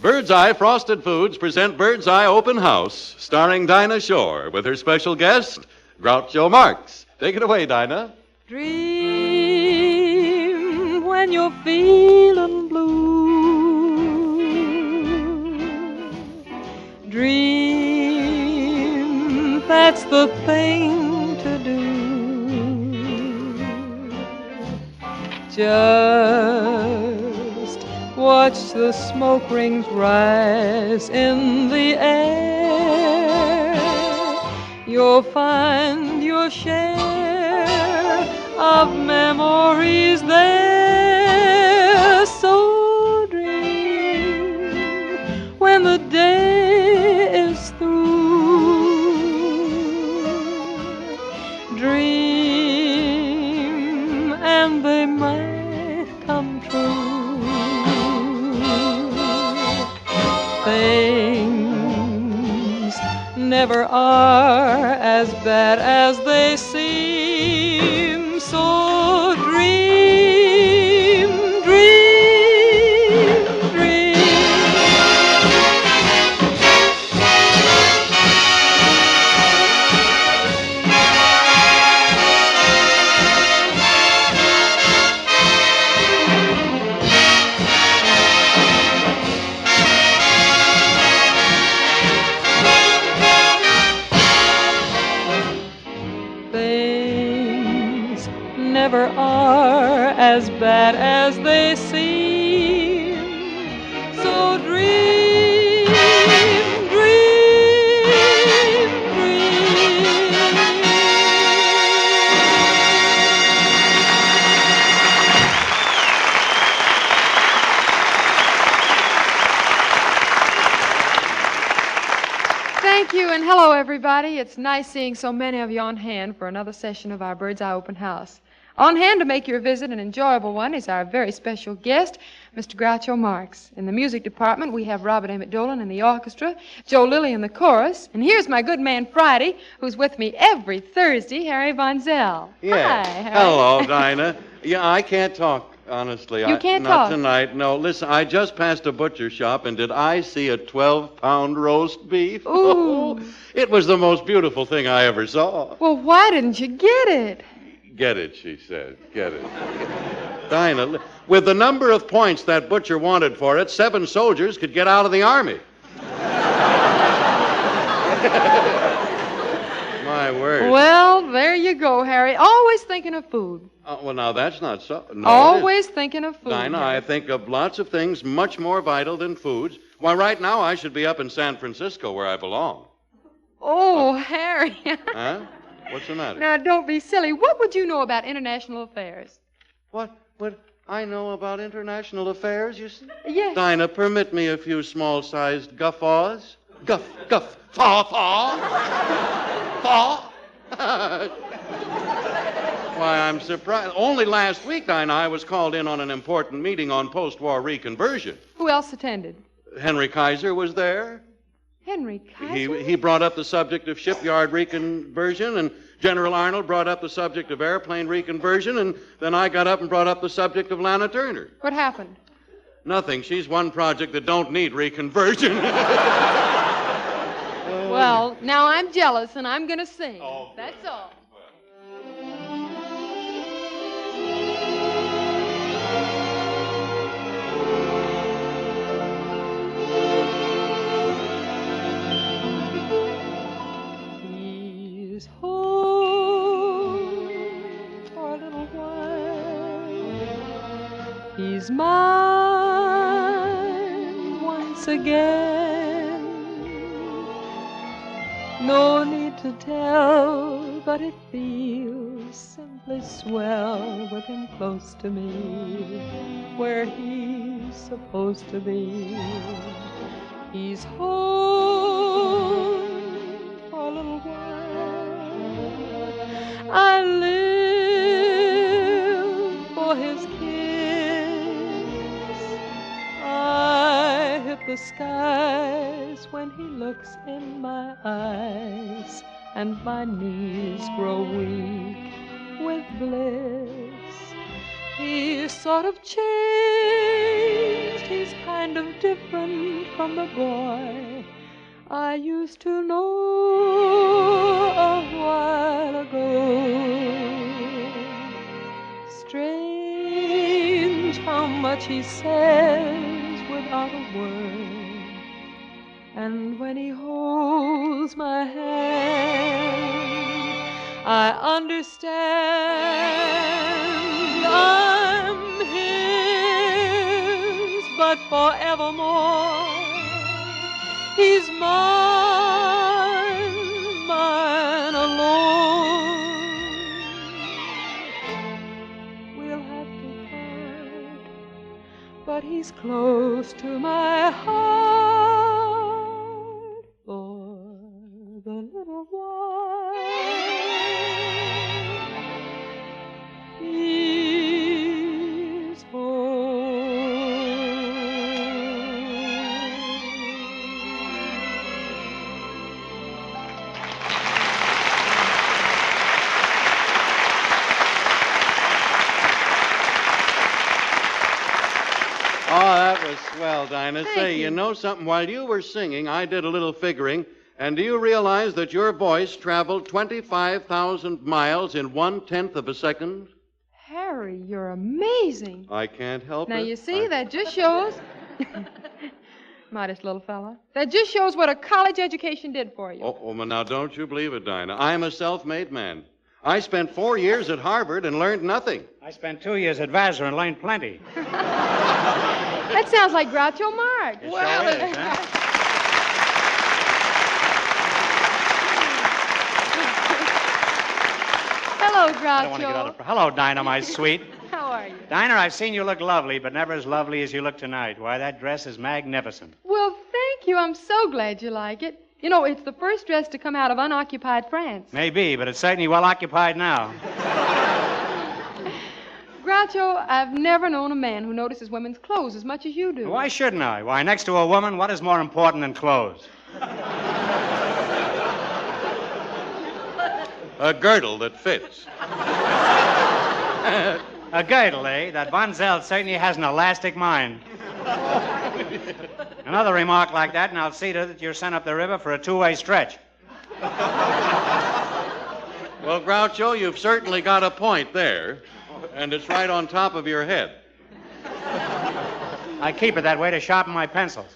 Bird's Eye Frosted Foods present Bird's Eye Open House, starring Dinah Shore with her special guest, Groucho Marx. Take it away, Dinah. Dream when you're feeling blue. Dream, that's the thing to do. Just watch the smoke rings rise in the air. You'll find your share of memories there. So dream when the day is through. Dream and they might come true. Things never are as bad as they seem. So dream, dream, dream. Things never are as bad as they seem. So dream, dream, dream. Thank you, and hello, everybody. It's nice seeing so many of you on hand for another session of our Bird's Eye Open House. On hand to make your visit an enjoyable one is our very special guest, Mr. Groucho Marx. In the music department, we have Robert Emmett Dolan in the orchestra, Joe Lilly in the chorus, and here's my good man Friday, who's with me every Thursday, Harry Von Zell. Yeah. Hi, Harry. Hello, Dinah. Yeah, I can't talk, honestly. You can't not talk? Not tonight. No, listen, I just passed a butcher shop, and did I see a 12-pound roast beef? Ooh. It was the most beautiful thing I ever saw. Well, why didn't you get it? Get it, she said. Get it. Dinah, with the number of points that butcher wanted for it, 7 soldiers could get out of the army. My word. Well, there you go, Harry. Always thinking of food. Well, now, that's not so. No, Always thinking of food. Dinah, I think of lots of things much more vital than foods. Why, right now, I should be up in San Francisco where I belong. Oh, Harry. Huh? What's the matter? Now, don't be silly. What would you know about international affairs? What would I know about international affairs, you see? Yes. Dinah, permit me a few small-sized guffaws. Guff, faw. Faw. Why, I'm surprised. Only last week, Dinah, I was called in on an important meeting on post-war reconversion. Who else attended? Henry Kaiser was there. Henry Kaiser? He brought up the subject of shipyard reconversion, and General Arnold brought up the subject of airplane reconversion, and then I got up and brought up the subject of Lana Turner. What happened? Nothing. She's one project that don't need reconversion. Well, now I'm jealous, and I'm going to sing. Oh, that's all. He's home for a little while. He's mine once again. No need to tell, but it feels simply swell with him close to me, where he's supposed to be. He's home for a little while. I live for his kiss. I hit the skies when he looks in my eyes, and my knees grow weak with bliss. He's sort of changed, he's kind of different from the boy I used to know a while ago. Strange how much he says without a word, and when he holds my hand, I understand I'm his, but forevermore he's mine, mine alone. We'll have to part, but he's close to my heart for the little while he's home. Oh, that was swell, Dinah. Thank Say, you. you know something? While you were singing, I did a little figuring. And do you realize that your voice traveled 25,000 miles in 1/10 of a second? Harry, you're amazing. I can't help Now, it. you see, that just shows... Modest little fella. That just shows what a college education did for you. Oh, now don't you believe it, Dinah. I'm a self-made man. I spent 4 years at Harvard and learned nothing. I spent 2 years at Vassar and learned plenty. That sounds like Groucho Marx. It sure is, huh? Hello, I don't want to get out Groucho. of... Hello, Dinah, my sweet. How are you? Dinah, I've seen you look lovely, but never as lovely as you look tonight. Why, that dress is magnificent. Well, thank you. I'm so glad you like it. You know, it's the first dress to come out of unoccupied France. Maybe, but it's certainly well occupied now. Groucho, I've never known a man who notices women's clothes as much as you do. Why shouldn't I? Why, next to a woman, what is more important than clothes? A girdle that fits. A girdle, eh? That Von Zelt certainly has an elastic mind. Another remark like that, and I'll see to it that you're sent up the river for a two-way stretch. Well, Groucho, you've certainly got a point there. And it's right on top of your head. I keep it that way to sharpen my pencils.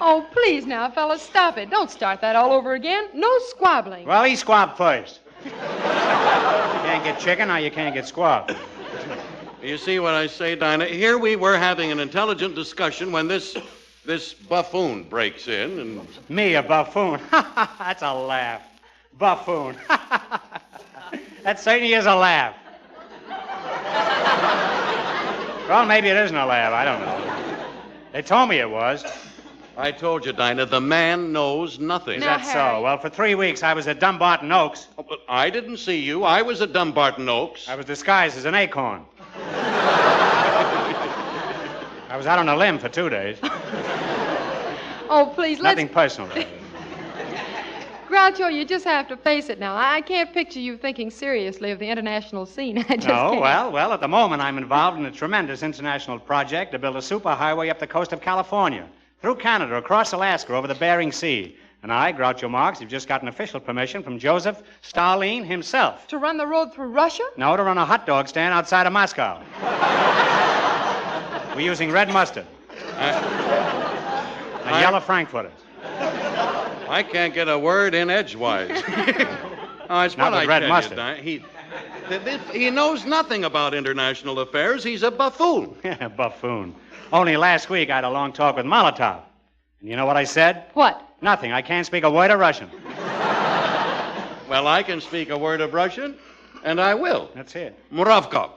Oh, please now, fellas, stop it. Don't start that all over again. No squabbling. Well, he squabbed first. You can't get chicken or you can't get squab. You see what I say, Dinah? Here we were having an intelligent discussion when this buffoon breaks in and... Me, a buffoon. That's a laugh. Buffoon. That certainly is a laugh. Well, maybe it isn't a laugh. I don't know. They told me it was. I told you, Dinah, the man knows nothing. Is Now, that Harry. so? Well, for 3 weeks I was at Dumbarton Oaks. Oh, but I didn't see you. I was at Dumbarton Oaks. I was disguised as an acorn. I was out on a limb for 2 days. Oh, please, let's... Nothing personal, though. Groucho, you just have to face it now. I can't picture you thinking seriously of the international scene. I just No, can't. well, at the moment I'm involved in a tremendous international project to build a superhighway up the coast of California, through Canada, across Alaska, over the Bering Sea. And I, Groucho Marx, have just gotten official permission from Joseph Stalin himself. To run the road through Russia? No, to run a hot dog stand outside of Moscow. We're using red mustard. And yellow frankfurters. I can't get a word in edgewise. Oh, it's Not what with I red tell mustard. you, Dinah. He knows nothing about international affairs. He's a buffoon. Buffoon. Only last week I had a long talk with Molotov. And you know what I said? What? Nothing. I can't speak a word of Russian. Well, I can speak a word of Russian, and I will. That's it. Muravkov.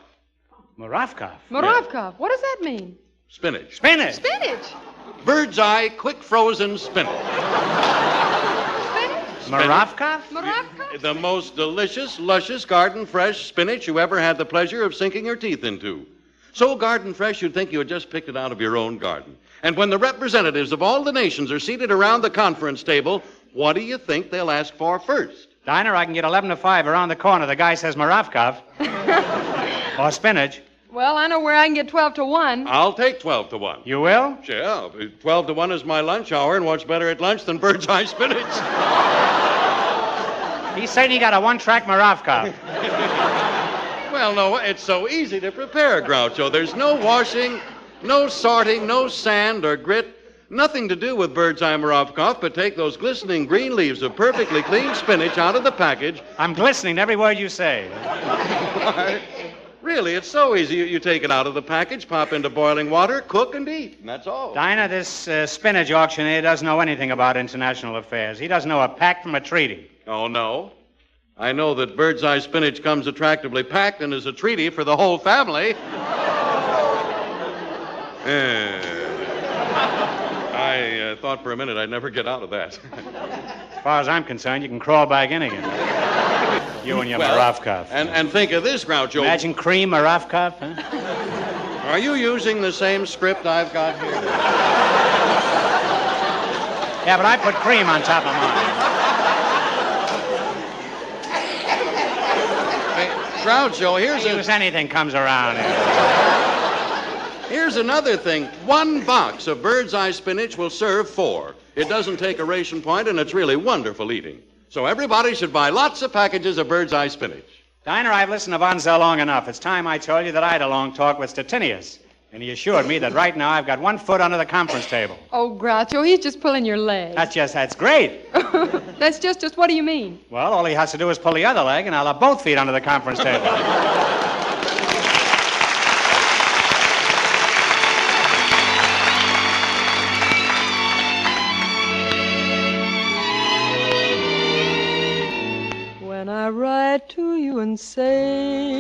Muravkov. Muravkov. What does that mean? Spinach. Spinach. Spinach. Bird's eye, quick frozen spinach. Muravkov? Muravkov? The most delicious, luscious, garden fresh spinach you ever had the pleasure of sinking your teeth into. So garden fresh you'd think you had just picked it out of your own garden. And when the representatives of all the nations are seated around the conference table, what do you think they'll ask for first? Diner, I can get 11 to 5 around the corner. The guy says Muravkov. Or spinach. Well, I know where I can get 12 to 1. I'll take 12 to 1. You will? Yeah, 12 to 1 is my lunch hour, and what's better at lunch than bird's eye spinach? He said he got a one-track Maravka. Well, no, it's so easy to prepare, Groucho. There's no washing, no sorting, no sand or grit. Nothing to do with bird's eye Maravka, but take those glistening green leaves of perfectly clean spinach out of the package. I'm glistening every word you say. Why, really, it's so easy. You take it out of the package, pop into boiling water, cook, and eat. And that's all. Dinah, this spinach auctioneer doesn't know anything about international affairs. He doesn't know a pact from a treaty. Oh, no? I know that bird's eye spinach comes attractively packed and is a treaty for the whole family. I thought for a minute I'd never get out of that. As far as I'm concerned, you can crawl back in again. You and your Maravka. And think of this, Groucho. Imagine cream Maravka, huh? Are you using the same script I've got here? Yeah, but I put cream on top of mine. Hey, Groucho, Use anything comes around here. Here's another thing. 1 box of bird's eye spinach will serve 4. It doesn't take a ration point, and it's really wonderful eating. So everybody should buy lots of packages of bird's eye spinach. Dinah, I've listened to Von Zell long enough. It's time I told you that I had a long talk with Stettinius. And he assured me that right now I've got 1 foot under the conference table. Oh, Groucho, he's just pulling your leg. That's great. That's just what do you mean? Well, all he has to do is pull the other leg, and I'll have both feet under the conference table. When I write to you and say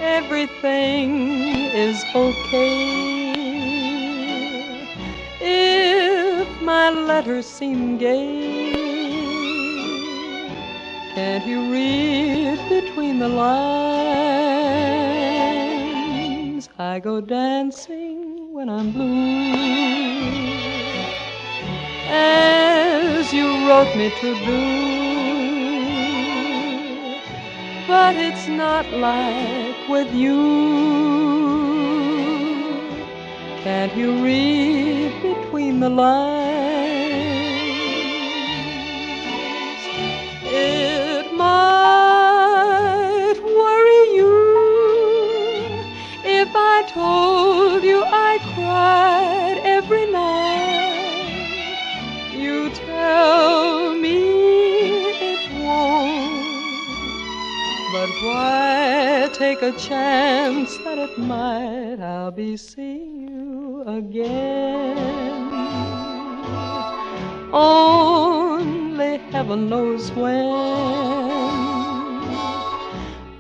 everything is okay, if my letters seem gay, can't you read between the lines? I go dancing when I'm blue, as you wrote me to do. But it's not like with you. Can't you read between the lines? It might worry you if I told you I cried every night. You tell me it won't. But why take a chance that it might I'll be seeing you again? Only heaven knows when.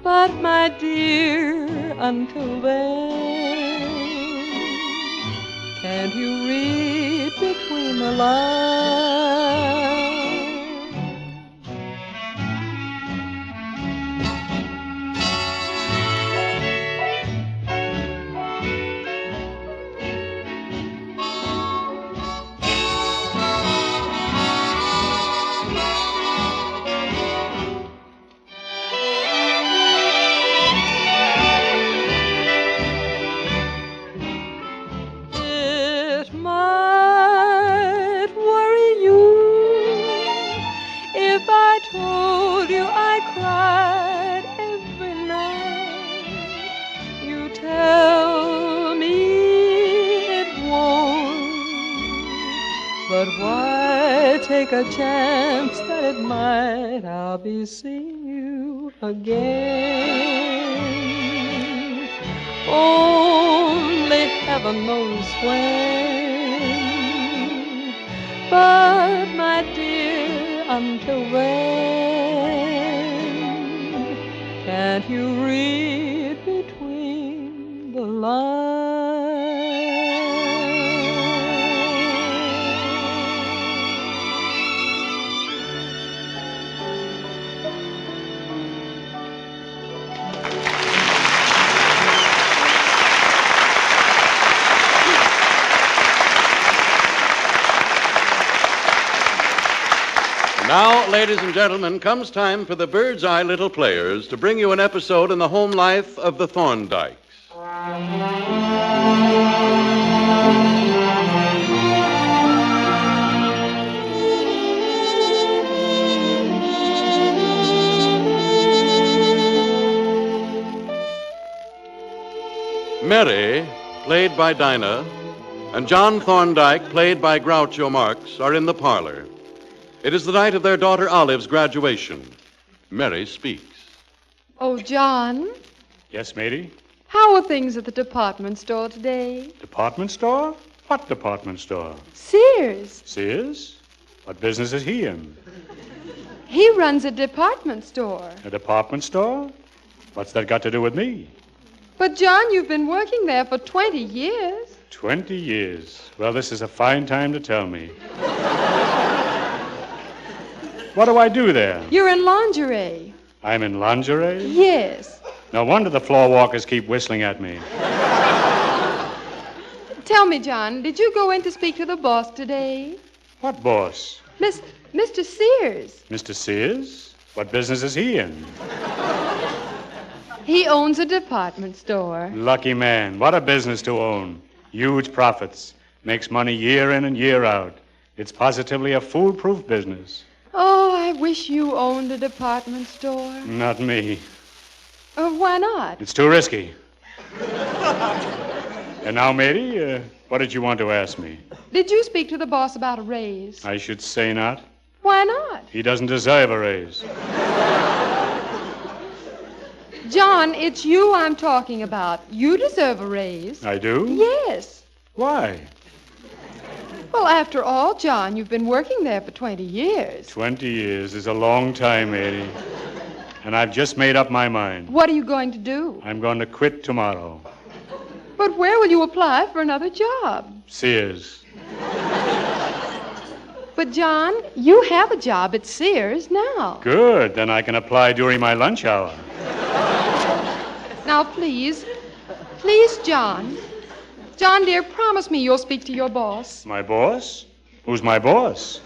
But my dear, until then, can't you read between the lines? But why take a chance that it might I'll be seeing you again? Only heaven knows when. But my dear, until then, can't you read between the lines? Now, Now, ladies and gentlemen, comes time for the Bird's Eye Little Players to bring you an episode in the home life of the Thorndikes. Mary, played by Dinah, and John Thorndike, played by Groucho Marx, are in the parlor. It is the night of their daughter Olive's graduation. Mary speaks. Oh, John, Yes, matey? how are things at the department store today? Department store? What department store? Sears. Sears? What business is he in? He runs a department store. A department store? What's that got to do with me? But, John, you've been working there for 20 years. 20 years. Well, this is a fine time to tell me. What do I do there? You're in lingerie. I'm in lingerie? Yes. No wonder the floor walkers keep whistling at me. Tell me, John, did you go in to speak to the boss today? What boss? Mr. Sears. Mr. Sears? What business is he in? He owns a department store. Lucky man. What a business to own. Huge profits. Makes money year in and year out. It's positively a foolproof business. Oh, I wish you owned a department store. Not me. Why not? It's too risky. And now, matey, what did you want to ask me? Did you speak to the boss about a raise? I should say not. Why not? He doesn't deserve a raise. John, it's you I'm talking about. You deserve a raise. I do? Yes. Why? Well, after all, John, you've been working there for 20 years. 20 years is a long time, matey. And I've just made up my mind. What are you going to do? I'm going to quit tomorrow. But where will you apply for another job? Sears. But, John, you have a job at Sears now. Good. Then I can apply during my lunch hour. Now, please, John. John, dear, promise me you'll speak to your boss. My boss? Who's my boss?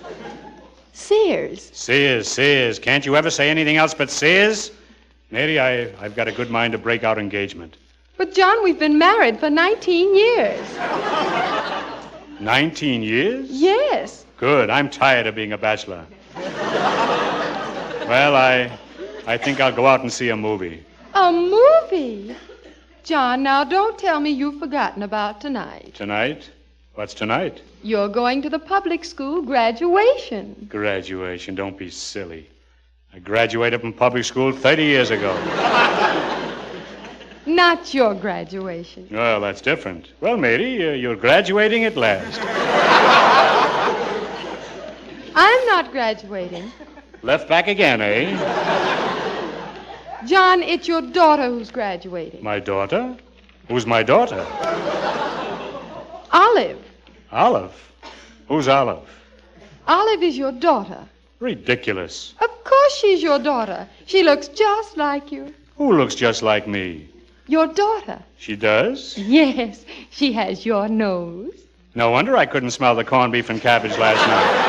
Sears. Sears. Can't you ever say anything else but Sears? Matey, I've got a good mind to break out engagement. But, John, we've been married for 19 years. 19 years? Yes. Good. I'm tired of being a bachelor. Well, I think I'll go out and see a movie. A movie? John, now don't tell me you've forgotten about tonight. Tonight? What's tonight? You're going to the public school graduation. Graduation. Don't be silly. I graduated from public school 30 years ago. Not your graduation. Well, that's different. Well, matey, you're graduating at last. I'm not graduating. Left back again, eh? John, it's your daughter who's graduating. My daughter? Who's my daughter? Olive. Olive? Who's Olive? Olive is your daughter. Ridiculous. Of course she's your daughter. She looks just like you. Who looks just like me? Your daughter. She does? Yes, she has your nose. No wonder I couldn't smell the corned beef and cabbage last night.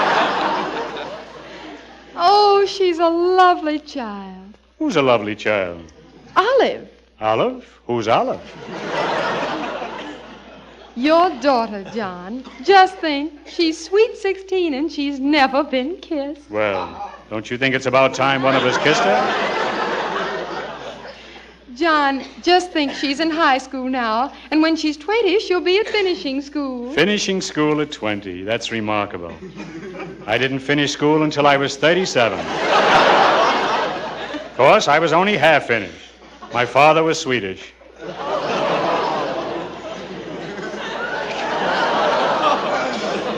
Oh, she's a lovely child. Who's a lovely child? Olive. Olive? Who's Olive? Your daughter, John. Just think, she's sweet 16 and she's never been kissed. Well, don't you think it's about time one of us kissed her? John, just think she's in high school now, and when she's 20, she'll be at finishing school. Finishing school at 20. That's remarkable. I didn't finish school until I was 37. Of course, I was only half finished. My father was Swedish.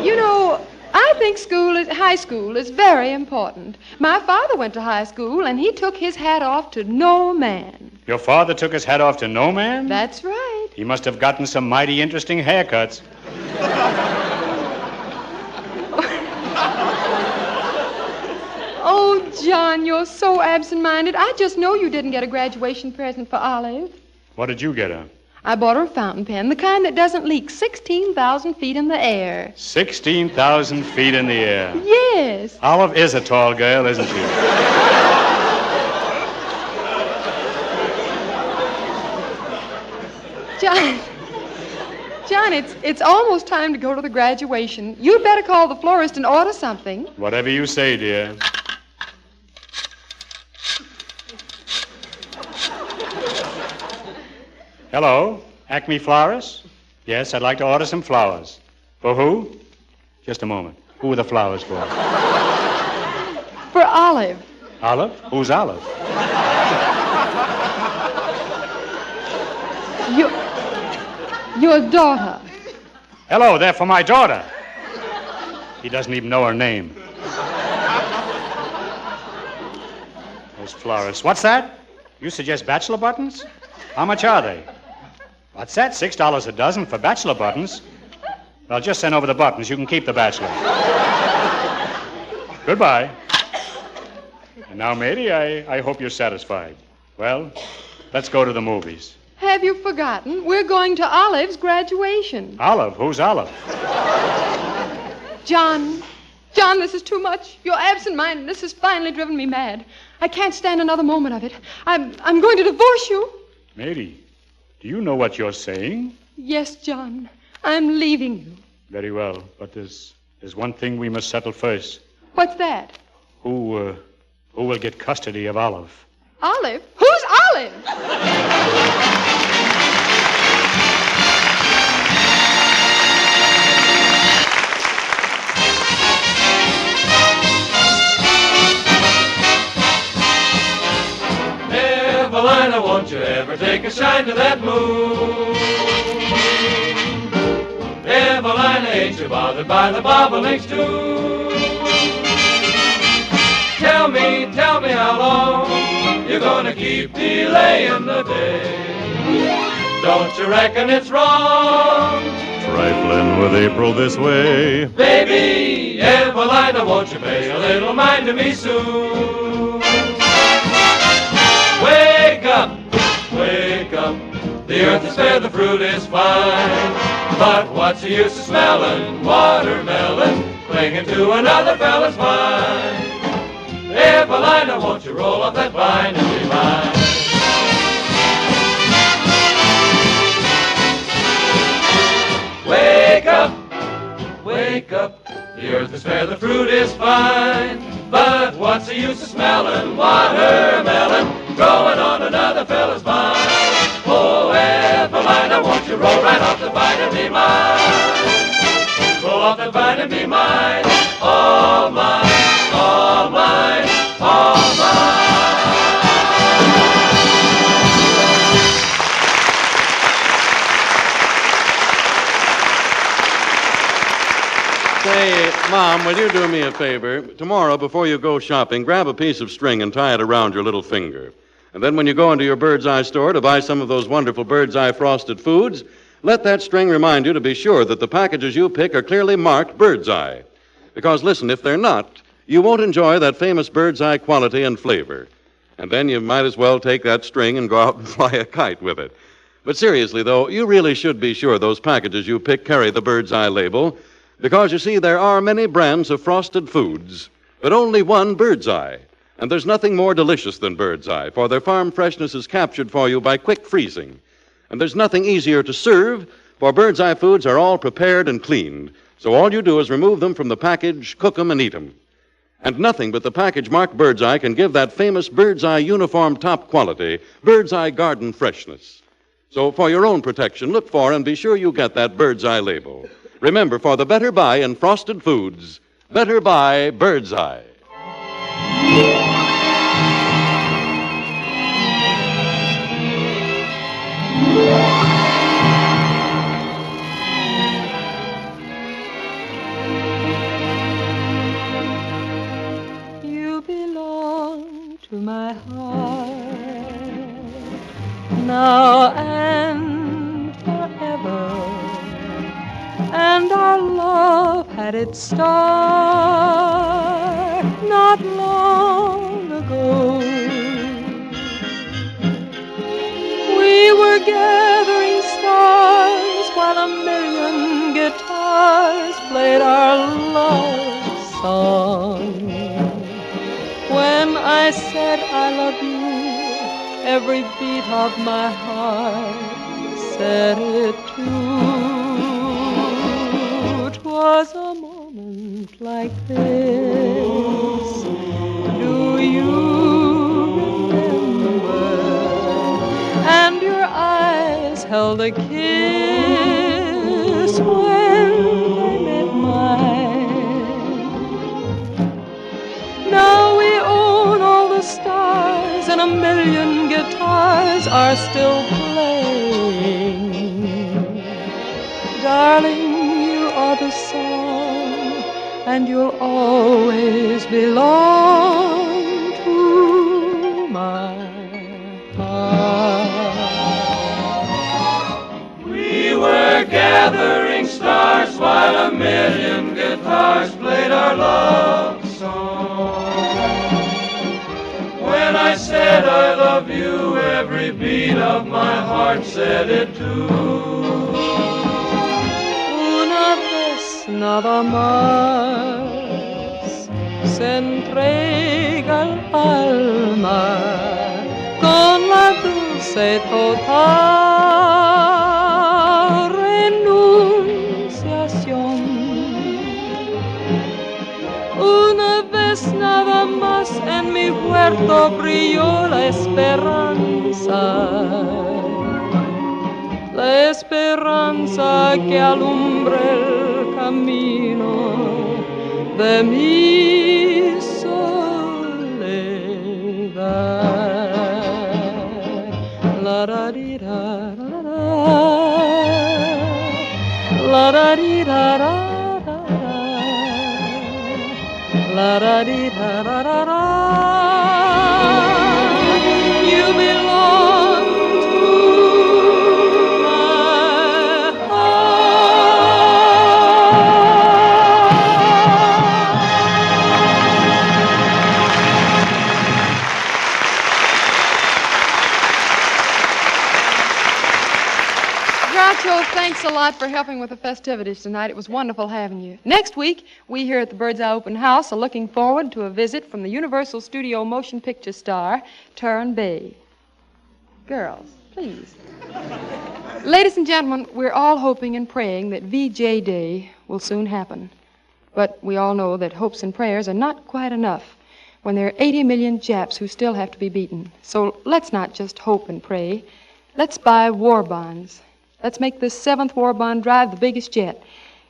You know, I think high school is very important. My father went to high school, and he took his hat off to no man. Your father took his hat off to no man? That's right. He must have gotten some mighty interesting haircuts. Oh, John, you're so absent-minded. I just know you didn't get a graduation present for Olive. What did you get her? I bought her a fountain pen, the kind that doesn't leak 16,000 feet in the air. 16,000 feet in the air. Yes. Olive is a tall girl, isn't she? John, it's almost time to go to the graduation. You'd better call the florist and order something. Whatever you say, dear. Hello, Acme Flowers? Yes, I'd like to order some flowers. For who? Just a moment. Who are the flowers for? For Olive. Olive? Who's Olive? Your daughter. Hello, they're for my daughter. He doesn't even know her name. Those florists. What's that? You suggest bachelor buttons? How much are they? What's that? $6 a dozen for bachelor buttons? Well, just send over the buttons. You can keep the bachelor. Goodbye. And now, matey, I hope you're satisfied. Well, let's go to the movies. Have you forgotten? We're going to Olive's graduation. Olive? Who's Olive? John, this is too much. Your absent-mindedness has finally driven me mad. I can't stand another moment of it. I'm going to divorce you. Matey, do you know what you're saying? Yes, John. I'm leaving you. Very well, but there's one thing we must settle first. What's that? Who will get custody of Olive? Olive? Who's Olive? Evelina, won't you ever take a shine to that moon? Evelina, ain't you bothered by the bobolinks too? Tell me how long you're gonna keep delaying the day. Don't you reckon it's wrong? Trifling with April this way. Baby, Evelina, won't you pay a little mind to me soon? Wake up, wake up. The earth is fair, the fruit is fine. But what's the use of smelling watermelon, clinging to another fella's vine? Evelina, won't you roll off that vine and be mine? Wake up, wake up. The earth is fair, the fruit is fine. But what's the use of smelling watermelon, growing on another fella's vine? Oh, Evelina, won't you roll right off the vine and be mine? Roll off the vine and be mine. All mine, all mine, all mine. Say, Mom, will you do me a favor? Tomorrow, before you go shopping, grab a piece of string and tie it around your little finger. And then when you go into your Bird's Eye store to buy some of those wonderful Bird's Eye frosted foods, let that string remind you to be sure that the packages you pick are clearly marked Bird's Eye. Because, listen, if they're not, you won't enjoy that famous Bird's Eye quality and flavor. And then you might as well take that string and go out and fly a kite with it. But seriously, though, you really should be sure those packages you pick carry the Bird's Eye label, because, you see, there are many brands of frosted foods, but only one Bird's Eye. And there's nothing more delicious than Bird's Eye, for their farm freshness is captured for you by quick freezing. And there's nothing easier to serve, for Bird's Eye foods are all prepared and cleaned. So all you do is remove them from the package, cook them, and eat them. And nothing but the package marked Bird's Eye can give that famous Bird's Eye uniform top quality, Bird's Eye garden freshness. So for your own protection, look for and be sure you get that Bird's Eye label. Remember, for the better buy in frosted foods, better buy Bird's Eye. You belong to my heart now and forever. And our love had its start not long ago. We were gathering I love you, every beat of my heart said it too. 'Twas a moment like this. Do you remember? And your eyes held a kiss when they met mine. Now we own all the stars, and a million guitars are still playing. Darling, you are the song, and you'll always belong to my heart. We were gathering stars while a million guitars played our love song. When I said I love you, every beat of my heart said it too. Una vez nada más se entrega el alma con la dulce total renunciación. Una vez nada más en mi huerto brilló la esperanza que alumbre el camino de mi soledad. La da di da da da, la da di da da da, la da di da da da da. You belong to my Groucho, thanks a lot for helping with the festivities tonight. It was wonderful having you. Next week, we here at the Bird's Eye Open House are looking forward to a visit from the Universal Studio motion picture star, Turhan. Girls, please. Ladies and gentlemen, we're all hoping and praying that VJ Day will soon happen. But we all know that hopes and prayers are not quite enough when there are 80 million Japs who still have to be beaten. So let's not just hope and pray. Let's buy war bonds. Let's make this 7th war bond drive the biggest yet.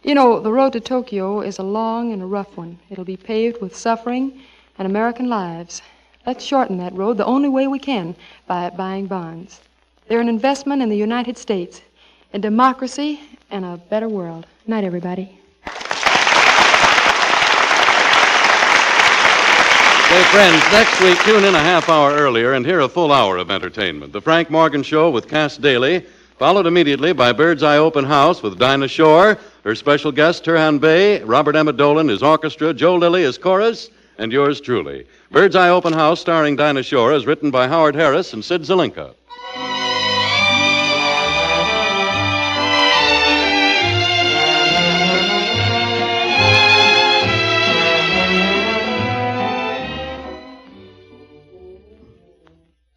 You know, the road to Tokyo is a long and a rough one. It'll be paved with suffering and American lives. Let's shorten that road the only way we can, by buying bonds. They're an investment in the United States, in democracy, and a better world. Night, everybody. Say, friends, next week, tune in a half hour earlier and hear a full hour of entertainment. The Frank Morgan Show with Cass Daly, followed immediately by Bird's Eye Open House with Dinah Shore, her special guest, Turhan, Robert Emmett Dolan, his orchestra, Joe Lilly, his chorus, and yours truly. Bird's Eye Open House, starring Dinah Shore, is written by Howard Harris and Sid Zelinka.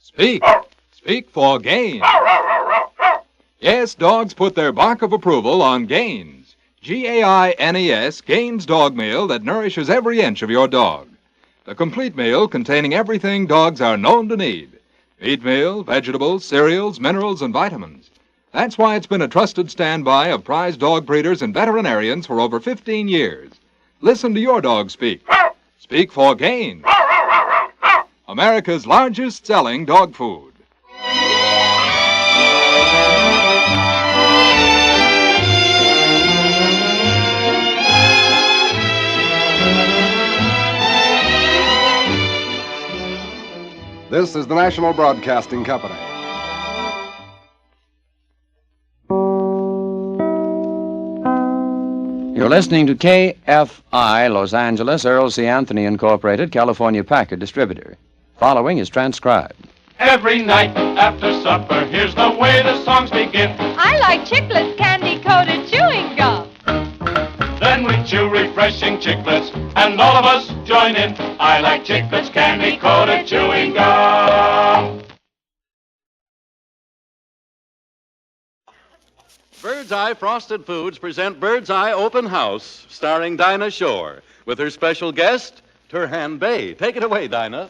Speak. Speak for Gaines. Yes, dogs put their bark of approval on Gaines. Gaines, Gaines dog meal that nourishes every inch of your dog. The complete meal containing everything dogs are known to need. Meat meal, vegetables, cereals, minerals, and vitamins. That's why it's been a trusted standby of prized dog breeders and veterinarians for over 15 years. Listen to your dog speak. Speak for Gaines. America's largest selling dog food. This is the National Broadcasting Company. You're listening to KFI Los Angeles, Earl C. Anthony Incorporated, California Packet Distributor. Following is transcribed. Every night after supper, here's the way the songs begin. I like chiclets, candy-coated chewing gum. Then we chew refreshing chiclets, and all of us join in. I like chiclets, candy-coated chewing gum. Bird's Eye Frosted Foods present Bird's Eye Open House, starring Dinah Shore, with her special guest, Turhan Bey. Take it away, Dinah.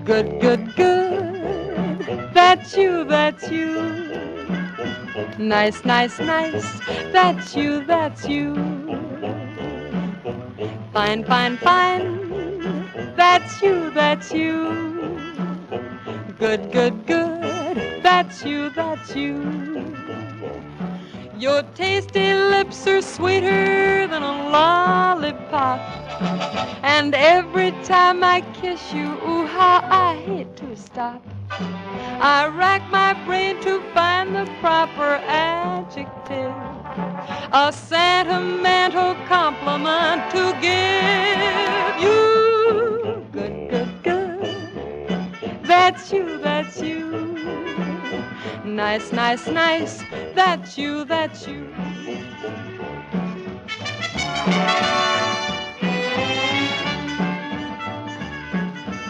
Good, good, good. That's you, that's you. Nice, nice, nice. That's you, that's you. Fine, fine, fine. That's you, that's you. Good, good, good. That's you, that's you. Your tasty lips are sweeter than a lollipop. And every time I kiss you, ooh, how I hate to stop. I rack my brain to find the proper adjective, a sentimental compliment to give you. Good, good, good. That's you, that's you. Nice, nice, nice. That's you, that's you.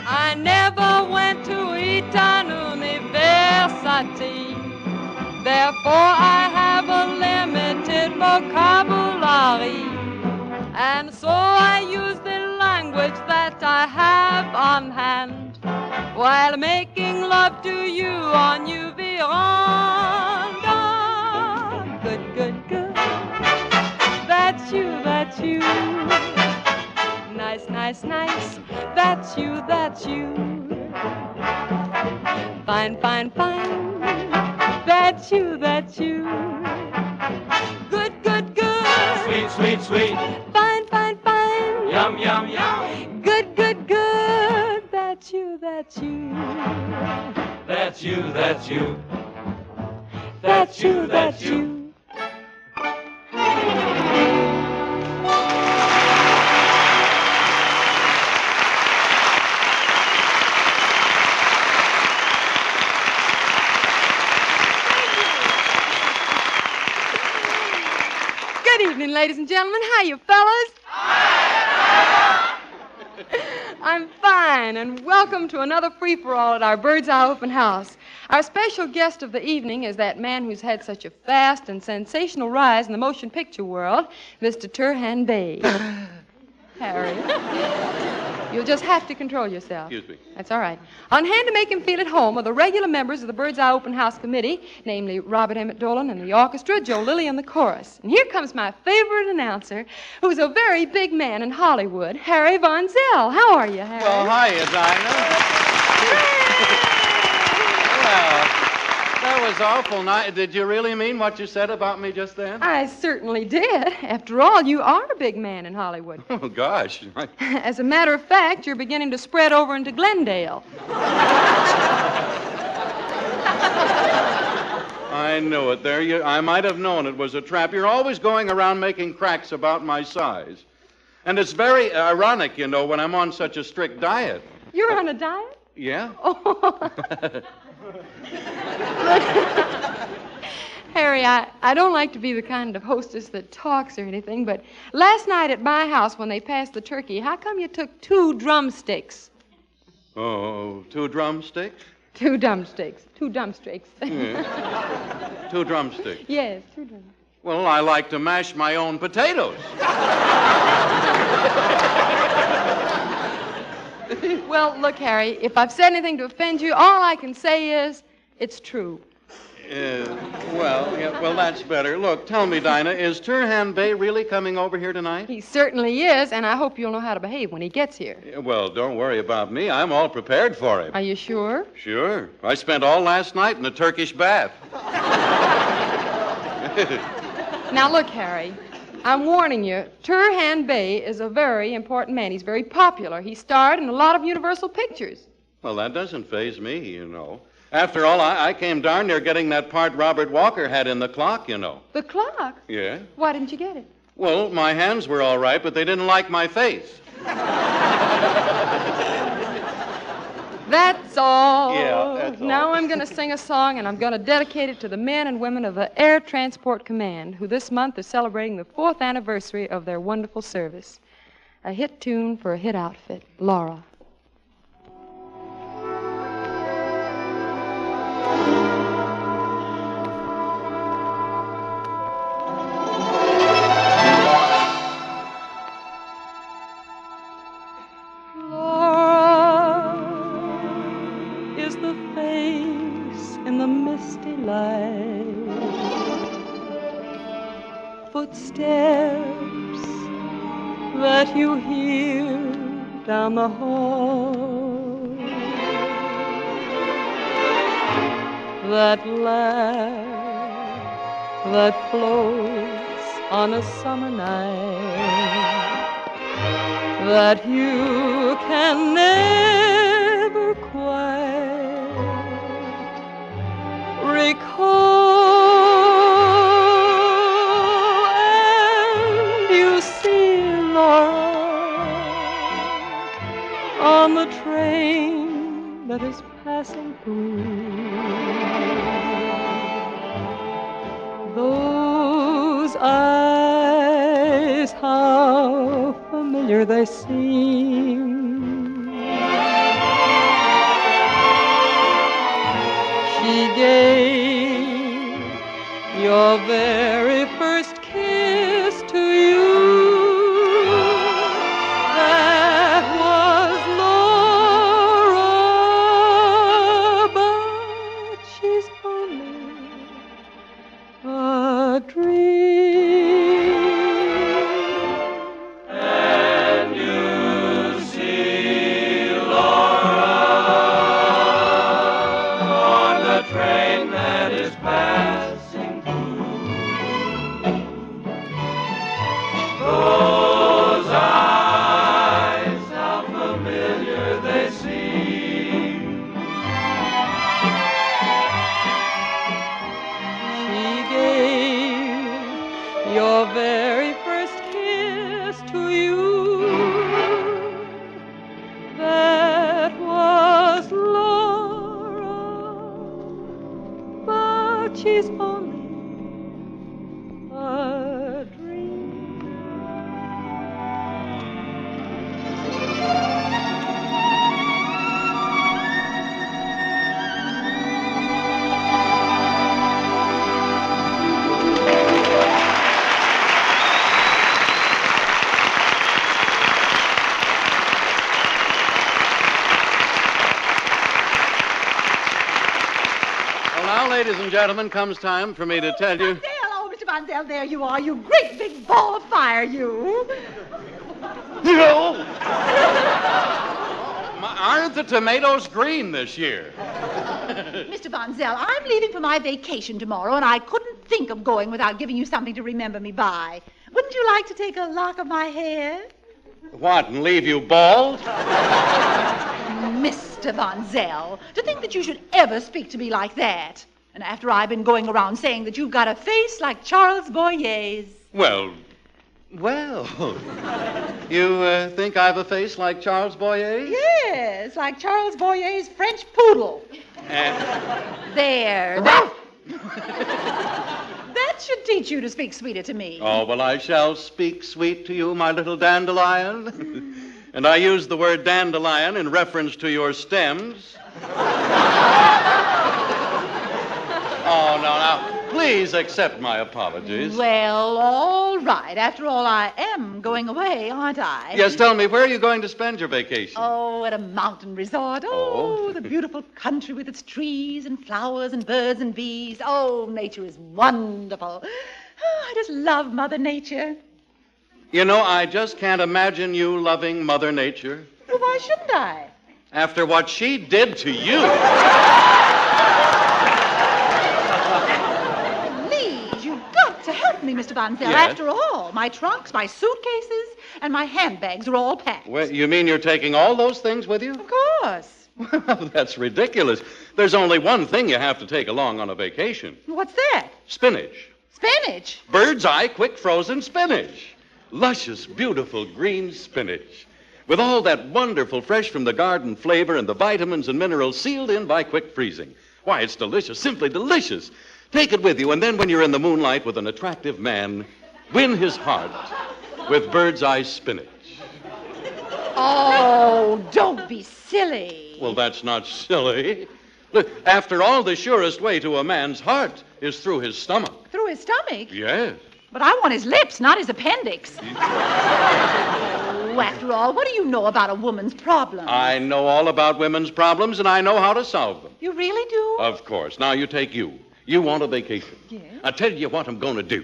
I never went to Eton University, therefore I have a limited vocabulary, and so I use the language that I have on hand while making love to you on your veranda. Good, good, good. That's you, that's you. Nice, nice, nice. That's you, that's you. Fine, fine, fine. That's you, that's you. Good, good, good. Sweet, sweet, sweet. Fine, fine, fine. Yum, yum, yum. Good, good, good. That's you, that's you. That's you, that's you. That's you, that's you. Good evening, ladies and gentlemen. How you fellas? I'm fine, and welcome to another free-for-all at our Bird's Eye Open House. Our special guest of the evening is that man who's had such a fast and sensational rise in the motion picture world, Mr. Turhan Bey. Harriett, you'll just have to control yourself. Excuse me. That's all right. On hand to make him feel at home are the regular members of the Bird's Eye Open House Committee, namely Robert Emmett Dolan and the orchestra, Joe Lilly and the chorus. And here comes my favorite announcer, who's a very big man in Hollywood, Harry Von Zell. How are you, Harry? Well, hiya, Dinah. Well, that was awful nice. Did you really mean what you said about me just then? I certainly did. After all, you are a big man in Hollywood. Oh, gosh. As a matter of fact, you're beginning to spread over into Glendale. I knew it. I might have known it was a trap. You're always going around making cracks about my size. And it's very ironic, you know, when I'm on such a strict diet. You're on a diet? Yeah? Oh. Look, Harry, I don't like to be the kind of hostess that talks or anything, but last night at my house when they passed the turkey, how come you took 2 drumsticks? Oh, 2 drumsticks? 2 drumsticks. 2 drumsticks. Yeah. 2 drumsticks. Yes, 2 drumsticks. Well, I like to mash my own potatoes. Well, look, Harry, if I've said anything to offend you, all I can say is it's true. Well, that's better. Look, tell me, Dinah, is Turhan Bey really coming over here tonight? He certainly is, and I hope you'll know how to behave when he gets here. Well, don't worry about me. I'm all prepared for him. Are you sure? Sure. I spent all last night in a Turkish bath. Now, look, Harry, I'm warning you, Turhan Bey is a very important man. He's very popular. He starred in a lot of Universal pictures. Well, that doesn't faze me, you know. After all, I came darn near getting that part Robert Walker had in The Clock, you know. The Clock? Yeah. Why didn't you get it? Well, my hands were all right, but they didn't like my face. That's all. Yeah, that's all. Now I'm going to sing a song, and I'm going to dedicate it to the men and women of the Air Transport Command, who this month are celebrating the 4th anniversary of their wonderful service. A hit tune for a hit outfit, Lorre. is the face in the misty light. Footsteps that you hear down the hall. That laugh that floats on a summer night that you can never quite recall. And you see Laura on the train that is passing through. Those eyes, how familiar they seem. She gave your very first kiss to you. That was Laura, but she's only a dream. And you see Laura on the train that is passing through. Those eyes, how familiar they seem. She gave your very first kiss to you. That was Laura, but she's only a dream. Well, now, ladies and gentlemen, comes time for me to tell you. Oh, Mr. Von Zell, there you are, you great big ball of fire, you. No! Aren't the tomatoes green this year? Mr. Von Zell, I'm leaving for my vacation tomorrow, and I couldn't think of going without giving you something to remember me by. Wouldn't you like to take a lock of my hair? What, and leave you bald? Mr. Von Zell, to think that you should ever speak to me like that. And after I've been going around saying that you've got a face like Charles Boyer's. Well. You think I've a face like Charles Boyer? Yes, like Charles Boyer's French poodle. There. That should teach you to speak sweeter to me. Oh, well, I shall speak sweet to you, my little dandelion. And I use the word dandelion in reference to your stems. Oh, no, now, please accept my apologies. Well, all right. After all, I am going away, aren't I? Yes, tell me, where are you going to spend your vacation? Oh, at a mountain resort. Oh, the beautiful country with its trees and flowers and birds and bees. Oh, nature is wonderful. Oh, I just love Mother Nature. You know, I just can't imagine you loving Mother Nature. Well, why shouldn't I? After what she did to you. Please, you've got to help me, Mr. Von Zell. Yes? After all, my trunks, my suitcases, and my handbags are all packed. Well, you mean you're taking all those things with you? Of course. Well, that's ridiculous. There's only one thing you have to take along on a vacation. What's that? Spinach. Spinach. Bird's eye quick frozen spinach. Luscious, beautiful green spinach. With all that wonderful fresh from the garden flavor and the vitamins and minerals sealed in by quick freezing. Why, it's delicious, simply delicious. Take it with you, and then when you're in the moonlight with an attractive man, win his heart with bird's eye spinach. Oh, don't be silly. Well, that's not silly. Look, after all, the surest way to a man's heart is through his stomach. Through his stomach? Yes. But I want his lips, not his appendix. Oh, after all, what do you know about a woman's problem? I know all about women's problems, and I know how to solve them. You really do? Of course. Now, you take you. You want a vacation. Yes. I'll tell you what I'm going to do.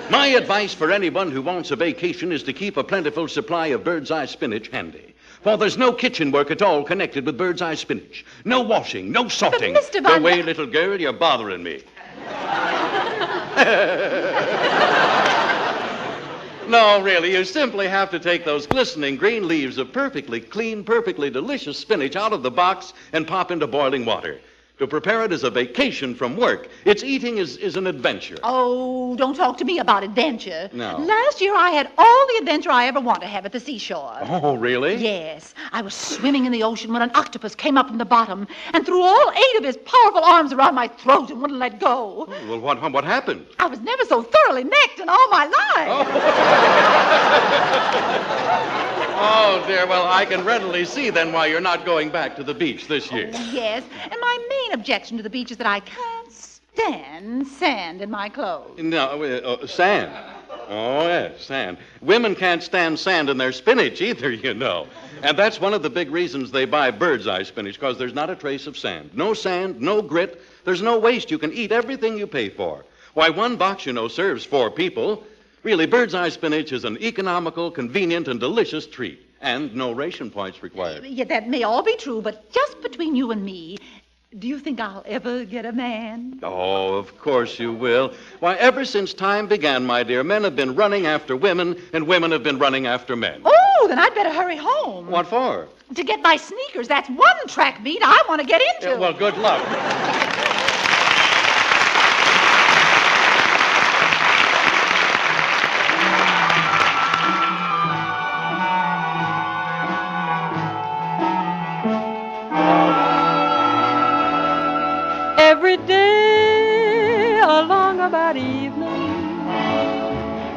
My advice for anyone who wants a vacation is to keep a plentiful supply of bird's eye spinach handy. For there's no kitchen work at all connected with bird's eye spinach. No washing, no salting. But, Mr. Von... Go away, little girl, you're bothering me. No, really, you simply have to take those glistening green leaves of perfectly clean, perfectly delicious spinach out of the box and pop into boiling water. To prepare it as a vacation from work. Its eating is an adventure. Oh, don't talk to me about adventure. No. Last year I had all the adventure I ever want to have at the seashore. Oh, really? Yes. I was swimming in the ocean when an octopus came up from the bottom and threw all 8 of his powerful arms around my throat and wouldn't let go. Oh, well, what happened? I was never so thoroughly necked in all my life. Oh, dear. Well, I can readily see then why you're not going back to the beach this year. Yes, and my main objection to the beach is that I can't stand sand in my clothes. No, sand. Oh, yes, sand. Women can't stand sand in their spinach either, you know. And that's one of the big reasons they buy bird's eye spinach, because there's not a trace of sand. No sand, no grit. There's no waste. You can eat everything you pay for. Why, one box, you know, serves 4 people. Really, bird's eye spinach is an economical, convenient, and delicious treat. And no ration points required. Yeah, that may all be true, but just between you and me, do you think I'll ever get a man? Oh, of course you will. Why, ever since time began, my dear, men have been running after women, and women have been running after men. Oh, then I'd better hurry home. What for? To get my sneakers. That's one track meet I want to get into. Yeah, well, good luck. Every day along about evening,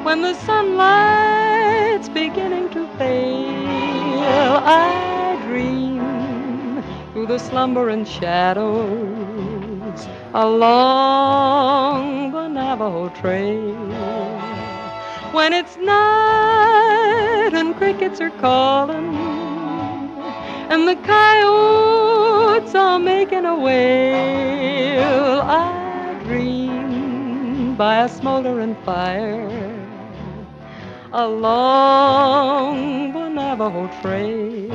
when the sunlight's beginning to pale, I dream through the slumbering shadows along the Navajo Trail. When it's night and crickets are calling and the coyotes are making a wail, I dream by a smoldering fire along the Navajo Trail.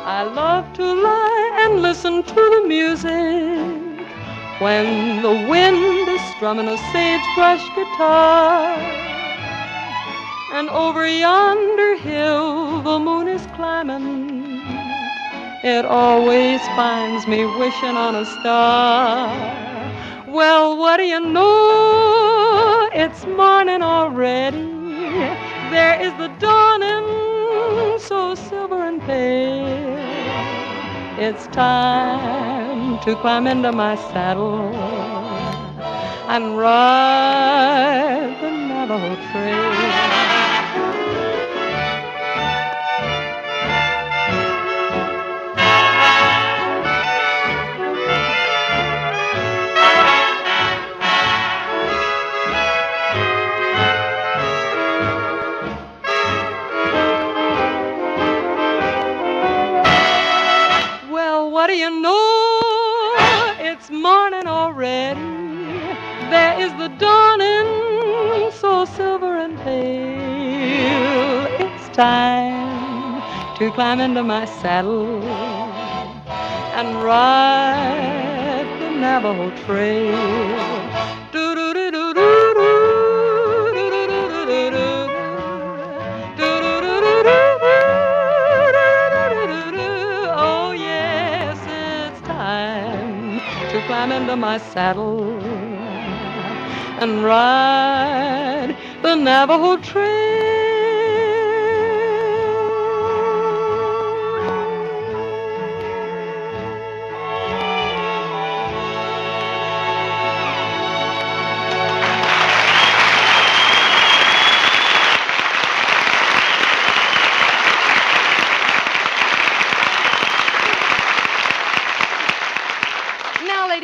I love to lie and listen to the music when the wind is strumming a sagebrush guitar, and over yonder hill the moon is climbing. It always finds me wishing on a star. Well, what do you know? It's morning already. There is the dawning, so silver and pale. It's time to climb into my saddle and ride the Navajo Trail. What do you know? It's morning already. There is the dawning, so silver and pale. It's time to climb into my saddle and ride the Navajo Trail. Climb into my saddle and ride the Navajo Trail.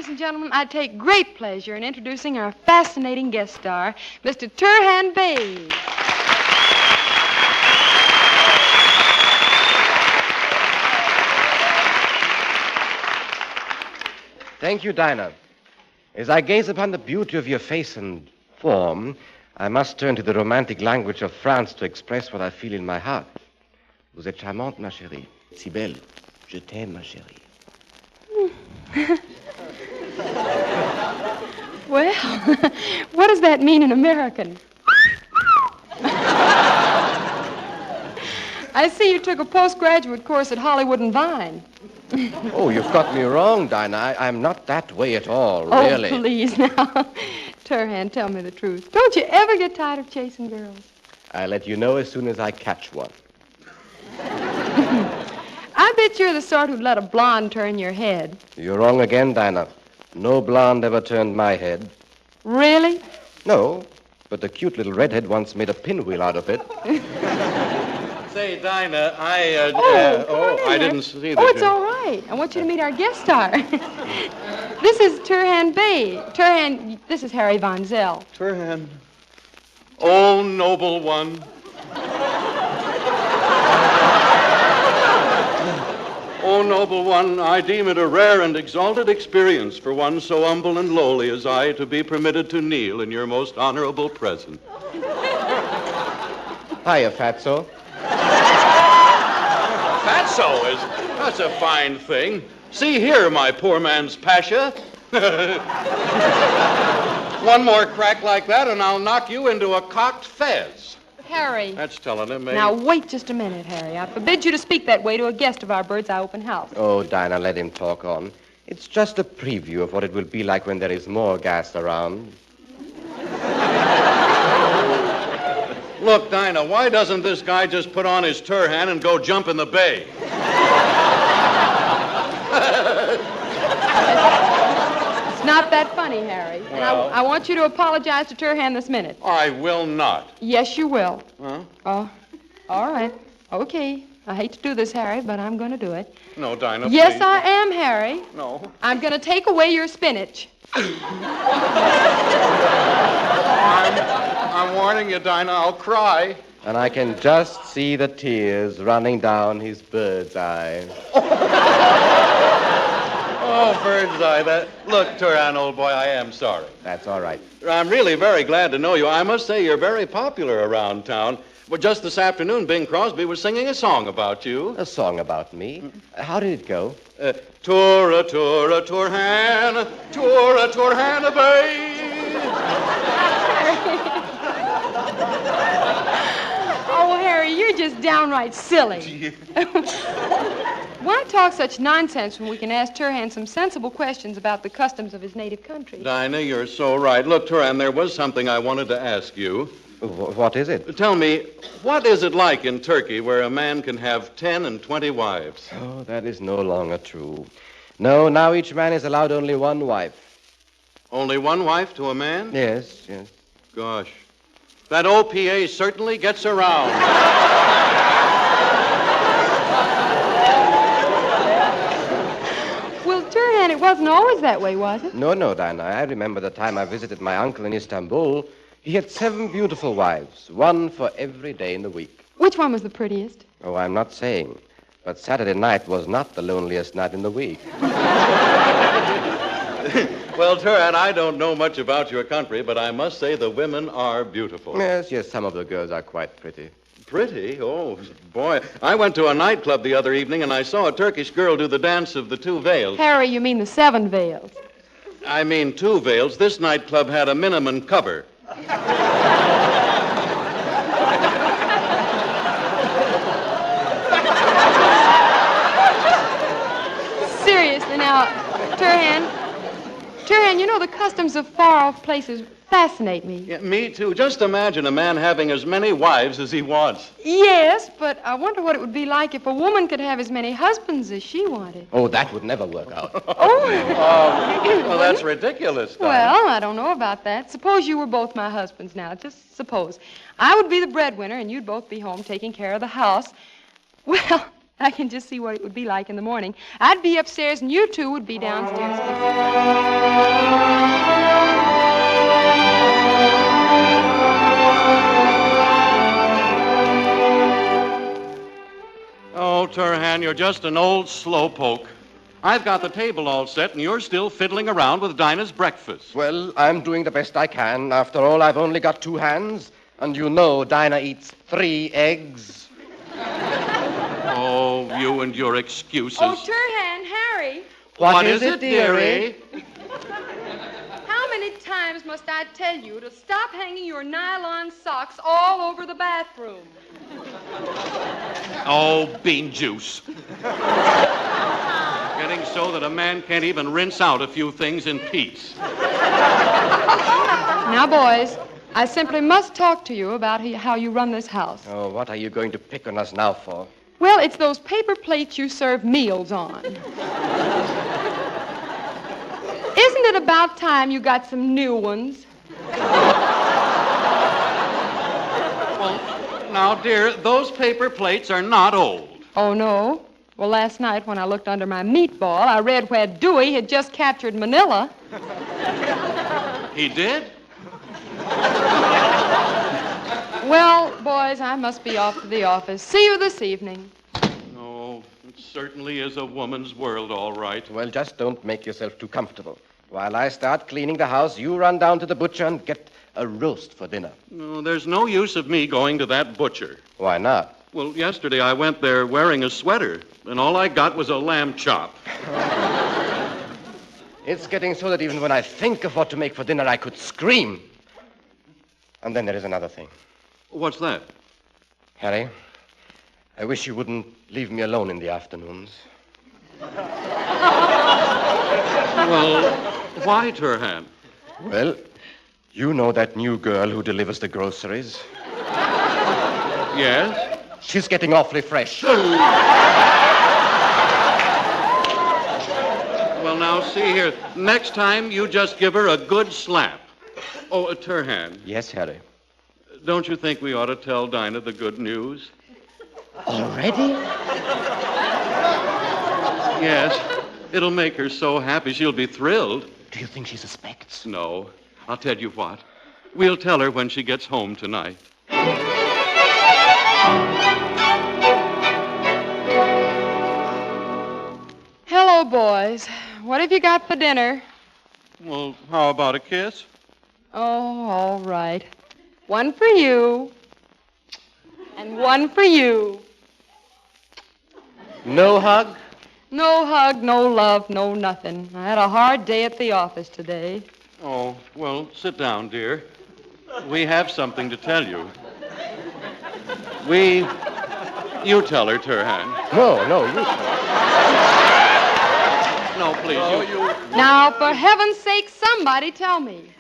and gentlemen, I take great pleasure in introducing our fascinating guest star, Mr. Turhan Bey. Thank you, Dinah. As I gaze upon the beauty of your face and form, I must turn to the romantic language of France to express what I feel in my heart. Vous êtes charmante, ma chérie. Si belle. Je t'aime, ma chérie. Well, what does that mean in American? I see you took a postgraduate course at Hollywood and Vine. Oh, you've got me wrong, Dinah. I'm not that way at all, really. Oh, please, now. Turhan, tell me the truth. Don't you ever get tired of chasing girls? I'll let you know as soon as I catch one. I bet you're the sort who'd let a blonde turn your head. You're wrong again, Dinah. No blonde ever turned my head. Really? No, but the cute little redhead once made a pinwheel out of it. Say, Dinah, I didn't see that. Oh, it's all right. I want you to meet our guest star. This is Turhan Bey. Turhan, this is Harry Von Zell. Turhan. Oh, noble one. Oh, noble one, I deem it a rare and exalted experience for one so humble and lowly as I to be permitted to kneel in your most honorable presence. Hiya, Fatso. Fatso that's a fine thing. See here, my poor man's pasha. One more crack like that and I'll knock you into a cocked fez. Harry. That's telling him, eh? Now, wait just a minute, Harry. I forbid you to speak that way to a guest of our Bird's Eye Open House. Oh, Dinah, let him talk on. It's just a preview of what it will be like when there is more gas around. Look, Dinah, why doesn't this guy just put on his Turhan and go jump in the bay? It's not that funny, Harry. And Well. I want you to apologize to Turhan this minute. I will not. Yes, you will. Huh? Oh, all right. Okay. I hate to do this, Harry, but I'm going to do it. No, Dinah, Yes, please. I am, Harry. No. I'm going to take away your spinach. I'm warning you, Dinah, I'll cry. And I can just see the tears running down his bird's eyes. Oh, bird's eye, Look, Turhan, old boy, I am sorry. That's all right. I'm really very glad to know you. I must say you're very popular around town. Well, just this afternoon, Bing Crosby was singing a song about you. A song about me? How did it go? Turhan, Turhan, bay. Oh, Harry, you're just downright silly. Why talk such nonsense when we can ask Turhan some sensible questions about the customs of his native country? Dinah, you're so right. Look, Turhan, there was something I wanted to ask you. What is it? Tell me, what is it like in Turkey where a man can have 10 and 20 wives? Oh, that is no longer true. No, now each man is allowed only one wife. Only one wife to a man? Yes. Gosh. That OPA certainly gets around. Well, Turhan, it wasn't always that way, was it? No, Dinah. I remember the time I visited my uncle in Istanbul. He had 7 beautiful wives, one for every day in the week. Which one was the prettiest? Oh, I'm not saying. But Saturday night was not the loneliest night in the week. Well, Turhan, I don't know much about your country, but I must say the women are beautiful. Yes, some of the girls are quite pretty. Pretty? Oh, boy. I went to a nightclub the other evening, and I saw a Turkish girl do the dance of the 2 veils. Harry, you mean the 7 veils. I mean 2 veils. This nightclub had a minimum cover. Seriously, now, Turhan, you know the customs of far-off places fascinate me. Yeah, me too. Just imagine a man having as many wives as he wants. Yes, but I wonder what it would be like if a woman could have as many husbands as she wanted. Oh, that would never work out. Well, that's ridiculous, Dinah. Well, I don't know about that. Suppose you were both my husbands now. Just suppose. I would be the breadwinner, and you'd both be home taking care of the house. Well, I can just see what it would be like in the morning. I'd be upstairs and you two would be downstairs. Oh, Turhan, you're just an old slowpoke. I've got the table all set, and you're still fiddling around with Dinah's breakfast. Well, I'm doing the best I can. After all, I've only got 2 hands, and you know Dinah eats 3 eggs. Oh, you and your excuses. Oh, Turhan, Harry. What is it, dearie? How many times must I tell you to stop hanging your nylon socks all over the bathroom? Oh, bean juice. Getting so that a man can't even rinse out a few things in peace. Now, boys, I simply must talk to you about how you run this house. Oh, what are you going to pick on us now for? Well, it's those paper plates you serve meals on. Isn't it about time you got some new ones? Well, now, dear, those paper plates are not old. Oh, no? Well, last night when I looked under my meatball, I read where Dewey had just captured Manila. He did? Well, boys, I must be off to the office. See you this evening. Oh, it certainly is a woman's world, all right. Well, just don't make yourself too comfortable. While I start cleaning the house, you run down to the butcher and get a roast for dinner. No, there's no use of me going to that butcher. Why not? Well, yesterday I went there wearing a sweater, and all I got was a lamb chop. It's getting so that even when I think of what to make for dinner, I could scream. And then there is another thing. What's that? Harry, I wish you wouldn't leave me alone in the afternoons. Well, why, Turhan? Well, you know that new girl who delivers the groceries? Yes? She's getting awfully fresh. Well, now, see here. Next time, you just give her a good slap. Oh, Turhan. Yes, Harry. Don't you think we ought to tell Dinah the good news? Already? Yes. It'll make her so happy she'll be thrilled. Do you think she suspects? No. I'll tell you what. We'll tell her when she gets home tonight. Hello, boys. What have you got for dinner? Well, how about a kiss? Oh, all right. One for you. And one for you. No hug? No hug, no love, no nothing. I had a hard day at the office today. Oh, well, sit down, dear. We have something to tell you. You tell her, Turhan. No, you tell her. No, please, you... Now, for heaven's sake, somebody tell me.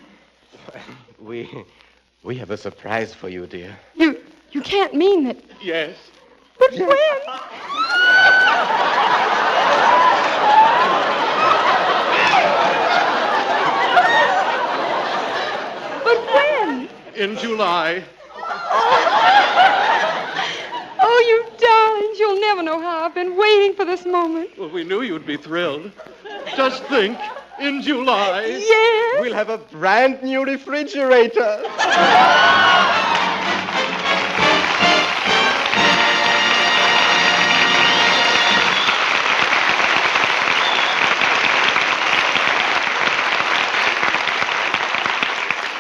We have a surprise for you, dear. You can't mean that. Yes. But when? But when? In July. Oh, you darlings, you'll never know how I've been waiting for this moment. Well, we knew you'd be thrilled. Just think, in July. Yes. We'll have a brand new refrigerator.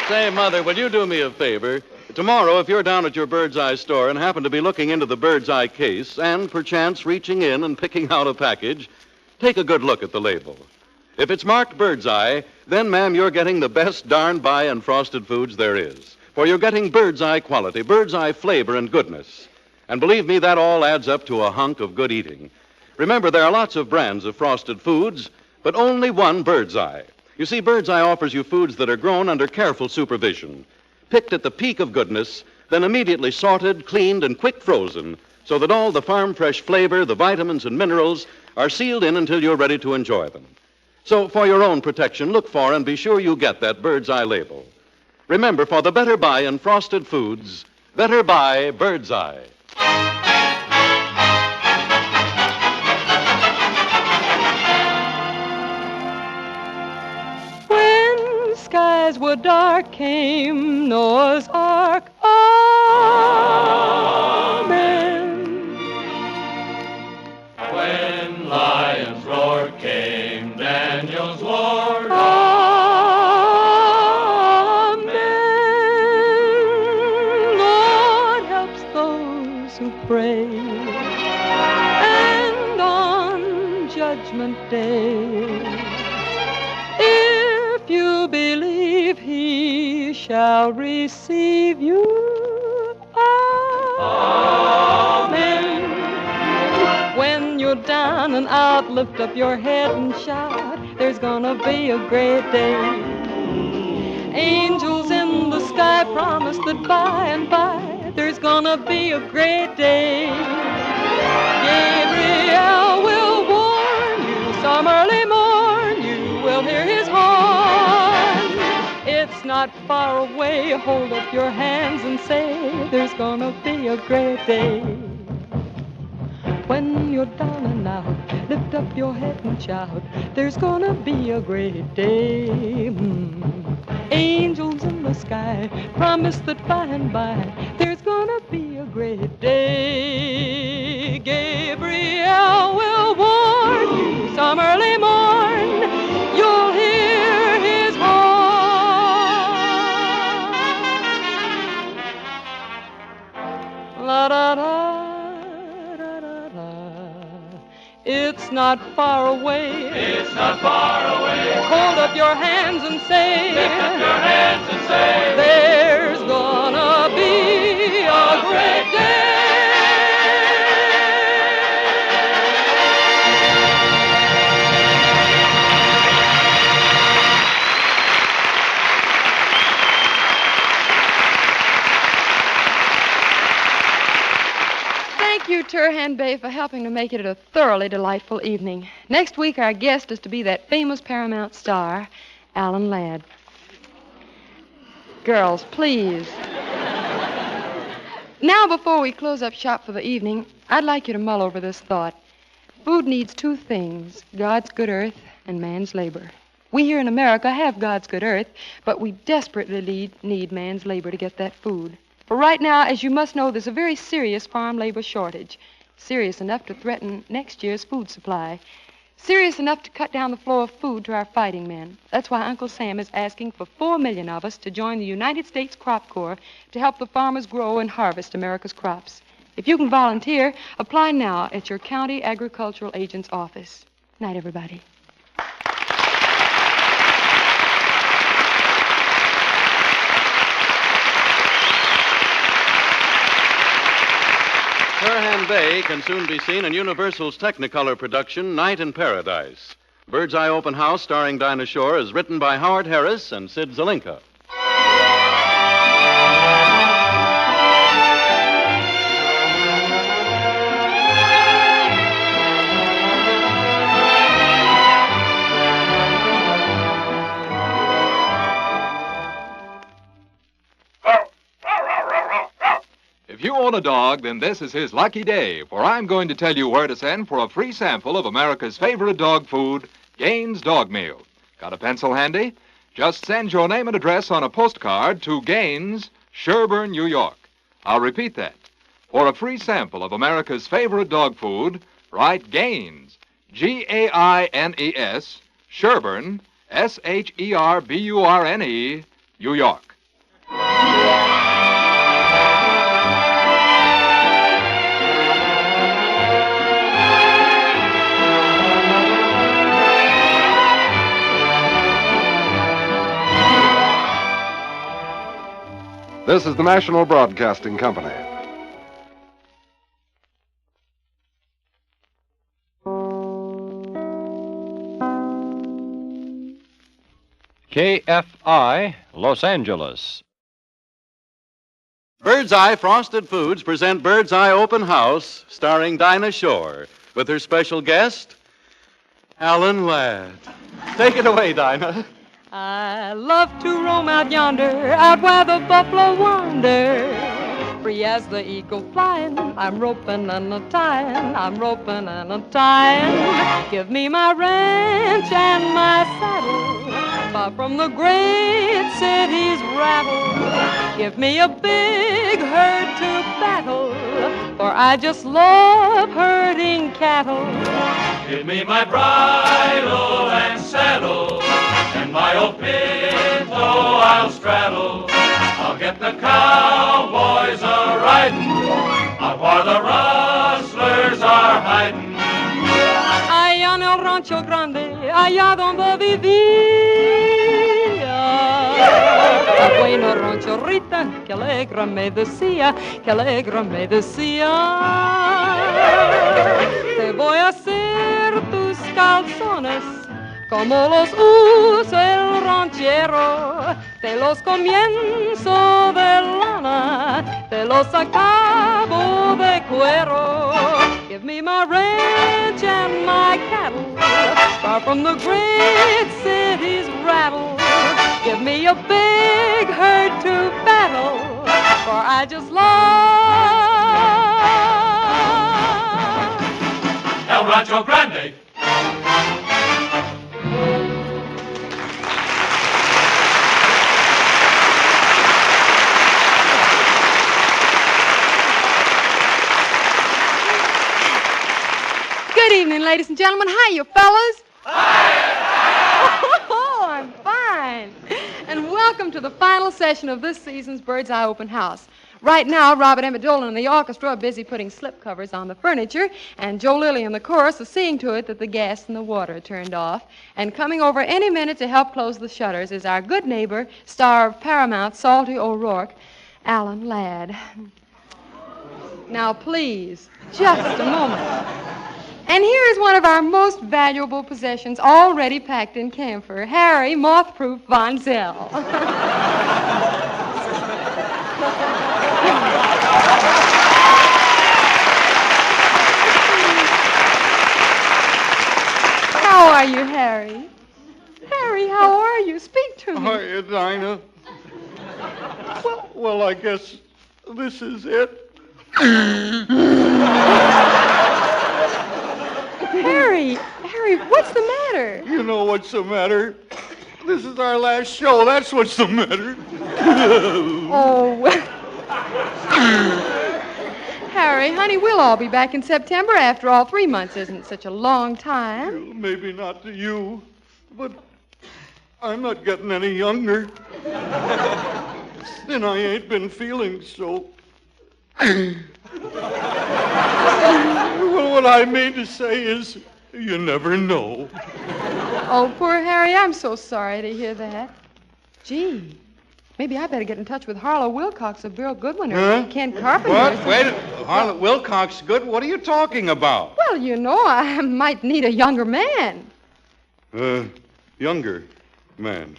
Say, Mother, will you do me a favor? Tomorrow, if you're down at your Bird's Eye store and happen to be looking into the Bird's Eye case and perchance reaching in and picking out a package, take a good look at the label. If it's marked Bird's Eye, then, ma'am, you're getting the best darn buy in frosted foods there is. For you're getting Bird's Eye quality, Bird's Eye flavor and goodness. And believe me, that all adds up to a hunk of good eating. Remember, there are lots of brands of frosted foods, but only one Bird's Eye. You see, Bird's Eye offers you foods that are grown under careful supervision, picked at the peak of goodness, then immediately sorted, cleaned, and quick frozen, so that all the farm-fresh flavor, the vitamins and minerals are sealed in until you're ready to enjoy them. So, for your own protection, look for and be sure you get that Bird's Eye label. Remember, for the better buy in frosted foods, better buy Bird's Eye. a dark came Noah's Ark. Amen. When lions roared came Daniel's Lord. Amen. Lord helps those who pray. And on Judgment Day, if you believe he shall receive you. Amen. When you're down and out, lift up your head and shout. There's gonna be a great day. Angels in the sky promise that by and by there's gonna be a great day. Gabriel will warn you some early morn. You will hear his horn. It's not far away. Hold up your hands and say there's gonna be a great day. When you're down and out, lift up your head and shout. There's gonna be a great day. Angels in the sky promise that by and by there's gonna be a great day. Gabriel will warn you some early morn. You'll hear his horn. La da da. It's not far away. It's not far away. Hold up your hands and say. Lift up your hands and say. There's gonna be a great day. Thank you, Turhan Bey, for helping to make it a thoroughly delightful evening. Next week, our guest is to be that famous Paramount star, Alan Ladd. Girls, please. Now, before we close up shop for the evening, I'd like you to mull over this thought. Food needs two things, God's good earth and man's labor. We here in America have God's good earth, but we desperately need man's labor to get that food. For right now, as you must know, there's a very serious farm labor shortage. Serious enough to threaten next year's food supply. Serious enough to cut down the flow of food to our fighting men. That's why Uncle Sam is asking for 4 million of us to join the United States Crop Corps to help the farmers grow and harvest America's crops. If you can volunteer, apply now at your county agricultural agent's office. Night, everybody. Turhan Bey can soon be seen in Universal's Technicolor production, Night in Paradise. Bird's Eye Open House, starring Dinah Shore, is written by Howard Harris and Sid Zelinka. If you own a dog, then this is his lucky day, for I'm going to tell you where to send for a free sample of America's favorite dog food, Gaines Dog Meal. Got a pencil handy? Just send your name and address on a postcard to Gaines, Sherburne, New York. I'll repeat that. For a free sample of America's favorite dog food, write Gaines, Gaines, Sherburne, Sherburne, New York. This is the National Broadcasting Company. KFI, Los Angeles. Bird's Eye Frosted Foods present Bird's Eye Open House, starring Dinah Shore, with her special guest, Alan Ladd. Take it away, Dinah. I love to roam out yonder, out where the buffalo wander. free as the eagle flying. I'm roping and a tying, I'm roping and a tying. Give me my ranch and my saddle, far from the great city's rattle. Give me a big herd to battle, for I just love herding cattle. Give me my bridle and saddle, and my old pinto I'll straddle. I'll get the cowboys a-riding out where the rustlers are hiding. Allá en el rancho grande, allá donde vivía. El bueno rancho Rita, que alegre me decía, que alegre me decía. Te voy a hacer tus calzones como los usa el ranchero. Te los comienzo de lana, te los acabo de cuero. Give me my ranch and my cattle, far from the great city's rattle. Give me a big herd to battle, for I just love El Rancho Grande. Good evening, ladies and gentlemen. Hi, you fellas. Oh, I'm fine. And welcome to the final session of this season's Bird's Eye Open House. Right now, Robert Emmett Dolan and the orchestra are busy putting slip covers on the furniture, and Joe Lilly and the chorus are seeing to it that the gas and the water are turned off. And coming over any minute to help close the shutters is our good neighbor, star of Paramount, Salty O'Rourke, Alan Ladd. Now, please, just a moment. And here is one of our most valuable possessions already packed in camphor, Harry Moth-Proof Von Zell. How are you, Harry? Harry, how are you? Speak to me. Hiya, Dinah. Well, I guess this is it. Harry, what's the matter? You know what's the matter. This is our last show. That's what's the matter. Oh, well. Harry, honey, we'll all be back in September. After all, 3 months isn't such a long time. Maybe not to you, but I'm not getting any younger. And I ain't been feeling so. Well, what I mean to say is, you never know. Oh, poor Harry, I'm so sorry to hear that. Gee, maybe I better get in touch with Harlow Wilcox of Bill Goodwin or Ken Carpenter. What? Wait, Harlow Wilcox good? What are you talking about? Well, you know, I might need a younger man. Younger man.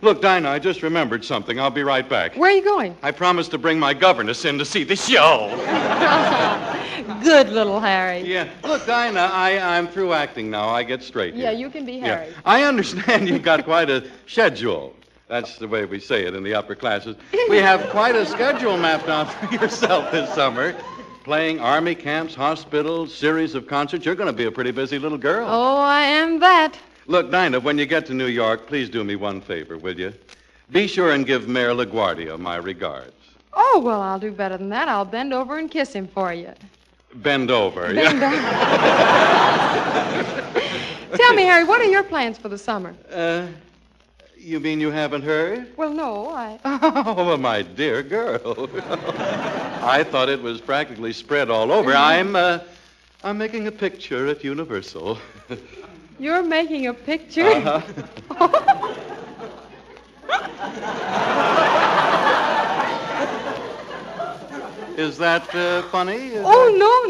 Look, Dinah, I just remembered something. I'll be right back. Where are you going? I promised to bring my governess in to see the show. Good little Harry. Yeah. Look, Dinah, I'm through acting now. I get straight here. Yeah, you can be Harry. Yeah. I understand you got quite a schedule. That's the way we say it in the upper classes. We have quite a schedule mapped out for yourself this summer. Playing army camps, hospitals, series of concerts. You're going to be a pretty busy little girl. Oh, I am that. Look, Dinah, when you get to New York, please do me one favor, will you? Be sure and give Mayor LaGuardia my regards. Oh, well, I'll do better than that. I'll bend over and kiss him for you. Bend over. Bend over. Tell me, Harry, what are your plans for the summer? You mean you haven't heard? Well, no, Oh, well, my dear girl. I thought it was practically spread all over. I'm making a picture at Universal. You're making a picture? Uh-huh. Is that funny? Oh, no.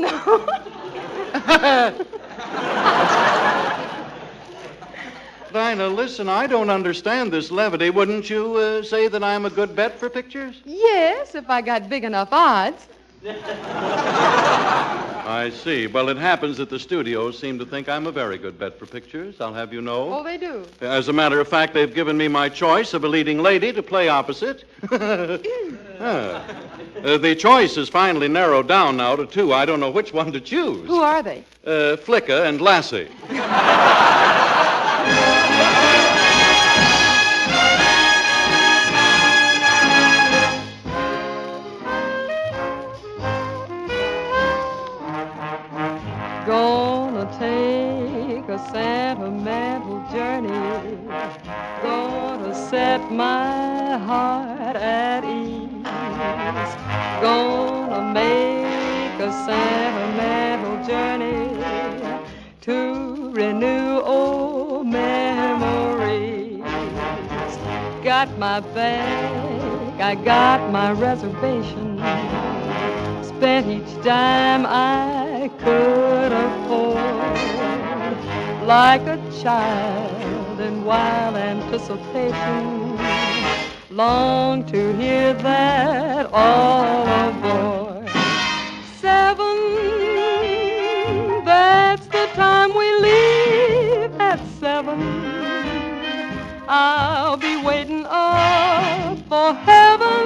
Dinah, listen, I don't understand this levity. Wouldn't you say that I'm a good bet for pictures? Yes, if I got big enough odds. I see. Well, it happens that the studios seem to think I'm a very good bet for pictures, I'll have you know. Oh, they do? As a matter of fact, they've given me my choice of a leading lady to play opposite. The choice is finally narrowed down now to two. I don't know which one to choose. Who are they? Flicka and Lassie. Gonna take a sentimental journey. Gonna set my heart at ease. Gonna make a sentimental journey to renew old memories. Got my bag, I got my reservation. Spent each dime I could afford, like a child in wild anticipation. Long to hear that all aboard. 7, that's the time we leave at 7. I'll be waiting up for heaven,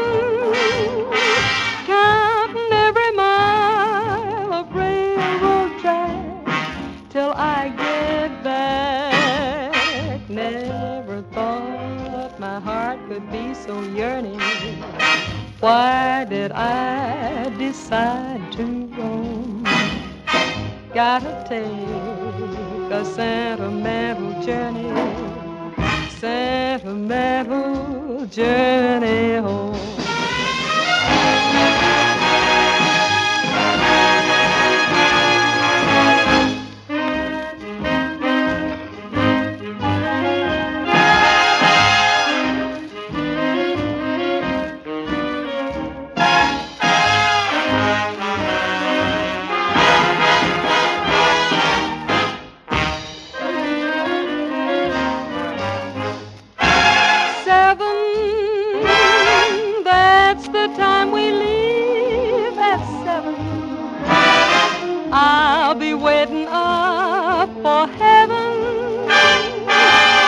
counting every mile of railroad track till I get back. Never thought my heart could be so yearning. Why did I decide to roam? Gotta take a sentimental journey, sentimental journey home. I'll be waiting up for heaven,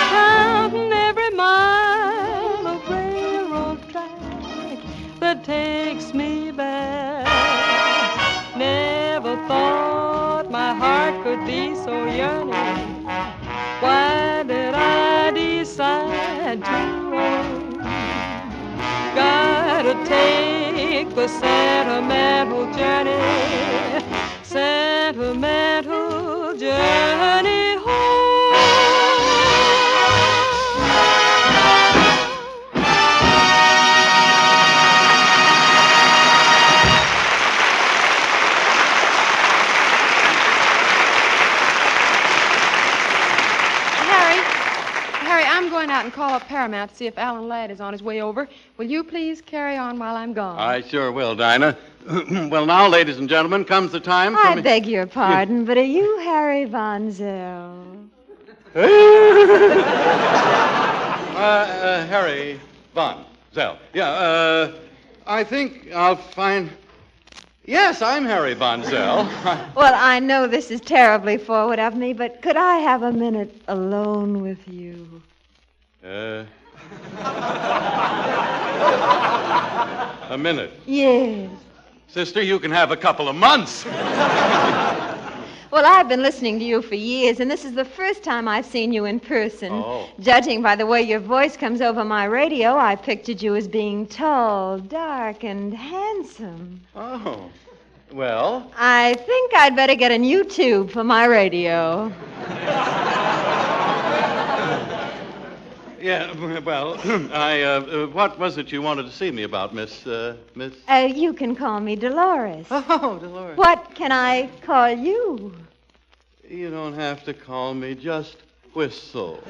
counting every mile of railroad track that takes me back. Never thought my heart could be so yearning. Why did I decide to roam? Gotta take the sentimental journey, sentimental journey home. Harry, I'm going out and call up Paramount to see if Alan Ladd is on his way over. Will you please carry on while I'm gone? I sure will, Dinah. Well, now, ladies and gentlemen, comes the time for I me... beg your pardon, but are you Harry Von Zell? Harry Von Zell. Yeah, I think I'll find... Yes, I'm Harry Von Zell. Well, I know this is terribly forward of me, but could I have a minute alone with you? A minute. Yes. Sister, you can have a couple of months. Well, I've been listening to you for years, and this is the first time I've seen you in person. Oh. Judging by the way your voice comes over my radio, I pictured you as being tall, dark, and handsome. Oh. Well? I think I'd better get a new tube for my radio. Yeah, well, what was it you wanted to see me about, Miss? You can call me Dolores. Oh, Dolores. What can I call you? You don't have to call me, just whistle.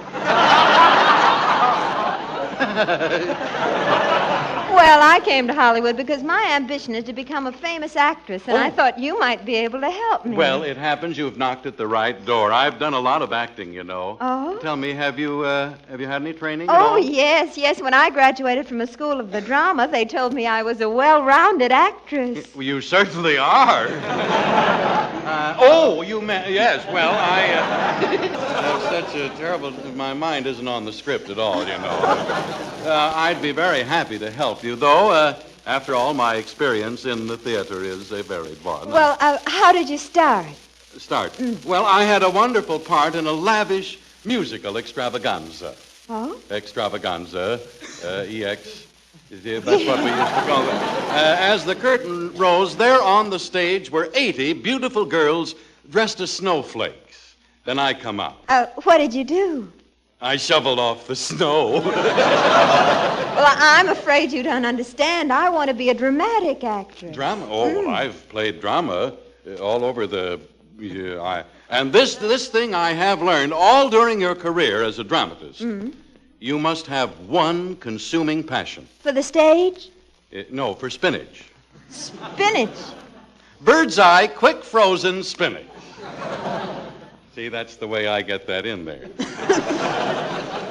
Well, I came to Hollywood because my ambition is to become a famous actress, and I thought you might be able to help me. Well, it happens you've knocked at the right door. I've done a lot of acting, you know. Oh? Tell me, have you had any training at all? Oh, yes. When I graduated from a school of the drama, they told me I was a well-rounded actress. You certainly are. You meant, yes, well, such a terrible, my mind isn't on the script at all, you know. I'd be very happy to help you, though, After all, my experience in the theater is a varied one. Well, how did you start? Well, I had a wonderful part in a lavish musical extravaganza. Oh? Extravaganza, EX. That's what we used to call it. As the curtain rose, there on the stage were 80 beautiful girls dressed as snowflakes. Then I come out. What did you do? I shoveled off the snow. Well, I'm afraid you don't understand. I want to be a dramatic actress. Drama? Oh, well, I've played drama all over the... And this thing I have learned all during your career as a dramatist. Mm-hmm. You must have one consuming passion. For the stage? No, for spinach. Spinach? Bird's eye, quick frozen spinach. See, that's the way I get that in there.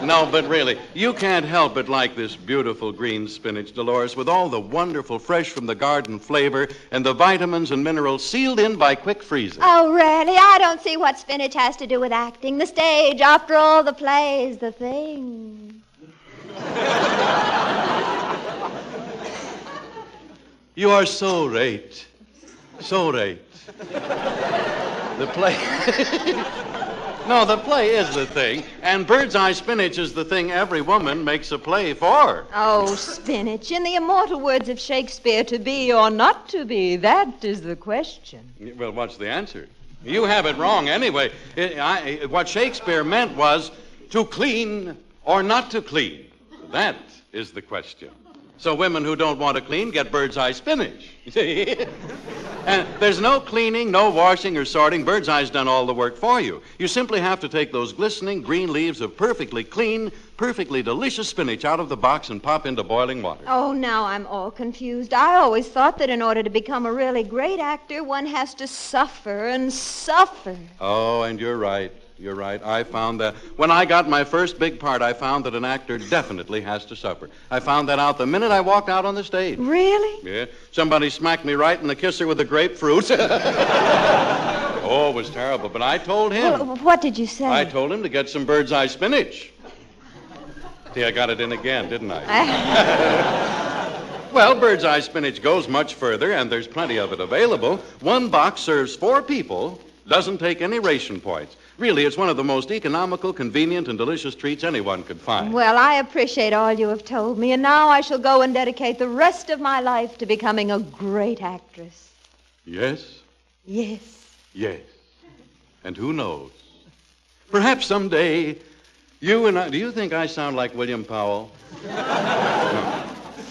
No, but really, you can't help but like this beautiful green spinach, Dolores, with all the wonderful fresh from the garden flavor and the vitamins and minerals sealed in by quick freezing. Oh, really? I don't see what spinach has to do with acting. The stage, after all, the play's the thing. You are so right. So right. The play... No, the play is the thing, and bird's eye spinach is the thing every woman makes a play for. Oh, spinach. In the immortal words of Shakespeare, to be or not to be, that is the question. Well, what's the answer? You have it wrong anyway. What Shakespeare meant was to clean or not to clean. That is the question. So women who don't want to clean get bird's eye spinach. See? And there's no cleaning, no washing or sorting. Bird's eye's done all the work for you. You simply have to take those glistening green leaves of perfectly clean, perfectly delicious spinach out of the box and pop into boiling water. Oh, now I'm all confused. I always thought that in order to become a really great actor, one has to suffer and suffer. Oh, and you're right. You're right. I found that. When I got my first big part, I found that an actor definitely has to suffer. I found that out the minute I walked out on the stage. Really? Yeah. Somebody smacked me right in the kisser with a grapefruit. Oh, it was terrible. But I told him. Well, what did you say? I told him to get some bird's eye spinach. See, I got it in again, didn't I? Well, bird's eye spinach goes much further, and there's plenty of it available. One box serves 4 people, doesn't take any ration points. Really, it's one of the most economical, convenient, and delicious treats anyone could find. Well, I appreciate all you have told me, and now I shall go and dedicate the rest of my life to becoming a great actress. Yes? Yes. Yes. And who knows? Perhaps someday, you and I... Do you think I sound like William Powell? No.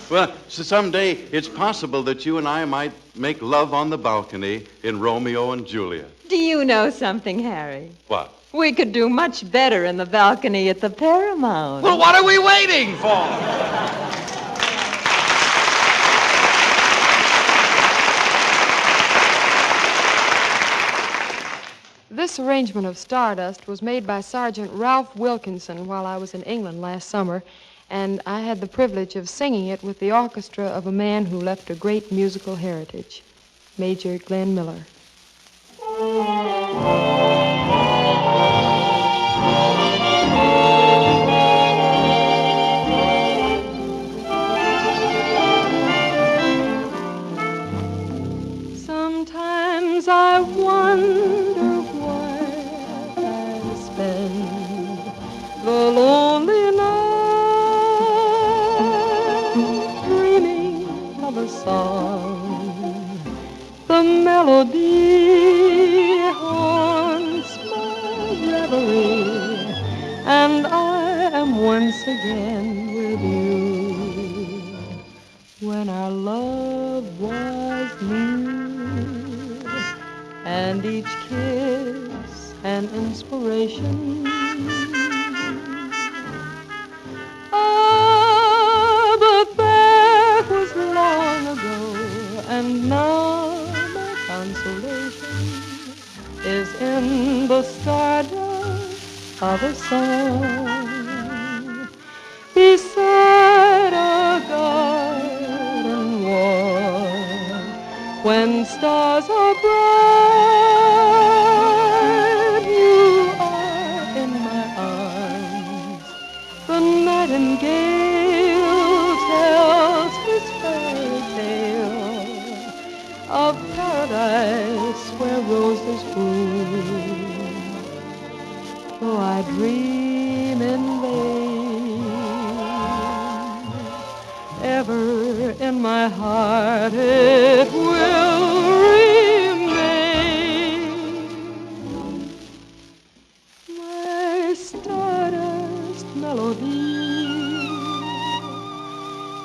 Well, so someday it's possible that you and I might make love on the balcony in Romeo and Juliet. Do you know something, Harry? What? We could do much better in the balcony at the Paramount. Well, what are we waiting for? This arrangement of Stardust was made by Sergeant Ralph Wilkinson while I was in England last summer, and I had the privilege of singing it with the orchestra of a man who left a great musical heritage, Major Glenn Miller. Sometimes I wonder why I spend the lonely night dreaming of a song. The melody haunts my reverie, and I am once again with you. When our love was new, and each kiss an inspiration. Ah, but that was long ago, and now my consolation is in the stardust of a song beside a garden wall. When stars are bright, you are in my arms. The nightingale tells his fairy tale is full. Though I dream in vain, ever in my heart it will remain. My stardust melody,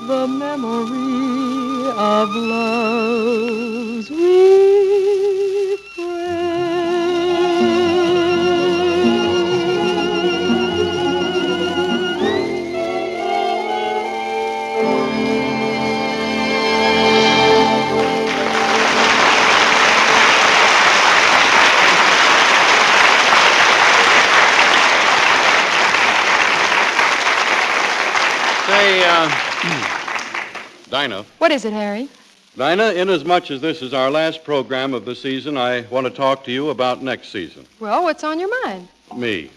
the memory of love's Dinah. What is it, Harry? Dinah, inasmuch as this is our last program of the season, I want to talk to you about next season. Well, what's on your mind? Me.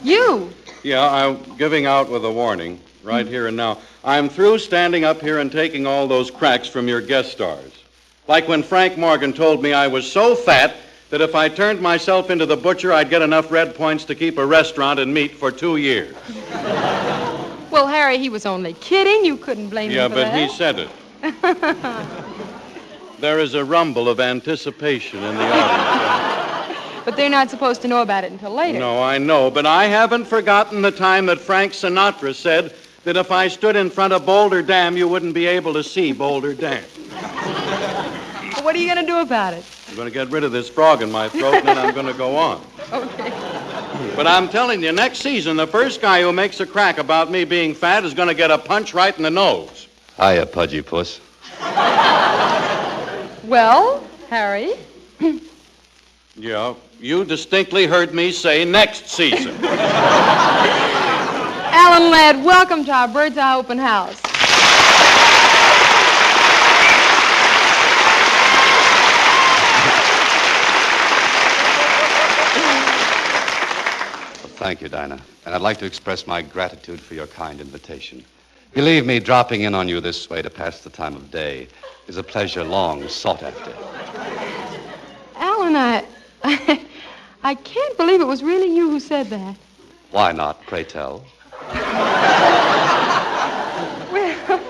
You. Yeah, I'm giving out with a warning right here and now. I'm through standing up here and taking all those cracks from your guest stars. Like when Frank Morgan told me I was so fat that if I turned myself into the butcher, I'd get enough red points to keep a restaurant and meat for 2 years. Well, Harry, he was only kidding. You couldn't blame him for that. Yeah, but he said it. There is a rumble of anticipation in the audience. But they're not supposed to know about it until later. No, I know, but I haven't forgotten the time that Frank Sinatra said that if I stood in front of Boulder Dam, you wouldn't be able to see Boulder Dam. Well, what are you going to do about it? I'm going to get rid of this frog in my throat, and then I'm going to go on. Okay. But I'm telling you, next season, the first guy who makes a crack about me being fat is going to get a punch right in the nose. Hiya, Pudgy Puss. Well, Harry? Yeah, you distinctly heard me say next season. Alan Ladd, welcome to our Bird's Eye Open House. Thank you, Dinah. And I'd like to express my gratitude for your kind invitation. Believe me, dropping in on you this way to pass the time of day is a pleasure long sought after. Alan, I can't believe it was really you who said that. Why not, pray tell? Well,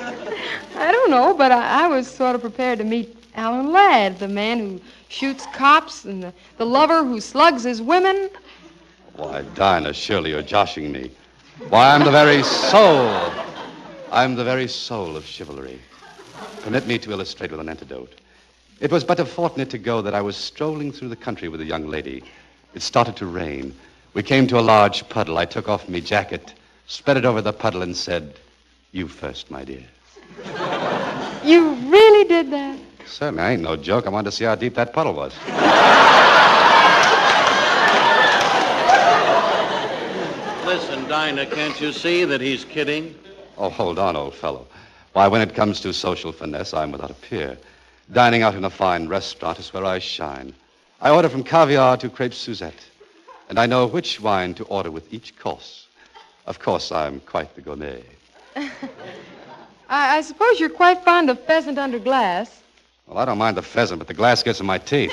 I don't know, but I was sort of prepared to meet Alan Ladd, the man who shoots cops and the lover who slugs his women. Why, Dinah, surely you're joshing me. Why, I'm the very soul. I'm the very soul of chivalry. Permit me to illustrate with an anecdote. It was but a fortnight ago that I was strolling through the country with a young lady. It started to rain. We came to a large puddle. I took off my jacket, spread it over the puddle, and said, "You first, my dear." You really did that? Certainly, I ain't no joke. I wanted to see how deep that puddle was. Listen, Dinah, can't you see that he's kidding? Oh, hold on, old fellow. Why, when it comes to social finesse, I'm without a peer. Dining out in a fine restaurant is where I shine. I order from caviar to crepe Suzette, and I know which wine to order with each course. Of course, I'm quite the gourmet. I suppose you're quite fond of pheasant under glass. Well, I don't mind the pheasant, but the glass gets in my teeth.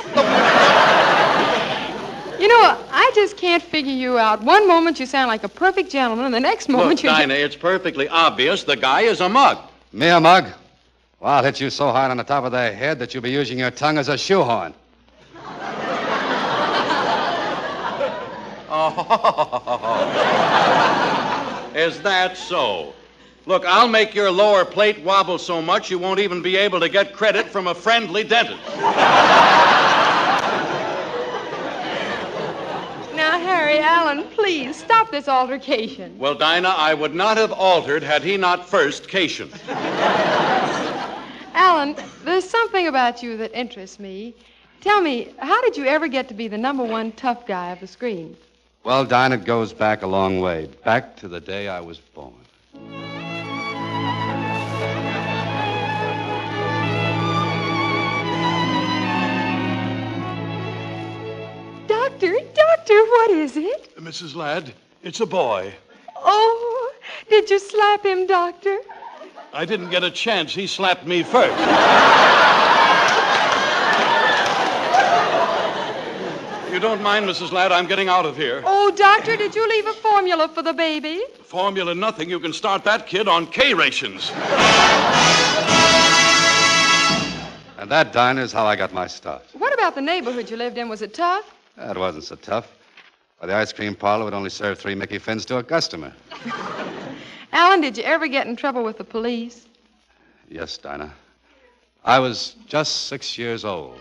You know, I just can't figure you out. One moment you sound like a perfect gentleman, and the next moment Look, Dinah, it's perfectly obvious the guy is a mug. Me a mug? Well, I'll hit you so hard on the top of the head that you'll be using your tongue as a shoehorn. Oh. Is that so? Look, I'll make your lower plate wobble so much you won't even be able to get credit from a friendly dentist. Now, Harry, Alan, please, stop this altercation. Well, Dinah, I would not have altered had he not first cationed. Alan, there's something about you that interests me. Tell me, how did you ever get to be the #1 tough guy of the screen? Well, Dinah, it goes back a long way. Back to the day I was born. Doctor, what is it? Mrs. Ladd, it's a boy. Oh, did you slap him, Doctor? I didn't get a chance. He slapped me first. you don't mind, Mrs. Ladd, I'm getting out of here. Oh, Doctor, did you leave a formula for the baby? Formula nothing. You can start that kid on K rations. And that, Dinah, is how I got my start. What about the neighborhood you lived in? Was it tough? That wasn't so tough. Why, the ice cream parlor would only serve 3 Mickey Fins to a customer. Alan, did you ever get in trouble with the police? Yes, Dinah. I was just 6 years old.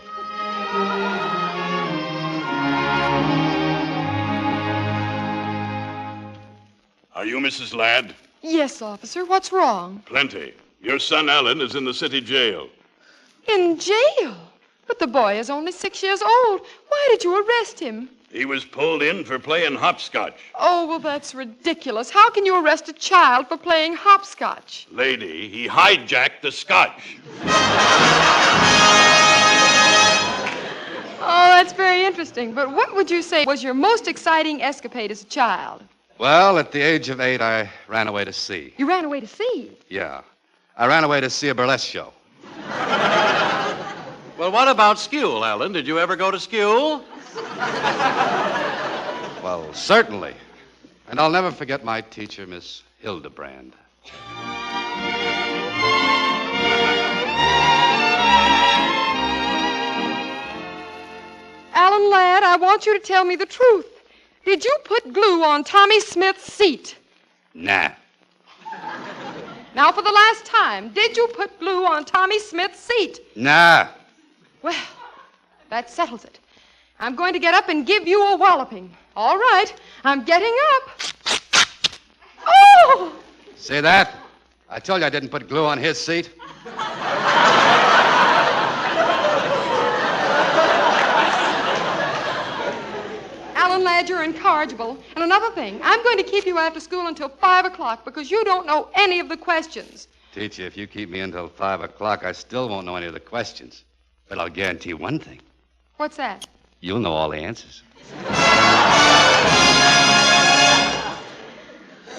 Are you Mrs. Ladd? Yes, officer. What's wrong? Plenty. Your son Alan is in the city jail. In jail? But the boy is only 6 years old. Why did you arrest him? He was pulled in for playing hopscotch. Oh, well, that's ridiculous. How can you arrest a child for playing hopscotch? Lady, he hijacked the scotch. Oh, that's very interesting. But what would you say was your most exciting escapade as a child? Well, at the age of 8, I ran away to sea. You ran away to sea? Yeah. I ran away to see a burlesque show. Well, what about school, Alan? Did you ever go to school? Well, certainly. And I'll never forget my teacher, Miss Hildebrand. Alan Ladd, I want you to tell me the truth. Did you put glue on Tommy Smith's seat? Nah. Now, for the last time, did you put glue on Tommy Smith's seat? Nah. Well, that settles it. I'm going to get up and give you a walloping. All right, I'm getting up. Oh! See that? I told you I didn't put glue on his seat. Alan Ladd, you're incorrigible. And another thing, I'm going to keep you after school until 5 o'clock because you don't know any of the questions. Teacher, if you keep me until 5 o'clock, I still won't know any of the questions. But I'll guarantee one thing. What's that? You'll know all the answers.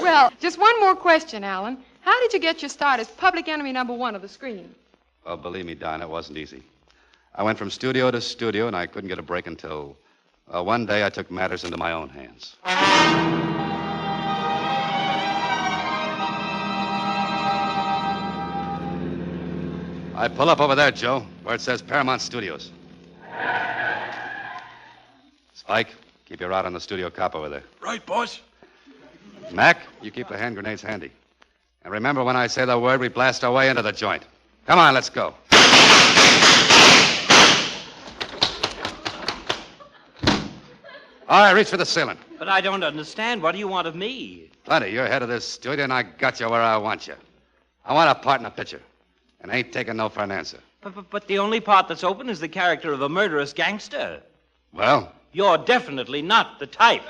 Well, just one more question, Alan. How did you get your start as public enemy number 1 of the screen? Well, believe me, Dinah, it wasn't easy. I went from studio to studio, and I couldn't get a break until one day I took matters into my own hands. I pull up over there, Joe, where it says Paramount Studios. Spike, keep your eye on the studio cop over there. Right, boss. Mac, you keep the hand grenades handy. And remember, when I say the word, we blast our way into the joint. Come on, let's go. All right, reach for the ceiling. But I don't understand. What do you want of me? Plenty. You're head of this studio, and I got you where I want you. I want a part in a picture, and ain't taking no for an answer. But the only part that's open is the character of a murderous gangster. Well? You're definitely not the type.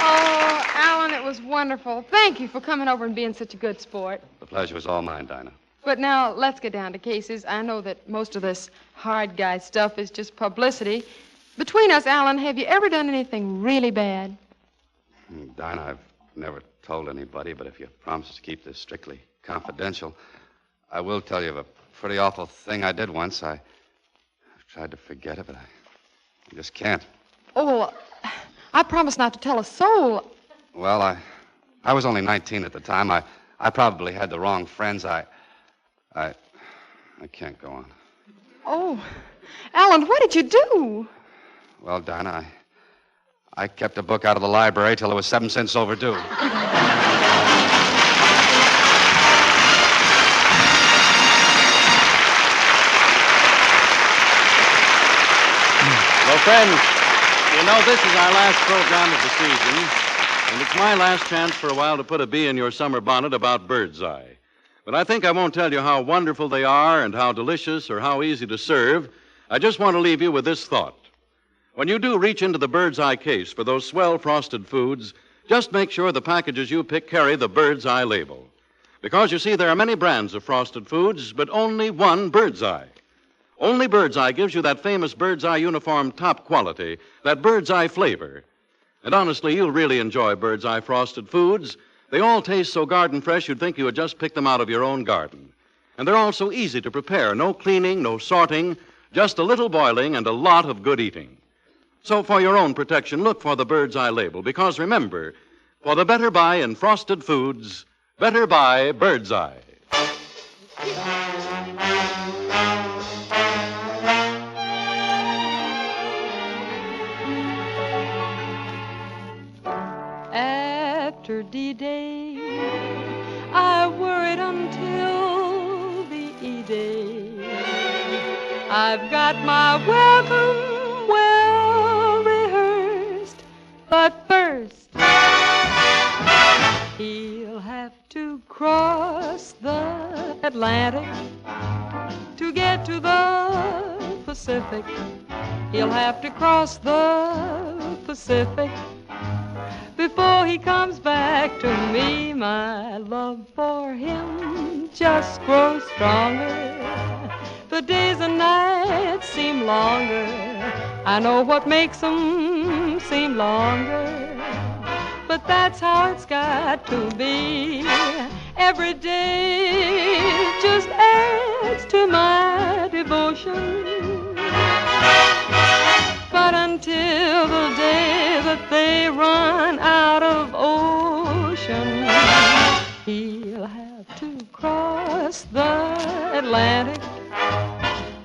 Oh, Alan, it was wonderful. Thank you for coming over and being such a good sport. The pleasure was all mine, Dinah. But now, let's get down to cases. I know that most of this hard guy stuff is just publicity. Between us, Alan, have you ever done anything really bad? Dinah, I've never told anybody, but if you promise to keep this strictly confidential, I will tell you of a pretty awful thing I did once. I've tried to forget it, but I just can't. Oh, I promise not to tell a soul. Well, I was only 19 at the time. I probably had the wrong friends. I can't go on. Oh, Alan, what did you do? Well, Dinah, I kept a book out of the library till it was 7 cents overdue. Well, friends, you know, this is our last program of the season, and it's my last chance for a while to put a bee in your summer bonnet about bird's eye. But I think I won't tell you how wonderful they are and how delicious or how easy to serve. I just want to leave you with this thought. When you do reach into the bird's eye case for those swell frosted foods, just make sure the packages you pick carry the bird's eye label. Because, you see, there are many brands of frosted foods, but only one bird's eye. Only bird's eye gives you that famous bird's eye uniform top quality, that bird's eye flavor. And honestly, you'll really enjoy bird's eye frosted foods They all taste so garden fresh you'd think you had just picked them out of your own garden. And they're all so easy to prepare. No cleaning, no sorting, just a little boiling and a lot of good eating. So for your own protection, look for the Bird's Eye label, because remember, for the better buy in frosted foods, better buy Bird's Eye. After D-Day, I worried until the E-Day. I've got my welcome well rehearsed, but first he'll have to cross the Atlantic to get to the Pacific. He'll have to cross the Pacific before he comes back to me. My love for him just grows stronger. The days and nights seem longer. I know what makes them seem longer, but that's how it's got to be. Every day just adds to my devotion. But until the day that they run out of ocean, he'll have to cross the Atlantic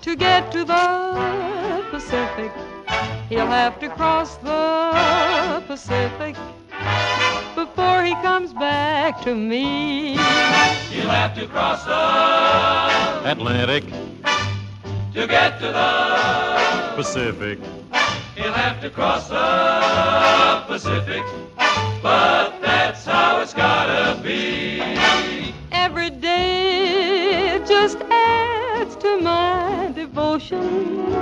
to get to the Pacific. He'll have to cross the Pacific before he comes back to me. He'll have to cross the Atlantic to get to the Pacific. He'll have to cross the Pacific, but that's how it's gotta be. Every day just adds to my devotion.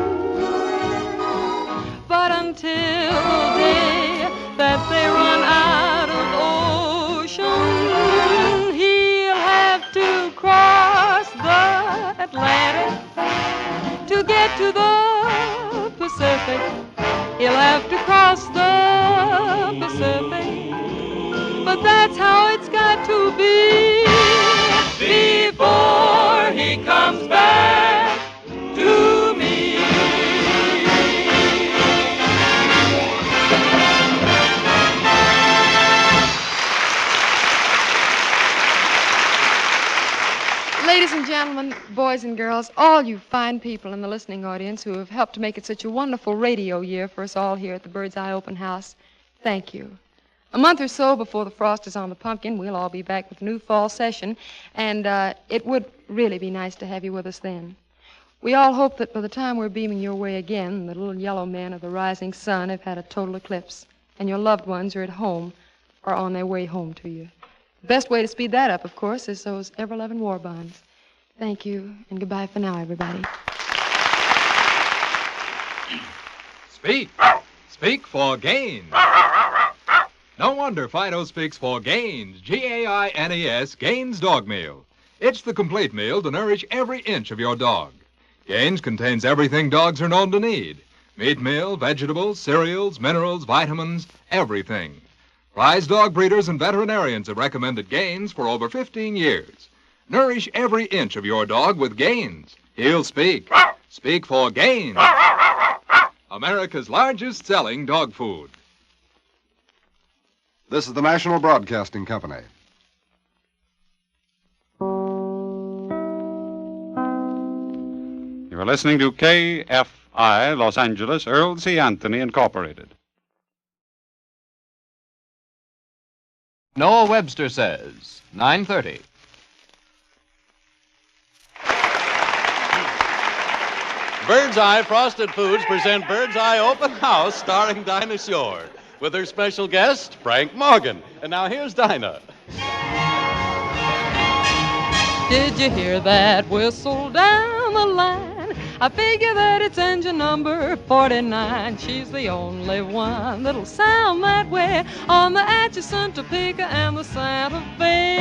But until the day that they run out of ocean, he'll have to cross the Atlantic to get to the Pacific. He'll have to cross the Pacific, but that's how it's got to be before he comes back to me. Ladies and gentlemen, boys and girls, all you fine people in the listening audience who have helped to make it such a wonderful radio year for us all here at the Bird's Eye Open House, thank you. A month or so before the frost is on the pumpkin, we'll all be back with a new fall session, and it would really be nice to have you with us then. We all hope that by the time we're beaming your way again, the little yellow men of the rising sun have had a total eclipse, and your loved ones are at home or on their way home to you. The best way to speed that up, of course, is those ever-loving war bonds. Thank you, and goodbye for now, everybody. Speak. Speak for gains. No wonder Fido speaks for Gaines, Gaines, Gaines Dog Meal. It's the complete meal to nourish every inch of your dog. Gaines contains everything dogs are known to need. Meat meal, vegetables, cereals, minerals, vitamins, everything. Prize dog breeders and veterinarians have recommended Gaines for over 15 years. Nourish every inch of your dog with Gaines. He'll speak. Speak for Gaines. America's largest selling dog food. This is the National Broadcasting Company. You are listening to KFI, Los Angeles, Earl C. Anthony, Incorporated. Noah Webster says, 9:30. Bird's Eye Frosted Foods present Bird's Eye Open House starring Dinah Shore with her special guest, Frank Morgan. And now here's Dinah. Did you hear that whistle down the line? I figure that it's engine number 49. She's the only one that'll sound that way on the Atchison, Topeka, and the Santa Fe.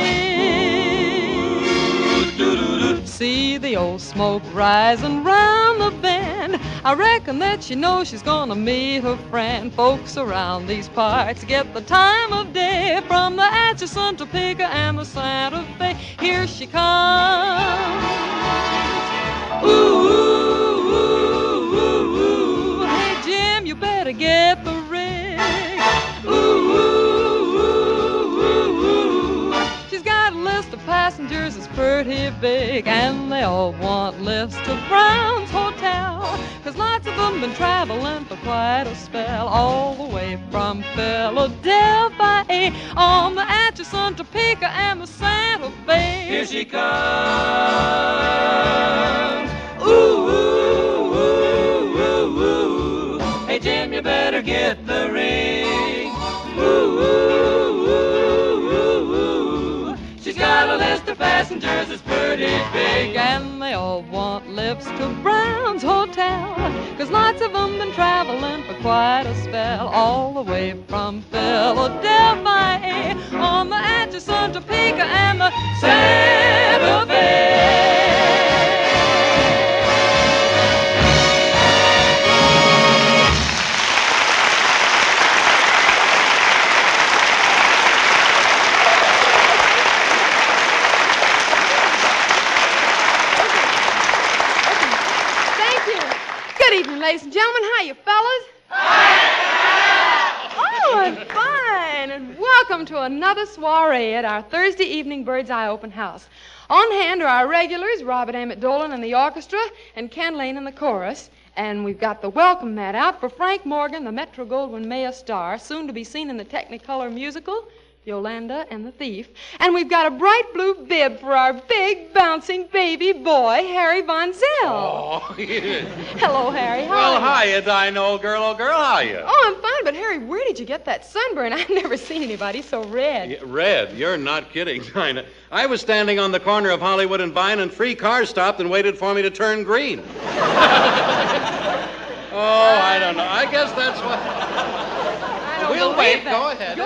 See see the old smoke rising round the bend. I reckon that she knows she's gonna meet her friend. Folks around these parts get the time of day from the Atchison, Topeka, and the Santa Fe. Here she comes. Ooh, ooh, ooh, ooh, ooh. Hey, Jim, you better get the ring. Ooh, ooh, ooh, ooh, ooh. She's got a list of passengers that's pretty big, and they all want lifts to Brown's Hotel. 'Cause lots of them been traveling for quite a spell, all the way from Philadelphia on the Atchison, Topeka, and the Santa Fe. Here she comes. Ooh, ooh, ooh, ooh, ooh. Hey, Jim, you better get the ring. Ooh, ooh, ooh, ooh, ooh. She's got a list of passengers that's pretty big, and they all want lifts to Brown's Hotel. 'Cause lots of them been traveling for quite a spell, all the way from Philadelphia on the Atchison, Topeka, and the Santa Fe. Good evening, ladies and gentlemen. How you fellas? Oh, I'm fine. And welcome to another soiree at our Thursday evening Bird's Eye Open House. On hand are our regulars, Robert Emmett Dolan in the orchestra and Ken Lane in the chorus. And we've got the welcome mat out for Frank Morgan, the Metro-Goldwyn-Mayer star, soon to be seen in the Technicolor musical, Yolanda and the Thief. And we've got a bright blue bib for our big, bouncing baby boy, Harry Von Zell. Oh, yeah. Hello, Harry. How Well, are you? hiya, Dinah, old girl, how are you? Oh, I'm fine, but Harry, where did you get that sunburn? I've never seen anybody so red. Yeah, red? You're not kidding, Dinah. I was standing on the corner of Hollywood and Vine, and 3 cars stopped and waited for me to turn green. Oh, I don't know. I guess that's what... We'll wait. Go ahead.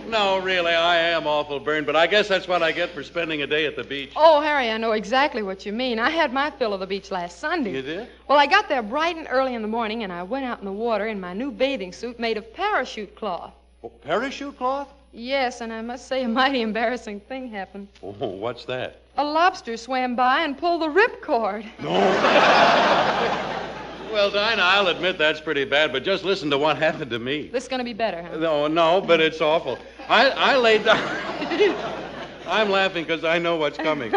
No, really, I am awful burned, but I guess that's what I get for spending a day at the beach. Oh, Harry, I know exactly what you mean. I had my fill of the beach last Sunday. You did? Well, I got there bright and early in the morning, and I went out in the water in my new bathing suit made of parachute cloth. Oh, parachute cloth? Yes, and I must say a mighty embarrassing thing happened. Oh, what's that? A lobster swam by and pulled the ripcord. No. Well, Dinah, I'll admit that's pretty bad, but just listen to what happened to me. This is going to be better, huh? No, but it's awful. I laid down... I'm laughing because I know what's coming.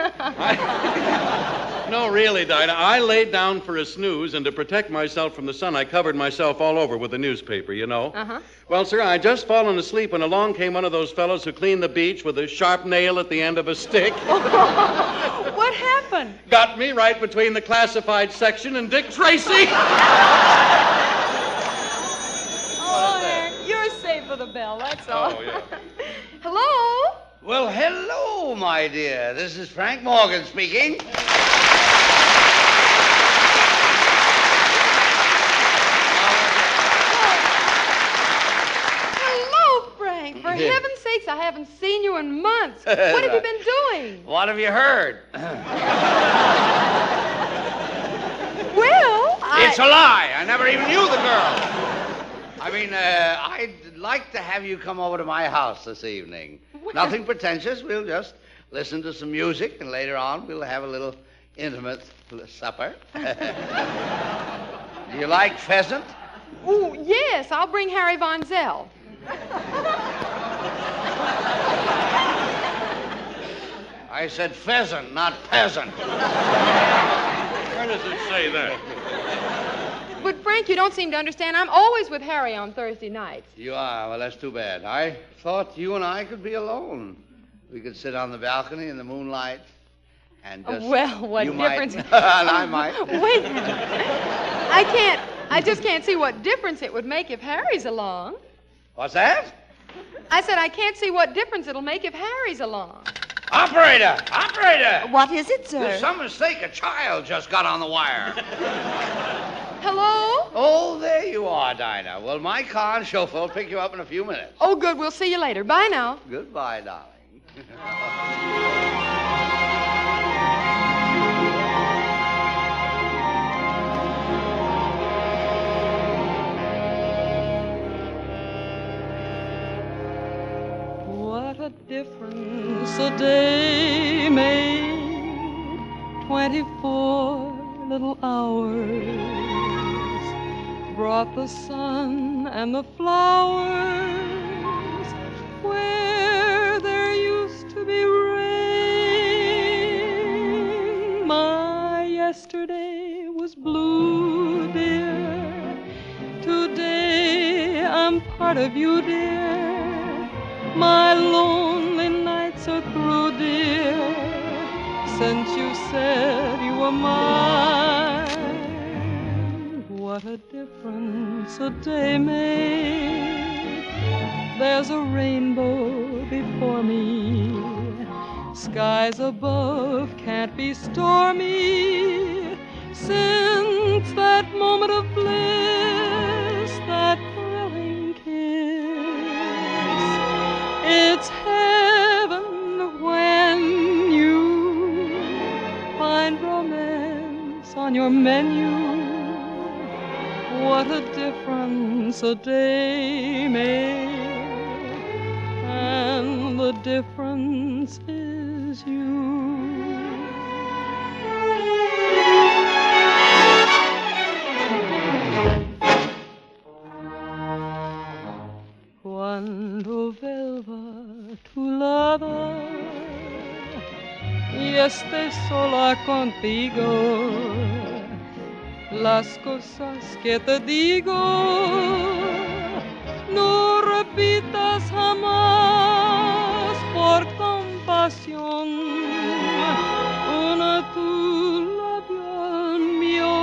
No, really, Dinah, I laid down for a snooze, and to protect myself from the sun, I covered myself all over with a newspaper, you know? Uh-huh. Well, sir, I'd just fallen asleep when along came one of those fellows who clean the beach with a sharp nail at the end of a stick. What happened? Got me right between the classified section and Dick Tracy. Oh, Harry, you're safe for the bell, that's all. Oh, yeah. Hello? Well, hello, my dear. This is Frank Morgan speaking. Hello, Frank. For heaven's sakes, I haven't seen you in months. What have you been doing? What have you heard? Well, It's a lie. I never even knew the girl. I mean, I'd like to have you come over to my house this evening. Nothing pretentious. We'll just listen to some music, and later on we'll have a little intimate supper. Do you like pheasant? Oh, yes, I'll bring Harry Von Zell. I said pheasant, not peasant. Where does it say that? But, Frank, you don't seem to understand. I'm always with Harry on Thursday nights. You are? Well, that's too bad. I thought you and I could be alone. We could sit on the balcony in the moonlight and just... Well, what you difference... Might, and I might. Wait a minute. I just can't see what difference it would make if Harry's along. What's that? I said I can't see what difference it'll make if Harry's along. Operator! Operator! What is it, sir? There's some mistake. A child just got on the wire. Hello? Oh, there you are, Dinah. Well, my car and chauffeur will pick you up in a few minutes. Oh, good. We'll see you later. Bye now. Goodbye, darling. difference a day made. 24 little hours brought the sun and the flowers where there used to be rain. My yesterday was blue, dear. Today I'm part of you, dear. My lonely nights are through, dear, since you said you were mine. What a difference a day made. There's a rainbow before me. Skies above can't be stormy. Since that moment of bliss, that thrilling kiss, it's heaven when you find romance on your menu. What a difference a day made, and the difference is you. Cuando vuelva tu lover y esté sola contigo, las cosas que te digo no repitas jamás por compasión. Una tu labio mío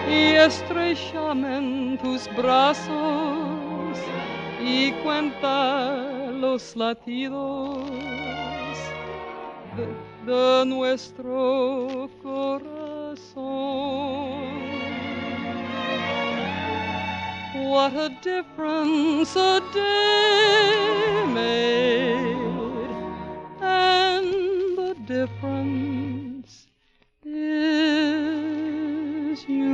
y estrechame en tus brazos y cuenta los latidos de nuestro corazón. What a difference a day made, and the difference is you.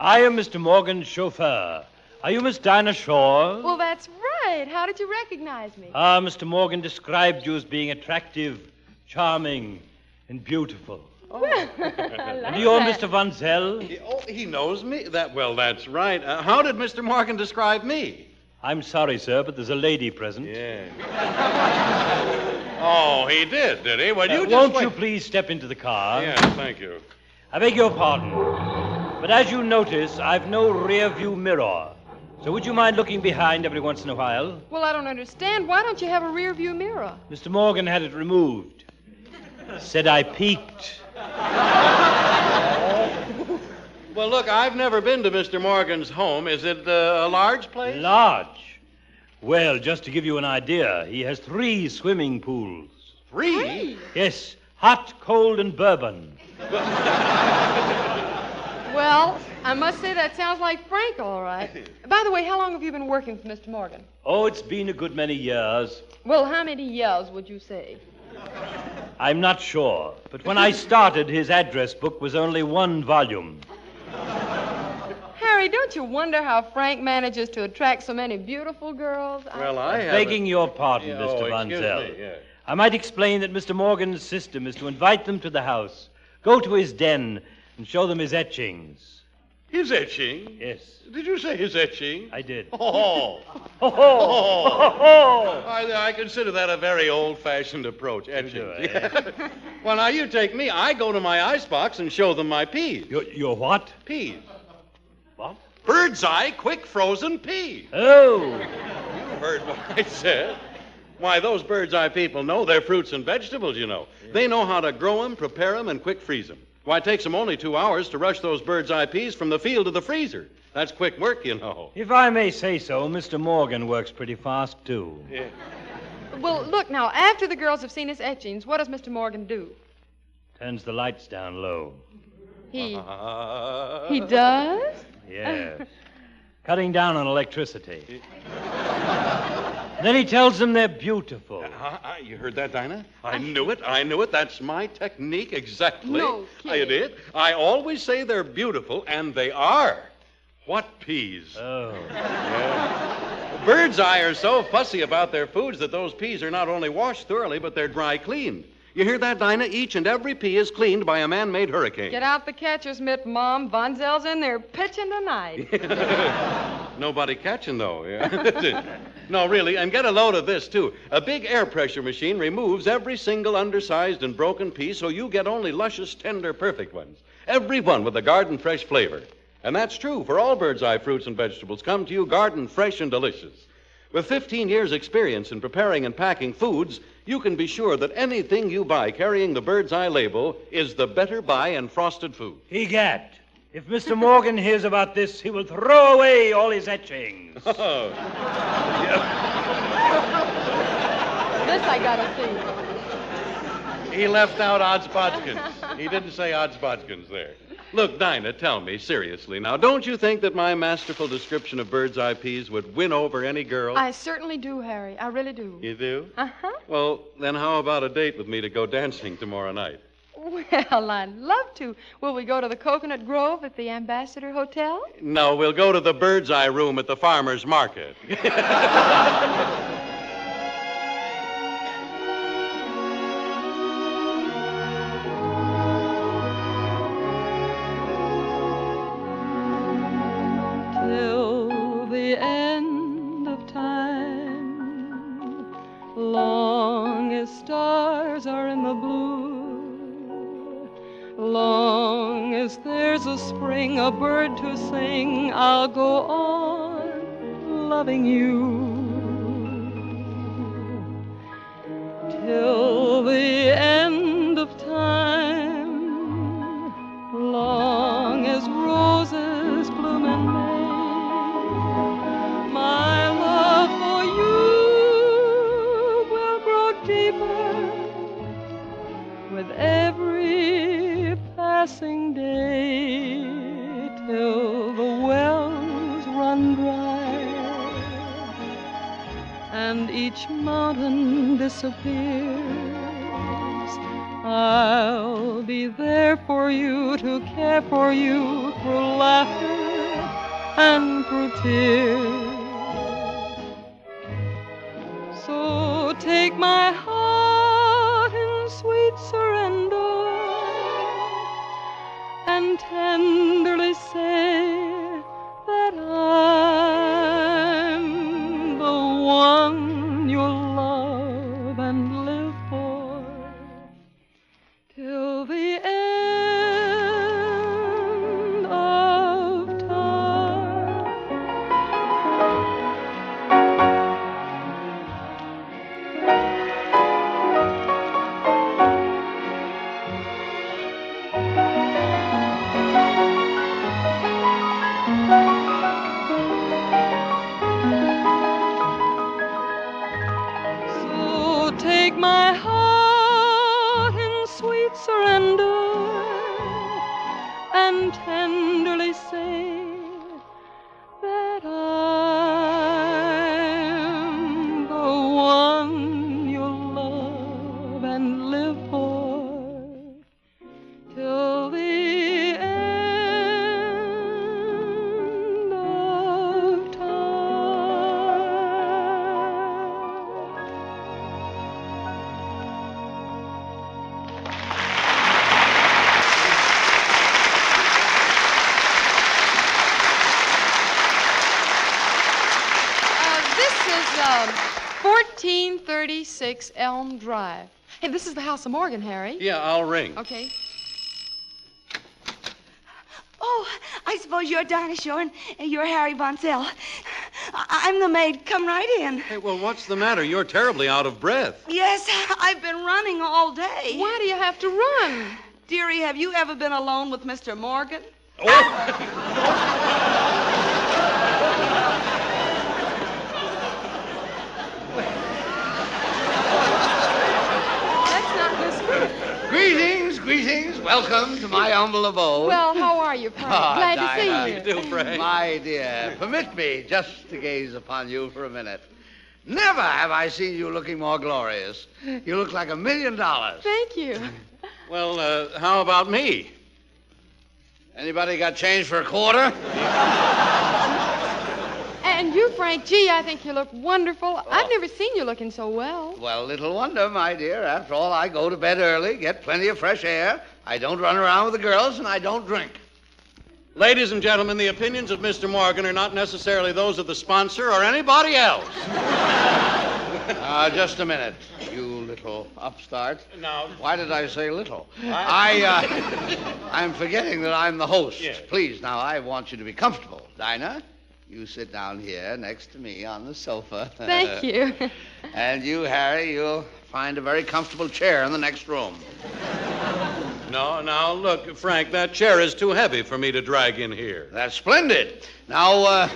I am Mr. Morgan's chauffeur. Are you Miss Dinah Shore? Well, that's right. How did you recognize me? Mr. Morgan described you as being attractive, charming, and beautiful. Well, I like And you're that. Mr. Van Zell? He knows me? That's right. How did Mr. Morgan describe me? I'm sorry, sir, but there's a lady present. Yeah. Oh, he did he? Well, you just won't wait. you please step into the car? Yes, thank you. I beg your pardon. But as you notice, I've no rear view mirror. So would you mind looking behind every once in a while? Well, I don't understand. Why don't you have a rear view mirror? Mr. Morgan had it removed. Said I peeked. Well, look, I've never been to Mr. Morgan's home. Is it a large place? Large? Well, just to give you an idea, he has 3 swimming pools. 3? Yes, hot, cold, and bourbon. Well, I must say that sounds like Frank, all right. By the way, how long have you been working for Mr. Morgan? Oh, it's been a good many years. Well, how many years would you say? I'm not sure, but when I started, his address book was only 1 volume. Harry, don't you wonder how Frank manages to attract so many beautiful girls? Well, I have. Begging your pardon, Yeah, Mr. Van excuse Zell. me, yeah. I might explain that Mr. Morgan's system is to invite them to the house, go to his den, and show them his etchings. His etching? Yes. Did you say his etching? I did. Oh. Oh. I consider that a very old-fashioned approach, etching. do, eh? Well, now you take me. I go to my icebox and show them my peas. Your what? Peas. What? Bird's eye, quick frozen peas. Oh. You heard what I said. Why, those bird's eye people know their fruits and vegetables, you know. Yeah. They know how to grow them, prepare them, and quick freeze them. Why, it takes them only 2 hours to rush those bird's eye peas from the field to the freezer. That's quick work, you know. If I may say so, Mr. Morgan works pretty fast, too. Yeah. Well, look now, after the girls have seen his etchings, what does Mr. Morgan do? Turns the lights down low. He does? Yes. cutting down on electricity. Then he tells them they're beautiful. You heard that, Dinah? I knew it. That's my technique exactly. No kidding. I did. I always say they're beautiful, and they are. What peas? Oh. Yeah. Bird's eye are so fussy about their foods that those peas are not only washed thoroughly, but they're dry cleaned. You hear that, Dinah? Each and every pea is cleaned by a man-made hurricane. Get out the catcher's mitt, Mom. Von Zell's in there pitching tonight. Nobody catching, though. Yeah. No, really, and get a load of this, too. A big air pressure machine removes every single undersized and broken pea so you get only luscious, tender, perfect ones. Every one with a garden fresh flavor. And that's true for all Bird's Eye fruits and vegetables come to you garden fresh and delicious. With 15 years' experience in preparing and packing foods, you can be sure that anything you buy carrying the Bird's Eye label is the better buy in frosted food. Egad, if Mr. Morgan hears about this, he will throw away all his etchings. Oh. This I gotta see. He left out Oddsbodkins. He didn't say Oddsbodkins there. Look, Dinah, tell me, seriously now, don't you think that my masterful description of Bird's Eye peas would win over any girl? I certainly do, Harry. I really do. You do? Uh-huh. Well, then how about a date with me to go dancing tomorrow night? Well, I'd love to. Will we go to the Coconut Grove at the Ambassador Hotel? No, we'll go to the Bird's Eye room at the farmer's market. Till the end of time, long as stars are in the blue, long as there's a spring, a bird to sing, I'll go on loving you. Till the end of time, long as roses bloom in May, my love for you will grow deeper with every passing day, till the wells run dry and each mountain disappears. I'll be there for you, to care for you through laughter and through tears. So take my heart in sweet surrender and tenderly say that I'm the one you'll love and live for till the end of time. So take my heart in sweet surrender and tenderly say that I'm the one you'll love and live for till the end of time. This is 1436 Elm Drive. Hey, this is the house of Morgan, Harry. Yeah, I'll ring. Okay. Oh, I suppose you're Dinah Shore and you're Harry Von Zell. I'm the maid. Come right in. Hey, well, what's the matter? You're terribly out of breath. Yes, I've been running all day. Why do you have to run? Dearie, have you ever been alone with Mr. Morgan? That's not Miss. Greetings, Greetings. Welcome to my humble abode. Well, how are you, Frank? Glad to see Dinah. you. You do, Frank. My dear, permit me just to gaze upon you for a minute. Never have I seen you looking more glorious. You look like $1 million. Thank you. Well, how about me? Anybody got change for a quarter? And you, Frank, gee, I think you look wonderful. I've never seen you looking so well. Well, little wonder, my dear. After all, I go to bed early, get plenty of fresh air. I don't run around with the girls, and I don't drink. Ladies and gentlemen, the opinions of Mr. Morgan are not necessarily those of the sponsor or anybody else. Just a minute, you little upstart. Now, why did I say little? I'm forgetting that I'm the host. Yes. Please, now, I want you to be comfortable. Dinah, you sit down here next to me on the sofa. Thank you. And you, Harry, you'll find a very comfortable chair in the next room. No, now, look, Frank, that chair is too heavy for me to drag in here. That's splendid. Now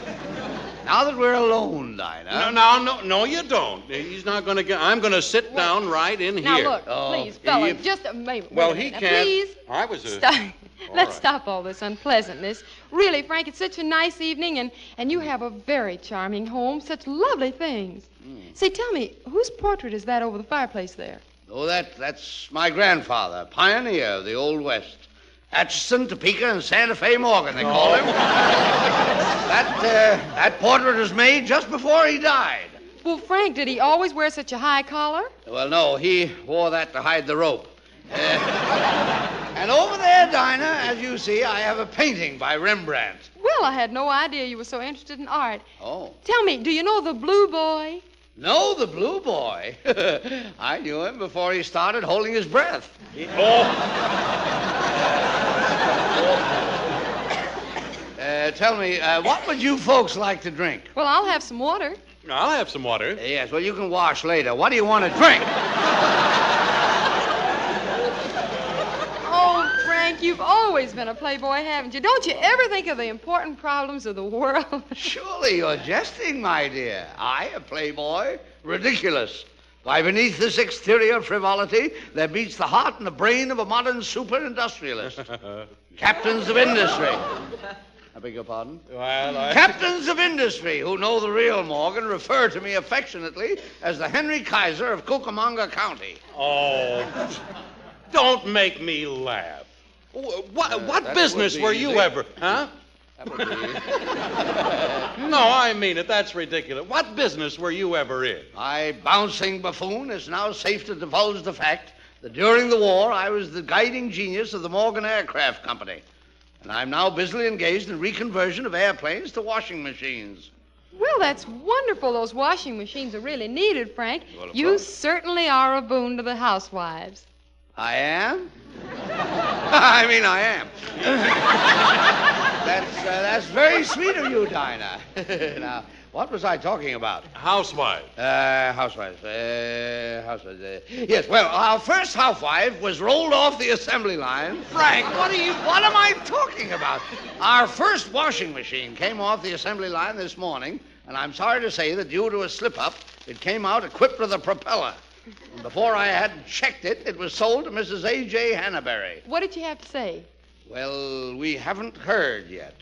that we're alone, Dinah. No, you don't. He's not going to get... I'm going to sit down right in Now, here. look, please, fellas, just a minute. Well, wait a he minute. can't... Please. I was... Let's stop all this unpleasantness. Really, Frank, it's such a nice evening, and you have a very charming home, such lovely things. Say, tell me, whose portrait is that over the fireplace there? Oh, that's my grandfather, pioneer of the Old West. Atchison, Topeka, and Santa Fe Morgan, they call him. That portrait was made just before he died. Well, Frank, did he always wear such a high collar? Well, no, he wore that to hide the rope. And over there, Dinah, as you see, I have a painting by Rembrandt. Well, I had no idea you were so interested in art. Oh. Tell me, do you know the Blue Boy? No, the Blue Boy. I knew him before he started holding his breath. Tell me, what would you folks like to drink? Well, I'll have some water. I'll have some water. Yes, well, you can wash later. What do you want to drink? Oh, Frank, you've always been a playboy, haven't you? Don't you ever think of the important problems of the world? Surely you're jesting, my dear. I, a playboy? Ridiculous. Why, beneath this exterior frivolity, there beats the heart and the brain of a modern super-industrialist. Captains of industry. I beg your pardon? Well, Captains of industry who know the real Morgan refer to me affectionately as the Henry Kaiser of Cucamonga County. Oh, don't make me laugh. What business were you ever... Huh? That would be... No, I mean it. That's ridiculous. What business were you ever in? My bouncing buffoon is now safe to divulge the fact that during the war I was the guiding genius of the Morgan Aircraft Company. And I'm now busily engaged in reconversion of airplanes to washing machines. Well, that's wonderful. Those washing machines are really needed, Frank. Well, of You course. certainly are a boon to the housewives. I am? I mean, I am. That's very sweet of you, Dinah. Now, what was I talking about? Housewives. Housewives. Yes, well, our first housewife was rolled off the assembly line. Frank, what am I talking about? Our first washing machine came off the assembly line this morning, and I'm sorry to say that due to a slip-up, it came out equipped with a propeller. And before I had checked it, it was sold to Mrs. A.J. Hannaberry. What did you have to say? Well, we haven't heard yet.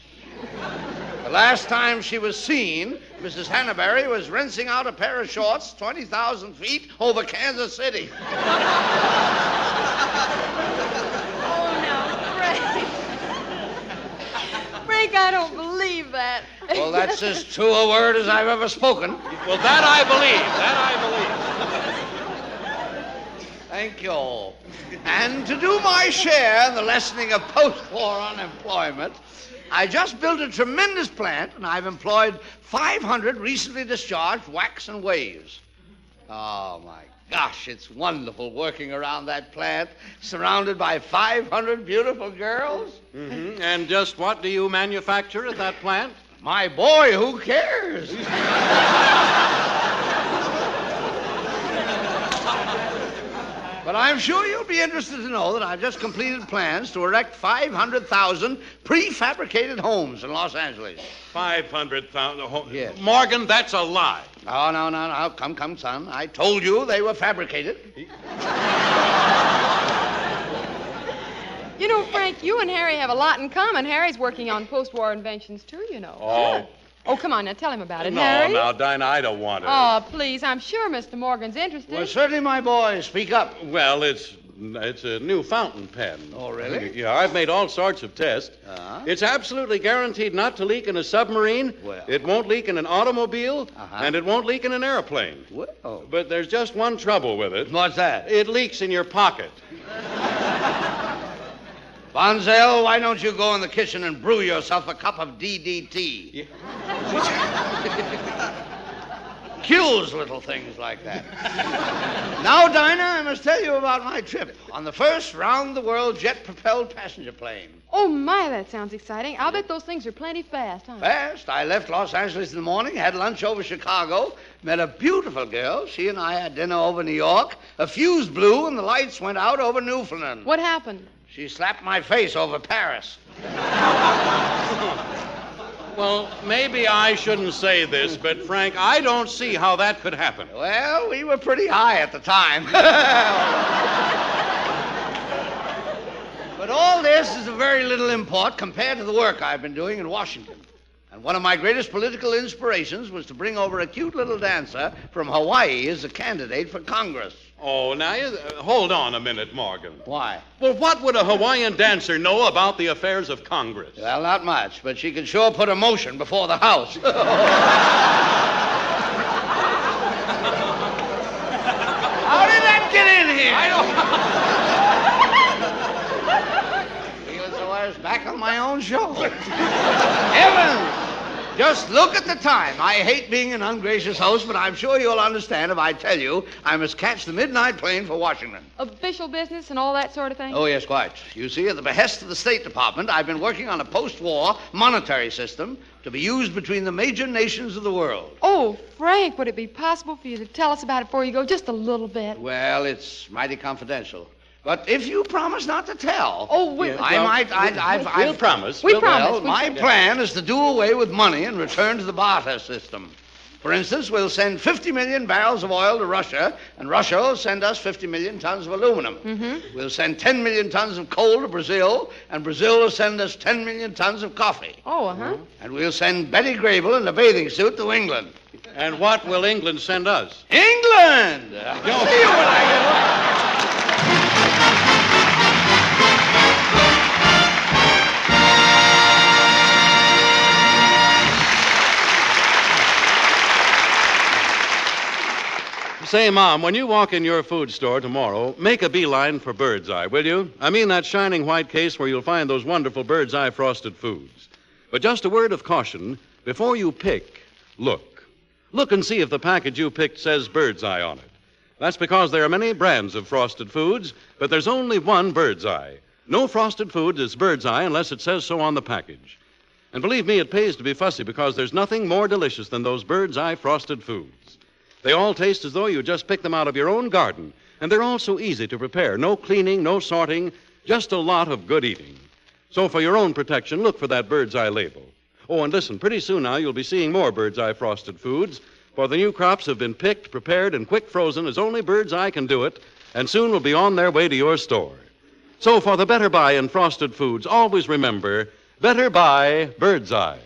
The last time she was seen, Mrs. Hannaberry was rinsing out a pair of shorts 20,000 feet over Kansas City. Oh, now, Frank. Frank, I don't believe that. Well, that's as true a word as I've ever spoken. Well, that I believe. Thank you. And to do my share in the lessening of post-war unemployment, I just built a tremendous plant, and I've employed 500 recently discharged wax and waves. Oh, my gosh, it's wonderful working around that plant, surrounded by 500 beautiful girls. Mm-hmm. And just what do you manufacture at that plant? My boy, who cares? But I'm sure you'll be interested to know that I've just completed plans to erect 500,000 prefabricated homes in Los Angeles. 500,000 homes? Yes. Morgan, that's a lie. Oh, no. Come, son. I told you they were fabricated. You know, Frank, you and Harry have a lot in common. Harry's working on post-war inventions, too, you know. Oh. Oh, come on, now, tell him about it, No, Harry. now, Dinah, I don't want to. Oh, please, I'm sure Mr. Morgan's interested. Well, certainly, my boy. Speak up. Well, it's a new fountain pen. Oh, really? Yeah, I've made all sorts of tests. It's absolutely guaranteed not to leak in a submarine. Well. It won't leak in an automobile, and it won't leak in an airplane. Well. But there's just one trouble with it. What's that? It leaks in your pocket. Bonzel, why don't you go in the kitchen and brew yourself a cup of DDT? Kills little things like that. Now, Dinah, I must tell you about my trip on the first round-the-world jet-propelled passenger plane. Oh, my, that sounds exciting. I'll bet those things are plenty fast, huh? Fast. I left Los Angeles in the morning, had lunch over Chicago, met a beautiful girl. She and I had dinner over New York. A fuse blew and the lights went out over Newfoundland. What happened? She slapped my face over Paris. Well, maybe I shouldn't say this, but, Frank, I don't see how that could happen. Well, we were pretty high at the time. But all this is of very little import compared to the work I've been doing in Washington. And one of my greatest political inspirations was to bring over a cute little dancer from Hawaii as a candidate for Congress. Oh, now, hold on a minute, Morgan. Why? Well, what would a Hawaiian dancer know about the affairs of Congress? Well, not much, but she can sure put a motion before the House. How did that get in here? I don't... Feeling so I was back on my own show. Heavens! Just look at the time. I hate being an ungracious host, but I'm sure you'll understand if I tell you I must catch the midnight plane for Washington. Official business and all that sort of thing? Oh, yes, quite. You see, at the behest of the State Department, I've been working on a post-war monetary system to be used between the major nations of the world. Oh, Frank, would it be possible for you to tell us about it before you go just a little bit? Well, it's mighty confidential. But if you promise not to tell, we'll promise. We promise. Well, my plan is to do away with money and return to the barter system. For instance, we'll send 50 million barrels of oil to Russia, and Russia will send us 50 million tons of aluminum. Mm-hmm. We'll send 10 million tons of coal to Brazil, and Brazil will send us 10 million tons of coffee. Oh, uh-huh. And we'll send Betty Grable in a bathing suit to England. And what will England send us? England! See you when I get home. Say, Mom, when you walk in your food store tomorrow, make a beeline for Bird's Eye, will you? I mean that shining white case where you'll find those wonderful Bird's Eye frosted foods. But just a word of caution, before you pick, look. Look and see if the package you picked says Bird's Eye on it. That's because there are many brands of frosted foods, but there's only one Bird's Eye. No frosted food is Bird's Eye unless it says so on the package. And believe me, it pays to be fussy because there's nothing more delicious than those Bird's Eye frosted foods. They all taste as though you just picked them out of your own garden, and they're all so easy to prepare. No cleaning, no sorting, just a lot of good eating. So for your own protection, look for that Bird's Eye label. Oh, and listen, pretty soon now you'll be seeing more Bird's Eye frosted foods, for the new crops have been picked, prepared, and quick frozen as only Bird's Eye can do it, and soon will be on their way to your store. So for the better buy in frosted foods, always remember, better buy Bird's Eye.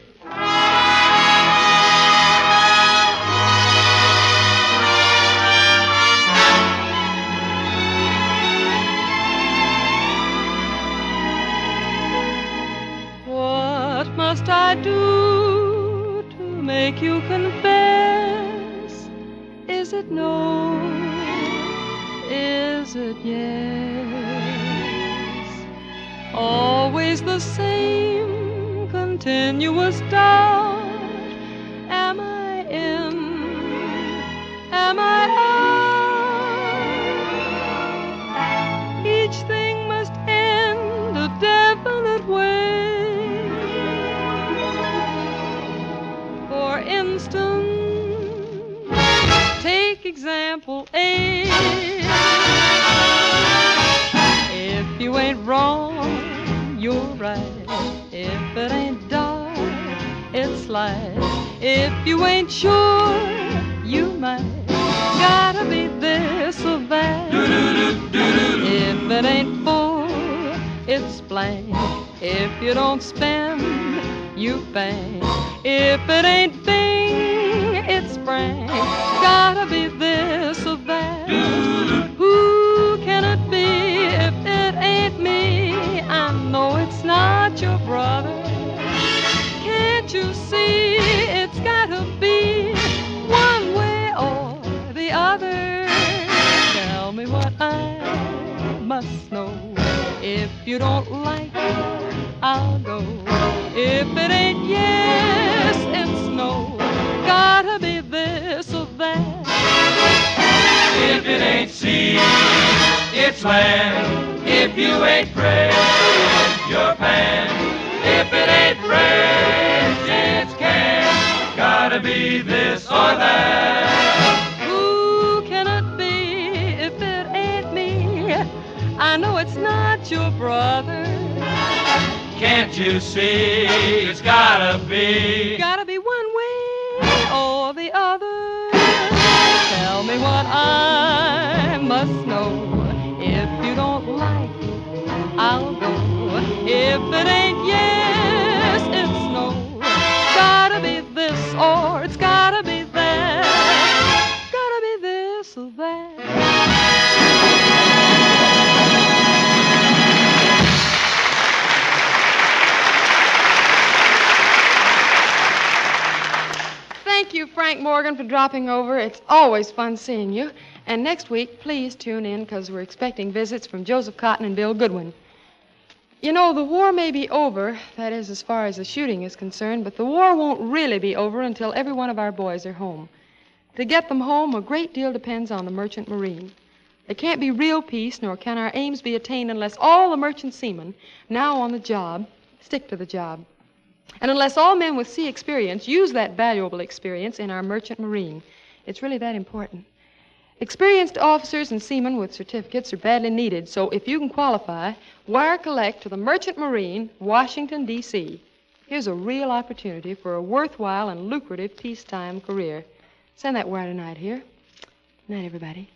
What must I do to make you confess? Is it no? Is it yes? Always the same continuous doubt. Am I in? Am I out? Each thing must end a definite way. For instance, take example A. If you ain't wrong, you're right. If it ain't dark, it's light. If you ain't sure, you might. Gotta be this or that. If it ain't full, it's black. slang. If you don't spend, you bang. If it ain't bing, it's spring. Gotta be this or that. Who can it be if it ain't me? I know it's not your brother. Can't you see it's gotta be one way or the other? Tell me what I must know. If you don't like it, I'll go. If it ain't yes, it's no. Gotta be this or that. If it ain't sea, it's land. If you ain't fresh, you're pan. If it ain't fresh, it's can. Gotta be this or that. Who can it be if it ain't me? I know it's not your brother. Can't you see it's gotta be one way or the other? Tell me what I must know. If you don't like it, I'll go. If it ain't yes, it's no. Gotta be this or it's gotta be that. Gotta be this or that. Thank you, Frank Morgan, for dropping over. It's always fun seeing you. And next week, please tune in because we're expecting visits from Joseph Cotten and Bill Goodwin. You know, the war may be over, that is, as far as the shooting is concerned, but the war won't really be over until every one of our boys are home. To get them home, a great deal depends on the merchant marine. There can't be real peace, nor can our aims be attained unless all the merchant seamen now on the job stick to the job. And unless all men with sea experience use that valuable experience in our merchant marine. It's really that important. Experienced officers and seamen with certificates are badly needed, so if you can qualify, wire collect to the Merchant Marine, Washington, D.C. Here's a real opportunity for a worthwhile and lucrative peacetime career. Send that wire tonight here. Good night, everybody.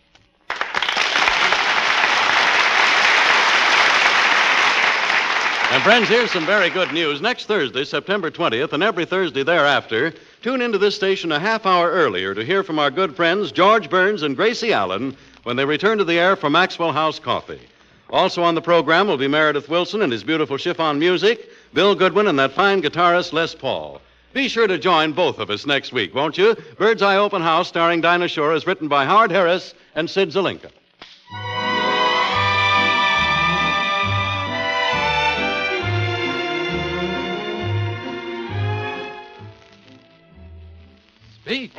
And friends, here's some very good news. Next Thursday, September 20th, and every Thursday thereafter, tune into this station a half hour earlier to hear from our good friends George Burns and Gracie Allen when they return to the air for Maxwell House Coffee. Also on the program will be Meredith Wilson and his beautiful chiffon music, Bill Goodwin and that fine guitarist Les Paul. Be sure to join both of us next week, won't you? Bird's Eye Open House starring Dinah Shore is written by Howard Harris and Sid Zelinka. Speak.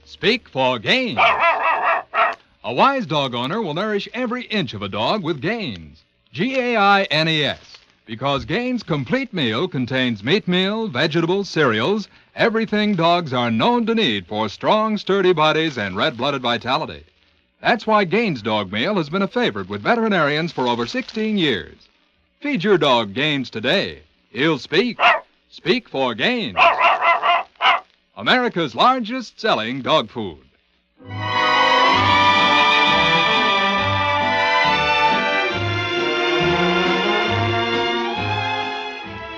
Speak for Gaines. A wise dog owner will nourish every inch of a dog with Gaines. Gaines. Because Gaines' complete meal contains meat meal, vegetables, cereals, everything dogs are known to need for strong, sturdy bodies and red-blooded vitality. That's why Gaines' dog meal has been a favorite with veterinarians for over 16 years. Feed your dog Gaines today. He'll speak. Speak for Gaines. America's largest selling dog food.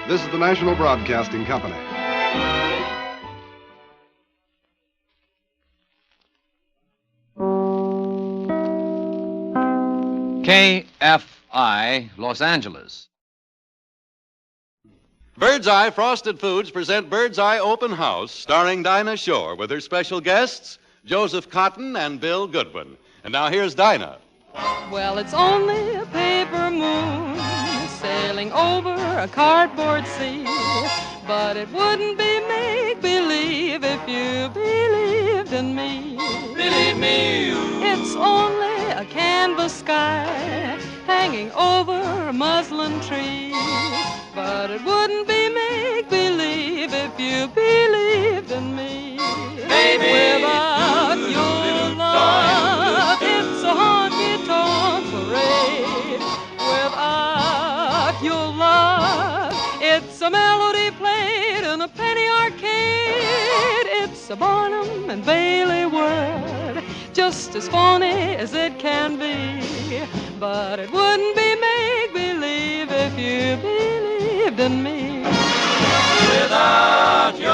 This is the National Broadcasting Company. KFI, Los Angeles. Bird's Eye Frosted Foods present Bird's Eye Open House, starring Dinah Shore with her special guests, Joseph Cotten and Bill Goodwin. And now here's Dinah. Well, it's only a paper moon sailing over a cardboard sea, but it wouldn't be make-believe if you believed in me. Believe me, It's only a canvas sky hanging over a muslin tree, but it wouldn't be make-believe if you believed in me. Baby, without your love, it's a honky-tonk parade. Without your love, it's a melody played in a penny arcade. It's a Barnum and Bailey world, just as phony as it can be. But it wouldn't be make-believe if you believed in me. Without your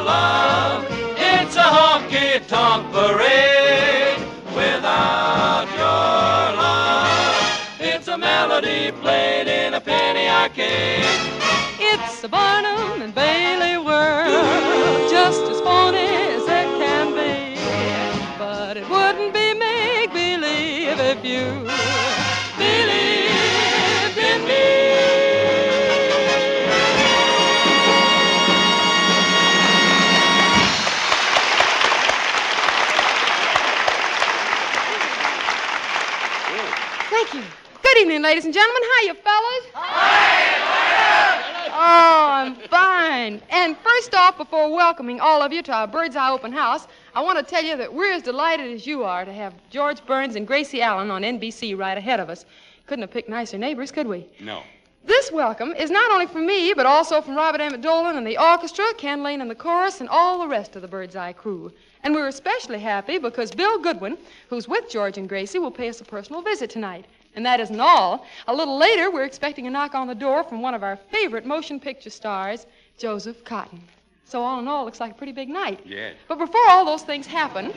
love, it's a honky-tonk parade. Without your love, it's a melody played in a penny arcade. It's a Barnum and Bailey world, just as phony as it can be. But it wouldn't be make-believe if you believed in me. Thank you. Good evening, ladies and gentlemen. Hiya, fellas. Oh, I'm fine. And first off, before welcoming all of you to our Bird's Eye Open House, I want to tell you that we're as delighted as you are to have George Burns and Gracie Allen on NBC right ahead of us. Couldn't have picked nicer neighbors, could we? No. This welcome is not only for me, but also from Robert Emmett Dolan and the orchestra, Ken Lane and the chorus, and all the rest of the Bird's Eye crew. And we're especially happy because Bill Goodwin, who's with George and Gracie, will pay us a personal visit tonight. And that isn't all. A little later, we're expecting a knock on the door from one of our favorite motion picture stars, Joseph Cotten. So all in all, it looks like a pretty big night. Yes. But before all those things happen,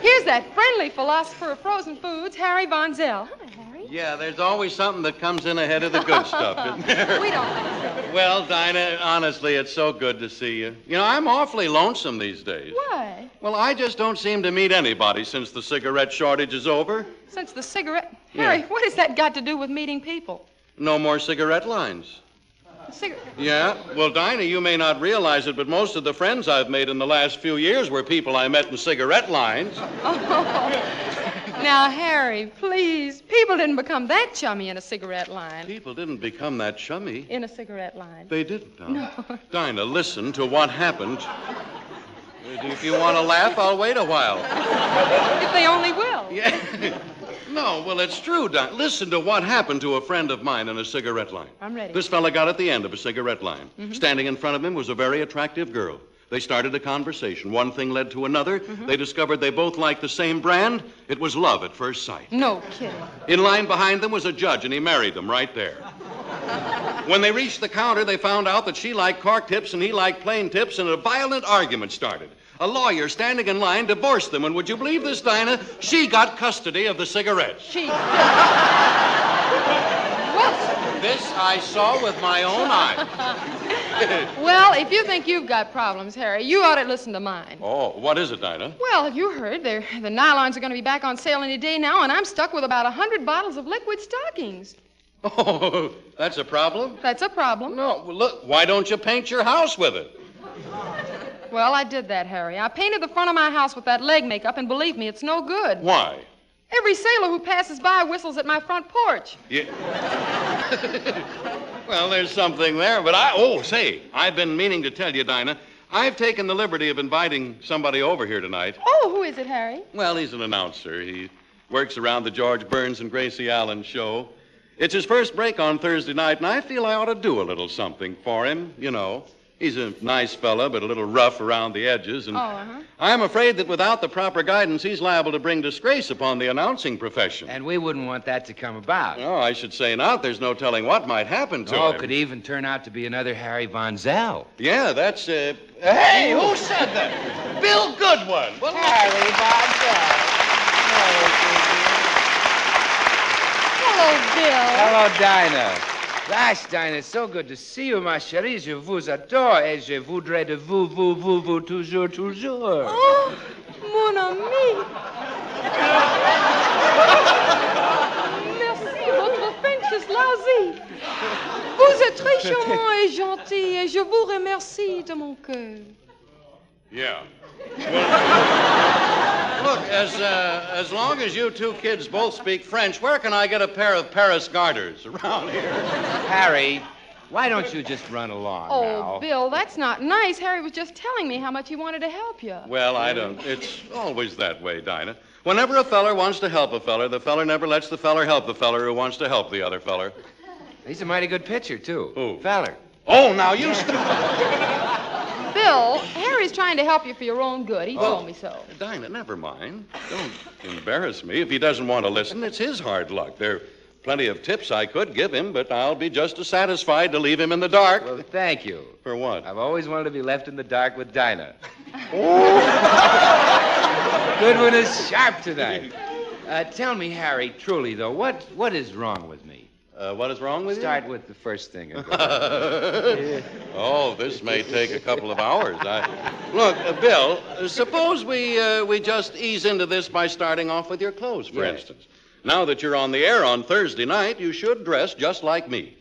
here's that friendly philosopher of frozen foods, Harry Von Zell. Hi, Harry. Yeah, there's always something that comes in ahead of the good stuff, isn't there? We don't think so. Well, Dinah, honestly, it's so good to see you. You know, I'm awfully lonesome these days. Why? Well, I just don't seem to meet anybody since the cigarette shortage is over. Since the cigarette... Yeah. Harry, what has that got to do with meeting people? No more cigarette lines. Yeah? Well, Dinah, you may not realize it, but most of the friends I've made in the last few years were people I met in cigarette lines. Oh. Now, Harry, please. People didn't become that chummy in a cigarette line. People didn't become that chummy. In a cigarette line. They didn't. No. Dinah, listen to what happened. If you want to laugh, I'll wait a while. If they only will. Yeah. No, well, it's true, Dinah. Listen to what happened to a friend of mine in a cigarette line. I'm ready. This fella got at the end of a cigarette line. Mhm. Standing in front of him was a very attractive girl. They started a conversation. One thing led to another. They discovered they both liked the same brand. It was love at first sight. No kidding. In line behind them was a judge, and he married them right there. When they reached the counter, they found out that she liked cork tips and he liked plain tips, and a violent argument started. A lawyer standing in line divorced them, and would you believe this, Dinah? She got custody of the cigarettes. She... What? This I saw with my own eyes. Well, if you think you've got problems, Harry, you ought to listen to mine. Oh, what is it, Dinah? Well, have you heard? The nylons are going to be back on sale any day now, and I'm stuck with about 100 bottles of liquid stockings. Oh, that's a problem? That's a problem. No, well, look, why don't you paint your house with it? Well, I did that, Harry. I painted the front of my house with that leg makeup, and believe me, it's no good. Why? Every sailor who passes by whistles at my front porch. Yeah. Well, there's something there, but I've been meaning to tell you, Dinah, I've taken the liberty of inviting somebody over here tonight. Oh, who is it, Harry? Well, he's an announcer. He works around the George Burns and Gracie Allen show. It's his first break on Thursday night, and I feel I ought to do a little something for him, you know. He's a nice fella, but a little rough around the edges, and I'm afraid that without the proper guidance, he's liable to bring disgrace upon the announcing profession. And we wouldn't want that to come about. No, I should say not. There's no telling what might happen to him. It could even turn out to be another Harry Von Zell. Yeah, that's, Hey, who said that? Bill Goodwin. Well, Harry Von Zell. Hello, Bill. Hello, Dinah. Gosh, Dinah, it's so good to see you, ma chérie. Je vous adore et je voudrais de vous toujours, toujours. Oh, mon ami. Merci, votre French is lousy. Vous êtes très charmant et gentil, et je vous remercie de mon cœur. Yeah. Look, as long as you two kids both speak French, where can I get a pair of Paris garters around here? Harry, why don't you just run along now? Oh, Bill, that's not nice. Harry was just telling me how much he wanted to help you. Well, I don't. It's always that way, Dinah. Whenever a feller wants to help a feller, the feller never lets the feller help the feller who wants to help the other feller. He's a mighty good pitcher, too. Who? Feller. Oh, now you stop. Bill, Harry's trying to help you for your own good. He told me so. Dinah, never mind. Don't embarrass me. If he doesn't want to listen, it's his hard luck. There plenty of tips I could give him, but I'll be just as satisfied to leave him in the dark. Well, thank you. For what? I've always wanted to be left in the dark with Dinah. Goodwin is sharp tonight. Tell me, Harry, truly, though, what is wrong with me? What is wrong with you? Start with the first thing. Oh, this may take a couple of hours. Look, Bill, suppose we just ease into this by starting off with your clothes, for instance. Now that you're on the air on Thursday night, you should dress just like me.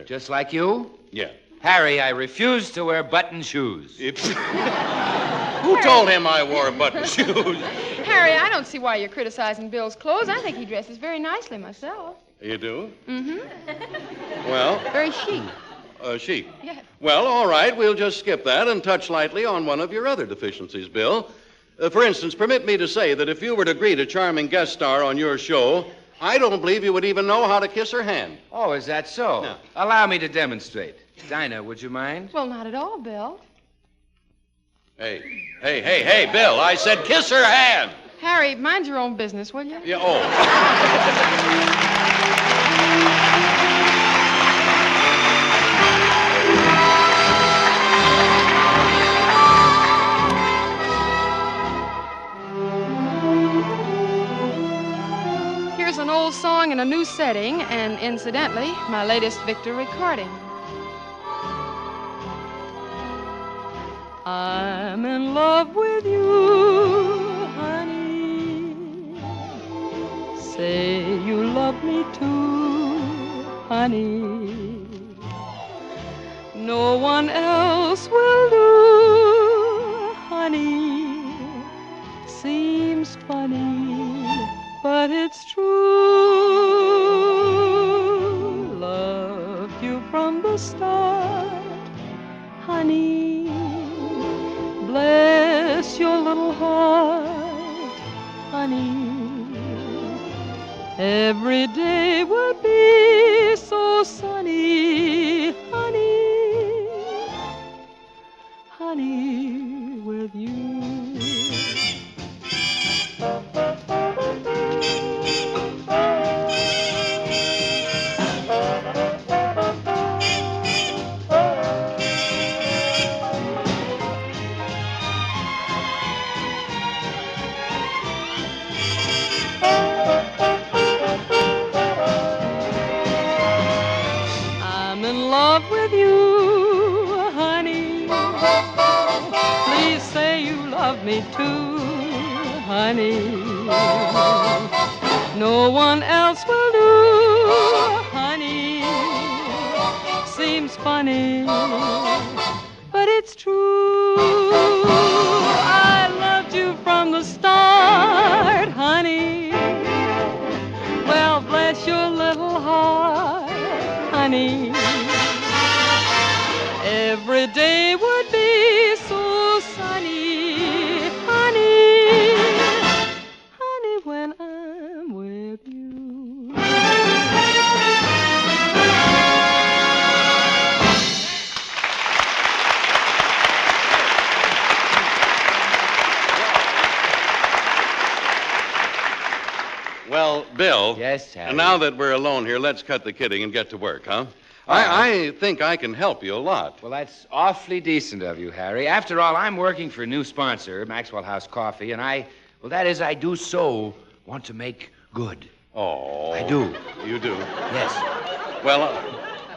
Just like you? Yeah. Harry, I refuse to wear button shoes. Who told him I wore button shoes? Harry, I don't see why you're criticizing Bill's clothes. I think he dresses very nicely myself. You do? Mm-hmm. Well... Very chic. Chic? Yes. Well, all right, we'll just skip that and touch lightly on one of your other deficiencies, Bill. For instance, permit me to say that if you were to greet a charming guest star on your show, I don't believe you would even know how to kiss her hand. Oh, is that so? Yeah. Allow me to demonstrate. Dinah, would you mind? Well, not at all, Bill. Hey, Bill, I said kiss her hand. Harry, mind your own business, will you? Yeah, oh. Here's an old song in a new setting, and incidentally, my latest Victor recording. I'm in love with you, honey. Say you love me too, honey. No one else will do, honey. Seems funny, but it's true. Loved you from the start, honey. Bless your little heart, honey. Every day would be so sunny, honey, honey, with you. With you, honey. Please say you love me too, honey. No one else will do, honey. Seems funny, but it's true. I loved you from the start, honey. Well, bless your little heart, honey. Every day would be so sunny, honey, honey, when I'm with you. Well, Bill. Yes, Harry. Now that we're alone here, let's cut the kidding and get to work, huh? I think I can help you a lot. Well, that's awfully decent of you, Harry. After all, I'm working for a new sponsor, Maxwell House Coffee, and I do so want to make good. Oh. I do. You do? Yes. Well,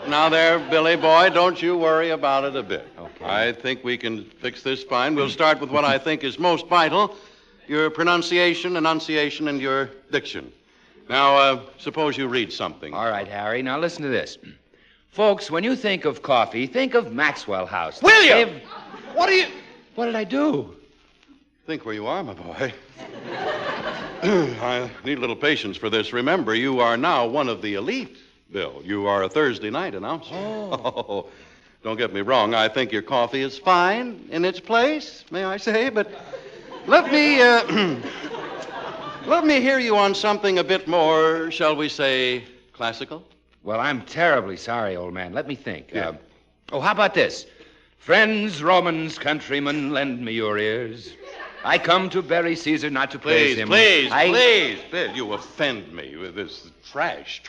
now there, Billy boy, don't you worry about it a bit. Okay. I think we can fix this fine. We'll start with what I think is most vital, your pronunciation, enunciation, and your diction. Now, suppose you read something. All right, Harry. Now listen to this. Folks, when you think of coffee, think of Maxwell House. William! What did I do? Think where you are, my boy. I need a little patience for this. Remember, you are now one of the elite, Bill. You are a Thursday night announcer. Oh. Don't get me wrong. I think your coffee is fine in its place, may I say, but let me hear you on something a bit more, shall we say, classical. Well, I'm terribly sorry, old man. Let me think. Yeah. How about this? Friends, Romans, countrymen, lend me your ears. I come to bury Caesar, not to praise him. Please, Bill, you offend me with this trash.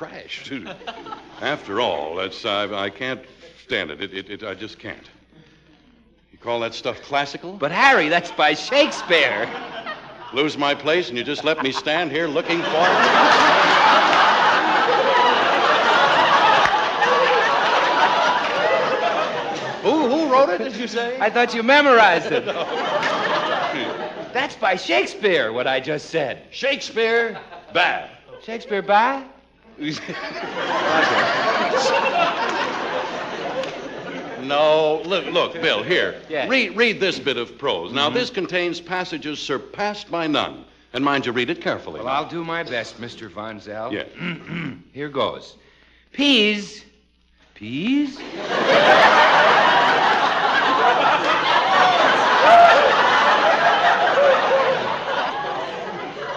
After all, I can't stand it. I just can't. You call that stuff classical? But, Harry, that's by Shakespeare. Lose my place and you just let me stand here looking for it? Who wrote it, did you say? I thought you memorized it. That's by Shakespeare, what I just said. Shakespeare, bad. Shakespeare, bad? No, look, Bill, here. Yes. Read this bit of prose. Now, this contains passages surpassed by none. And mind you, read it carefully. Well, I'll do my best, Mr. Von Zell. Yeah. Here goes. Peas.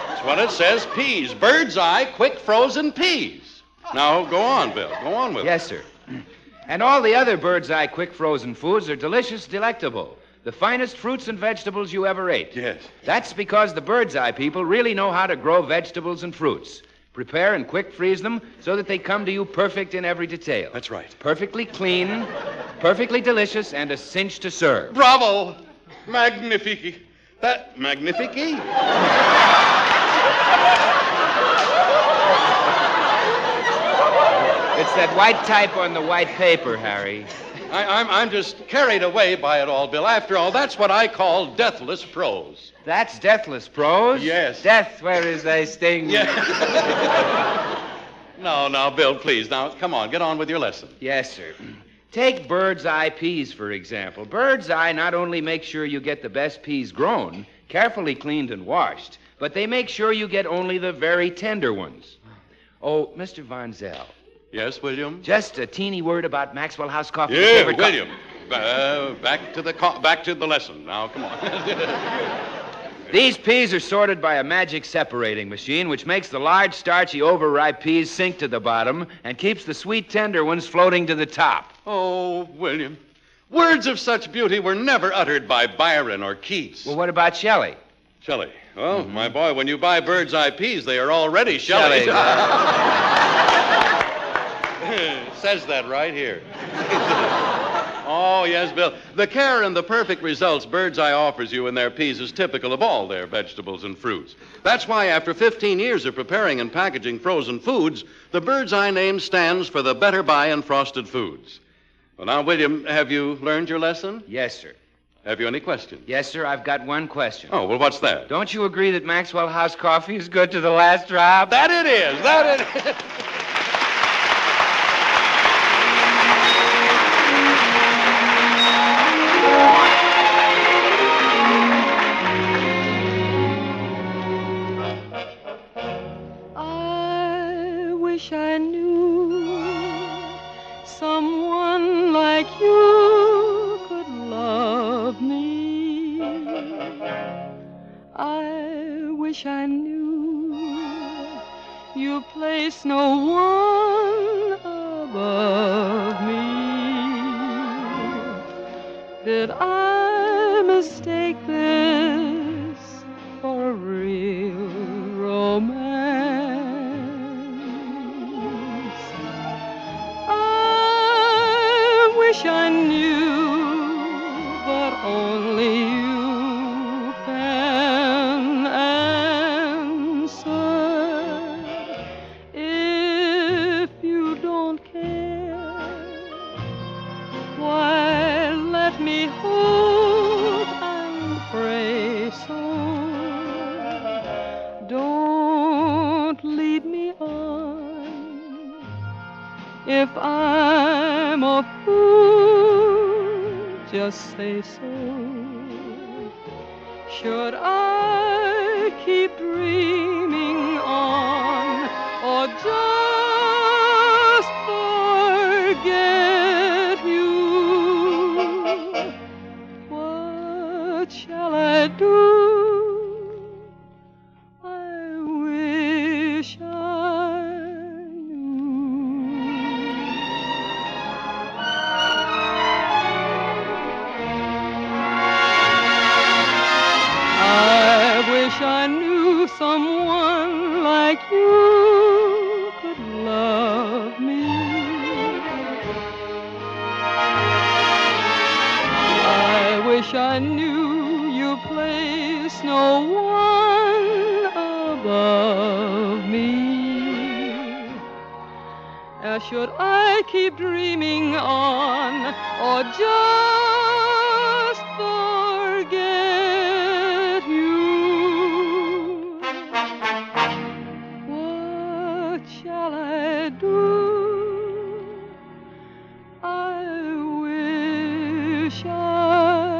That's what it says, peas. Bird's eye, quick frozen peas. Now, go on, Bill. Go on with it. Yes, sir. And all the other bird's eye quick frozen foods are delicious, delectable. The finest fruits and vegetables you ever ate. Yes. That's because the bird's eye people really know how to grow vegetables and fruits. Prepare and quick freeze them so that they come to you perfect in every detail. That's right. Perfectly clean, perfectly delicious, and a cinch to serve. Bravo! Magnifique. Magnifique? It's that white type on the white paper, Harry. I'm just carried away by it all, Bill. After all, that's what I call deathless prose. That's deathless prose? Yes. Death where is thy sting? Yeah. No, Bill, please. Now, come on, get on with your lesson. Yes, sir. Take bird's eye peas, for example. Bird's eye not only makes sure you get the best peas grown, carefully cleaned and washed, but they make sure you get only the very tender ones. Oh, Mr. Von Zell. Yes, William? Just a teeny word about Maxwell House Coffee. Yeah, William. Back to the lesson. Now, come on. These peas are sorted by a magic separating machine, which makes the large, starchy, overripe peas sink to the bottom and keeps the sweet, tender ones floating to the top. Oh, William. Words of such beauty were never uttered by Byron or Keats. Well, what about Shelley? Shelley. Well, my boy, when you buy bird's eye peas, they are already Shelley. Says that right here. Oh, yes, Bill. The care and the perfect results Bird's Eye offers you in their peas is typical of all their vegetables and fruits. That's why after 15 years of preparing and packaging frozen foods, the Bird's Eye name stands for the Better Buy in Frosted Foods. Well, now, William, have you learned your lesson? Yes, sir. Have you any questions? Yes, sir. I've got one question. Oh, well, what's that? Don't you agree that Maxwell House coffee is good to the last drop? That it is. Wish I knew someone like you could love me. I wish I knew you place no one above me. Did I mistake this for a real romance? Wish I knew, but only you can answer. If you don't care, why let me hope and pray so. Don't lead me on if I'm a fool, just say so. Should I keep dreaming on, or just forget you? What shall I do? I wish I knew. one like you could love me. I wish I knew you place no one above me. Should I keep dreaming on or just forget you? What shall I do? I wish I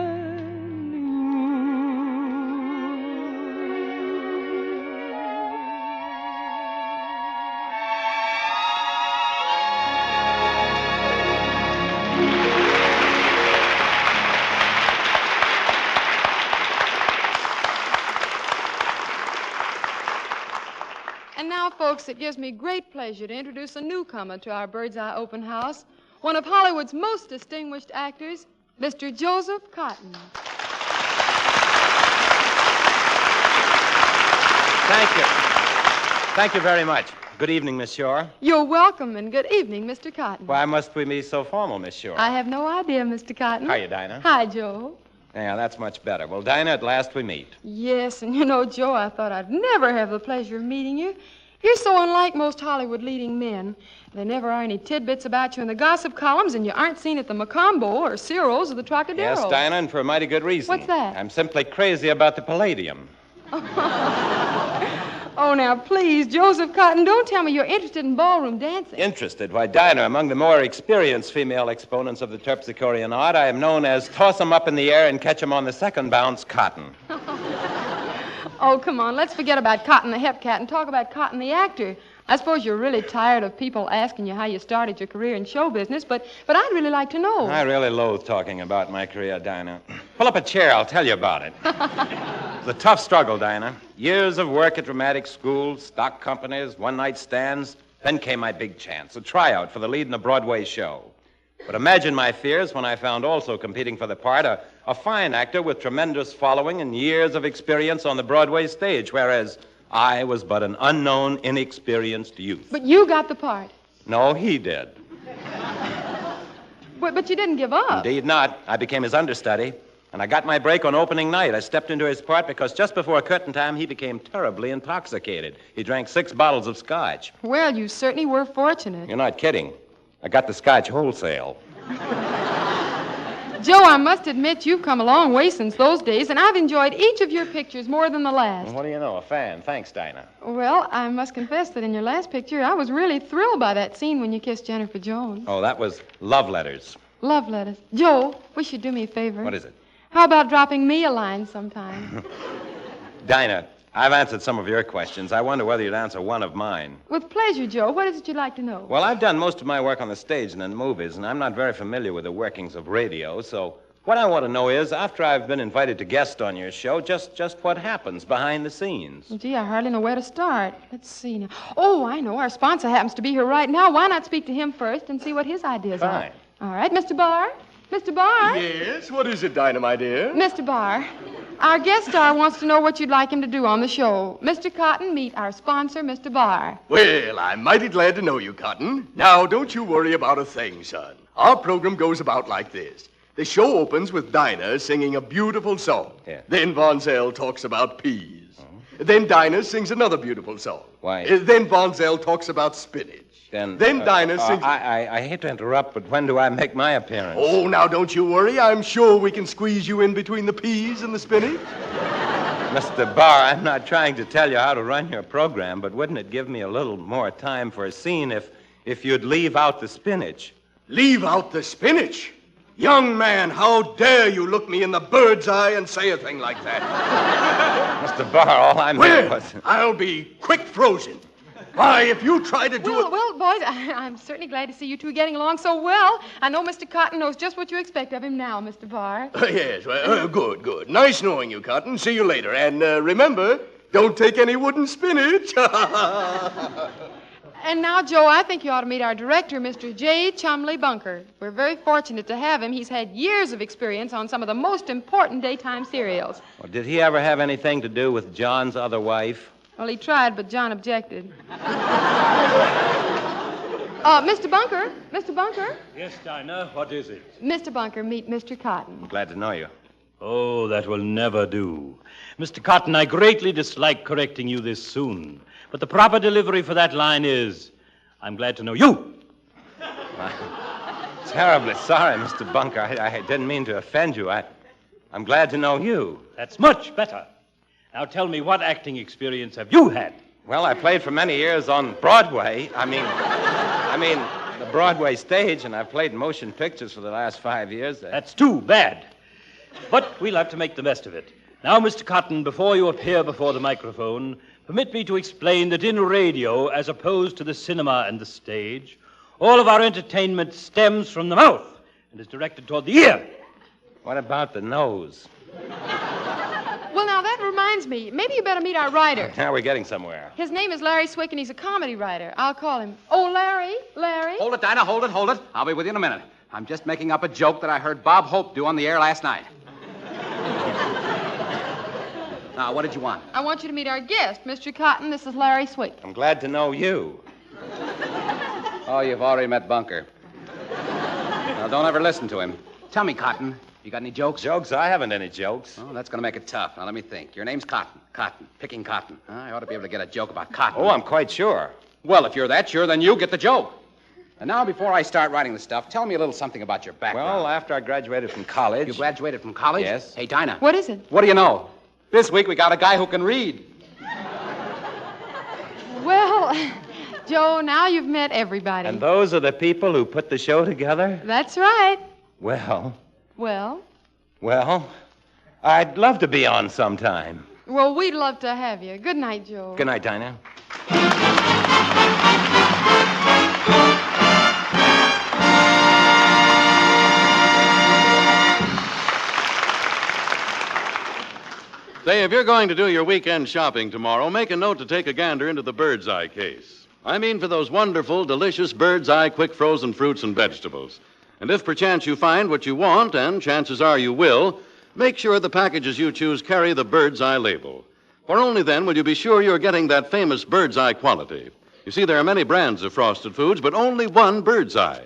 And now, folks, it gives me great pleasure to introduce a newcomer to our Bird's Eye Open House, one of Hollywood's most distinguished actors, Mr. Joseph Cotten. Thank you. Thank you very much. Good evening, Monsieur. You're welcome, and good evening, Mr. Cotten. Why must we be so formal, Monsieur? I have no idea, Mr. Cotten. Hiya, Dinah. Hi, Joe. Yeah, that's much better. Well, Dinah, at last we meet. Yes, and you know, Joe, I thought I'd never have the pleasure of meeting you. You're so unlike most Hollywood leading men. There never are any tidbits about you in the gossip columns, and you aren't seen at the Macombo or Ciro's or the Trocadero. Yes, Dinah, and for a mighty good reason. What's that? I'm simply crazy about the Palladium. Oh, now, please, Joseph Cotten, don't tell me you're interested in ballroom dancing. Interested? Why, Dinah, among the more experienced female exponents of the terpsichorean art, I am known as toss 'em up in the air and catch 'em on the second bounce Cotten. Oh, come on, let's forget about Cotten the hep cat and talk about Cotten the actor. I suppose you're really tired of people asking you how you started your career in show business, but I'd really like to know. I really loathe talking about my career, Dinah. Pull up a chair, I'll tell you about it. It was a tough struggle, Dinah. Years of work at dramatic schools, stock companies, one-night stands. Then came my big chance, a tryout for the lead in a Broadway show. But imagine my fears when I found also competing for the part a fine actor with tremendous following and years of experience on the Broadway stage, whereas I was but an unknown, inexperienced youth. But you got the part. No, he did. But you didn't give up. Indeed not. I became his understudy, and I got my break on opening night. I stepped into his part because just before curtain time, he became terribly intoxicated. He drank 6 bottles of scotch. Well, you certainly were fortunate. You're not kidding. I got the scotch wholesale. Joe, I must admit you've come a long way since those days, and I've enjoyed each of your pictures more than the last. What do you know? A fan. Thanks, Dinah. Well, I must confess that in your last picture, I was really thrilled by that scene when you kissed Jennifer Jones. Oh, that was Love Letters. Love letters. Joe, wish you'd do me a favor. What is it? How about dropping me a line sometime? Dinah, I've answered some of your questions. I wonder whether you'd answer one of mine. With pleasure, Joe. What is it you'd like to know? Well, I've done most of my work on the stage and in movies, and I'm not very familiar with the workings of radio, so what I want to know is, after I've been invited to guest on your show, just what happens behind the scenes. Gee, I hardly know where to start. Let's see now. Oh, I know. Our sponsor happens to be here right now. Why not speak to him first and see what his ideas are? Fine. All right, Mr. Barr. Mr. Barr. Yes, what is it, Dinah, my dear? Mr. Barr, our guest star wants to know what you'd like him to do on the show. Mr. Cotten, meet our sponsor, Mr. Barr. Well, I'm mighty glad to know you, Cotten. Now, don't you worry about a thing, son. Our program goes about like this. The show opens with Dinah singing a beautiful song. Yeah. Then Von Zell talks about peas. Then Dinah sings another beautiful song. Why? Then Von Zell talks about spinach. Then Dinah sings... I hate to interrupt, but when do I make my appearance? Oh, now don't you worry. I'm sure we can squeeze you in between the peas and the spinach. Mr. Barr, I'm not trying to tell you how to run your program, but wouldn't it give me a little more time for a scene if you'd leave out the spinach? Leave out the spinach? Young man, how dare you look me in the bird's eye and say a thing like that? Mr. Barr, all I meant was... I'll be quick frozen. Why, if you try to do it... Well, boys, I'm certainly glad to see you two getting along so well. I know Mr. Cotten knows just what you expect of him now, Mr. Barr. Yes, well, good. Nice knowing you, Cotten. See you later. And remember, don't take any wooden spinach. And now, Joe, I think you ought to meet our director, Mr. J. Chumley Bunker. We're very fortunate to have him. He's had years of experience on some of the most important daytime serials. Well, did he ever have anything to do with John's other wife? Well, he tried, but John objected. Mr. Bunker. Mr. Bunker. Yes, Dinah, what is it? Mr. Bunker, meet Mr. Cotten. Glad to know you. Oh, that will never do. Mr. Cotten, I greatly dislike correcting you this soon. But the proper delivery for that line is, I'm glad to know you. Terribly sorry, Mr. Bunker. I didn't mean to offend you. I'm glad to know you. That's much better. Now tell me, what acting experience have you had? Well, I played for many years on Broadway. I mean, the Broadway stage, and I've played motion pictures for the last 5 years. That's too bad. But we'll have to make the best of it. Now, Mr. Cotten, before you appear before the microphone, permit me to explain that in radio, as opposed to the cinema and the stage, all of our entertainment stems from the mouth and is directed toward the ear. What about the nose? Well, now, that reminds me. Maybe you better meet our writer. Now we're getting somewhere. His name is Larry Swick, and he's a comedy writer. I'll call him. Oh, Larry? Hold it, Dinah, hold it. I'll be with you in a minute. I'm just making up a joke that I heard Bob Hope do on the air last night. Now, what did you want? I want you to meet our guest, Mr. Cotten. This is Larry Swick. I'm glad to know you. Oh, you've already met Bunker. Now, don't ever listen to him. Tell me, Cotten, you got any jokes? Jokes? I haven't any jokes. Oh, that's going to make it tough. Now, let me think. Your name's Cotten. Picking cotton. I ought to be able to get a joke about cotton. Oh, I'm quite sure. Well, if you're that sure, then you get the joke. And now, before I start writing the stuff, tell me a little something about your background. Well, after I graduated from college... You graduated from college? Yes. Hey, Dinah. What is it? What do you know? This week we got a guy who can read. Well, Joe, now you've met everybody. And those are the people who put the show together? That's right. Well, Well, I'd love to be on sometime. well, we'd love to have you. Good night, Joe. Good night, Dinah. Say, if you're going to do your weekend shopping tomorrow, make a note to take a gander into the Bird's Eye case. I mean for those wonderful, delicious Bird's Eye quick frozen fruits and vegetables. And if perchance you find what you want, and chances are you will, make sure the packages you choose carry the Bird's Eye label. For only then will you be sure you're getting that famous Bird's Eye quality. You see, there are many brands of frosted foods, but only one Bird's Eye.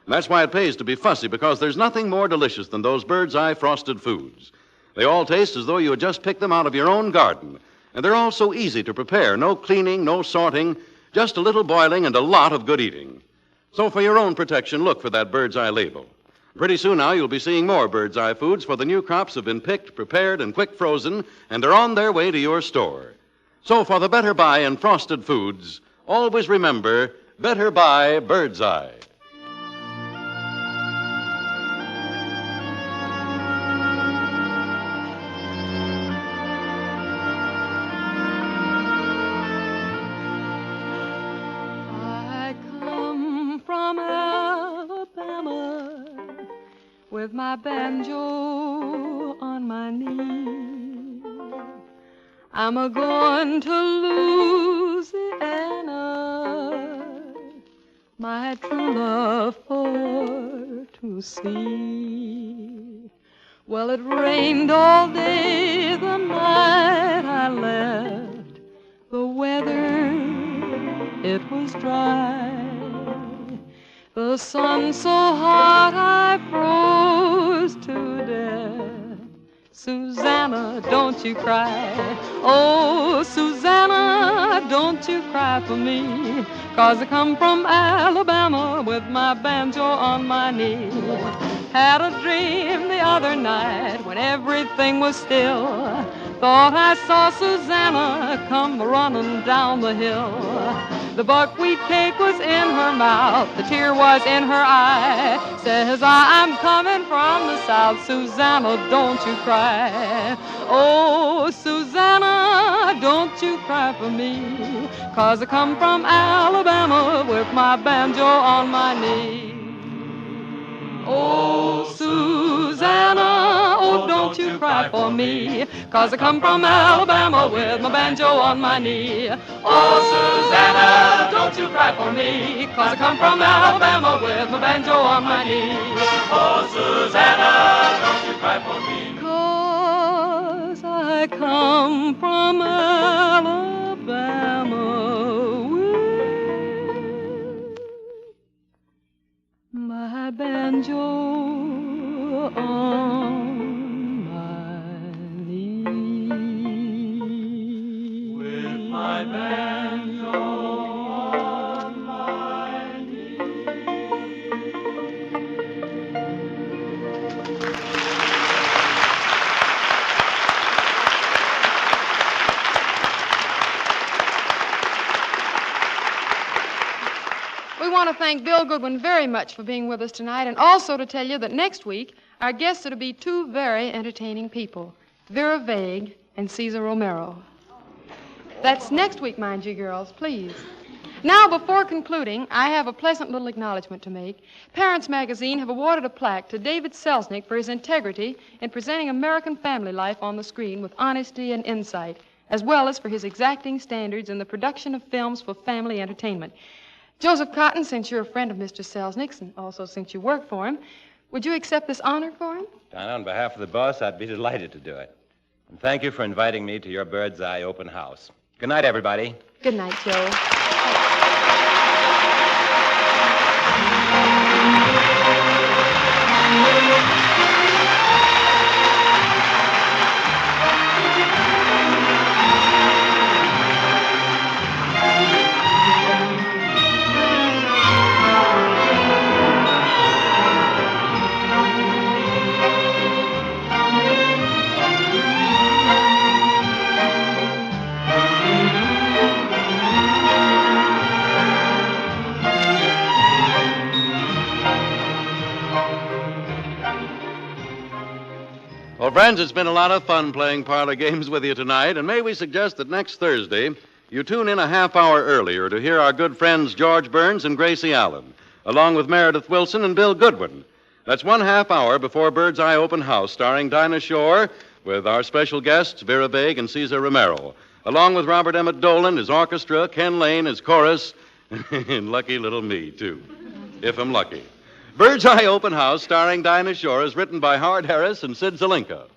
And that's why it pays to be fussy, because there's nothing more delicious than those Bird's Eye frosted foods. They all taste as though you had just picked them out of your own garden. And they're all so easy to prepare. No cleaning, no sorting, just a little boiling and a lot of good eating. So for your own protection, look for that Bird's Eye label. Pretty soon now, you'll be seeing more Bird's Eye foods, for the new crops have been picked, prepared, and quick frozen, and they're on their way to your store. So for the better buy in frosted foods, always remember, better buy Bird's Eye. With my banjo on my knee, I'm a-going to Louisiana, my true love for to see. Well, it rained all day the night I left. The weather, it was dry. The sun so hot I froze to death. Susanna, don't you cry. Oh, Susanna, don't you cry for me. 'Cause I come from Alabama with my banjo on my knee. Had a dream the other night when everything was still. Thought I saw Susanna come running down the hill. The buckwheat cake was in her mouth, the tear was in her eye. Says I'm coming from the south, Susanna, don't you cry. Oh, Susanna, don't you cry for me. 'Cause I come from Alabama with my banjo on my knee. Oh, Susanna, oh, don't you cry for me. 'Cause I come from Alabama with my banjo on my knee. Oh, Susanna, don't you cry for me. 'Cause I come from Alabama with my banjo on my knee. Oh, Susanna, don't you cry for me. 'Cause I come from Alabama want to thank Bill Goodwin very much for being with us tonight, and also to tell you that next week our guests are to be two very entertaining people, Vera and Cesar Romero. That's next week, mind you, girls, please. Now, before concluding, I have a pleasant little acknowledgement to make. Parents Magazine have awarded a plaque to David Selznick for his integrity in presenting American family life on the screen with honesty and insight, as well as for his exacting standards in the production of films for family entertainment. Joseph Cotten, since you're a friend of Mr. Selznick's, and also since you work for him, would you accept this honor for him? Dinah, on behalf of the boss, I'd be delighted to do it. And thank you for inviting me to your bird's eye open house. Good night, everybody. Good night, Joe. Well, friends, it's been a lot of fun playing parlor games with you tonight, and may we suggest that next Thursday you tune in a half hour earlier to hear our good friends George Burns and Gracie Allen, along with Meredith Wilson and Bill Goodwin. That's 1 half hour before Bird's Eye Open House, starring Dinah Shore, with our special guests, Vera and Cesar Romero, along with Robert Emmett Dolan, his orchestra, Ken Lane, his chorus, and lucky little me, too, if I'm lucky. Bird's Eye Open House, starring Dinah Shore, is written by Howard Harris and Sid Zelinka.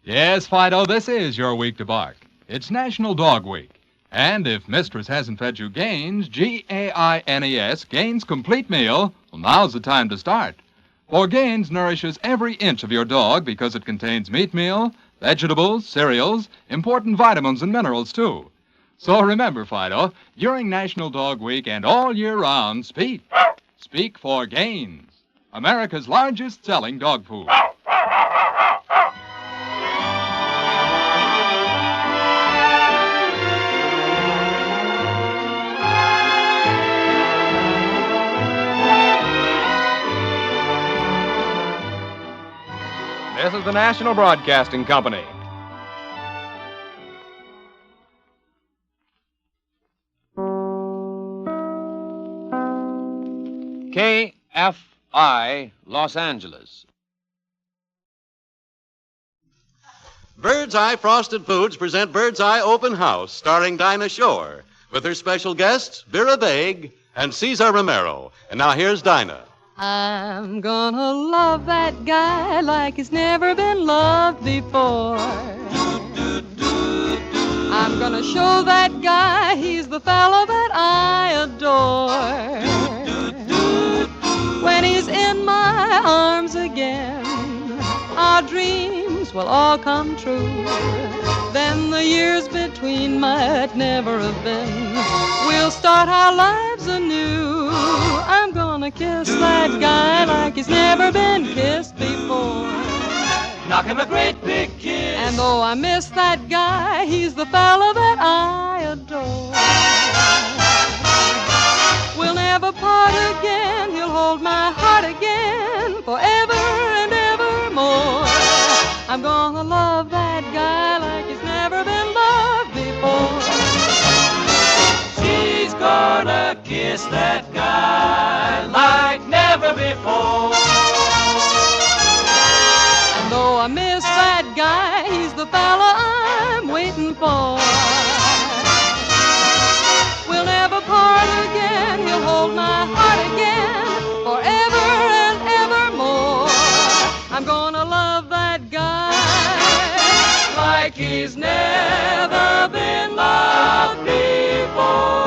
Yes, Fido, this is your week to bark. It's National Dog Week. And if Mistress hasn't fed you Gaines, Gaines, Gaines Complete Meal, well, now's the time to start. For Gaines nourishes every inch of your dog because it contains meat meal, vegetables, cereals, important vitamins and minerals, too. So remember, Fido, during National Dog Week and all year round, speak. Speak for Gaines, America's largest selling dog food. This is the National Broadcasting Company. KFI, Los Angeles. Bird's Eye Frosted Foods present Bird's Eye Open House, starring Dinah Shore, with her special guests, Vera and Cesar Romero. And now here's Dinah. I'm gonna love that guy like he's never been loved before. I'm gonna show that guy he's the fellow that I adore. When he's in my arms again, our dreams will all come true. Then the years between might never have been. We'll start our lives anew. I'm gonna kiss that guy like he's never been kissed before. Knock him a great big kiss. And though I miss that guy, he's the fella that I adore. We'll never part again. He'll hold my heart again forever and evermore. I'm gonna love that guy like he's never been loved before. She's gonna kiss that guy like never before. And though I miss that guy, he's the fella I'm waiting for. We'll never part again. He'll hold my heart again forever and evermore. I'm gonna love that guy like he's never been loved before.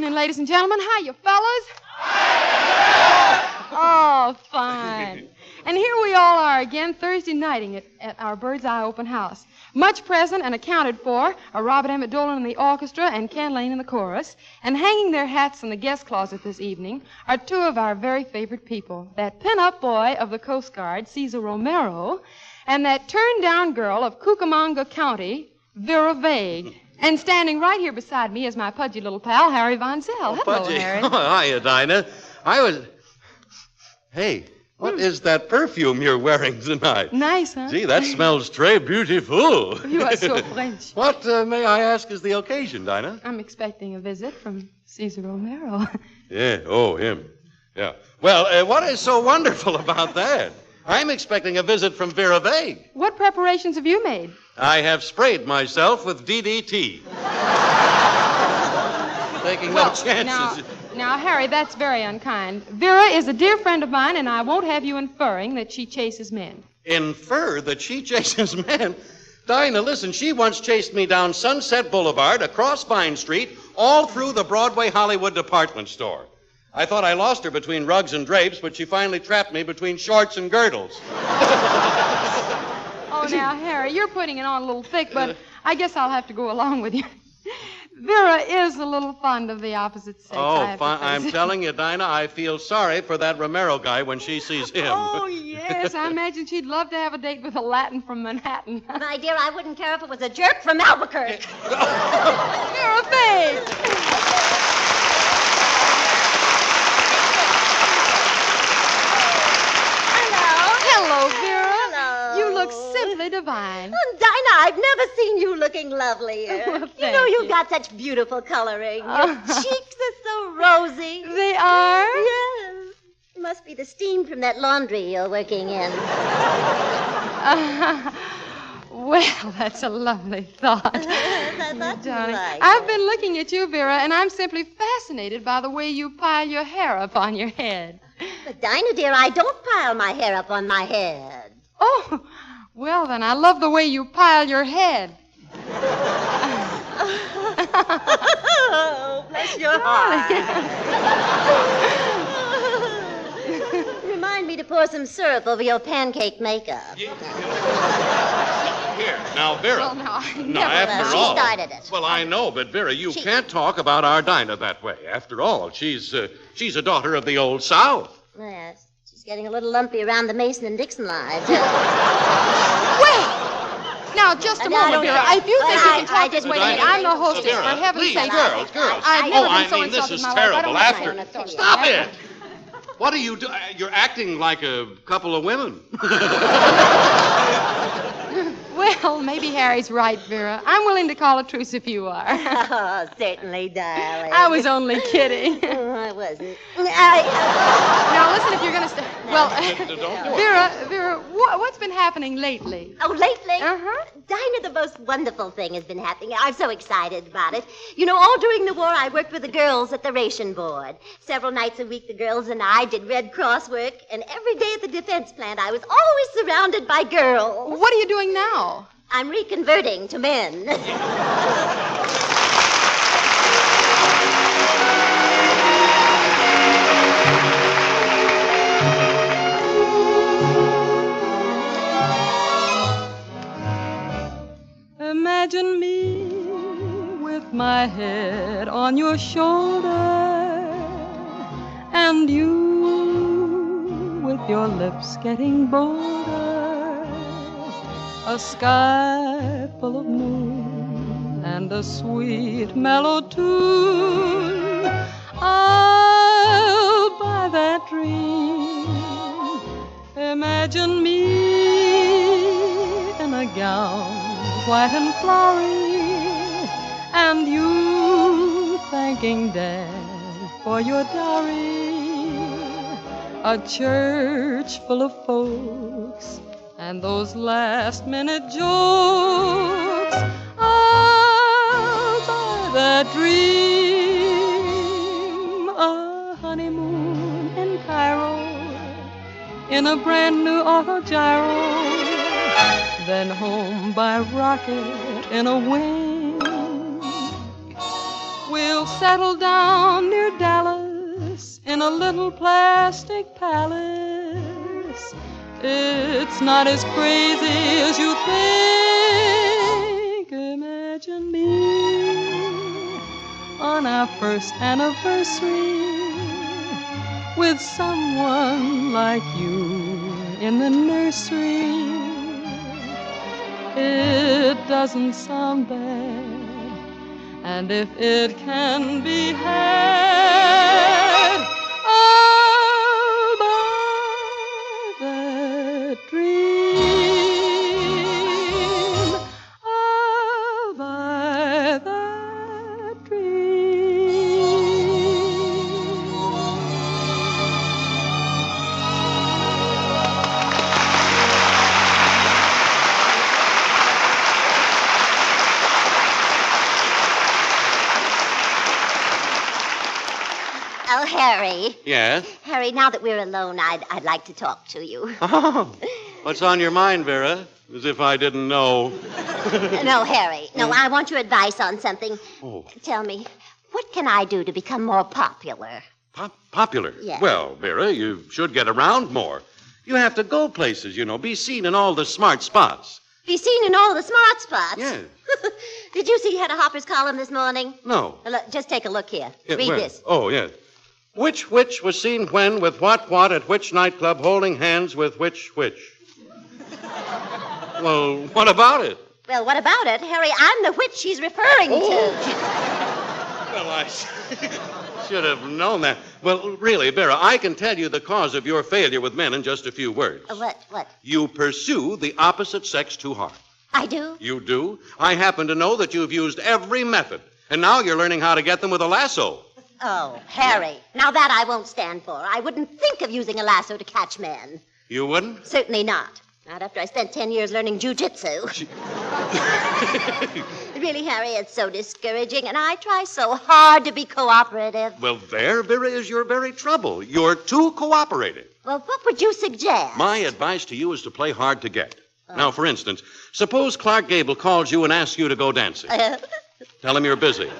evening, ladies and gentlemen. Hiya, fellas. Oh, fine. And here we all are again, Thursday nighting at our Bird's Eye open house. Much present and accounted for are Robert Emmett Dolan in the orchestra and Ken Lane in the chorus. And hanging their hats in the guest closet this evening are two of our very favorite people. That pin-up boy of the Coast Guard, Cesar Romaro, and that turned-down girl of Cucamonga County, Vera Vague. And standing right here beside me is my pudgy little pal, Harry Von Zell. Oh, Hello, Pudgy. Harry. Oh, hiya, Dinah. Hey, what is that perfume you're wearing tonight? Nice, huh? Gee, that smells très beautiful. You are so French. What, may I ask, is the occasion, Dinah? I'm expecting a visit from Cesar Romero. Yeah, oh, him. Yeah. Well, what is so wonderful about that? I'm expecting a visit from Vera Vague. What preparations have you made? I have sprayed myself with DDT. Taking no chances. Now, Harry, that's very unkind. Vera is a dear friend of mine, and I won't have you inferring that she chases men. Infer that she chases men? Dinah, listen, she once chased me down Sunset Boulevard, across Vine Street, all through the Broadway Hollywood department store. I thought I lost her between rugs and drapes, but she finally trapped me between shorts and girdles. Oh, now, Harry, you're putting it on a little thick, but I guess I'll have to go along with you. Vera is a little fond of the opposite sex. I'm telling you, Dinah, I feel sorry for that Romero guy when she sees him. Oh, yes, I imagine she'd love to have a date with a Latin from Manhattan. My dear, I wouldn't care if it was a jerk from Albuquerque. Vera Vague. Hello, Vera. Hello. You look simply divine. Oh, Dinah, I've never seen you looking lovelier. Well, you know, you've you. got such beautiful coloring. Your cheeks are so rosy. They are? Yes. It must be the steam from that laundry you're working in. Well, that's a lovely thought. That's Darling, like I've been looking at you, Vera, and I'm simply fascinated by the way you pile your hair up on your head. But, Dinah, dear, I don't pile my hair up on my head. Oh, well, then I love the way you pile your head. Oh, bless your heart. Remind me to pour some syrup over your pancake makeup. Here, now, Vera. Well, no, I never after She all. started it. Well, I know, but Vera, you can't talk about our Dinah that way. After all, she's a daughter of the old South. Yes, she's getting a little lumpy around the Mason and Dixon lines. Wait! Now, just a moment, Vera. If you think you can talk this way to me, I'm the hostess, for heaven's sake. Girls. I've never been so this insulted is in my life. I terrible. don't After. Stop it! What are you doing? You're acting like a couple of women. Well, maybe Harry's right, Vera. I'm willing to call a truce if you are. Oh, certainly, darling. I was only kidding. Oh, I wasn't. Now, listen, if you're going to stay. Well, Don't do it. Vera, what's been happening lately? Oh, lately? Uh-huh. Dinah, the most wonderful thing has been happening. I'm so excited about it. You know, all during the war, I worked with the girls at the ration board. Several nights a week, the girls and I did Red Cross work, and every day at the defense plant, I was always surrounded by girls. What are you doing now? I'm reconverting to men. Imagine me with my head on your shoulder, and you with your lips getting bolder. A sky full of moon and a sweet mellow tune. I'll buy that dream. Imagine me in a gown white and flowery, and you thanking Dad for your dowry. A church full of folks and those last-minute jokes. I'll buy that dream. A honeymoon in Cairo in a brand new autogyro. Then home by rocket in a wing. We'll settle down near Dallas in a little plastic palace. It's not as crazy as you think. Imagine me on our first anniversary with someone like you in the nursery. It doesn't sound bad, and if it can be had, I'll buy that dream. I'll buy that dream. Oh, Harry. Yes? Harry, now that we're alone, I'd like to talk to you. Oh, what's on your mind, Vera? As if I didn't know. No, Harry. No, I want your advice on something. Oh. Tell me, what can I do to become more popular? Popular? Yeah. Well, Vera, you should get around more. You have to go places, be seen in all the smart spots. Be seen in all the smart spots? Yeah. Did you see Hedda Hopper's column this morning? No. Look, just take a look here. Yeah, Read where? this. Oh, yes. Which was seen when, with what, at which nightclub, holding hands with which? Well, what about it? Well, what about it? Harry, I'm the witch she's referring to. Well, I should have known that. Well, really, Vera, I can tell you the cause of your failure with men in just a few words. What? You pursue the opposite sex too hard. I do? You do? I happen to know that you've used every method, and now you're learning how to get them with a lasso. Oh, Harry, now that I won't stand for. I wouldn't think of using a lasso to catch men. You wouldn't? Certainly not. Not after I spent 10 years learning jujitsu. Really, Harry, it's so discouraging, and I try so hard to be cooperative. Well, there, Vera, is your very trouble. You're too cooperative. Well, what would you suggest? My advice to you is to play hard to get. Now, for instance, suppose Clark Gable calls you and asks you to go dancing. Tell him you're busy.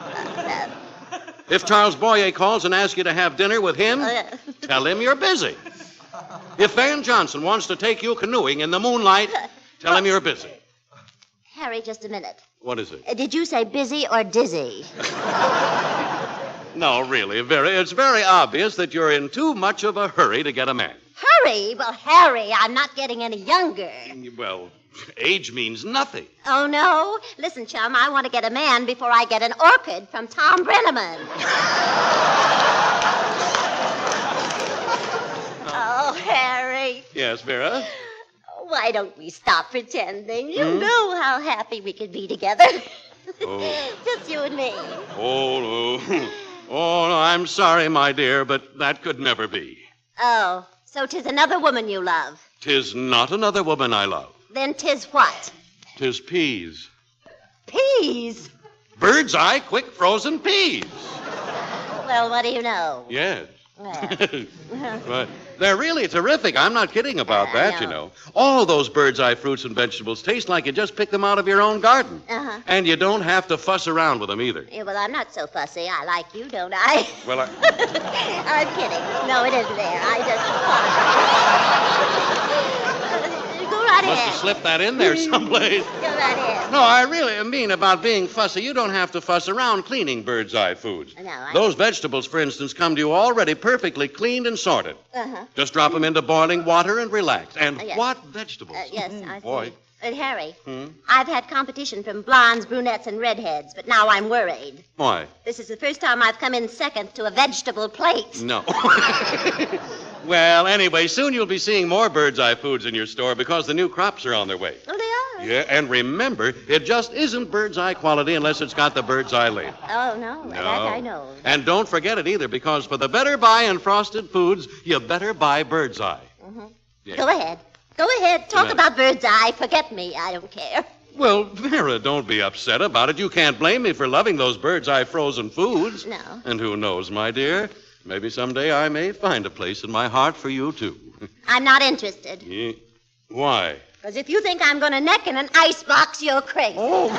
If Charles Boyer calls and asks you to have dinner with him, tell him you're busy. If Van Johnson wants to take you canoeing in the moonlight, tell him you're busy. Harry, just a minute. What is it? Did you say busy or dizzy? No, really, Vera, it's very obvious that you're in too much of a hurry to get a man. Hurry? Well, Harry, I'm not getting any younger. Well, age means nothing. Oh, no? Listen, chum, I want to get a man before I get an orchid from Tom Brenneman. Oh, Harry. Yes, Vera? Why don't we stop pretending? You know how happy we could be together. Oh. Just you and me. Oh, no. Oh, no, I'm sorry, my dear, but that could never be. Oh, so 'tis another woman you love. 'Tis not another woman I love. Then 'tis what? 'Tis peas. Peas? Bird's eye, quick frozen peas. Well, what do you know? Yes. Well. But they're really terrific. I'm not kidding about that, you know. All those bird's eye fruits and vegetables taste like you just picked them out of your own garden. Uh-huh. And you don't have to fuss around with them either. Yeah, well, I'm not so fussy. I like you, don't I? Well, I'm kidding. No, it isn't there. I just... Go right must ahead. have slipped that in there someplace. Go right ahead. No, I really mean about being fussy. You don't have to fuss around cleaning bird's eye foods. No, Those vegetables, for instance, come to you already perfectly cleaned and sorted. Uh-huh. Just drop them into boiling water and relax. And Yes. what vegetables? Yes, I see. Boy. Harry, I've had competition from blondes, brunettes, and redheads, but now I'm worried. Why? This is the first time I've come in second to a vegetable plate. No. Well, anyway, soon you'll be seeing more bird's eye foods in your store because the new crops are on their way. Oh, they are? Yeah, and remember, it just isn't bird's eye quality unless it's got the bird's eye label. Oh, no. That I know. And don't forget it either, because for the better buy in frosted foods, you better buy bird's eye. Mm-hmm. Yeah. Go ahead. Go ahead. Talk Yeah. about bird's eye. Forget me. I don't care. Well, Vera, don't be upset about it. You can't blame me for loving those bird's eye frozen foods. No. And who knows, my dear, maybe someday I may find a place in my heart for you, too. I'm not interested. Yeah. Why? Because if you think I'm going to neck in an icebox, you're crazy. Oh.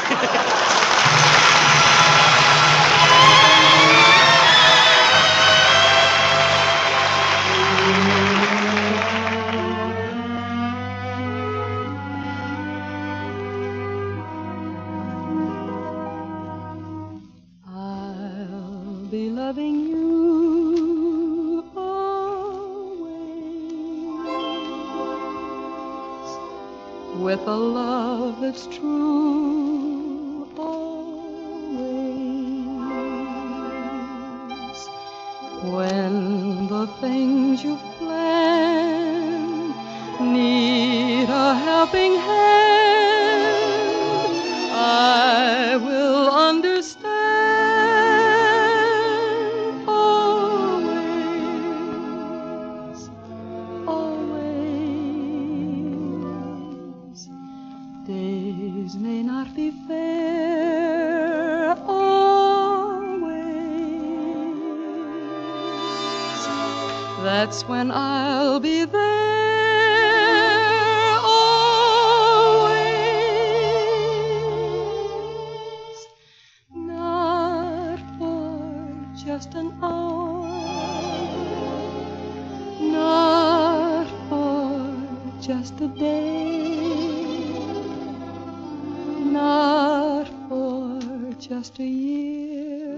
loving you always, with a love that's true always. When the things you've planned need a helping hand, I will understand always, always. Days may not be fair always. That's when I'll be there. Just an hour, not for just a day, not for just a year,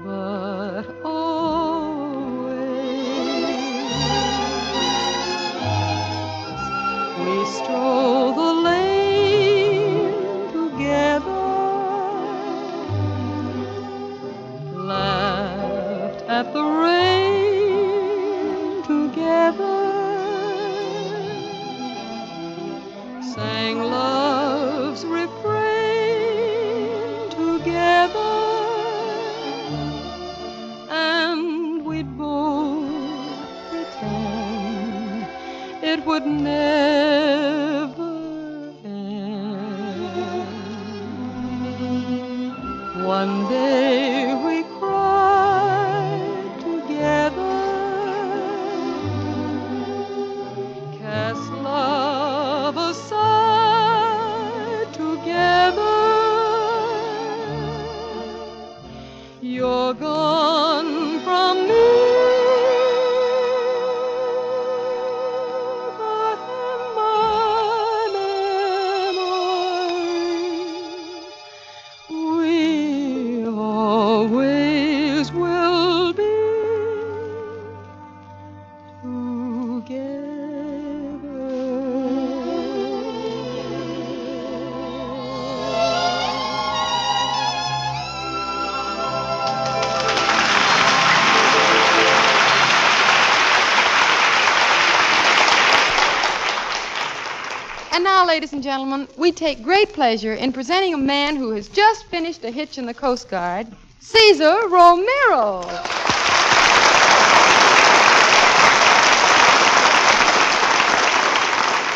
but always. We stroll the lane together, laughed at the rain together, sang love's refrain together, and we'd both pretend it would never end. One day we cried together, cast love aside together. You're gone from me, but in my memory we always will be And now, ladies and gentlemen, we take great pleasure in presenting a man who has just finished a hitch in the Coast Guard, Cesar Romero.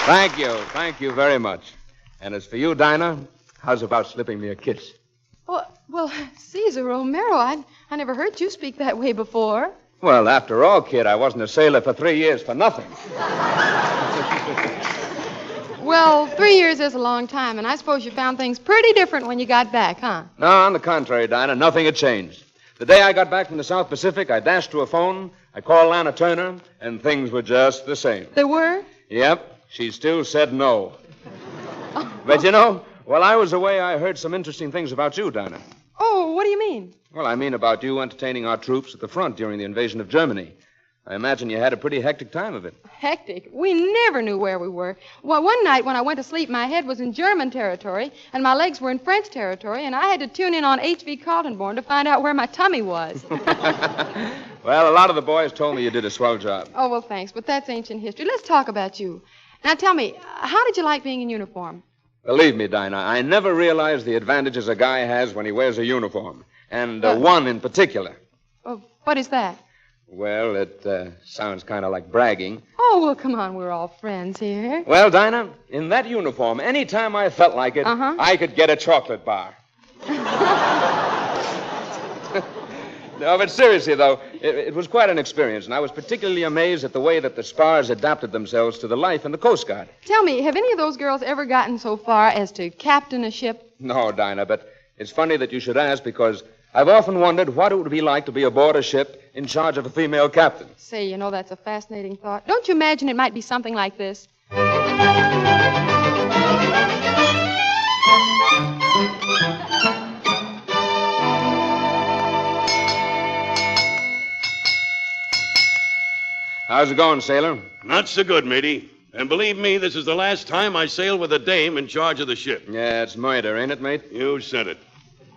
Thank you very much. And as for you, Dinah, how's about slipping me a kiss? Well, Cesar Romero, I never heard you speak that way before. Well, after all, kid, I wasn't a sailor for 3 years for nothing. Well, 3 years is a long time, and I suppose you found things pretty different when you got back, huh? No, on the contrary, Dinah, nothing had changed. The day I got back from the South Pacific, I dashed to a phone, I called Lana Turner, and things were just the same. They were? Yep, she still said no. But you know, while I was away, I heard some interesting things about you, Dinah. Oh, what do you mean? Well, I mean about you entertaining our troops at the front during the invasion of Germany. I imagine you had a pretty hectic time of it. Hectic? We never knew where we were. Well, one night when I went to sleep, my head was in German territory, and my legs were in French territory, and I had to tune in on H.V. Kaltenborn to find out where my tummy was. Well, a lot of the boys told me you did a swell job. Oh, well, thanks, but that's ancient history. Let's talk about you. Now, tell me, how did you like being in uniform? Believe me, Dinah, I never realized the advantages a guy has when he wears a uniform, and one in particular. Oh, what is that? Well, it sounds kind of like bragging. Oh, well, come on, we're all friends here. Well, Dinah, in that uniform, any time I felt like it, I could get a chocolate bar. No, but seriously, though, it was quite an experience, and I was particularly amazed at the way that the spars adapted themselves to the life in the Coast Guard. Tell me, have any of those girls ever gotten so far as to captain a ship? No, Dinah, but it's funny that you should ask, because I've often wondered what it would be like to be aboard a ship in charge of a female captain. Say, you know, that's a fascinating thought. Don't you imagine it might be something like this? How's it going, sailor? Not so good, matey. And believe me, this is the last time I sail with a dame in charge of the ship. Yeah, it's murder, ain't it, mate? You said it.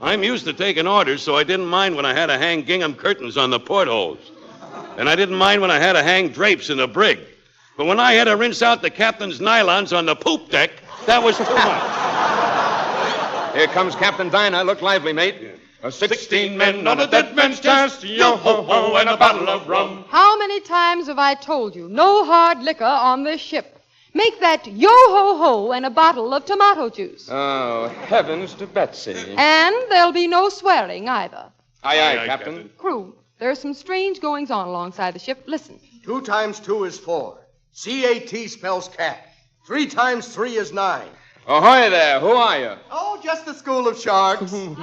I'm used to taking orders, so I didn't mind when I had to hang gingham curtains on the portholes. And I didn't mind when I had to hang drapes in the brig. But when I had to rinse out the captain's nylons on the poop deck, that was too much. Here comes Captain Dinah. Look lively, mate. 16 men on a dead man's chest, yo-ho-ho, and a bottle of rum. How many times have I told you, no hard liquor on this ship? Make that yo-ho-ho and a bottle of tomato juice. Oh, heavens to Betsy. And there'll be no swearing either. Aye, Captain. Crew, there's some strange goings-on alongside the ship. Listen. 2 times 2 is 4. CAT spells cat. 3 times 3 is 9. Ahoy there. Who are you? Oh, just the school of sharks. I'm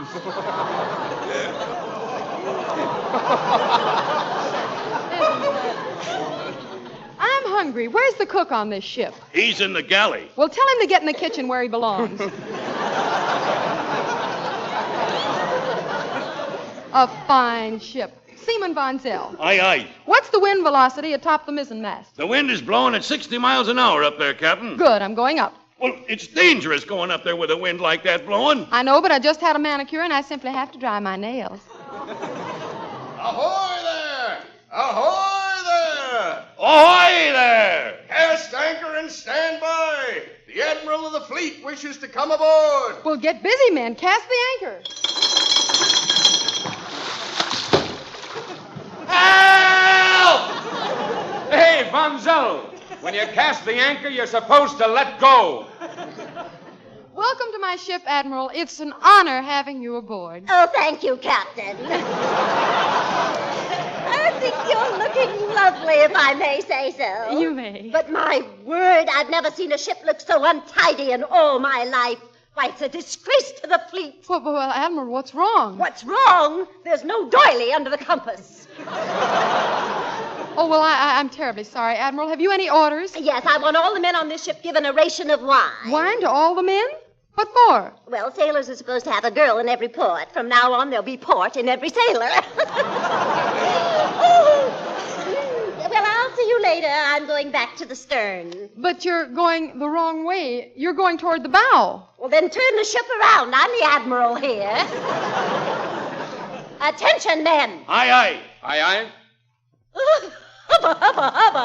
hungry. Where's the cook on this ship? He's in the galley. Well, tell him to get in the kitchen where he belongs. A fine ship. Seaman Von Zell. Aye, aye. What's the wind velocity atop the mizzenmast? The wind is blowing at 60 miles an hour up there, Captain. Good, I'm going up. Well, it's dangerous going up there with a wind like that blowing. I know, but I just had a manicure and I simply have to dry my nails. Ahoy there! Ahoy there! Ahoy there! Cast anchor and stand by. The Admiral of the Fleet wishes to come aboard. Well, get busy, men. Cast the anchor. Help! Hey, Von Zell, when you cast the anchor, you're supposed to let go. Welcome to my ship, Admiral. It's an honor having you aboard. Oh, thank you, Captain. I think you're looking lovely, if I may say so. You may. But my word, I've never seen a ship look so untidy in all my life. Why, it's a disgrace to the fleet. Well, Admiral, what's wrong? What's wrong? There's no doily under the compass. Oh, well, I'm terribly sorry, Admiral. Have you any orders? Yes, I want all the men on this ship given a ration of wine. Wine to all the men? What for? Well, sailors are supposed to have a girl in every port. From now on, there'll be port in every sailor. Well, I'll see you later. I'm going back to the stern. But you're going the wrong way. You're going toward the bow. Well, then turn the ship around. I'm the Admiral here. Attention, men. Aye, aye. Aye, aye. Hubba, hubba, hubba.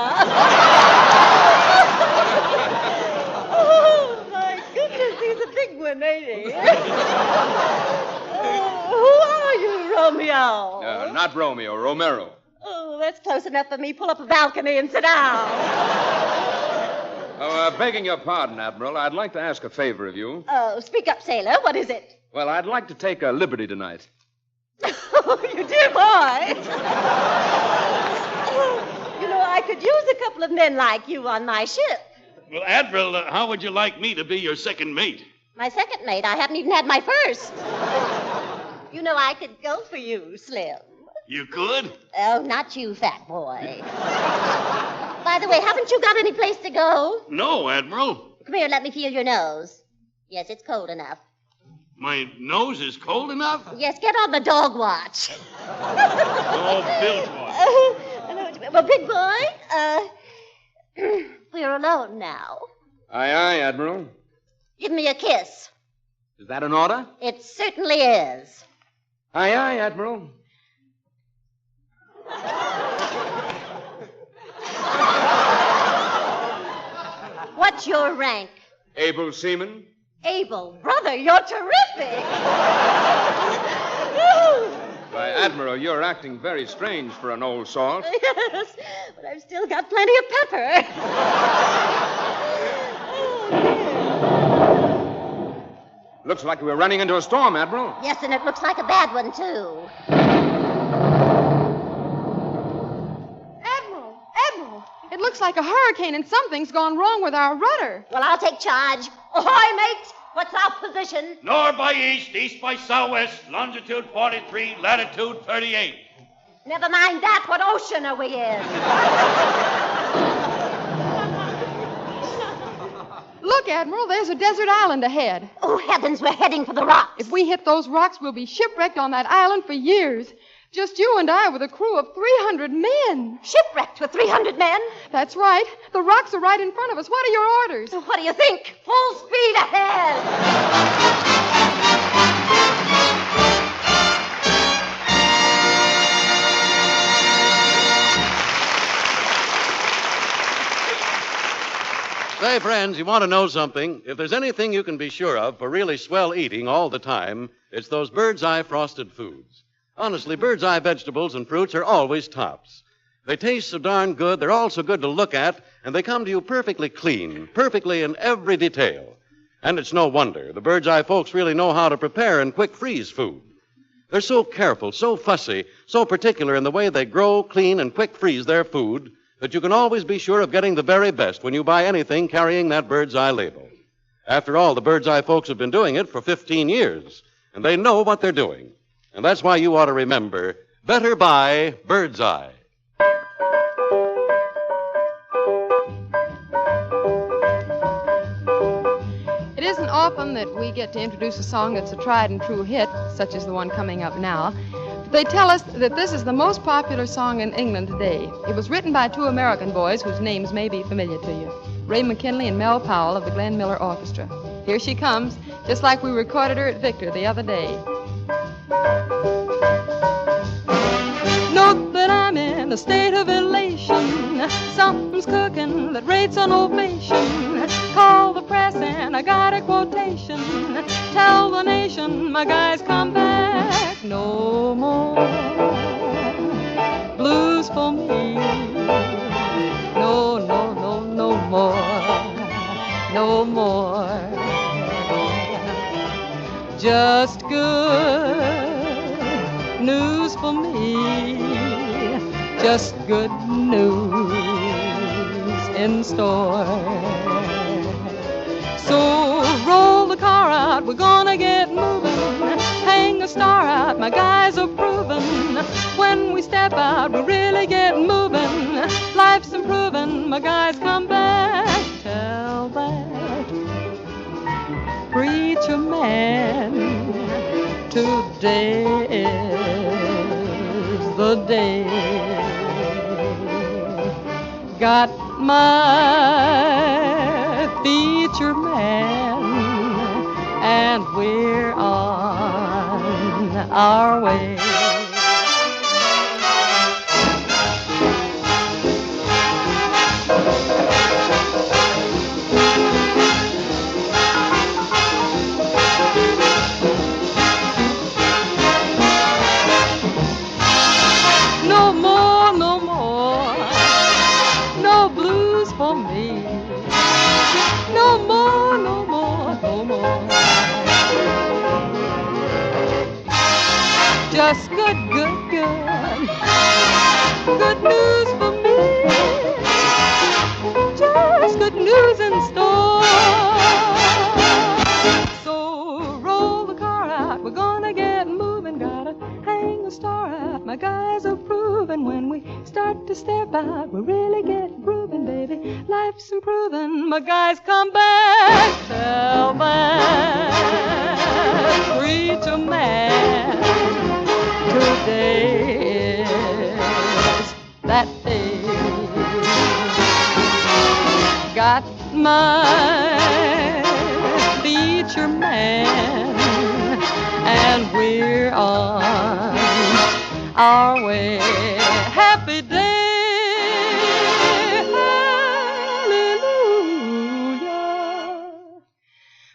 Oh, my goodness, he's a big one, ain't he? Who are you, Romeo? Not Romeo, Romaro. Oh, that's close enough for me. Pull up a balcony and sit down. Begging your pardon, Admiral, I'd like to ask a favor of you. Oh, speak up, sailor. What is it? Well, I'd like to take a liberty tonight. Oh, you dear boy. You know, I could use a couple of men like you on my ship. Well, Admiral, how would you like me to be your second mate? My second mate? I haven't even had my first. You know, I could go for you, Slim. You could? Oh, not you, fat boy. By the way, haven't you got any place to go? No, Admiral. Come here, let me feel your nose. Yes, it's cold enough. My nose is cold enough? Yes, get on the dog watch. Oh, Bill's watch. Well, big boy, we're alone now. Aye, aye, Admiral. Give me a kiss. Is that an order? It certainly is. Aye, aye, Admiral. What's your rank? Able seaman. Able. Brother, you're terrific. Why, Admiral, you're acting very strange for an old salt. Yes, but I've still got plenty of pepper. Looks like we're running into a storm, Admiral. Yes, and it looks like a bad one, too. Admiral, it looks like a hurricane and something's gone wrong with our rudder. Well, I'll take charge. Ahoy, mate! What's our position? North by east, east by southwest, longitude 43, latitude 38. Never mind that. What ocean are we in? Look, Admiral, there's a desert island ahead. Oh, heavens, we're heading for the rocks. If we hit those rocks, we'll be shipwrecked on that island for years. Just you and I with a crew of 300 men. Shipwrecked with 300 men? That's right. The rocks are right in front of us. What are your orders? What do you think? Full speed ahead. Say, friends, you want to know something? If there's anything you can be sure of for really swell eating all the time, it's those bird's eye frosted foods. Honestly, bird's eye vegetables and fruits are always tops. They taste so darn good, they're all so good to look at, and they come to you perfectly clean, perfectly in every detail. And it's no wonder. The bird's eye folks really know how to prepare and quick freeze food. They're so careful, so fussy, so particular in the way they grow, clean, and quick freeze their food that you can always be sure of getting the very best when you buy anything carrying that bird's eye label. After all, the bird's eye folks have been doing it for 15 years, and they know what they're doing. And that's why you ought to remember, better buy bird's eye. It isn't often that we get to introduce a song that's a tried and true hit, such as the one coming up now. But they tell us that this is the most popular song in England today. It was written by two American boys whose names may be familiar to you, Ray McKinley and Mel Powell of the Glenn Miller Orchestra. Here she comes, just like we recorded her at Victor the other day. Note that I'm in a state of elation. Something's cooking that rates an ovation. Call the press and I got a quotation. Tell the nation my guys come back no more. Blues for me. No, no, no, no more. No more. Just good news for me. Just good news in store. So roll the car out, we're gonna get moving. Hang the star out, my guys are proven. When we step out, we really get moving. Life's improving, my guys come back. Tell that preacher man today is the day. Got my feature man, and we're on our way. No more, no more, no blues for me. No more, no more, no more. Just good, good, good. Good news for me. Just good news in store. So roll the car out, we're gonna get moving. Gotta hang the star out, my guys are proving. When we start to step out, we really get grooving, baby. Life's improving, my guys come back. Tell that preacher man today is that day. Got my feature man, and we're on our way. Happy day.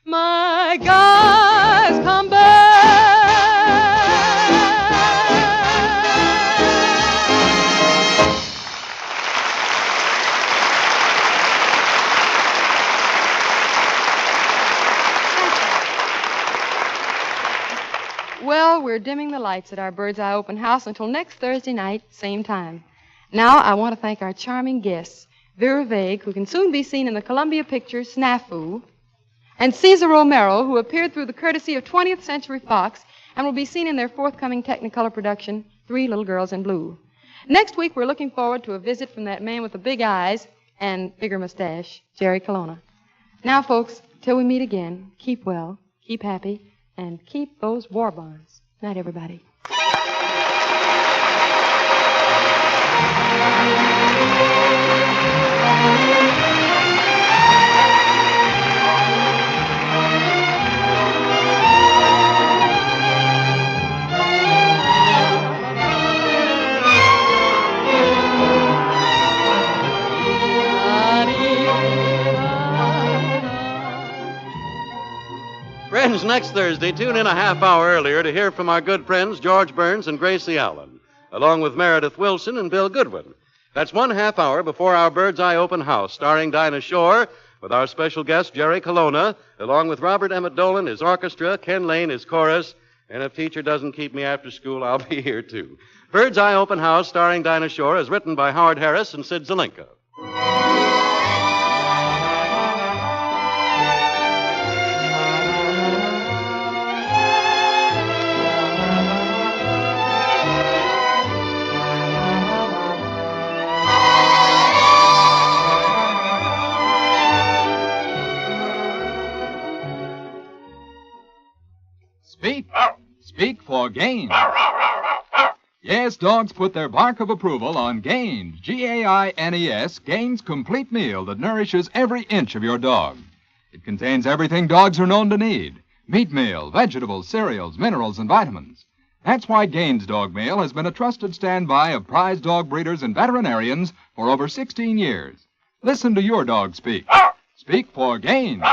My guys come back. Well, we're dimming the lights at our Bird's Eye Open House until next Thursday night, same time. Now, I want to thank our charming guests, Vera Vague, who can soon be seen in the Columbia picture Snafu, and Cesar Romero, who appeared through the courtesy of 20th Century Fox and will be seen in their forthcoming Technicolor production, Three Little Girls in Blue. Next week, we're looking forward to a visit from that man with the big eyes and bigger mustache, Jerry Colona. Now, folks, till we meet again, keep well, keep happy, and keep those war bonds. Night, everybody. Friends, next Thursday, tune in a half hour earlier to hear from our good friends George Burns and Gracie Allen, along with Meredith Wilson and Bill Goodwin. That's 1 half hour before our Bird's Eye Open House, starring Dinah Shore, with our special guest, Jerry Colona, along with Robert Emmett Dolan, his orchestra, Ken Lane, his chorus, and if teacher doesn't keep me after school, I'll be here, too. Bird's Eye Open House, starring Dinah Shore, is written by Howard Harris and Sid Zelinka. Speak for Gaines. Yes, dogs put their bark of approval on Gaines, Gaines, Gaines Complete Meal that nourishes every inch of your dog. It contains everything dogs are known to need: meat meal, vegetables, cereals, minerals, and vitamins. That's why Gaines Dog Meal has been a trusted standby of prize dog breeders and veterinarians for over 16 years. Listen to your dog speak. Speak for Gaines,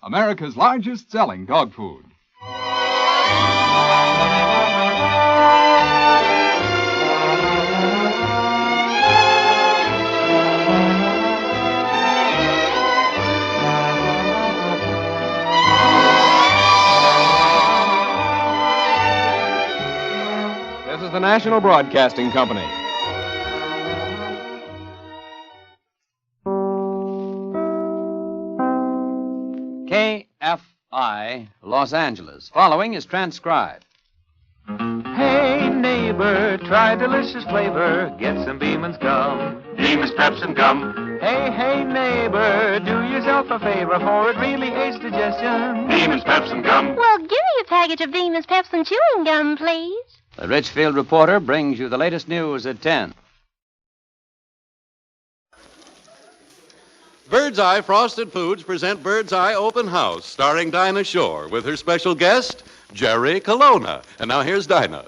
America's largest selling dog food. This is the National Broadcasting Company. KFI, Los Angeles. Following is transcribed. Hey, neighbor, try delicious flavor. Get some Beeman's gum. Beeman's Pepsin gum. Hey, neighbor, do yourself a favor, for it really aids digestion. Beeman's Pepsin gum. Well, give me a package of Beeman's Pepsin chewing gum, please. The Richfield Reporter brings you the latest news at 10. Bird's Eye Frosted Foods present Bird's Eye Open House, starring Dinah Shore, with her special guest, Jerry Colona. And now here's Dinah.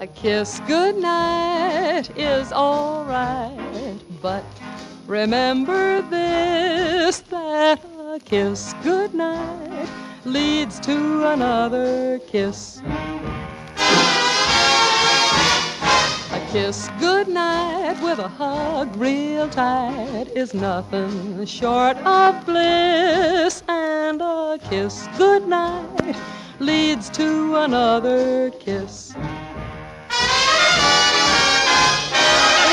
A kiss goodnight is all right, but remember this, that a kiss goodnight leads to another kiss. A kiss goodnight with a hug real tight is nothing short of bliss, and a kiss goodnight leads to another kiss.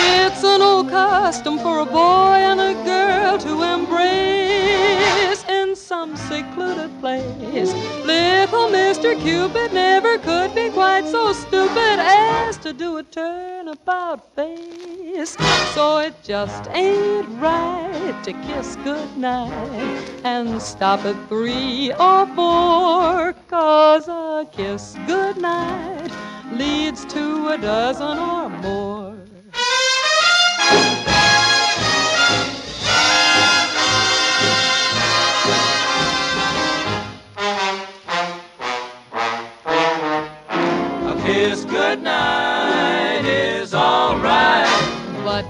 It's an old custom for a boy and a girl to embrace in some secluded place. Little Mr. Cupid never could be quite so stupid as to do a turnabout face. So it just ain't right to kiss goodnight and stop at 3 or 4, 'cause a kiss goodnight leads to a dozen or more. A kiss goodnight is all right, but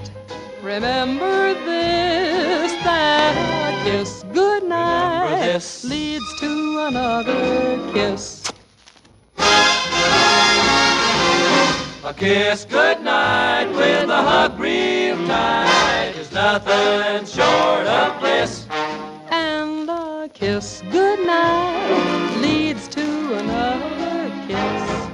remember this, that a kiss goodnight leads to another kiss. a kiss goodnight with a hug real tight is nothing short of bliss. And a kiss goodnight leads to another kiss.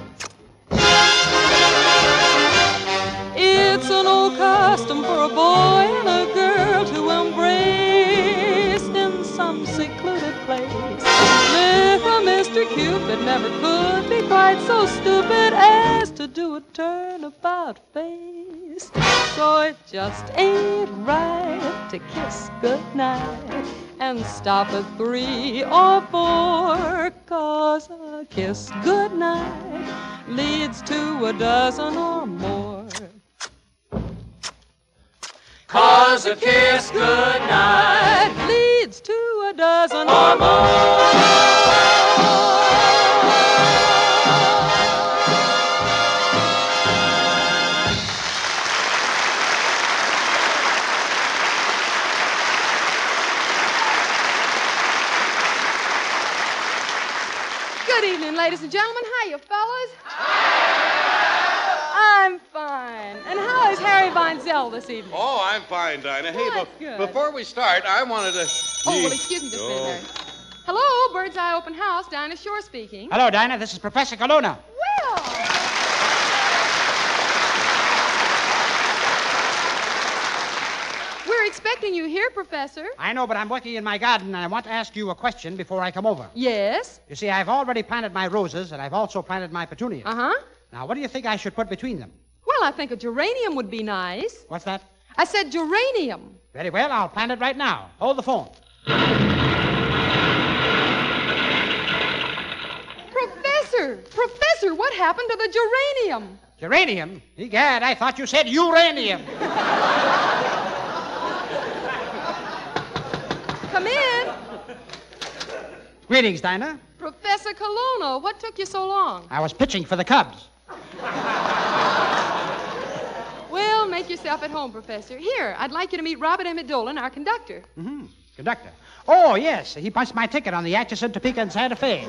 It's an old custom for a boy and a girl to embrace in some secluded place. Little Mr. Cupid never could be quite so stupid as to do a turnabout face. So it just ain't right to kiss goodnight and stop at 3 or 4, 'cause a kiss goodnight leads to a dozen or more. 'Cause a kiss goodnight leads to a dozen or more. Good evening, ladies and gentlemen. Hiya, fellas. I'm fine. And how is Harry Von Zell this evening? Oh, I'm fine, Dinah. Hey, That's good. before we start, I wanted to... Oh, well, excuse me just a minute, Harry. Hello, Bird's Eye Open House. Dinah Shore speaking. Hello, Dinah. This is Professor Colona. Will! We're expecting you here, Professor. I know, but I'm working in my garden, and I want to ask you a question before I come over. Yes? You see, I've already planted my roses, and I've also planted my petunias. Uh-huh. Now, what do you think I should put between them? Well, I think a geranium would be nice. What's that? I said geranium. Very well, I'll plant it right now. Hold the phone. Professor, what happened to the geranium? Geranium? Egad, I thought you said uranium. Come in. Greetings, Dinah. Professor Colona, what took you so long? I was pitching for the Cubs. Well, make yourself at home, Professor. Here, I'd like you to meet Robert Emmett Dolan, our conductor. Mm-hmm. Conductor. Oh, yes. He punched my ticket on the Atchison, Topeka, and Santa Fe.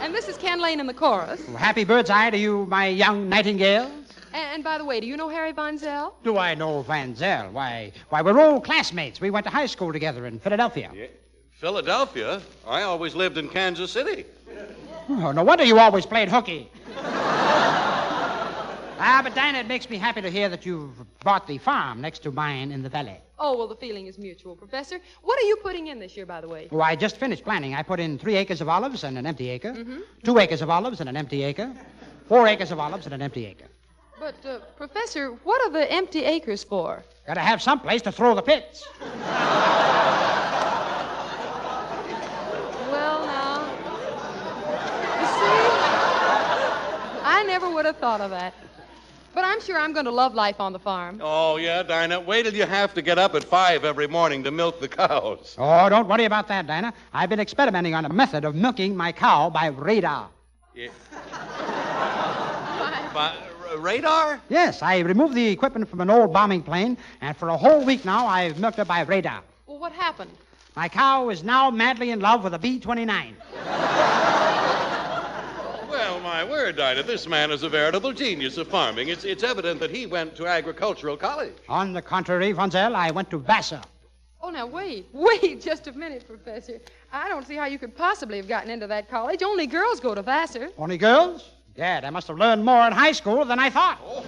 And this is Ken Lane in the chorus. Well, happy bird's eye to you, my young nightingales. And by the way, do you know Harry Von Zell? Do I know Van Zell? Why, we're old classmates. We went to high school together in Philadelphia. Yeah. Philadelphia? I always lived in Kansas City. Oh, no wonder you always played hooky. But Dinah, it makes me happy to hear that you've bought the farm next to mine in the Vallee. Oh, well, the feeling is mutual, Professor. What are you putting in this year, by the way? Oh, I just finished planting. I put in 3 acres of olives and an empty acre, Mm-hmm. 2 acres of olives and an empty acre, 4 acres of olives and an empty acre. But, Professor, what are the empty acres for? Gotta have some place to throw the pits. Well, now, you see, I never would have thought of that. But I'm sure I'm going to love life on the farm. Oh, yeah, Dinah. Wait till you have to get up at 5 every morning to milk the cows. Oh, don't worry about that, Dinah. I've been experimenting on a method of milking my cow by radar. Yeah. By radar? Yes, I removed the equipment from an old bombing plane, and for a whole week now, I've milked her by radar. Well, what happened? My cow is now madly in love with a B-29. Well, my word, Dinah, this man is a veritable genius of farming. It's evident that he went to agricultural college. On the contrary, Von Zell, I went to Vassar. Oh, now, wait just a minute, Professor. I don't see how you could possibly have gotten into that college. Only girls go to Vassar. Only girls? Gad, I must have learned more in high school than I thought. Oh.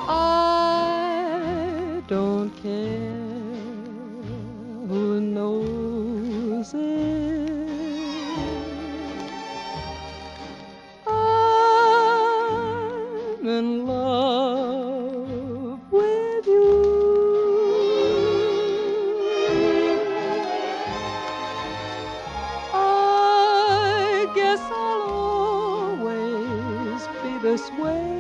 I don't care who knows it. I'm in love with you. I guess I'll always be this way.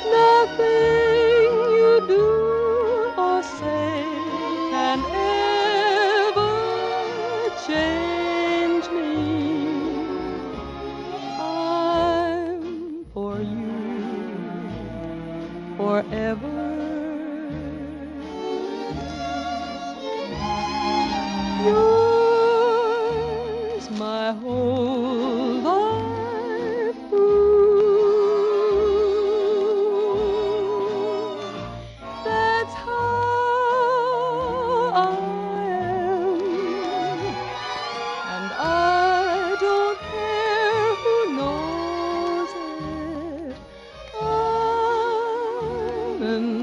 Nothing you do or say can ever change me. I'm for you forever. Yours my whole life through. That's how I am, and I don't care who knows it. I'm in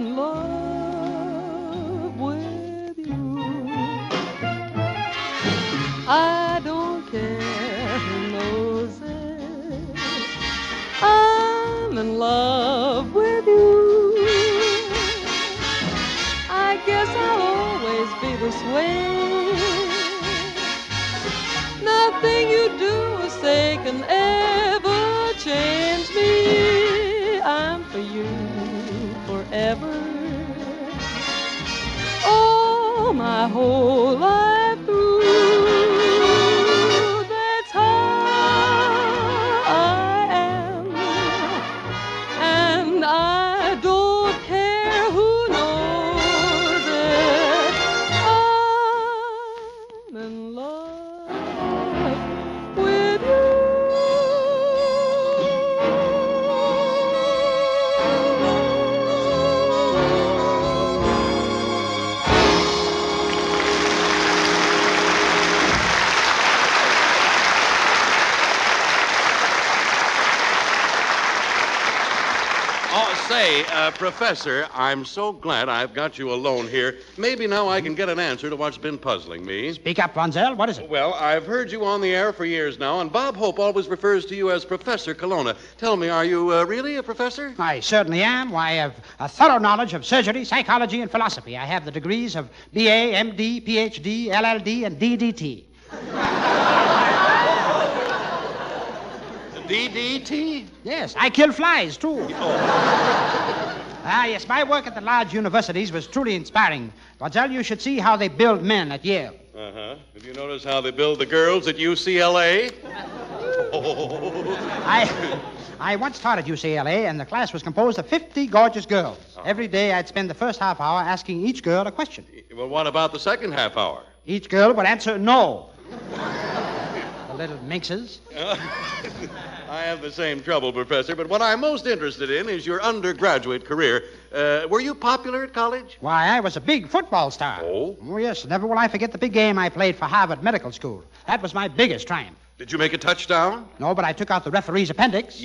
I'm in love with you. I guess I'll always be this way. Nothing you do or say can ever change me. I'm for you forever. Oh, my whole life through. That's how I am. And I don't care who knows it. I'm in love with you. Say, Professor, I'm so glad I've got you alone here. Maybe now I can get an answer to what's been puzzling me. Speak up, Von Zell. What is it? Well, I've heard you on the air for years now, and Bob Hope always refers to you as Professor Colona. Tell me, are you really a professor? I certainly am. Why, I have a thorough knowledge of surgery, psychology, and philosophy. I have the degrees of B.A., M.D., Ph.D., LL.D., and D.D.T. DDT? Yes, I kill flies, too. Yes, my work at the large universities was truly inspiring. Von, you should see how they build men at Yale. Uh-huh. Have you noticed how they build the girls at UCLA? I once taught at UCLA, and the class was composed of 50 gorgeous girls. Every day I'd spend the first half hour asking each girl a question. Well, what about the second half hour? Each girl would answer no. The little minxes. I have the same trouble, Professor, but what I'm most interested in is your undergraduate career. Were you popular at college? Why, I was a big football star. Oh? Oh, yes. Never will I forget the big game I played for Harvard Medical School. That was my biggest triumph. Did you make a touchdown? No, but I took out the referee's appendix.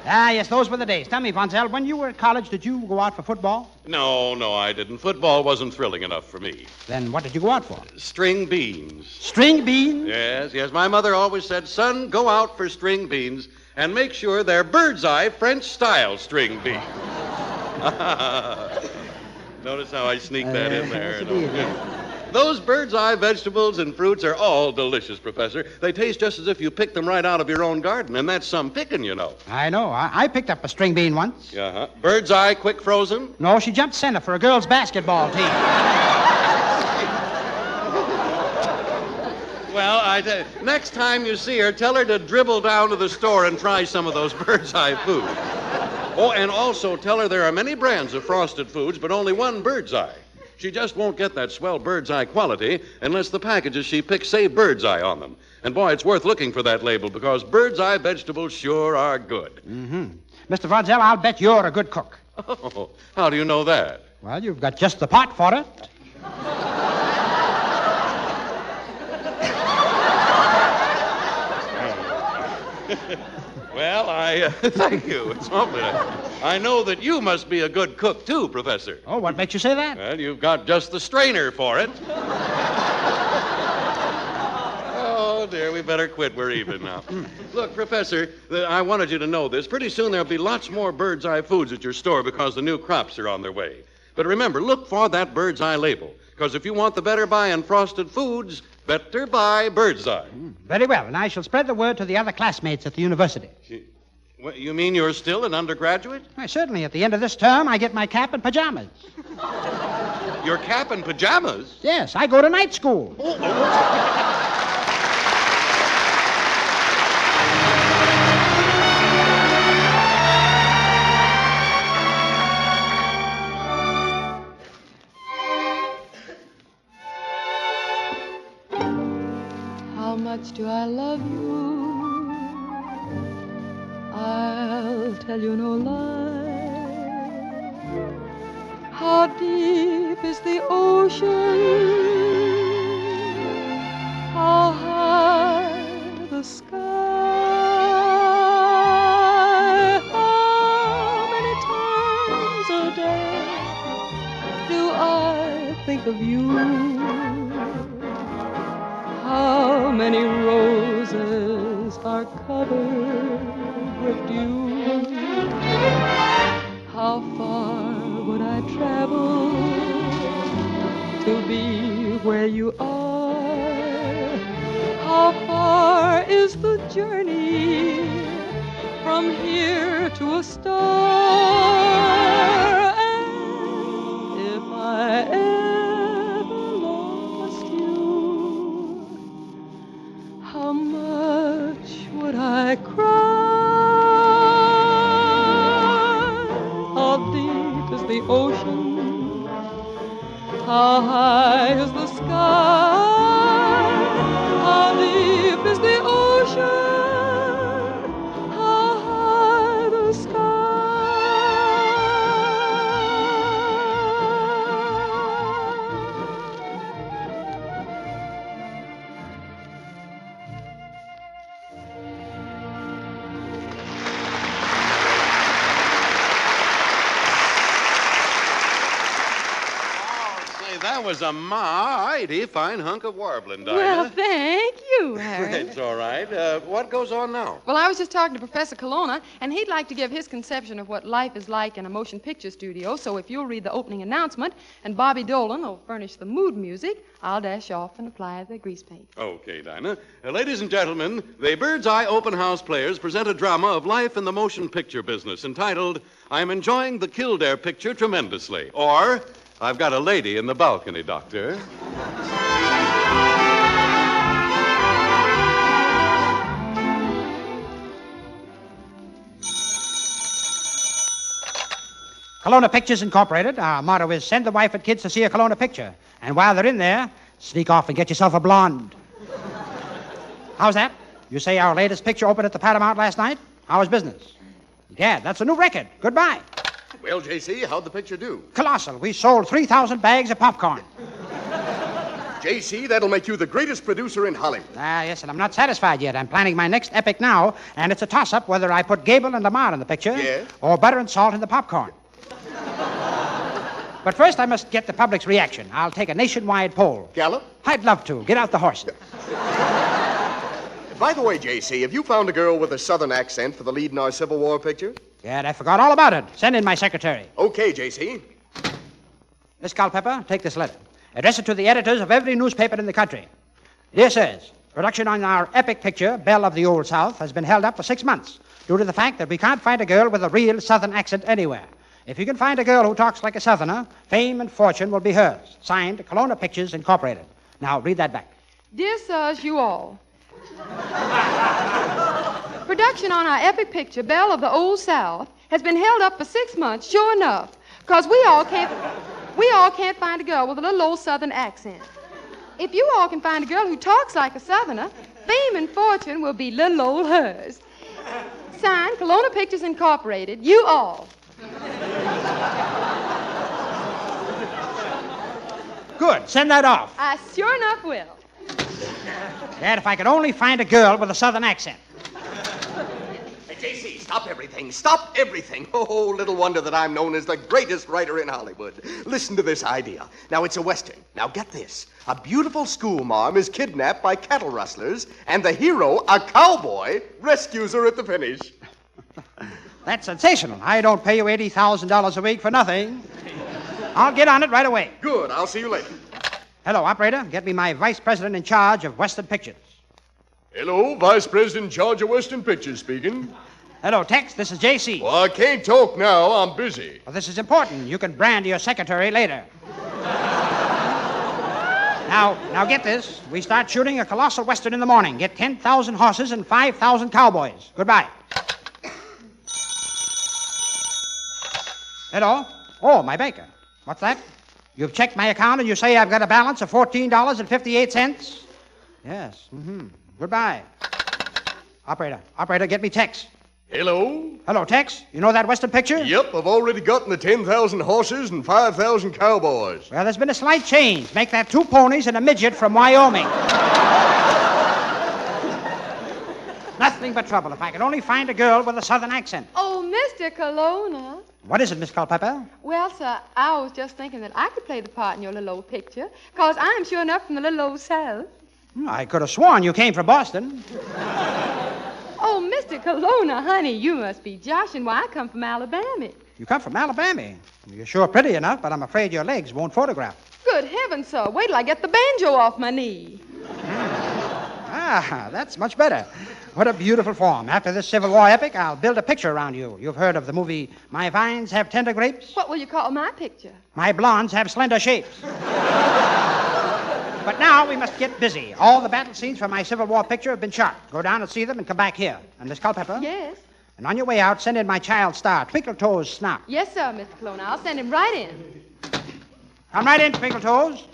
Yes, those were the days. Tell me, Von Zell, when you were at college, did you go out for football? No, I didn't. Football wasn't thrilling enough for me. Then what did you go out for? String beans. String beans? Yes. My mother always said, son, go out for string beans and make sure they're bird's eye French-style string beans. Notice how I sneaked that in there. Those bird's eye vegetables and fruits are all delicious, Professor. They taste just as if you picked them right out of your own garden, and that's some picking, you know. I know. I picked up a string bean once. Uh-huh. Bird's eye quick frozen? No, she jumped center for a girls' basketball team. Well, next time you see her, tell her to dribble down to the store and try some of those bird's eye foods. Oh, and also tell her there are many brands of frosted foods, but only one bird's eye. She just won't get that swell bird's eye quality unless the packages she picks say bird's eye on them. And boy, it's worth looking for that label because bird's eye vegetables sure are good. Mm-hmm. Mr. Von Zell, I'll bet you're a good cook. Oh, how do you know that? Well, you've got just the pot for it. Well, thank you. It's awfully nice. I know that you must be a good cook, too, Professor. Oh, what makes you say that? Well, you've got just the strainer for it. Oh, dear, we better quit. We're even now. Look, Professor, I wanted you to know this. Pretty soon there'll be lots more bird's eye foods at your store because the new crops are on their way. But remember, look for that bird's eye label. Because if you want the better buy in frosted foods, better buy bird's eye. Very well, and I shall spread the word to the other classmates at the university. What, you mean you're still an undergraduate? Why, certainly. At the end of this term, I get my cap and pajamas. Your cap and pajamas? Yes, I go to night school. How much do I love you? I'll tell you no lie. How deep is the ocean? How high the sky? How many times a day do I think of you? How many roses are covered with dew? from here to a star. And if I ever lost you, how much would I cry? How deep is the ocean? How high is the sky? How deep is the ocean? How high the That was a mighty fine hunk of warbling, Dinah. Well, thank you, Harriett. It's all right. What goes on now? Well, I was just talking to Professor Colona, and he'd like to give his conception of what life is like in a motion picture studio. So if you'll read the opening announcement, and Bobby Dolan will furnish the mood music, I'll dash off and apply the grease paint. Okay, Dinah. Ladies and gentlemen, the Bird's Eye Open House Players present a drama of life in the motion picture business entitled, I'm Enjoying the Kildare Picture Tremendously, or I've Got a Lady in the Balcony, Doctor. Colona Pictures Incorporated. Our motto is send the wife and kids to see a Colona picture. And while they're in there, sneak off and get yourself a blonde. How's that? You say our latest picture opened at the Paramount last night? How was business? Yeah, that's a new record. Goodbye. Well, J.C., how'd the picture do? Colossal. We sold 3,000 bags of popcorn. J.C., that'll make you the greatest producer in Hollywood. Yes, and I'm not satisfied yet. I'm planning my next epic now, and it's a toss-up whether I put Gable and Lamar in the picture or butter and salt in the popcorn. But first, I must get the public's reaction. I'll take a nationwide poll. Gallup? I'd love to. Get out the horses. By the way, J.C., have you found a girl with a southern accent for the lead in our Civil War picture? Yeah, I forgot all about it. Send in my secretary. Okay, J.C. Miss Culpepper, take this letter. Address it to the editors of every newspaper in the country. Dear sirs, production on our epic picture, Belle of the Old South, has been held up for 6 months due to the fact that we can't find a girl with a real southern accent anywhere. If you can find a girl who talks like a southerner, fame and fortune will be hers. Signed, Colona Pictures Incorporated. Now, read that back. Dear sirs, you all. Production on our epic picture, Belle of the Old South, has been held up for 6 months, sure enough, because we all can't find a girl with a little old southern accent. If you all can find a girl who talks like a southerner, fame and fortune will be little old hers. Signed, Colona Pictures Incorporated, you all. Good. Send that off. I sure enough will. Dad, if I could only find a girl with a southern accent. Hey, J.C., stop everything. Stop everything. Oh, little wonder that I'm known as the greatest writer in Hollywood. Listen to this idea. Now, it's a Western. Now, get this. A beautiful schoolmarm is kidnapped by cattle rustlers, and the hero, a cowboy, rescues her at the finish. That's sensational. I don't pay you $80,000 a week for nothing. I'll get on it right away. Good. I'll see you later. Hello, operator. Get me my vice president in charge of Western Pictures. Hello, Vice President in charge of Western Pictures speaking. Hello, Tex. This is J.C. Well, I can't talk now. I'm busy. Well, this is important. You can brand your secretary later. Now get this. We start shooting a colossal Western in the morning. Get 10,000 horses and 5,000 cowboys. Goodbye. Hello? Oh, my baker. What's that? You've checked my account and you say I've got a balance of $14.58? Yes. Goodbye. Operator, get me Tex. Hello? Hello, Tex. You know that Western picture? Yep, I've already gotten the 10,000 horses and 5,000 cowboys. Well, there's been a slight change. Make that 2 ponies and a midget from Wyoming. Nothing but trouble. If I could only find a girl with a southern accent. Oh, Mr. Colona. What is it, Miss Culpepper? Well, sir, I was just thinking that I could play the part in your little old picture, because I'm sure enough from the little old South. I could have sworn you came from Boston. Oh, Mr. Colona, honey, you must be joshing. Why, I come from Alabama. You come from Alabama? You're sure pretty enough, but I'm afraid your legs won't photograph. Good heavens, sir. Wait till I get the banjo off my knee. That's much better. What a beautiful form. After this Civil War epic, I'll build a picture around you. You've heard of the movie My Vines Have Tender Grapes? What will you call my picture? My blondes have slender shapes. But now we must get busy. All the battle scenes from my Civil War picture have been shot. Go down and see them and come back here. And Miss Culpepper? Yes? And on your way out, send in my child star, Twinkle Toes Snout. Yes, sir, Mr. Colona. I'll send him right in. Come right in, Twinkle Toes.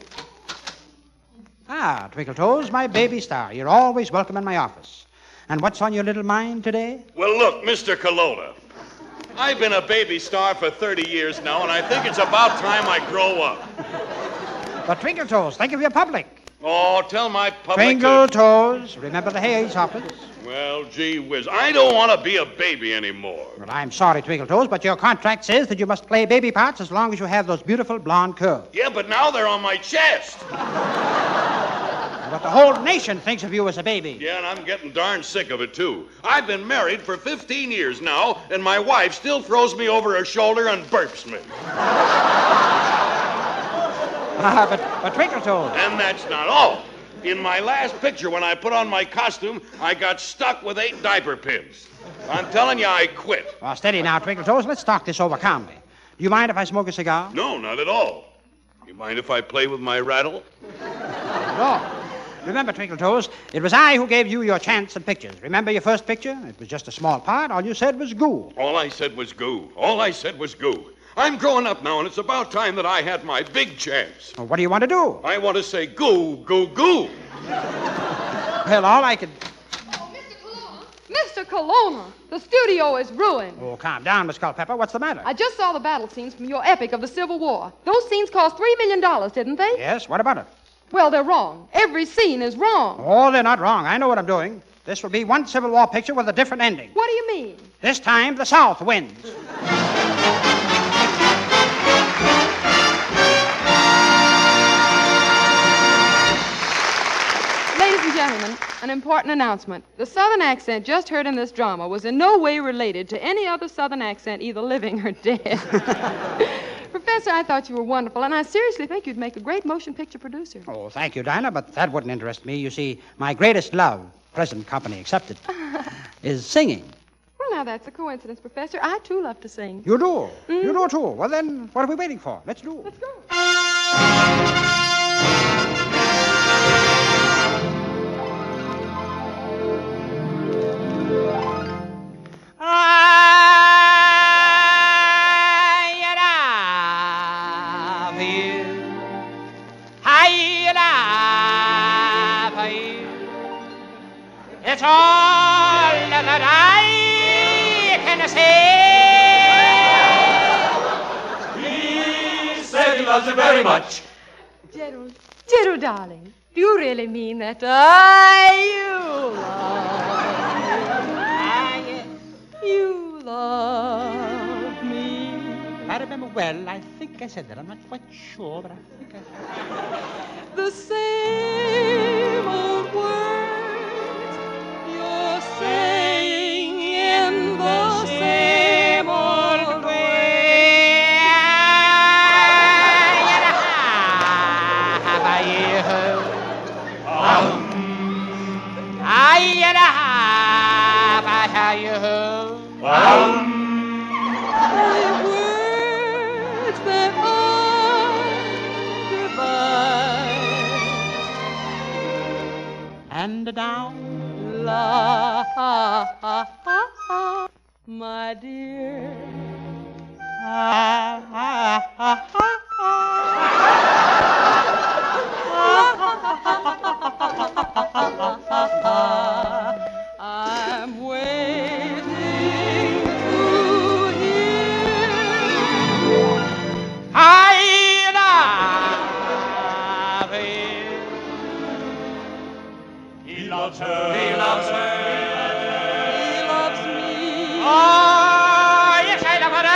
Ah, Twinkle Toes, my baby star. You're always welcome in my office. And what's on your little mind today? Well, look, Mr. Colona, I've been a baby star for 30 years now, and I think it's about time I grow up. But Twinkle Toes, think of your public. Oh, tell my public Twinkle Toes, remember the Hayes office? Well, gee whiz, I don't want to be a baby anymore. Well, I'm sorry, Twinkle Toes, but your contract says that you must play baby parts as long as you have those beautiful blonde curls. Yeah, but now they're on my chest. But the whole nation thinks of you as a baby. Yeah, and I'm getting darn sick of it, too. I've been married for 15 years now, and my wife still throws me over her shoulder and burps me. But Twinkle Toes. And that's not all. In my last picture, when I put on my costume, I got stuck with 8 diaper pins. I'm telling you, I quit. Well, steady now, Twinkle Toes. Let's talk this over calmly. Do you mind if I smoke a cigar? No, not at all. You mind if I play with my rattle? No. Remember, Twinkle Toes, it was I who gave you your chance at pictures. Remember your first picture? It was just a small part. All you said was goo. All I said was goo. All I said was goo. I'm growing up now, and it's about time that I had my big chance. Well, what do you want to do? I want to say goo, goo, goo. Well, all I could... Mr. Colona, the studio is ruined. Oh, calm down, Miss Culpepper. What's the matter? I just saw the battle scenes from your epic of the Civil War. Those scenes cost $3 million, didn't they? Yes, what about it? Well, they're wrong. Every scene is wrong. Oh, they're not wrong. I know what I'm doing. This will be one Civil War picture with a different ending. What do you mean? This time, the South wins. Ladies and gentlemen, an important announcement. The Southern accent just heard in this drama was in no way related to any other Southern accent, either living or dead. Professor, I thought you were wonderful, and I seriously think you'd make a great motion picture producer. Oh, thank you, Dinah, but that wouldn't interest me. You see, my greatest love, present company accepted, is singing. Well, now, that's a coincidence, Professor. I, too, love to sing. You do? You do, too. Well, then, what are we waiting for? Let's do it. Let's go. It's all that I can say. He said he loves her very much. Gerald, darling, do you really mean that you love me? If I remember well, I think I said that. I'm not quite sure, but I think I... The same old words you're saying in the same old way. Have I heard? Have you heard? Words that are divine. And down, my dear. I'm waiting to hear. I love you. He loves her. He loves her. He loves me. Oh, yes, I love her. I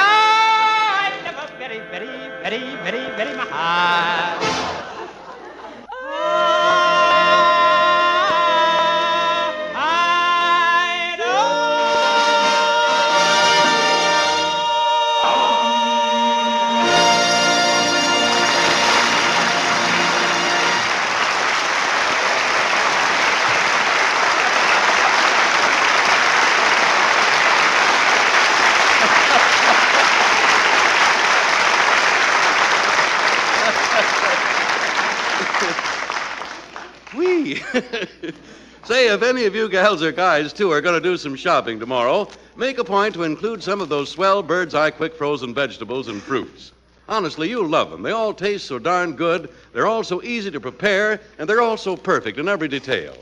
love her very, very, very, very, very much. me. Say, if any of you gals or guys, too, are going to do some shopping tomorrow, make a point to include some of those swell Bird's Eye quick frozen vegetables and fruits. Honestly, you'll love them. They all taste so darn good, they're all so easy to prepare, and they're all so perfect in every detail.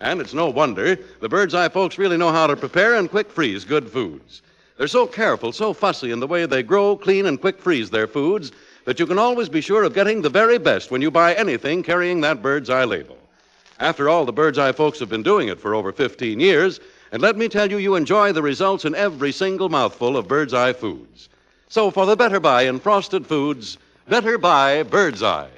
And it's no wonder the Bird's Eye folks really know how to prepare and quick freeze good foods. They're so careful, so fussy in the way they grow, clean, and quick freeze their foods that you can always be sure of getting the very best when you buy anything carrying that Bird's Eye label. After all, the Bird's Eye folks have been doing it for over 15 years, and let me tell you, you enjoy the results in every single mouthful of Bird's Eye foods. So for the better buy in frosted foods, better buy Bird's Eye.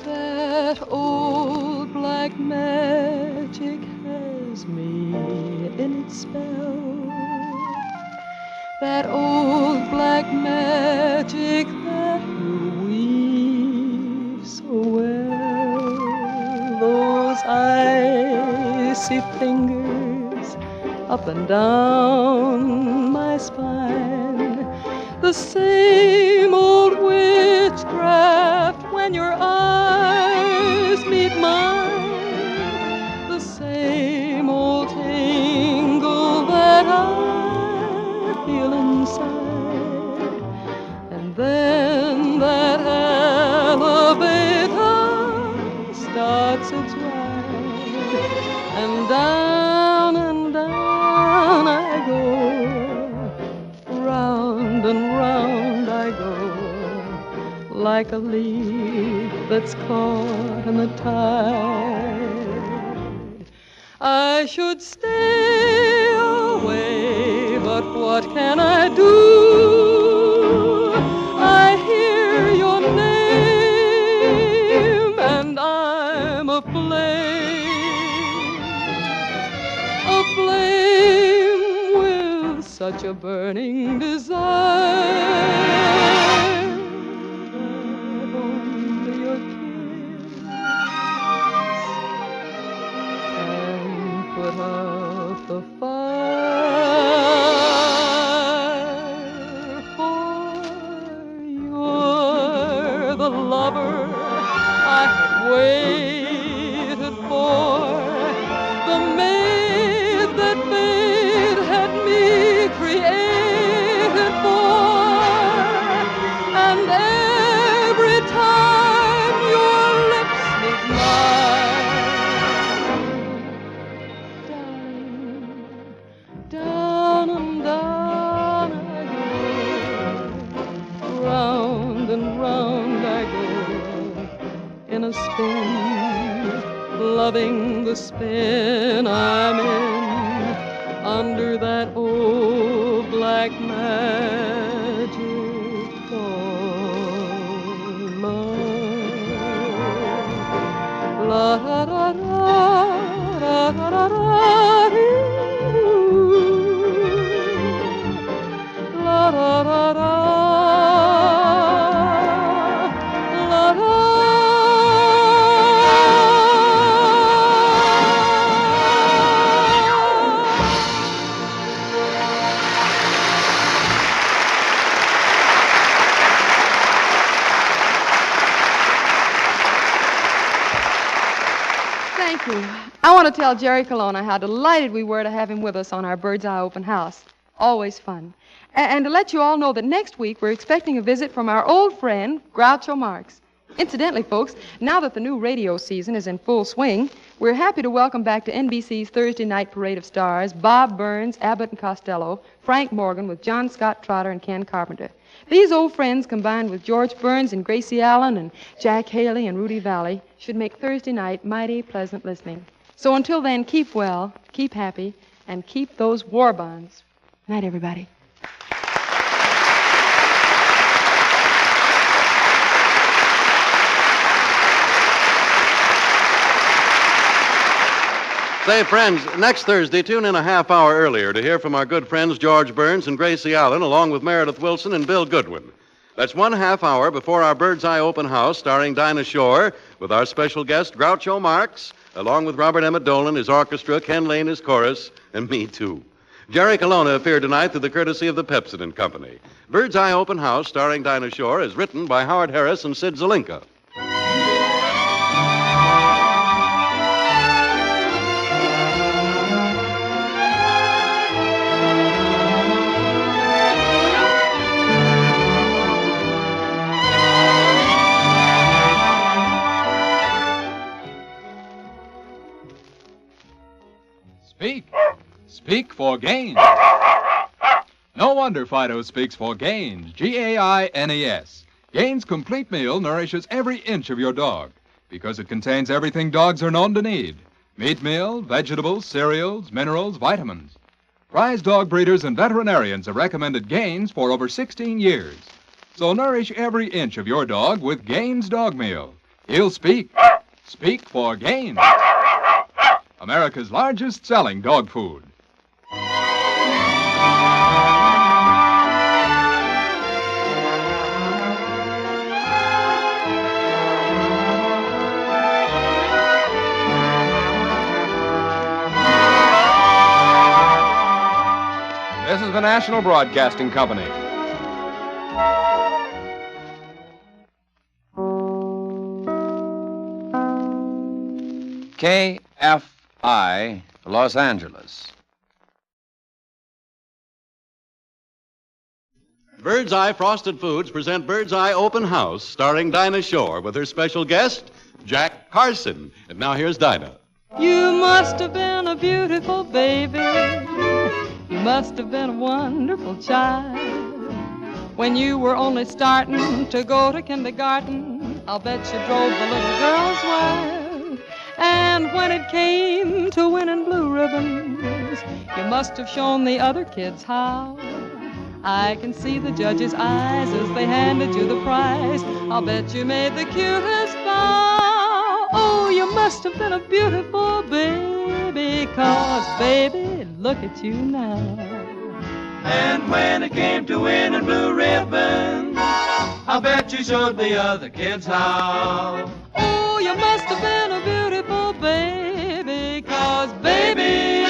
That old black magic has me in its spell. That old black magic that you weave so well. Those icy fingers up and down my spine. The same old witchcraft when your eyes meet mine. The same old tingle that I feel inside. And then that elevator starts its ride. And down I go. Round and round I go, like a leaf that's caught in the tide. I should stay away, but what can I do? I hear your name, and I'm aflame with such a burning desire. The fire, for you're the lover I had waited for, the maid that fate had me created for, and every time your lips meet mine, down and down I go, round and round I go, in a spin, loving the spin I'm in, under that old black magic Colona. La da da da da da da. La da da da, la da. Thank you. I want to tell Jerry Colona how delighted we were to have him with us on our Bird's Eye open house. Always fun. And to let you all know that next week we're expecting a visit from our old friend, Groucho Marx. Incidentally, folks, now that the new radio season is in full swing, we're happy to welcome back to NBC's Thursday night parade of stars Bob Burns, Abbott and Costello, Frank Morgan with John Scott Trotter and Ken Carpenter. These old friends, combined with George Burns and Gracie Allen and Jack Haley and Rudy Vallee, should make Thursday night mighty pleasant listening. So until then, keep well, keep happy, and keep those war bonds. Night, everybody. Say, friends, next Thursday, tune in a half hour earlier to hear from our good friends George Burns and Gracie Allen, along with Meredith Wilson and Bill Goodwin. That's 1/2 hour before our Bird's Eye Open House starring Dinah Shore with our special guest, Groucho Marx, along with Robert Emmett Dolan, his orchestra, Ken Lane, his chorus, and me, too. Jerry Colona appeared tonight through the courtesy of the Pepsin and Company. Bird's Eye Open House starring Dinah Shore is written by Howard Harris and Sid Zelinka. Speak for Gaines. No wonder Fido speaks for Gaines, Gaines. Gaines' complete meal nourishes every inch of your dog because it contains everything dogs are known to need. Meat meal, vegetables, cereals, minerals, vitamins. Prize dog breeders and veterinarians have recommended Gaines for over 16 years. So nourish every inch of your dog with Gaines dog meal. He'll speak. Speak for Gaines. America's largest selling dog food. This is the National Broadcasting Company. KFI, Los Angeles. Bird's Eye Frosted Foods present Bird's Eye Open House, starring Dinah Shore with her special guest, Jack Carson. And now here's Dinah. You must have been a beautiful baby. You must have been a wonderful child. When you were only starting to go to kindergarten, I'll bet you drove the little girls wild. And when it came to winning blue ribbons, you must have shown the other kids how. I can see the judge's eyes as they handed you the prize. I'll bet you made the cutest bow. Oh, you must have been a beautiful baby, 'cause baby, look at you now. And when it came to winning blue ribbons, I'll bet you showed the other kids how. Oh, you must have been a beautiful baby, 'cause baby,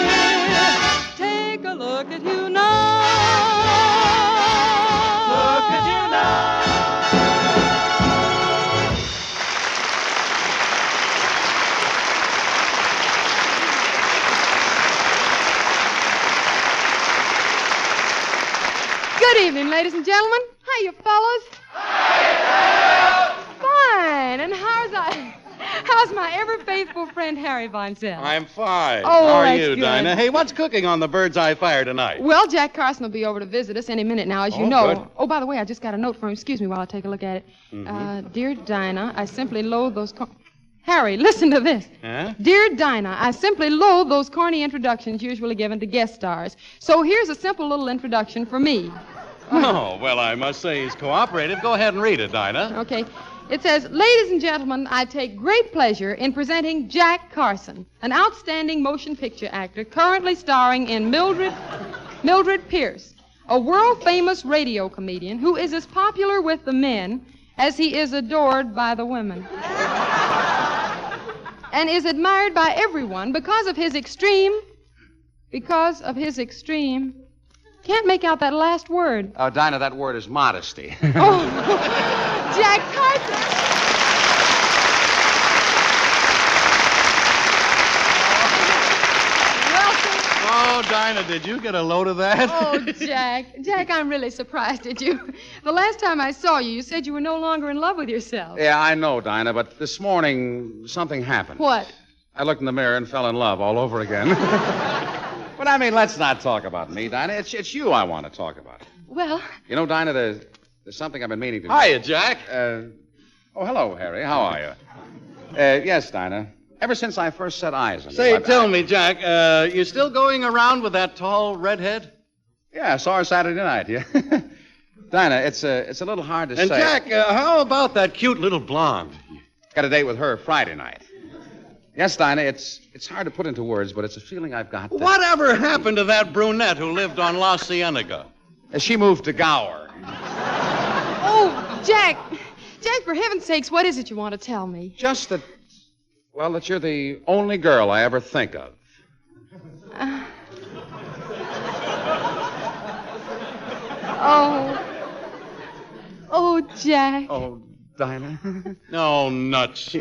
take a look at you now. Look at you now. Good evening, ladies and gentlemen. Hiya, fellas. Fine. And how's my ever faithful friend Harry Von Zell? I'm fine. Oh, How are that's you, good. Dinah? Hey, what's cooking on the Bird's Eye Fire tonight? Well, Jack Carson will be over to visit us any minute now, as you Oh, know. good. Oh, by the way, I just got a note from him. Excuse me while I take a look at it. Dear Dinah, I simply loathe those... Harry, listen to this. Huh? Dear Dinah, I simply loathe those corny introductions usually given to guest stars. So here's a simple little introduction for me. Oh, well, I must say he's cooperative. Go ahead and read it, Dinah. Okay. It says, ladies and gentlemen, I take great pleasure in presenting Jack Carson, an outstanding motion picture actor currently starring in Mildred Pierce, a world-famous radio comedian who is as popular with the men as he is adored by the women. And is admired by everyone because of his extreme... Can't make out that last word. Oh, Dinah, that word is modesty. Oh, Jack Carson. Oh, Dinah, did you get a load of that? Oh, Jack. Jack, I'm really surprised at you. The last time I saw you, you said you were no longer in love with yourself. Yeah, I know, Dinah, but this morning something happened. What? I looked in the mirror and fell in love all over again. But I mean, let's not talk about me, Dinah. It's you I want to talk about. Well, You know, Dinah, there's something I've been meaning to... Hiya, Jack. Hello, Harry. How are you? Yes, Dinah. Ever since I first set eyes on you... Say, tell me, Jack, you still going around with that tall redhead? Yeah, I saw her Saturday night, yeah. Dinah, it's a little hard to And say. Jack, how about that cute little blonde? Got a date with her Friday night. Yes, Dinah, it's hard to put into words, but it's a feeling I've got. Whatever happened to that brunette who lived on La Cienega? She moved to Gower. oh, Jack, for heaven's sakes, what is it you want to tell me? Just that, well, that you're the only girl I ever think of. Oh, Jack. Oh, Dinah. No, nuts.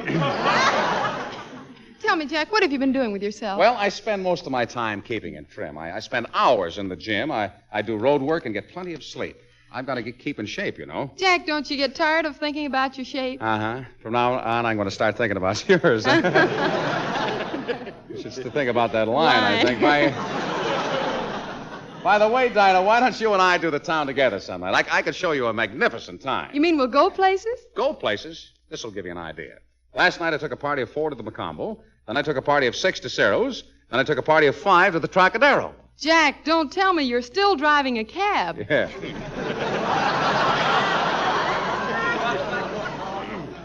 Tell me, Jack, what have you been doing with yourself? Well, I spend most of my time keeping in trim. I spend hours in the gym. I do road work and get plenty of sleep. I've got to keep in shape, you know. Jack, don't you get tired of thinking about your shape? Uh-huh. From now on, I'm going to start thinking about yours. Just to think about that line, I think. By the way, Dinah, why don't you and I do the town together some night? I could show you a magnificent time. You mean we'll go places? Go places? This'll give you an idea. Last night I took a party of 4 to the Macombo. Then I took a party of 6 to Cerro's. Then I took a party of 5 to the Trocadero. Jack, don't tell me you're still driving a cab. Yeah.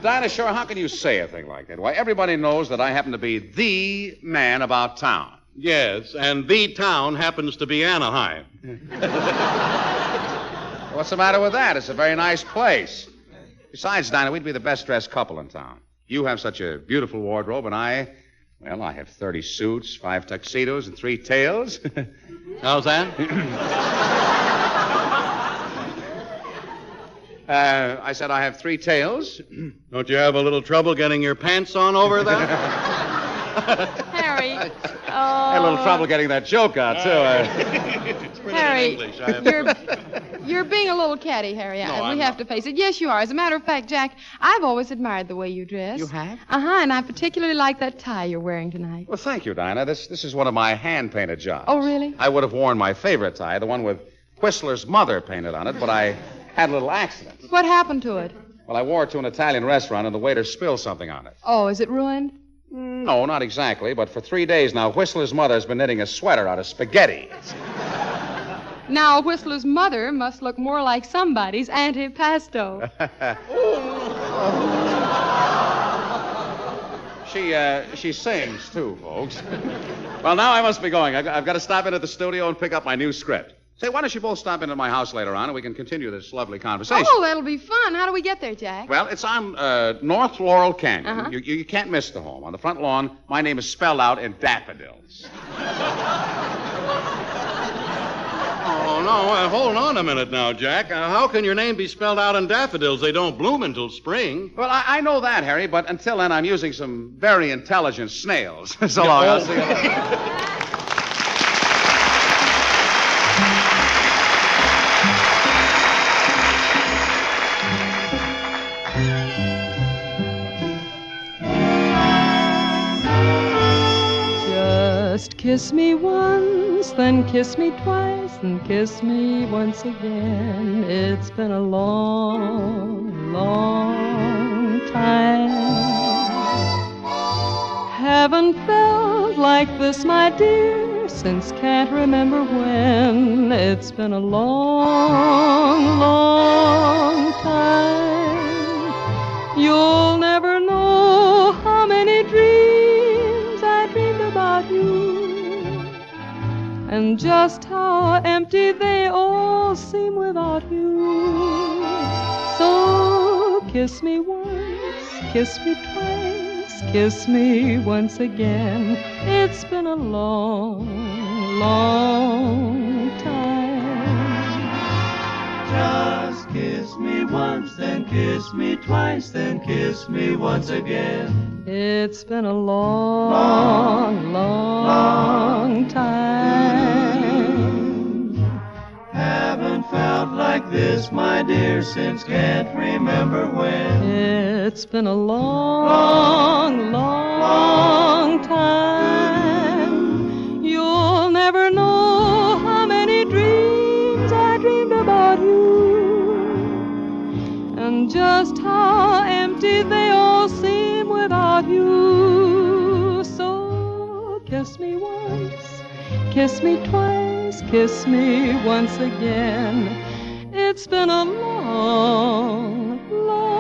Dinah, sure, how can you say a thing like that? Why, everybody knows that I happen to be the man about town. Yes, and the town happens to be Anaheim. What's the matter with that? It's a very nice place. Besides, Dinah, we'd be the best-dressed couple in town. You have such a beautiful wardrobe, and I have 30 suits, 5 tuxedos, and 3 tails. How's that? I said I have 3 tails. Don't you have a little trouble getting your pants on over there? Harry. I had a little trouble getting that joke out, too. Harry, you're being a little catty, Harry. We have to face it. Yes, you are. As a matter of fact, Jack, I've always admired the way you dress. You have? Uh-huh, and I particularly like that tie you're wearing tonight. Well, thank you, Dinah. This is one of my hand-painted jobs. Oh, really? I would have worn my favorite tie, the one with Whistler's mother painted on it, but I had a little accident. What happened to it? Well, I wore it to an Italian restaurant, and the waiter spilled something on it. Oh, is it ruined? No, not exactly, but for 3 days now, Whistler's mother's been knitting a sweater out of spaghetti. Now, Whistler's mother must look more like somebody's antipasto. She sings, too, folks. Well, now I must be going. I've got to stop in at the studio and pick up my new script. Say, why don't you both stop in at my house later on and we can continue this lovely conversation? Oh, that'll be fun. How do we get there, Jack? Well, it's on North Laurel Canyon. Uh-huh. You can't miss the home. On the front lawn, my name is spelled out in daffodils. Oh, no, hold on a minute now, Jack. How can your name be spelled out in daffodils? They don't bloom until spring. Well, I know that, Harry, but until then, I'm using some very intelligent snails. So long. I'll see you later. Just kiss me once, then kiss me twice, and kiss me once again. It's been a long, long time. Haven't felt like this, my dear, since can't remember when. It's been a long, long time. You'll never know how many dreams I dreamed about you, and just how empty they all seem without you. So kiss me once, kiss me twice, kiss me once again. It's been a long, long time. Just kiss me once, then kiss me twice, then kiss me once again. It's been a long, long time. Haven't felt like this, my dear, since can't remember when. It's been a long, long time. You'll never know how many dreams I dreamed about you, and just how empty they all seem without you. So kiss me once, kiss me twice, kiss me once again. It's been a long, long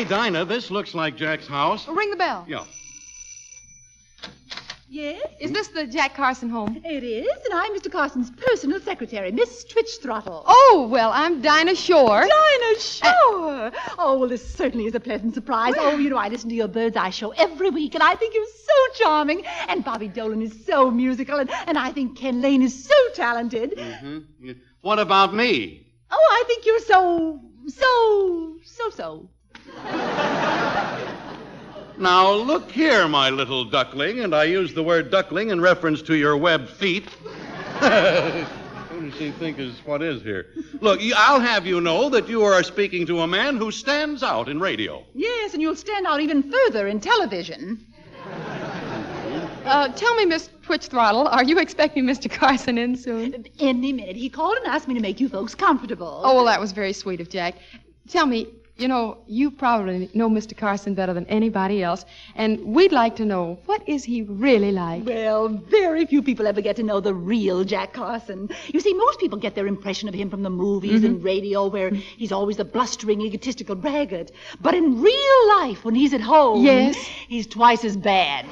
Say, Dinah, this looks like Jack's house. Ring the bell. Yeah. Yes? Is this the Jack Carson home? It is, and I'm Mr. Carson's personal secretary, Miss Twitchthrottle. Oh, well, I'm Dinah Shore. Dinah Shore! Oh, well, this certainly is a pleasant surprise. Oh, you know, I listen to your Bird's Eye show every week, and I think you're so charming. And Bobby Dolan is so musical, and I think Ken Lane is so talented. Mm-hmm. What about me? Oh, I think you're so. Now, look here, my little duckling, and I use the word duckling in reference to your webbed feet. What does she think is what is here? Look, I'll have you know that you are speaking to a man who stands out in radio. Yes, and you'll stand out even further in television. Tell me, Miss Twitchthrottle, are you expecting Mr. Carson in soon? Any minute. He called and asked me to make you folks comfortable. Oh, well, that was very sweet of Jack. Tell me, you know, you probably know Mr. Carson better than anybody else, and we'd like to know, what is he really like? Well, very few people ever get to know the real Jack Carson. You see, most people get their impression of him from the movies and radio, where he's always a blustering, egotistical braggart. But in real life, when he's at home, yes, he's twice as bad.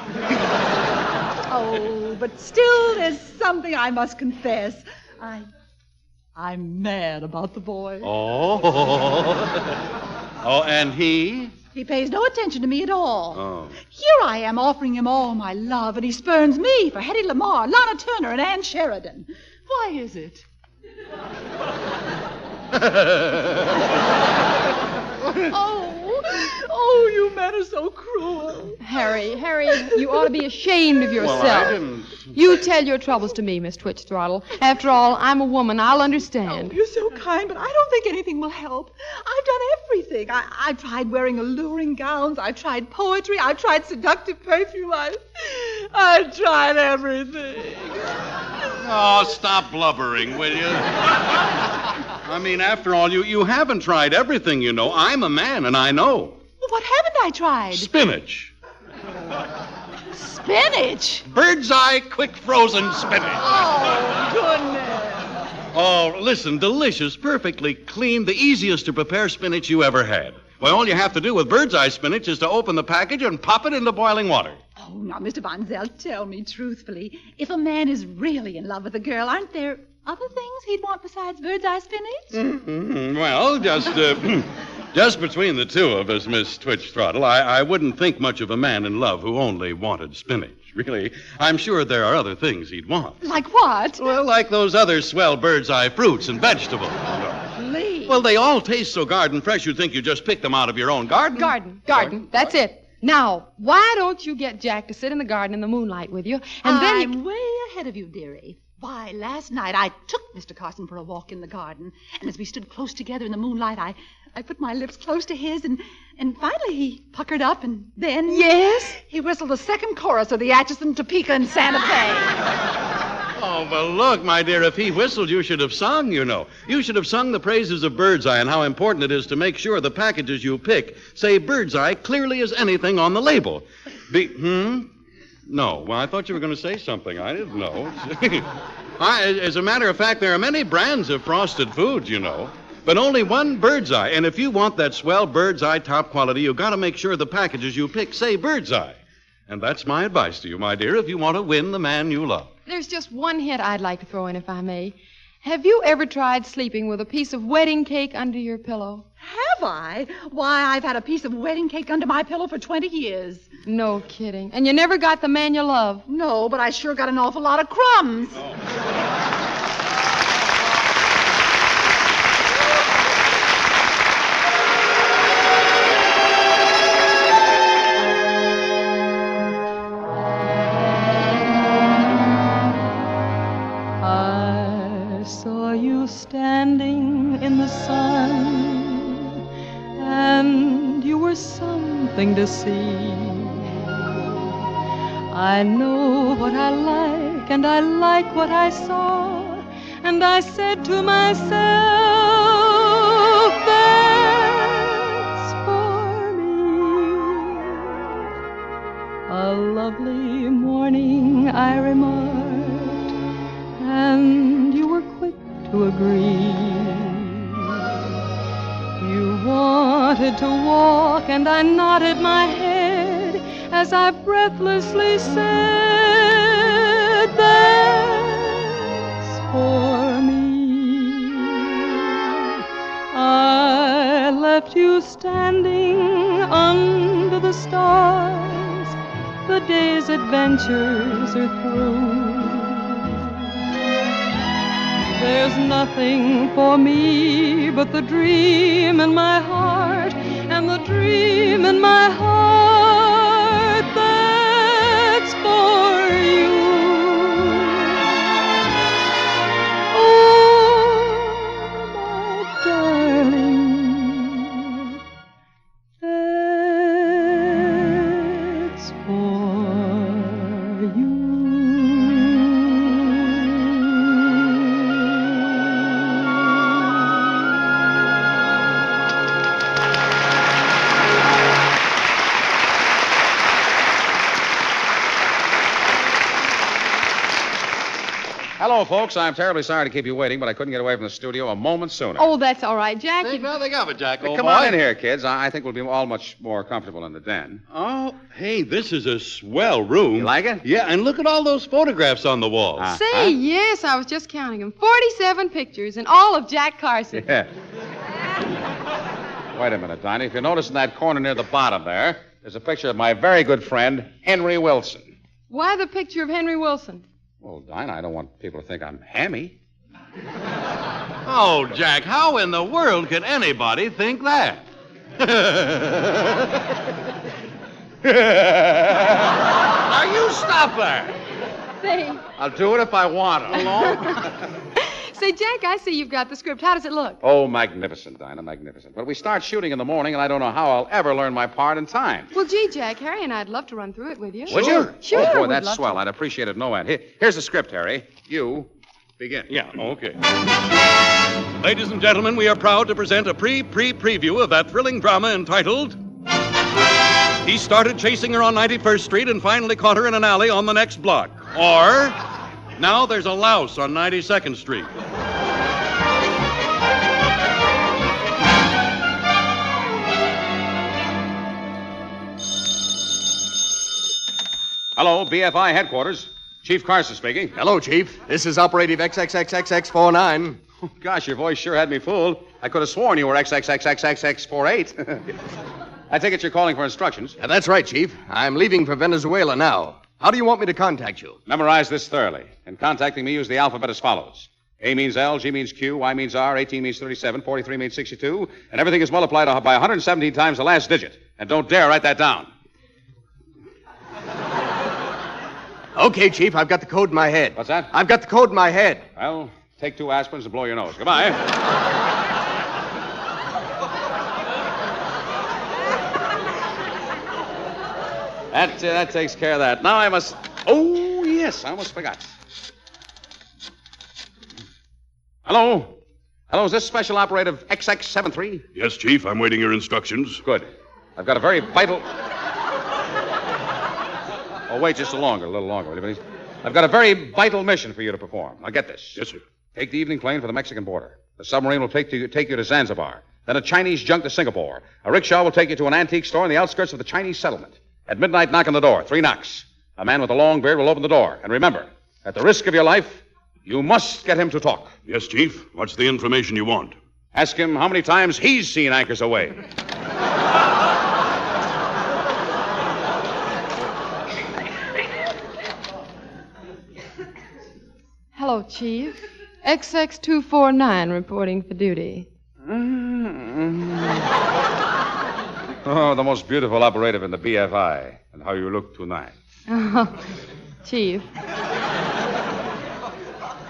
Oh, but still, there's something I must confess. I'm mad about the boy. Oh. Oh, and he? He pays no attention to me at all. Oh. Here I am offering him all my love, and he spurns me for Hedy Lamarr, Lana Turner, and Ann Sheridan. Why is it? Oh, you men are so cruel. Harry, you ought to be ashamed of yourself. Well, I didn't. You tell your troubles to me, Miss Twitchthrottle. After all, I'm a woman. I'll understand. Oh, you're so kind, but I don't think anything will help. I've done everything. I've tried wearing alluring gowns. I've tried poetry. I've tried seductive perfume. I've tried everything. Oh, stop blubbering, will you? I mean, after all, you haven't tried everything, you know. I'm a man, and I know. Well, what haven't I tried? Spinach. Spinach? Bird's eye, quick frozen spinach. Oh, goodness. Oh, listen, delicious, perfectly clean, the easiest to prepare spinach you ever had. Why, all you have to do with bird's eye spinach is to open the package and pop it into boiling water. Oh, now, Mr. Von Zell, tell me truthfully, if a man is really in love with a girl, aren't there other things he'd want besides bird's eye spinach? Mm-hmm. Well, just between the two of us, Miss Twitchthrottle, I wouldn't think much of a man in love who only wanted spinach. Really, I'm sure there are other things he'd want. Like what? Well, like those other swell bird's eye fruits and vegetables. Please. Well, they all taste so garden fresh you'd think you just picked them out of your own garden. Garden. That's it. Now, why don't you get Jack to sit in the garden in the moonlight with you, and then I'm way ahead of you, dearie. Why, last night I took Mr. Carson for a walk in the garden, and as we stood close together in the moonlight, I put my lips close to his, and finally he puckered up, and then... Yes? He whistled the second chorus of the Atchison, Topeka, and Santa Fe. Oh, well, look, my dear, if he whistled, you should have sung, you know. You should have sung the praises of bird's eye and how important it is to make sure the packages you pick say bird's eye clearly as anything on the label. No. Well, I thought you were going to say something. I didn't know. As a matter of fact, there are many brands of frosted foods, you know, but only one bird's eye. And if you want that swell bird's eye top quality, you've got to make sure the packages you pick say bird's eye. And that's my advice to you, my dear, if you want to win the man you love. There's just one hint I'd like to throw in, if I may. Have you ever tried sleeping with a piece of wedding cake under your pillow? Have I? Why, I've had a piece of wedding cake under my pillow for 20 years. No kidding. And you never got the man you love? No, but I sure got an awful lot of crumbs. I saw you standing in the sun, and you were something to see. I know what I like, and I like what I saw, and I said to myself, that's for me. A lovely morning, I remarked, and you were quick to agree. You wanted started to walk, and I nodded my head as I breathlessly said, "That's for me." I left you standing under the stars. The day's adventures are through. There's nothing for me but the dream in my heart, and the dream in my heart that's for you. Oh, my darling, that's for you. Hello, folks. I'm terribly sorry to keep you waiting, but I couldn't get away from the studio a moment sooner. Oh, that's all right, Jack. Ain't nothing of it, Jack, old Come boy. on in here, kids. I think we'll be all much more comfortable in the den. Oh, hey, this is a swell room. You like it? Yeah, and look at all those photographs on the walls. Say, yes, I was just counting them. 47 pictures, and all of Jack Carson. Yeah. Wait a minute, Dinah. If you notice in that corner near the bottom there's a picture of my very good friend, Henry Wilson. Why the picture of Henry Wilson? Well, Dinah, I don't want people to think I'm hammy. Oh, Jack, how in the world could anybody think that? Now, you stop there. Say, I'll do it if I want it. say, Jack, I see you've got the script. How does it look? Oh, magnificent, Dinah, magnificent. But we start shooting in the morning, and I don't know how I'll ever learn my part in time. Well, gee, Jack, Harry and I'd love to run through it with you. Would you? Sure. Oh, boy, we'd that's love swell. to. I'd appreciate it no end. Here's the script, Harry. You begin. Yeah, okay. Ladies and gentlemen, we are proud to present a preview of that thrilling drama entitled He Started Chasing Her on 91st Street and Finally Caught Her in an Alley on the Next Block. Or, Now There's a Louse on 92nd Street. Hello, BFI headquarters. Chief Carson speaking. Hello, Chief. This is Operative XXXXX49. Oh, gosh, your voice sure had me fooled. I could have sworn you were XXXXXX48. I take it you're calling for instructions. That's right, Chief. I'm leaving for Venezuela now. How do you want me to contact you? Memorize this thoroughly. In contacting me, use the alphabet as follows. A means L, G means Q, Y means R, 18 means 37, 43 means 62, and everything is multiplied by 117 times the last digit. And don't dare write that down. Okay, Chief, I've got the code in my head. What's that? I've got the code in my head. Well, take 2 aspirins and blow your nose. Goodbye. That takes care of that. Now I must... Oh, yes, I almost forgot. Hello? Hello, is this Special Operative XX73? Yes, Chief, I'm waiting your instructions. Good. I've got a very vital... Oh, wait just a little longer, will you please? I've got a very vital mission for you to perform. Now, get this. Yes, sir. Take the evening plane for the Mexican border. The submarine will take you to Zanzibar. Then a Chinese junk to Singapore. A rickshaw will take you to an antique store on the outskirts of the Chinese settlement. At midnight, knock on the door. 3 knocks. A man with a long beard will open the door. And remember, at the risk of your life, you must get him to talk. Yes, Chief. What's the information you want? Ask him how many times he's seen anchors away. Hello, Chief. XX249 reporting for duty. Oh, the most beautiful operative in the BFI. And how you look tonight. Oh, Chief.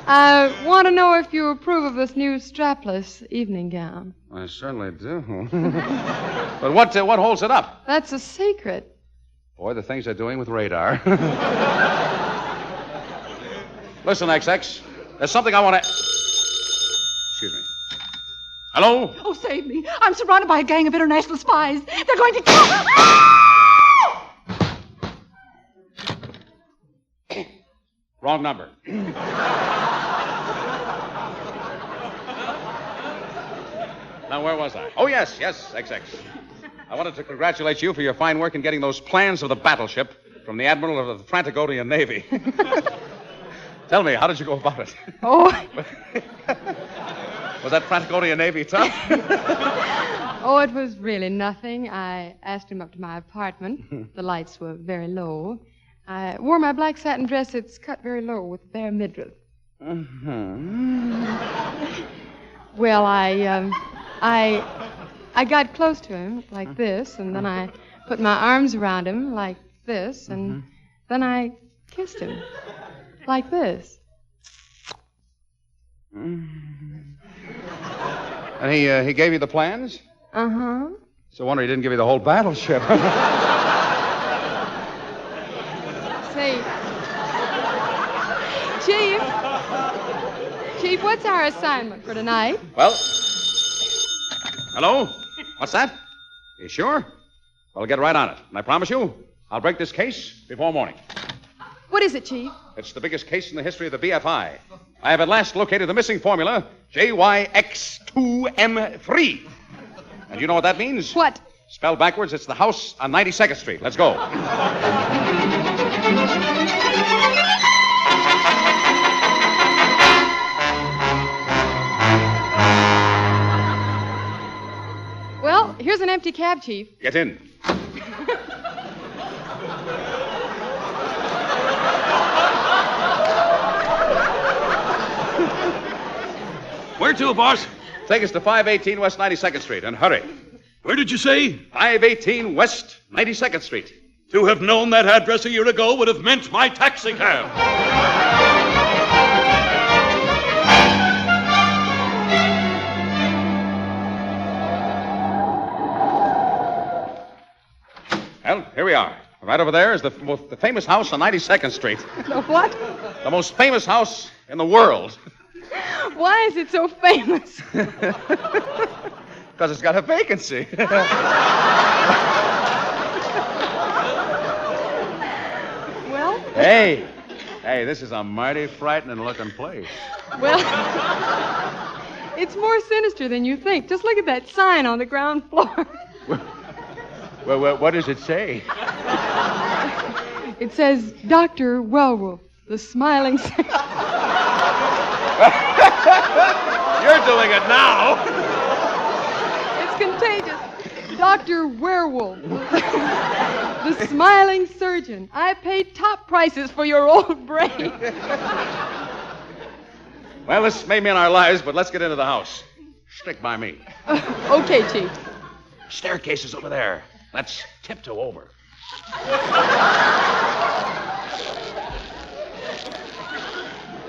I want to know if you approve of this new strapless evening gown. I certainly do. But what holds it up? That's a secret. Boy, the things they're doing with radar. Listen, XX. There's something I want to... Excuse me. Hello? Oh, save me. I'm surrounded by a gang of international spies. They're going to kill... Wrong number. Now, where was I? Oh, yes, XX. I wanted to congratulate you for your fine work in getting those plans of the battleship from the Admiral of the Trantagonian Navy. Tell me, how did you go about it? Oh. Was that Trantagonian Navy tough? Oh, it was really nothing. I asked him up to my apartment. The lights were very low. I wore my black satin dress. It's cut very low with a bare midriff. Well, I got close to him like this, and then I put my arms around him like this, and then I kissed him like this. And he gave you the plans? Uh-huh. So wonder he didn't give you the whole battleship. Say, Chief, what's our assignment for tonight? Well, hello? What's that? You sure? Well, I'll get right on it. And I promise you, I'll break this case before morning. What is it, Chief? It's the biggest case in the history of the BFI. I have at last located the missing formula, JYX2M3. And you know what that means? What? Spelled backwards, it's the house on 92nd Street. Let's go. Well, here's an empty cab, Chief. Get in. Where to, boss? Take us to 518 West 92nd Street, and hurry. Where did you say? 518 West 92nd Street. To have known that address a year ago would have meant my taxi cab. Well, here we are. Right over there is the famous house on 92nd Street. The what? The most famous house in the world. Why is it so famous? Because it's got a vacancy. Well? Hey, this is a mighty frightening looking place. Well, it's more sinister than you think. Just look at that sign on the ground floor. Well, what does it say? It says, Dr. Wellwolf, the smiling saint. You're doing it now. It's contagious. Dr. Werewolf, the smiling surgeon. I paid top prices for your old brain. Well, this may mean our lives, but let's get into the house. Stick by me. Okay, Chief. Staircase is over there. Let's tiptoe over.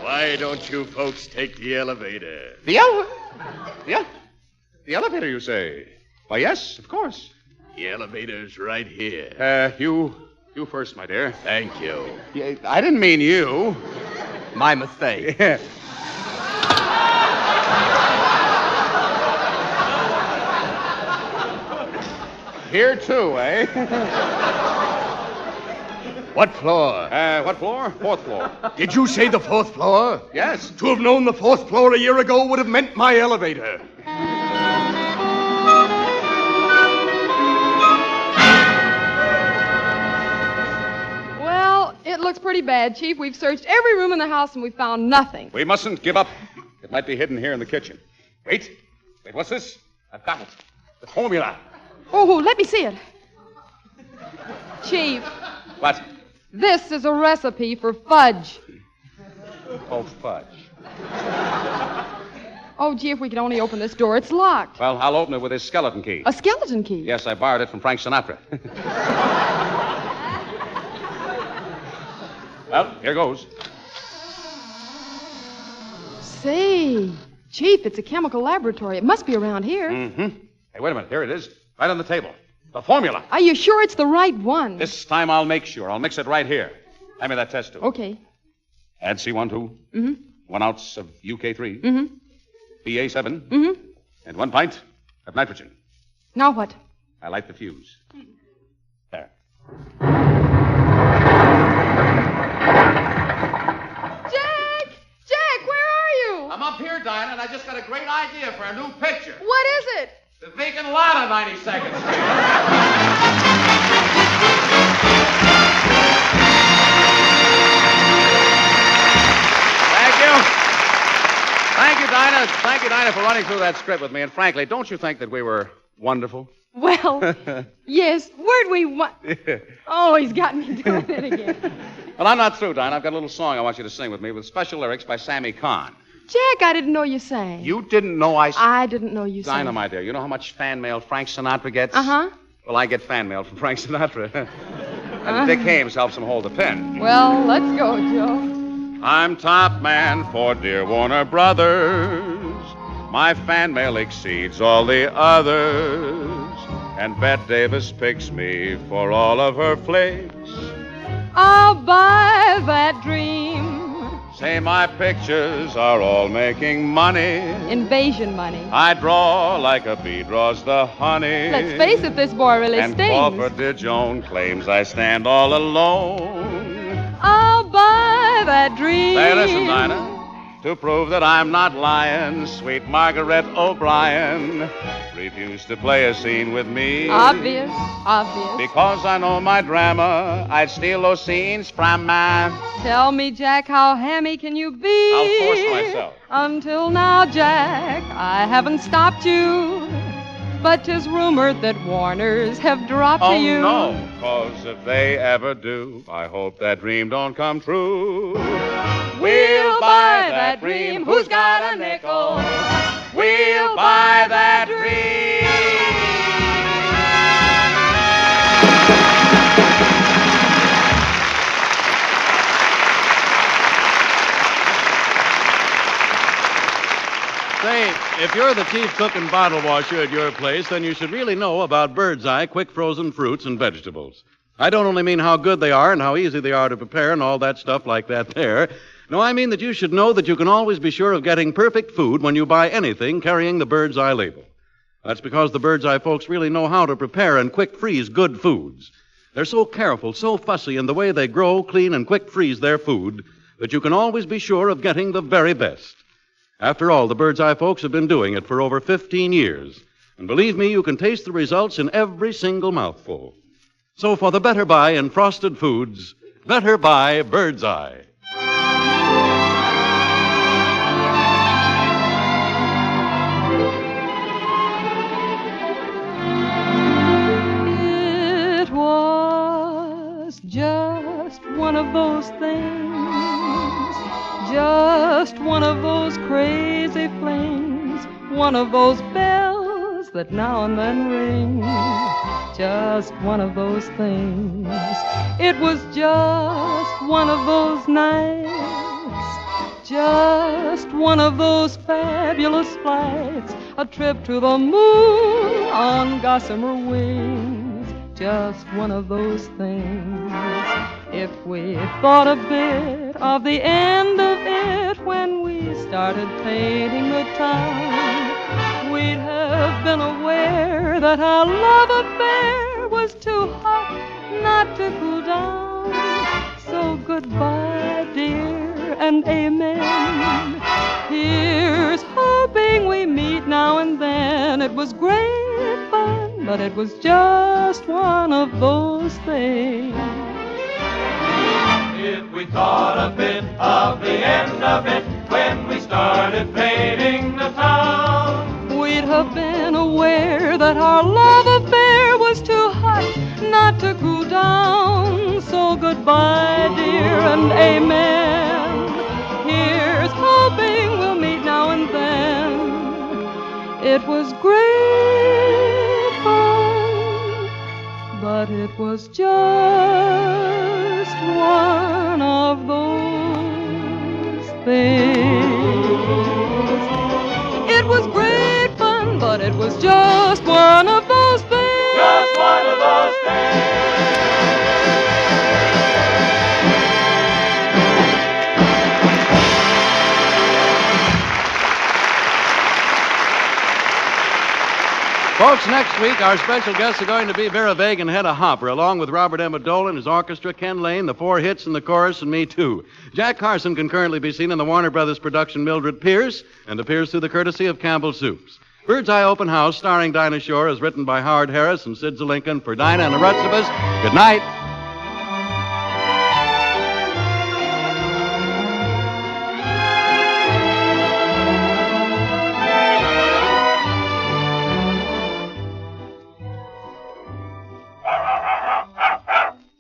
Why don't you folks take the elevator? The elevator, you say? Why, yes, of course. The elevator's right here. You first, my dear. Thank you. Yeah, I didn't mean you. My mistake. Yeah. Here, too, eh? What floor? What floor? Fourth floor. Did you say the fourth floor? Yes. To have known the fourth floor a year ago would have meant my elevator. Well, it looks pretty bad, Chief. We've searched every room in the house and we found nothing. We mustn't give up. It might be hidden here in the kitchen. Wait, what's this? I've got it. The formula. Oh, let me see it. Chief, What? this is a recipe for fudge. Oh, fudge. Oh, gee, if we could only open this door. It's locked. Well, I'll open it with this skeleton key. A skeleton key? Yes, I borrowed it from Frank Sinatra. Well, here goes. Say, Chief, it's a chemical laboratory. It must be around here. Mm-hmm. Hey, wait a minute. Here it is. Right on the table. The formula. Are you sure it's the right one? This time I'll make sure. I'll mix it right here. Hand me that test tube. Okay. Add C12. Mm-hmm. 1 ounce of UK3. Mm-hmm. BA7. Mm-hmm. And 1 pint of nitrogen. Now what? I light the fuse. There. Jack, where are you? I'm up here, Dinah, and I just got a great idea for a new picture. What is it? The vacant lot on 92nd Street. Thank you, Dinah. Thank you, Dinah, for running through that script with me. And frankly, don't you think that we were wonderful? Well, yes. Weren't we? Oh, he's got me doing it again. Well, I'm not through, Dinah. I've got a little song I want you to sing with me with special lyrics by Sammy Kahn. Jack, I didn't know you sang. You didn't know I didn't know you sang. Dinah, my dear, you know how much fan mail Frank Sinatra gets? Uh-huh. Well, I get fan mail from Frank Sinatra. And Dick Hames helps him hold the pen. Well, let's go, Joe. I'm top man for dear Warner Brothers. My fan mail exceeds all the others. And Bette Davis picks me for all of her flicks. I'll buy that dream. Say my pictures are all making money. Invasion money. I draw like a bee draws the honey. Let's face it, this boy really and stings. Crawford dear Joan claims I stand all alone. I'll buy that dream. Say, listen, Dinah. To prove that I'm not lying, sweet Margaret O'Brien refused to play a scene with me. Obvious. Because I know my drama, I'd steal those scenes from my... Tell me, Jack, how hammy can you be? I'll force myself. Until now, Jack, I haven't stopped you. But 'tis rumored that Warners have dropped Oh, to you. no, 'cause if they ever do, I hope that dream don't come true. We'll buy that dream. Who's got a nickel? We'll buy that dream. Say, if you're the chief cook and bottle washer at your place, then you should really know about Bird's Eye quick frozen fruits and vegetables. I don't only mean how good they are and how easy they are to prepare and all that stuff like that there. No, I mean that you should know that you can always be sure of getting perfect food when you buy anything carrying the Bird's Eye label. That's because the Bird's Eye folks really know how to prepare and quick freeze good foods. They're so careful, so fussy in the way they grow, clean, and quick freeze their food that you can always be sure of getting the very best. After all, the Bird's Eye folks have been doing it for over 15 years. And believe me, you can taste the results in every single mouthful. So for the better buy in frosted foods, better buy Bird's Eye. It was just one of those things, just one of those crazy flings, one of those bells that now and then ring, just one of those things. It was just one of those nights, just one of those fabulous flights, a trip to the moon on gossamer wings, just one of those things. If we thought a bit of the end of it when we started painting the town, we'd have been aware that our love affair was too hot not to cool down. So goodbye, dear, and amen. Here's hoping we meet now and then. It was great fun, but it was just one of those things. If we thought a bit of the end of it when we started painting the town, we'd have been aware that our love affair was too hot not to cool down. So goodbye, dear, and amen. Here's hoping we'll meet now and then. It was great fun, but it was just one of those things. It was great fun, but it was just one of those things. Just one of those things. Folks, next week our special guests are going to be Vera and Hedda Hopper, along with Robert M. Dolan, his orchestra, Ken Lane, the four hits and the chorus, and me too. Jack Carson can currently be seen in the Warner Brothers production Mildred Pierce, and appears through the courtesy of Campbell Soups. Bird's Eye Open House, starring Dinah Shore, is written by Howard Harris and Sid Lincoln. For Dinah and the rest of us, good night.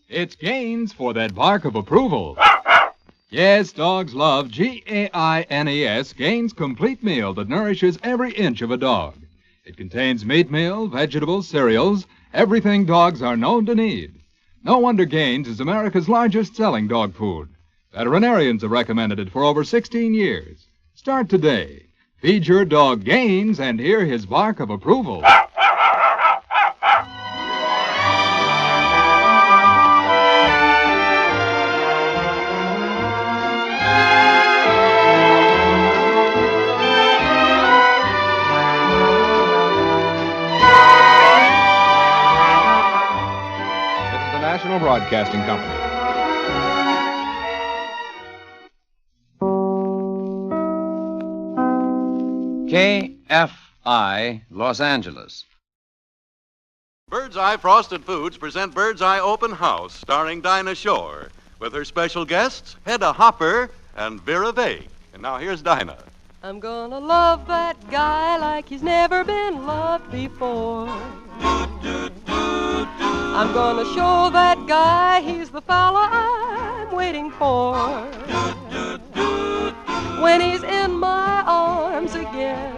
It's Gaines for that bark of approval. Yes, dogs love Gaines Gaines Complete Meal that nourishes every inch of a dog. It contains meat meal, vegetables, cereals, everything dogs are known to need. No wonder Gaines is America's largest selling dog food. Veterinarians have recommended it for over 16 years. Start today. Feed your dog Gaines and hear his bark of approval. National Broadcasting Company. KFI, Los Angeles. Bird's Eye Frosted Foods present Bird's Eye Open House, starring Dinah Shore, with her special guests, Hedda Hopper and Vera. And now here's Dinah. I'm gonna love that guy like he's never been loved before. I'm gonna show that guy he's the fella I'm waiting for. When he's in my arms again,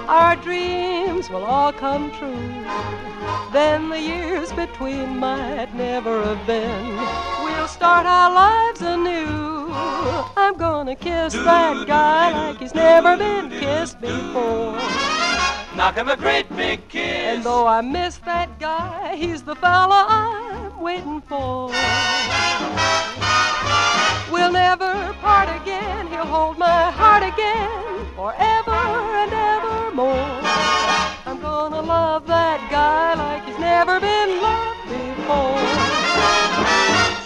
our dreams will all come true. Then the years between might never have been. We'll start our lives anew. I'm gonna kiss that guy like he's never been kissed before. Knock him a great big kiss. And though I miss that guy, he's the fella I'm waiting for. We'll never part again. He'll hold my heart again forever and evermore. I'm gonna love that guy like he's never been loved before.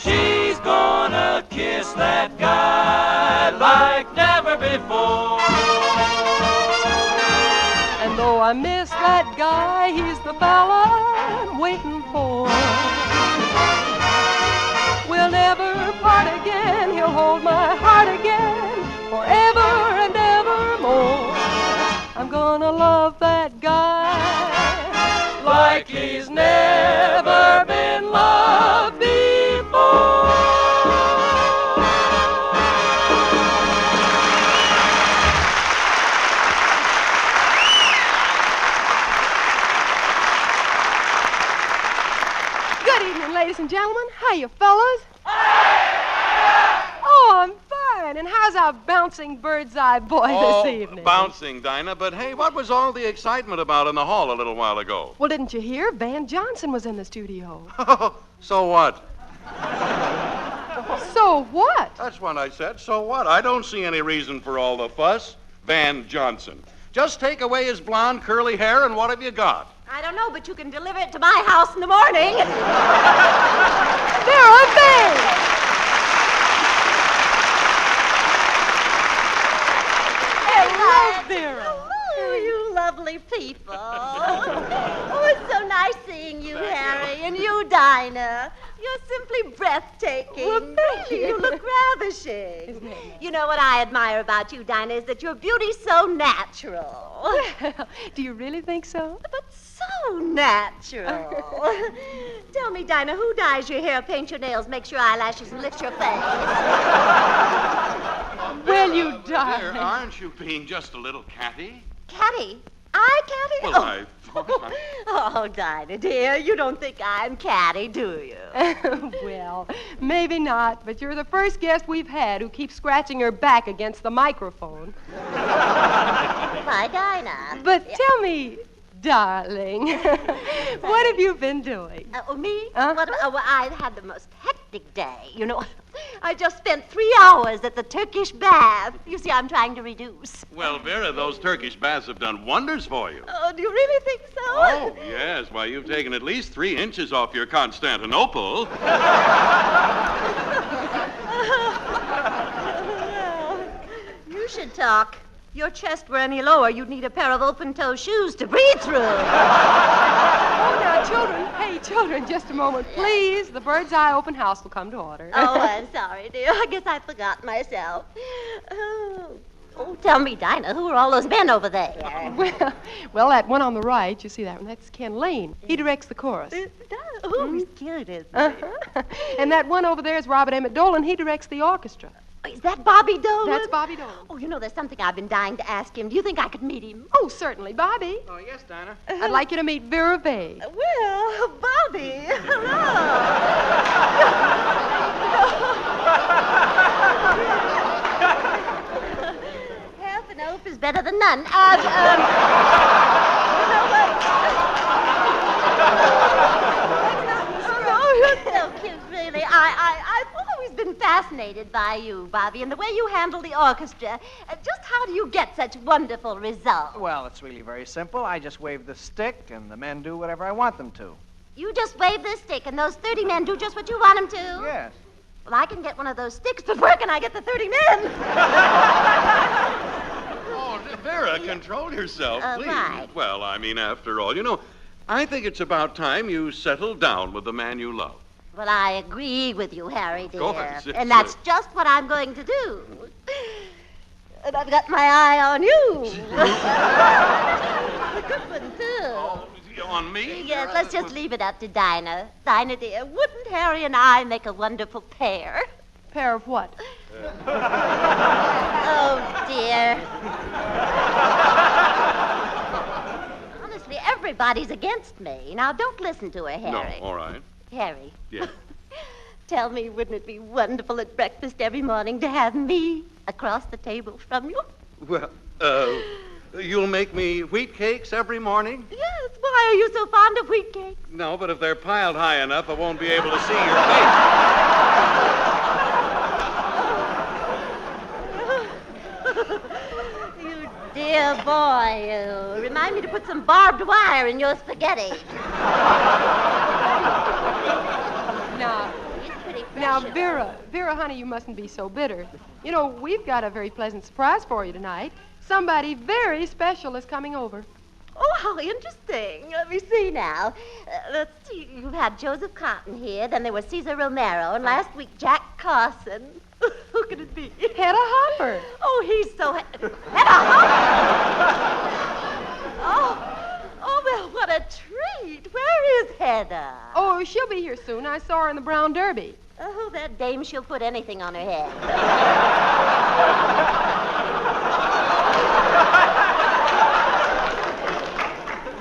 She's gonna kiss that guy like never before. And though I miss that guy, he's the fella I'm waiting for. We'll never part again. He'll hold my heart again forever and evermore. I'm gonna love that guy like he's never been loved before. Good evening, ladies and gentlemen. Hiya, fellas. Oh, I'm fine. And how's our bouncing bird's eye boy this evening? Bouncing, Dinah. But hey, what was all the excitement about in the hall a little while ago? Well, didn't you hear? Van Johnson was in the studio. So what? So what? That's what I said. So what? I don't see any reason for all the fuss. Van Johnson. Just take away his blonde, curly hair, and what have you got? I don't know, but you can deliver it to my house in the morning. Vera Bay! Hello, Vera. Hello, you lovely people. Oh, it's so nice seeing you, Harry, and you, Dinah. You're simply breathtaking. Well, thank you. You look ravishing. You know what I admire about you, Dinah, is that your beauty's so natural. Well, do you really think so? But so natural. Tell me, Dinah, who dyes your hair, paints your nails, makes your eyelashes, and lifts your face? Well, you darling. Dear, aren't you being just a little catty? Catty? I catty? Well, I thought... Oh, Dinah, dear, you don't think I'm catty, do you? Well, maybe not, but you're the first guest we've had who keeps scratching her back against the microphone. Why, Dinah? But tell me, darling, what have you been doing? Me? Uh-huh. Well, I had the most hectic day. You know, I just spent 3 hours at the Turkish bath. You see, I'm trying to reduce. Well, Vera, those Turkish baths have done wonders for you. Oh, do you really think so? Oh, yes. Why, you've taken at least 3 inches off your Constantinople. Well, you should talk. your chest were any lower, you'd need a pair of open-toe shoes to breathe through. Oh, now, children. Hey, children, just a moment, please. The Bird's Eye Open House will come to order. Oh, I'm sorry, dear. I guess I forgot myself. Oh, tell me, Dinah, who are all those men over there? Well, that one on the right, you see that one, that's Ken Lane. He directs the chorus. Oh, he's cute, isn't he? And that one over there is Robert Emmett Dolan. He directs the orchestra. Is that Bobby Dolan? That's Bobby Dolan. Oh, you know, there's something I've been dying to ask him. Do you think I could meet him? Oh, certainly. Bobby. Oh, yes, Dinah. I'd like you to meet Vera Vallee. Well, Bobby, hello. Half an oaf is better than none. You know what? Oh, you're so cute, really. I've always been fascinated by you, Bobby, and the way you handle the orchestra. Just how do you get such wonderful results? Well, it's really very simple. I just wave the stick, and the men do whatever I want them to. You just wave this stick, and those 30 men do just what you want them to? Yes. Well, I can get one of those sticks, but where can I get the 30 men? Oh, Vera, control yourself, please. Why? Well, I mean, after all, I think it's about time you settled down with the man you love. Well, I agree with you, Harry, dear. Of course, yes, and that's just what I'm going to do. And I've got my eye on you. The Goodwin, too. Oh, on me? Yes, let's just leave it up to Dinah. Dinah, dear, wouldn't Harry and I make a wonderful pair? Pair of what? Oh, dear. Honestly, everybody's against me. Now, don't listen to her, Harry. No, all right. Harry. Yeah. Tell me, wouldn't it be wonderful at breakfast every morning to have me across the table from you? Well, you'll make me wheat cakes every morning? Yes. Why are you so fond of wheat cakes? No, but if they're piled high enough, I won't be able to see your face. You dear boy, you. Remind me to put some barbed wire in your spaghetti. Now, Vera, honey, you mustn't be so bitter. We've got a very pleasant surprise for you tonight. Somebody very special is coming over. Oh, how interesting. Let me see now. Let's see. You've had Joseph Cotten here, then there was Cesar Romaro, and last week Jack Carson. Who could it be? Hedda Hopper. Oh, he's so... Hedda Hopper! Oh, well, what a treat. Where is Hedda? Oh, she'll be here soon. I saw her in the Brown Derby. Oh, that dame, she'll put anything on her head.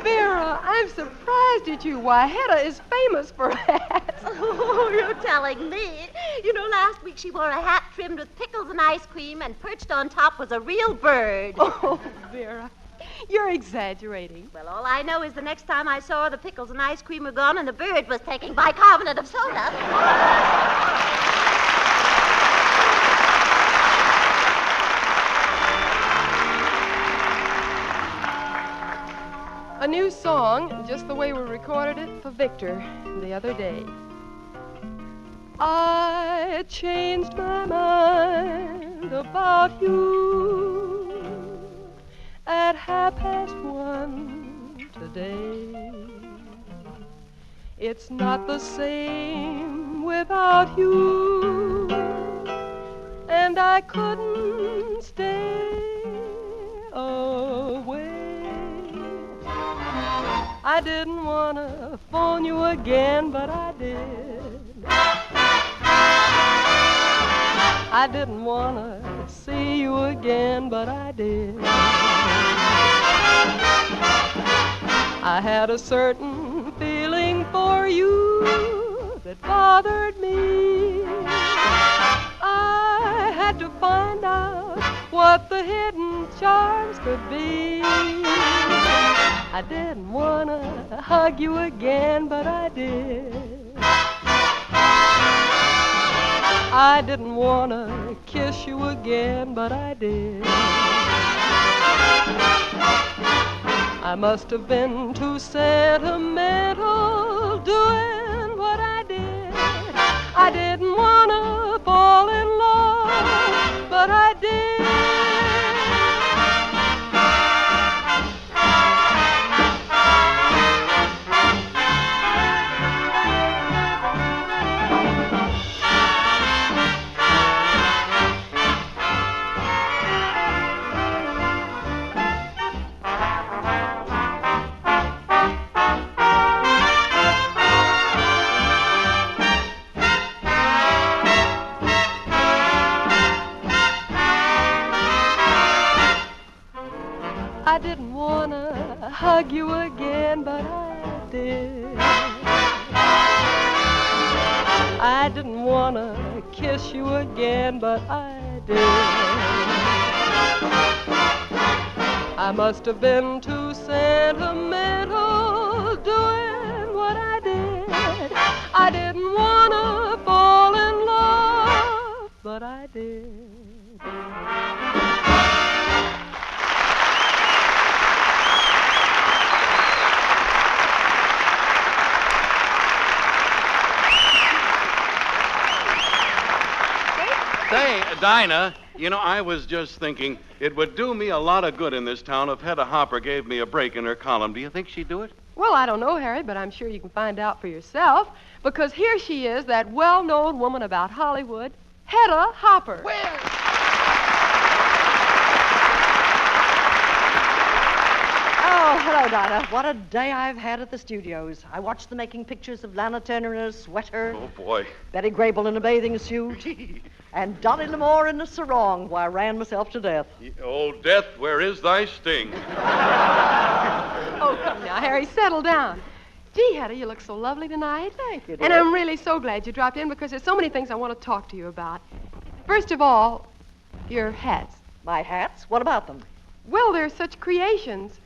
Vera, I'm surprised at you. Why, Hedda is famous for hats. Oh, you're telling me. Last week she wore a hat trimmed with pickles and ice cream, and perched on top was a real bird. Oh, Vera, you're exaggerating. Well, all I know is the next time I saw her, the pickles and ice cream were gone, and the bird was taking bicarbonate of soda. A new song, just the way we recorded it for Victor the other day. I changed my mind about you at 1:30 today. It's not the same without you, and I couldn't stay away. I didn't want to phone you again, but I did. I didn't want to see you again, but I did. I had a certain feeling for you that bothered me. I had to find out what the hidden charms could be. I didn't want to hug you again, but I did. I didn't want to kiss you again, but I did. I must have been too sentimental doing what I did. I didn't want to fall in love, but I did. I didn't wanna hug you again, but I did. I didn't wanna kiss you again, but I did. I must have been too sentimental doing what I did. I didn't wanna fall in love, but I did. Say, Dinah, you know, I was just thinking it would do me a lot of good in this town if Hedda Hopper gave me a break in her column. Do you think she'd do it? Well, I don't know, Harry, but I'm sure you can find out for yourself, because here she is, that well-known woman about Hollywood, Hedda Hopper. Oh, hello, Dinah. What a day I've had at the studios. I watched them making pictures of Lana Turner in a sweater. Oh, boy. Betty Grable in a bathing suit. And Dottie L'Amour in a sarong, where I ran myself to death. Oh, death, where is thy sting? Oh, come now, Harry, settle down. Gee, Hedda, you look so lovely tonight. Thank you, dear. And I'm really so glad you dropped in, because there's so many things I want to talk to you about. First of all, your hats. My hats? What about them? Well, they're such creations.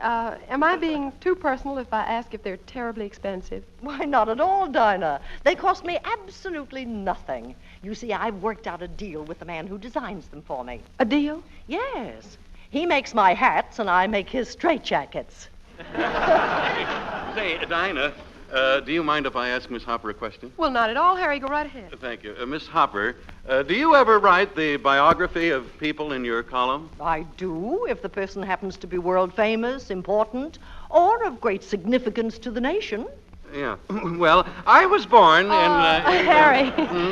Am I being too personal if I ask if they're terribly expensive? Why, not at all, Dinah. They cost me absolutely nothing. You see, I've worked out a deal with the man who designs them for me. A deal? Yes. He makes my hats, and I make his straitjackets. Say, Dinah, do you mind if I ask Miss Hopper a question? Well, not at all, Harry. Go right ahead. Thank you. Miss Hopper, do you ever write the biography of people in your column? I do, if the person happens to be world famous, important, or of great significance to the nation. Yeah. Well, I was born in... Harry.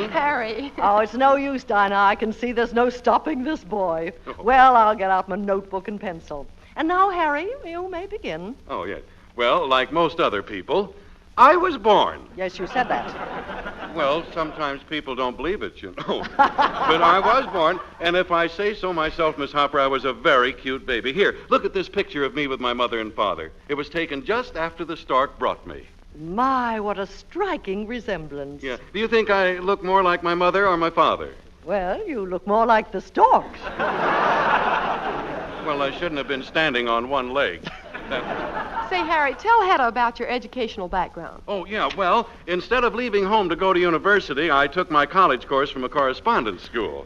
Harry. Oh, it's no use, Dinah. I can see there's no stopping this boy. Well, I'll get out my notebook and pencil. And now, Harry, you may begin. Oh, yes. Well, like most other people, I was born. Yes, you said that. Well, sometimes people don't believe it, you know. But I was born, and if I say so myself, Miss Hopper, I was a very cute baby. Here, look at this picture of me with my mother and father. It was taken just after the stork brought me. My, what a striking resemblance. Yeah. Do you think I look more like my mother or my father? Well, you look more like the storks. Well, I shouldn't have been standing on one leg. Say, Harry, tell Hedda about your educational background. Oh, yeah. Well, instead of leaving home to go to university, I took my college course from a correspondence school.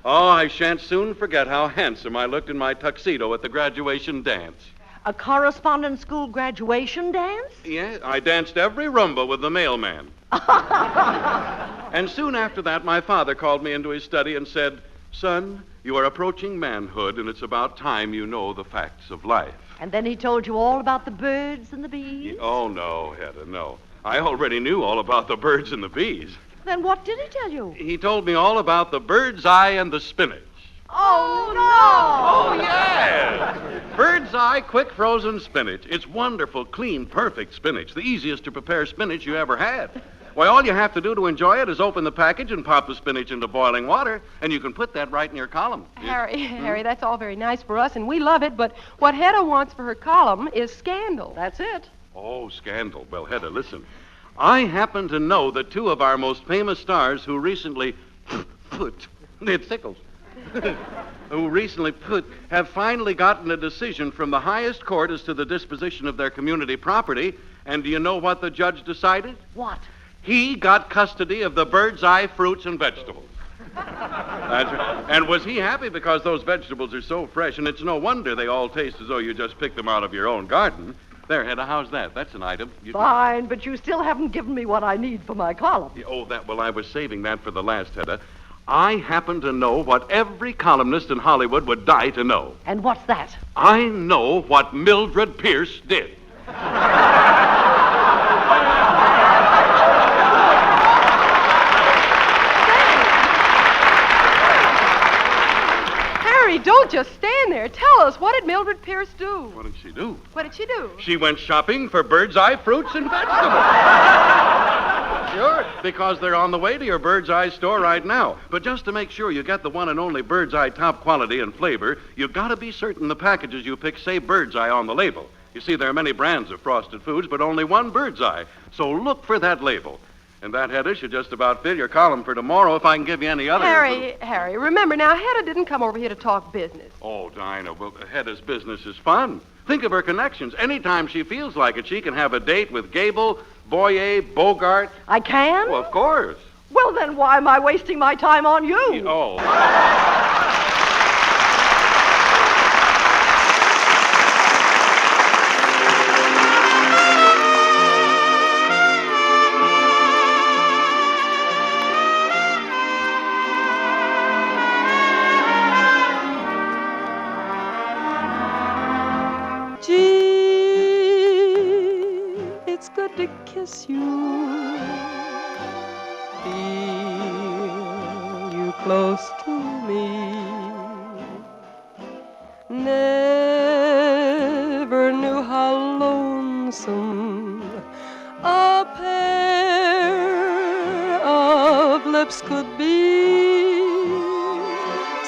Oh, I shan't soon forget how handsome I looked in my tuxedo at the graduation dance. A correspondence school graduation dance? Yeah, I danced every rumba with the mailman. And soon after that, my father called me into his study and said, "Son, you are approaching manhood, and it's about time you know the facts of life." And then he told you all about the birds and the bees? Oh, no, Hedda, no. I already knew all about the birds and the bees. Then what did he tell you? He told me all about the bird's eye and the spinach. Oh, no! Oh, yeah! Bird's eye quick frozen spinach. It's wonderful, clean, perfect spinach. The easiest to prepare spinach you ever had. Why, all you have to do to enjoy it is open the package and pop the spinach into boiling water, and you can put that right in your column. Harry, that's all very nice for us, and we love it, but what Hedda wants for her column is scandal. That's it. Oh, scandal. Well, Hedda, listen. I happen to know that two of our most famous stars who recently it tickles. Have finally gotten a decision from the highest court as to the disposition of their community property. And do you know what the judge decided? What? He got custody of the bird's eye fruits and vegetables. That's right. And was he happy because those vegetables are so fresh, and it's no wonder they all taste as though you just picked them out of your own garden. There, Hedda, how's that? That's an item. Fine, but you still haven't given me what I need for my column. Well, I was saving that for the last, Hedda. I happen to know what every columnist in Hollywood would die to know. And what's that? I know what Mildred Pierce did. Harry, don't just stand there. Tell us, what did Mildred Pierce do? What did she do? What did she do? She went shopping for bird's eye fruits and vegetables. Sure, because they're on the way to your bird's eye store right now. But just to make sure you get the one and only bird's eye top quality and flavor, you got to be certain the packages you pick say bird's eye on the label. You see, there are many brands of frosted foods, but only one bird's eye. So look for that label. And that, Hedda, should just about fill your column for tomorrow if I can give you any other. Harry, remember now, Hedda didn't come over here to talk business. Oh, Dinah, well, Hedda's business is fun. Think of her connections. Anytime she feels like it, she can have a date with Gable, Boyer, Bogart. I can? Well, of course. Well, then why am I wasting my time on you? Oh. To kiss you, feel you close to me. Never knew how lonesome a pair of lips could be.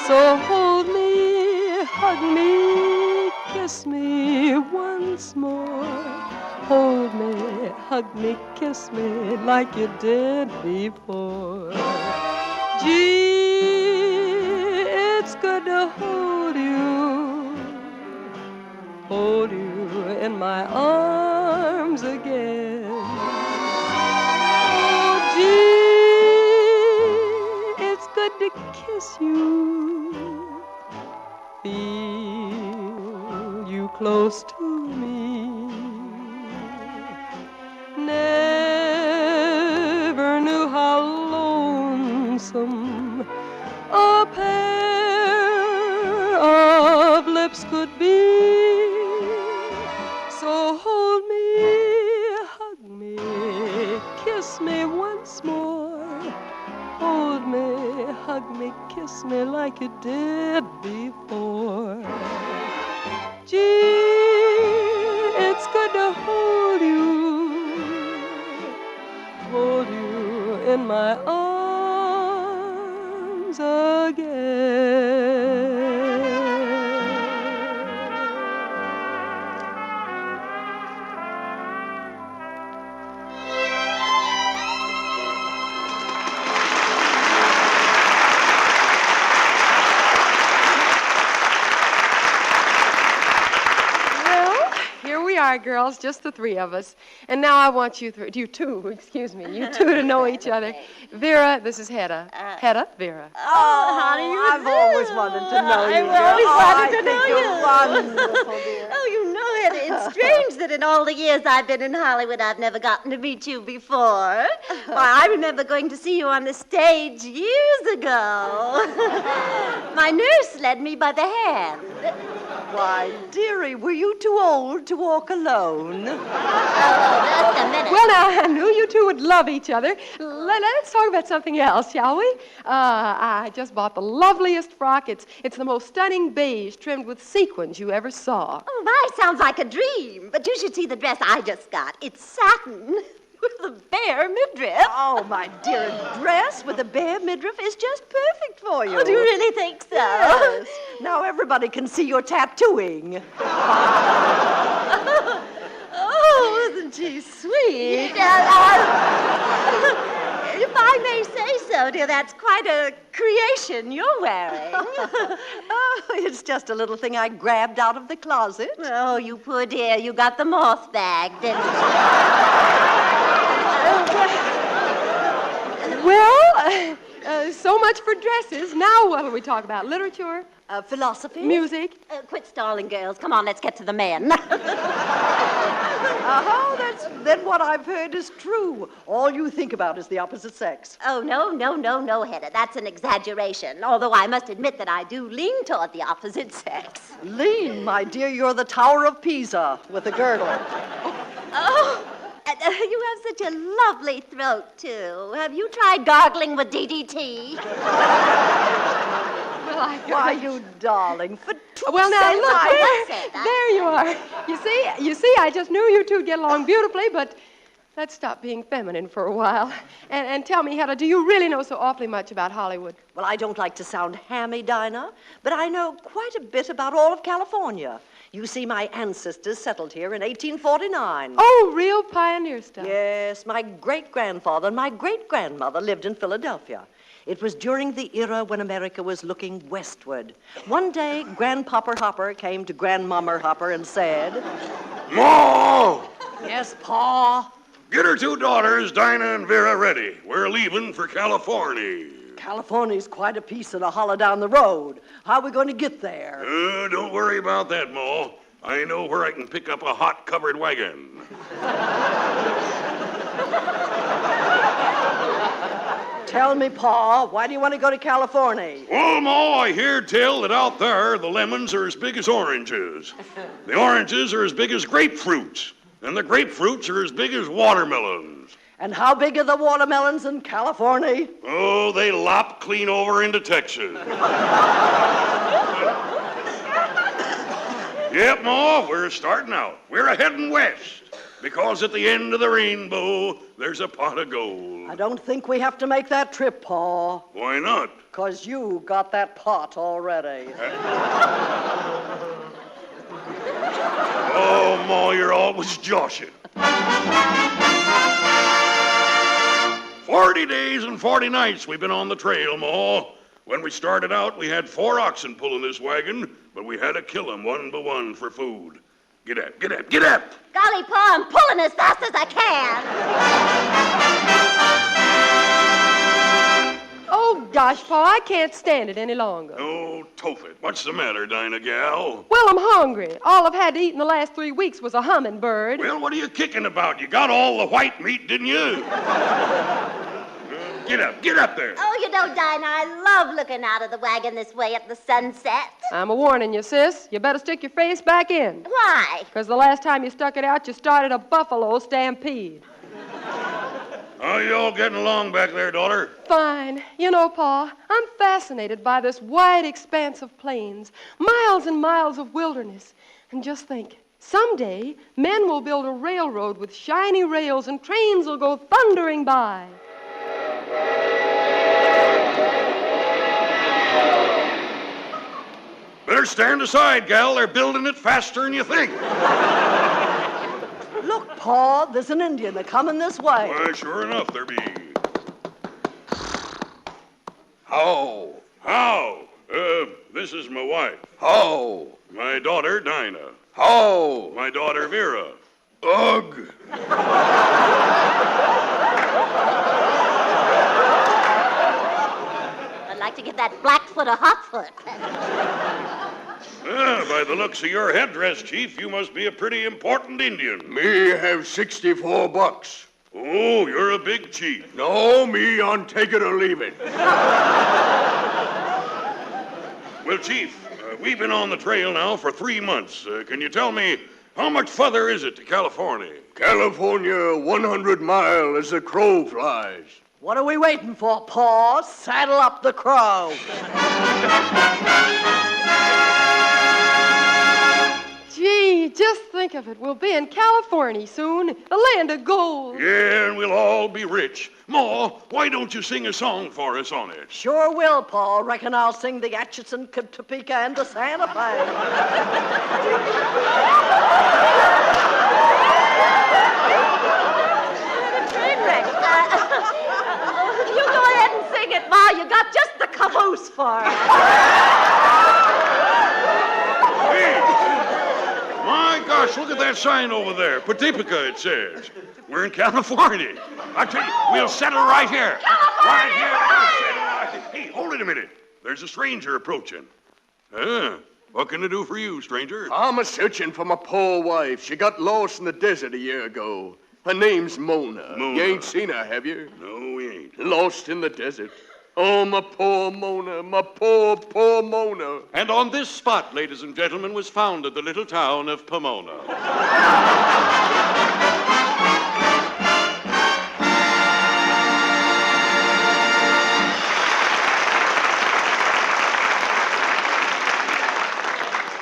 So hold me, hug me, kiss me once more. Hold me, hug me, kiss me like you did before. Gee, it's good to hold you in my arms again. Oh, gee, it's good to kiss you, feel you close to me. Never knew how lonesome a pair of lips could be. So hold me, hug me, kiss me once more. Hold me, hug me, kiss me like you did before. Gee, it's good to hold you in my arms again. Are, girls, just the three of us. And now I want you two to know each other. Vera, this is Hedda. Hedda, Vera. Oh, honey, I've always wanted to know you. I've always wanted to know you're wonderful, dear. Oh, you know it. It's strange that in all the years I've been in Hollywood, I've never gotten to meet you before. Why, I remember going to see you on the stage years ago. My nurse led me by the hand. Why, dearie, were you too old to walk alone? Oh, just a minute. Well, now, I knew you two would love each other. Let's talk about something else, shall we? I just bought the loveliest frock. It's the most stunning beige trimmed with sequins you ever saw. Oh, my, sounds like a dream. But you should see the dress I just got. It's satin with a bare midriff. Oh, my dear, a dress with a bare midriff is just perfect for you. Oh, do you really think so? Yes. Now everybody can see your tattooing. Oh, isn't she sweet? If I may say so, dear, that's quite a creation you're wearing. Oh, it's just a little thing I grabbed out of the closet. Oh, you poor dear. You got the moth bag, didn't you? Well, so much for dresses. Now what'll we talk about? Literature? Philosophy? Music? Quit stalling, girls. Come on, let's get to the men. Then what I've heard is true. All you think about is the opposite sex. Oh, no, Hedda. That's an exaggeration. Although I must admit that I do lean toward the opposite sex. Lean, my dear, you're the Tower of Pisa with a girdle. Oh, you have such a lovely throat, too. Have you tried gargling with DDT? like her. Why, you darling. For 2 Well, now, cents, look, I- there you are. You see, I just knew you two'd get along beautifully, but let's stop being feminine for a while. And tell me, Hedda, do you really know so awfully much about Hollywood? Well, I don't like to sound hammy, Dinah, but I know quite a bit about all of California. You see, my ancestors settled here in 1849. Oh, real pioneer stuff. Yes, my great-grandfather and my great-grandmother lived in Philadelphia. It was during the era when America was looking westward. One day, Grandpapa Hopper came to Grandmama Hopper and said, Ma! Yes, Pa? Get her 2 daughters, Dinah and Vera, ready. We're leaving for California. California's quite a piece of a holler down the road. How are we going to get there? Don't worry about that, Ma. I know where I can pick up a hot covered wagon. Tell me, Pa, why do you want to go to California? Well, Ma, I hear tell that out there the lemons are as big as oranges. The oranges are as big as grapefruits. And the grapefruits are as big as watermelons. And how big are the watermelons in California? Oh, they lop clean over into Texas. Yep, Ma, we're starting out. We're heading west. Because at the end of the rainbow, there's a pot of gold. I don't think we have to make that trip, Pa. Why not? 'Cause you got that pot already. Oh, Ma, you're always joshing. 40 days and 40 nights we've been on the trail, Ma. When we started out, we had 4 oxen pulling this wagon, but we had to kill them one by one for food. Get up, get up, get up! Golly, Pa, I'm pulling as fast as I can. Oh, gosh, Pa, I can't stand it any longer. Oh, Tophet, what's the matter, Dinah gal? Well, I'm hungry. All I've had to eat in the last 3 weeks was a hummingbird. Well, what are you kicking about? You got all the white meat, didn't you? Get up there. Oh, you know, Dinah, I love looking out of the wagon this way at the sunset. I'm a-warning you, sis. You better stick your face back in. Why? Because the last time you stuck it out, you started a buffalo stampede. How you all getting along back there, daughter? Fine. You know, Pa, I'm fascinated by this wide expanse of plains, miles and miles of wilderness. And just think, someday, men will build a railroad with shiny rails and trains will go thundering by. Better stand aside, gal. They're building it faster than you think. Look, Pa, there's an Indian a-coming this way. Why, sure enough, there be. How? This is my wife. How? My daughter, Dinah. How? My daughter, Vera. Ugh. I'd like to give that Blackfoot a hotfoot. By the looks of your headdress, Chief, you must be a pretty important Indian. Me have 64 bucks. Oh, you're a big chief. No, me on take it or leave it. Well, Chief, we've been on the trail now for 3 months. Can you tell me, how much further is it to California? California, 100 mile as the crow flies. What are we waiting for, Pa? Saddle up the crow. Gee, just think of it. We'll be in California soon, the land of gold. Yeah, and we'll all be rich. Ma, why don't you sing a song for us on it? Sure will, Pa. Reckon I'll sing the Atchison, Topeka, and the Santa Fe. Train wreck. You go ahead and sing it, Ma. You got just the caboose for it. My gosh, look at that sign over there. Patipaka, it says. We're in California. I tell you, we'll settle right here. Right here. Hey, hold it a minute. There's a stranger approaching. What can I do for you, stranger? I'm a-searching for my poor wife. She got lost in the desert a year ago. Her name's Mona. You ain't seen her, have you? No, we ain't. Lost in the desert. Oh, my poor Mona, my poor, poor Mona. And on this spot, ladies and gentlemen, was founded the little town of Pomona.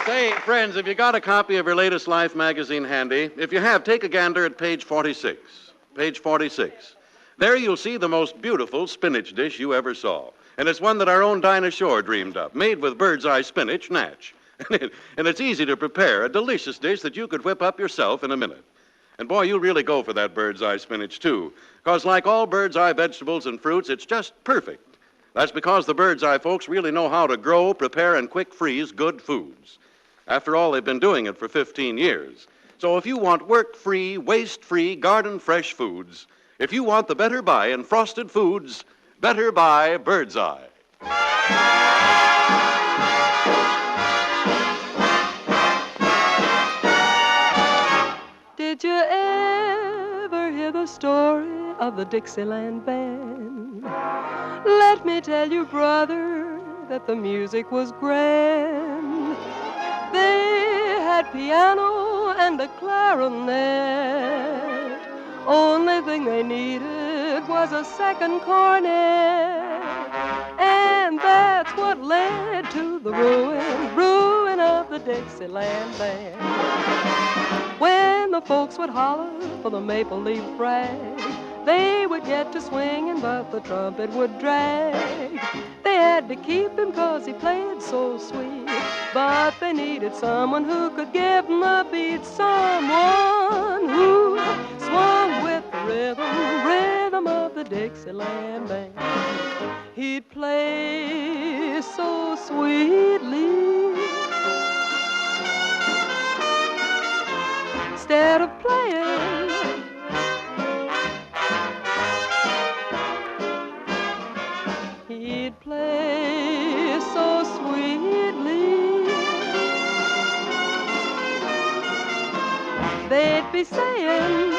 Say, friends, if you got a copy of your latest Life magazine handy, if you have, take a gander at page 46. Page 46. There you'll see the most beautiful spinach dish you ever saw. And it's one that our own Dinah Shore dreamed up, made with bird's eye spinach, natch. And it's easy to prepare, a delicious dish that you could whip up yourself in a minute. And boy, you'll really go for that bird's eye spinach, too. Because like all bird's eye vegetables and fruits, it's just perfect. That's because the bird's eye folks really know how to grow, prepare, and quick freeze good foods. After all, they've been doing it for 15 years. So if you want work-free, waste-free, garden-fresh foods, if you want the better buy in frosted foods, better buy bird's eye. Did you ever hear the story of the Dixieland Band? Let me tell you, brother, that the music was grand. They had piano and a clarinet. Only thing they needed was a second cornet. And that's what led to the ruin of the Dixieland Band. When the folks would holler for the maple leaf rag, they would get to swinging, but the trumpet would drag. They had to keep him 'cause he played so sweet, but they needed someone who could give them a beat, someone who swung with the rhythm of the Dixieland Band. He'd play so sweetly. Instead of playing, he'd play so sweetly. They'd be saying,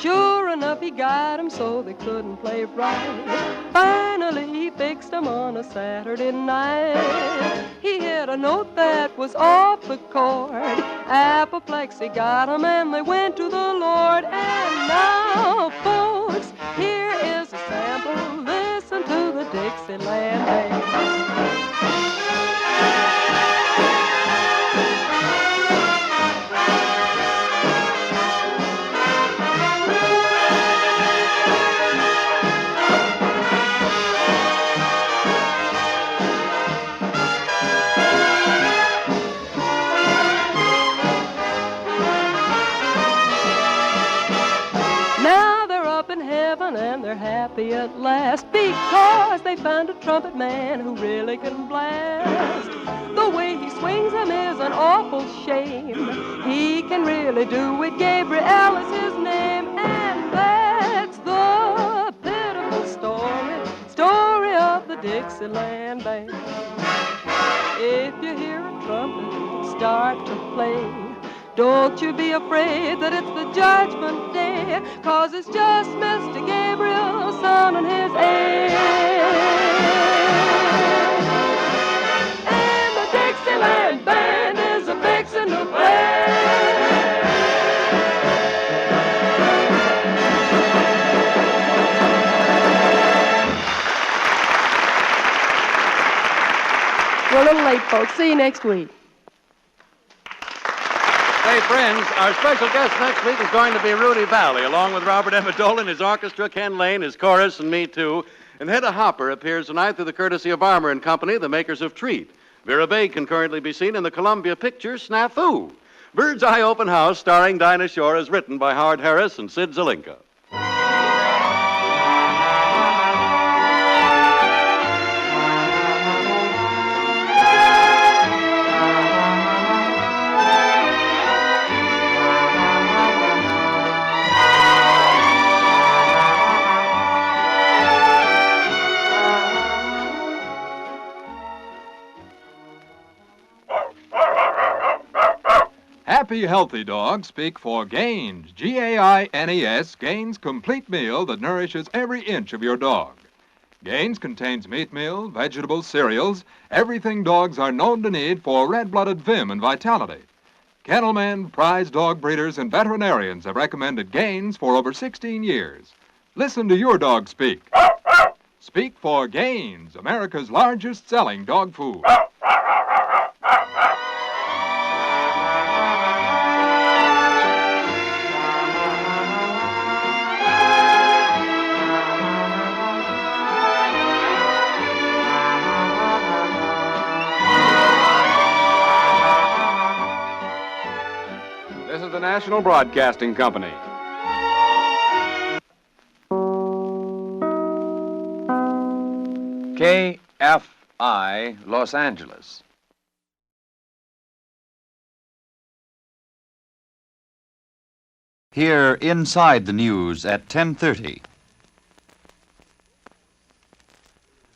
sure enough, he got 'em so they couldn't play right. Finally, he fixed 'em on a Saturday night. He hit a note that was off the chord. Apoplexy got 'em and they went to the Lord. And now, folks, here is a sample. Listen to the Dixieland Band. And they're happy at last because they found a trumpet man who really can blast. The way he swings them is an awful shame. He can really do it. Gabriel is his name, and that's the pitiful story of the Dixieland Band. If you hear a trumpet start to play, don't you be afraid that it's the judgment day, 'cause it's just Mr. Gabriel's son and his aid. And the Dixieland Band is a fixin' to play. We're a little late, folks. See you next week. Hey, friends, our special guest next week is going to be Rudy Vallee, along with Robert Emmett-Dolan, his orchestra, Ken Lane, his chorus, and me, too. And Hedda Hopper appears tonight through the courtesy of Armour & Company, the makers of Treat. Vera can currently be seen in the Columbia picture Snafu. Bird's Eye Open House, starring Dinah Shore, is written by Howard Harris and Sid Zelinka. Happy, healthy dogs speak for Gaines. Gaines, Gaines Complete Meal that nourishes every inch of your dog. Gaines contains meat meal, vegetables, cereals, everything dogs are known to need for red-blooded vim and vitality. Kennelmen, prize dog breeders, and veterinarians have recommended Gaines for over 16 years. Listen to your dog speak. Speak for Gaines, America's largest selling dog food. This is the National Broadcasting Company. KFI, Los Angeles. Here inside the news at 10:30.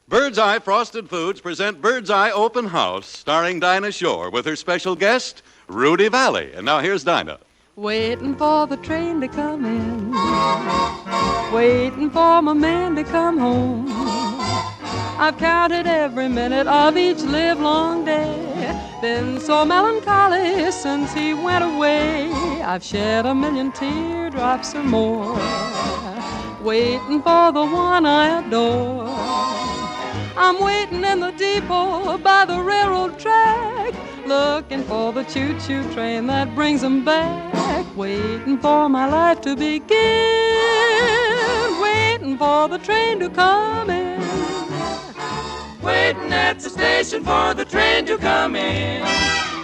Bird's Eye Frosted Foods present Bird's Eye Open House, starring Dinah Shore with her special guest, Rudy Vallee. And now here's Dinah. Waiting for the train to come in, waiting for my man to come home. I've counted every minute of each livelong day, been so melancholy since he went away. I've shed 1,000,000 teardrops or more, waiting for the one I adore. I'm waiting in the depot by the railroad track, looking for the choo-choo train that brings him back. Waiting for my life to begin, waiting for the train to come in. Waiting at the station for the train to come in,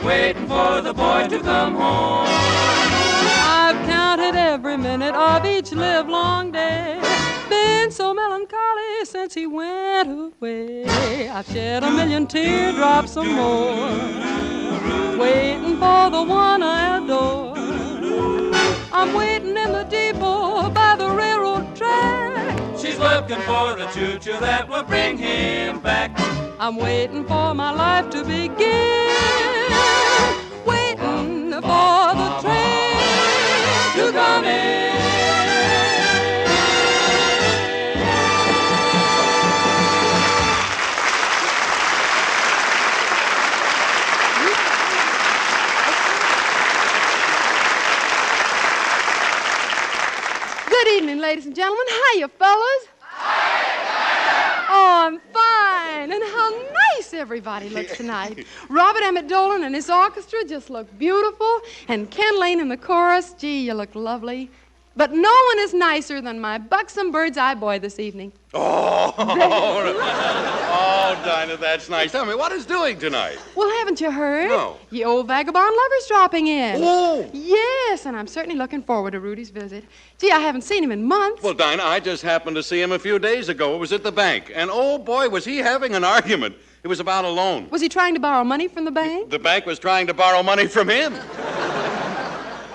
waiting for the boy to come home. I've counted every minute of each livelong day, been so melancholy since he went away. I've shed 1,000,000 teardrops or more, waiting for the one I adore. I'm waiting in the depot by the railroad track. She's looking for the choo-choo that will bring him back. I'm waiting for my life to begin, waiting for the train to come in. Good evening, ladies and gentlemen. Hiya, fellas. Oh, I'm fine. And how nice everybody looks tonight. Robert Emmett Dolan and his orchestra just look beautiful. And Ken Lane in the chorus, gee, you look lovely. But no one is nicer than my buxom Bird's Eye boy this evening. Oh, Dinah, that's nice. Tell me, what is doing tonight? Well, haven't you heard? No. Ye old vagabond lover's dropping in. Oh. Yes, and I'm certainly looking forward to Rudy's visit. Gee, I haven't seen him in months. Well, Dinah, I just happened to see him a few days ago. It was at the bank. And, oh, boy, was he having an argument. It was about a loan. Was he trying to borrow money from the bank? The bank was trying to borrow money from him.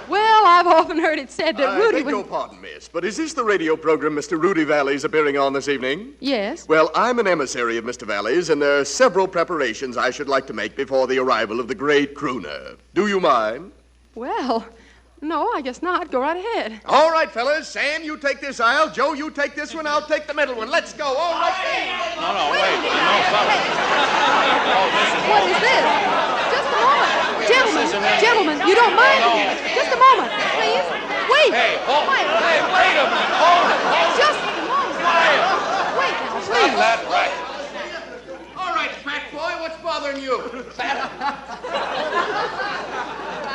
Well, I've often heard it said that Rudy I beg your pardon, miss, but is this the radio program Mr. Rudy Vallee's appearing on this evening? Yes. Well, I'm an emissary of Mr. Vallee's, and there are several preparations I should like to make before the arrival of the great crooner. Do you mind? Well, no, I guess not. Go right ahead. All right, fellas. Sam, you take this aisle. Joe, you take this one. I'll take the middle one. Let's go. All right. No, wait. No, fellas. What is this? Just a moment. Gentlemen, you don't mind? Just a moment, please. Wait. Hey, hold Quiet. Hey, wait a minute. Hold it. Just a moment. Quiet. Wait now, Stop please. that right. All right, fat boy, what's bothering you?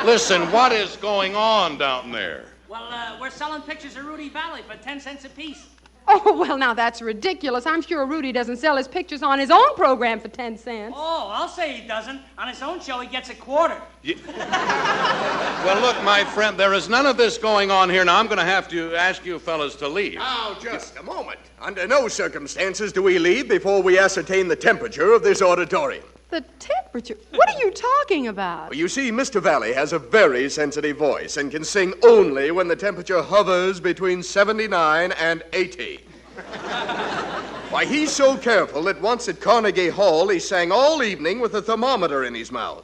Listen, what is going on down there? Well, we're selling pictures of Rudy Vallee for 10 cents apiece. Oh, well, now that's ridiculous. I'm sure Rudy doesn't sell his pictures on his own program for 10 cents. Oh, I'll say he doesn't. On his own show, he gets a quarter. Well, look, my friend, there is none of this going on here. Now, I'm going to have to ask you fellas to leave. Now, just a moment. Under no circumstances do we leave before we ascertain the temperature of this auditorium. The temperature? What are you talking about? Well, you see, Mr. Vallee has a very sensitive voice and can sing only when the temperature hovers between 79 and 80. Why, he's so careful that once at Carnegie Hall, he sang all evening with a thermometer in his mouth.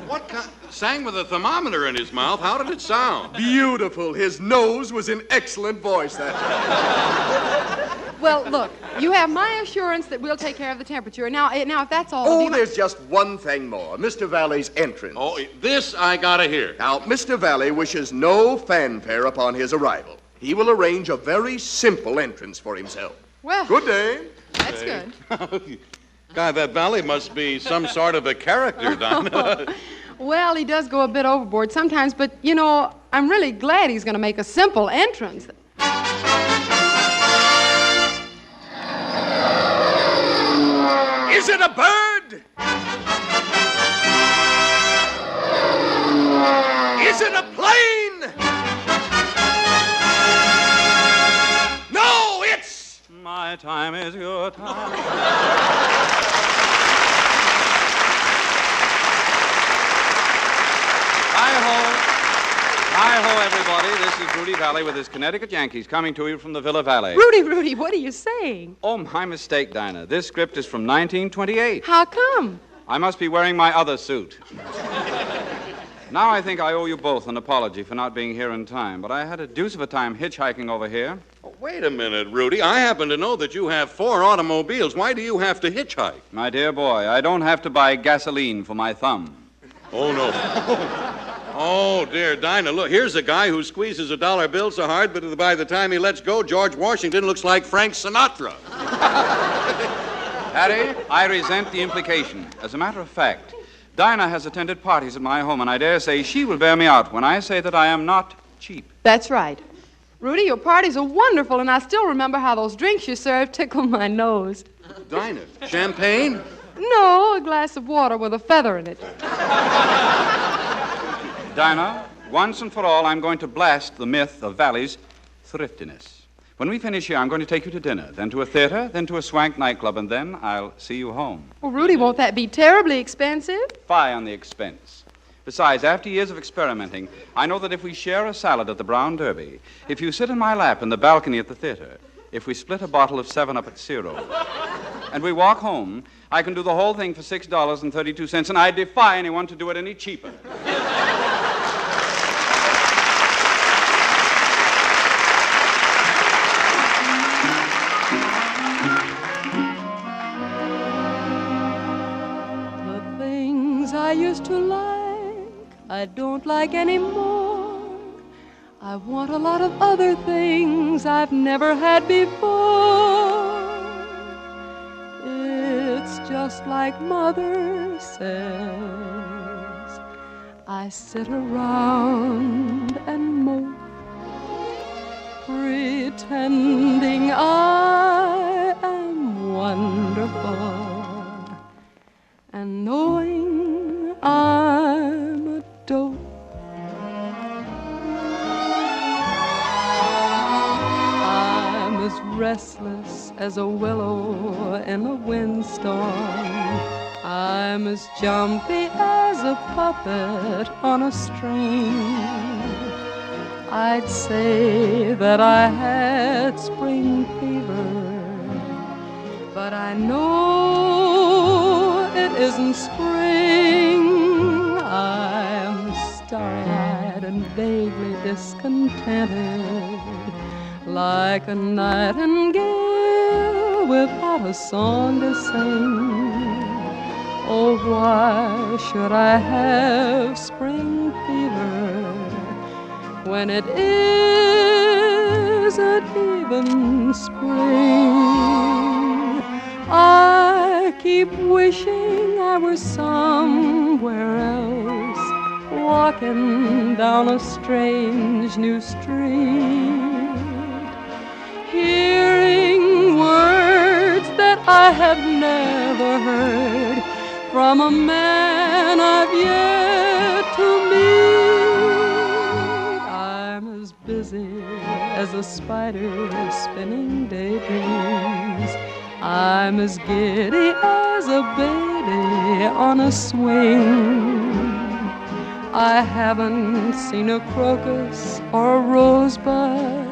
What kind? Sang with a thermometer in his mouth? How did it sound? Beautiful. His nose was in excellent voice that time. Well, look, you have my assurance that we'll take care of the temperature. Now, if that's all... Oh, there's just one thing more. Mr. Vallee's entrance. Oh, this I gotta hear. Now, Mr. Vallee wishes no fanfare upon his arrival. He will arrange a very simple entrance for himself. Well... Good day. That's good. God, that Vallee must be some sort of a character, Dinah. Well, he does go a bit overboard sometimes, but, you know, I'm really glad he's going to make a simple entrance. Is it a bird? Is it a plane? No, it's... My time is your time. Hi-ho, everybody. This is Rudy Vallee with his Connecticut Yankees coming to you from the Villa Valley. Rudy, what are you saying? Oh, my mistake, Dinah. This script is from 1928. How come? I must be wearing my other suit. Now I think I owe you both an apology for not being here in time, but I had a deuce of a time hitchhiking over here. Oh, wait a minute, Rudy. I happen to know that you have 4 automobiles. Why do you have to hitchhike? My dear boy, I don't have to buy gasoline for my thumb. Oh, no. Oh, dear, Dinah, look, here's a guy who squeezes a dollar bill so hard, but by the time he lets go, George Washington looks like Frank Sinatra. Harry, I resent the implication. As a matter of fact, Dinah has attended parties at my home, and I dare say she will bear me out when I say that I am not cheap. That's right. Rudy, your parties are wonderful, and I still remember how those drinks you served tickled my nose. Dinah, champagne? No, a glass of water with a feather in it. Dinah, once and for all, I'm going to blast the myth of Vallee's thriftiness. When we finish here, I'm going to take you to dinner, then to a theater, then to a swank nightclub, and then I'll see you home. Well, Rudy, won't that be terribly expensive? Fie on the expense. Besides, after years of experimenting, I know that if we share a salad at the Brown Derby, if you sit in my lap in the balcony at the theater, if we split a bottle of 7-Up at Zero, and we walk home, I can do the whole thing for $6.32, and I defy anyone to do it any cheaper. I used to like, I don't like anymore. I want a lot of other things I've never had before. It's just like Mother says. I sit around and mope, pretending I am wonderful, and knowing I'm a dope. I'm as restless as a willow in a windstorm. I'm as jumpy as a puppet on a string. I'd say that I had spring fever, but I know it isn't spring. I'm starry-eyed and vaguely discontented, like a nightingale without a song to sing. Oh, why should I have spring fever when it isn't even spring? I keep wishing I were somewhere else, walking down a strange new street, hearing words that I have never heard from a man I've yet to meet. I'm as busy as a spider spinning daydreams. I'm as giddy as a baby on a swing. I haven't seen a crocus or a rosebud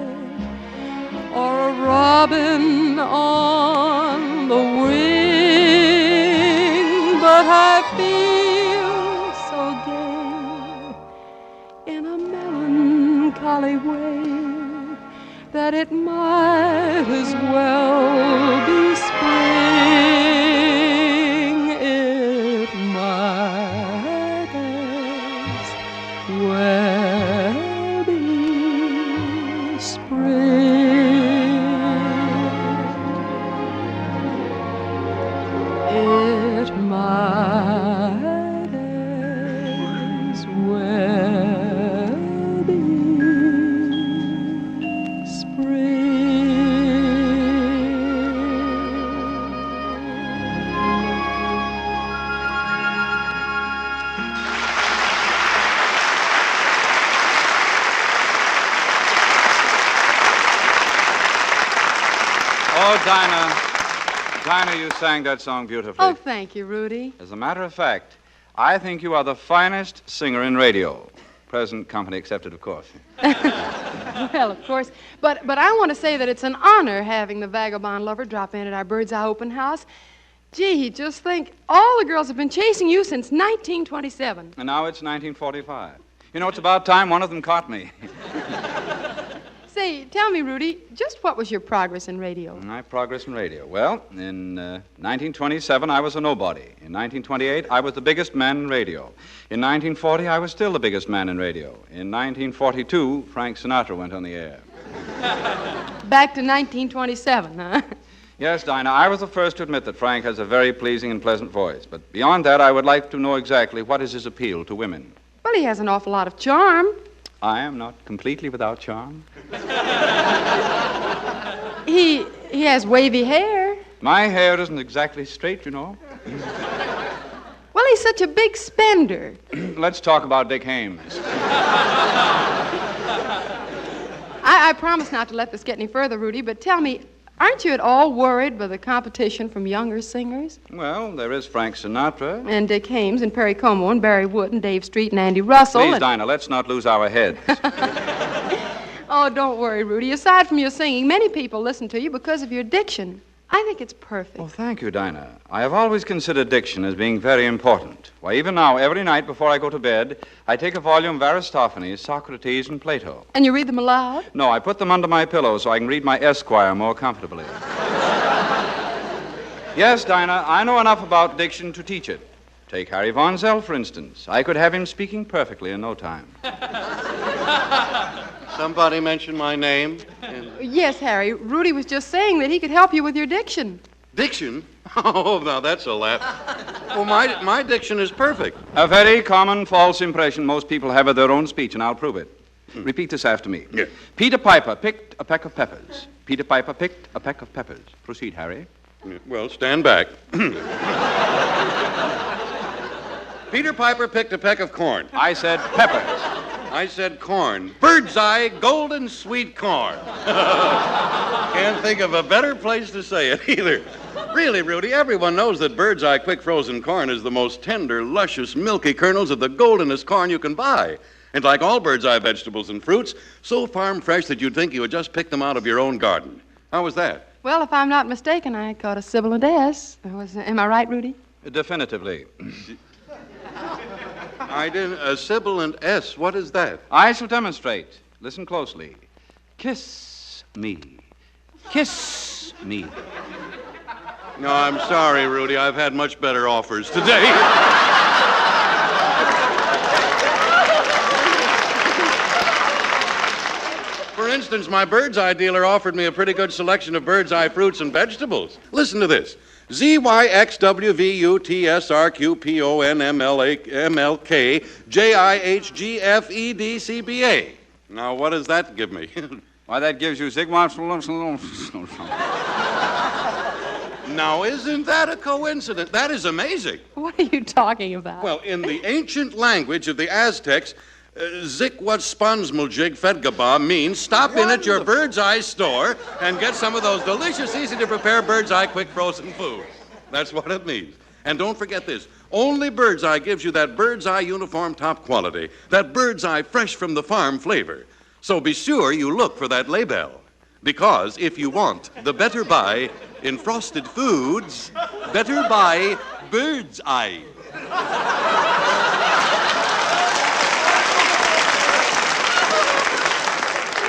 or a robin on the wing, but I feel so gay in a melancholy way that it might as well be spring. It might as well be spring. It might as well be Oh, Dinah, you sang that song beautifully. Oh, thank you, Rudy. As a matter of fact, I think you are the finest singer in radio. Present company accepted, of course. Well, of course. But I want to say that it's an honor having the vagabond lover drop in at our Bird's Eye open house. Gee, just think, all the girls have been chasing you since 1927. And now it's 1945. You know, it's about time one of them caught me. Say, tell me, Rudy, just what was your progress in radio? My progress in radio. Well, in 1927, I was a nobody. In 1928, I was the biggest man in radio. In 1940, I was still the biggest man in radio. In 1942, Frank Sinatra went on the air. Back to 1927, huh? Yes, Dinah, I was the first to admit that Frank has a very pleasing and pleasant voice. But beyond that, I would like to know exactly what is his appeal to women. Well, he has an awful lot of charm. I am not completely without charm. He has wavy hair. My hair isn't exactly straight, you know. Well, he's such a big spender. Let's talk about Dick Hames. I promise not to let this get any further, Rudy, but tell me, aren't you at all worried by the competition from younger singers? Well, there is Frank Sinatra. And Dick Hames and Perry Como and Barry Wood and Dave Street and Andy Russell. Please, Dinah, let's not lose our heads. Oh, don't worry, Rudy. Aside from your singing, many people listen to you because of your diction. I think it's perfect. Well, thank you, Dinah. I have always considered diction as being very important. Why, even now, every night before I go to bed, I take a volume of Aristophanes, Socrates, and Plato. And you read them aloud? No, I put them under my pillow so I can read my Esquire more comfortably. Yes, Dinah, I know enough about diction to teach it. Take Harry Von Zell, for instance. I could have him speaking perfectly in no time. Somebody mentioned my name? Yes, Harry. Rudy was just saying that he could help you with your diction. Diction? Oh, now that's a laugh. Well, my diction is perfect. A very common false impression most people have of their own speech, and I'll prove it. Repeat this after me. Yeah. Peter Piper picked a peck of peppers. Peter Piper picked a peck of peppers. Proceed, Harry. Well, stand back. Peter Piper picked a peck of corn. I said peppers. I said corn. Bird's eye, golden sweet corn. Can't think of a better place to say it either. Really, Rudy, everyone knows that bird's eye quick frozen corn is the most tender, luscious, milky kernels of the goldenest corn you can buy. And like all bird's eye vegetables and fruits, so farm fresh that you'd think you had just picked them out of your own garden. How was that? Well, if I'm not mistaken, I caught a sibilant S. Am I right, Rudy? Definitively. I didn't. A sibilant S. What is that? I shall demonstrate. Listen closely. Kiss me. Kiss me. No, I'm sorry, Rudy. I've had much better offers today. For instance, my bird's eye dealer offered me a pretty good selection of bird's eye fruits and vegetables. Listen to this. ZYXWVUTSRQPONMLK Now, what does that give me? Why, that gives you Now, isn't that a coincidence? That is amazing. What are you talking about? Well, in the ancient language of the Aztecs, Zikwatsponsmuljig Fedgaba means stop in at your bird's eye store and get some of those delicious, easy-to-prepare bird's eye quick frozen foods. That's what it means. And don't forget this. Only Bird's Eye gives you that Bird's Eye uniform top quality, that Bird's Eye fresh from the farm flavor. So be sure you look for that label. Because if you want the better buy in frosted foods, better buy Bird's Eye.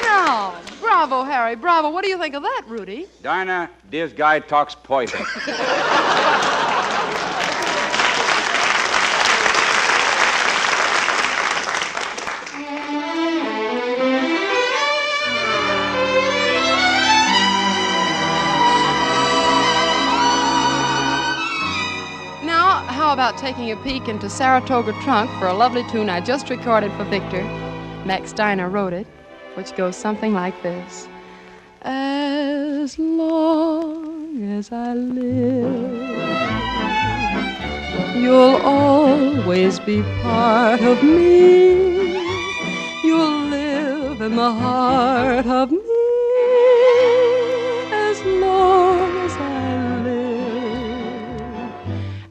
No. Bravo, Harry. Bravo. What do you think of that, Rudy? Dinah, this guy talks poison. how about taking a peek into Saratoga Trunk for a lovely tune I just recorded for Victor? Max Dinah wrote it, which goes something like this. As long as I live, you'll always be part of me. You'll live in the heart of me. As long as I live,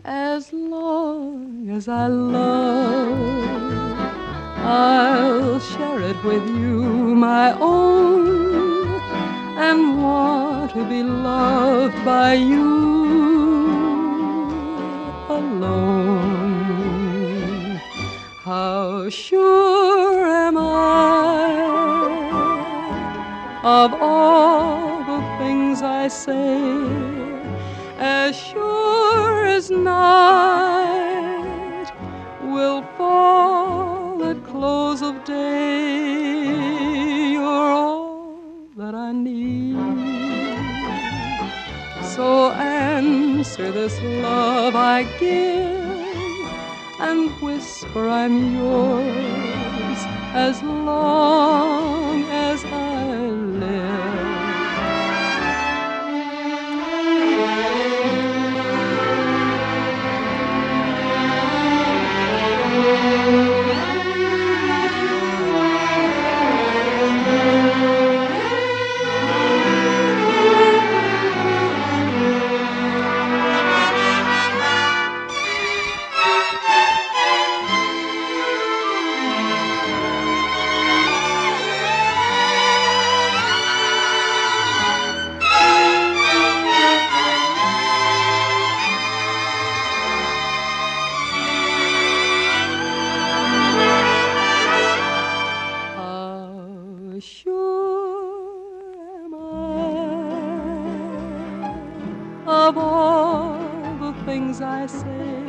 as long as I love, I'll share it with you, my own, and want to be loved by you alone. How sure am I of all the things I say, as sure as night will fall at close of day, you're all that I need. So answer this love I give and whisper I'm yours as long as I live. Of all the things I say,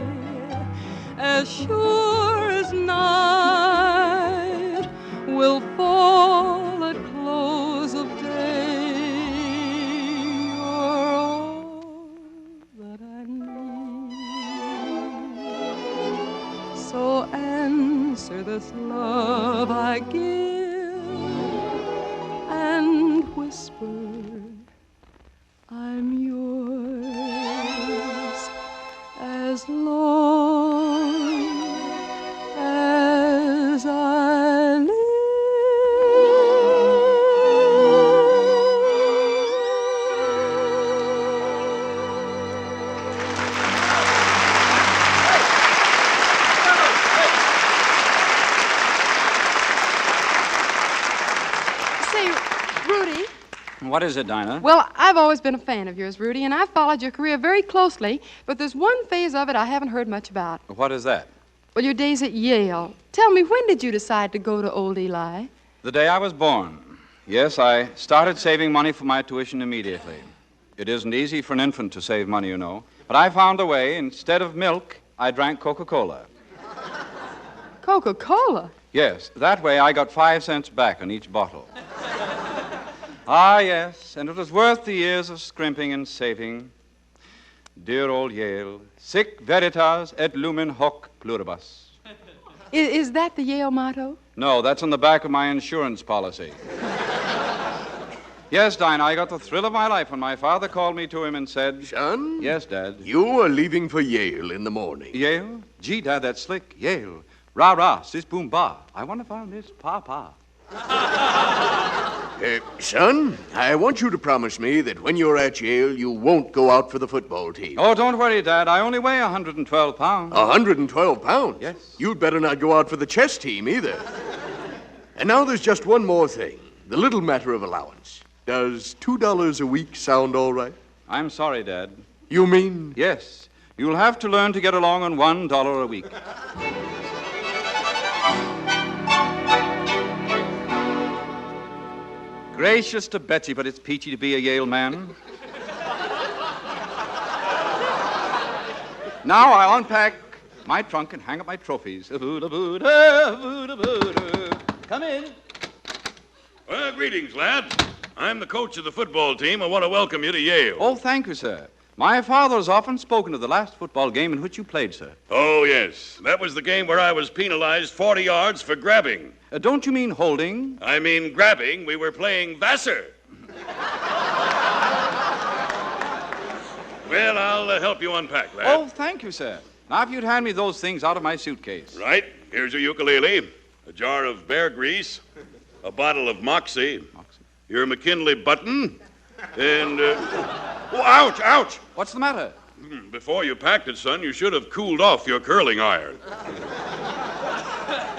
as sure as night will fall at close of day, you're all that I need. So answer this love I give and whisper I'm yours as long as I live. Say, Rudy. What is it, Dinah? Well, I've always been a fan of yours, Rudy, and I've followed your career very closely, but there's one phase of it I haven't heard much about. What is that? Well, your days at Yale. Tell me, when did you decide to go to Old Eli? The day I was born. Yes, I started saving money for my tuition immediately. It isn't easy for an infant to save money, you know. But I found a way. Instead of milk, I drank Coca-Cola. Coca-Cola? Yes, that way I got 5 cents back on each bottle. Ah, yes, and it was worth the years of scrimping and saving. Dear old Yale, sic veritas et lumen hoc pluribus. Is that the Yale motto? No, that's on the back of my insurance policy. Yes, Dinah, I got the thrill of my life when my father called me to him and said... Son? Yes, Dad? You are leaving for Yale in the morning. Yale? Gee, Dad, that's slick. Yale. Rah-rah, sis boom ba. I wonder if I'll miss Pa-Pa. Son, I want you to promise me that when you're at Yale, you won't go out for the football team. Oh, don't worry, Dad. I only weigh 112 pounds. 112 pounds? Yes. You'd better not go out for the chess team either. And now there's just one more thing. The little matter of allowance. Does $2 a week sound all right? I'm sorry, Dad. You mean? Yes. You'll have to learn to get along on $1 a week. Gracious to Betsy, but it's peachy to be a Yale man. Now I'll unpack my trunk and hang up my trophies. Come in. Well, greetings, lads. I'm the coach of the football team. I want to welcome you to Yale. Oh, thank you, sir. My father has often spoken of the last football game in which you played, sir. Oh, yes. That was the game where I was penalized 40 yards for grabbing. Don't you mean holding? I mean grabbing. We were playing Vassar. Well, I'll help you unpack, lad. Oh, thank you, sir. Now, if you'd hand me those things out of my suitcase. Right. Here's your ukulele, a jar of bear grease, a bottle of Moxie, your McKinley button, and... Oh, ouch, ouch! What's the matter? Before you packed it, son, you should have cooled off your curling iron.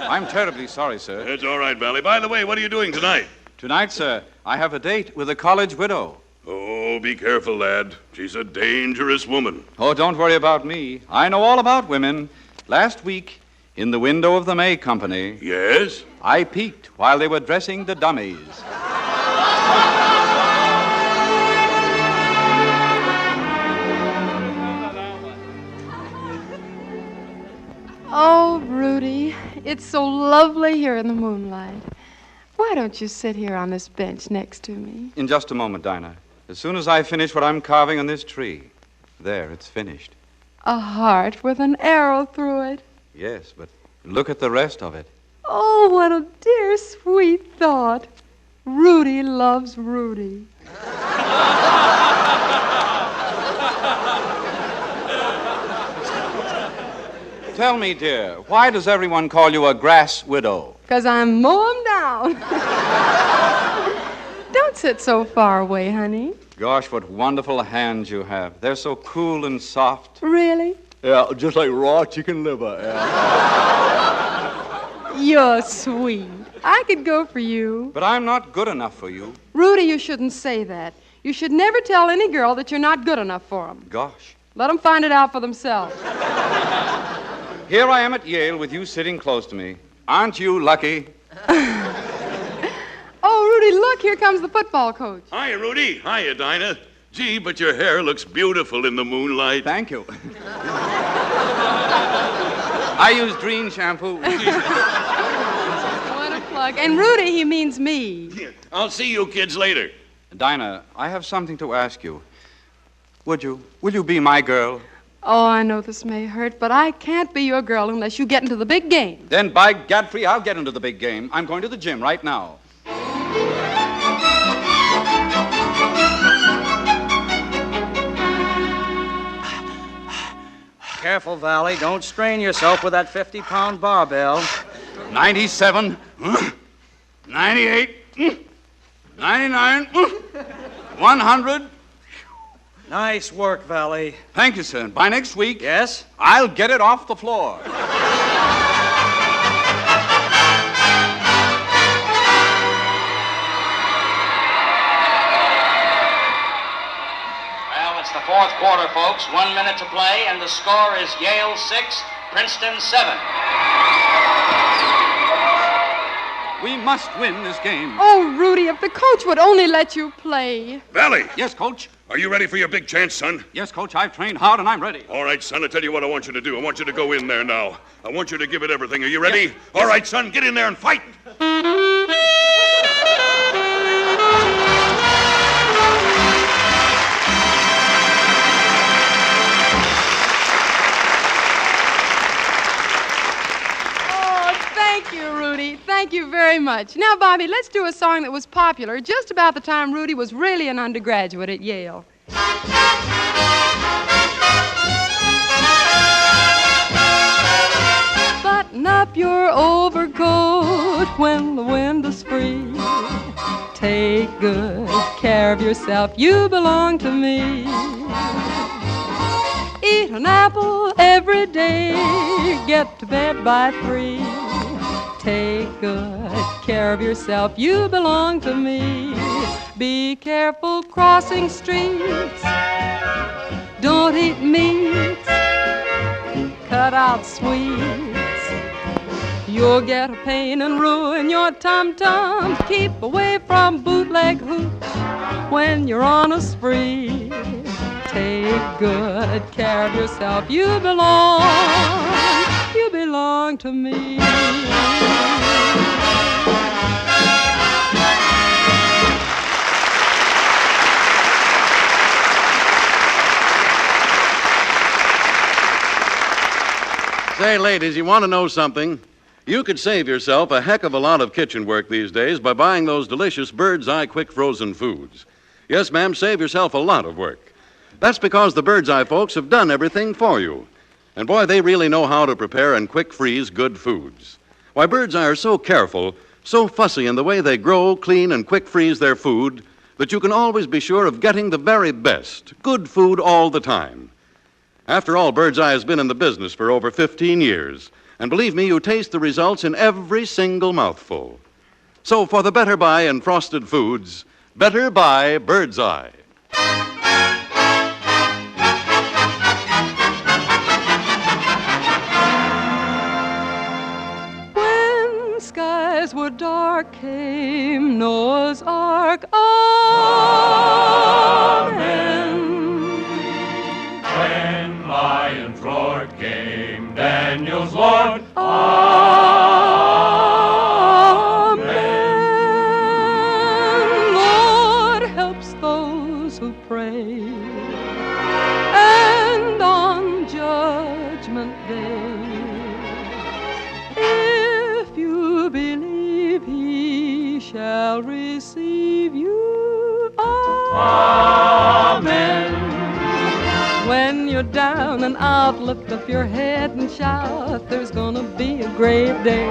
I'm terribly sorry, sir. That's all right, Vallee. By the way, what are you doing tonight? Tonight, sir, I have a date with a college widow. Oh, be careful, lad. She's a dangerous woman. Oh, don't worry about me. I know all about women. Last week, in the window of the May Company... Yes? I peeked while they were dressing the dummies. Oh, Rudy, it's so lovely here in the moonlight. Why don't you sit here on this bench next to me? In just a moment, Dinah. As soon as I finish what I'm carving on this tree. There, it's finished. A heart with an arrow through it. Yes, but look at the rest of it. Oh, what a dear, sweet thought. Rudy loves Rudy. Tell me, dear, why does everyone call you a grass widow? 'Cause I'm mow 'em down. Don't sit so far away, honey. Gosh, what wonderful hands you have. They're so cool and soft. Really? Yeah, just like raw chicken liver. Yeah. You're sweet. I could go for you. But I'm not good enough for you. Rudy, you shouldn't say that. You should never tell any girl that you're not good enough for them. Gosh. Let them find it out for themselves. Here I am at Yale with you sitting close to me. Aren't you lucky? Oh, Rudy, look, here comes the football coach. Hiya, Rudy. Hiya, Dinah. Gee, but your hair looks beautiful in the moonlight. Thank you. I use Dreen shampoo. What a plug. And Rudy, he means me. I'll see you kids later. Dinah, I have something to ask you. Will you be my girl? Oh, I know this may hurt, but I can't be your girl unless you get into the big game. Then, by Godfrey, I'll get into the big game. I'm going to the gym right now. Careful, Vallee. Don't strain yourself with that 50-pound barbell. 97, 98, 99, 100. Nice work, Vallee. Thank you, sir. By next week, yes, I'll get it off the floor. Well, it's the fourth quarter, folks. 1 minute to play, and the score is Yale 6, Princeton 7. We must win this game. Oh, Rudy, if the coach would only let you play. Vallee! Yes, Coach? Are you ready for your big chance, son? Yes, Coach. I've trained hard and I'm ready. All right, son, I'll tell you what I want you to do. I want you to go in there now. I want you to give it everything. Are you ready? Yes. All right, son, get in there and fight. Thank you, Rudy. Thank you very much. Now, Bobby, let's do a song that was popular just about the time Rudy was really an undergraduate at Yale. Button up your overcoat when the wind is free. Take good care of yourself. You belong to me. Eat an apple every day. Get to bed by 3. Take good care of yourself, you belong to me. Be careful crossing streets. Don't eat meat. Cut out sweets. You'll get a pain and ruin your tum-tum. Keep away from bootleg hooch when you're on a spree. Take good care of yourself, you belong to me. Say, ladies, you want to know something? You could save yourself a heck of a lot of kitchen work these days by buying those delicious Bird's Eye quick frozen foods. Yes, ma'am, save yourself a lot of work. That's because the Bird's Eye folks have done everything for you. And boy, they really know how to prepare and quick freeze good foods. Why, Bird's Eye are so careful, so fussy in the way they grow, clean, and quick freeze their food that you can always be sure of getting the very best, good food all the time. After all, Bird's Eye has been in the business for over 15 years. And believe me, you taste the results in every single mouthful. So for the better buy in frosted foods, better buy Bird's Eye. When skies were dark came Noah's Ark. Amen. When lions roared came Daniel's Lord. Amen. Lord helps those who pray. And on Judgment Day, if you believe, He shall receive you. Amen. When you're down and out, lift up your head and shout, there's gonna be a great day.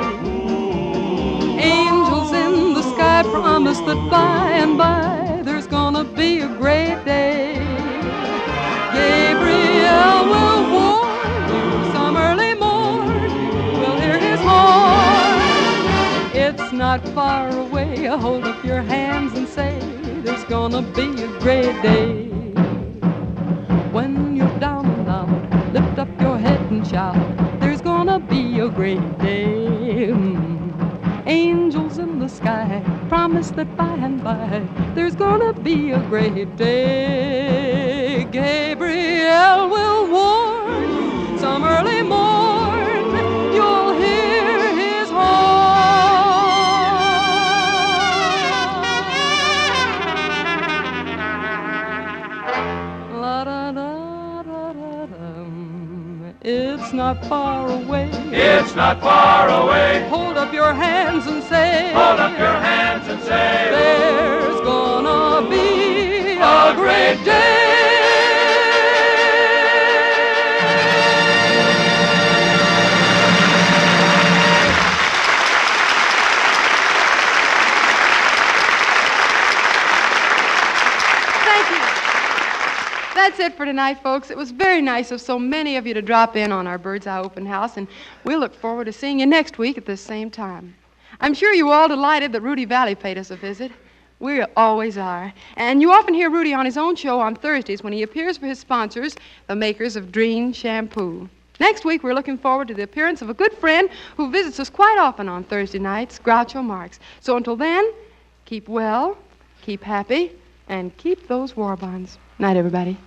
Angels in the sky promise that by and by there's gonna be a great day. Gabriel will warn you some early morn, we'll hear his horn. It's not far away, hold up your hands and say, there's gonna be a great day. When you're down and out, lift up your head and shout, there's gonna be a great day. Angels in the sky promise that by and by there's gonna be a great day. Gabriel will warn some early morn, you'll hear his horn. It's not far away. It's not far away. Hold up your hands and say. Hold up your hands and say. There's gonna be a great day. That's it for tonight, folks. It was very nice of so many of you to drop in on our Bird's Eye Open House, and we'll look forward to seeing you next week at this same time. I'm sure you're all delighted that Rudy Vallee paid us a visit. We always are. And you often hear Rudy on his own show on Thursdays when he appears for his sponsors, the makers of Dreen Shampoo. Next week, we're looking forward to the appearance of a good friend who visits us quite often on Thursday nights, Groucho Marx. So until then, keep well, keep happy, and keep those war bonds. Night, everybody.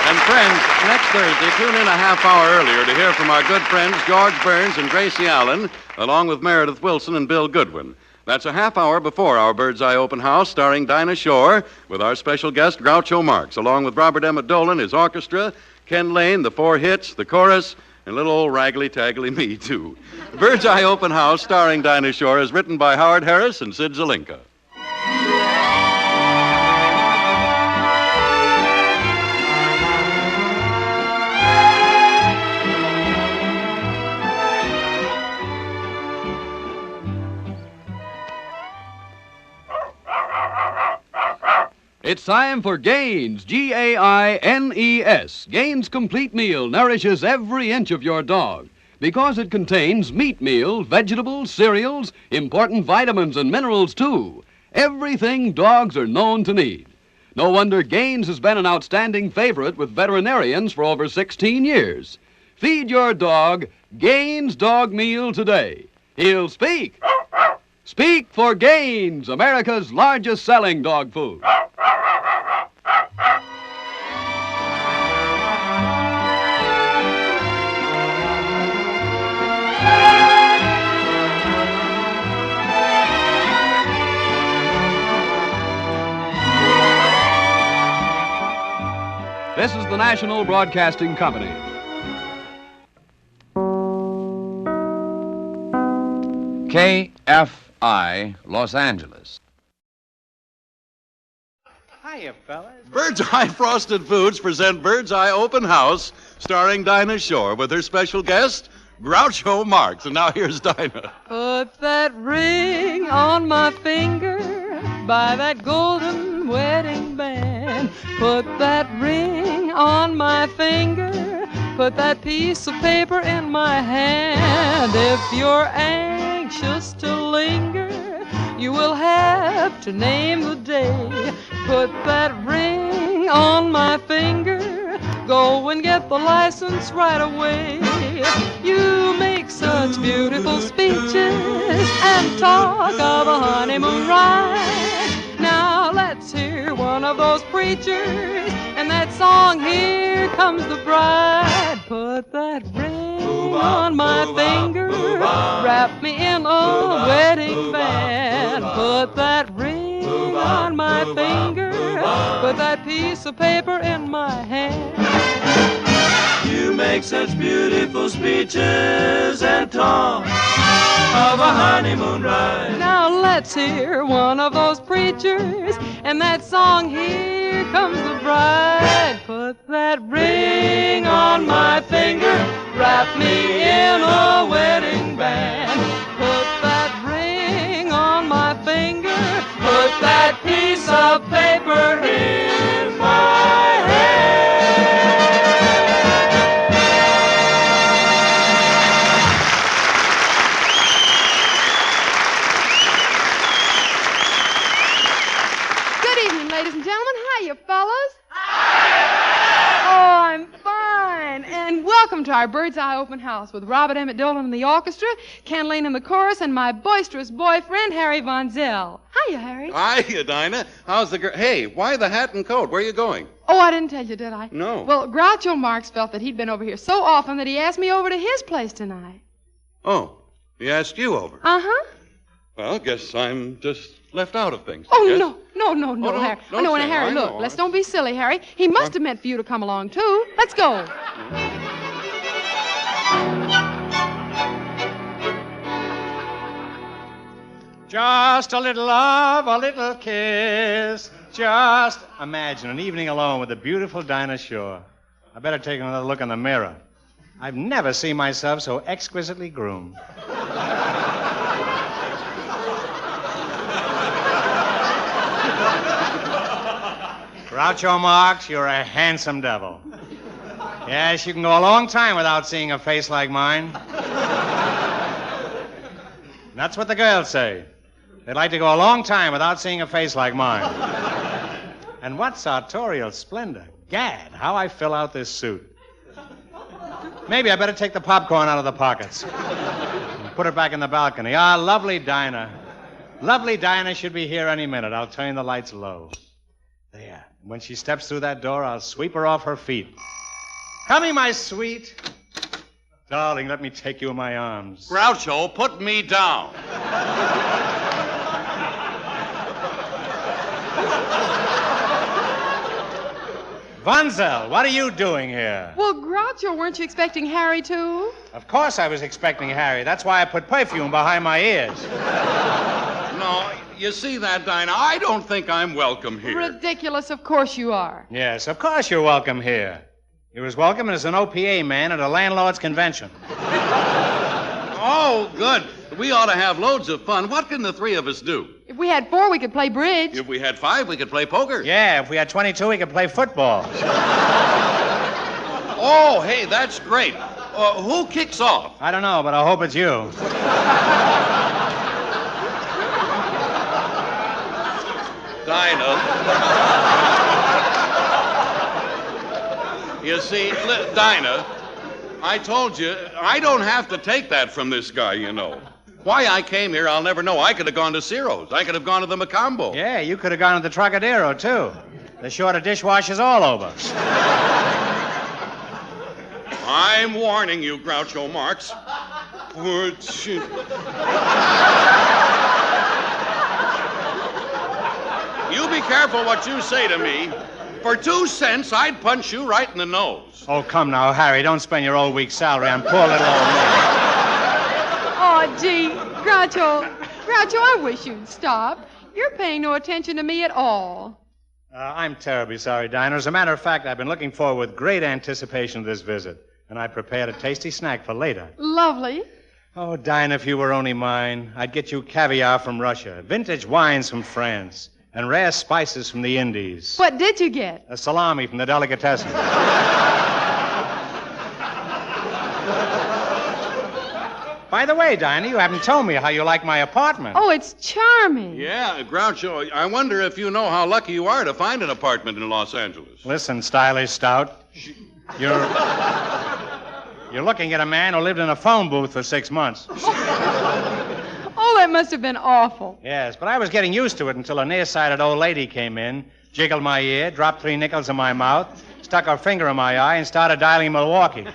And friends, next Thursday, tune in a half hour earlier to hear from our good friends George Burns and Gracie Allen, along with Meredith Wilson and Bill Goodwin. That's a half hour before our Bird's Eye Open House, starring Dinah Shore, with our special guest Groucho Marx, along with Robert Emmett Dolan, his orchestra, Ken Lane, the four hits, the chorus, and little old raggly-taggly me, too. Bird's Eye Open House, starring Dinah Shore, is written by Howard Harris and Sid Zelinka. It's time for Gaines, Gaines. Gaines Complete Meal nourishes every inch of your dog because it contains meat meal, vegetables, cereals, important vitamins and minerals, too. Everything dogs are known to need. No wonder Gaines has been an outstanding favorite with veterinarians for over 16 years. Feed your dog Gaines Dog Meal today. He'll speak. Speak for Gaines, America's largest selling dog food. This is the National Broadcasting Company. KFI, Los Angeles. Hiya, fellas. Bird's Eye Frosted Foods present Bird's Eye Open House, starring Dinah Shore with her special guest, Groucho Marx. And now here's Dinah. Put that ring on my finger by that golden wedding band. Put that ring on my finger. Put that piece of paper in my hand. If you're anxious to linger, you will have to name the day. Put that ring on my finger. Go and get the license right away. You make such beautiful speeches and talk of a honeymoon ride. Now let's hear one of those preachers and that song, Here Comes the Bride. Put that ring on my finger. Wrap me in a wedding band. Put that ring on my finger. Put that piece of paper in my hand. You make such beautiful speeches and talk of a honeymoon ride. Now let's hear one of those preachers and that song, Here Comes the Bride. Put that ring on my finger. Wrap me in a wedding band. Put that ring on my finger. Put that piece of paper in my hand. Good evening, ladies and gentlemen. Hiya, fellas. Oh, I'm fine. And welcome to our Bird's Eye Open House with Robert Emmett Dolan in the orchestra, Ken Lane in the chorus, and my boisterous boyfriend, Harry Von Zell. Hiya, Harry. Hiya, Dinah. How's the girl? Hey, why the hat and coat? Where are you going? Oh, I didn't tell you, did I? No. Well, Groucho Marx felt that he'd been over here so often that he asked me over to his place tonight. Oh, he asked you over. Uh-huh. Well, guess I'm just left out of things. Oh, I guess. no, Harry. don't No, say, Harry, I look, know. let's don't be silly, Harry. He must have meant for you to come along, too. Let's go. Just a little love, a little kiss. Just imagine an evening alone with the beautiful Dinah Shore. I better take another look in the mirror. I've never seen myself so exquisitely groomed. Groucho Marx, you're a handsome devil. Yes, you can go a long time without seeing a face like mine. That's what the girls say. They'd like to go a long time without seeing a face like mine. And what sartorial splendor. Gad, how I fill out this suit. Maybe I better take the popcorn out of the pockets and put it back in the balcony. Ah, lovely Dinah. Lovely Dinah should be here any minute. I'll turn the lights low. There. When she steps through that door, I'll sweep her off her feet. Coming, my sweet. Darling, let me take you in my arms. Groucho, put me down. Von Zell, what are you doing here? Well, Groucho, weren't you expecting Harry, too? Of course I was expecting Harry. That's why I put perfume behind my ears. No, you see that, Dinah? I don't think I'm welcome here. Ridiculous, of course you are. Yes, of course you're welcome here. You're as welcome as an OPA man at a landlord's convention. Oh, good. We ought to have loads of fun. What can the three of us do? If we had 4, we could play bridge. If we had 5, we could play poker. Yeah, if we had 22, we could play football. Oh, hey, that's great. Who kicks off? I don't know, but I hope it's you. Dinah. You see, Dinah, I told you, I don't have to take that from this guy, you know. Why I came here, I'll never know. I could have gone to Ciro's. I could have gone to the Macombo. Yeah, you could have gone to the Trocadero, too. They're short of dishwashers all over. I'm warning you, Groucho Marx. You be careful what you say to me. For 2 cents, I'd punch you right in the nose. Oh, come now, Harry. Don't spend your old week's salary on poor little old me. Oh, gee, Groucho, I wish you'd stop. You're paying no attention to me at all. I'm terribly sorry, Dinah. As a matter of fact, I've been looking forward with great anticipation to this visit, and I prepared a tasty snack for later. Lovely. Oh, Dinah, if you were only mine, I'd get you caviar from Russia, vintage wines from France, and rare spices from the Indies. What did you get? A salami from the delicatessen. By the way, Dinah, you haven't told me how you like my apartment. Oh, it's charming. Yeah, Groucho, I wonder if you know how lucky you are to find an apartment in Los Angeles. Listen, stylish stout. You're looking at a man who lived in a phone booth for 6 months. Oh, that must have been awful. Yes, but I was getting used to it until a nearsighted old lady came in, jiggled my ear, dropped 3 nickels in my mouth, stuck her finger in my eye, and started dialing Milwaukee.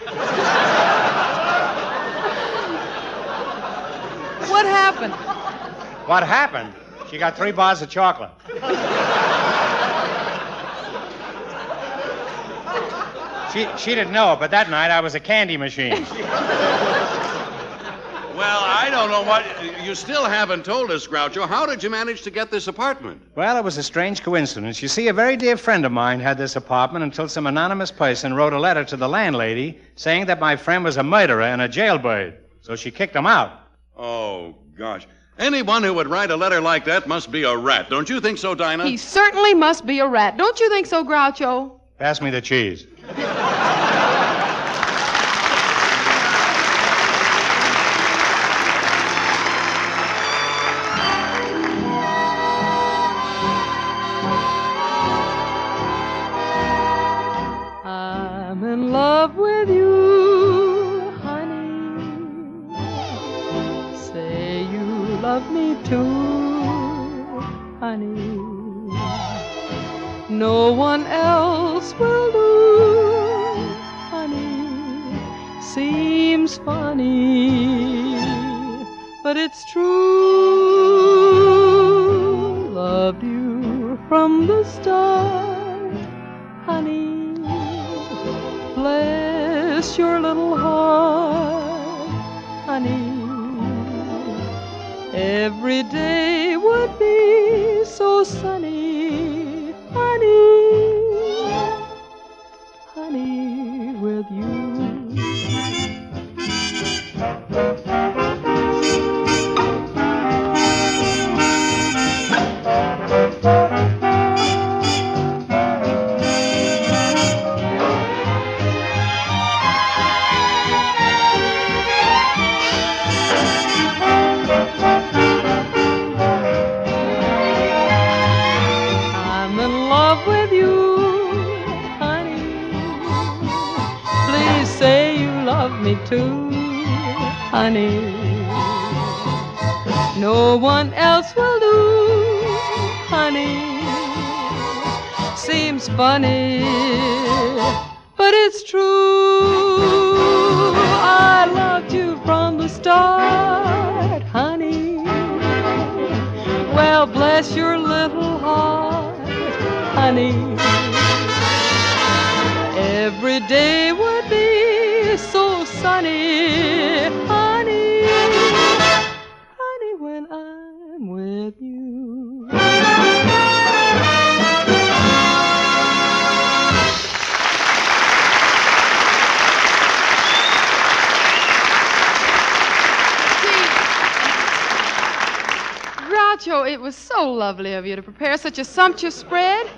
What happened? What happened? She got 3 bars of chocolate. She didn't know it, but that night I was a candy machine. Well, I don't know what... You still haven't told us, Groucho. How did you manage to get this apartment? Well, it was a strange coincidence. You see, a very dear friend of mine had this apartment until some anonymous person wrote a letter to the landlady saying that my friend was a murderer and a jailbird. So she kicked him out. Oh, gosh. Anyone who would write a letter like that must be a rat. Don't you think so, Dinah? He certainly must be a rat. Don't you think so, Groucho? Pass me the cheese. I'm in love with you, honey. Say you love me too, honey. No one else will do, honey. Seems funny, but it's true. Loved you from the start, honey. Bless your little heart, honey. Every day would be so sunny, honey, honey, with you. Me too, honey. No one else will do, honey. Seems funny, but it's true. I loved you from the start, honey. Well, bless your little heart, honey. Every day would be so sunny, honey, honey, when I'm with you. Groucho, it was so lovely of you to prepare such a sumptuous spread.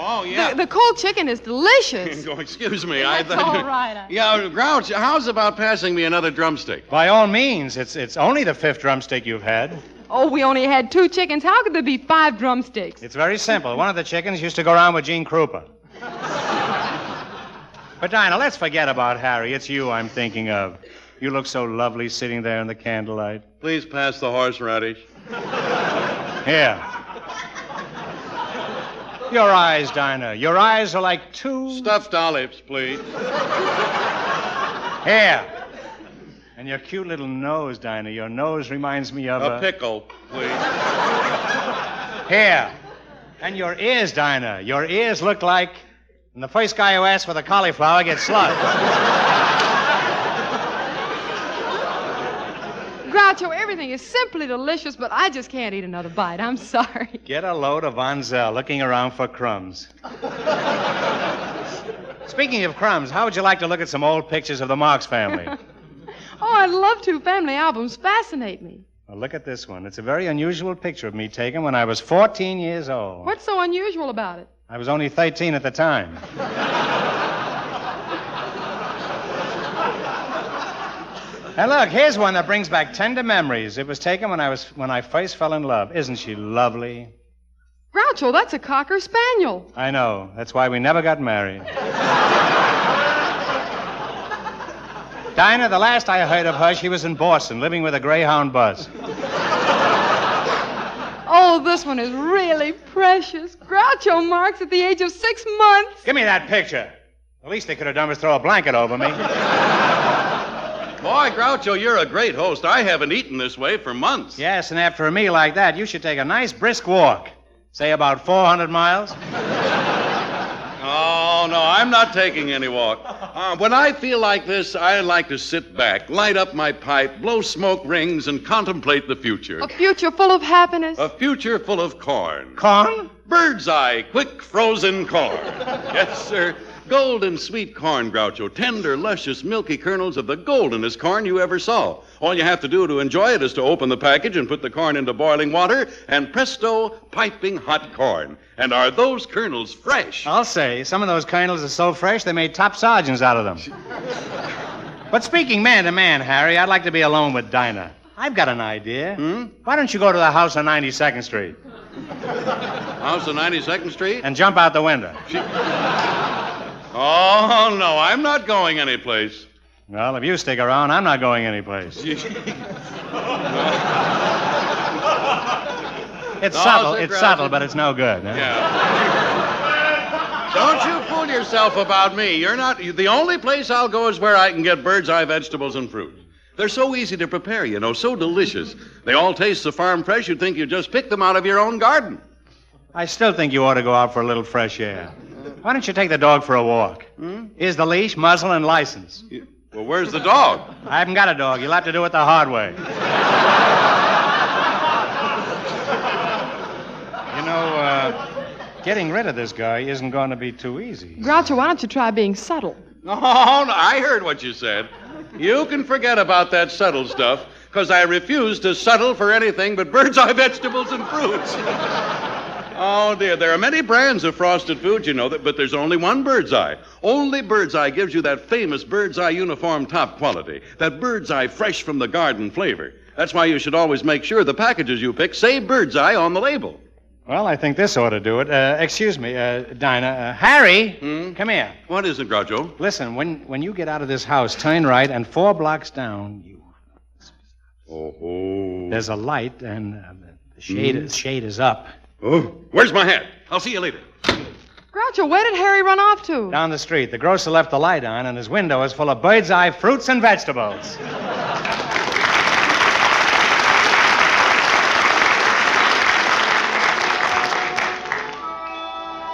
Oh, yeah. The cold chicken is delicious. Oh, excuse me. That's all right. Yeah, Grouch, how's about passing me another drumstick? By all means. It's only the 5th drumstick you've had. Oh, we only had 2 chickens. How could there be 5 drumsticks? It's very simple. One of the chickens used to go around with Gene Krupa. But, Dinah, let's forget about Harry. It's you I'm thinking of. You look so lovely sitting there in the candlelight. Please pass the horseradish. Here. Your eyes, Dinah. Your eyes are like 2... Stuffed olives, please. Here. And your cute little nose, Dinah. Your nose reminds me of a pickle, please. Here. And your ears, Dinah. Your ears look like... And the first guy who asks for the cauliflower gets slugged. Groucho, everything is simply delicious, but I just can't eat another bite. I'm sorry. Get a load of Von Zell looking around for crumbs. Speaking of crumbs, how would you like to look at some old pictures of the Marx family? Oh, I'd love to. Family albums fascinate me. Well, look at this one. It's a very unusual picture of me taken when I was 14 years old. What's so unusual about it? I was only 13 at the time. And look, here's one that brings back tender memories. It was taken when I first fell in love. Isn't she lovely? Groucho, that's a Cocker Spaniel. I know. That's why we never got married. Dinah, the last I heard of her, she was in Boston, living with a Greyhound bus. Oh, this one is really precious. Groucho Marx at the age of 6 months. Give me that picture. The least they could have done was throw a blanket over me. Boy, Groucho, you're a great host. I haven't eaten this way for months. Yes, and after a meal like that, you should take a nice brisk walk. Say about 400 miles. Oh, no, I'm not taking any walk. When I feel like this, I like to sit back, light up my pipe, blow smoke rings, and contemplate the future. A future full of happiness. A future full of corn. Corn? Bird's eye, quick frozen corn. Yes, sir. Golden sweet corn, Groucho. Tender, luscious, milky kernels of the goldenest corn you ever saw. All you have to do to enjoy it is to open the package and put the corn into boiling water, and presto, piping hot corn. And are those kernels fresh? I'll say, some of those kernels are so fresh they made top sergeants out of them. But speaking man to man, Harry, I'd like to be alone with Dinah. I've got an idea. Why don't you go to the house on 92nd Street? House on 92nd Street? And jump out the window. Oh, no, I'm not going anyplace. Well, if you stick around, I'm not going anyplace. It's subtle, but it's no good. Huh? Yeah. Don't you fool yourself about me. You're not. The only place I'll go is where I can get bird's eye vegetables and fruit. They're so easy to prepare, you know, so delicious. They all taste so farm fresh you'd think you just picked them out of your own garden. I still think you ought to go out for a little fresh air. Why don't you take the dog for a walk? Here's the leash, muzzle, and license. Well, where's the dog? I haven't got a dog. You'll have to do it the hard way. You know, getting rid of this guy isn't going to be too easy. Groucho, why don't you try being subtle? Oh, no, I heard what you said. You can forget about that subtle stuff, because I refuse to settle for anything but bird's eye vegetables and fruits. Oh, dear, there are many brands of frosted food, you know, but there's only one Bird's Eye. Only Bird's Eye gives you that famous Bird's Eye uniform top quality, that Bird's Eye fresh from the garden flavor. That's why you should always make sure the packages you pick say Bird's Eye on the label. Well, I think this ought to do it. Excuse me, Dinah. Harry, come here. What is it, Groucho? Listen, when you get out of this house, turn right, and 4 blocks down, there's a light, and the shade is up. Oh, where's my hat? I'll see you later. Groucho, where did Harry run off to? Down the street. The grocer left the light on, and his window is full of bird's eye fruits and vegetables.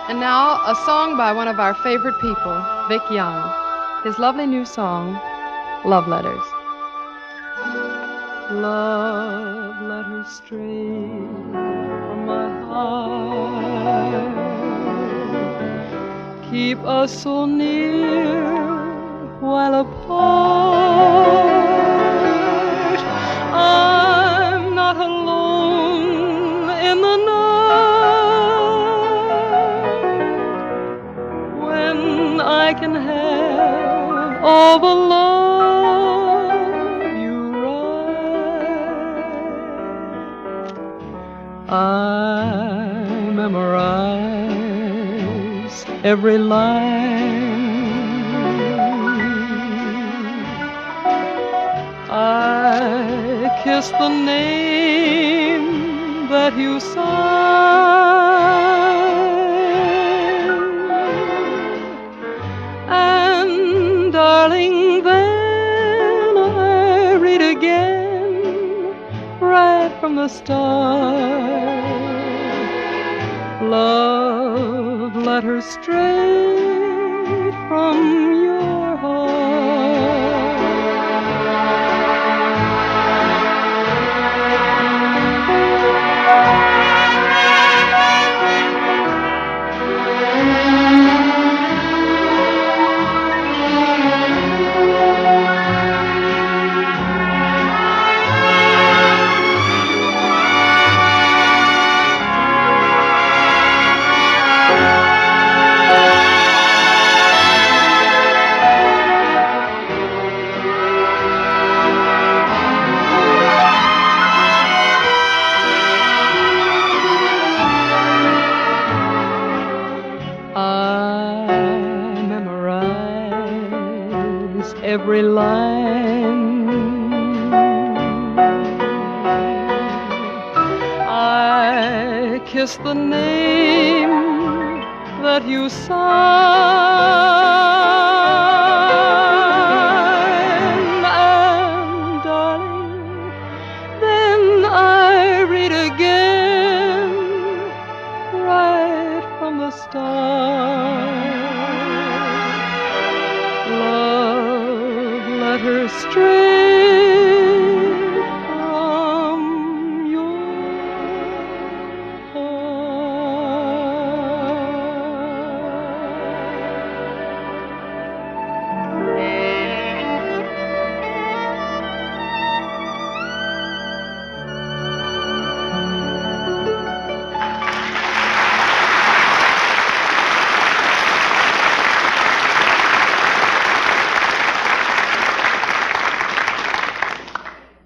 And now, a song by one of our favorite people, Vic Young. His lovely new song, Love Letters. Love letters straight from my heart keep us so near while apart. I'm not alone in the night when I can have all the love you write. I memorize every line. I kiss the name that you sign. And darling, then I read again right from the start. Love letters straight from your heart. Every line I kiss the name that you sign, and darling, then I read again right from the start. Letter straight from your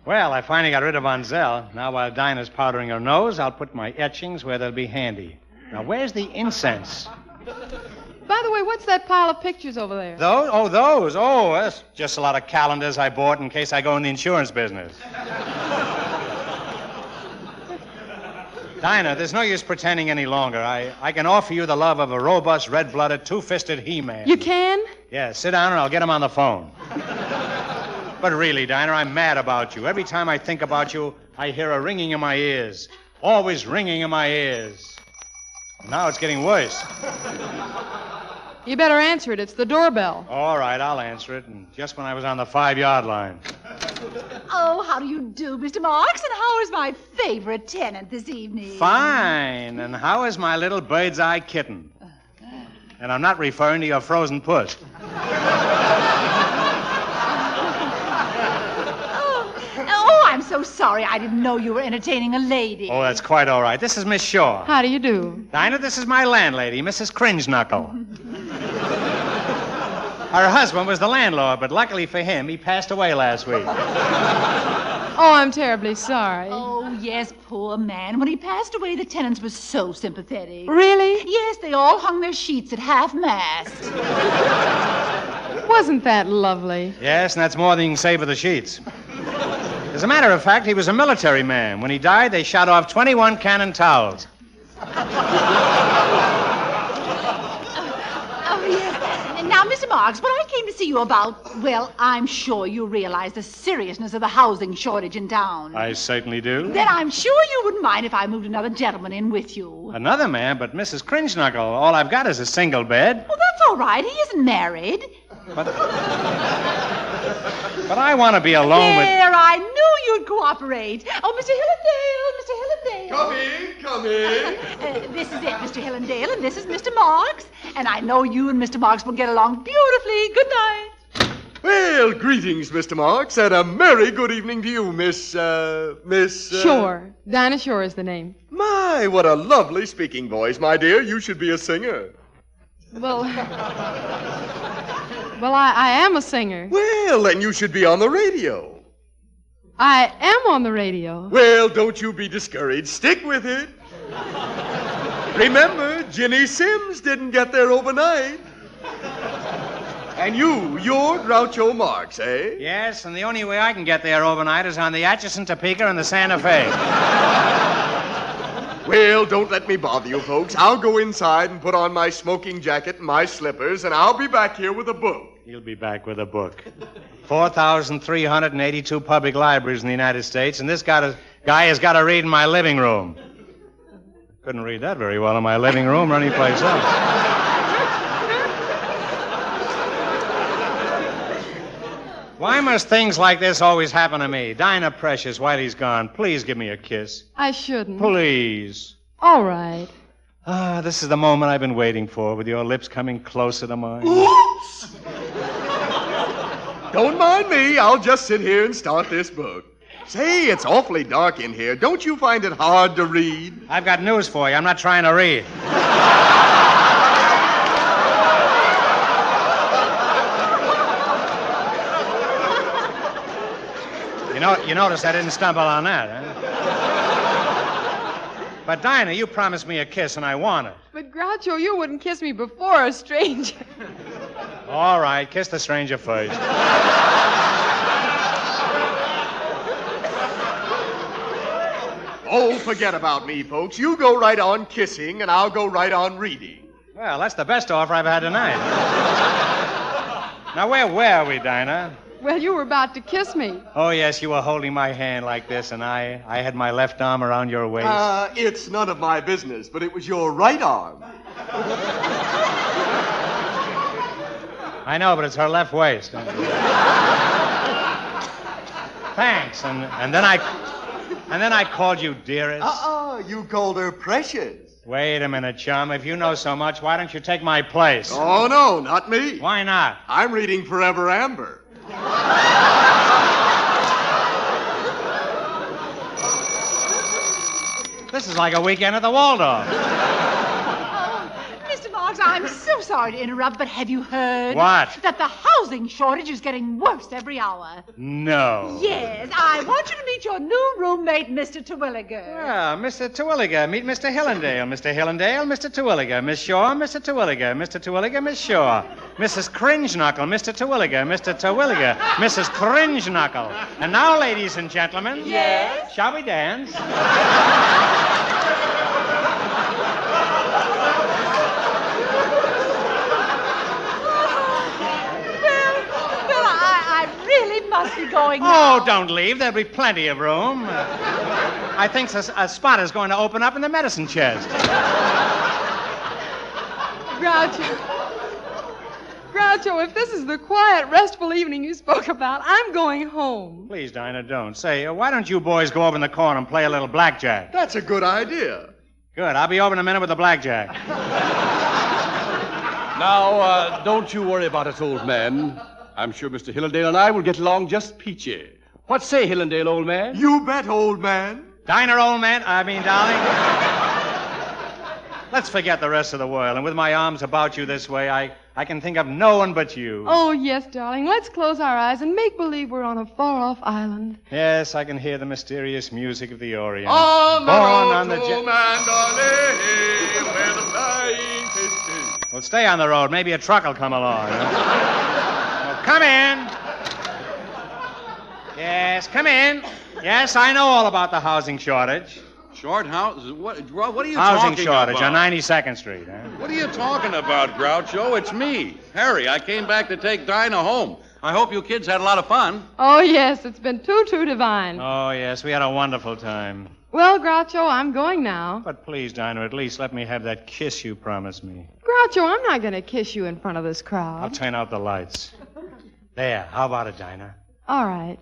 Well, I finally got rid of Onzel. Now, while Dinah's powdering her nose, I'll put my etchings where they'll be handy. Now, where's the incense? By the way, what's that pile of pictures over there? Those? Oh, those. Oh, that's just a lot of calendars I bought in case I go in the insurance business. Dinah, there's no use pretending any longer. I can offer you the love of a robust, red-blooded, two-fisted He-Man. You can? Yeah, sit down and I'll get him on the phone. But really, Dinah, I'm mad about you. Every time I think about you, I hear a ringing in my ears. Always ringing in my ears. Now it's getting worse. You better answer it. It's the doorbell. All right, I'll answer it. And just when I was on the 5-yard line. Oh, how do you do, Mr. Marx? And how is my favorite tenant this evening? Fine. And how is my little bird's-eye kitten? And I'm not referring to your frozen puss. Oh, I'm so sorry. I didn't know you were entertaining a lady. Oh, that's quite all right. This is Miss Shaw. How do you do? Dinah, this is my landlady, Mrs. Cringe-Knuckle. Her husband was the landlord, but luckily for him, he passed away last week. Oh, I'm terribly sorry. Oh, yes, poor man. When he passed away, the tenants were so sympathetic. Really? Yes, they all hung their sheets at half-mast. Wasn't that lovely? Yes, and that's more than you can say for the sheets. As a matter of fact, he was a military man. When he died, they shot off 21 cannon towels. Oh, yes. Now, Mr. Marx, what I came to see you about, well, I'm sure you realize the seriousness of the housing shortage in town. I certainly do. Then I'm sure you wouldn't mind if I moved another gentleman in with you. Another man, but Mrs. Cringe-Knuckle, all I've got is a single bed. Well, that's all right. He isn't married. But I want to be alone with... There, I knew you'd cooperate. Oh, Mr. Hillendale, Mr. Hillendale. Come in. This is it, Mr. Hillendale, and this is Mr. Marx. And I know you and Mr. Marx will get along beautifully. Good night. Well, greetings, Mr. Marx, and a merry good evening to you, Miss... Shore. Dinah Shore is the name. My, what a lovely speaking voice, my dear. You should be a singer. Well, I am a singer. Well, then you should be on the radio. I am on the radio. Well, don't you be discouraged. Stick with it. Remember, Ginny Sims didn't get there overnight. And you're Groucho Marx, eh? Yes, and the only way I can get there overnight is on the Atchison, Topeka, and the Santa Fe. Well, don't let me bother you, folks. I'll go inside and put on my smoking jacket and my slippers, and I'll be back here with a book. He'll be back with a book. 4,382 public libraries in the United States, and this guy has got to read in my living room. Couldn't read that very well in my living room or anyplace else. Why must things like this always happen to me? Dinah Precious, while he's gone, please give me a kiss. I shouldn't. Please. All right. Ah, this is the moment I've been waiting for, with your lips coming closer to mine. Oops! Don't mind me. I'll just sit here and start this book. Say, it's awfully dark in here. Don't you find it hard to read? I've got news for you. I'm not trying to read. You notice I didn't stumble on that, huh? But, Dinah, you promised me a kiss, and I want it. But, Groucho, you wouldn't kiss me before a stranger. All right, kiss the stranger first. Oh, forget about me, folks. You go right on kissing, and I'll go right on reading. Well, that's the best offer I've had tonight. Now, where were we, Dinah? Well, you were about to kiss me. Oh, yes, you were holding my hand like this, and I had my left arm around your waist. It's none of my business, but it was your right arm. I know, but it's her left waist. Thanks, and then I called you dearest. You called her precious. Wait a minute, chum. If you know so much, why don't you take my place? Oh, no, not me. Why not? I'm reading Forever Amber. This is like a weekend at the Waldorf. Mr. Marx, I'm so sorry to interrupt, but have you heard? What? That the housing shortage is getting worse every hour. No. Yes, I want you to meet your new roommate, Mr. Terwilliger. Well, Mr. Terwilliger, meet Mr. Hillendale. Mr. Hillendale, Mr. Terwilliger. Miss Shaw, Mr. Terwilliger. Mr. Terwilliger, Miss Shaw. Mrs. Cringe-Knuckle, Mr. Terwilliger. Mr. Terwilliger, Mrs. Cringe-Knuckle. And now, ladies and gentlemen. Yes? Shall we dance? Must be going now. Oh, don't leave. There'll be plenty of room. I think a spot is going to open up in the medicine chest. Groucho, if this is the quiet, restful evening you spoke about, I'm going home. Please, Dinah, don't. Say, why don't you boys go over in the corner and play a little blackjack? That's a good idea. Good. I'll be over in a minute with the blackjack. Now, don't you worry about us, old man. I'm sure Mr. Hillendale and I will get along just peachy. What say, Hillendale, old man? You bet, old man. Dinah, old man. Darling. Let's forget the rest of the world. And with my arms about you this way, I can think of no one but you. Oh, yes, darling. Let's close our eyes and make believe we're on a far-off island. Yes, I can hear the mysterious music of the Orient. On the road to Mandalay, where the flying fish is. Well, stay on the road. Maybe a truck will come along. Come in. Yes, come in. Yes, I know all about the housing shortage. Short house? What are you housing talking shortage about? on 92nd Street, huh? What are you talking about, Groucho? It's me, Harry. I came back to take Dinah home. I hope you kids had a lot of fun. Oh, yes, it's been too divine. Oh, yes, we had a wonderful time. Well, Groucho, I'm going now. But please, Dinah, at least let me have that kiss you promised me. Groucho, I'm not going to kiss you in front of this crowd. I'll turn out the lights. There, how about it, Dinah? All right.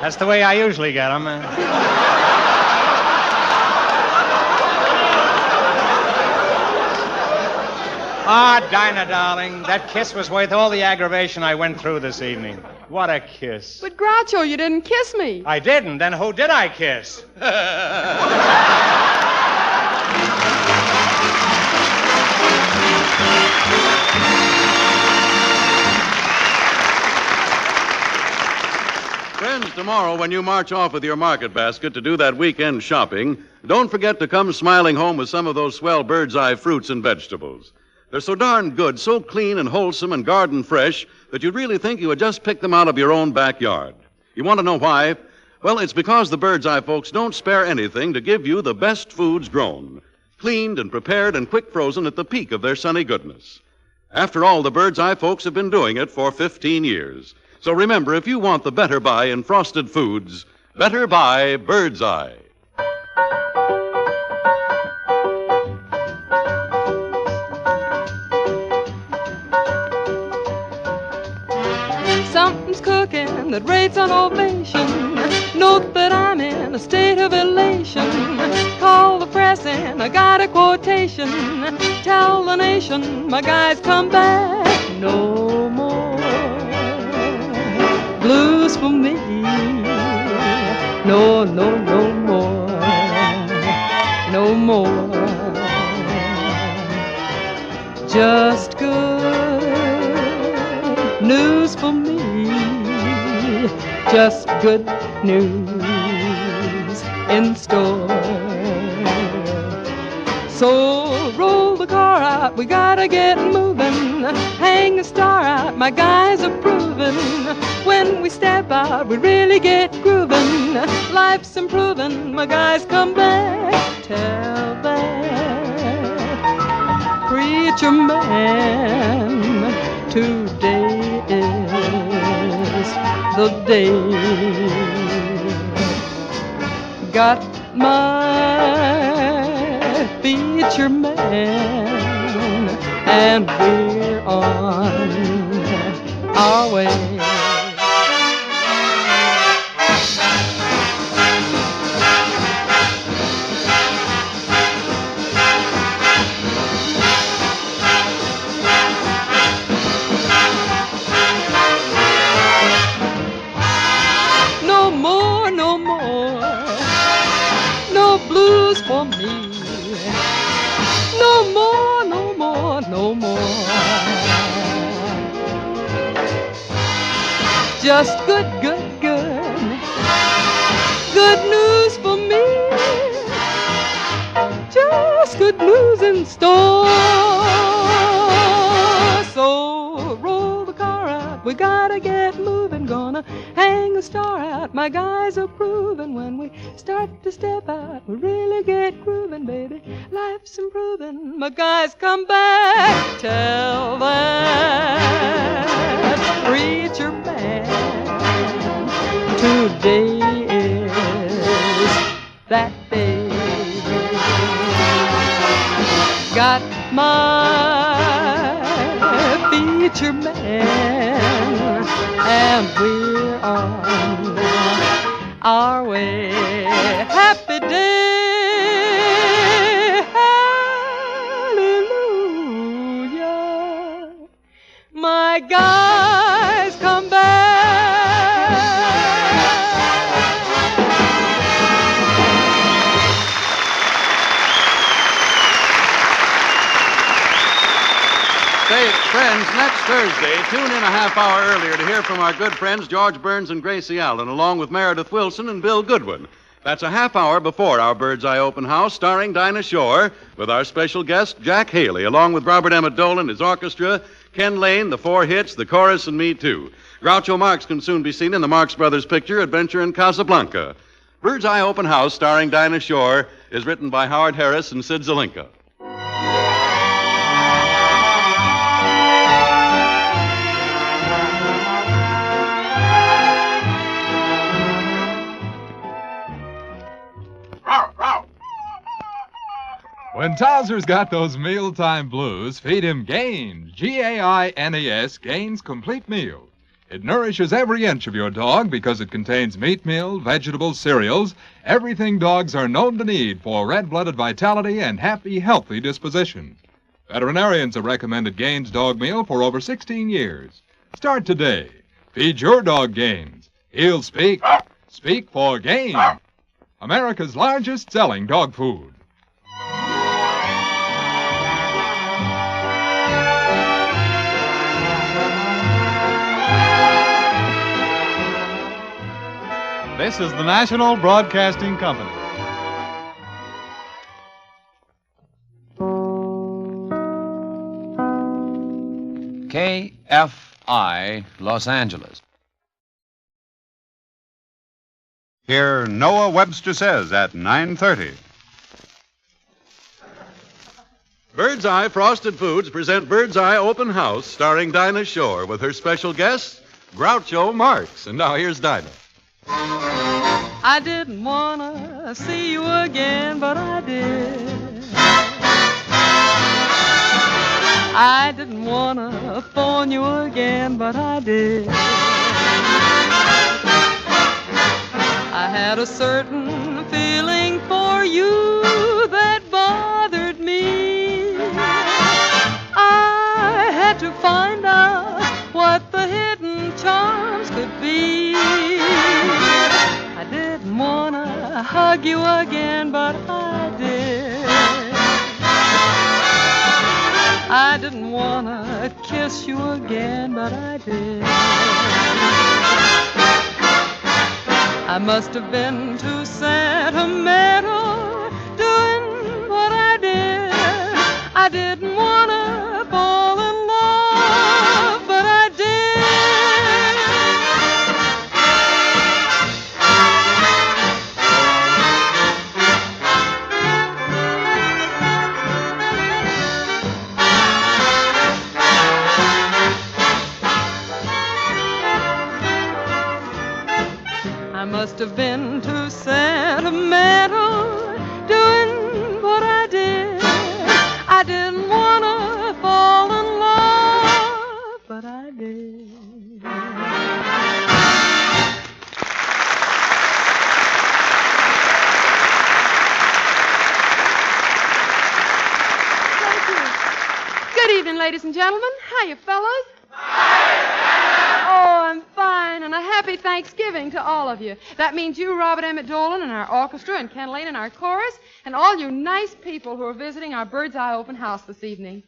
That's the way I usually get them. Dinah, darling, that kiss was worth all the aggravation I went through this evening. What a kiss. But, Groucho, you didn't kiss me. I didn't. Then who did I kiss? Friends, tomorrow when you march off with your market basket to do that weekend shopping, don't forget to come smiling home with some of those swell bird's eye fruits and vegetables. They're so darn good, so clean and wholesome and garden fresh that you'd really think you had just picked them out of your own backyard. You want to know why? Well, it's because the bird's eye folks don't spare anything to give you the best foods grown, cleaned and prepared and quick frozen at the peak of their sunny goodness. After all, the bird's eye folks have been doing it for 15 years. So remember, if you want the better buy in frosted foods, Better buy Bird's Eye. Something's cooking that rates on ovation. Note that I'm in a state of elation. Call the press and I got a quotation. Tell the nation my guys come back. No more blues for me. No, no, no more. No more. Just good news for me. Just good news in store. So roll the car out, we gotta get moving. Hang the star out, my guys are proving. When we step out, we really get grooving. Life's improving, my guys come back. Tell that preacher man today is the day. Got my feature man, and we're on our way. Blues for me. No more, no more, no more. Just good, good, good. Good news for me. Just good news in store. So roll the car out, we gotta get moving. Gonna hang the star out, my guys are proving. When we start to step out, we really get grooving, baby. Life's improving, my guys come back. Tell that preacher man today is that day. Got my feature man, and we're on our way. Happy day, hallelujah. My guys come back. Say, friends, next Thursday, tune in a half hour earlier to hear from our good friends George Burns and Gracie Allen, along with Meredith Wilson and Bill Goodwin. That's a half hour before our Bird's Eye Open House, starring Dinah Shore, with our special guest, Jack Haley, along with Robert Emmett Dole and his orchestra, Ken Lane, the Four Hits, the Chorus, and me, too. Groucho Marx can soon be seen in the Marx Brothers picture, Adventure in Casablanca. Bird's Eye Open House, starring Dinah Shore, is written by Howard Harris and Sid Zelinka. When Towser's got those mealtime blues, feed him Gaines. Gaines, Gaines Complete Meal. It nourishes every inch of your dog because it contains meat meal, vegetables, cereals, everything dogs are known to need for red-blooded vitality and happy, healthy disposition. Veterinarians have recommended Gaines Dog Meal for over 16 years. Start today. Feed your dog Gaines. He'll speak. Speak for Gaines. America's largest selling dog food. This is the National Broadcasting Company. KFI, Los Angeles. Hear Noah Webster Says at 9:30. Bird's Eye Frosted Foods present Bird's Eye Open House, starring Dinah Shore, with her special guest, Groucho Marx. And now here's Dinah. I didn't wanna see you again, but I did. I didn't wanna phone you again, but I did. I had a certain feeling for you that bothered me. I had to find out what the hidden charms could be. I didn't wanna hug you again, but I did. I didn't wanna kiss you again, but I did. I must have been too sentimental doing what I did. I didn't wanna fall in love, but I did. I must have been too sentimental doing what I did. I didn't wanna fall in love, but I did. Thank you. Good evening, ladies and gentlemen. Hiya, fellas. Oh, I'm fine, and a happy Thanksgiving to all of you. That means you, Robert Emmett Dolan, and our orchestra, and Ken Lane, and our chorus, and all you nice people who are visiting our Bird's Eye Open House this evening.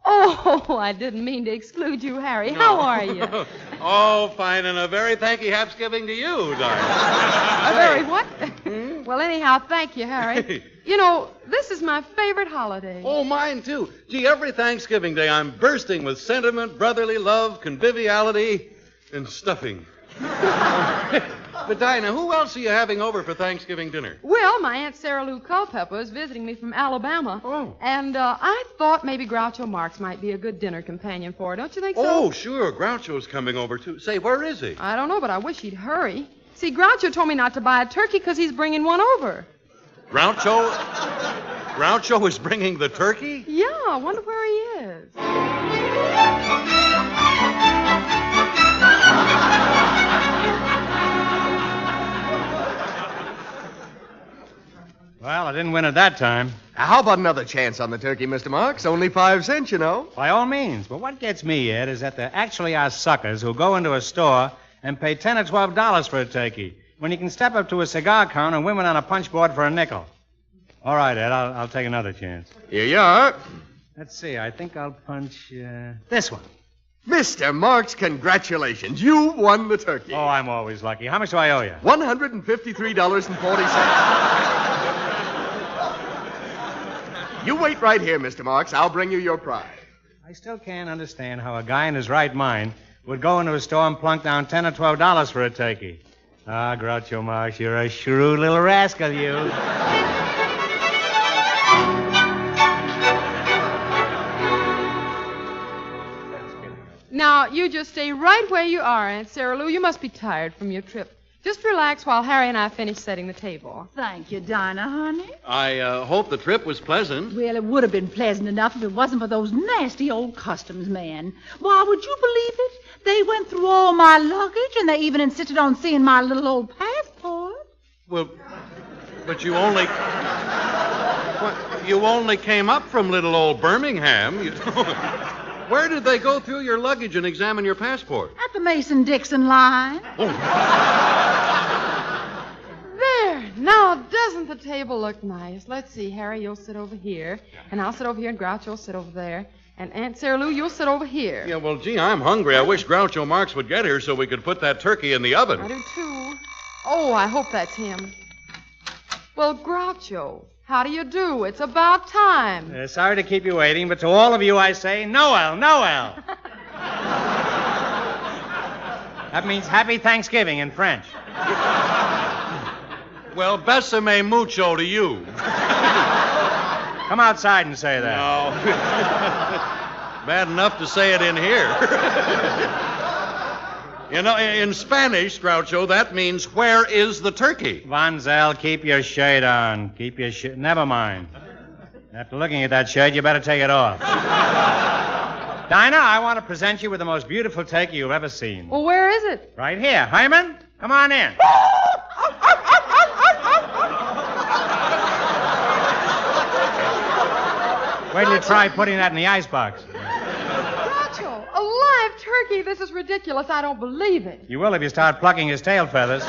Oh, I didn't mean to exclude you, Harry. How are you? Oh, fine, and a very thanky Thanksgiving to you, darling. A very what? Well, anyhow, thank you, Harry. You know, this is my favorite holiday. Oh, mine, too. Gee, every Thanksgiving Day I'm bursting with sentiment, brotherly love, conviviality, and stuffing. But, Dinah, who else are you having over for Thanksgiving dinner? Well, my Aunt Sarah Lou Culpepper is visiting me from Alabama. Oh. And I thought maybe Groucho Marx might be a good dinner companion for her. Don't you think so? Oh, sure. Groucho's coming over, too. Say, where is he? I don't know, but I wish he'd hurry. See, Groucho told me not to buy a turkey because he's bringing one over. Groucho? Groucho is bringing the turkey? Yeah, I wonder where he is. Well, I didn't win it that time. How about another chance on the turkey, Mr. Marx? Only 5 cents, you know. By all means. But what gets me, Ed, is that there actually are suckers who go into a store and pay $10 or $12 for a turkey when you can step up to a cigar counter and win one on a punch board for a nickel. All right, Ed, I'll take another chance. Here you are. Let's see, I think I'll punch this one. Mr. Marx, congratulations. You won the turkey. Oh, I'm always lucky. How much do I owe you? $153.40. You wait right here, Mr. Marx. I'll bring you your prize. I still can't understand how a guy in his right mind would go into a store and plunk down $10 or $12 for a turkey. Ah, Groucho Marx, you're a shrewd little rascal, you. Now, you just stay right where you are, Aunt Sarah Lou. You must be tired from your trip. Just relax while Harry and I finish setting the table. Thank you, Dinah, honey. I hope the trip was pleasant. Well, it would have been pleasant enough if it wasn't for those nasty old customs men. Why, would you believe it? They went through all my luggage, and they even insisted on seeing my little old passport. Well, but you only came up from little old Birmingham. Where did they go through your luggage and examine your passport? At the Mason-Dixon line. Oh. There. Now, doesn't the table look nice? Let's see, Harry, you'll sit over here, and I'll sit over here, and Groucho will sit over there. And Aunt Sarah Lou, you'll sit over here. Yeah, well, gee, I'm hungry. I wish Groucho Marx would get here so we could put that turkey in the oven. I do, too. Oh, I hope that's him. Well, Groucho, how do you do? It's about time. Sorry to keep you waiting, but to all of you I say, Noel, Noel. That means Happy Thanksgiving in French. Well, besame mucho to you. Come outside and say that. No. Bad enough to say it in here. You know, in Spanish, Groucho, that means, where is the turkey? Vanzel, keep your shirt on. Keep your shirt. Never mind. After looking at that shirt, you better take it off. Dinah, I want to present you with the most beautiful turkey you've ever seen. Well, where is it? Right here. Hyman, come on in. Wait till you try putting that in the icebox. Groucho, a live turkey? This is ridiculous. I don't believe it. You will if you start plucking his tail feathers.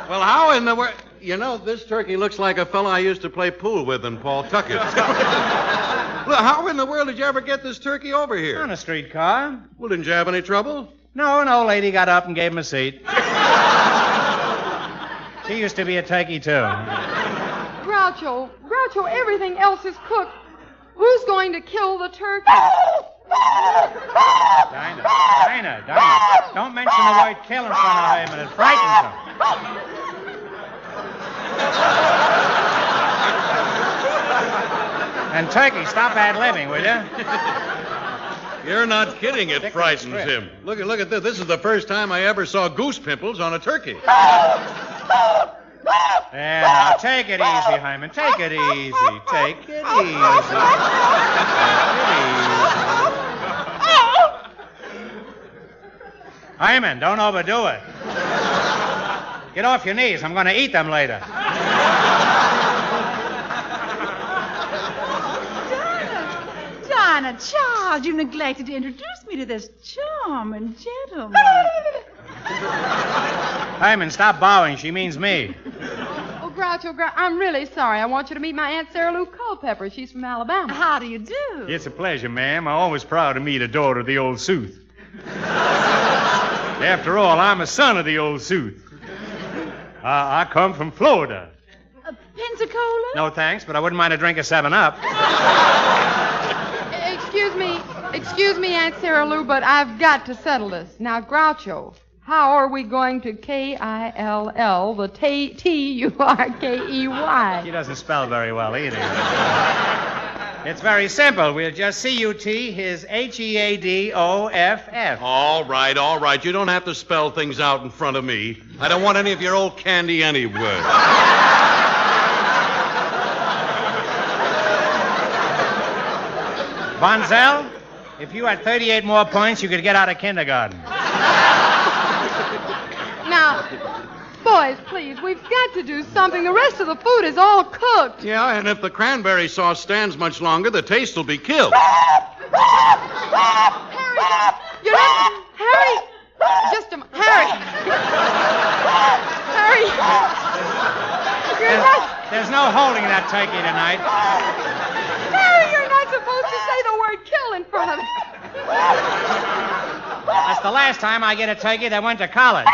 Well, how in the world... You know, this turkey looks like a fellow I used to play pool with in Pawtucket. Well, how in the world did you ever get this turkey over here? On a streetcar. Well, didn't you have any trouble? No, an old lady got up and gave him a seat. She used to be a turkey, too. Groucho, everything else is cooked. Who's going to kill the turkey? Dinah, don't mention the word kill in front of him, and it frightens him. And turkey, stop ad-libbing, will you? You're not kidding. It frightens him. Look at this. This is the first time I ever saw goose pimples on a turkey. There, now, take it easy, Hyman. Take it easy. Take it easy. Hyman, don't overdo it. Get off your knees. I'm going to eat them later. Dinah, child, you neglected to introduce me to this charming gentleman. Hyman, stop bowing. She means me. Oh, Groucho, I'm really sorry. I want you to meet my Aunt Sarah Lou Culpepper. She's from Alabama. How do you do? It's a pleasure, ma'am. I'm always proud to meet a daughter of the old South. After all, I'm a son of the old South. I come from Florida. Pensacola? No, thanks, but I wouldn't mind a drink of 7-Up. Excuse me, Aunt Sarah Lou, but I've got to settle this. Now, Groucho, how are we going to K-I-L-L the T-U-R-K-E-Y? She doesn't spell very well either. It's very simple. We'll just C-U-T his H-E-A-D-O-F-F. All right. You don't have to spell things out in front of me. I don't want any of your old candy anywhere. Bonzel, if you had 38 more points, you could get out of kindergarten. Now, boys, please, we've got to do something. The rest of the food is all cooked. Yeah, and if the cranberry sauce stands much longer, the taste will be killed. Harry, just a minute. Harry. You're not... There's no holding that turkey tonight. Harry, you're not supposed to say the word kill in front of it. That's the last time I get a turkey that went to college.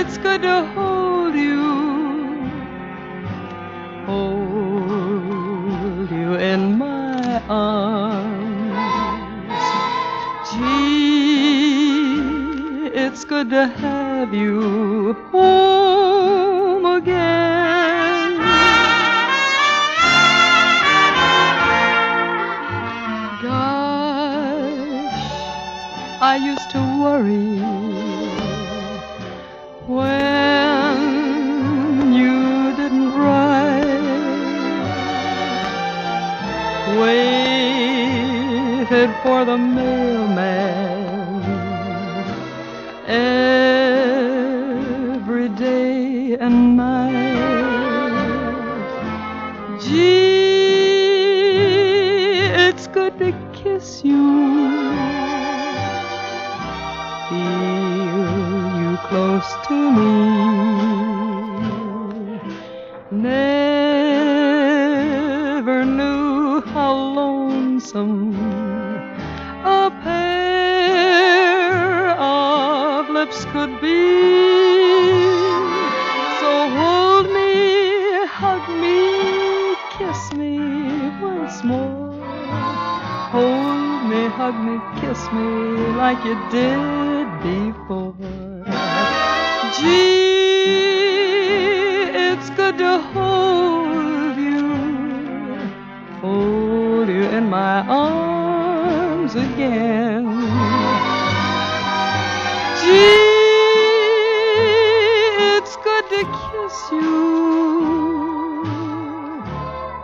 It's good to hold you in my arms. Gee, it's good to have you home again. Gosh, I used to worry when you didn't write, waited for the mailman every day and night. Gee, it's good to kiss you, close to me. Never knew how lonesome a pair of lips could be. So hold me, hug me, kiss me once more. Hold me, hug me, kiss me like you did before. Gee, it's good to hold you in my arms again. Gee, it's good to kiss you,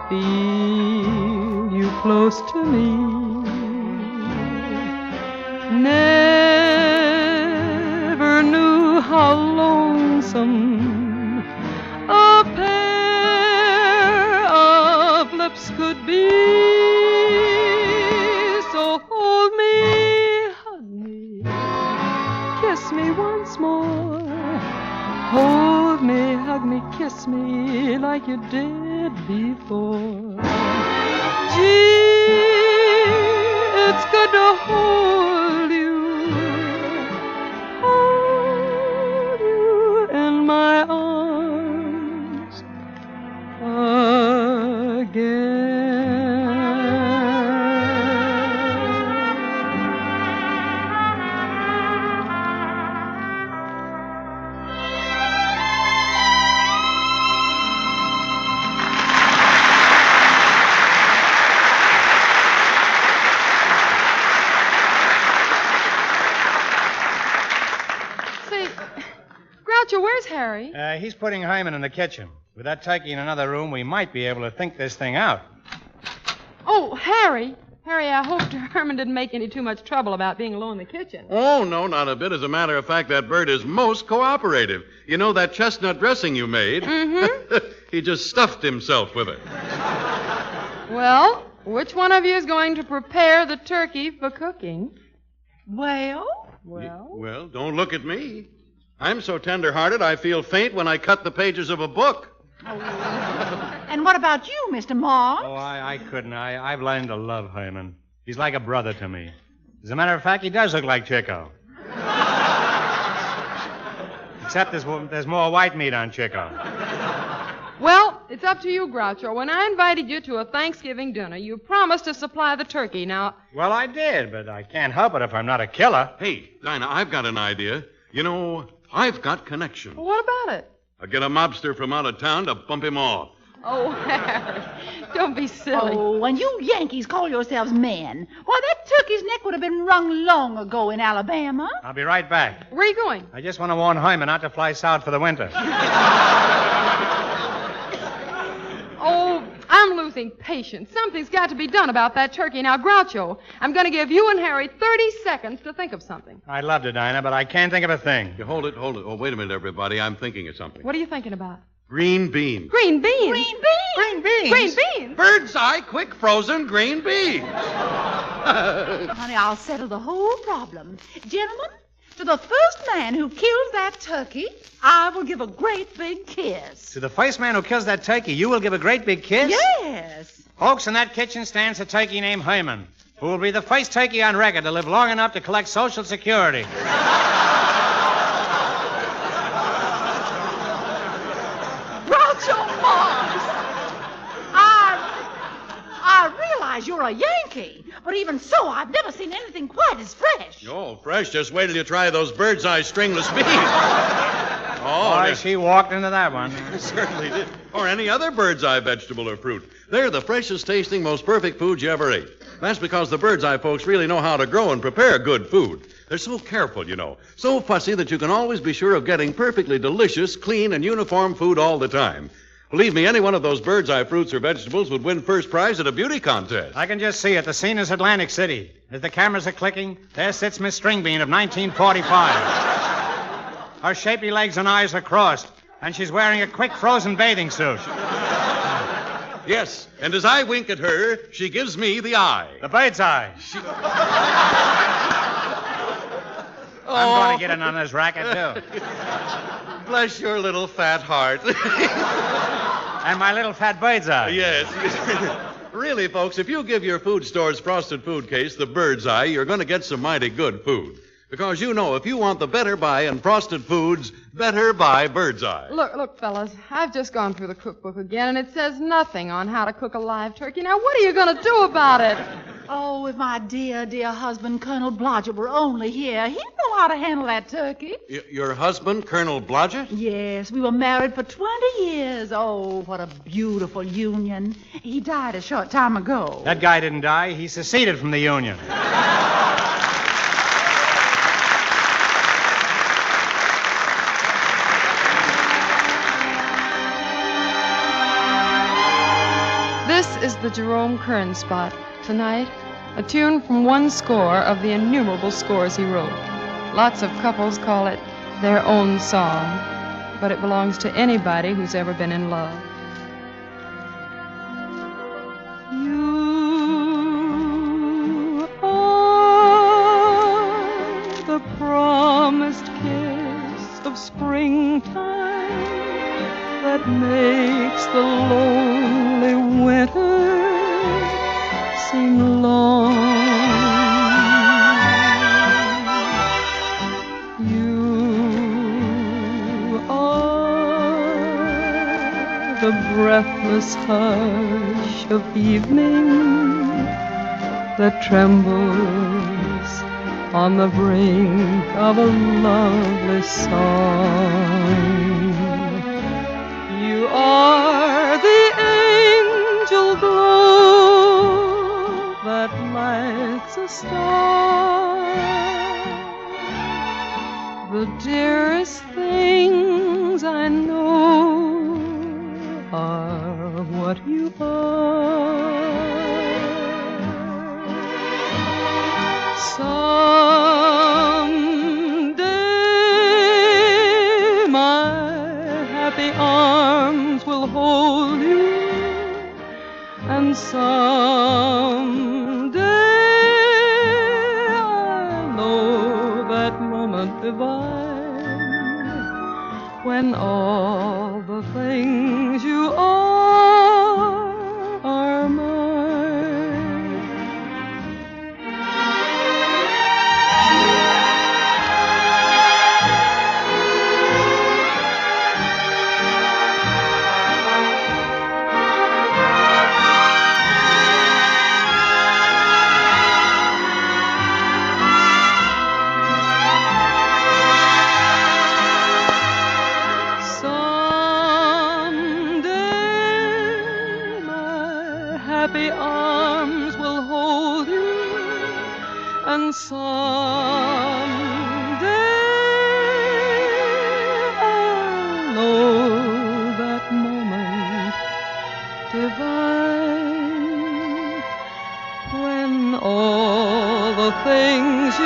feel you close to me. Never knew how lonesome a pair of lips could be. So hold me, hug me, kiss me once more. Hold me, hug me, kiss me like you did before. Gee, it's good to hold you in my arms again. Where's Harry? He's putting Hyman in the kitchen. With that turkey in another room, we might be able to think this thing out. Oh, Harry. Harry, I hope Herman didn't make any too much trouble about being alone in the kitchen. Oh, no, not a bit. As a matter of fact, that bird is most cooperative. You know that chestnut dressing you made? Mm-hmm. He just stuffed himself with it. Well, which one of you is going to prepare the turkey for cooking? Well? Well, don't look at me. I'm so tender-hearted I feel faint when I cut the pages of a book. And what about you, Mr. Marx? Oh, I couldn't. I've learned to love Hyman. He's like a brother to me. As a matter of fact, he does look like Chico. Except there's more white meat on Chico. Well, it's up to you, Groucho. When I invited you to a Thanksgiving dinner, you promised to supply the turkey. Now... Well, I did, but I can't help it if I'm not a killer. Hey, Dinah, I've got an idea. You know, I've got connections. Well, what about it? I'll get a mobster from out of town to bump him off. Oh, Harry, don't be silly. Oh, and you Yankees call yourselves men. Why, that turkey's neck would have been wrung long ago in Alabama. I'll be right back. Where are you going? I just want to warn Hyman not to fly south for the winter. Oh, I'm losing patience. Something's got to be done about that turkey. Now, Groucho, I'm going to give you and Harry 30 seconds to think of something. I'd love to, Dinah, but I can't think of a thing. You hold it. Oh, wait a minute, everybody. I'm thinking of something. What are you thinking about? Green beans. Green beans? Green beans? Green beans? Green beans? Bird's eye, quick frozen green beans. Honey, I'll settle the whole problem. Gentlemen, to the first man who kills that turkey, I will give a great big kiss. To the first man who kills that turkey, you will give a great big kiss? Yes. Folks, in that kitchen stands a turkey named Hyman, who will be the first turkey on record to live long enough to collect Social Security. Groucho Marx! I realize you're a Yankee, but even so, I've never seen anything quite as fresh. Oh, fresh. Just wait till you try those bird's eye stringless beans. Oh, she walked into that one. Certainly did. Or any other bird's eye vegetable or fruit. They're the freshest tasting, most perfect foods you ever ate. That's because the bird's eye folks really know how to grow and prepare good food. They're so careful, you know. So fussy that you can always be sure of getting perfectly delicious, clean, and uniform food all the time. Believe me, any one of those bird's eye fruits or vegetables would win first prize at a beauty contest. I can just see it. The scene is Atlantic City. As the cameras are clicking, there sits Miss Stringbean of 1945. Her shapely legs and eyes are crossed, and she's wearing a quick frozen bathing suit. Yes, and as I wink at her, she gives me the eye. The bird's eye. I'm going to get in on this racket, too. Bless your little fat heart. And my little fat bird's eye. Yes. Really, folks, if you give your food store's frosted food case the bird's eye, you're going to get some mighty good food. Because you know, if you want the better buy in frosted foods, better buy Birdseye. Look, fellas, I've just gone through the cookbook again, and it says nothing on how to cook a live turkey. Now, what are you going to do about it? Oh, if my dear, dear husband, Colonel Blodgett, were only here, he'd know how to handle that turkey. Your husband, Colonel Blodgett? Yes, we were married for 20 years. Oh, what a beautiful union. He died a short time ago. That guy didn't die. He seceded from the Union. This is the Jerome Kern spot. Tonight, a tune from one score of the innumerable scores he wrote. Lots of couples call it their own song, but it belongs to anybody who's ever been in love. You are the promised kiss of springtime that makes the lonely winter seem long. You are the breathless hush of evening that trembles on the brink of a lovely song. You are the angel glow that lights a star. The dearest things I know are what you are. Someday my happy arms will hold you, and someday I'll know that moment divine when all the things you are mine. Happy arms will hold you, and someday I'll know that moment divine when all the things you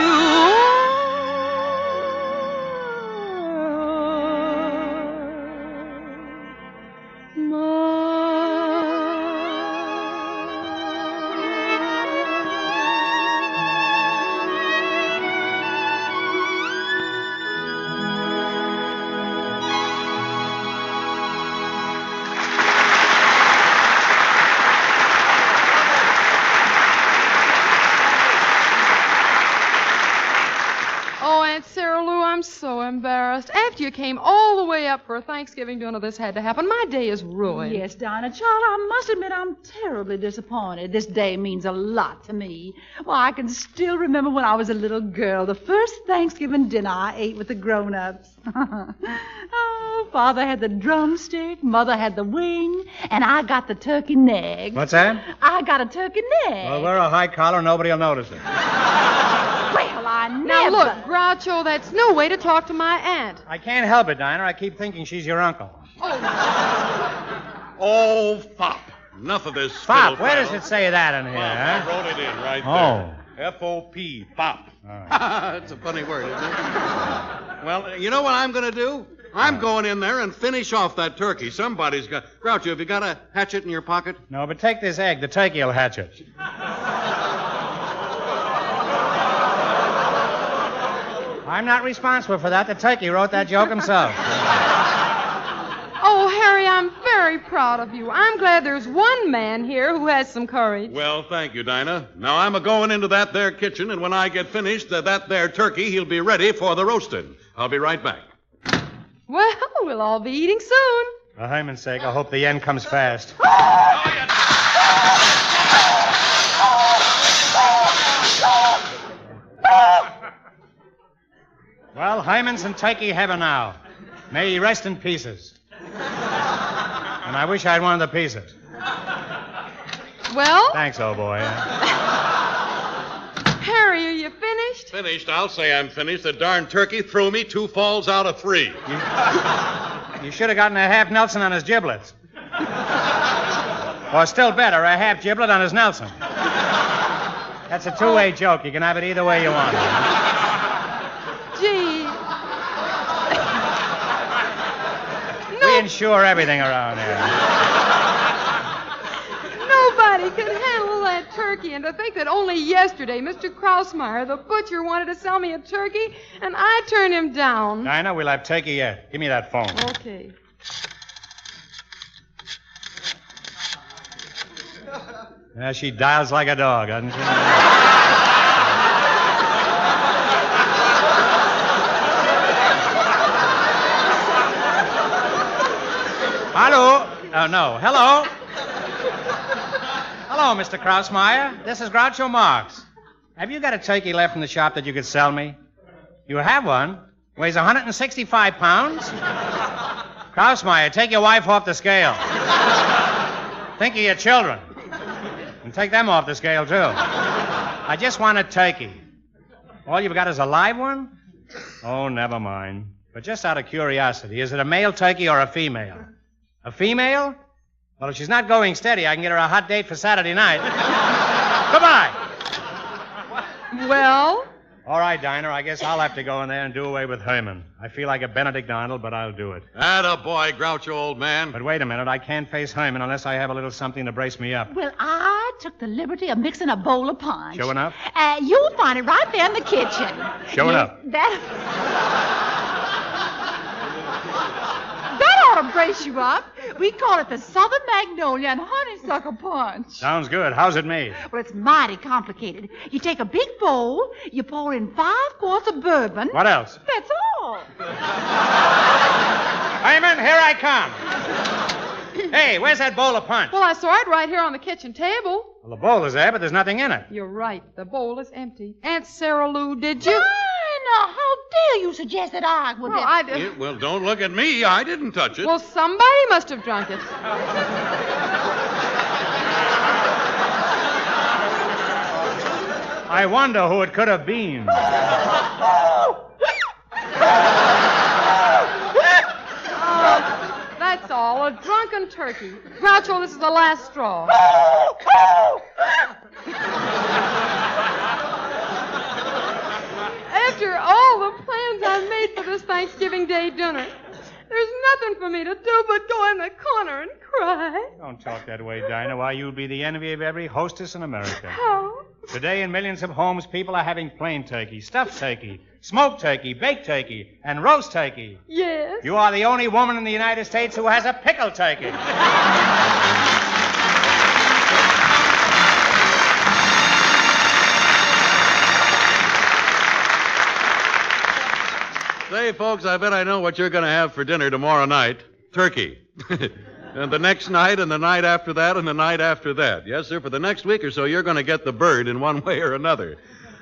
I'm so embarrassed. After you came all the way up for a Thanksgiving dinner, this had to happen. My day is ruined. Yes, Dinah, child, I must admit I'm terribly disappointed. This day means a lot to me. Well, I can still remember when I was a little girl, the first Thanksgiving dinner I ate with the grown-ups. Oh, Father had the drumstick, Mother had the wing, and I got the turkey neck. What's that? I got a turkey neck. Well, wear a high collar, nobody will notice it. Well, I never... Now, look, Groucho, that's no way to talk to my aunt. I can't help it, Dinah. I keep thinking she's your uncle. Oh, Fop. Enough of this. Fop, where does it say that in here, Well, huh? I wrote it in right Oh. there. F-O-P, Fop. That's a funny word, isn't it? Well, you know what I'm going to do? I'm going in there and finish off that turkey. Somebody's got... Groucho, have you got a hatchet in your pocket? No, but take this egg. The turkey will hatch it. I'm not responsible for that. The turkey wrote that joke himself. Oh, Harry, I'm very very proud of you. I'm glad there's one man here who has some courage. Well, thank you, Dinah. Now, I'm a-going into that there kitchen, and when I get finished, that there turkey, he'll be ready for the roasting. I'll be right back. Well, we'll all be eating soon. For Hyman's sake, I hope the end comes fast. Well, Hyman's in turkey heaven now. May he rest in pieces. And I wish I'd one of the pieces. Well? Thanks, old boy. Harry, are you finished? Finished? I'll say I'm finished. The darn turkey threw me 2 falls out of 3. You should have gotten a half Nelson on his giblets. Or still better, a half giblet on his Nelson. That's a two-way joke. You can have it either way you want. Gee. We insure everything around here. Nobody could handle that turkey. And to think that only yesterday Mr. Krausmeyer, the butcher, wanted to sell me a turkey, and I turned him down. Dinah, we'll have turkey yet. Give me that phone. Okay. Yeah, she dials like a dog, doesn't she? Hello? Oh, no. Hello? Hello, Mr. Krausmeyer. This is Groucho Marx. Have you got a turkey left in the shop that you could sell me? You have one? Weighs 165 pounds? Krausmeyer, take your wife off the scale. Think of your children. And take them off the scale, too. I just want a turkey. All you've got is a live one? Oh, never mind. But just out of curiosity, is it a male turkey or a female? A female? Well, if she's not going steady, I can get her a hot date for Saturday night. Goodbye. Well? All right, Dinah, I guess I'll have to go in there and do away with Herman. I feel like a Benedict Arnold, but I'll do it. Attaboy, Groucho, old man. But wait a minute, I can't face Herman unless I have a little something to brace me up. Well, I took the liberty of mixing a bowl of punch. Sure enough? You'll find it right there in the kitchen. Sure enough. That ought to brace you up. We call it the Southern Magnolia and Honeysuckle Punch. Sounds good. How's it made? Well, it's mighty complicated. You take a big bowl, you pour in 5 quarts of bourbon. What else? That's all. Hyman, here I come. Hey, where's that bowl of punch? Well, I saw it right here on the kitchen table. Well, the bowl is there, but there's nothing in it. You're right. The bowl is empty. Aunt Sarah Lou, did you? Dinah, how dare you suggest that I would Well, I did. Well, don't look at me. I didn't touch it. Well, somebody must have drunk it. I wonder who it could have been. That's all. A drunken turkey. Groucho, this is the last straw. After all the plans I've made for this Thanksgiving Day dinner, there's nothing for me to do but go in the corner and cry. Don't talk that way, Dinah. Why, you'll be the envy of every hostess in America. How? Today, in millions of homes, people are having plain turkey, stuffed turkey, smoked turkey, baked turkey, and roast turkey. Yes? You are the only woman in the United States who has a pickled turkey. Say, folks, I bet I know what you're going to have for dinner tomorrow night. Turkey. And the next night, and the night after that, and the night after that. Yes, sir, for the next week or so, you're going to get the bird in one way or another.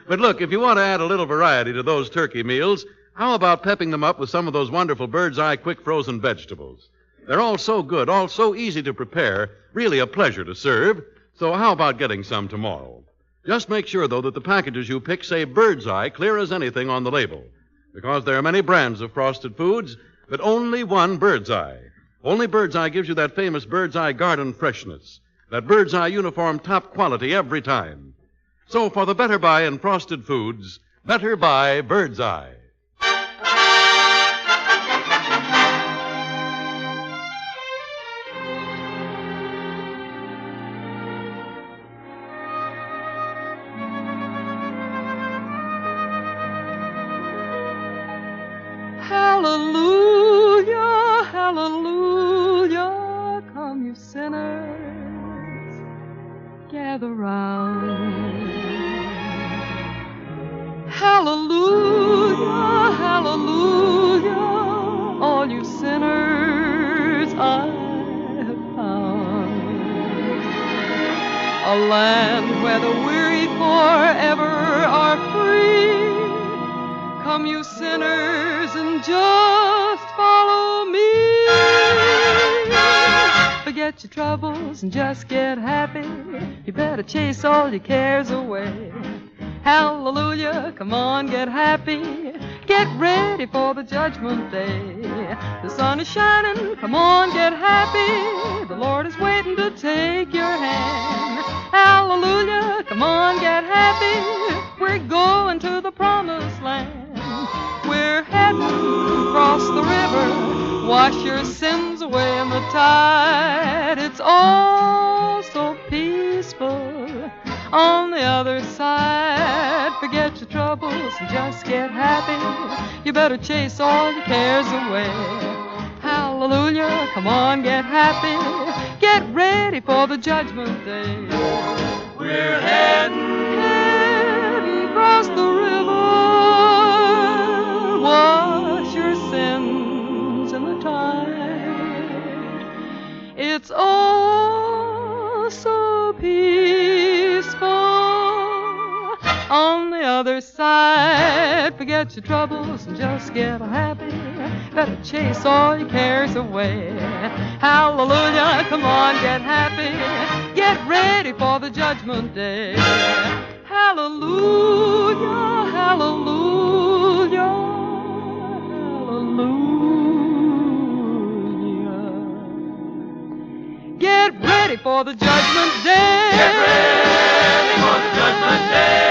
But look, if you want to add a little variety to those turkey meals, how about pepping them up with some of those wonderful Bird's Eye quick frozen vegetables? They're all so good, all so easy to prepare, really a pleasure to serve. So how about getting some tomorrow? Just make sure, though, that the packages you pick say Bird's Eye clear as anything on the label. Because there are many brands of frosted foods, but only one Bird's Eye. Only Bird's Eye gives you that famous Bird's Eye garden freshness, that Bird's Eye uniform top quality every time. So for the better buy in frosted foods, better buy Bird's Eye. Hallelujah, hallelujah, gather round. Hallelujah, hallelujah, all you sinners I have found. A land where the weary forever are free. Come, you sinners, and just follow me. Forget your troubles and just get happy. You better chase all your cares away. Hallelujah, come on, get happy. Get ready for the judgment day. The sun is shining, come on, get happy. The Lord is waiting to take your hand. Hallelujah, come on, get happy. We're going to the promised land. We're heading across the river. Wash your sins away in the tide. It's all so peaceful on the other side. Forget your troubles and just get happy. You better chase all your cares away. Hallelujah, come on, get happy. Get ready for the judgment day. We're heading across the river. Wash your sins in the tide. It's all so peaceful on the other side. Forget your troubles and just get happy. Better chase all your cares away. Hallelujah, come on, get happy. Get ready for the judgment day. Hallelujah, hallelujah, hallelujah. Get ready for the judgment day. Get ready for the judgment day.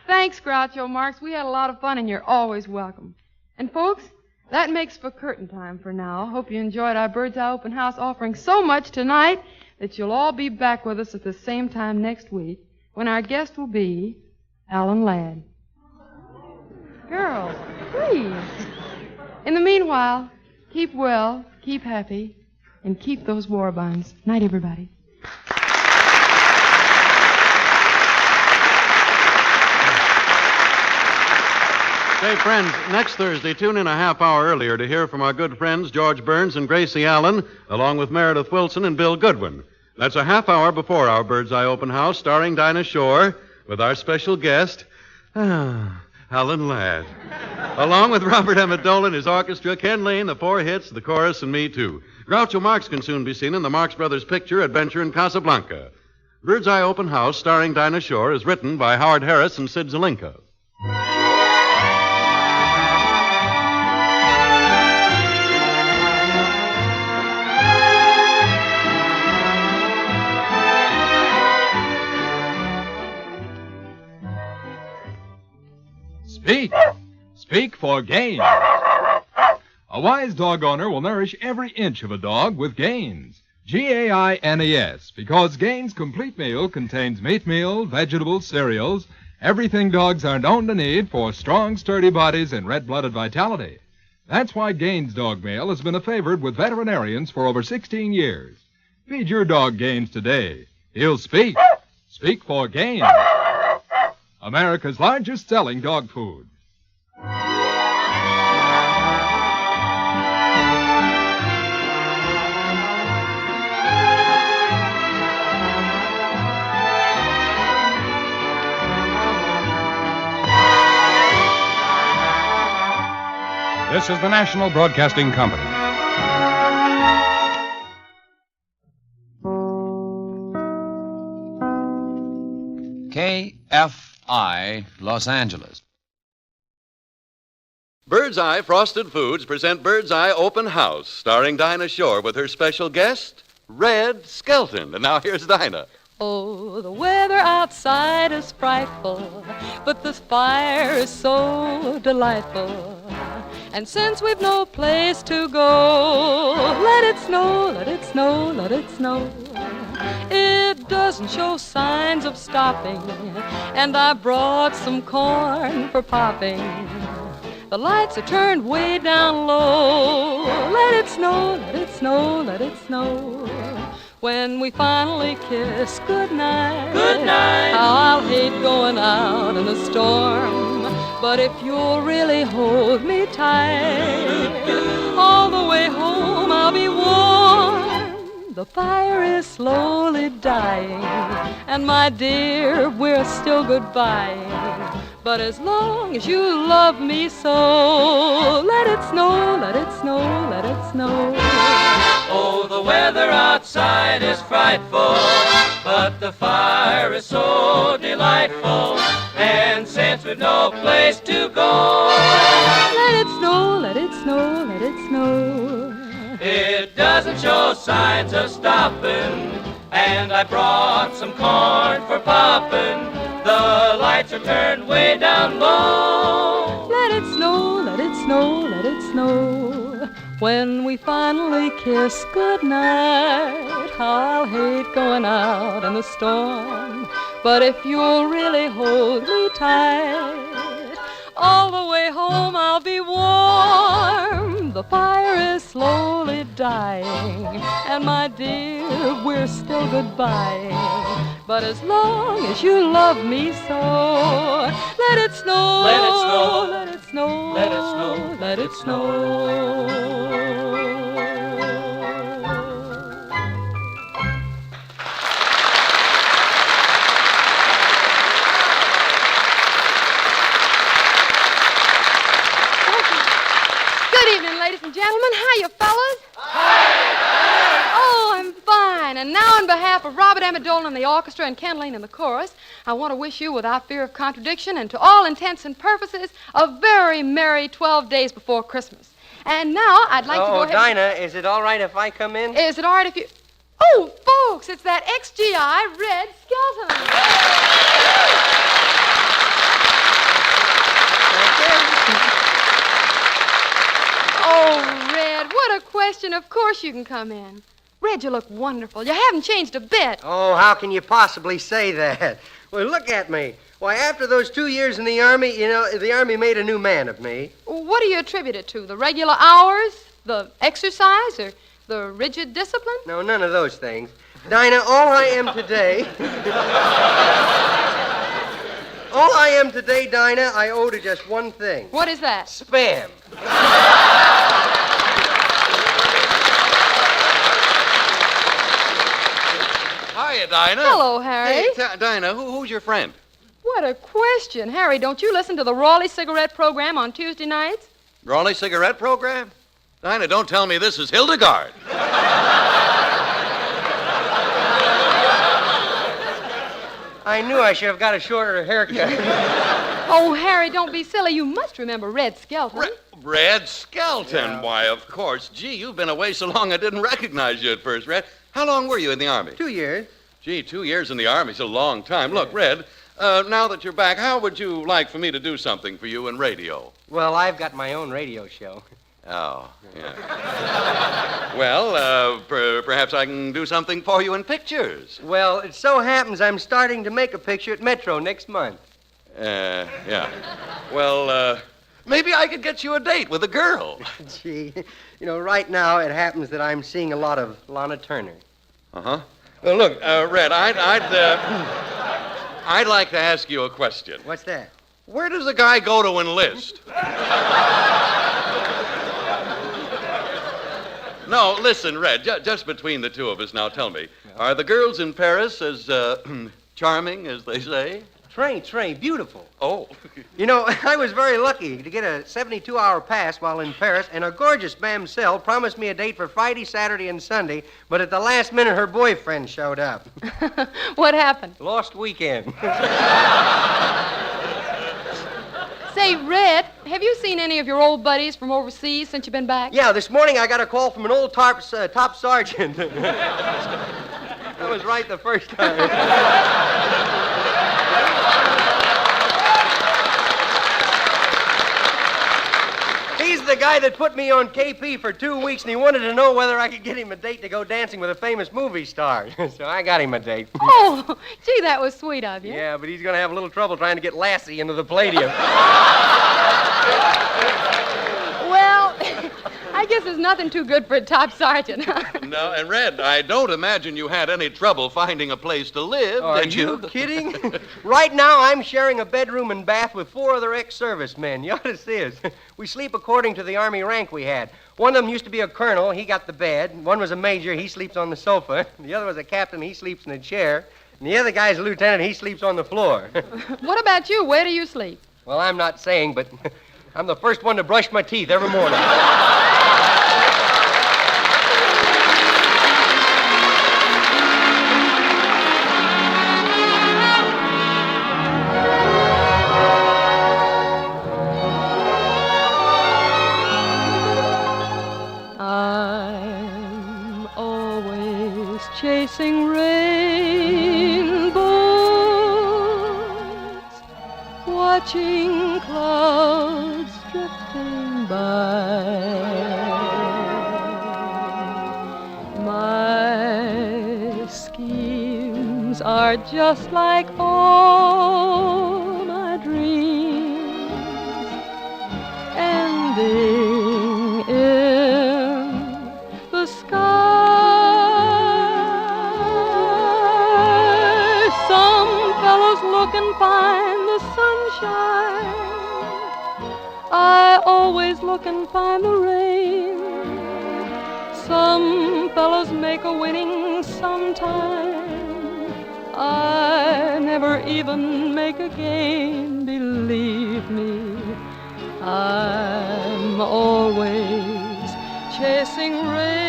Thanks, Groucho Marx. We had a lot of fun, and you're always welcome. And, folks, that makes for curtain time for now. Hope you enjoyed our Bird's Eye Open House offering so much tonight that you'll all be back with us at the same time next week when our guest will be Alan Ladd. Girls, please. In the meanwhile, keep well, keep happy, and keep those war bonds. Night, everybody. Say, friends, next Thursday, tune in a half hour earlier to hear from our good friends George Burns and Gracie Allen, along with Meredith Wilson and Bill Goodwin. That's a half hour before our Bird's Eye Open House, starring Dinah Shore, with our special guest, Alan Ladd. Along with Robert Emmett Dolan, his orchestra, Ken Lane, the four hits, the chorus, and me, too. Groucho Marx can soon be seen in the Marx Brothers picture, Adventure in Casablanca. Bird's Eye Open House, starring Dinah Shore, is written by Howard Harris and Sid Zelinka. Speak. Speak for Gaines. A wise dog owner will nourish every inch of a dog with Gaines. Gaines, because Gaines' complete meal contains meat meal, vegetables, cereals, everything dogs are known to need for strong, sturdy bodies and red-blooded vitality. That's why Gaines' dog meal has been a favorite with veterinarians for over 16 years. Feed your dog Gaines today. He'll speak. Speak for Gaines. America's largest selling dog food. This is the National Broadcasting Company. KFI, Los Angeles. Bird's Eye Frosted Foods present Bird's Eye Open House, starring Dinah Shore with her special guest, Red Skelton. And now here's Dinah. Oh, the weather outside is frightful, but the fire is so delightful. And since we've no place to go, let it snow, let it snow, let it snow. It doesn't show signs of stopping, and I brought some corn for popping. The lights are turned way down low. Let it snow, let it snow, let it snow. When we finally kiss goodnight, Goodnight. I'll hate going out in the storm. But if you'll really hold me tight, all the way home I'll be warm. The fire is slowly dying, and my dear, we're still goodbye. But as long as you love me so, let it snow, let it snow, let it snow. Oh, the weather outside is frightful, but the fire is so delightful. And since we've no place to go, let it snow, let it snow, let it snow. It doesn't show signs of stopping, and I brought some corn for popping. The lights are turned way down low. Let it snow, let it snow, let it snow. When we finally kiss goodnight, I'll hate going out in the storm. But if you'll really hold me tight, all the way home I'll be warm. The fire is slowly dying, and my dear, we're still goodbye. But as long as you love me so, let it snow, let it snow, let it snow, let it snow, let it snow. Good evening, ladies and gentlemen. Hiya, fellas. Oh, I'm fine. And now, on behalf of Robert Amendola and the orchestra and Ken Lane and the chorus, I want to wish you, without fear of contradiction and to all intents and purposes, a very merry 12 days before Christmas. And now, I'd like to go ahead... Dinah, is it all right if I come in? Is it all right if you... Oh, folks, it's that XGI Red Skelton. Oh, Red, what a question. Of course you can come in. Red, you look wonderful. You haven't changed a bit. Oh, how can you possibly say that? Well, look at me. Why, after those 2 years in the Army, the Army made a new man of me. What do you attribute it to? The regular hours? The exercise? Or the rigid discipline? No, none of those things. Dinah, all I am today... all I am today, Dinah, I owe to just one thing. What is that? Spam. Hiya, Dinah. Hello, Harry. Hey, Dinah, who's your friend? What a question. Harry, don't you listen to the Raleigh cigarette program on Tuesday nights? Raleigh cigarette program? Dinah, don't tell me this is Hildegard. I knew I should have got a shorter haircut. Oh, Harry, don't be silly. You must remember Red Skelton. Red Skelton? Yeah. Why, of course. Gee, you've been away so long I didn't recognize you at first, Red. How long were you in the Army? 2 years. Gee, 2 years in the Army's a long time. Look, Red, now that you're back, how would you like for me to do something for you in radio? Well, I've got my own radio show. Oh, yeah. Well, perhaps I can do something for you in pictures. Well, it so happens I'm starting to make a picture at Metro next month. Yeah. Well, maybe I could get you a date with a girl. Gee, right now it happens that I'm seeing a lot of Lana Turner. Uh-huh. Well, look, Red, I'd like to ask you a question. What's that? Where does a guy go to enlist? No, listen, Red, just between the two of us now, tell me, are the girls in Paris as charming as they say? Trey, beautiful. Oh. I was very lucky to get a 72-hour pass while in Paris, and a gorgeous mamselle promised me a date for Friday, Saturday, and Sunday, but at the last minute her boyfriend showed up. What happened? Lost weekend. Say, Red, have you seen any of your old buddies from overseas since you've been back? Yeah, this morning I got a call from an old top sergeant. That was right the first time. He's the guy that put me on KP for 2 weeks, and he wanted to know whether I could get him a date to go dancing with a famous movie star. So I got him a date. Oh, gee, that was sweet of you. Yeah, but he's going to have a little trouble trying to get Lassie into the Palladium. Well, I guess there's nothing too good for a top sergeant. No, and Red, I don't imagine you had any trouble finding a place to live, Are did you kidding? Right now, I'm sharing a bedroom and bath with 4 other ex-servicemen. You ought to see us. We sleep according to the Army rank we had. One of them used to be a colonel. He got the bed. One was a major. He sleeps on the sofa. The other was a captain. He sleeps in a chair. And the other guy's a lieutenant. He sleeps on the floor. What about you? Where do you sleep? Well, I'm not saying, but I'm the first one to brush my teeth every morning. I'm always chasing rainbows, watching clouds drifting by. My schemes are just like all my dreams, ending in the sky. Some fellows look and find the sunshine. I always look and find the rain. Some fellows make a winning sometime. I never even make a game, believe me. I'm always chasing rainbows,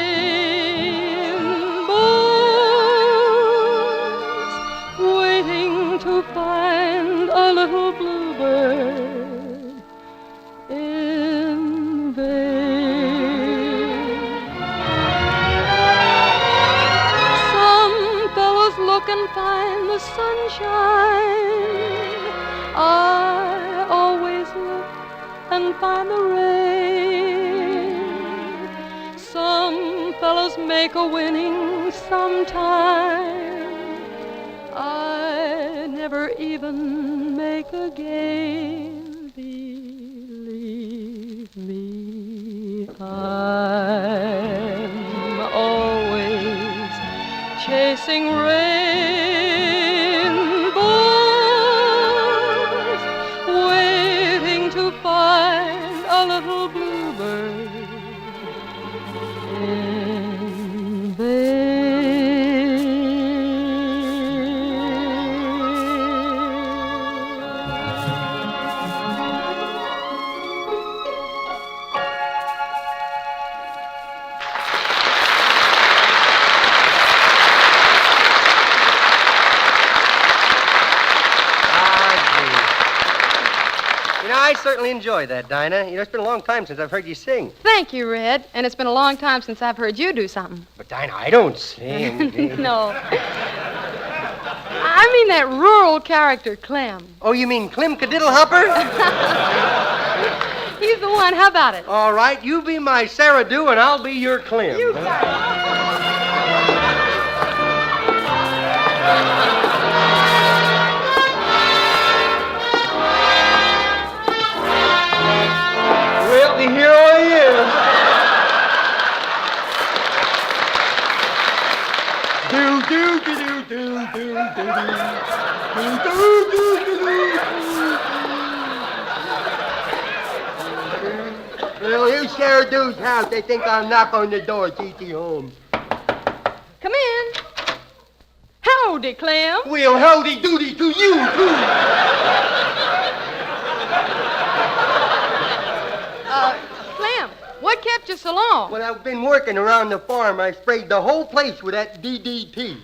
waiting to find a little bluebird in vain. Some fellows look and find the sunshine. I always look and find the rain. Some fellows make a winning sometime. I never even make a game, believe me. I'm always chasing rainbows, waiting to find a little bluebird in I certainly enjoyed that, Dinah. You know, it's been a long time since I've heard you sing. Thank you, Red. And it's been a long time since I've heard you do something. But, Dinah, I don't sing. No. I mean that rural character, Clem. Oh, you mean Clem Cadiddlehopper? He's the one. How about it? All right, you be my Sarah Dew, and I'll be your Clem. You got Well, here I am. Do do do do do do do. Well, here's Sarah Dew's house. They think I'll knock on the door. T.T. home. Come in. Howdy, Clem. Well, howdy doody to you, too. Clem, what kept you so long? Well, I've been working around the farm. I sprayed the whole place with that DDT. Did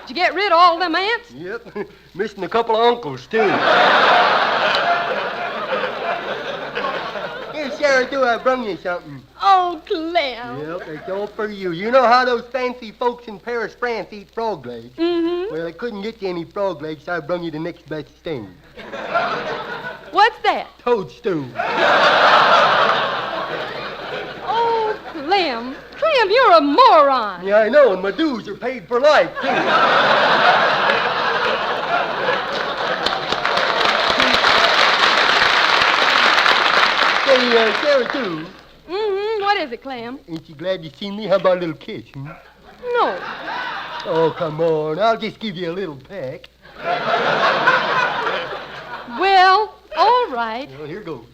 you get rid of all them ants? Yep. Missing a couple of uncles, too. Here, Sarah Dew, I brung you something. Oh, Clem. Yep, it's all for you. You know how those fancy folks in Paris, France eat frog legs? Mm-hmm. Well, I couldn't get you any frog legs, so I brung you the next best thing. What's that? Toadstool. Oh, Clem. Clem, you're a moron. Yeah, I know, and my dues are paid for life, too. Say, Sarah, too. Mm-hmm. What is it, Clem? Ain't you glad you seen me? How about a little kiss, hmm? No. Oh, come on. I'll just give you a little peck. Well, all right. Well, here goes.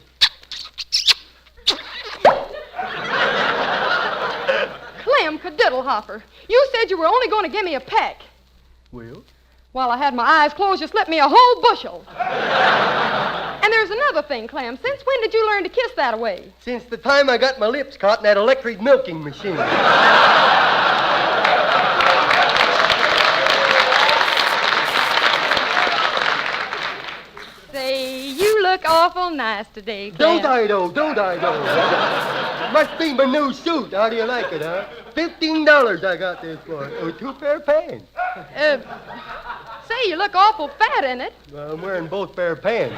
Clem Cadiddlehopper, you said you were only going to give me a peck. Well? While I had my eyes closed, you slipped me a whole bushel. And there's another thing, Clem. Since when did you learn to kiss that away? Since the time I got my lips caught in that electric milking machine. Say, you look awful nice today, Clem. Don't I, though? Must be my new suit. How do you like it, huh? $15 I got this for. Oh, 2 pair of pants. Say, you look awful fat in it. Well, I'm wearing both pair of pants.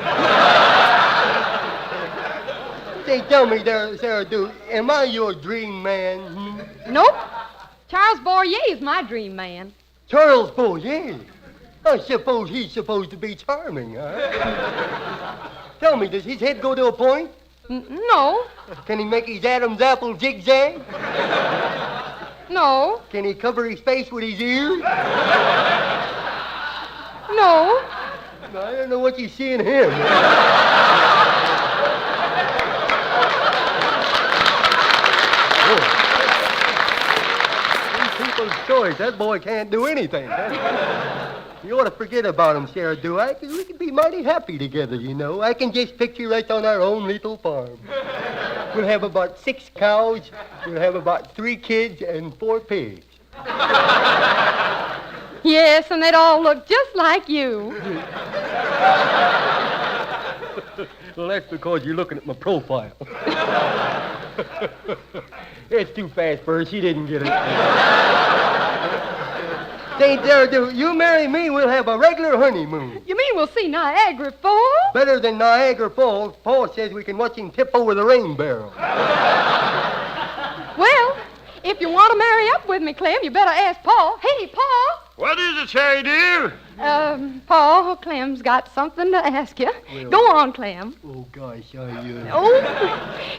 Say, tell me there, Sarah, dude, am I your dream man? Hmm? Nope. Charles Bourier's my dream man. Charles Bourrier? I suppose he's supposed to be charming, huh? Tell me, does his head go to a point? No. Can he make his Adam's apple zigzag? No. Can he cover his face with his ears? No. I don't know what you see in him. People's choice. That boy can't do anything. You ought to forget about him, Sarah Duke. We can be mighty happy together, you know. I can just picture right on our own little farm. We'll have about 6 cows, we'll have about 3 kids, and 4 pigs. Yes, and they'd all look just like you. Well, that's because you're looking at my profile. It's too fast for her. She didn't get it. St. Sarah, do you marry me, we'll have a regular honeymoon. You mean we'll see Niagara Falls? Better than Niagara Falls. Paul says we can watch him tip over the rain barrel. Well, if you want to marry up with me, Clem, you better ask Paul. Hey, Paul. What is it, Sarah, dear? Paul, Clem's got something to ask you. Well, go on, Clem. Oh, gosh, Oh,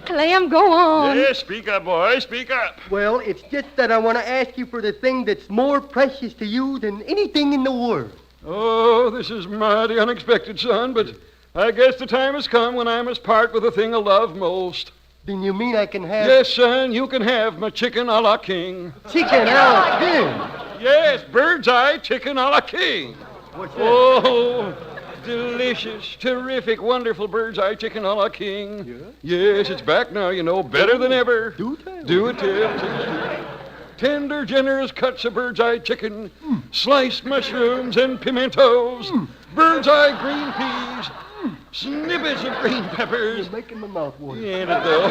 Clem, go on. Yes, speak up, boy, speak up. Well, it's just that I want to ask you for the thing that's more precious to you than anything in the world. Oh, this is mighty unexpected, son, but I guess the time has come when I must part with the thing I love most. Then you mean I can have... Yes, son, you can have my chicken a la king. Chicken a la king? Yes, bird's eye chicken a la king. What's that? Oh, delicious, terrific, wonderful bird's eye chicken a la king. Yeah? Yes, it's back now, you know, better than ever. Do tell. Do it tell. Tender, generous cuts of bird's eye chicken, sliced mushrooms and pimentos, bird's eye green peas, snippets of green peppers. You're making my mouth water. Ain't it, though?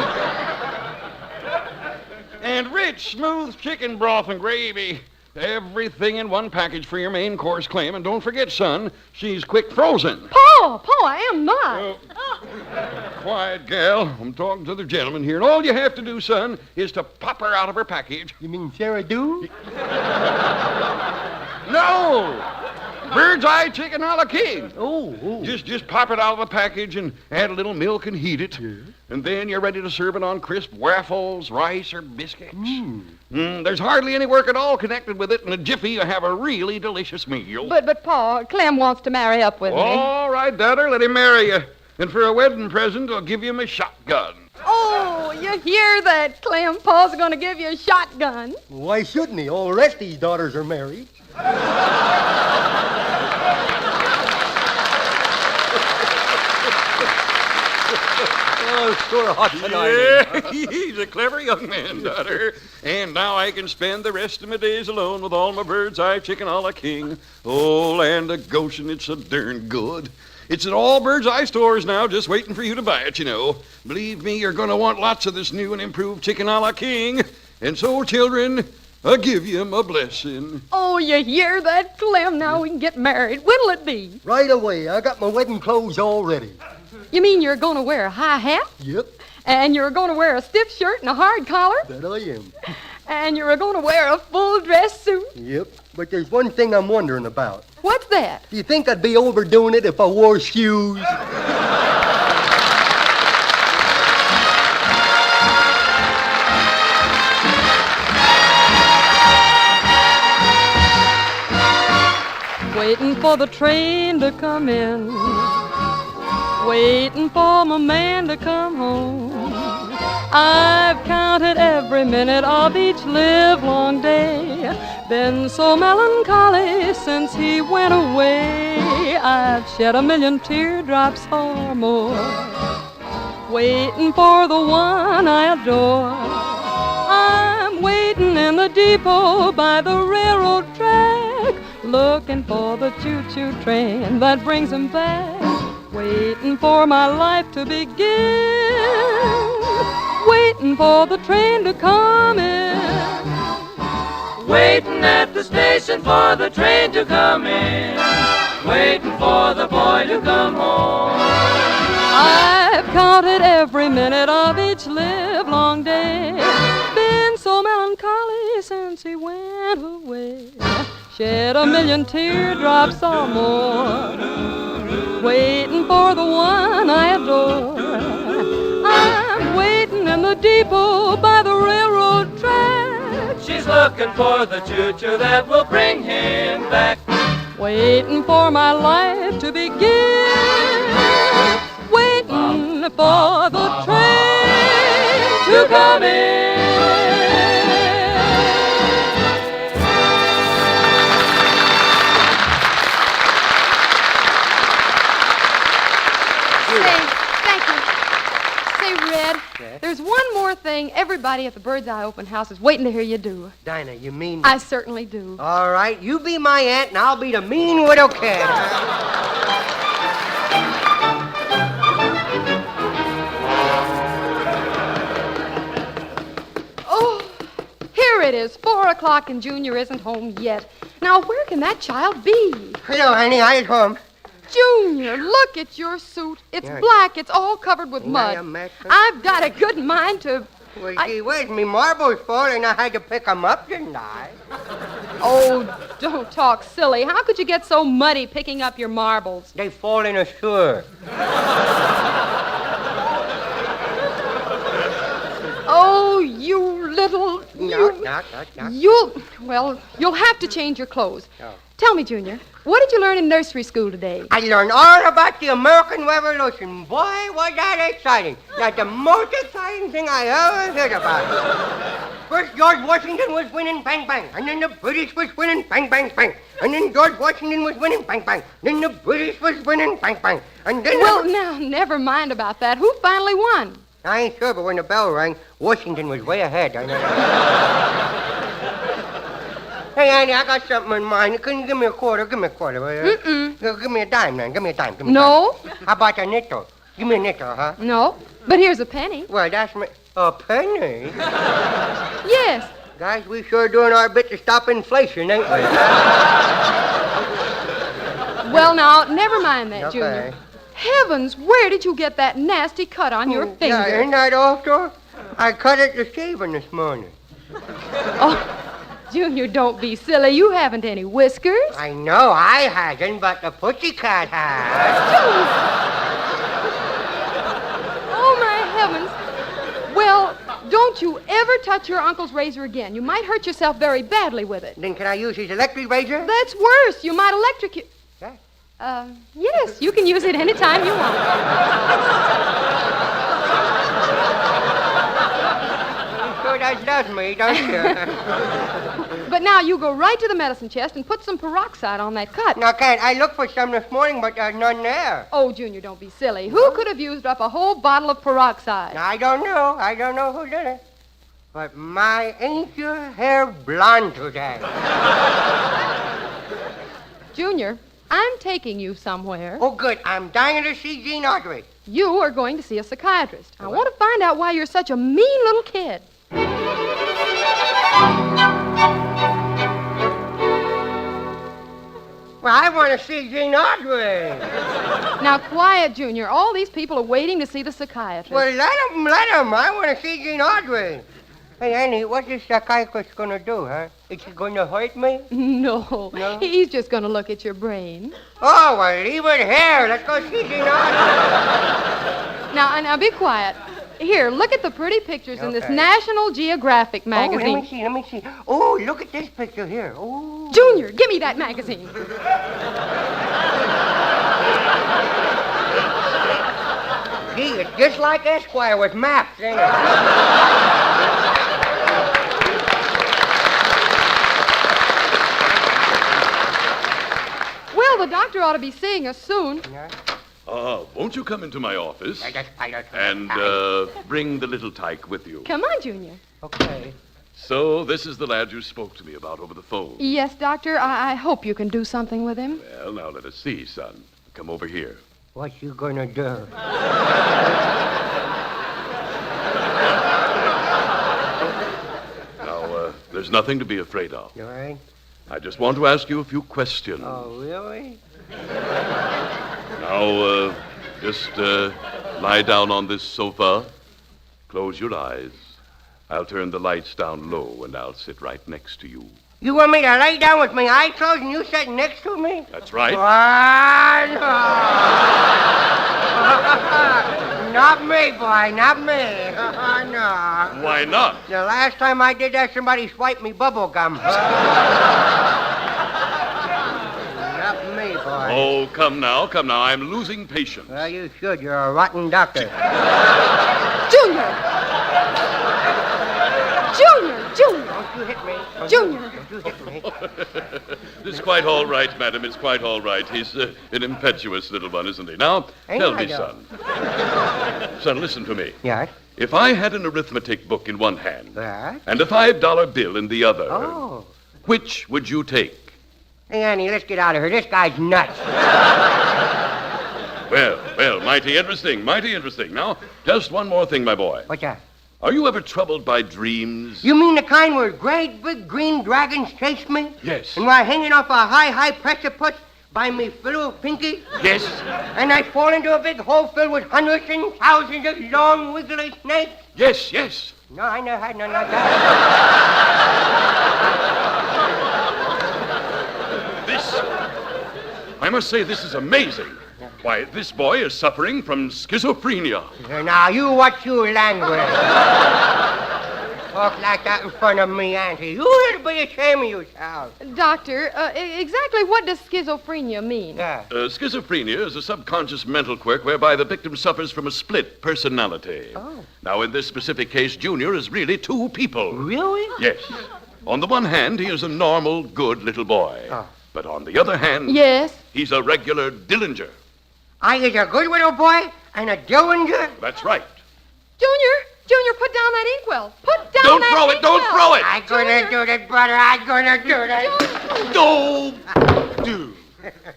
And rich, smooth chicken broth and gravy. Everything in one package for your main course, Clem. And don't forget, son, she's quick frozen. Paul, I am not. Quiet, gal. I'm talking to the gentleman here. And all you have to do, son, is to pop her out of her package. You mean Sarah do? No! Bird's eye chicken a la king. Oh. Just pop it out of the package and add a little milk and heat it. Yeah. And then you're ready to serve it on crisp waffles, rice, or biscuits. There's hardly any work at all connected with it. In a jiffy, you have a really delicious meal. But Paul, Clem wants to marry up with me. All right, daughter, let him marry you. And for a wedding present, I'll give you my shotgun. Oh, you hear that, Clem? Paul's going to give you a shotgun. Why shouldn't he? All the rest of his daughters are married. Oh, sure hot tonight. Yeah, he's a clever young man, daughter. And now I can spend the rest of my days alone with all my bird's eye chicken a la king. Oh, land of Goshen, it's so darn good. It's at all bird's eye stores now, just waiting for you to buy it, you know. Believe me, you're going to want lots of this new and improved chicken a la king. And so, children, I give you my blessing. Oh, you hear that, Clem? Now we can get married. When'll it be? Right away. I got my wedding clothes all ready. You mean you're going to wear a high hat? Yep. And you're going to wear a stiff shirt and a hard collar? That I am. And you're going to wear a full dress suit? Yep. But there's one thing I'm wondering about. What's that? Do you think I'd be overdoing it if I wore shoes? Waiting for the train to come in, waiting for my man to come home. I've counted every minute of each livelong day, been so melancholy since he went away. I've shed 1,000,000 teardrops or more, waiting for the one I adore. I'm waiting in the depot by the railroad track, looking for the choo-choo train that brings him back, waiting for my life to begin, waiting for the train to come in, Waiting at the station for the train to come in, waiting for the boy to come home. I've counted every minute of each livelong day, been so melancholy since he went away, shed 1,000,000 teardrops or more, waiting for the one I adore. I'm waiting in the depot by the railroad track, She's looking for the choo-choo that will bring him back, waiting for my life to begin, waiting for the train to come in. There's one more thing everybody at the Bird's Eye Open House is waiting to hear you do. Dinah, you mean... I certainly do. All right, you be my aunt and I'll be the mean widow cat. Oh, here it is, 4 o'clock and Junior isn't home yet. Now, where can that child be? Hello, honey, how you come? Junior, look at your suit. It's black. It's all covered with mud. I've got a good mind to... Well, gee whiz, me marbles falling. I had to pick 'em up, didn't I? Oh, don't talk silly. How could you get so muddy picking up your marbles? They fall in a sewer. Oh, you little... You'll have to change your clothes. Oh. Tell me, Junior, what did you learn in nursery school today? I learned all about the American Revolution. Boy, was that exciting. That's the most exciting thing I ever heard about. First, George Washington was winning, bang, bang. And then the British was winning, bang, bang, bang. And then George Washington was winning, bang, bang. Then the British was winning, bang, bang. And then... Well, now, never mind about that. Who finally won? I ain't sure, but when the bell rang, Washington was way ahead. I know. Hey, Annie, I got something in mind. Couldn't you give me a quarter? Give me a quarter, will you? Mm-mm. Give me a dime, then. Give me a dime. Give me No. a dime. How about a nickel? Give me a nickel, huh? No, but here's a penny. Well, that's me. A penny? Yes. Guys, we sure doing our bit to stop inflation, ain't we? Well, now, never mind that, Okay. Junior. Heavens, where did you get that nasty cut on your finger? Yeah, ain't that awful? I cut it to shaving this morning. Oh, Junior, don't be silly. You haven't any whiskers. I know I hasn't, but the pussycat has. Oh, my heavens. Well, don't you ever touch your uncle's razor again. You might hurt yourself very badly with it. Then can I use his electric razor? That's worse. You might electrocute... Yeah. Yes, you can use it anytime you want. Sure that does me, don't you? But now you go right to the medicine chest and put some peroxide on that cut. Now, can't I look for some this morning, but there's none there. Oh, Junior, don't be silly. Who could have used up a whole bottle of peroxide? I don't know. I don't know who did it. But my, ain't your hair blonde today? Junior, I'm taking you somewhere. Oh, good. I'm dying to see Gene Audrey. You are going to see a psychiatrist. I want to find out why you're such a mean little kid. Well, I want to see Gene Audrey. Now, quiet, Junior. All these people are waiting to see the psychiatrist. Well, let him. I want to see Gene Audrey. Hey, Annie, what's this psychiatrist going to do, huh? Is he going to hurt me? No. He's just going to look at your brain. Oh, well, leave it here. Let's go see Gene Audrey. Now, be quiet. Here, look at the pretty pictures in this National Geographic magazine. Oh, let me see. Oh, look at this picture here. Oh. Junior, give me that magazine. Gee, it's just like Esquire with maps, ain't it? Well, the doctor ought to be seeing us soon. Won't you come into my office and bring the little tyke with you? Come on, Junior. Okay. So, this is the lad you spoke to me about over the phone. Yes, Doctor. I hope you can do something with him. Well, now let us see, son. Come over here. What you gonna do? Now, there's nothing to be afraid of. You all right? I just want to ask you a few questions. Oh, really? Now, just lie down on this sofa. Close your eyes. I'll turn the lights down low, and I'll sit right next to you. You want me to lay down with my eyes closed and you sitting next to me? That's right. Why, no. Not me, boy, not me. No. Why not? The last time I did that, somebody swiped me bubble gum. Not me, boy. Oh, come now. I'm losing patience. Well, you should. You're a rotten doctor. Junior! Don't you hit me. Junior! Don't you hit me. It's quite all right, madam. It's quite all right. He's an impetuous little one, isn't he? Now, tell me, son. Son, listen to me. Yes? If I had an arithmetic book in one hand Yes? and a $5 bill in the other, Oh. which would you take? Hey, Annie, let's get out of here. This guy's nuts. Well, mighty interesting. Now, just one more thing, my boy. What's that? Are you ever troubled by dreams? You mean the kind where great big green dragons chase me? Yes. And we're hanging off a high precipice by me fellow pinky? Yes. And I fall into a big hole filled with hundreds and thousands of long, wiggly snakes? Yes. No, I never had none like that. I must say, this is amazing. Why, this boy is suffering from schizophrenia. Now, you watch your language. Talk like that in front of me, Auntie. You ought to be ashamed of yourself. Doctor, exactly what does schizophrenia mean? Schizophrenia is a subconscious mental quirk whereby the victim suffers from a split personality. Oh. Now, in this specific case, Junior is really two people. Really? Yes. On the one hand, he is a normal, good little boy. Oh. But on the other hand... Yes? He's a regular Dillinger. I is a good little boy and a Dillinger? That's right. Junior, put down that inkwell. Put down Don't that throw it! inkwell. Don't throw it! I'm gonna do that, brother. I'm gonna do that. Don't do.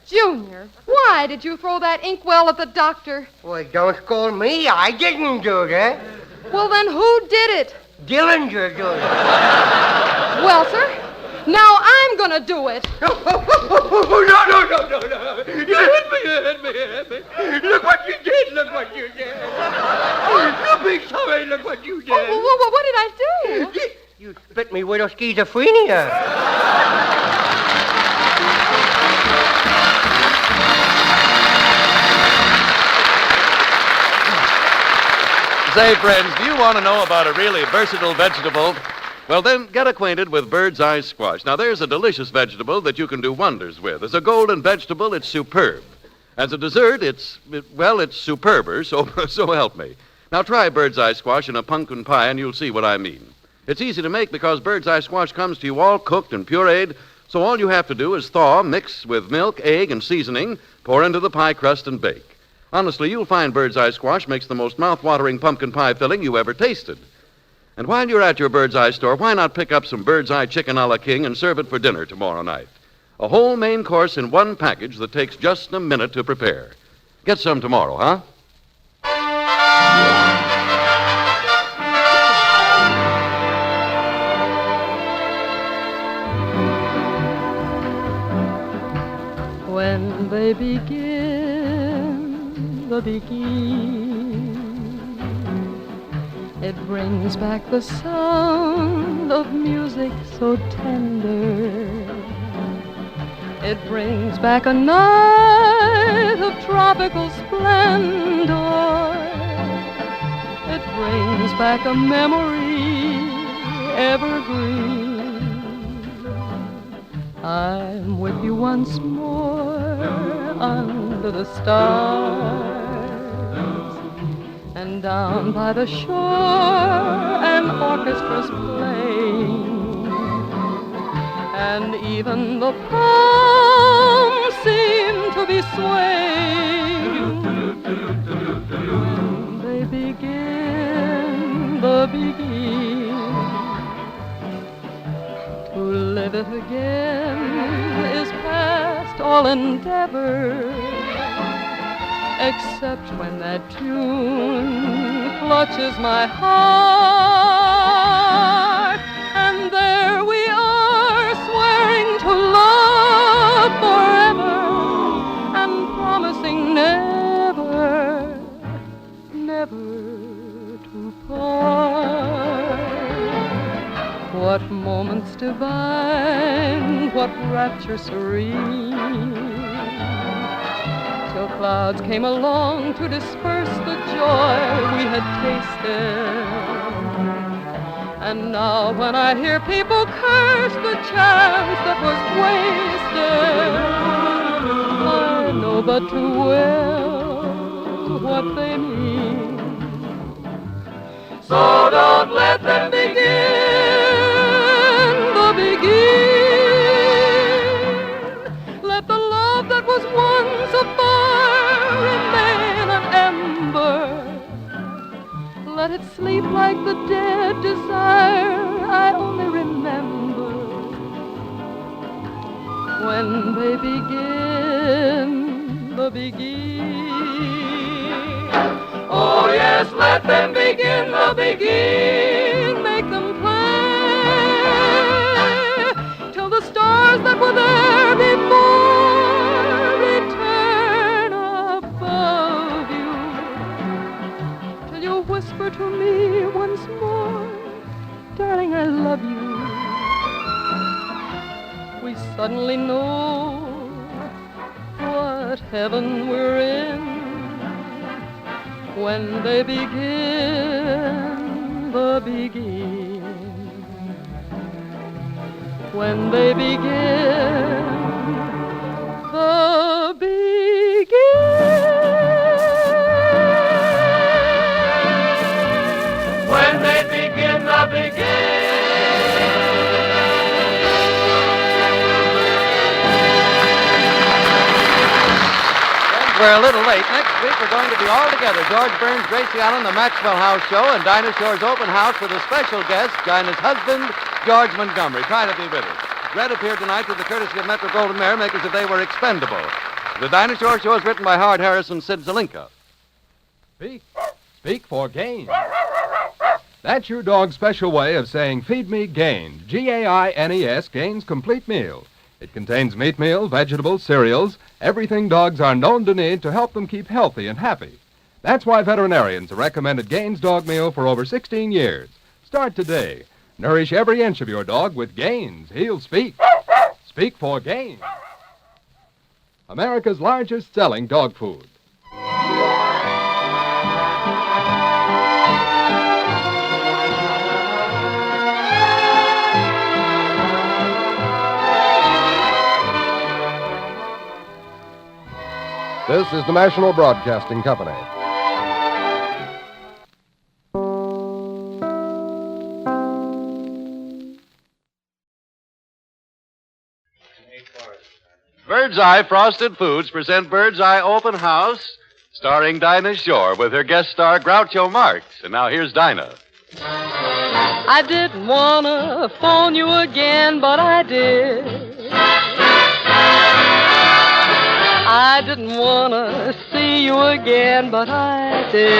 Junior, why did you throw that inkwell at the doctor? Well, don't scold me. I didn't do that. Well, then who did it? Dillinger did it. Well, sir, now I'm gonna do it. No. You hit me. Look what you did. Don't be sorry. Look what you did. Oh, what did I do? You split me with a schizophrenia. Say, friends, do you want to know about a really versatile vegetable? Well, then, get acquainted with bird's eye squash. Now, there's a delicious vegetable that you can do wonders with. As a golden vegetable, it's superb. As a dessert, it's superber, so help me. Now, try bird's eye squash in a pumpkin pie, and you'll see what I mean. It's easy to make because bird's eye squash comes to you all cooked and pureed, so all you have to do is thaw, mix with milk, egg, and seasoning, pour into the pie crust, and bake. Honestly, you'll find bird's eye squash makes the most mouth-watering pumpkin pie filling you ever tasted. And while you're at your bird's eye store, why not pick up some bird's eye chicken a la king and serve it for dinner tomorrow night? A whole main course in one package that takes just a minute to prepare. Get some tomorrow, huh? they begin the beginning. It brings back the sound of music so tender. It brings back a night of tropical splendor. It brings back a memory evergreen. I'm with you once more under the stars, and down by the shore an orchestra's playing, and even the palms seem to be swaying when they begin the beginning. To live it again is past all endeavor, except when that tune clutches my heart, and there we are swearing to love forever and promising never, never to part. What moments divine, what rapture serene, till clouds came along to disperse the joy we had tasted. And now when I hear people curse the chance that was wasted, I know but too well what they mean. So don't let them begin. Let the love that was once a fire remain an ember. Let it sleep like the dead desire I only remember. When they begin the beginning. Oh yes, let them begin the begin. Make them play till the stars that were there before return above you, till you whisper to me once more, darling, I love you. We suddenly know what heaven we're in when they begin the begin. When they begin the begin. When they begin the begin. We're a little late. Next week we're going to be all together. George Burns, Gracie Allen, the Maxwell House Show, and Dinah Shore's Open House with a special guest, Dinah's husband, George Montgomery. Try to be with us. Red appeared tonight with the courtesy of Metro Goldwyn Mayer makers if they were expendable. The Dinah Shore Show is written by Howard Harris and Sid Zelinka. Speak for Gaines. That's your dog's special way of saying feed me Gaines. Gaines, Gaines Complete Meal. It contains meat meal, vegetables, cereals, everything dogs are known to need to help them keep healthy and happy. That's why veterinarians have recommended Gaines Dog Meal for over 16 years. Start today. Nourish every inch of your dog with Gaines. He'll speak. Speak for Gaines. America's largest selling dog food. This is the National Broadcasting Company. Bird's Eye Frosted Foods present Bird's Eye Open House, starring Dinah Shore with her guest star Groucho Marx. And now here's Dinah. I didn't want to phone you again, but I did. I didn't want to see you again, but I did.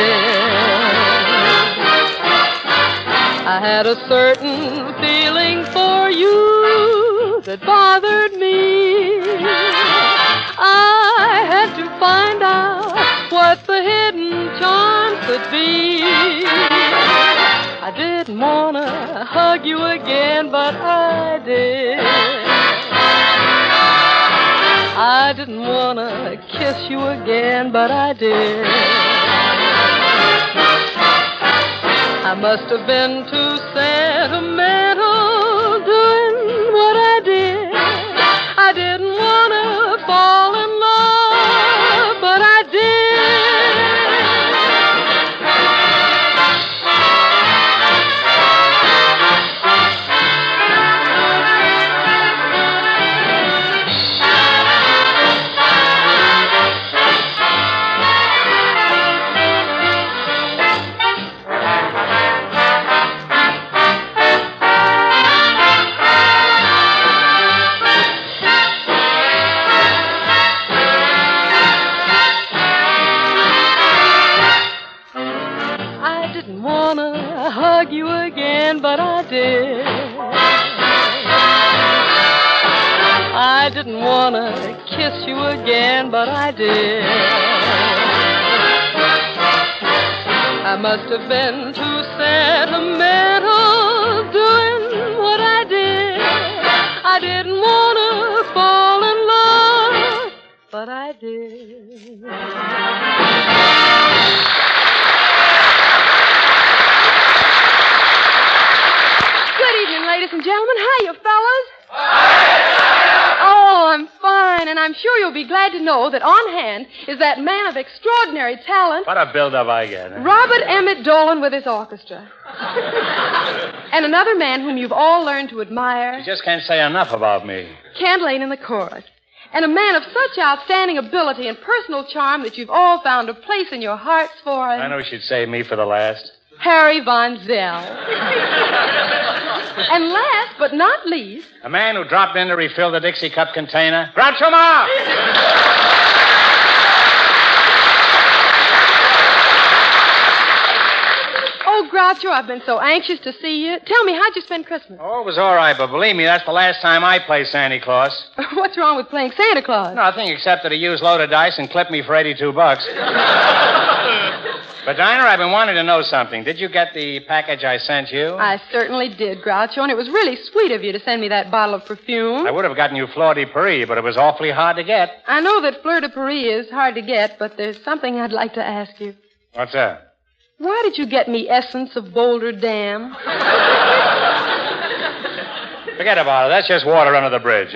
I had a certain feeling for you that bothered me. I find out what the hidden charm could be. I didn't wanna hug you again, but I did. I didn't wanna kiss you again, but I did. I must have been too sentimental doing what I did. I didn't wanna fall in love, but I did. You again, but I did. I didn't wanna kiss you again, but I did. I must have been too sentimental doing what I did. I didn't wanna fall in love, but I did. Ladies and gentlemen, hiya, fellas. Oh, I'm fine, and I'm sure you'll be glad to know that on hand is that man of extraordinary talent, What a build-up I get. Huh? Robert Emmett Dolan with his orchestra. And another man whom you've all learned to admire, You just can't say enough about me. Kent Lane in the chorus. And a man of such outstanding ability and personal charm that you've all found a place in your hearts for him, I know she'd save me for the last. Harry Von Zell. And last but not least, A man who dropped in to refill the Dixie cup container. Groucho Marx! oh, Groucho, I've been so anxious to see you. Tell me, how'd you spend Christmas? Oh, it was all right, but believe me, that's the last time I play Santa Claus. What's wrong with playing Santa Claus? Nothing except that he used loaded dice and clipped me for $82. But, Dinah, I've been wanting to know something. Did you get the package I sent you? I certainly did, Groucho, and it was really sweet of you to send me that bottle of perfume. I would have gotten you Fleur de Paris, but it was awfully hard to get. I know that Fleur de Paris is hard to get, but there's something I'd like to ask you. What's that? Why did you get me Essence of Boulder Dam? Forget about it. That's just water under the bridge.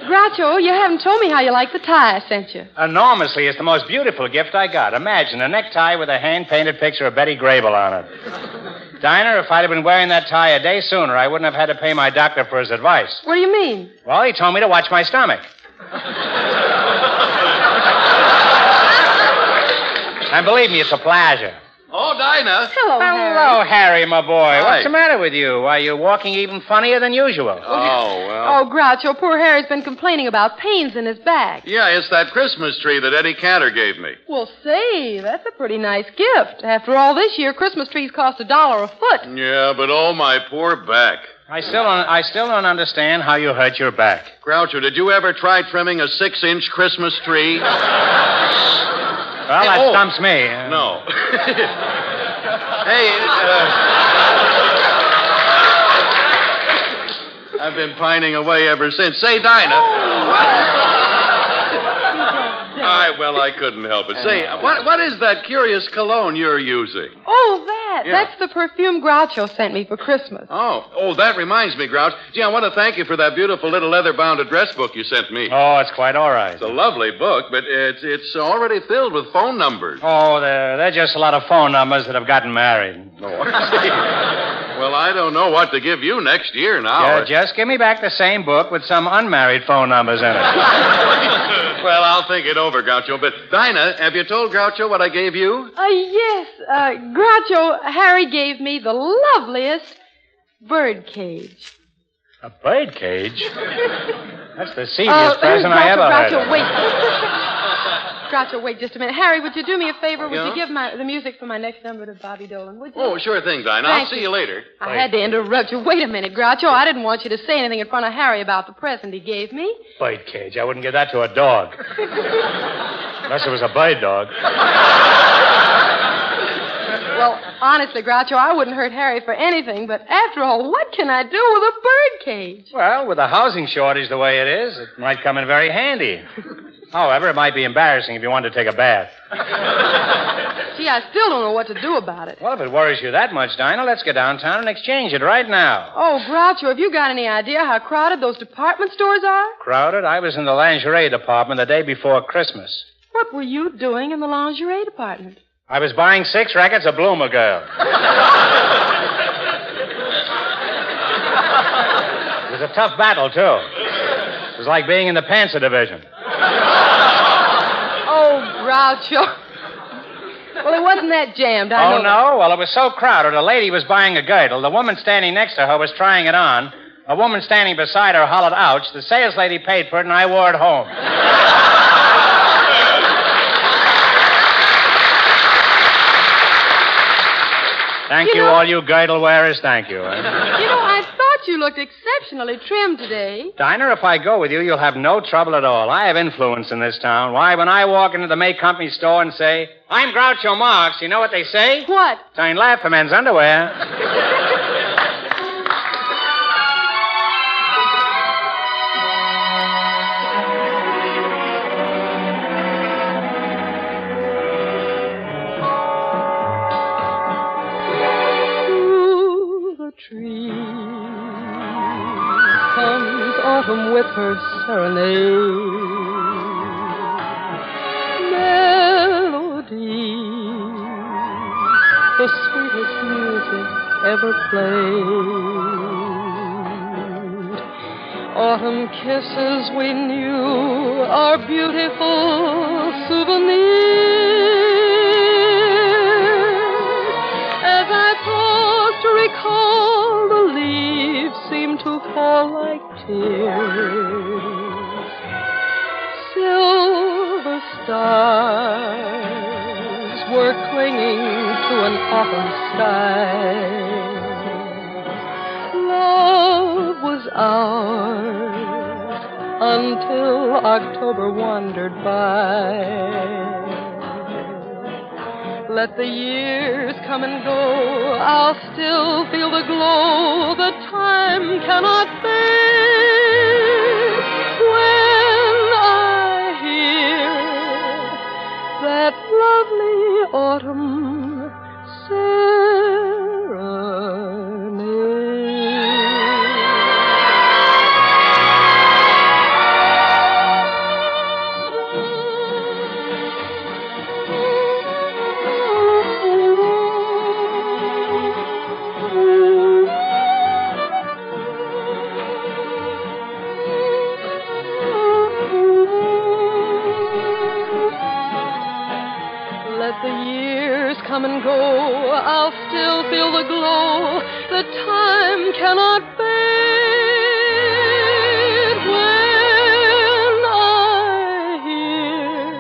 Groucho, you haven't told me how you like the tie I sent you. Enormously. It's the most beautiful gift I got. Imagine a necktie with a hand-painted picture of Betty Grable on it. Dinah, if I'd have been wearing that tie a day sooner, I wouldn't have had to pay my doctor for his advice. What do you mean? Well, he told me to watch my stomach. And believe me, it's a pleasure. Oh, Dinah. Hello, Harry. Hello, Harry, my boy. Hi. What's the matter with you? Why, you're walking even funnier than usual. Oh, well. Oh, Groucho, poor Harry's been complaining about pains in his back. Yeah, it's that Christmas tree that Eddie Cantor gave me. Well, say, that's a pretty nice gift. After all, this year, Christmas trees cost $1 a foot. Yeah, but oh, my poor back. I still don't understand how you hurt your back. Groucho, did you ever try trimming a 6-inch Christmas tree? Well, that stumps me. No. Hey, I've been pining away ever since. Say, Dinah. Well, I couldn't help it. Say, what is that curious cologne you're using? Oh, that. Yeah. That's the perfume Groucho sent me for Christmas. Oh, that reminds me, Grouch. Gee, I want to thank you for that beautiful little leather-bound address book you sent me. Oh, it's quite all right. It's a lovely book, but it's already filled with phone numbers. Oh, they're just a lot of phone numbers that have gotten married. Oh, I see. Well, I don't know what to give you next year now. Yeah, just give me back the same book with some unmarried phone numbers in it. Well, I'll think it over, Groucho. But, Dinah, have you told Groucho what I gave you? Yes. Groucho, Harry gave me the loveliest bird cage. A bird cage? That's the seediest present I ever heard Groucho, of. wait. Groucho, wait just a minute. Harry, would you do me a favor? Would Yeah? you give the music for my next number to Bobby Dolan, would you? Oh, sure thing, Dinah. I'll Thank see you later. I had to interrupt you. Wait a minute, Groucho. I didn't want you to say anything in front of Harry about the present he gave me. Birdcage. I wouldn't give that to a dog. Unless it was a bird dog. Well, honestly, Groucho, I wouldn't hurt Harry for anything, but after all, what can I do with a bird cage? Well, with the housing shortage the way it is, it might come in very handy. However, it might be embarrassing if you wanted to take a bath. Gee, I still don't know what to do about it. Well, if it worries you that much, Dinah, let's go downtown and exchange it right now. Oh, Groucho, have you got any idea how crowded those department stores are? Crowded? I was in the lingerie department the day before Christmas. What were you doing in the lingerie department? I was buying 6 records of Bloomer Girl. It was a tough battle, too. It was like being in the Panzer Division. Oh, Groucho. Well, it wasn't that jammed, I know. Oh, no? Well, it was so crowded. A lady was buying a girdle. The woman standing next to her was trying it on. A woman standing beside her hollered, ouch. The sales lady paid for it, and I wore it home. Thank you, all you girdle wearers. Thank you. You know, I thought you looked exceptionally trim today. Dinah, if I go with you, you'll have no trouble at all. I have influence in this town. Why, when I walk into the May Company store and say, I'm Groucho Marx, you know what they say? What? It ain't laugh for men's underwear. Autumn with her serenade, melody, the sweetest music ever played. Autumn kisses we knew are beautiful souvenirs. As I pause to recall, the leaves seem to fall like tears. Silver stars were clinging to an autumn sky. Love was ours until October wandered by. Let the years come and go, I'll still feel the glow. The time cannot fade when I hear that lovely autumn serenade. Come and go, I'll still feel the glow. The time cannot fade when I hear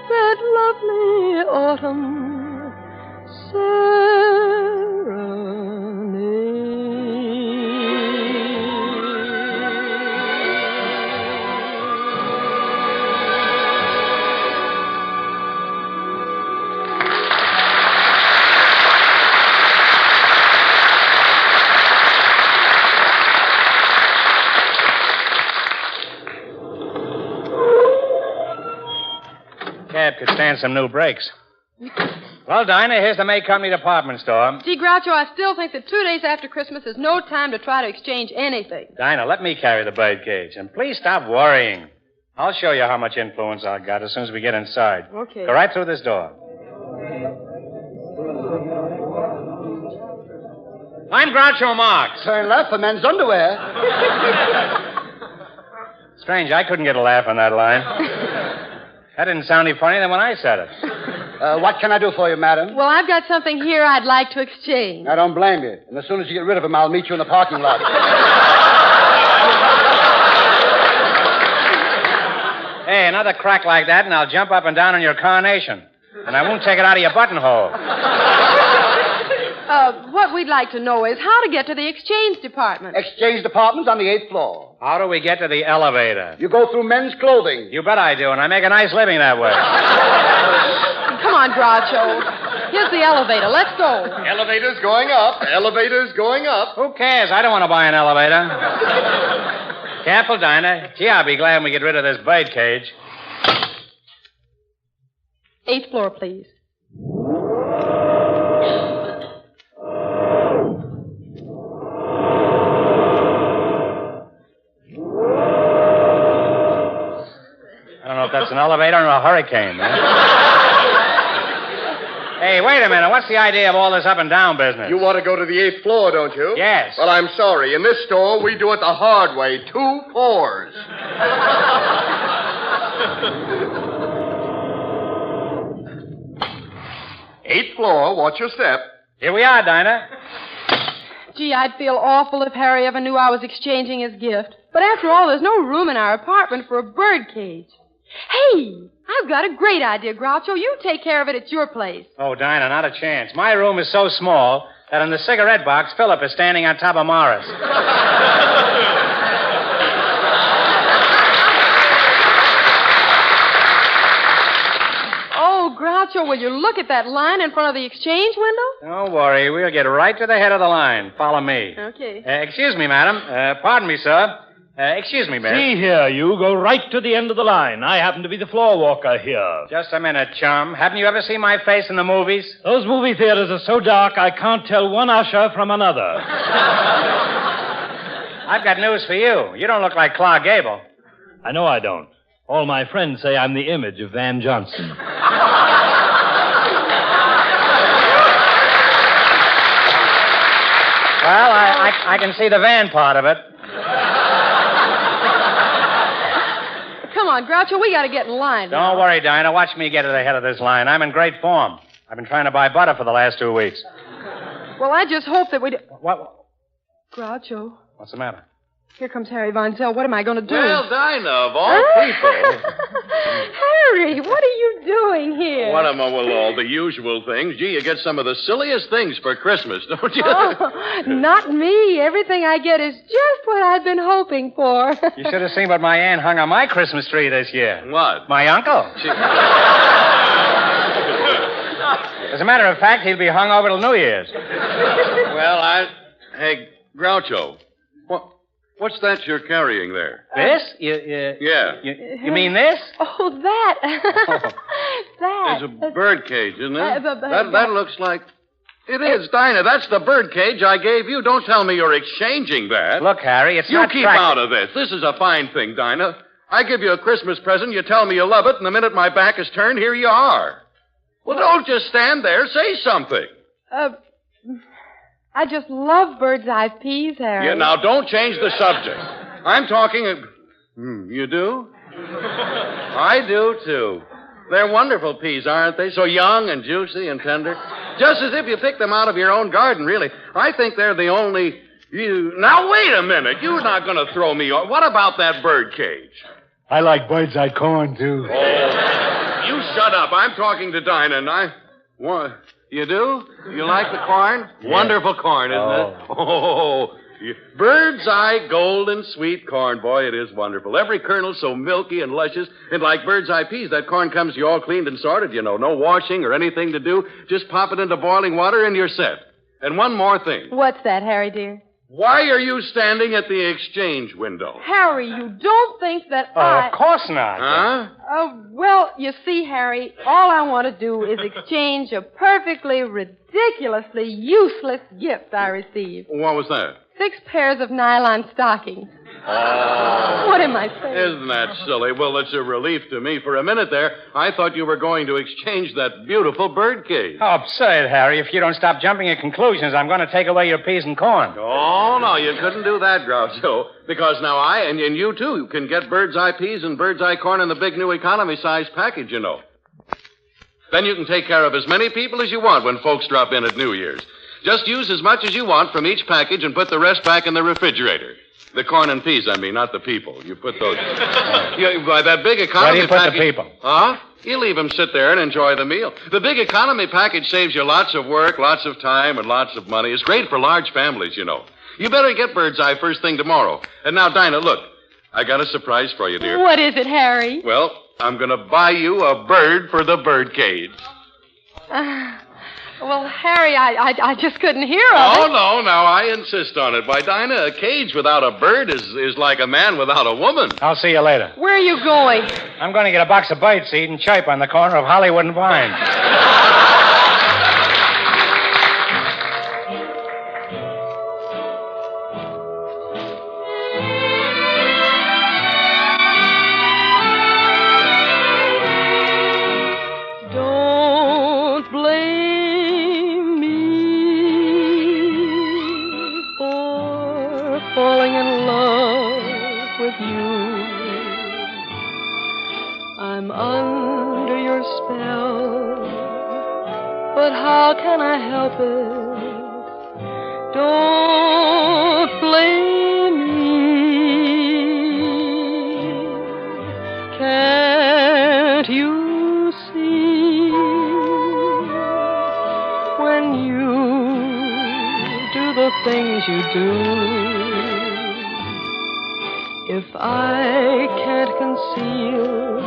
that lovely autumn Could stand some new brakes. Well, Dinah, here's the May Company department store. Gee, Groucho, I still think that 2 days after Christmas is no time to try to exchange anything. Dinah, let me carry the birdcage. And please stop worrying. I'll show you how much influence I've got as soon as we get inside. Okay. Go right through this door. I'm Groucho Marx. Turn left for men's underwear. Strange, I couldn't get a laugh on that line. That didn't sound any funnier than when I said it. What can I do for you, madam? Well, I've got something here I'd like to exchange. I don't blame you. And as soon as you get rid of him, I'll meet you in the parking lot. Hey, Hey, another crack like that, and I'll jump up and down on your carnation. And I won't take it out of your buttonhole. What we'd like to know is how to get to the exchange department. Exchange department's on the 8th floor. How do we get to the elevator? You go through men's clothing. You bet I do, and I make a nice living that way. Come on, Groucho. Here's the elevator. Let's go. Elevator's going up. Elevator's going up. Who cares? I don't want to buy an elevator. Careful, Dinah. Gee, I'll be glad when we get rid of this bird cage. 8th floor, please. I don't know if that's an elevator or a hurricane, man. Hey, wait a minute. What's the idea of all this up and down business? You want to go to the 8th floor, don't you? Yes. Well, I'm sorry. In this store, we do it the hard way. 2 floors. 8th floor. Watch your step. Here we are, Dinah. Gee, I'd feel awful if Harry ever knew I was exchanging his gift. But after all, there's no room in our apartment for a bird cage. Hey, I've got a great idea, Groucho. You take care of it at your place. Oh, Dinah, not a chance. My room is so small that in the cigarette box, Philip is standing on top of Morris. Oh, Groucho, will you look at that line in front of the exchange window? Don't worry. We'll get right to the head of the line. Follow me. Okay. Excuse me, madam. Pardon me, sir. Excuse me, miss. See here, you go right to the end of the line. I happen to be the floor walker here. Just a minute, chum. Haven't you ever seen my face in the movies? Those movie theaters are so dark I can't tell one usher from another. I've got news for you. You don't look like Clark Gable. I know I don't. All my friends say I'm the image of Van Johnson. Well, I can see the van part of it. Come on, Groucho, we got to get in line. Don't worry, Dinah. Watch me get to the head of this line. I'm in great form. I've been trying to buy butter for the last 2 weeks. Well, I just hope that we... What? Groucho, What's the matter? here comes Harry Von Zell. What am I going to do? Well, Dinah, of all people. Harry, what are you doing here? What am I? Well, all the usual things. Gee, you get some of the silliest things for Christmas, don't you? Oh, not me. Everything I get is just what I've been hoping for. You should have seen what my aunt hung on my Christmas tree this year. What? My uncle. As a matter of fact, he'll be hung over till New Year's. Well, Hey, Groucho, what's that you're carrying there? This? Yeah. You mean this? Oh, that. That. It's a bird cage, isn't it? That That looks like... It is, Dinah. That's the bird cage I gave you. Don't tell me you're exchanging that. Look, Harry, it's You not keep practical. out of this. This is a fine thing, Dinah. I give you a Christmas present, you tell me you love it, and the minute my back is turned, here you are. Well, don't just stand there. Say something. I just love bird's eye peas, Harry. Yeah, now don't change the subject. I'm talking... You do? I do, too. They're wonderful peas, aren't they? So young and juicy and tender. Just as if you picked them out of your own garden, really. I think they're the only... Now, wait a minute. You're not going to throw me off. What about that bird cage? I like bird's eye corn, too. Oh, you shut up. I'm talking to Dinah, and I... What? You do? You like the corn? Yeah. Wonderful corn, isn't it? Oh, bird's eye golden sweet corn. Boy, it is wonderful. Every kernel so milky and luscious. And like bird's eye peas, that corn comes to you all cleaned and sorted, you know. No washing or anything to do. Just pop it into boiling water and you're set. And one more thing. What's that, Harry, dear? Why are you standing at the exchange window? Harry, you don't think that Of course not. Huh? Well, you see, Harry, all I want to do is exchange a perfectly, ridiculously useless gift I received. What was that? 6 pairs of nylon stockings. Oh. What am I saying? Isn't that silly? Well, it's a relief to me. For a minute there, I thought you were going to exchange that beautiful bird cage. How absurd, Harry. If you don't stop jumping at conclusions, I'm going to take away your peas and corn. Oh, no, you couldn't do that, Groucho. Because now I, and you too, can get bird's eye peas and bird's eye corn in the big new economy size package, you know. Then you can take care of as many people as you want when folks drop in at New Year's. Just use as much as you want from each package and put the rest back in the refrigerator. The corn and peas, I mean, not the people. You put those. By that big economy Where do you put package. the people? Huh? You leave them sit there and enjoy the meal. The big economy package saves you lots of work, lots of time, and lots of money. It's great for large families, you know. You better get Bird's Eye first thing tomorrow. And now, Dinah, look. I got a surprise for you, dear. What is it, Harry? Well, I'm going to buy you a bird for the birdcage. Well, Harry, I just couldn't hear of it. Oh, no, now I insist on it. Why, Dinah, a cage without a bird is like a man without a woman. I'll see you later. Where are you going? I'm going to get a box of birdseed and chirp on the corner of Hollywood and Vine. But how can I help it? Don't blame me. Can't you see when you do the things you do? If I can't conceal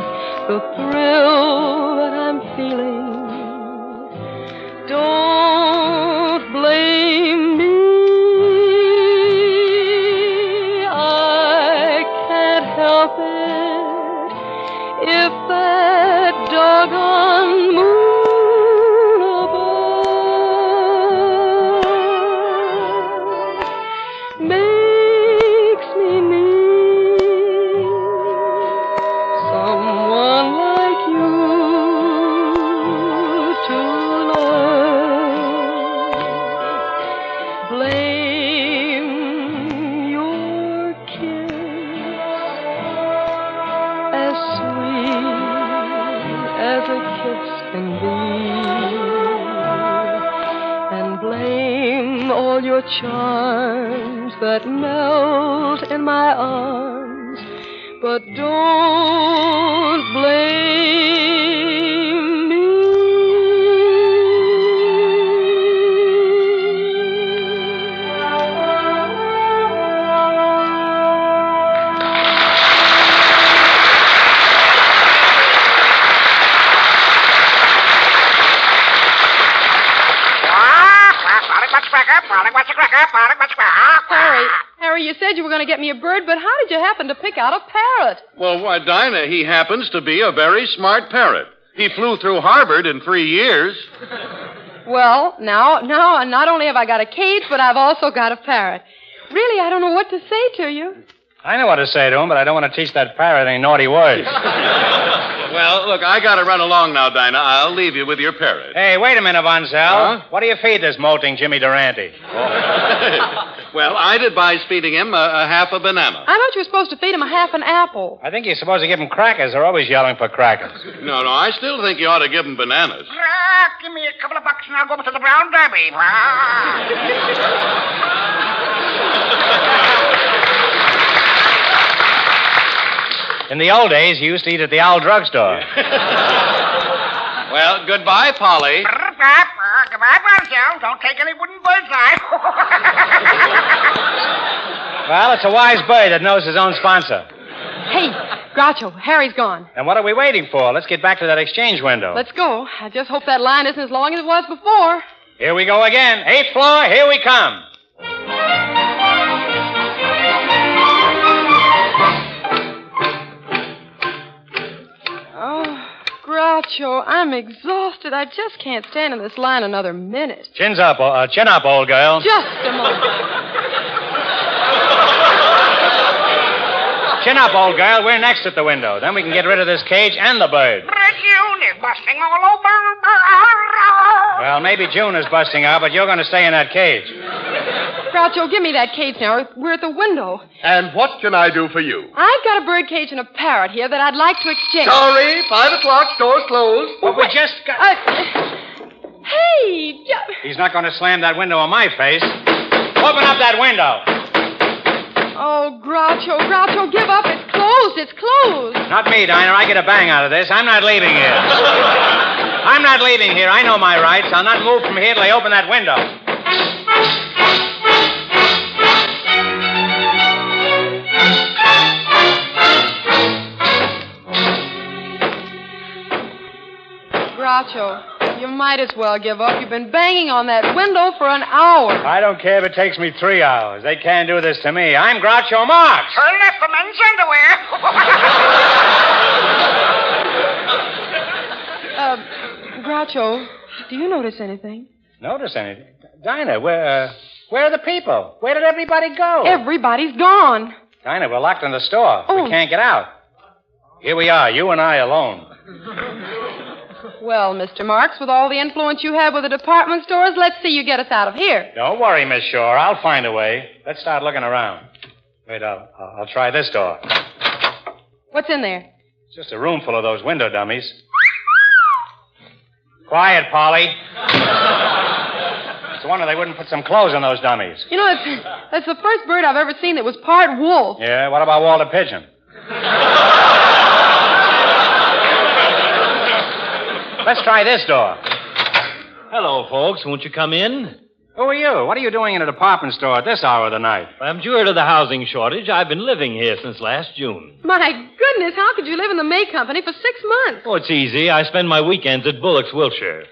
the thrill that I'm feeling, don't blame me. I can't help it if that doggone moon above makes me need someone like you to blame your kiss as sweet as a kiss can be, and blame all your charms that melt in my arms, but don't blame me. Harry, you said you were going to get me a bird, but how did you happen to pick out a parrot? Well, why, Dinah, he happens to be a very smart parrot. He flew through Harvard in 3 years. Well, now, not only have I got a cage, but I've also got a parrot. Really, I don't know what to say to you. I know what to say to him, but I don't want to teach that parrot any naughty words. Well, look, I got to run along now, Dinah. I'll leave you with your parrot. Hey, wait a minute, Von Zell. Huh? What do you feed this molting Jimmy Durante? Well, I'd advise feeding him a half a banana. I thought you were supposed to feed him a half an apple. I think you're supposed to give him crackers. They're always yelling for crackers. No, I still think you ought to give him bananas. Give me a couple of bucks and I'll go over to the Brown Derby. In the old days, you used to eat at the Owl Drugstore. Well, goodbye, Polly. Goodbye, Bronzo. Don't take any wooden bird's eye. Well, it's a wise bird that knows his own sponsor. Hey, Groucho, Harry's gone. And what are we waiting for? Let's get back to that exchange window. Let's go. I just hope that line isn't as long as it was before. Here we go again. 8th floor, here we come. Oh, Groucho, I'm exhausted. I just can't stand in this line another minute. Chin up, old girl. Just a moment. Chin up, old girl. We're next at the window. Then we can get rid of this cage and the bird. June is busting all over. Well, maybe June is busting out, but you're going to stay in that cage. Groucho, give me that cage now. We're at the window. And what can I do for you? I've got a bird cage and a parrot here that I'd like to exchange. Sorry, 5 o'clock, doors closed. But we just got... Hey, Please. He's not going to slam that window in my face. Open up that window. Oh, Groucho, give up. It's closed. It's closed. Not me, Dinah. I get a bang out of this. I'm not leaving here. I'm not leaving here. I know my rights. I'll not move from here till they open that window. Groucho, you might as well give up. You've been banging on that window for an hour. I don't care if it takes me 3 hours. They can't do this to me. I'm Groucho Marx. Turn left for men's underwear. Groucho, do you notice anything? Notice anything? Dinah, where are the people? Where did everybody go? Everybody's gone. Dinah, we're locked in the store. Oh. We can't get out. Here we are, you and I alone. Well, Mr. Marx, with all the influence you have with the department stores, let's see you get us out of here. Don't worry, Miss Shore. I'll find a way. Let's start looking around. Wait, I'll try this door. What's in there? It's just a room full of those window dummies. Quiet, Polly. It's a wonder they wouldn't put some clothes on those dummies. You know, that's the first bird I've ever seen that was part wolf. Yeah, what about Walter Pigeon? Let's try this door. Hello, folks. Won't you come in? Who are you? What are you doing in a department store at this hour of the night? I'm due to the housing shortage. I've been living here since last June. My goodness, how could you live in the May Company for 6 months? Oh, it's easy. I spend my weekends at Bullock's, Wiltshire.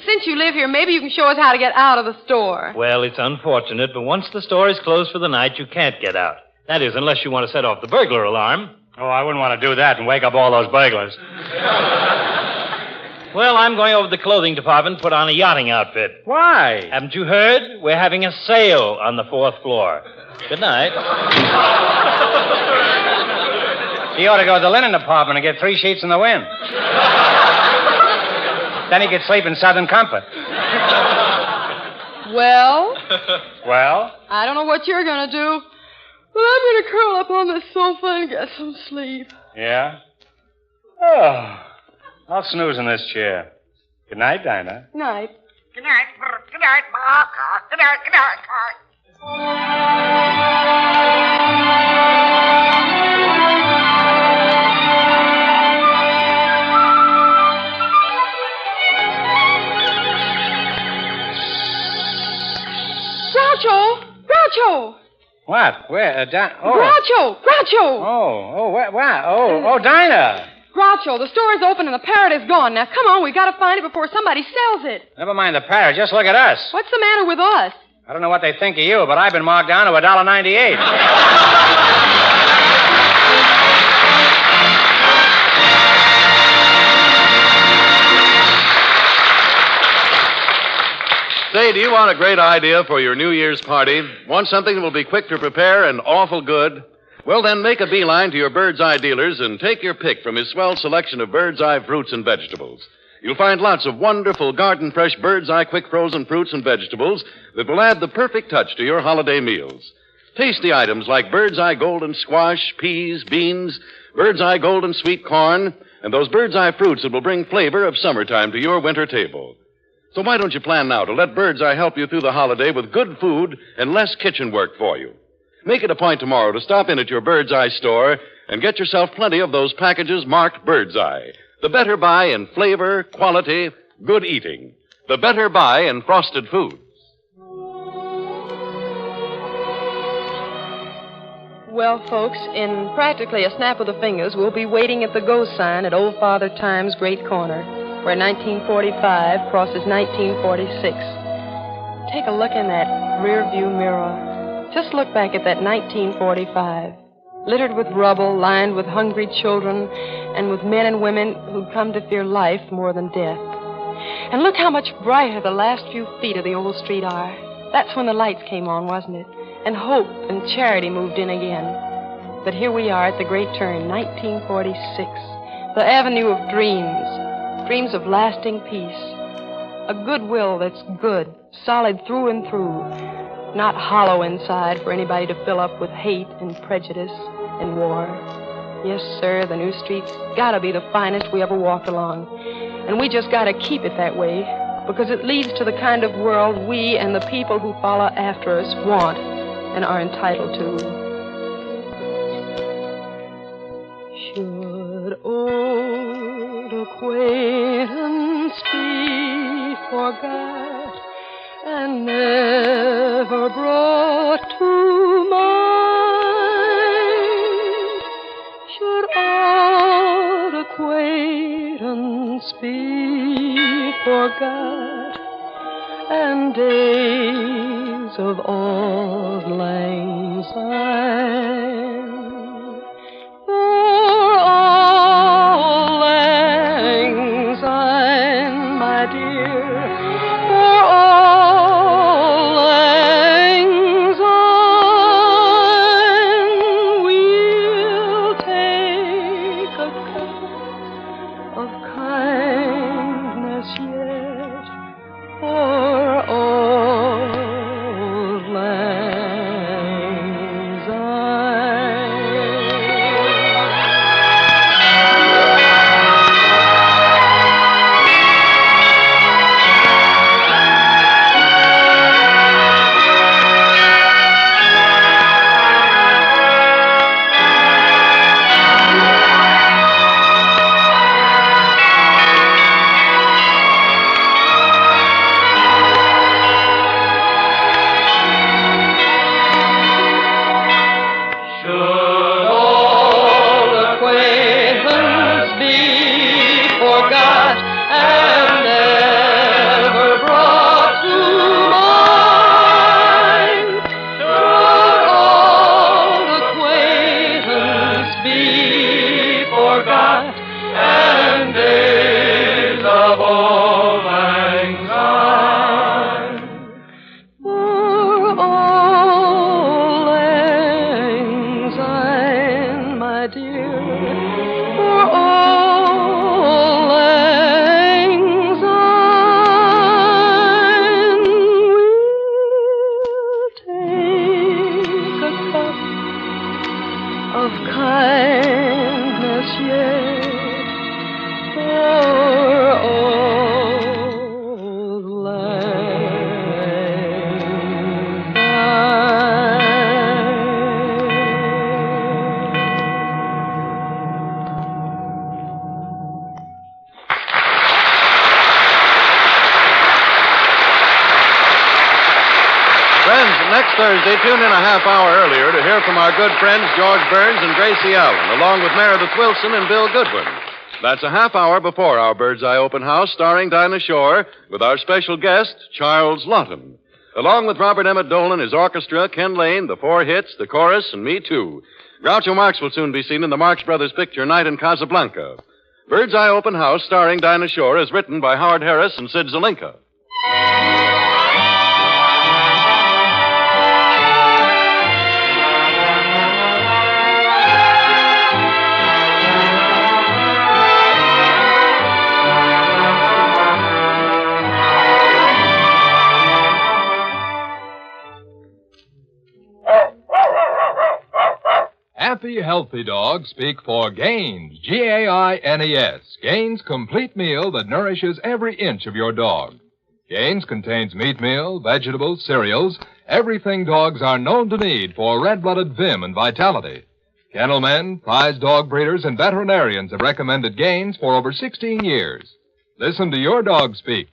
Since you live here, maybe you can show us how to get out of the store. Well, it's unfortunate, but once the store is closed for the night, you can't get out. That is, unless you want to set off the burglar alarm. Oh, I wouldn't want to do that and wake up all those burglars. Well, I'm going over to the clothing department and put on a yachting outfit. Why? Haven't you heard? We're having a sale on the 4th floor. Good night. He ought to go to the linen department and get 3 sheets in the wind. Then he could sleep in Southern comfort. Well? Well? I don't know what you're going to do, but I'm going to curl up on this sofa and get some sleep. Yeah? Oh, I'll snooze in this chair. Good night, Dinah. Night. Good night. Good night. Good night. Good night. Groucho! What? Where? Groucho! Oh, Dinah! Groucho, the store is open and the parrot is gone. Now, come on, we've got to find it before somebody sells it. Never mind the parrot. Just look at us. What's the matter with us? I don't know what they think of you, but I've been marked down to $1.98. Say, do you want a great idea for your New Year's party? Want something that will be quick to prepare and awful good? Well, then make a beeline to your Bird's Eye dealers and take your pick from his swell selection of Bird's Eye fruits and vegetables. You'll find lots of wonderful garden-fresh Bird's Eye quick frozen fruits and vegetables that will add the perfect touch to your holiday meals. Tasty items like Bird's Eye golden squash, peas, beans, Bird's Eye golden sweet corn, and those Bird's Eye fruits that will bring flavor of summertime to your winter table. So why don't you plan now to let Bird's Eye help you through the holiday with good food and less kitchen work for you? Make it a point tomorrow to stop in at your Bird's Eye store and get yourself plenty of those packages marked Bird's Eye. The better buy in flavor, quality, good eating. The better buy in frosted foods. Well, folks, in practically a snap of the fingers, we'll be waiting at the Go sign at Old Father Time's Great Corner, where 1945 crosses 1946. Take a look in that rear view mirror. Just look back at that 1945, littered with rubble, lined with hungry children, and with men and women who'd come to fear life more than death. And look how much brighter the last few feet of the old street are. That's when the lights came on, wasn't it? And hope and charity moved in again. But here we are at the great turn, 1946, the avenue of dreams, dreams of lasting peace, a goodwill that's good, solid through and through, not hollow inside for anybody to fill up with hate and prejudice and war. Yes, sir, the new street's gotta be the finest we ever walked along. And we just got to keep it that way because it leads to the kind of world we and the people who follow after us want and are entitled to. Should old acquaintance be forgot and never brought to mind? Should old acquaintance be forgot and days of auld lang syne? For auld lang syne, my dear, for auld lang syne, we'll take a cup of kindness yet for auld lang syne. Should old acquaintance be forgot and never brought to mind? Should old acquaintance be forgot and days of auld lang syne? For auld lang syne, my dear, for auld lang syne, we'll take a cup of kindness yet for auld lang Friends, next Thursday, tune in a half hour earlier to hear from our good friends George Burns and Gracie Allen, along with Meredith Wilson and Bill Goodwin. That's a half hour before our Bird's Eye Open House, starring Dinah Shore, with our special guest, Charles Laughton. Along with Robert Emmett Dolan, his orchestra, Ken Lane, the Four Hits, the chorus, and me, too. Groucho Marx will soon be seen in the Marx Brothers picture, Night in Casablanca. Bird's Eye Open House, starring Dinah Shore, is written by Howard Harris and Sid Zelinka. Happy, healthy dogs speak for Gaines, Gaines. Gaines complete meal that nourishes every inch of your dog. Gaines contains meat meal, vegetables, cereals, everything dogs are known to need for red-blooded vim and vitality. Kennelmen, prize dog breeders, and veterinarians have recommended Gaines for over 16 years. Listen to your dog speak.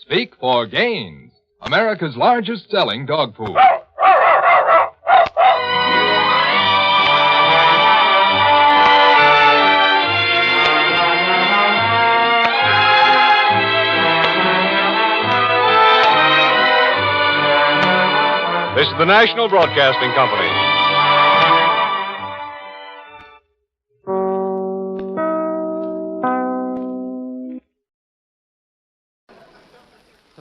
Speak for Gaines, America's largest selling dog food. This is the National Broadcasting Company.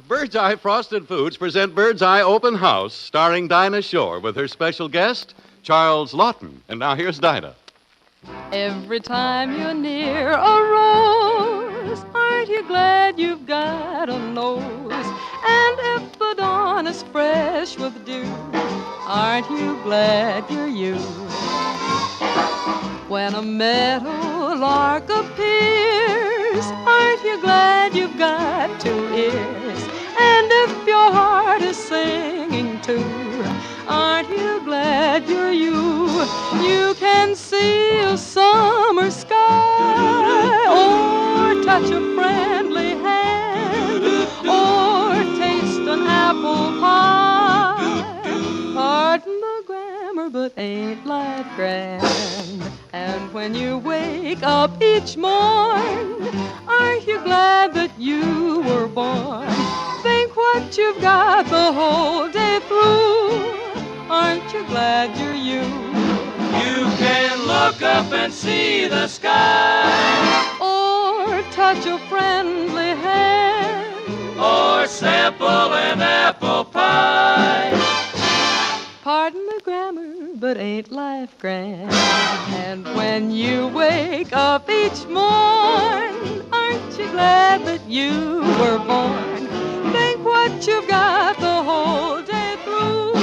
Bird's Eye Frosted Foods present Bird's Eye Open House, starring Dinah Shore with her special guest, Charles Laughton. And now here's Dinah. Every time you're near a rose, aren't you glad you've got a nose? And if the dawn is fresh with dew, aren't you glad you're you? When a meadow lark appears, got 2 ears. And if your heart is singing too, aren't you glad you're you? You can see a summer sky, or touch a friendly hand, or taste an apple pie. Pardon the grammar, but ain't life grand? And when you wake up each morn, aren't you glad that you were born? Think what you've got the whole day through. Aren't you glad you're you? You can look up and see the sky, Or touch a friendly hand, or sample an apple pie. Pardon the grammar, but ain't life grand? And when you wake up each morn, aren't you glad that you were born? Think what you've got the whole day through.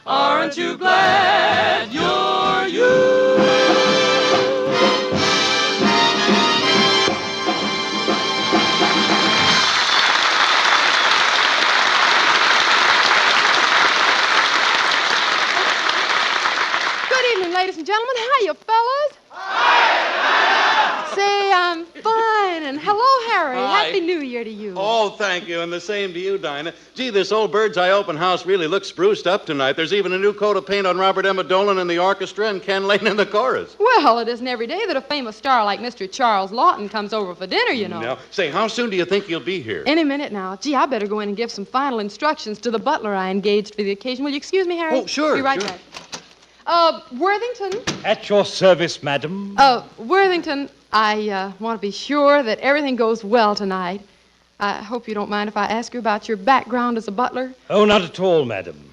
Aren't you glad you're you? Good evening, ladies and gentlemen. Hiya, fellas. Say, I'm fine, and hello, Harry. Hi. Happy New Year to you. Oh, thank you, and the same to you, Dinah. Gee, this old Bird's Eye Open House really looks spruced up tonight. There's even a new coat of paint on Robert Emma Dolan in the orchestra and Ken Lane in the chorus. Well, it isn't every day that a famous star like Mr. Charles Laughton comes over for dinner, you know. Now, say, how soon do you think he'll be here? Any minute now. Gee, I better go in and give some final instructions to the butler I engaged for the occasion. Will you excuse me, Harry? Oh, sure, Be right sure. back. Worthington? At your service, madam. Worthington, I want to be sure that everything goes well tonight. I hope you don't mind if I ask you about your background as a butler. Oh, not at all, madam.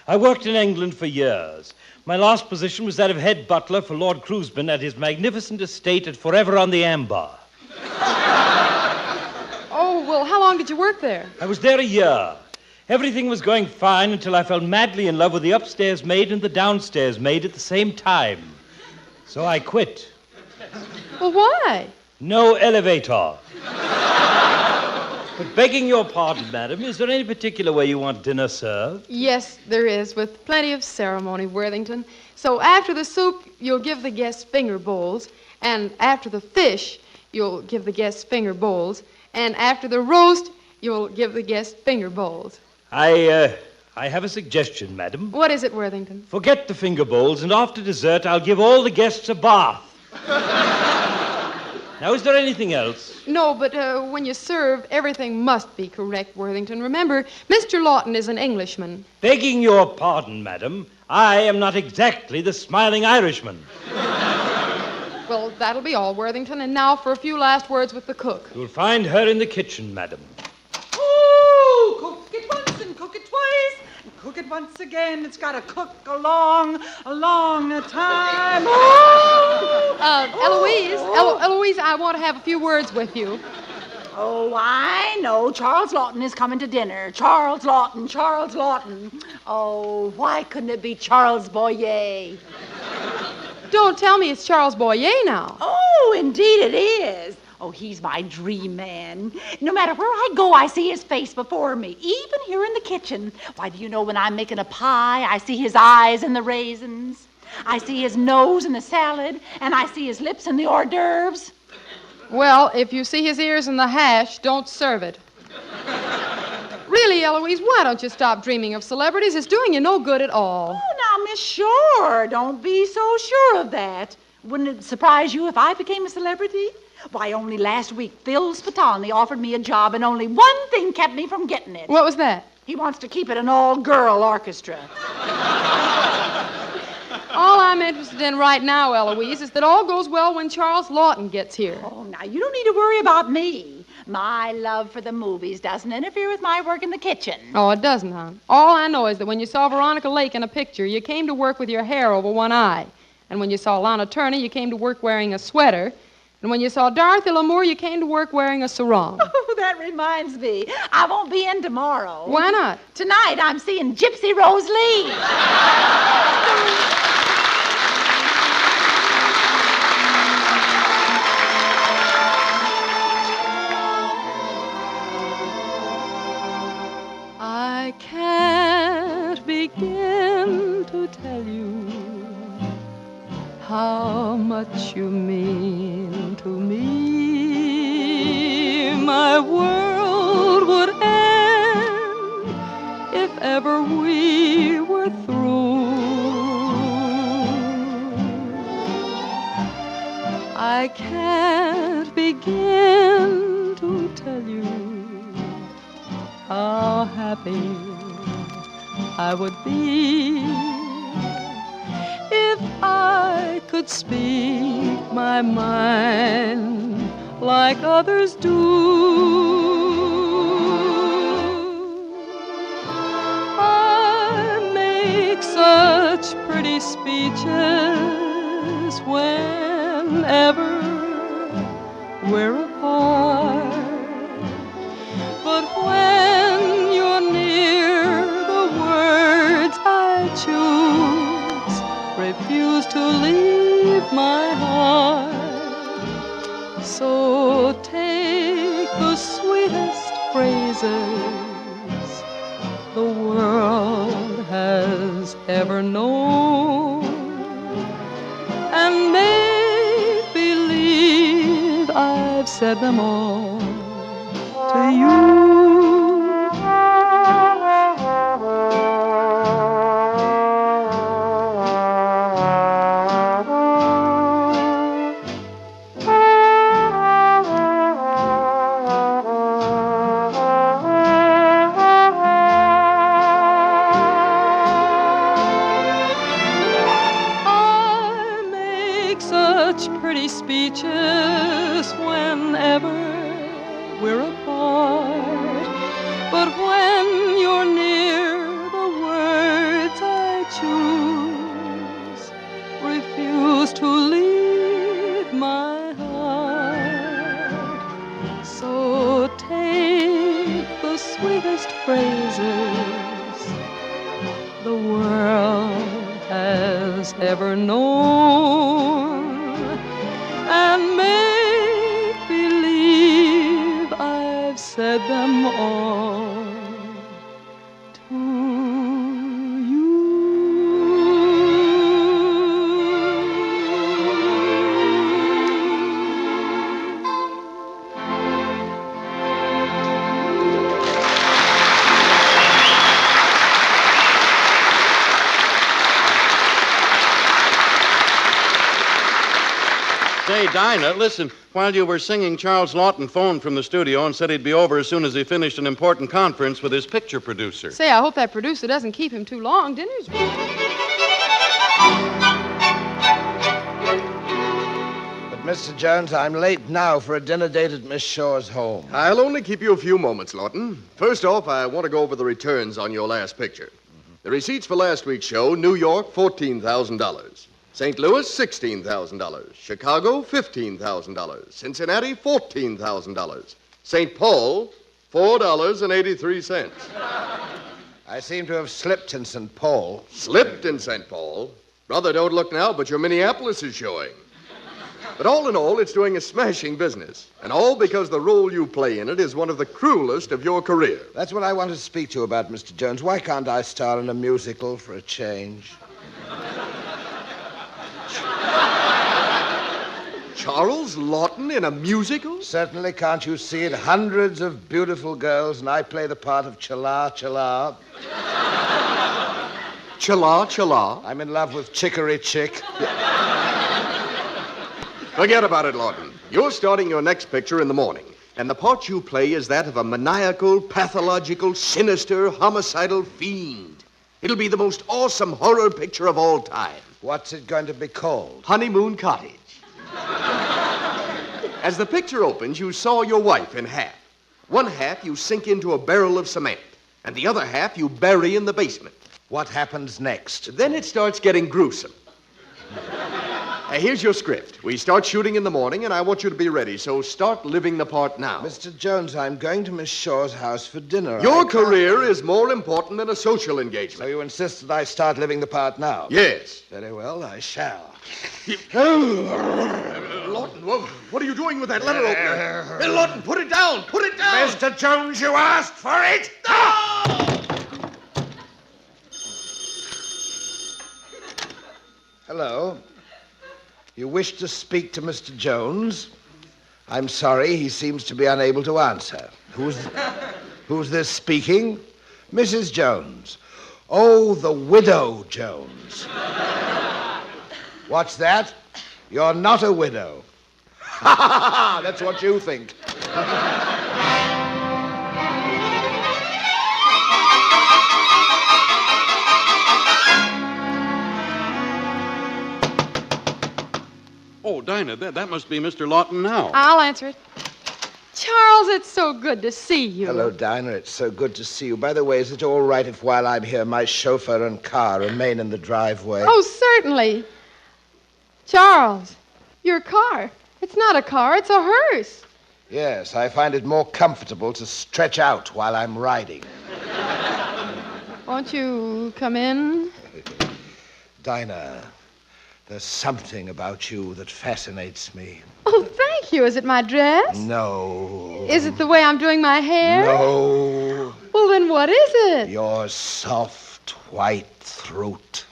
I worked in England for years. My last position was that of head butler for Lord Cruiseman at his magnificent estate at Forever on the Amber. Oh, well, how long did you work there? I was there a year. Everything was going fine until I fell madly in love with the upstairs maid and the downstairs maid at the same time. So I quit. Well, why? No elevator. But begging your pardon, madam, is there any particular way you want dinner served? Yes, there is, with plenty of ceremony, Worthington. So after the soup, you'll give the guests finger bowls, and after the fish, you'll give the guests finger bowls, and after the roast, you'll give the guests finger bowls. I have a suggestion, madam. What is it, Worthington? Forget the finger bowls, and after dessert, I'll give all the guests a bath. Now, is there anything else? No, but when you serve, everything must be correct, Worthington. Remember, Mr. Laughton is an Englishman. Begging your pardon, madam, I am not exactly the smiling Irishman. Well, that'll be all, Worthington. And now for a few last words with the cook. You'll find her in the kitchen, madam. Ooh, cook it once and cook it twice. And cook it once again. It's got to cook a long time. Eloise, I want to have a few words with you. Oh, I know. Charles Laughton is coming to dinner. Charles Laughton. Oh, why couldn't it be Charles Boyer? Don't tell me it's Charles Boyer now. Oh, indeed it is. Oh, he's my dream man. No matter where I go, I see his face before me, even here in the kitchen. Why, do you know when I'm making a pie, I see his eyes in the raisins. I see his nose in the salad, and I see his lips in the hors d'oeuvres. Well, if you see his ears in the hash, don't serve it. Really, Eloise, why don't you stop dreaming of celebrities? It's doing you no good at all. Oh, now, Miss Shore, don't be so sure of that. Wouldn't it surprise you if I became a celebrity? Why, only last week, Phil Spitali offered me a job, and only one thing kept me from getting it. What was that? He wants to keep it an all-girl orchestra. All I'm interested in right now, Eloise, is that all goes well when Charles Laughton gets here. Oh, now, you don't need to worry about me. My love for the movies doesn't interfere with my work in the kitchen. Oh, it doesn't, huh? All I know is that when you saw Veronica Lake in a picture, you came to work with your hair over one eye. And when you saw Lana Turner, you came to work wearing a sweater. And when you saw Dorothy Lamour, you came to work wearing a sarong. Oh, that reminds me. I won't be in tomorrow. Why not? Tonight, I'm seeing Gypsy Rose Lee. how much you mean to me. My world would end if ever we were through. I can't begin to tell you how happy I would be if I could speak my mind like others do. I make such pretty speeches whenever we're apart, but when you're near, the words I choose refuse to leave my heart. So take the sweetest phrases the world has ever known and make believe I've said them all to you. Speeches whenever we're apart, but when you're near, the words I choose refuse to leave my heart. So take the sweetest phrases the world has ever known and make believe I've said them all to you. Say, Dinah, listen. While you were singing, Charles Laughton phoned from the studio and said he'd be over as soon as he finished an important conference with his picture producer. Say, I hope that producer doesn't keep him too long, didn't he? But, Mr. Jones, I'm late now for a dinner date at Miss Shaw's home. I'll only keep you a few moments, Laughton. First off, I want to go over the returns on your last picture. The receipts for last week's show: New York, $14,000. St. Louis, $16,000. Chicago, $15,000. Cincinnati, $14,000. St. Paul, $4.83. I seem to have slipped in St. Paul. Slipped in St. Paul? Brother, don't look now, but your Minneapolis is showing. But all in all, it's doing a smashing business. And all because the role you play in it is one of the cruelest of your career. That's what I wanted to speak to you about, Mr. Jones. Why can't I star in a musical for a change? Charles Laughton in a musical? Certainly, can't you see it? Hundreds of beautiful girls, and I play the part of Chala Chala. Chala Chala? I'm in love with Chicory Chick. Forget about it, Laughton. You're starting your next picture in the morning, and the part you play is that of a maniacal, pathological, sinister, homicidal fiend. It'll be the most awesome horror picture of all time. What's it going to be called? Honeymoon Cottage. As the picture opens, you saw your wife in half. One half you sink into a barrel of cement, and the other half you bury in the basement. What happens next? Then it starts getting gruesome. Here's your script. We start shooting in the morning, and I want you to be ready, so start living the part now. Mr. Jones, I'm going to Miss Shaw's house for dinner. Your career is more important than a social engagement. So you insist that I start living the part now? Yes. Very well, I shall. Laughton, what are you doing with that letter opener? Hey, Laughton, put it down! Put it down! Mr. Jones, you asked for it! Hello. You wish to speak to Mr. Jones? I'm sorry, he seems to be unable to answer. Who's this speaking? Mrs. Jones. Oh, the widow Jones. What's that? You're not a widow. Ha ha ha! That's what you think. Oh, Dinah, that must be Mr. Laughton now. I'll answer it. Charles, it's so good to see you. Hello, Dinah. It's so good to see you. By the way, is it all right if while I'm here, my chauffeur and car remain in the driveway? Oh, certainly. Charles, your car. It's not a car, it's a hearse. Yes, I find it more comfortable to stretch out while I'm riding. Won't you come in? Dinah, there's something about you that fascinates me. Oh, thank you. Is it my dress? No. Is it the way I'm doing my hair? No. Well, then what is it? Your soft, white throat.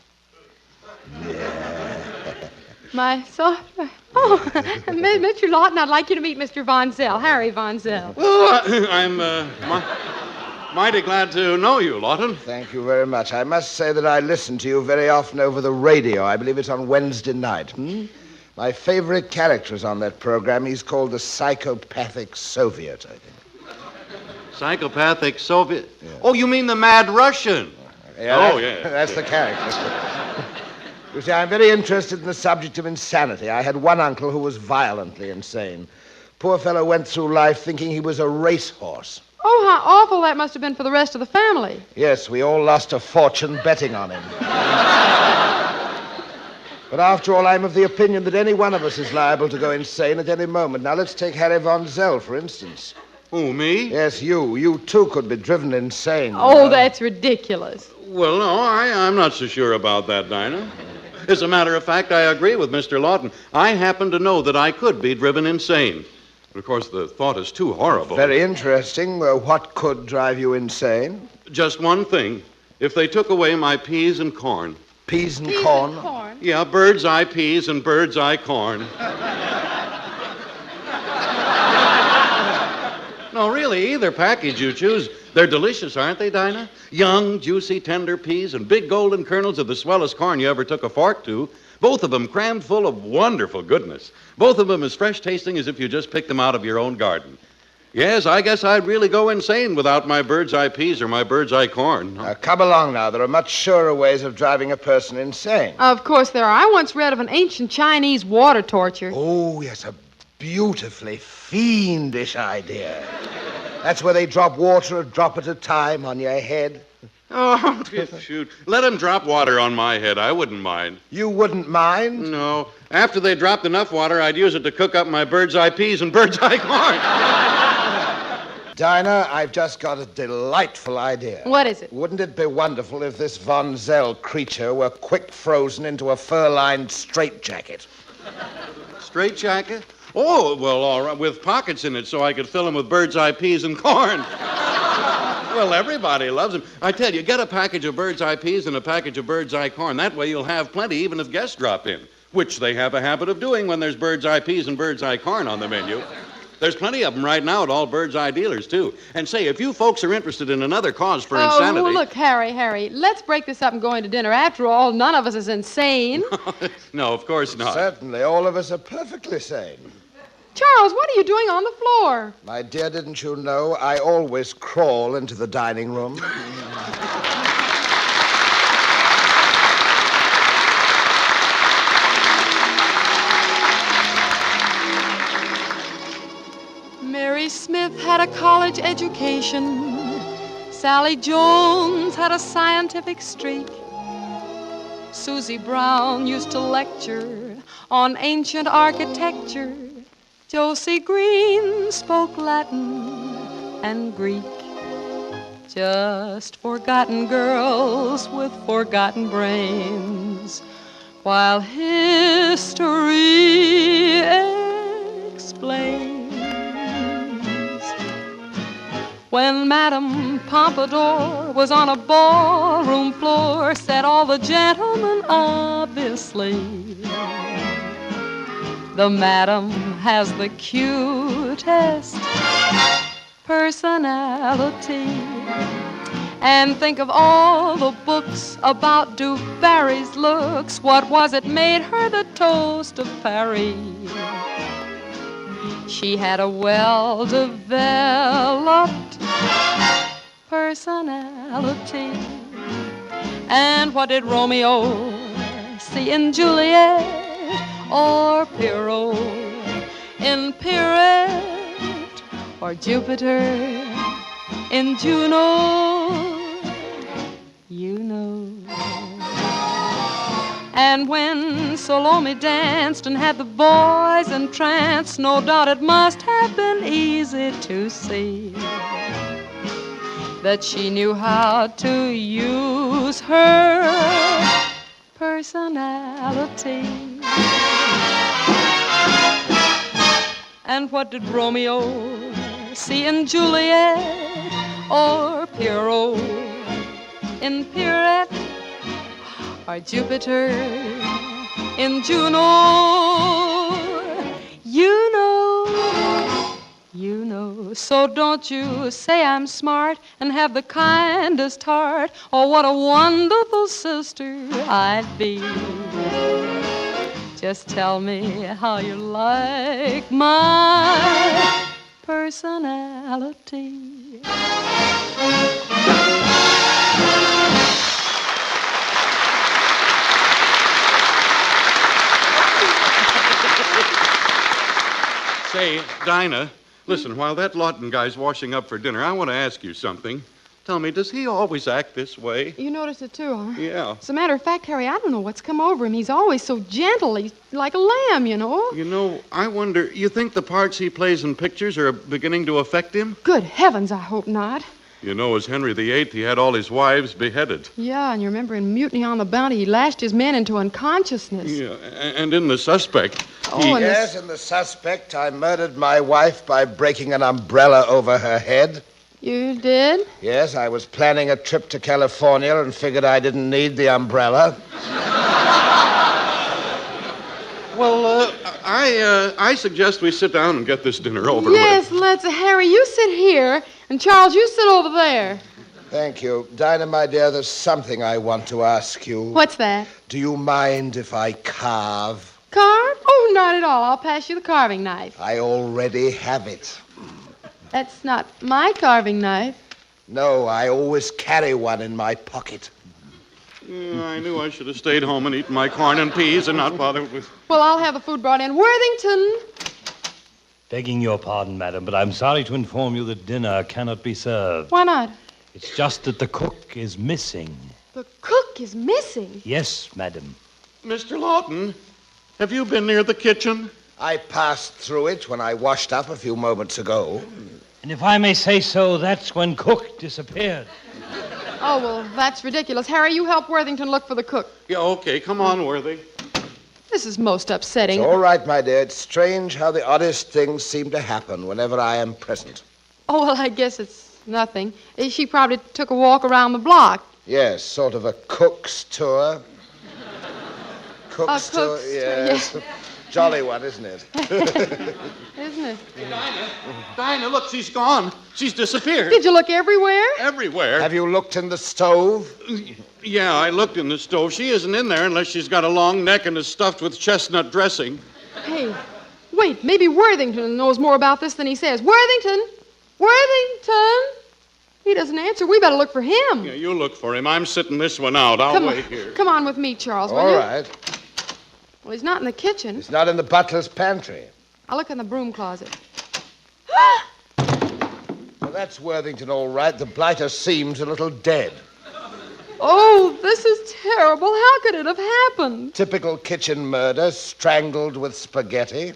My soft... Oh, Mr. Laughton, I'd like you to meet Mr. Von Zell, Harry Von Zell. Well, I'm mighty glad to know you, Laughton. Thank you very much. I must say that I listen to you very often over the radio. I believe it's on Wednesday night. My favorite character is on that program. He's called the Psychopathic Soviet, I think. Psychopathic Soviet? Yeah. Oh, you mean the Mad Russian? Yeah, yeah. That's the character. You see, I'm very interested in the subject of insanity. I had one uncle who was violently insane. Poor fellow went through life thinking he was a racehorse. Oh, how awful that must have been for the rest of the family. Yes, we all lost a fortune betting on him. But after all, I'm of the opinion that any one of us is liable to go insane at any moment. Now, let's take Harry Von Zell, for instance. Who, me? Yes, you. You, too, could be driven insane. Oh, that's ridiculous. Well, no, I'm not so sure about that, Dinah. As a matter of fact, I agree with Mr. Laughton. I happen to know that I could be driven insane. Of course, the thought is too horrible. Very interesting. What could drive you insane? Just one thing. If they took away my peas and corn. Peas and corn? Yeah, bird's eye peas and bird's eye corn. No, really, either package you choose. They're delicious, aren't they, Dinah? Young, juicy, tender peas and big golden kernels of the swellest corn you ever took a fork to. Both of them crammed full of wonderful goodness. Both of them as fresh tasting as if you just picked them out of your own garden. Yes, I guess I'd really go insane without my bird's eye peas or my bird's eye corn. Come along now. There are much surer ways of driving a person insane. Of course there are. I once read of an ancient Chinese water torture. Oh, yes, a beautifully fiendish idea. That's where they drop water a drop at a time on your head. Oh, shoot. Let them drop water on my head. I wouldn't mind. You wouldn't mind? No. After they dropped enough water, I'd use it to cook up my bird's eye peas and bird's eye corn. Dinah, I've just got a delightful idea. What is it? Wouldn't it be wonderful if this Von Zell creature were quick frozen into a fur-lined straitjacket? Straitjacket? Oh, well, all right, with pockets in it so I could fill them with bird's eye peas and corn. Well, everybody loves them. I tell you, get a package of bird's eye peas and a package of bird's eye corn. That way you'll have plenty even if guests drop in, which they have a habit of doing when there's bird's eye peas and bird's eye corn on the menu. There's plenty of them right now at all bird's eye dealers, too. And say, if you folks are interested in another cause for insanity... Oh, look, Harry, let's break this up and go into dinner. After all, none of us is insane. No, of course not. Certainly, all of us are perfectly sane. Charles, what are you doing on the floor? My dear, didn't you know I always crawl into the dining room? Mary Smith had a college education. Sally Jones had a scientific streak. Susie Brown used to lecture on ancient architecture. Josie Green spoke Latin and Greek. Just forgotten girls with forgotten brains, while history explains. When Madame Pompadour was on a ballroom floor, said all the gentlemen obviously. The madam has the cutest personality. And think of all the books about Du Barry's looks. What was it made her the toast of Paris? She had a well-developed personality. And what did Romeo see in Juliet or Pierrot in Pierrette or Jupiter in Juno? You know. And when Salome danced and had the boys entranced, no doubt it must have been easy to see that she knew how to use her personality. And what did Romeo see in Juliet or Pierrot in Pierrette or Jupiter in Juno? You know. So don't you say I'm smart and have the kindest heart. Oh, what a wonderful sister I'd be. Just tell me how you like my personality. Say, Dinah, listen, while that Laughton guy's washing up for dinner, I want to ask you something. Tell me, does he always act this way? You noticed it too, huh? Yeah. As a matter of fact, Harry, I don't know what's come over him. He's always so gentle. He's like a lamb, you know. You know, I wonder, you think the parts he plays in pictures are beginning to affect him? Good heavens, I hope not. You know, as Henry VIII, he had all his wives beheaded. Yeah, and you remember in Mutiny on the Bounty, he lashed his men into unconsciousness. Yeah, and in The Suspect, Yes, in The Suspect, I murdered my wife by breaking an umbrella over her head. You did? Yes, I was planning a trip to California and figured I didn't need the umbrella. Well, I suggest we sit down and get this dinner over Yes, with. let's. Harry, you sit here, and Charles, you sit over there. Thank you. Dinah, my dear, there's something I want to ask you. What's that? Do you mind if I carve? Carve? Oh, not at all. I'll pass you the carving knife. I already have it. That's not my carving knife. No, I always carry one in my pocket. Yeah, I knew I should have stayed home and eaten my corn and peas and not bothered with... Well, I'll have the food brought in. Worthington! Begging your pardon, madam, but I'm sorry to inform you that dinner cannot be served. Why not? It's just that the cook is missing. The cook is missing? Yes, madam. Mr. Laughton, have you been near the kitchen? I passed through it when I washed up a few moments ago. And if I may say so, that's when cook disappeared. Oh, well, that's ridiculous. Harry, you help Worthington look for the cook. Yeah, okay. Come on, Worthy. This is most upsetting. It's all right, my dear. It's strange how the oddest things seem to happen whenever I am present. Oh, well, I guess it's nothing. She probably took a walk around the block. Yes, sort of a cook's tour. Cook's tour, yes. yeah. Jolly one, isn't it? Isn't it? Dinah, look, she's gone. She's disappeared. Did you look everywhere? Everywhere. Have you looked in the stove? Yeah, I looked in the stove. She isn't in there unless she's got a long neck and is stuffed with chestnut dressing. Hey, wait, maybe Worthington knows more about this than he says. Worthington! Worthington! He doesn't answer. We better look for him. Yeah, you look for him. I'm sitting this one out. I'll wait here. Come on with me, Charles, will All you? right. Well, he's not in the kitchen. He's not in the butler's pantry. I'll look in the broom closet. Well, that's Worthington, all right. The blighter seems a little dead. Oh, this is terrible. How could it have happened? Typical kitchen murder, strangled with spaghetti.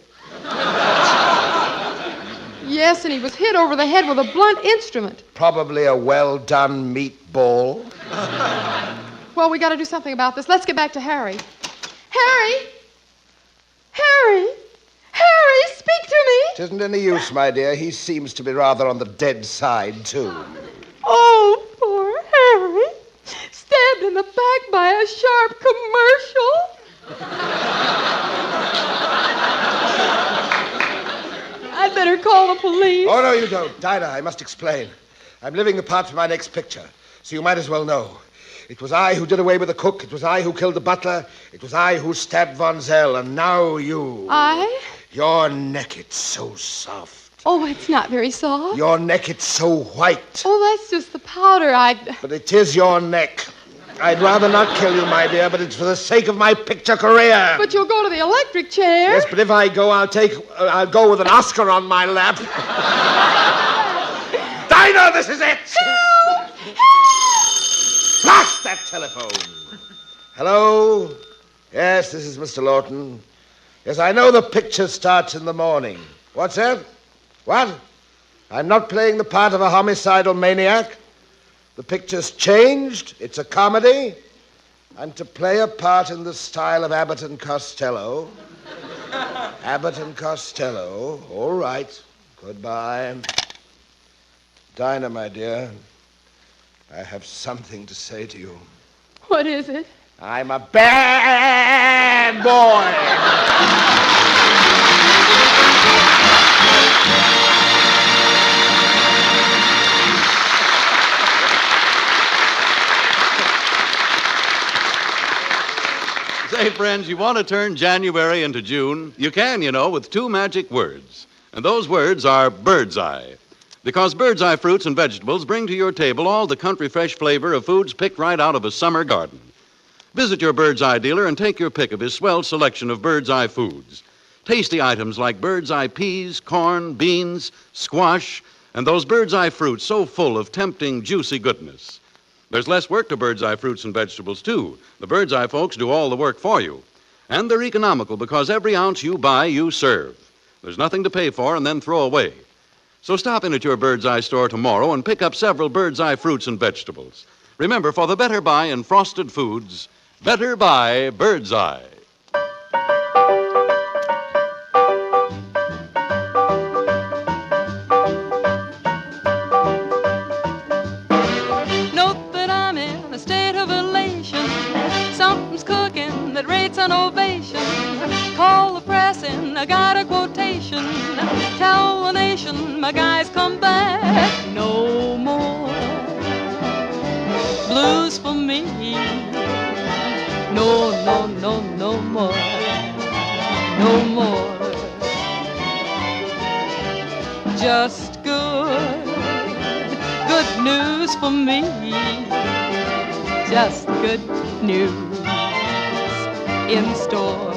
Yes, and he was hit over the head with a blunt instrument. Probably a well-done meatball. Well, we got to do something about this. Let's get back to Harry. Harry! Harry! Harry, speak to me! It isn't any use, my dear. He seems to be rather on the dead side, too. Oh, poor Harry. Stabbed in the back by a sharp commercial. better call the police. Oh, no, you don't. Dinah, I must explain. I'm living the part for my next picture, so you might as well know. It was I who did away with the cook. It was I who killed the butler. It was I who stabbed Von Zell, and now you. I? Your neck, it's so soft. Oh, it's not very soft. Your neck, it's so white. Oh, that's just the powder. But it is your neck. I'd rather not kill you, my dear, but it's for the sake of my picture career. But you'll go to the electric chair. Yes, but if I go, I'll go with an Oscar on my lap. Dinah, this is it! Help! Blast that telephone! Hello? Yes, this is Mr. Laughton. Yes, I know the picture starts in the morning. What's that? What? I'm not playing the part of a homicidal maniac. The picture's changed. It's a comedy. I'm to play a part in the style of Abbott and Costello. Abbott and Costello. All right. Goodbye. Dinah, my dear, I have something to say to you. What is it? I'm a bad boy. Say, friends, you want to turn January into June? You can, with two magic words. And those words are bird's eye. Because bird's eye fruits and vegetables bring to your table all the country fresh flavor of foods picked right out of a summer garden. Visit your bird's eye dealer and take your pick of his swell selection of bird's eye foods. Tasty items like bird's eye peas, corn, beans, squash, and those bird's eye fruits so full of tempting, juicy goodness. There's less work to bird's eye fruits and vegetables, too. The bird's eye folks do all the work for you. And they're economical because every ounce you buy, you serve. There's nothing to pay for and then throw away. So stop in at your bird's eye store tomorrow and pick up several bird's eye fruits and vegetables. Remember, for the better buy in frosted foods, better buy bird's eye. Note that I'm in a state of elation. Something's cooking that rates an ovation. Call the press in, I got a quotation. Tell the nation my guys come back. No more blues for me. No, no, no, no more. No more. Just good news for me. Just good news in store.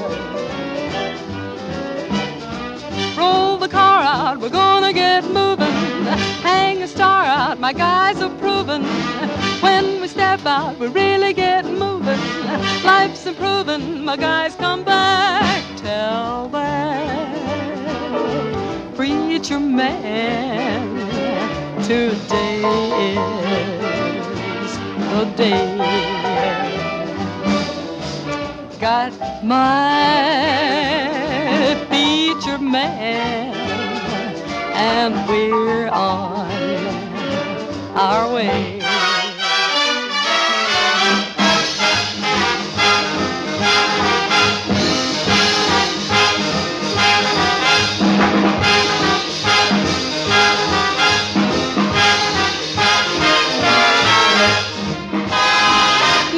Roll the car out, we're gonna get moving. Hang a star out, my guys are proving. When we step out, we really get moving. Life's improving, my guys come back. Tell that preacher man today is the day. Got my feature man, and we're on our way.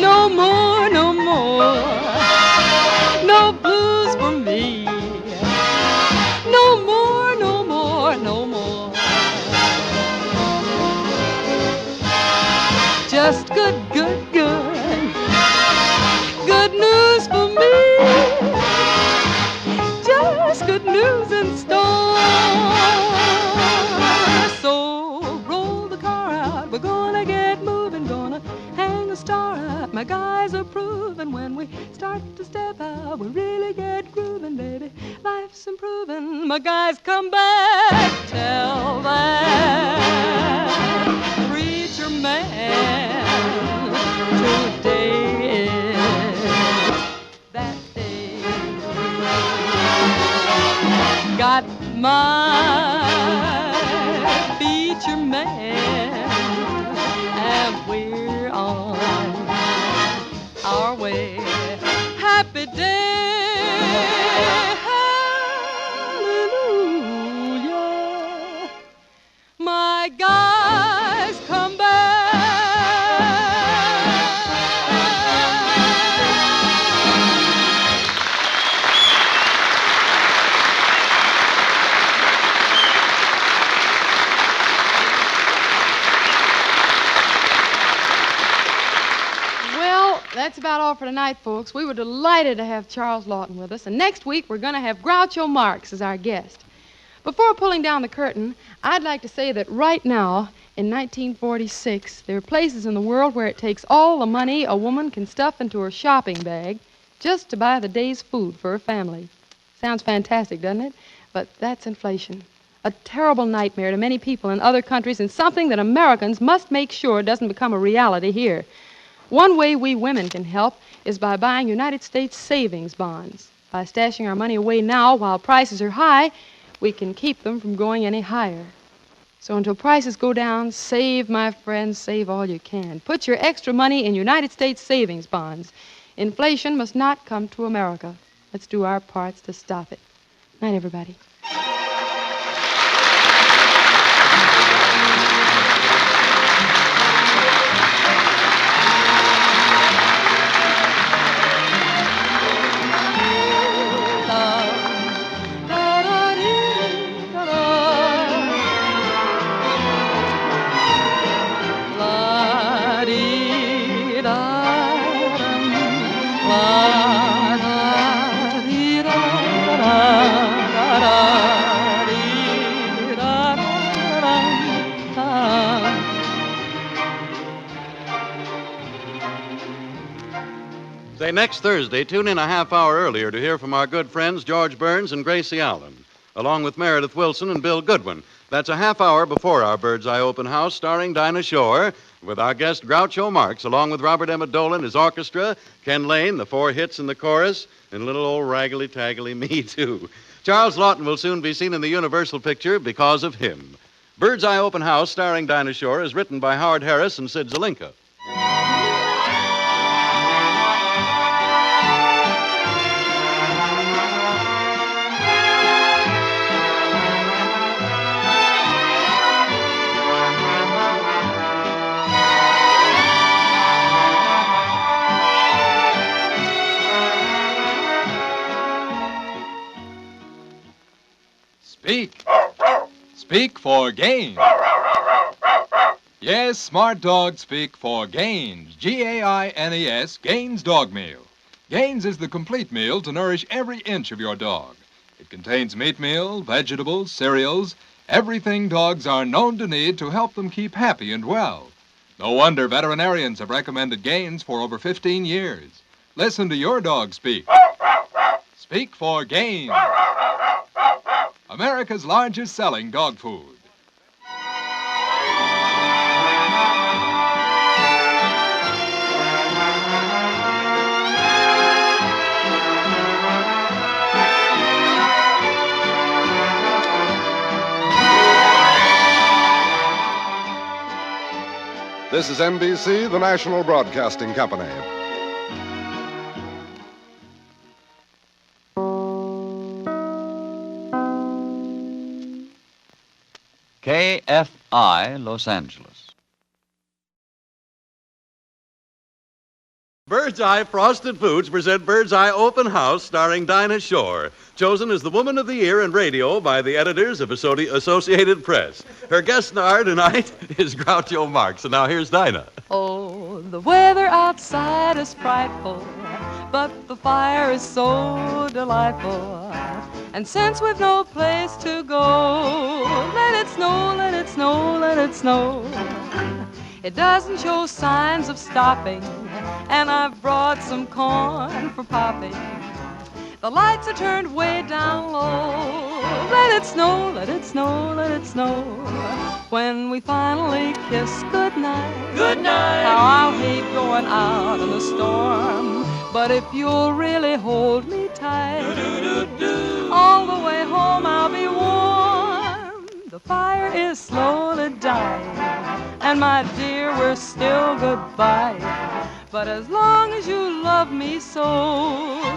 No more, no more, no blues for me. No more, no more, no more. Just good, good, good. Good news for me. Just good news in store. So roll the car out, we're gonna get moving, gonna hang a star out. My guys are proving when we start to step out, we really get grooving, baby. Life's improving, my guys come back. Tell that preacher man today is that day. Got my feature man, and we're on our way. Happy day, hallelujah. That's about all for tonight, folks. We were delighted to have Charles Laughton with us, and next week we're going to have Groucho Marx as our guest. Before pulling down the curtain, I'd like to say that right now, in 1946, there are places in the world where it takes all the money a woman can stuff into her shopping bag just to buy the day's food for her family. Sounds fantastic, doesn't it? But that's inflation. A terrible nightmare to many people in other countries, and something that Americans must make sure doesn't become a reality here. One way we women can help is by buying United States savings bonds. By stashing our money away now while prices are high, we can keep them from going any higher. So until prices go down, save, my friends, save all you can. Put your extra money in United States savings bonds. Inflation must not come to America. Let's do our parts to stop it. Night, everybody. Next Thursday, tune in a half hour earlier to hear from our good friends George Burns and Gracie Allen, along with Meredith Wilson and Bill Goodwin. That's a half hour before our Bird's Eye Open House, starring Dinah Shore, with our guest Groucho Marx, along with Robert Emmett Dolan, his orchestra, Ken Lane, the 4 hits and the chorus, and little old raggly-taggly me, too. Charles Laughton will soon be seen in the Universal picture because of him. Bird's Eye Open House, starring Dinah Shore, is written by Howard Harris and Sid Zelinka. Speak. Speak for gains. Yes, smart dogs speak for Gaines. Gaines, Gaines Dog Meal. Gaines is the complete meal to nourish every inch of your dog. It contains meat meal, vegetables, cereals, everything dogs are known to need to help them keep happy and well. No wonder veterinarians have recommended Gaines for over 15 years. Listen to your dog speak. Speak for Gaines. America's largest selling dog food. This is NBC, the National Broadcasting Company. KFI, Los Angeles. Bird's Eye Frosted Foods present Bird's Eye Open House, starring Dinah Shore, chosen as the Woman of the Year in Radio by the editors of Associated Press. Her guest star tonight is Groucho Marx. And now here's Dinah. Oh, the weather outside is frightful, but the fire is so delightful. And since we've no place to go, let it snow, let it snow, let it snow. It doesn't show signs of stopping, and I've brought some corn for popping. The lights are turned way down low. Let it snow, let it snow, let it snow. When we finally kiss goodnight, Good night. how I'll hate going out in the storm. But if you'll really hold me tight, all the way home I'll be warm. The fire is slowly dying, and my dear, we're still goodbye. But as long as you love me so,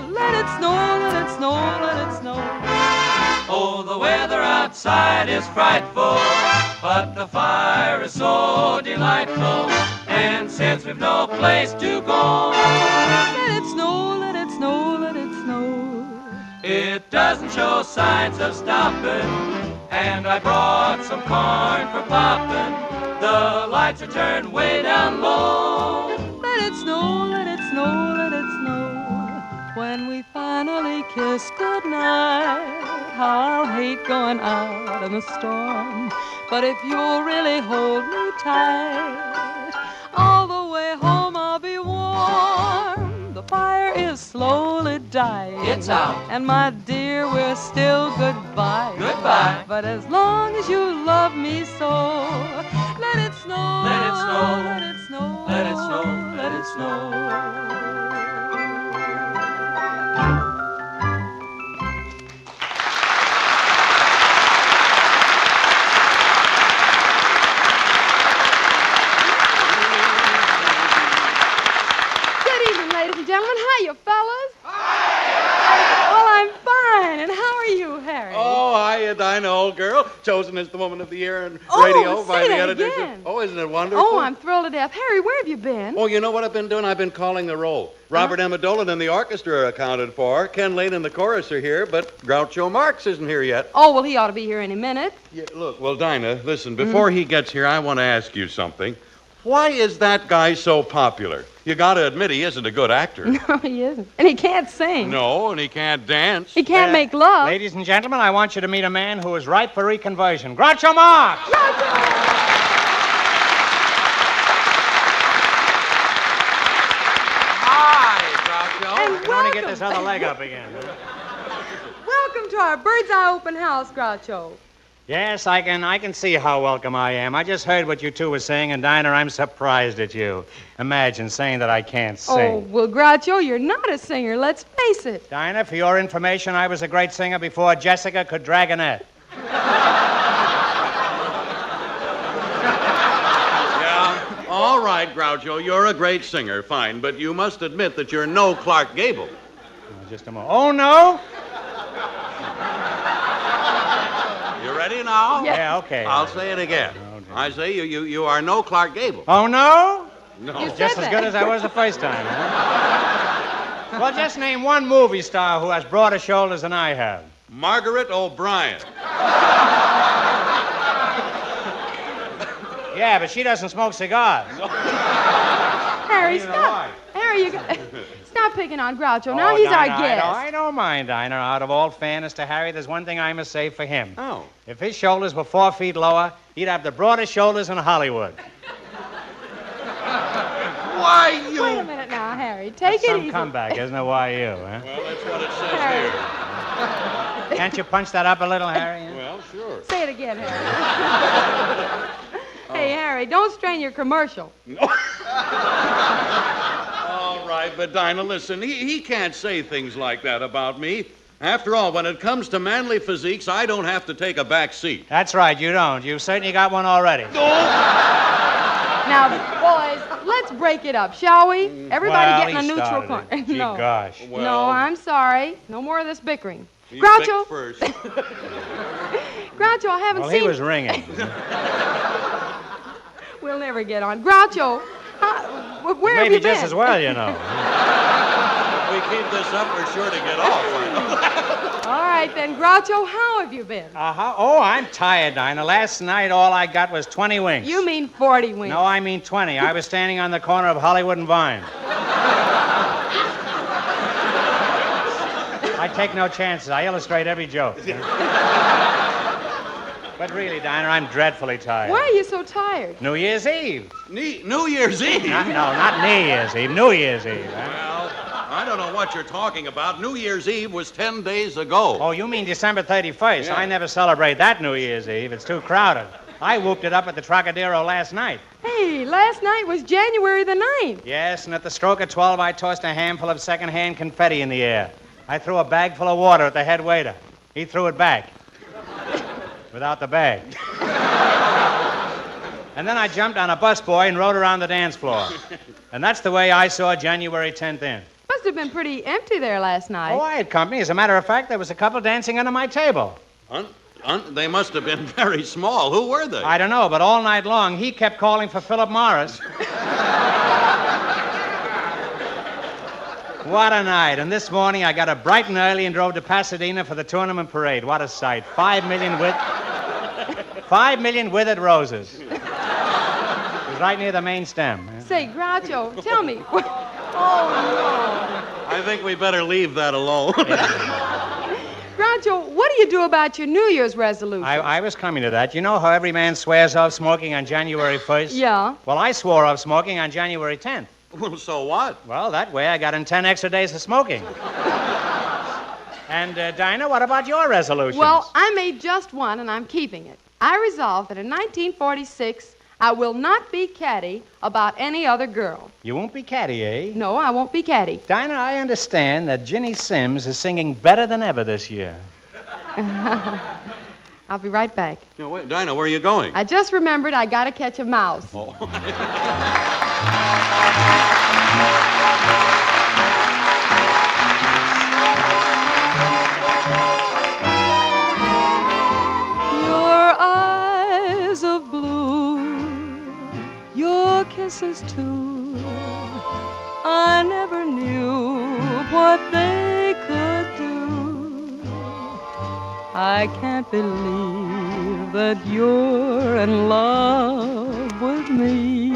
let it snow, let it snow, let it snow. Oh, the weather outside is frightful, but the fire is so delightful. And since we've no place to go, let it snow, let it snow, let it snow. It doesn't show signs of stopping, and I brought some corn for popping. The lights are turned way down low. Let it snow, let it snow, we finally kiss goodnight, I'll hate going out in the storm. But if you'll really hold me tight, all the way home I'll be warm. The fire is slowly dying. It's out. And my dear, we're still goodbye. Goodbye. But as long as you love me so, let it snow. Let it snow. Let it snow. Let it snow. Let it snow. Ladies and gentlemen, hiya, fellas. Well, I'm fine. And how are you, Harry? Oh, hiya, Dinah, old girl. Chosen as the woman of the year in Oh, radio by say the that editors. again. Oh, isn't it wonderful? Oh, I'm thrilled to death. Harry, where have you been? Oh, you know what I've been doing? I've been calling the roll. Robert Emma Dolan and the orchestra are accounted for. Ken Lane and the chorus are here, but Groucho Marx isn't here yet. Oh, well, he ought to be here any minute. Yeah, look, well, Dinah, listen, before he gets here, I want to ask you something. Why is that guy so popular? You got to admit he isn't a good actor. No, he isn't. And he can't sing. No, and he can't dance. He can't make love. Ladies and gentlemen, I want you to meet a man who is ripe for reconversion. Groucho Marx! Hi, Groucho. And I want to get this other leg up again. Welcome to our Bird's Eye Open House, Groucho. Yes, I can see how welcome I am. I just heard what you two were saying, and Dinah, I'm surprised at you. Imagine saying that I can't sing. Oh, well, Groucho, you're not a singer. Let's face it. Dinah, for your information, I was a great singer before Jessica could drag a net. Yeah, all right, Groucho, you're a great singer, fine, but you must admit that you're no Clark Gable. Just a moment. Oh, no? You ready now? Yeah, okay. I'll say it again. I say you are no Clark Gable. Oh, no? No. It's just as good as I was the first time. Huh? Well, just name one movie star who has broader shoulders than I have. Margaret O'Brien. Yeah, but she doesn't smoke cigars. Harry, stop. Harry, you got... Stop picking on Groucho. Now he's our guest. I don't mind, Dinah. Out of all fairness to Harry, there's one thing I must say for him. Oh. If his shoulders were 4 feet lower, he'd have the broadest shoulders in Hollywood. Why, you... Wait a minute now, Harry. Take That's it some easy. comeback, isn't it? Why you, huh? Well, that's what it says here. Can't you punch that up a little, Harry? Well, sure. Say it again, Harry. Hey, Harry, don't strain your commercial. All right, but Dinah, listen, he can't say things like that about me. After all, when it comes to manly physiques, I don't have to take a back seat. That's right, you don't. You've certainly got one already. Now, boys, let's break it up, shall we? Everybody get in a neutral corner. Gee, No. gosh. No, I'm sorry. No more of this bickering. You Groucho. pick first. Groucho, I haven't Well, seen... he was ringing. We'll never get on. Groucho, where have Maybe you been? just as well, you know. If we keep this up, we're sure to get off. All right, then, Groucho, how have you been? Uh-huh. Oh, I'm tired, Dinah. Last night, all I got was 20 winks. You mean 40 winks. No, I mean 20. I was standing on the corner of Hollywood and Vine. I take no chances. I illustrate every joke. But really, Dinah, I'm dreadfully tired. Why are you so tired? New Year's Eve. New Year's Eve? Not New Year's Eve. New Year's Eve. Huh? Well, I don't know what you're talking about. New Year's Eve was 10 days ago. Oh, you mean December 31st. Yeah. I never celebrate that New Year's Eve. It's too crowded. I whooped it up at the Trocadero last night. Hey, last night was January the 9th. Yes, and at the stroke of 12, I tossed a handful of second-hand confetti in the air. I threw a bag full of water at the head waiter. He threw it back. Without the bag. And then I jumped on a busboy and rode around the dance floor. And that's the way I saw January 10th in. Must have been pretty empty there last night. Oh, I had company. As a matter of fact, there was a couple dancing under my table. They must have been very small. Who were they? I don't know, but all night long, he kept calling for Philip Morris. What a night. And this morning, I got up bright and early and drove to Pasadena for the tournament parade. What a sight. 5 million withered roses. It was right near the main stem. Say, Groucho, tell me. Oh, I think we better leave that alone. Groucho, what do you do about your New Year's resolution? I was coming to that. You know how every man swears off smoking on January 1st? Yeah. Well, I swore off smoking on January 10th. Well, so what? Well, that way I got in 10 extra days of smoking. And, Dinah, what about your resolutions? Well, I made just one, and I'm keeping it. I resolved that in 1946, I will not be catty about any other girl. You won't be catty, eh? No, I won't be catty. Dinah, I understand that Ginny Sims is singing better than ever this year. I'll be right back. No, wait, Dinah, where are you going? I just remembered I gotta catch a mouse. Oh. Your eyes of blue, your kisses too, I never knew what they could do. I can't believe that you're in love with me.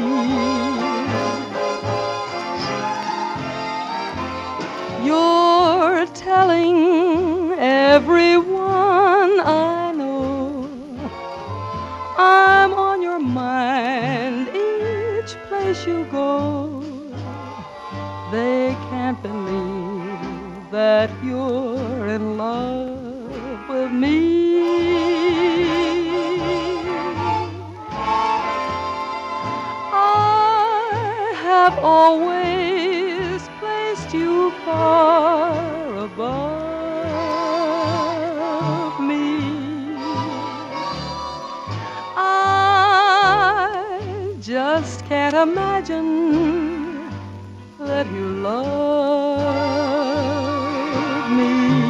You're telling everyone I know I'm on your mind each place you go. They can't believe that you're in love with me. I have always placed you far above me. I just can't imagine that you love me.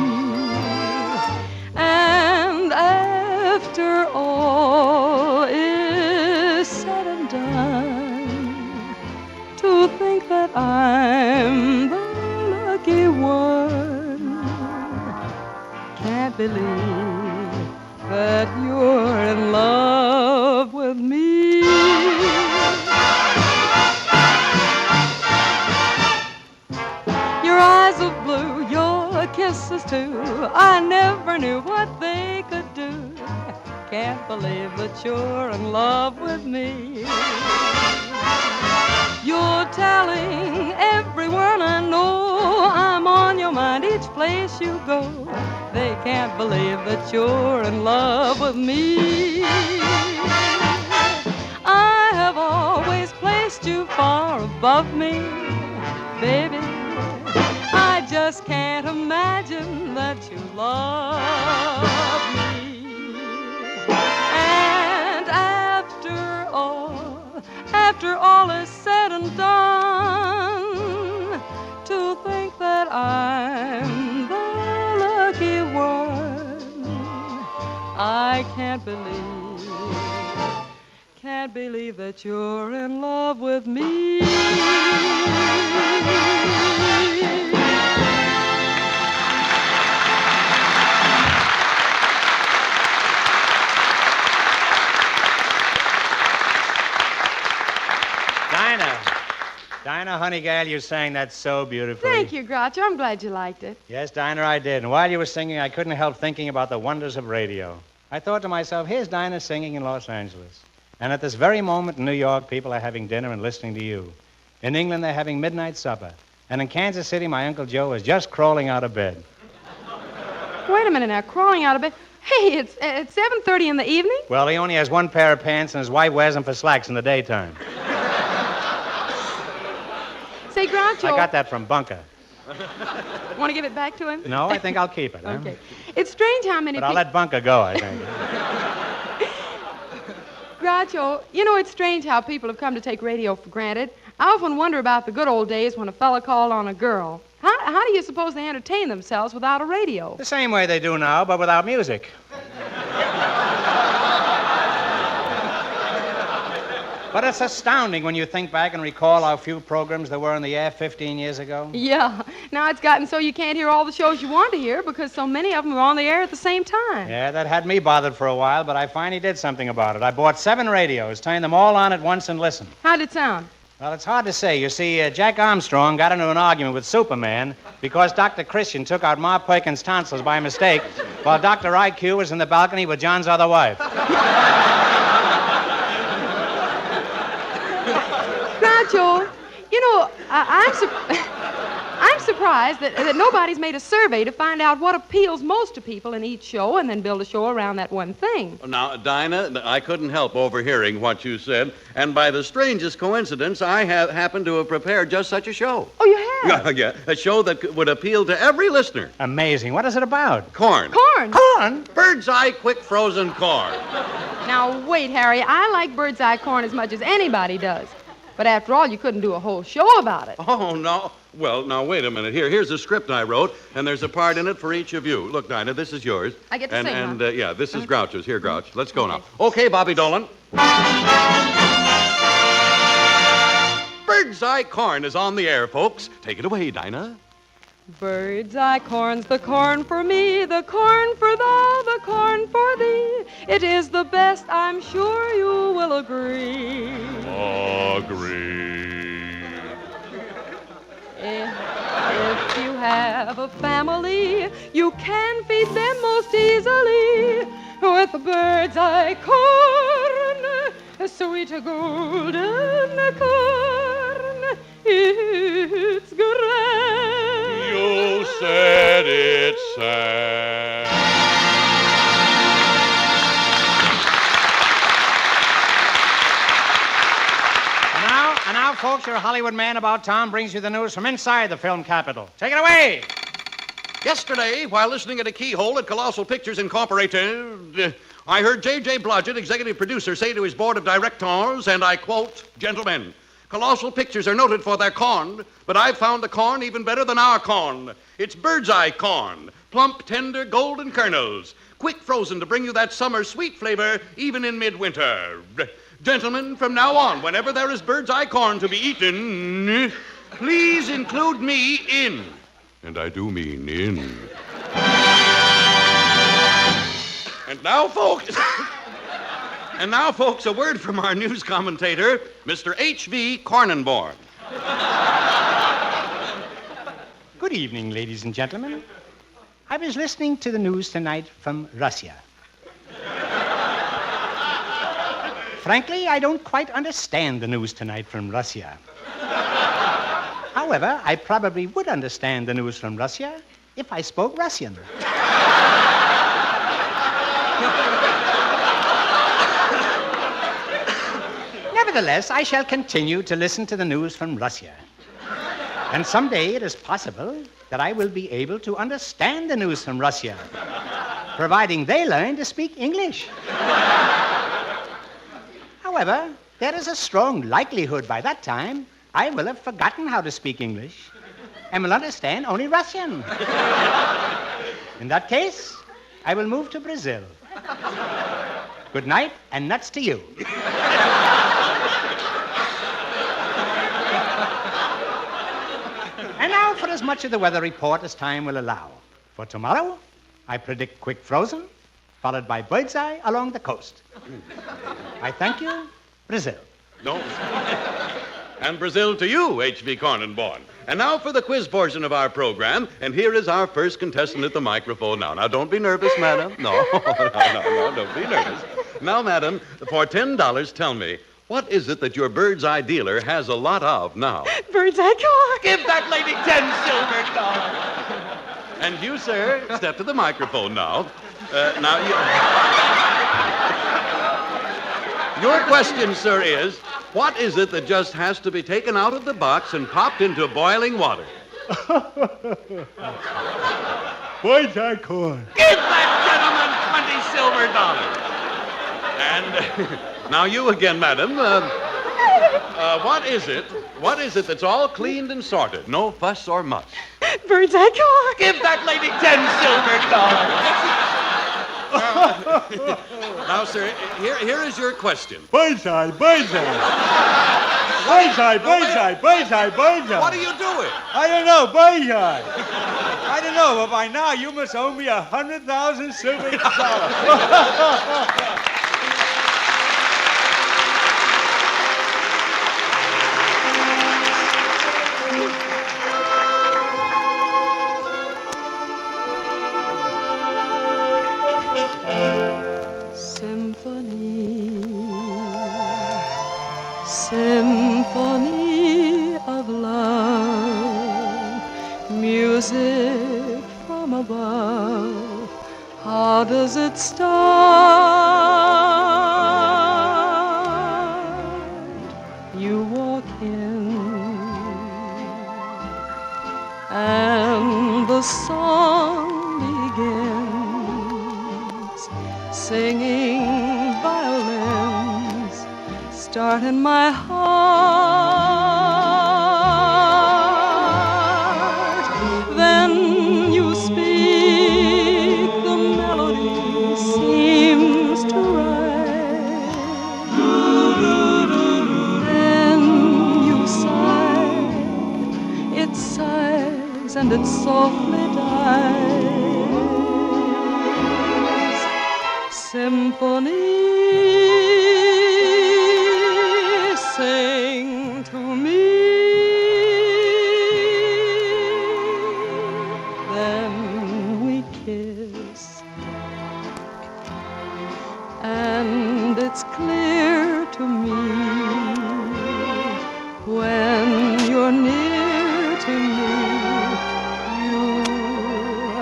And after all is said and done, to think that I'm the lucky one, can't believe that you're in love with me. Your eyes of blue, your kisses too, I never knew what they could do. Can't believe that you're in love with me. You're telling everyone I know I'm on your mind each place you go. They can't believe that you're in love with me. I have always placed you far above me, baby. I just can't imagine that you love me. And after all is said and done, to think that I'm the lucky one, I can't believe that you're in love with me. Dinah, honey gal, you sang that so beautifully. Thank you, Groucho. I'm glad you liked it. Yes, Dinah, I did. And while you were singing, I couldn't help thinking about the wonders of radio. I thought to myself, here's Dinah singing in Los Angeles. And at this very moment in New York, people are having dinner and listening to you. In England, they're having midnight supper. And in Kansas City, my Uncle Joe is just crawling out of bed. Wait a minute now, crawling out of bed. Hey, it's 7:30 in the evening? Well, he only has one pair of pants, and his wife wears them for slacks in the daytime. Say, Groucho. I got that from Bunker. Want to give it back to him? No, I think I'll keep it. Okay. It's strange how many But I'll let Bunker go, I think. Groucho, you know, it's strange how people have come to take radio for granted. I often wonder about the good old days when a fella called on a girl. How do you suppose they entertain themselves without a radio? The same way they do now, but without music. But it's astounding when you think back and recall how few programs there were in the air 15 years ago. Yeah. Now it's gotten so you can't hear all the shows you want to hear because so many of them are on the air at the same time. Yeah, that had me bothered for a while, but I finally did something about it. I bought 7 radios, turned them all on at once and listened. How'd it sound? Well, it's hard to say. You see, Jack Armstrong got into an argument with Superman because Dr. Christian took out Ma Perkins' tonsils by mistake while Dr. IQ was in the balcony with John's other wife. Groucho, you know, I'm surprised that nobody's made a survey to find out what appeals most to people in each show and then build a show around that one thing. Now, Dinah, I couldn't help overhearing what you said, and by the strangest coincidence, I have happened to have prepared just such a show. Oh, you have? Yeah, a show that would appeal to every listener. Amazing. What is it about? Corn. Corn? Corn? Bird's eye quick frozen corn. Now, wait, Harry. I like bird's eye corn as much as anybody does. But after all, you couldn't do a whole show about it. Oh, no. Well, now, wait a minute. Here's a script I wrote, and there's a part in it for each of you. Look, Dinah, this is yours. I get to sing, And, huh? yeah, this is Groucho's. Here, Grouch. Let's go now. Okay, Bobby Dolan. Bird's eye corn is on the air, folks. Take it away, Dinah. Bird's eye corn's the corn for me, the corn for thou, the corn for thee. It is the best, I'm sure you will agree. If you have a family, you can feed them most easily with bird's eye corn, sweet golden corn. It's great. You said it's sad. And now, folks, your Hollywood man about town brings you the news from inside the film capital. Take it away. Yesterday, while listening at a keyhole at Colossal Pictures Incorporated, I heard J.J. Blodgett, executive producer, say to his board of directors, and I quote, "Gentlemen, Colossal Pictures are noted for their corn, but I've found the corn even better than our corn. It's bird's eye corn, plump, tender, golden kernels, quick frozen to bring you that summer sweet flavor even in midwinter. Gentlemen, from now on, whenever there is bird's eye corn to be eaten, please include me in." And I do mean in. And now, folks, a word from our news commentator, Mr. H.V. Cornenborn. Good evening, ladies and gentlemen. I was listening to the news tonight from Russia. Frankly, I don't quite understand the news tonight from Russia. However, I probably would understand the news from Russia if I spoke Russian. Nevertheless, I shall continue to listen to the news from Russia. And someday it is possible that I will be able to understand the news from Russia, providing they learn to speak English. However, there is a strong likelihood by that time I will have forgotten how to speak English and will understand only Russian. In that case, I will move to Brazil. Good night and nuts to you. And now for as much of the weather report as time will allow. For tomorrow, I predict quick frozen, followed by bird's eye along the coast. I thank you, Brazil. No. And Brazil to you, H.V. Cornenborn. And now for the quiz portion of our program. And here is our first contestant at the microphone now. Now, don't be nervous, madam. No, don't be nervous. Now, madam, for $10, tell me, what is it that your bird's eye dealer has a lot of now? Bird's eye corn. Give that lady 10 silver dollars. And you, sir, step to the microphone now. Your question, sir, is, what is it that just has to be taken out of the box and popped into boiling water? Bird's eye corn. Give that gentleman 20 silver dollars. And now you again, madam. What is it that's all cleaned and sorted? No fuss or muss. Bird's eye corn. Give that lady 10 silver dollars. Now, sir, here is your question. Bird's eye, bird's eye. Bird's eye, bird's eye, bird's eye, bird's eye. What are you doing? I don't know, bird's eye. I don't know, but by now you must owe me 100,000 silver dollars. Symphony of love, music from above. How does it start? You walk in, and the song begins, singing violins start in my heart. Then you speak, the melody seems to rise. Then you sigh, it sighs and it softly dies. Symphony, sing to me. Then we kiss, and it's clear to me when you're near to me, you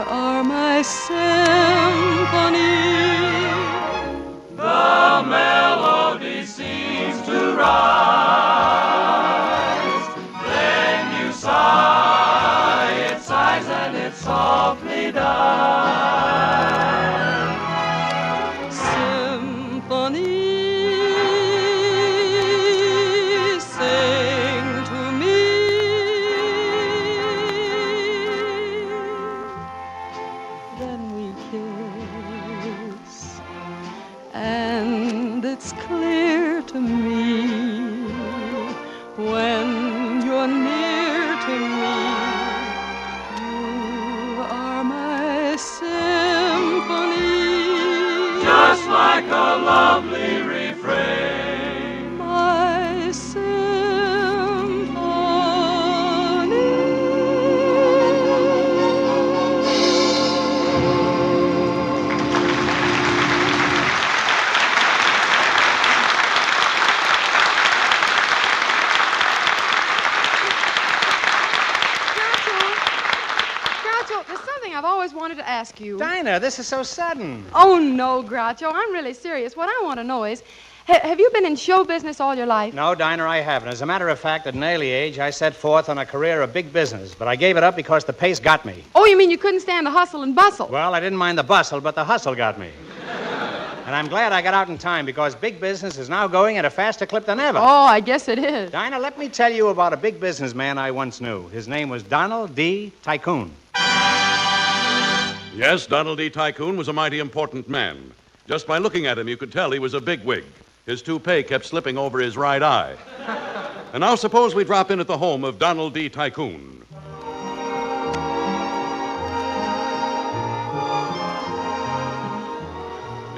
are my symphony. The melody seems to rise. Then you sigh, it sighs and it softly dies. Symphony, sing to me. Then we kiss, and it's clear to me when you're near to me, you are my symphony. Just like a lovely refrain. My symphony. Groucho, there's something I've always wanted to ask you. Dinah, this is so sudden. Oh, no, Groucho. I'm really serious. What I want to know is, have you been in show business all your life? No, Dinah, I haven't. As a matter of fact, at an early age, I set forth on a career of big business, but I gave it up because the pace got me. Oh, you mean you couldn't stand the hustle and bustle? Well, I didn't mind the bustle, but the hustle got me. And I'm glad I got out in time because big business is now going at a faster clip than ever. Oh, I guess it is. Dinah, let me tell you about a big businessman I once knew. His name was Donald D. Tycoon. Yes, Donald D. Tycoon was a mighty important man. Just by looking at him, you could tell he was a bigwig. His toupee kept slipping over his right eye. And now suppose we drop in at the home of Donald D. Tycoon.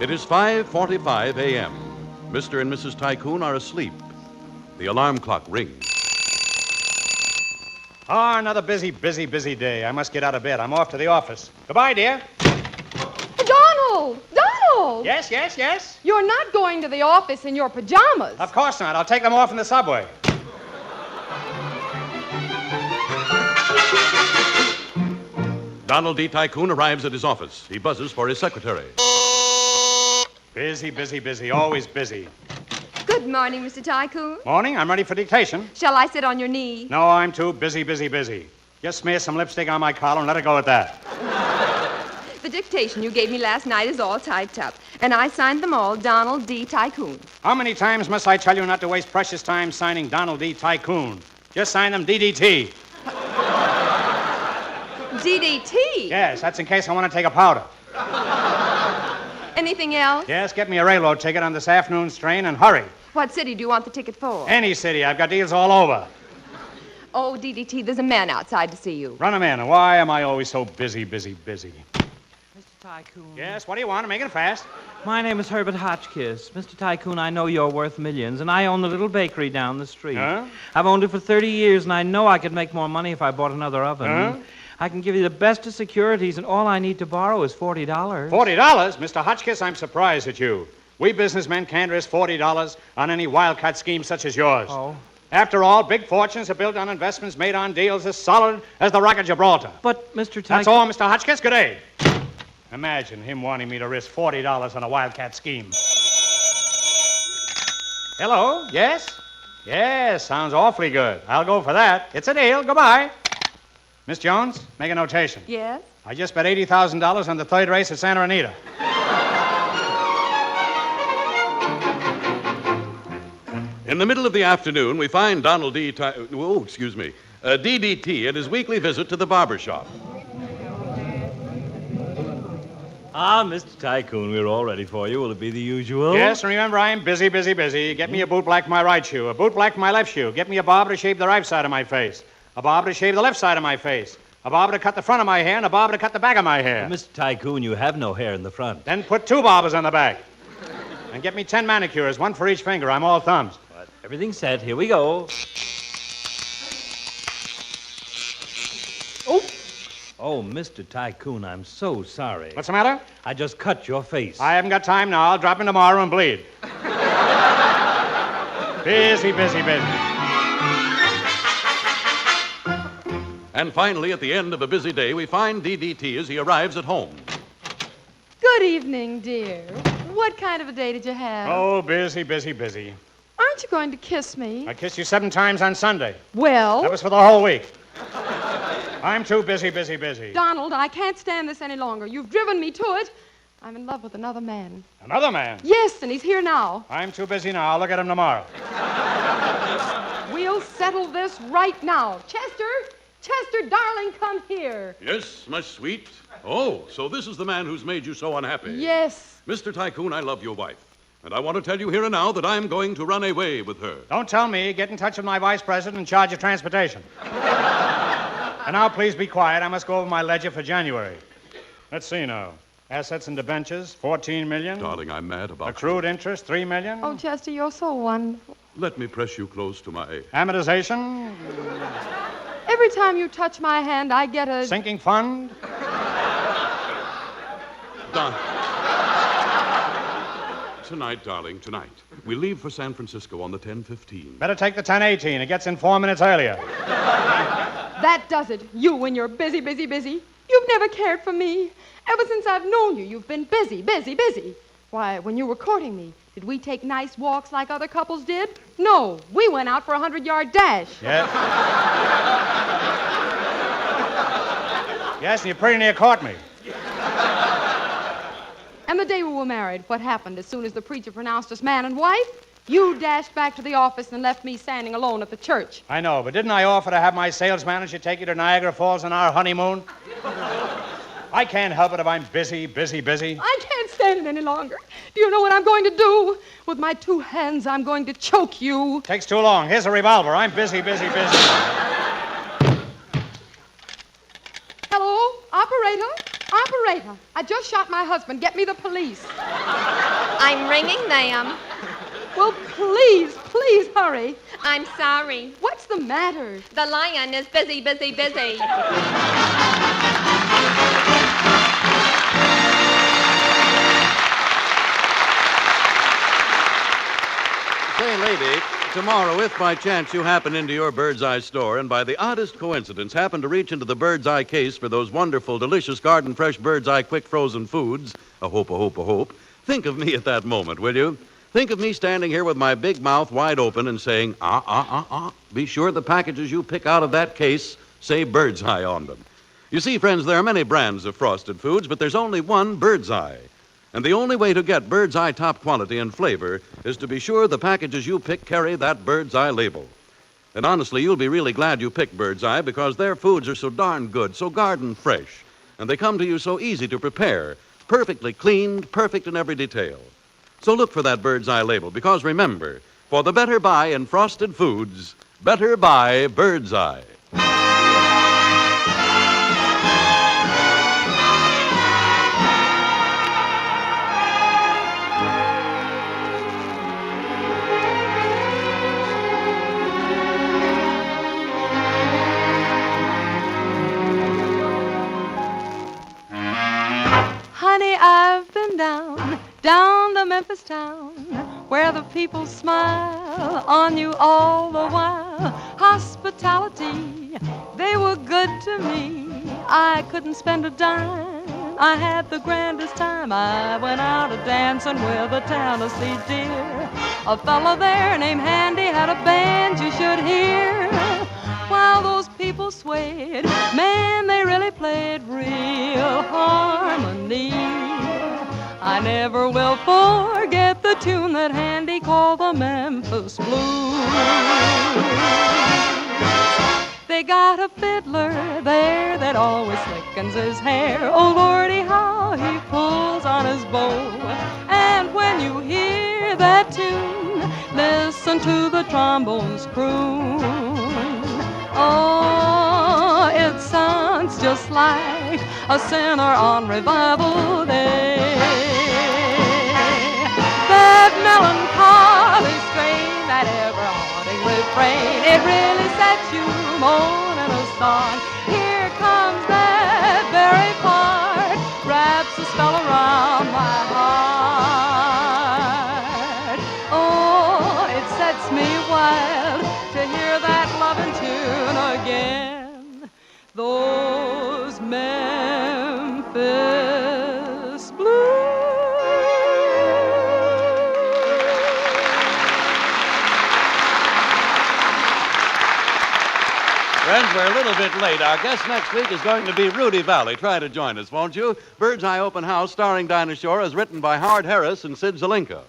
It is 5:45 a.m. Mr. and Mrs. Tycoon are asleep. The alarm clock rings. Oh, another busy day. I must get out of bed. I'm off to the office. Goodbye, dear. Donald! Donald! Yes? You're not going to the office in your pajamas. Of course not. I'll take them off in the subway. Donald D. Tycoon arrives at his office. He buzzes for his secretary. Busy. Always busy. Good morning, Mr. Tycoon. Morning. I'm ready for dictation. Shall I sit on your knee? No, I'm too busy. Just smear some lipstick on my collar and let it go at that. The dictation you gave me last night is all typed up, and I signed them all Donald D. Tycoon. How many times must I tell you not to waste precious time signing Donald D. Tycoon? Just sign them DDT. DDT? Yes, that's in case I want to take a powder. Anything else? Yes, get me a railroad ticket on this afternoon's train and hurry. What city do you want the ticket for? Any city. I've got deals all over. Oh, DDT, there's a man outside to see you. Run him in. Why am I always so busy? Mr. Tycoon. Yes, what do you want? Make it fast. My name is Herbert Hotchkiss. Mr. Tycoon, I know you're worth millions, and I own the little bakery down the street. Huh? I've owned it for 30 years, and I know I could make more money if I bought another oven. Huh? I can give you the best of securities, and all I need to borrow is $40. $40? Mr. Hotchkiss, I'm surprised at you. We businessmen can't risk $40 on any wildcat scheme such as yours. Oh. After all, big fortunes are built on investments made on deals as solid as the Rock of Gibraltar. But, Mr. Tycoon... That's all, Mr. Hotchkiss. Good day. Imagine him wanting me to risk $40 on a wildcat scheme. Hello? Yes? Yes, sounds awfully good. I'll go for that. It's a deal. Goodbye. Miss Jones, make a notation. Yes? I just bet $80,000 on the third race at Santa Anita. In the middle of the afternoon, we find Donald DDT at his weekly visit to the barber shop. Ah, Mr. Tycoon, we're all ready for you. Will it be the usual? Yes, and remember, I'm busy. Get me a boot black for my right shoe, a boot black for my left shoe. Get me a barber to shave the right side of my face, a barber to shave the left side of my face, a barber to cut the front of my hair, and a barber to cut the back of my hair. Well, Mr. Tycoon, you have no hair in the front. Then put 2 barbers on the back. And get me 10 manicures, 1 for each finger. I'm all thumbs. But everything's set. Here we go. Oh, Mr. Tycoon, I'm so sorry. What's the matter? I just cut your face. I haven't got time now. I'll drop in tomorrow and bleed. Busy. And finally, at the end of a busy day, we find DDT as he arrives at home. Good evening, dear. What kind of a day did you have? Oh, busy. Aren't you going to kiss me? I kissed you 7 times on Sunday. Well? That was for the whole week. I'm too busy. Donald, I can't stand this any longer. You've driven me to it. I'm in love with another man. Another man? Yes, and he's here now. I'm too busy now. I'll look at him tomorrow. We'll settle this right now. Chester, darling, come here. Yes, my sweet. Oh, so this is the man who's made you so unhappy. Yes. Mr. Tycoon, I love your wife. And I want to tell you here and now that I'm going to run away with her. Don't tell me. Get in touch with my vice president in charge of transportation. And now, please be quiet. I must go over my ledger for January. Let's see now. Assets and debentures, $14 million. Darling, I'm mad about Accrued interest, $3 million. Oh, Chester, you're so wonderful. Let me press you close to my... Amortization. Every time you touch my hand, I get a... Sinking fund. Tonight, darling, tonight. We leave for San Francisco on the 10:15. Better take the 10:18. It gets in 4 minutes earlier. That does it. You and you're busy. You've never cared for me. Ever since I've known you, you've been busy. Why, when you were courting me, did we take nice walks like other couples did? No, we went out for a 100-yard dash. Yes. Yes, and you pretty near caught me. And the day we were married, what happened? As soon as the preacher pronounced us man and wife, you dashed back to the office and left me standing alone at the church. I know, but didn't I offer to have my sales manager take you to Niagara Falls on our honeymoon? I can't help it if I'm busy. I can't stand it any longer. Do you know what I'm going to do? With my 2 hands, I'm going to choke you. Takes too long. Here's a revolver. I'm busy. Hello? Operator, I just shot my husband. Get me the police. I'm ringing them. Well, please hurry. I'm sorry. What's the matter? The lion is busy. Say, lady, tomorrow, if by chance you happen into your Bird's Eye store and by the oddest coincidence happen to reach into the Bird's Eye case for those wonderful, delicious garden fresh Bird's Eye quick frozen foods, a hope, think of me at that moment, will you? Think of me standing here with my big mouth wide open and saying, Be sure the packages you pick out of that case say Bird's Eye on them. You see, friends, there are many brands of frosted foods, but there's only one Bird's Eye. And the only way to get Bird's Eye top quality and flavor is to be sure the packages you pick carry that Bird's Eye label. And honestly, you'll be really glad you picked Bird's Eye because their foods are so darn good, so garden fresh. And they come to you so easy to prepare, perfectly cleaned, perfect in every detail. So look for that Bird's Eye label because remember, for the better buy in frosted foods, better buy Bird's Eye. Honey, I've been down the Memphis town, where the people smile on you all the while. Hospitality, they were good to me. I couldn't spend a dime. I had the grandest time. I went out a-dancing with a Tennessee dear. A fellow there named Handy had a band you should hear. While those people swayed, man, they really played real harmony. I never will forget the tune that Handy called the Memphis Blues. They got a fiddler there that always slickens his hair. Oh, Lordy, how he pulls on his bow. And when you hear that tune, listen to the trombones croon. Oh, it sounds just like a sinner on revival day. That melancholy strain, that ever-haunting refrain, it really sets you moaning a song. Here comes that very part, wraps a spell around my heart. Oh, it sets me wild to hear that loving tune again. Those Memphis Blues. Friends, we're a little bit late. Our guest next week is going to be Rudy Vallee. Try to join us, won't you? Bird's Eye Open House, starring Dinah Shore, is written by Howard Harris and Sid Zelinka.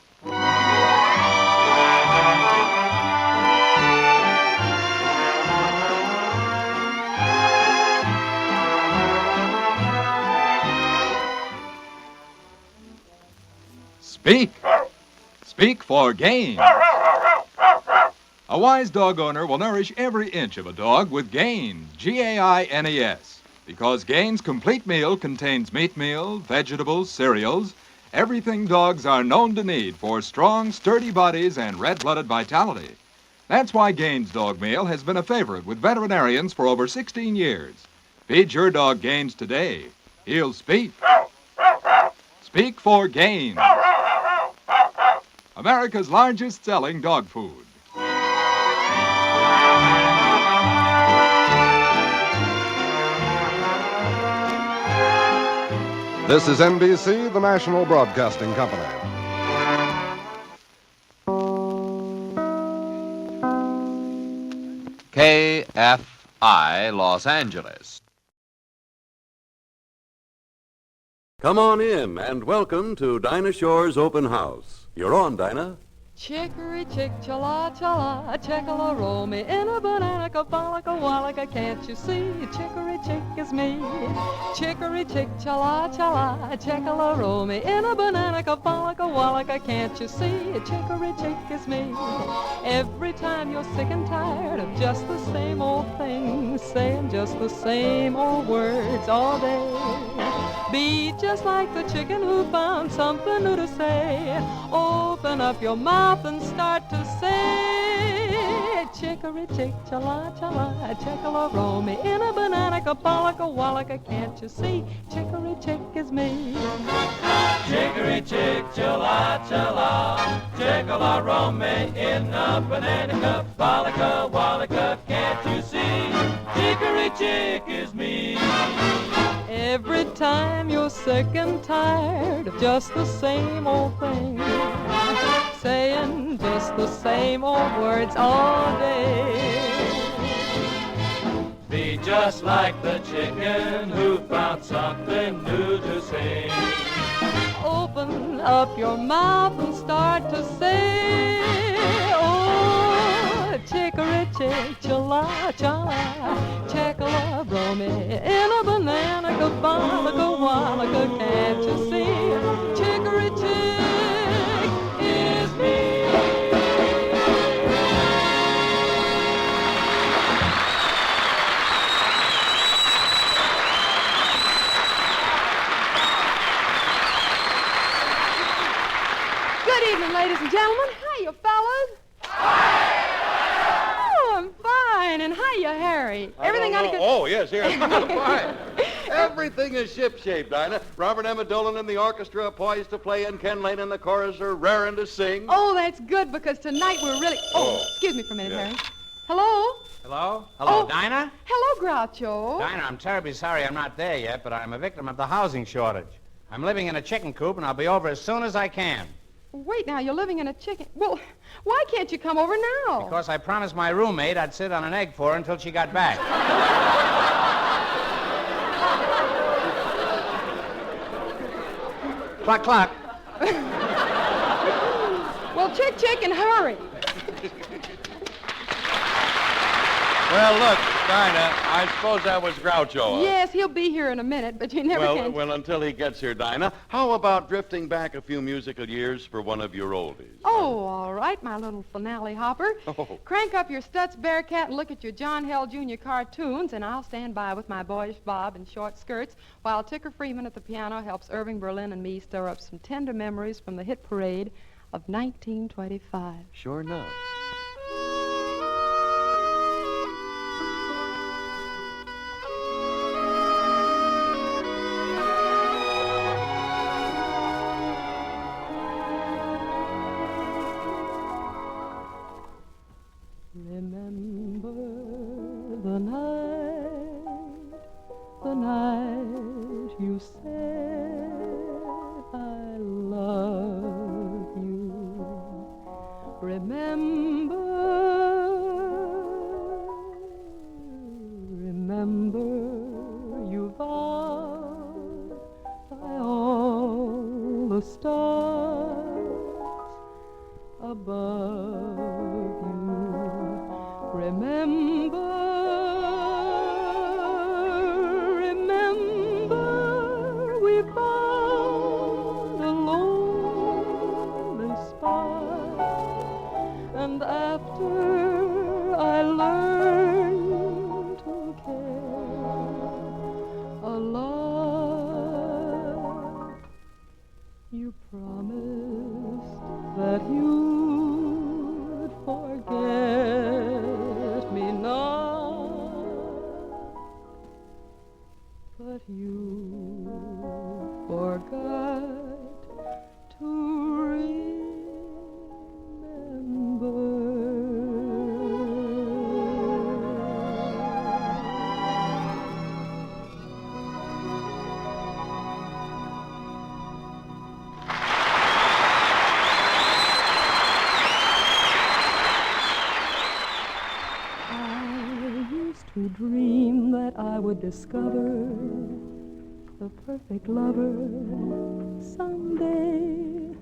Speak. Speak for gain. A wise dog owner will nourish every inch of a dog with Gaines, G-A-I-N-E-S, because Gaines' complete meal contains meat meal, vegetables, cereals, everything dogs are known to need for strong, sturdy bodies and red-blooded vitality. That's why Gaines' dog meal has been a favorite with veterinarians for over 16 years. Feed your dog Gaines today. He'll speak. Speak for Gaines. America's largest selling dog food. This is NBC, the national broadcasting company. KFI, Los Angeles. Come on in and welcome to Dinah Shore's Open House. You're on, Dinah. Chicory chick, chala chala, checkala roll me in a banana, balaka wallaka, can't you see? Chicory chick is me. Chicory chick, chala chala, checkala roll me in a banana, balaka wallaka, can't you see? Chicory chick is me. Every time you're sick and tired of just the same old things, saying just the same old words all day, be just like the chicken who found something new to say. Open up your mouth and start to say, chicory chick, chala chala, checkala roll me in a banana, balaka wallaka, can't you see? Chicory chick is me. Chicory chick, chala chala, checkala roll me in a banana, balaka wallaka, can't you see? Chicory chick is me. Every time you're sick and tired of just the same old thing, saying just the same old words all day, be just like the chicken who found something new to say. Open up your mouth and start to say, oh, chicory chick, chala chala, checkala roll me in a banana, balaka wallaka, can't you see? Chicory chick is me. Good evening, ladies and gentlemen. Hiya, fellas. Oh, I'm fine. And hiya, Harry. Everything under control. Oh, yes, here. Fine. Everything is shipshape, Dinah. Robert Emmett Dolan in the orchestra, poised to play, and Ken Lane in the chorus are raring to sing. Oh, that's good, because tonight we're really... Oh, excuse me for a minute, Harry. Hello? Hello? Hello, Dinah? Hello, Groucho. Dinah, I'm terribly sorry I'm not there yet, but I'm a victim of the housing shortage. I'm living in a chicken coop, and I'll be over as soon as I can. Wait now, you're living in a chicken... Well, why can't you come over now? Because I promised my roommate I'd sit on an egg for her until she got back. Cluck, cluck. Well, chick, and hurry. Well, look, Dinah, I suppose that was Groucho. Yes, he'll be here in a minute, but you never can... Well, until he gets here, Dinah, how about drifting back a few musical years for one of your oldies? Oh, all right, my little finale hopper. Oh. Crank up your Stutz Bearcat and look at your John Hell Jr. cartoons, and I'll stand by with my boyish bob and short skirts while Ticker Freeman at the piano helps Irving Berlin and me stir up some tender memories from the hit parade of 1925. Sure enough. Remember the night you said I love you. Remember you vowed by all the stars above you. Remember we found a lonely spot, and after I learned to care a lot, you promised that you'd forget me not, but you forgot to remember. To dream that I would discover the perfect lover someday.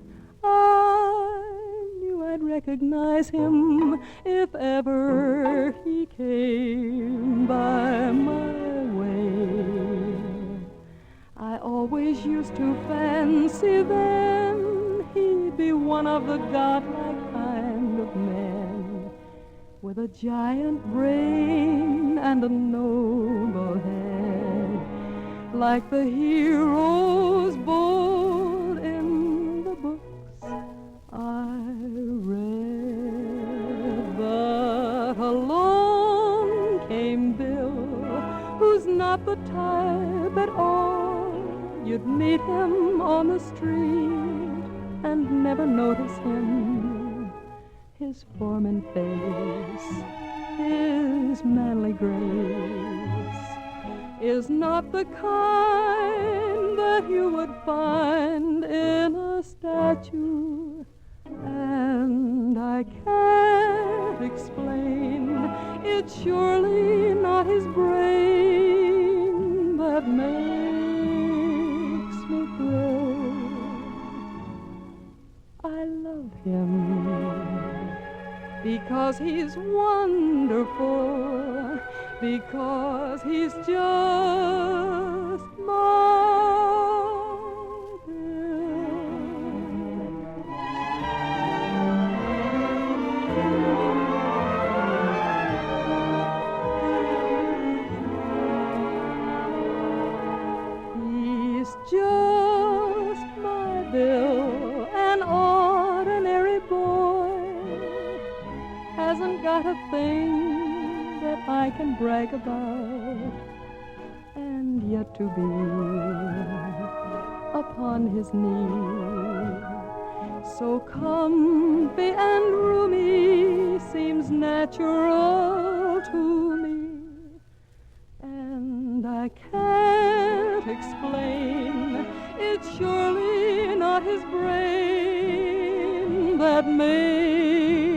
I knew I'd recognize him if ever he came by my way. I always used to fancy then he'd be one of the godlike kind of men, with a giant brain and a noble head, like the heroes bold in the books I read. But along came Bill, who's not the type at all. You'd meet him on the street and never notice him. His form and face, his manly grace, is not the kind that you would find in a statue. And I can't explain, it's surely not his brain that makes me thrill. I love him because he's wonderful, because he's just my Bill. He's just my Bill, an ordinary boy, hasn't got a thing that I can brag about. And yet to be upon his knee. So comfy and roomy seems natural to me, and I can't explain. It's surely not his brain that makes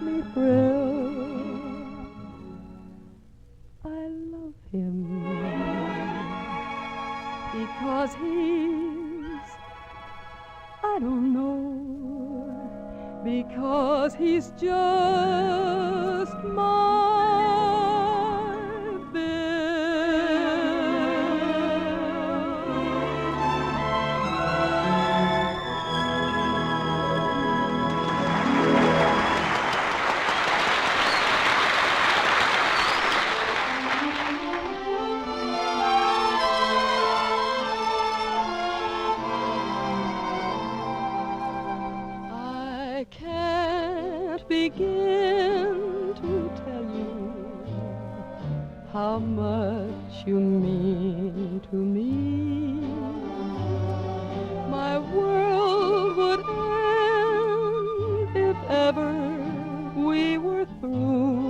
me thrill. I love him because he's, I don't know, because he's just my Bill. I can't begin to tell you how much you mean to me. My world would end if ever we were through.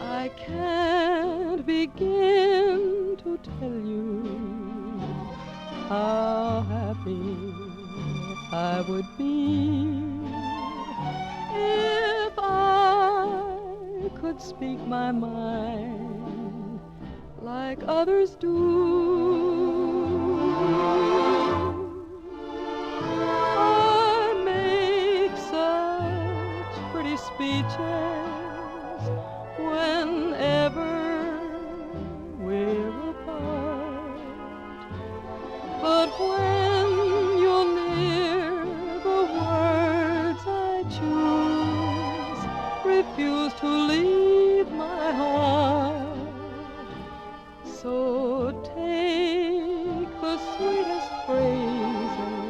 I can't begin to tell you how happy I would be if I could speak my mind like others do. I make such pretty speeches whenever we're apart, but when you're near, the words I choose refuse to leave my heart. So take the sweetest phrases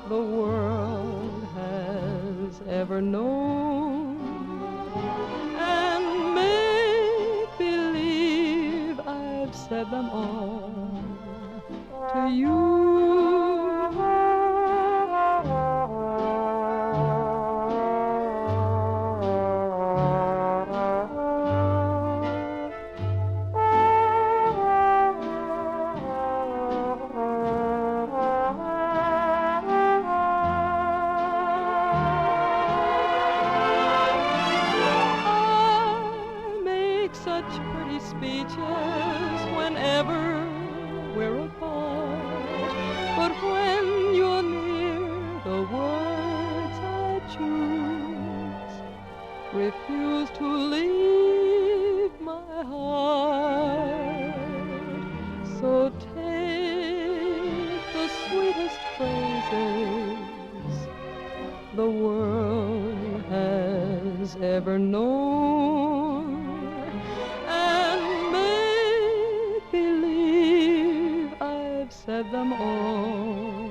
the world has ever known and make believe I've said them all to you. I make such pretty speeches whenever we're apart, but when you're near, the words I choose refuse to leave my heart. So take the sweetest phrases the world has ever known and make believe I've said them all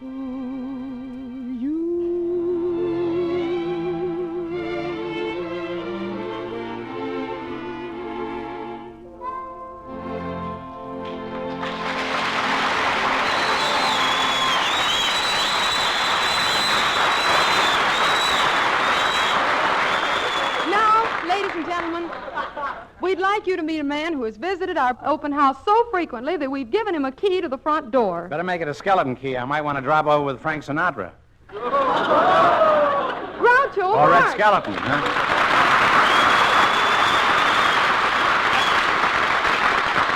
to you. Now, ladies and gentlemen, we'd like you to meet a man who has visited our open house so frequently that we've given him a key to the front door. Better make it a skeleton key. I might want to drop over with Frank Sinatra. Groucho Or Red Marx. Skeleton, huh?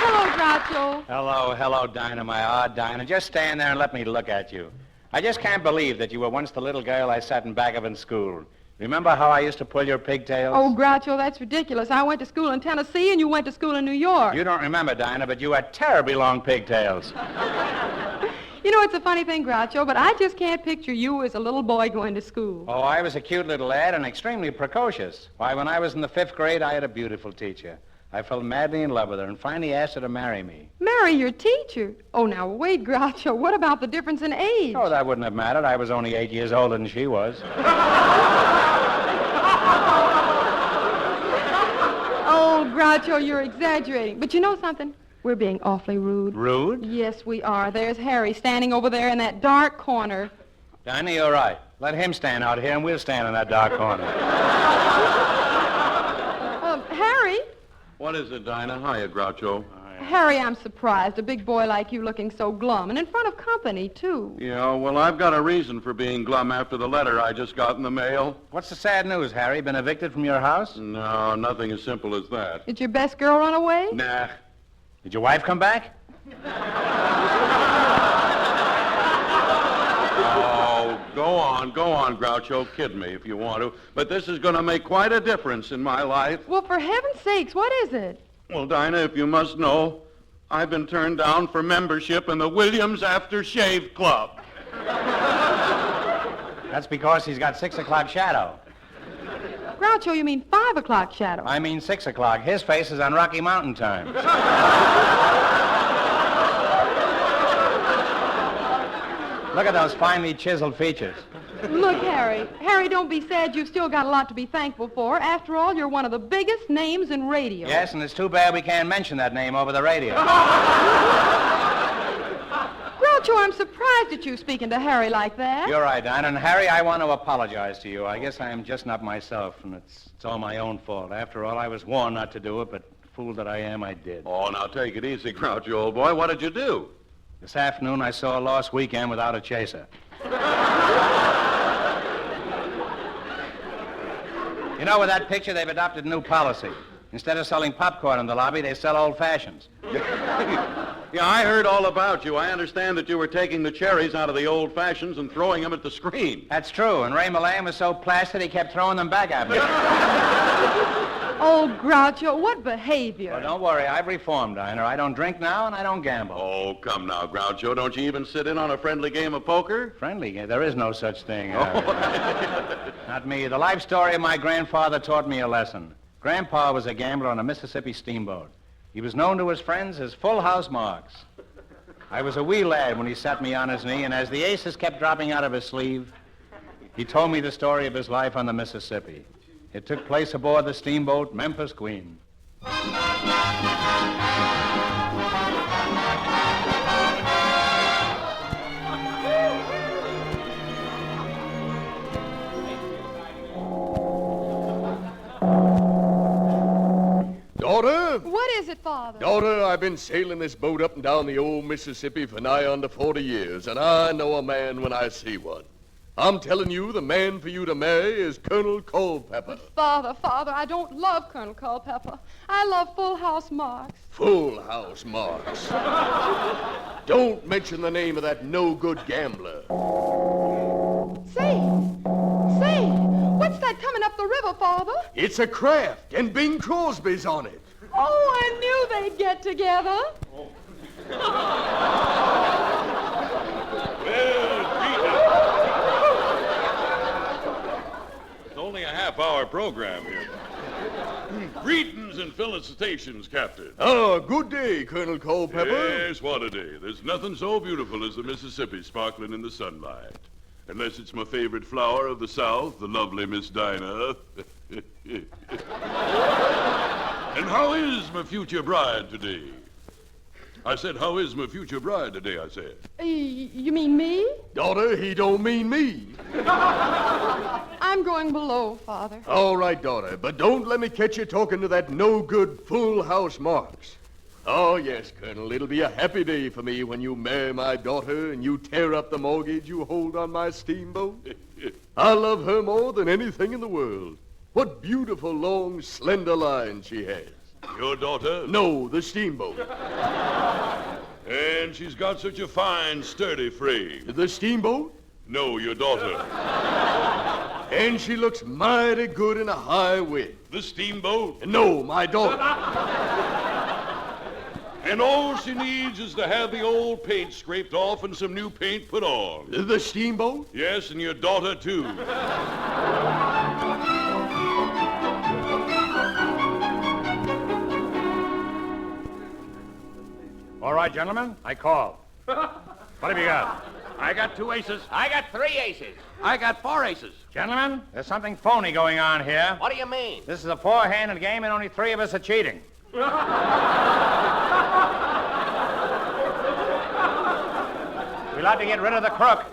Hello, Groucho. Hello, Dinah, my odd Dinah. Just stand there and let me look at you. I just can't believe that you were once the little girl I sat in back of in school. Remember how I used to pull your pigtails? Oh, Groucho, that's ridiculous. I went to school in Tennessee and you went to school in New York. You don't remember, Dinah, but you had terribly long pigtails. You know, it's a funny thing, Groucho, but I just can't picture you as a little boy going to school. Oh, I was a cute little lad and extremely precocious. Why, when I was in the 5th grade, I had a beautiful teacher. I fell madly in love with her and finally asked her to marry me. Marry your teacher? Oh, now, wait, Groucho, what about the difference in age? Oh, that wouldn't have mattered. I was only 8 years older than she was. Groucho, you're exaggerating. But you know something? We're being awfully rude. Rude? Yes, we are. There's Harry standing over there in that dark corner. Dinah, you're right. Let him stand out here, and we'll stand in that dark corner. Harry? What is it, Dinah? Hiya, Groucho. Harry, I'm surprised. A big boy like you looking so glum, and in front of company, too. Yeah, well, I've got a reason for being glum after the letter I just got in the mail. What's the sad news, Harry? Been evicted from your house? No, nothing as simple as that. Did your best girl run away? Nah. Did your wife come back? Oh, go on, Groucho. Kid me if you want to. But this is going to make quite a difference in my life. Well, for heaven's sakes, what is it? Well, Dinah, if you must know, I've been turned down for membership in the Williams After Shave Club. That's because he's got 6 o'clock shadow. Groucho, you mean 5 o'clock shadow? I mean 6 o'clock. His face is on Rocky Mountain time. Look at those finely chiseled features. Look, Harry. Harry, don't be sad. You've still got a lot to be thankful for. After all, you're one of the biggest names in radio. Yes, and it's too bad we can't mention that name over the radio. Groucho, I'm surprised at you speaking to Harry like that. You're right, Dinah. And Harry, I want to apologize to you. I guess I am just not myself, and it's all my own fault. After all, I was warned not to do it, but fool that I am, I did. Oh, now take it easy, Groucho, old boy. What did you do? This afternoon, I saw a lost weekend without a chaser. You know, with that picture, they've adopted a new policy. Instead of selling popcorn in the lobby, they sell old fashions. Yeah, I heard all about you. I understand that you were taking the cherries out of the old fashions and throwing them at the screen. That's true, and Ray Millay was so plastered he kept throwing them back at me. Oh, Groucho, what behavior. Well, don't worry, I've reformed, Dinah. I don't drink now, and I don't gamble. Oh, come now, Groucho. Don't you even sit in on a friendly game of poker? Friendly game? There is no such thing. Not me. The life story of my grandfather taught me a lesson. Grandpa was a gambler on a Mississippi steamboat. He was known to his friends as Full House Marx. I was a wee lad when he sat me on his knee, and as the aces kept dropping out of his sleeve, he told me the story of his life on the Mississippi. It took place aboard the steamboat Memphis Queen. Daughter? What is it, Father? Daughter, I've been sailing this boat up and down the old Mississippi for nigh under 40 years, and I know a man when I see one. I'm telling you, the man for you to marry is Colonel Culpepper. Father, I don't love Colonel Culpepper. I love Full House Marx. Full House Marx. Don't mention the name of that no-good gambler. Say, what's that coming up the river, Father? It's a craft, and Bing Crosby's on it. Oh, I knew they'd get together. It's only a half-hour program here. Greetings and felicitations, Captain. Oh, good day, Colonel Culpepper. Yes, what a day. There's nothing so beautiful as the Mississippi sparkling in the sunlight. Unless it's my favorite flower of the South, the lovely Miss Dinah. And how is my future bride today? I said, how is my future bride today, I said. You mean me? Daughter, he don't mean me. I'm going below, Father. All right, daughter, but don't let me catch you talking to that no-good Full House Marx. Oh, yes, Colonel, it'll be a happy day for me when you marry my daughter and you tear up the mortgage you hold on my steamboat. I love her more than anything in the world. What beautiful, long, slender lines she has. Your daughter? No, the steamboat. And she's got such a fine, sturdy frame. The steamboat? No, your daughter. And she looks mighty good in a high wind. The steamboat? No, my daughter. And all she needs is to have the old paint scraped off and some new paint put on. The steamboat? Yes, and your daughter, too. All right, gentlemen, I call. What have you got? I got 2 aces. I got 3 aces. I got 4 aces. Gentlemen, there's something phony going on here. What do you mean? This is a 4-handed game, and only 3 of us are cheating. We'd like to get rid of the crook.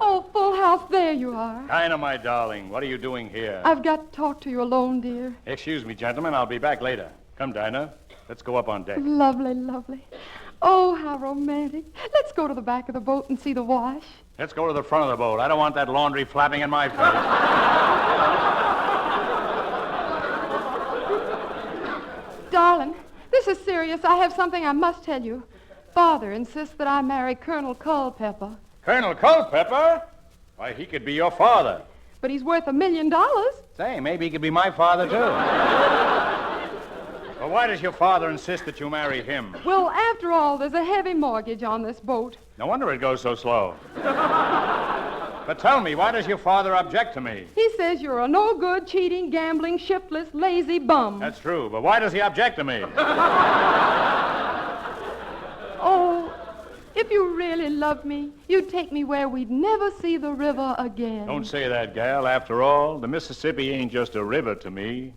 Oh, Full House, there you are. Dinah, my darling, what are you doing here? I've got to talk to you alone, dear. Excuse me, gentlemen, I'll be back later. Come, Dinah. Let's go up on deck. Lovely, lovely. Oh, how romantic. Let's go to the back of the boat and see the wash. Let's go to the front of the boat. I don't want that laundry flapping in my face. Darling, this is serious. I have something I must tell you. Father insists that I marry Colonel Culpepper. Colonel Culpepper? Why, he could be your father. But he's worth $1 million. Say, maybe he could be my father, too. Well, why does your father insist that you marry him? Well, after all, there's a heavy mortgage on this boat. No wonder it goes so slow. But tell me, why does your father object to me? He says you're a no-good, cheating, gambling, shiftless, lazy bum. That's true, but why does he object to me? Oh, if you really loved me, you'd take me where we'd never see the river again. Don't say that, gal. After all, the Mississippi ain't just a river to me.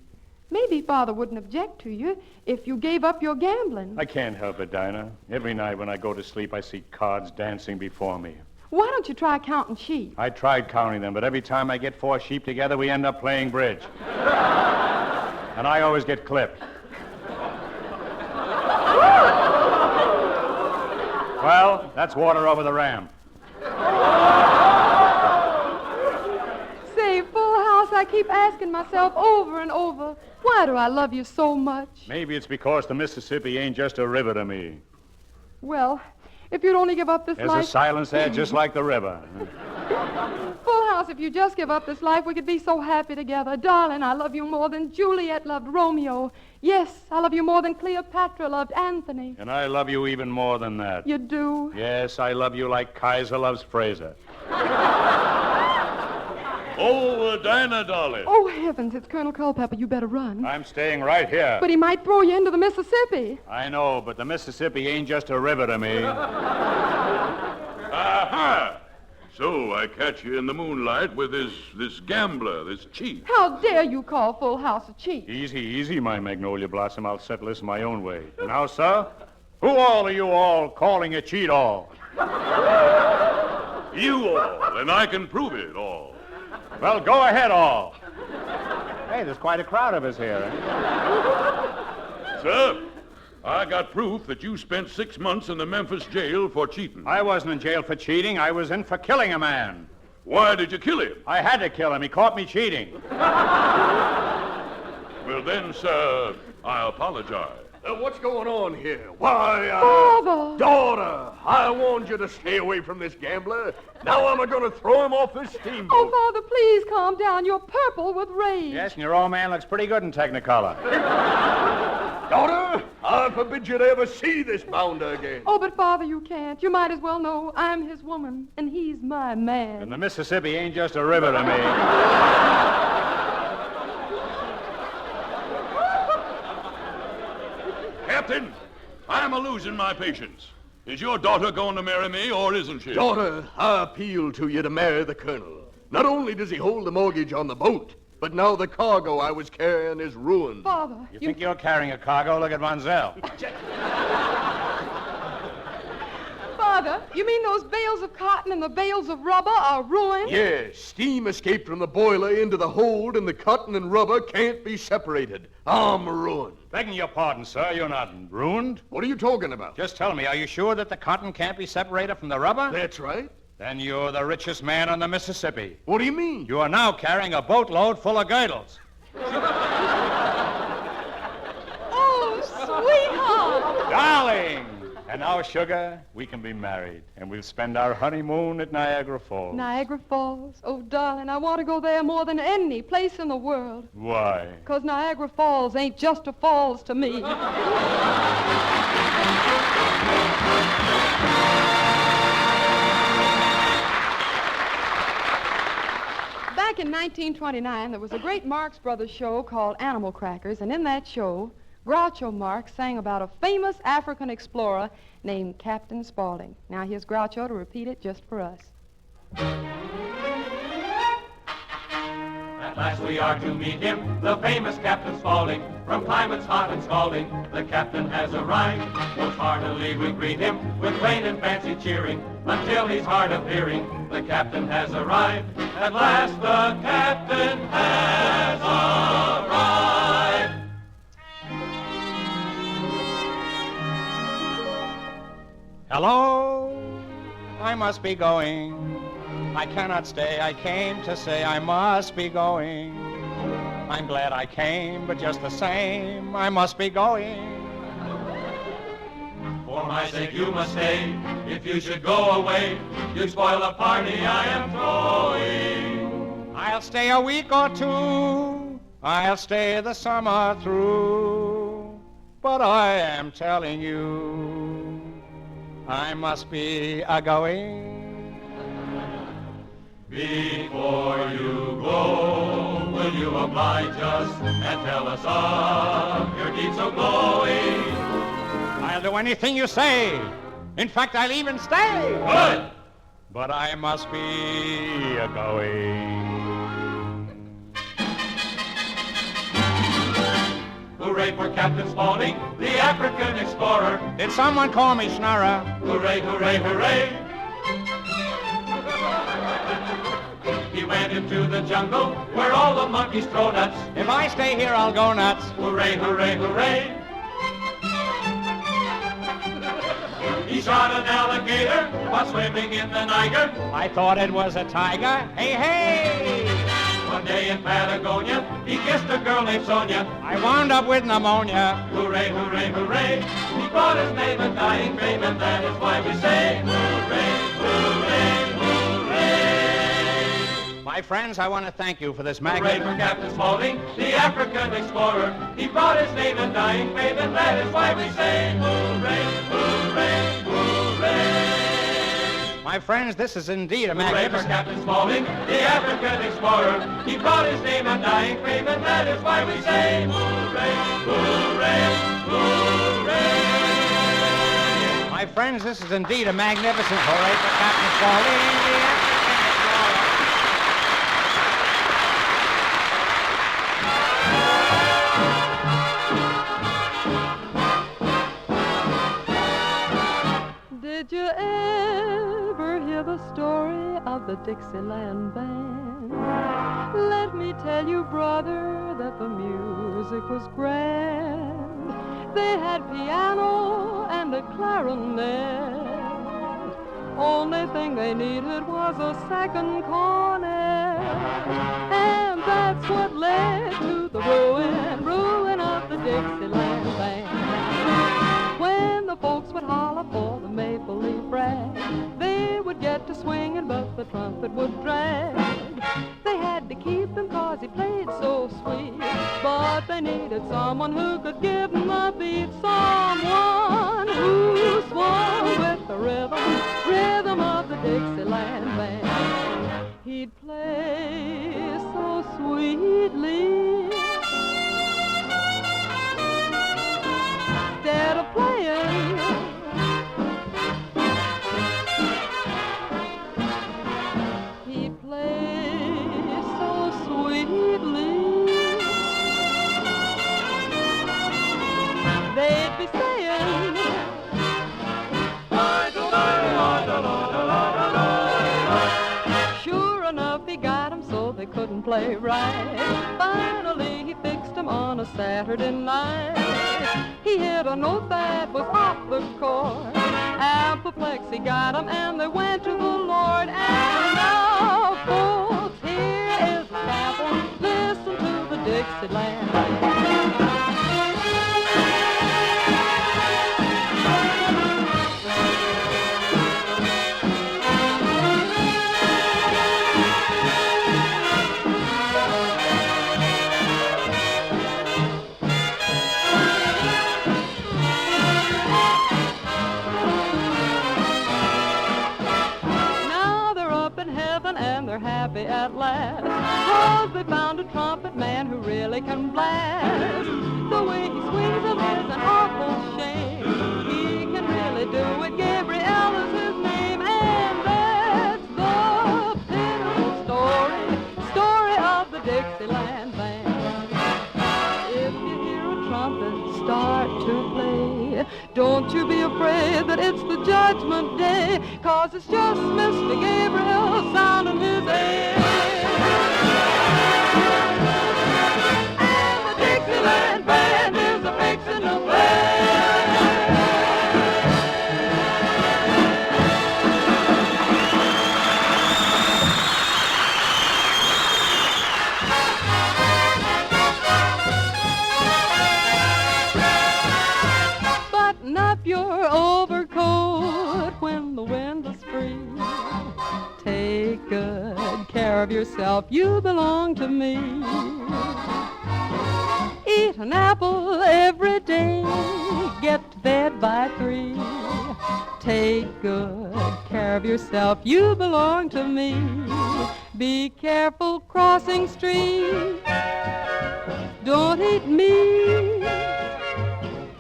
Maybe Father wouldn't object to you if you gave up your gambling. I can't help it, Dinah. Every night when I go to sleep, I see cards dancing before me. Why don't you try counting sheep? I tried counting them, but every time I get 4 sheep together, we end up playing bridge. And I always get clipped. Well, that's water over the ramp. Say, Full House, I keep asking myself over and over, why do I love you so much? Maybe it's because the Mississippi ain't just a river to me. Well, if you'd only give up this There's life... a silence there just like the river. Full House, if you just give up this life, we could be so happy together. Darling, I love you more than Juliet loved Romeo. Yes, I love you more than Cleopatra loved Anthony. And I love you even more than that. You do? Yes, I love you like Kaiser loves Fraser. Oh, Dinah, darling. Oh, heavens, it's Colonel Culpepper. You better run. I'm staying right here. But he might throw you into the Mississippi. I know, but the Mississippi ain't just a river to me. Aha! So I catch you in the moonlight with this gambler, this cheat. How dare you call Full House a cheat? Easy, easy, my magnolia blossom. I'll settle this my own way. Now, sir, who all are you all calling a cheat all? You all, and I can prove it all. Well, go ahead, all. Hey, there's quite a crowd of us here. Sir, I got proof that you spent 6 months in the Memphis jail for cheating. I wasn't in jail for cheating. I was in for killing a man. Why did you kill him? I had to kill him. He caught me cheating. Well, then, sir, I apologize. What's going on here? Why, Father! Daughter, I warned you to stay away from this gambler. Now I'm going to throw him off this steamboat. Oh, Father, please calm down. You're purple with rage. Yes, and your old man looks pretty good in Technicolor. Daughter, I forbid you to ever see this bounder again. Oh, but Father, you can't. You might as well know I'm his woman, and he's my man. And the Mississippi ain't just a river to me. Captain, I'm a-losing my patience. Is your daughter going to marry me, or isn't she? Daughter, I appeal to you to marry the colonel. Not only does he hold the mortgage on the boat, but now the cargo I was carrying is ruined. Father, You think you're carrying a cargo? Look at Manzel. Father, you mean those bales of cotton and the bales of rubber are ruined? Yes, steam escaped from the boiler into the hold, and the cotton and rubber can't be separated. I'm ruined. Begging your pardon, sir, you're not ruined. What are you talking about? Just tell me, are you sure that the cotton can't be separated from the rubber? That's right. Then you're the richest man on the Mississippi. What do you mean? You are now carrying a boatload full of girdles. Oh, sweetheart! Darling! And now, sugar, we can be married, and we'll spend our honeymoon at Niagara Falls. Niagara Falls. Oh, darling, I want to go there more than any place in the world. Why? 'Cause Niagara Falls ain't just a falls to me. Back in 1929, there was a great Marx Brothers show called Animal Crackers, and in that show, Groucho Marx sang about a famous African explorer named Captain Spaulding. Now here's Groucho to repeat it just for us. At last we are to meet him, the famous Captain Spaulding. From climates hot and scalding, the captain has arrived. Most heartily we greet him, with rain and fancy cheering, until he's hard of hearing. The captain has arrived. At last the captain has arrived. Hello, I must be going. I cannot stay, I came to say I must be going. I'm glad I came, but just the same, I must be going. For my sake you must stay. If you should go away, you'd spoil the party I am throwing. I'll stay a week or two, I'll stay the summer through, but I am telling you, I must be a-going. Before you go, will you oblige us and tell us of your deeds so glowing? I'll do anything you say. In fact, I'll even stay. Good! But I must be a-going. Hooray for Captain Spaulding, the African explorer. Did someone call me Schnorrer? Hooray, hooray, hooray. He went into the jungle where all the monkeys throw nuts. If I stay here, I'll go nuts. Hooray, hooray, hooray. He shot an alligator while swimming in the Niger. I thought it was a tiger. Hey, hey! One day in Patagonia, he kissed a girl named Sonia. I wound up with pneumonia. Hooray, hooray, hooray. He brought his name and dying fame, and that is why we say hooray, hooray, hooray. My friends, I want to thank you for this Hooray magnificent... for Captain Spaulding, the African explorer. He brought his name and dying fame, and that is why we say hooray, hooray, hooray. My friends, this is indeed a Hooray for magnificent... Captain Spaulding, the African explorer. He brought his name and dying fame, and that is why we say hooray, hooray, hooray. My friends, this is indeed a magnificent hooray for Captain Spaulding, the African explorer. Did you ever hear the story of the Dixieland Band? Let me tell you, brother, that the music was grand. They had piano and a clarinet. Only thing they needed was a second cornet. And that's what led to the ruin of the Dixieland Band. When the folks would holler for the maple leaf rag, they would get to swinging, but the trumpet would drag. They had to keep him 'cause he played so sweet, but they needed someone who could give them a beat, someone who swung with the rhythm of the Dixieland Band. He'd play so sweetly. Instead of playing, he'd play so sweetly. They'd be saying, sure enough, he got 'em so they couldn't play right. Finally, he fixed 'em on a Saturday night. He hit a note that was off the chord. Apoplexy got 'em and they went to the Lord. And now, folks, here is the sample. Listen to the Dixieland Band. happy at last. 'Cause they found a trumpet man who really can blast. The way he swings them is an awful shame. He can really do it. Gabriel is his name, and that's the pitiful story of the Dixieland Band. If you hear a trumpet start to play, don't you be afraid that it's the judgment day, 'cause it's just Mr. Gabriel sounding his air. And the Dixieland Band is a-fixin' to play. Button up your overcoat when the wind is free. Take good care of yourself, you belong to me. Eat an apple every day, get to bed by 3. Take good care of yourself, you belong to me. Be careful crossing streets, don't eat meat,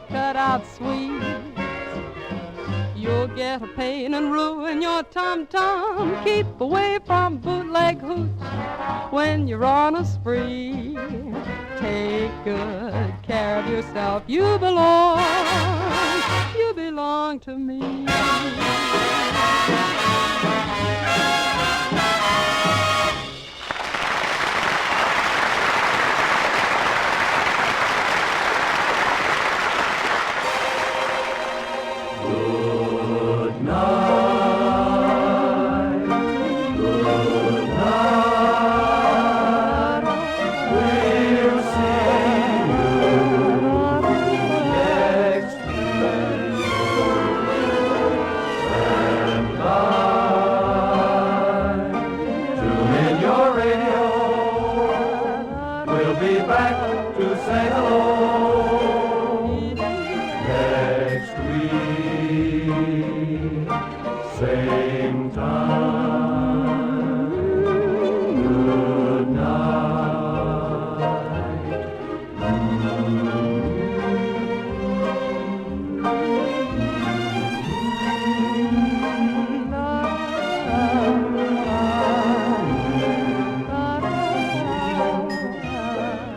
cut out sweets. You'll get a pain and ruin your tum-tum. Keep away from bootleg hooch when you're on a spree. Take good care of yourself, you belong to me.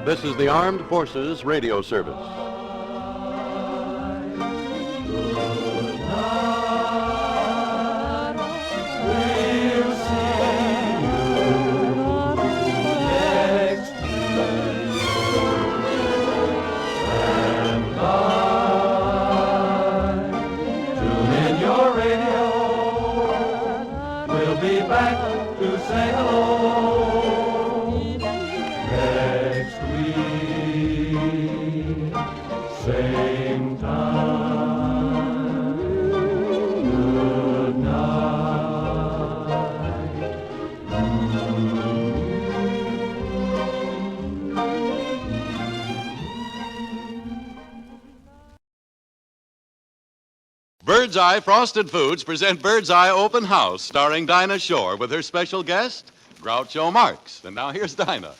This is the Armed Forces Radio Service. Bird's Eye Frosted Foods present Bird's Eye Open House, starring Dinah Shore with her special guest, Groucho Marx. And now here's Dinah.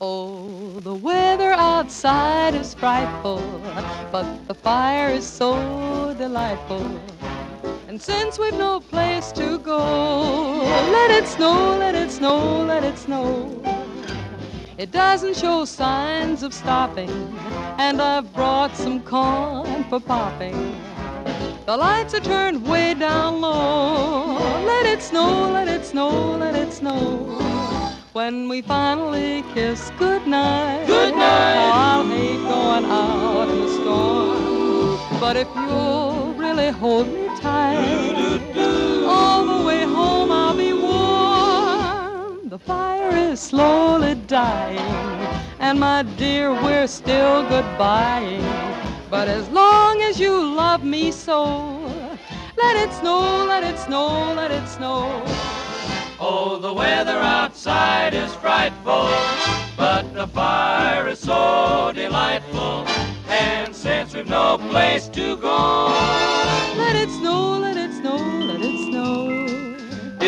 Oh, the weather outside is frightful, but the fire is so delightful. And since we've no place to go, let it snow, let it snow, let it snow. It doesn't show signs of stopping, and I've brought some corn for popping. The lights are turned way down low. Let it snow, let it snow, let it snow. When we finally kiss goodnight, goodnight. I'll hate going out in the storm. But if you'll really hold me tight, all the way home I'll be warm. The fire is slowly dying, and my dear, we're still goodbying. But as long as you love me so, let it snow, let it snow, let it snow. Oh, the weather outside is frightful, but the fire is so delightful. And since we've no place to go, let it snow, let it snow, let it snow.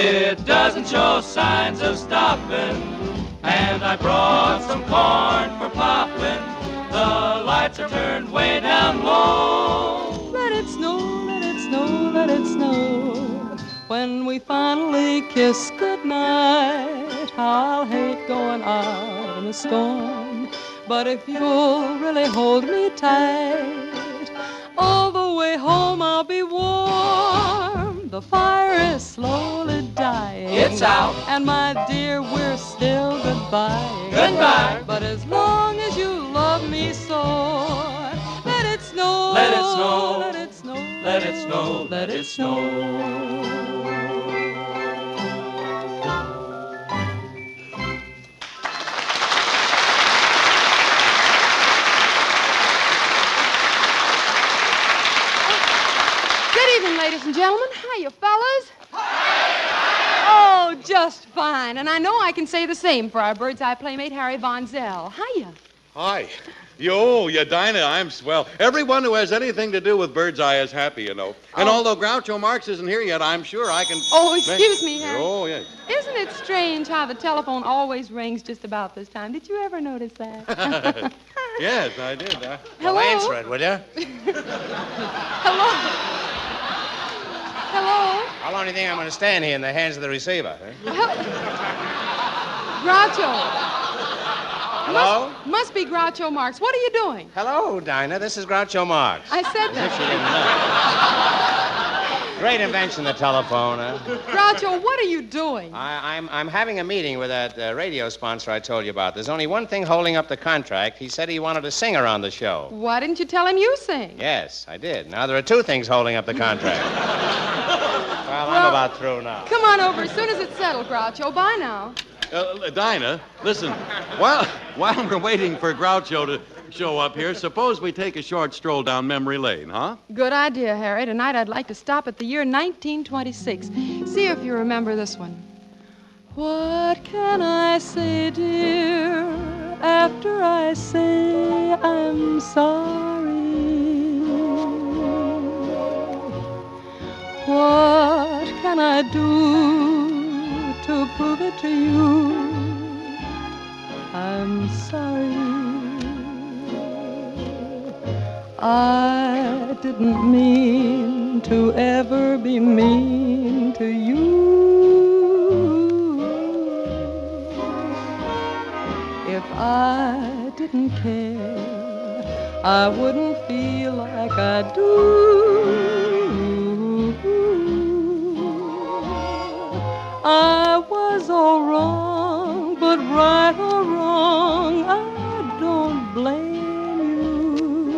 It doesn't show signs of stopping. And I brought some corn for popping. The lights are turned way down low. Let it snow, let it snow, let it snow. When we finally kiss goodnight, I'll hate going out in a storm. But if you'll really hold me tight, all the way home I'll be warm. The fire is slowly dying. It's out. And my dear, we're still goodbye. Goodbye. But as long as you love me so, let it snow. Let it snow. Let it snow. Let it snow. Let it snow. Good evening, ladies and gentlemen. Hiya, fellas. Oh, just fine. And I know I can say the same for our bird's eye playmate, Harry Von Zell. Hiya. Hi. Yo, Dinah, I'm swell. Everyone who has anything to do with Bird's Eye is happy, you know. And although Groucho Marx isn't here yet, I'm sure I can... Oh, excuse me, Harry. Oh, yeah. Isn't it strange how the telephone always rings just about this time? Did you ever notice that? Yes, I did. Hello? Well, answer it, will you? Hello? Hello? How long do you think I'm going to stand here in the hands of the receiver? Huh? Groucho. Hello? Must be Groucho Marx. What are you doing? Hello, Dinah. This is Groucho Marx. I said that. Great invention, the telephone, huh? Groucho, what are you doing? I'm having a meeting with that radio sponsor I told you about. There's only one thing holding up the contract. He said he wanted a singer on the show. Why didn't you tell him you sing? Yes, I did. Now there are two things holding up the contract. Well, I'm about through now. Come on over as soon as it's settled, Groucho. Bye now. Dinah, listen, while we're waiting for Groucho to show up here, suppose we take a short stroll down memory lane, huh? Good idea, Harry. Tonight I'd like to stop at the year 1926. See if you remember this one. What can I say, dear, after I say I'm sorry? What can I do to prove it to you? I'm sorry. I didn't mean to ever be mean to you. If I didn't care, I wouldn't feel like I do. I was all wrong, but right or wrong, I don't blame you.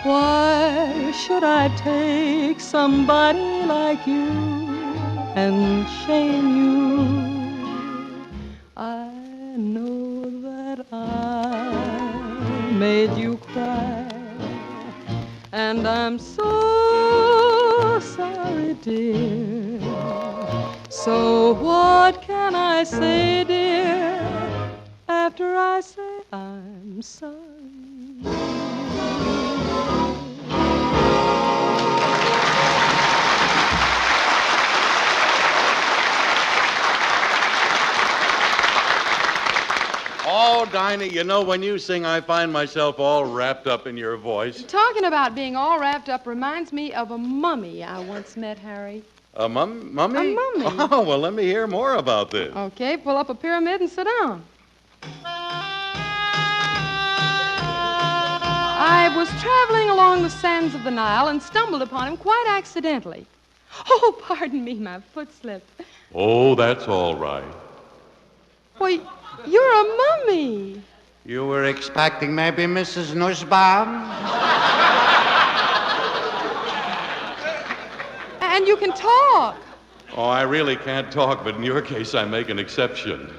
Why should I take somebody like you and shame you? I know that I made you cry, and I'm so sorry, dear. So what can I say, dear, after I say I'm sorry? Oh, Dinah, you know, when you sing, I find myself all wrapped up in your voice. Talking about being all wrapped up reminds me of a mummy I once met, Harry. A mummy? A mummy. Oh, well, let me hear more about this. Okay, pull up a pyramid and sit down. I was traveling along the sands of the Nile and stumbled upon him quite accidentally. Oh, pardon me, my foot slipped. Oh, that's all right. Why, you're a mummy. You were expecting maybe Mrs. Nussbaum? And you can talk. Oh, I really can't talk, but in your case, I make an exception.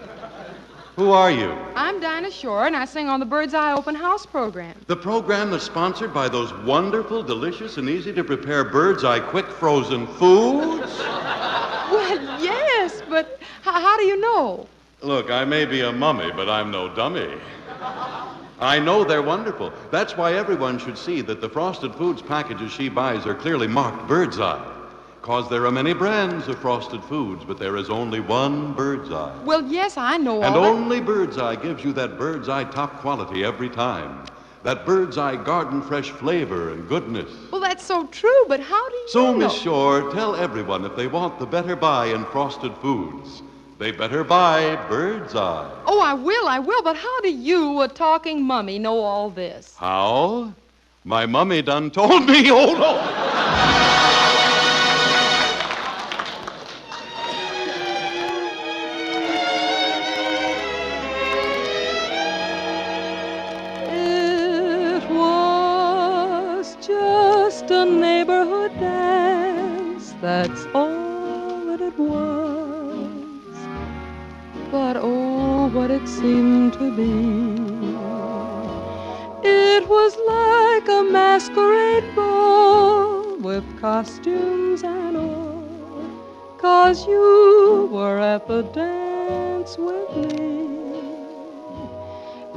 Who are you? I'm Dinah Shore, and I sing on the Bird's Eye Open House program. The program that's sponsored by those wonderful, delicious, and easy-to-prepare Bird's Eye quick frozen foods? Well, yes, but how do you know? Look, I may be a mummy, but I'm no dummy. I know they're wonderful. That's why everyone should see that the frosted foods packages she buys are clearly marked Bird's Eye. Because there are many brands of frosted foods, but there is only one Bird's Eye. Well, yes, I know And all that. only Bird's Eye gives you that Bird's Eye top quality every time. That Bird's Eye garden fresh flavor and goodness. Well, that's so true, but how do you So, know? Miss Shore, tell everyone if they want the better buy in frosted foods, they better buy Bird's Eye. Oh, I will, but how do you, a talking mummy, know all this? How? My mummy done told me. Hold on. It was just a neighborhood dance, that's all that it was. But oh, what it seemed to be. It was like a masquerade ball with costumes and all, 'cause you were at the dance with me.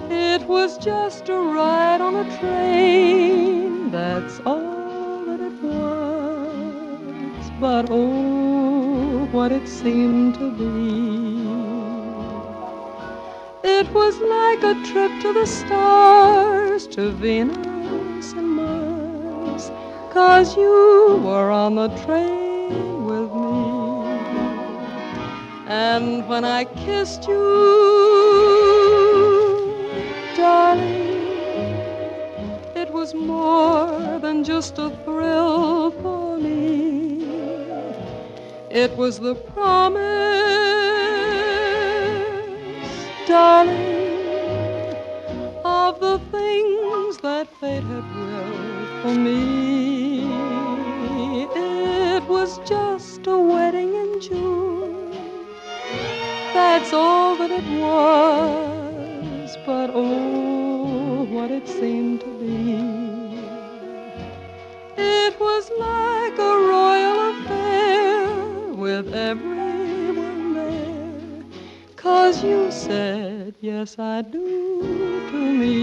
It was just a ride on a train, that's all that it was. But oh, what it seemed to be. It was like a trip to the stars, to Venus and Mars, 'cause you were on the train with me. And when I kissed you, darling, it was more than just a thrill for me. It was the promise, darling, of the things that fate had willed for me. It was just a wedding in June, that's all that it was. But oh, what it seemed to be. It was like a royal affair with everyone there, 'cause you said, yes, I do to me.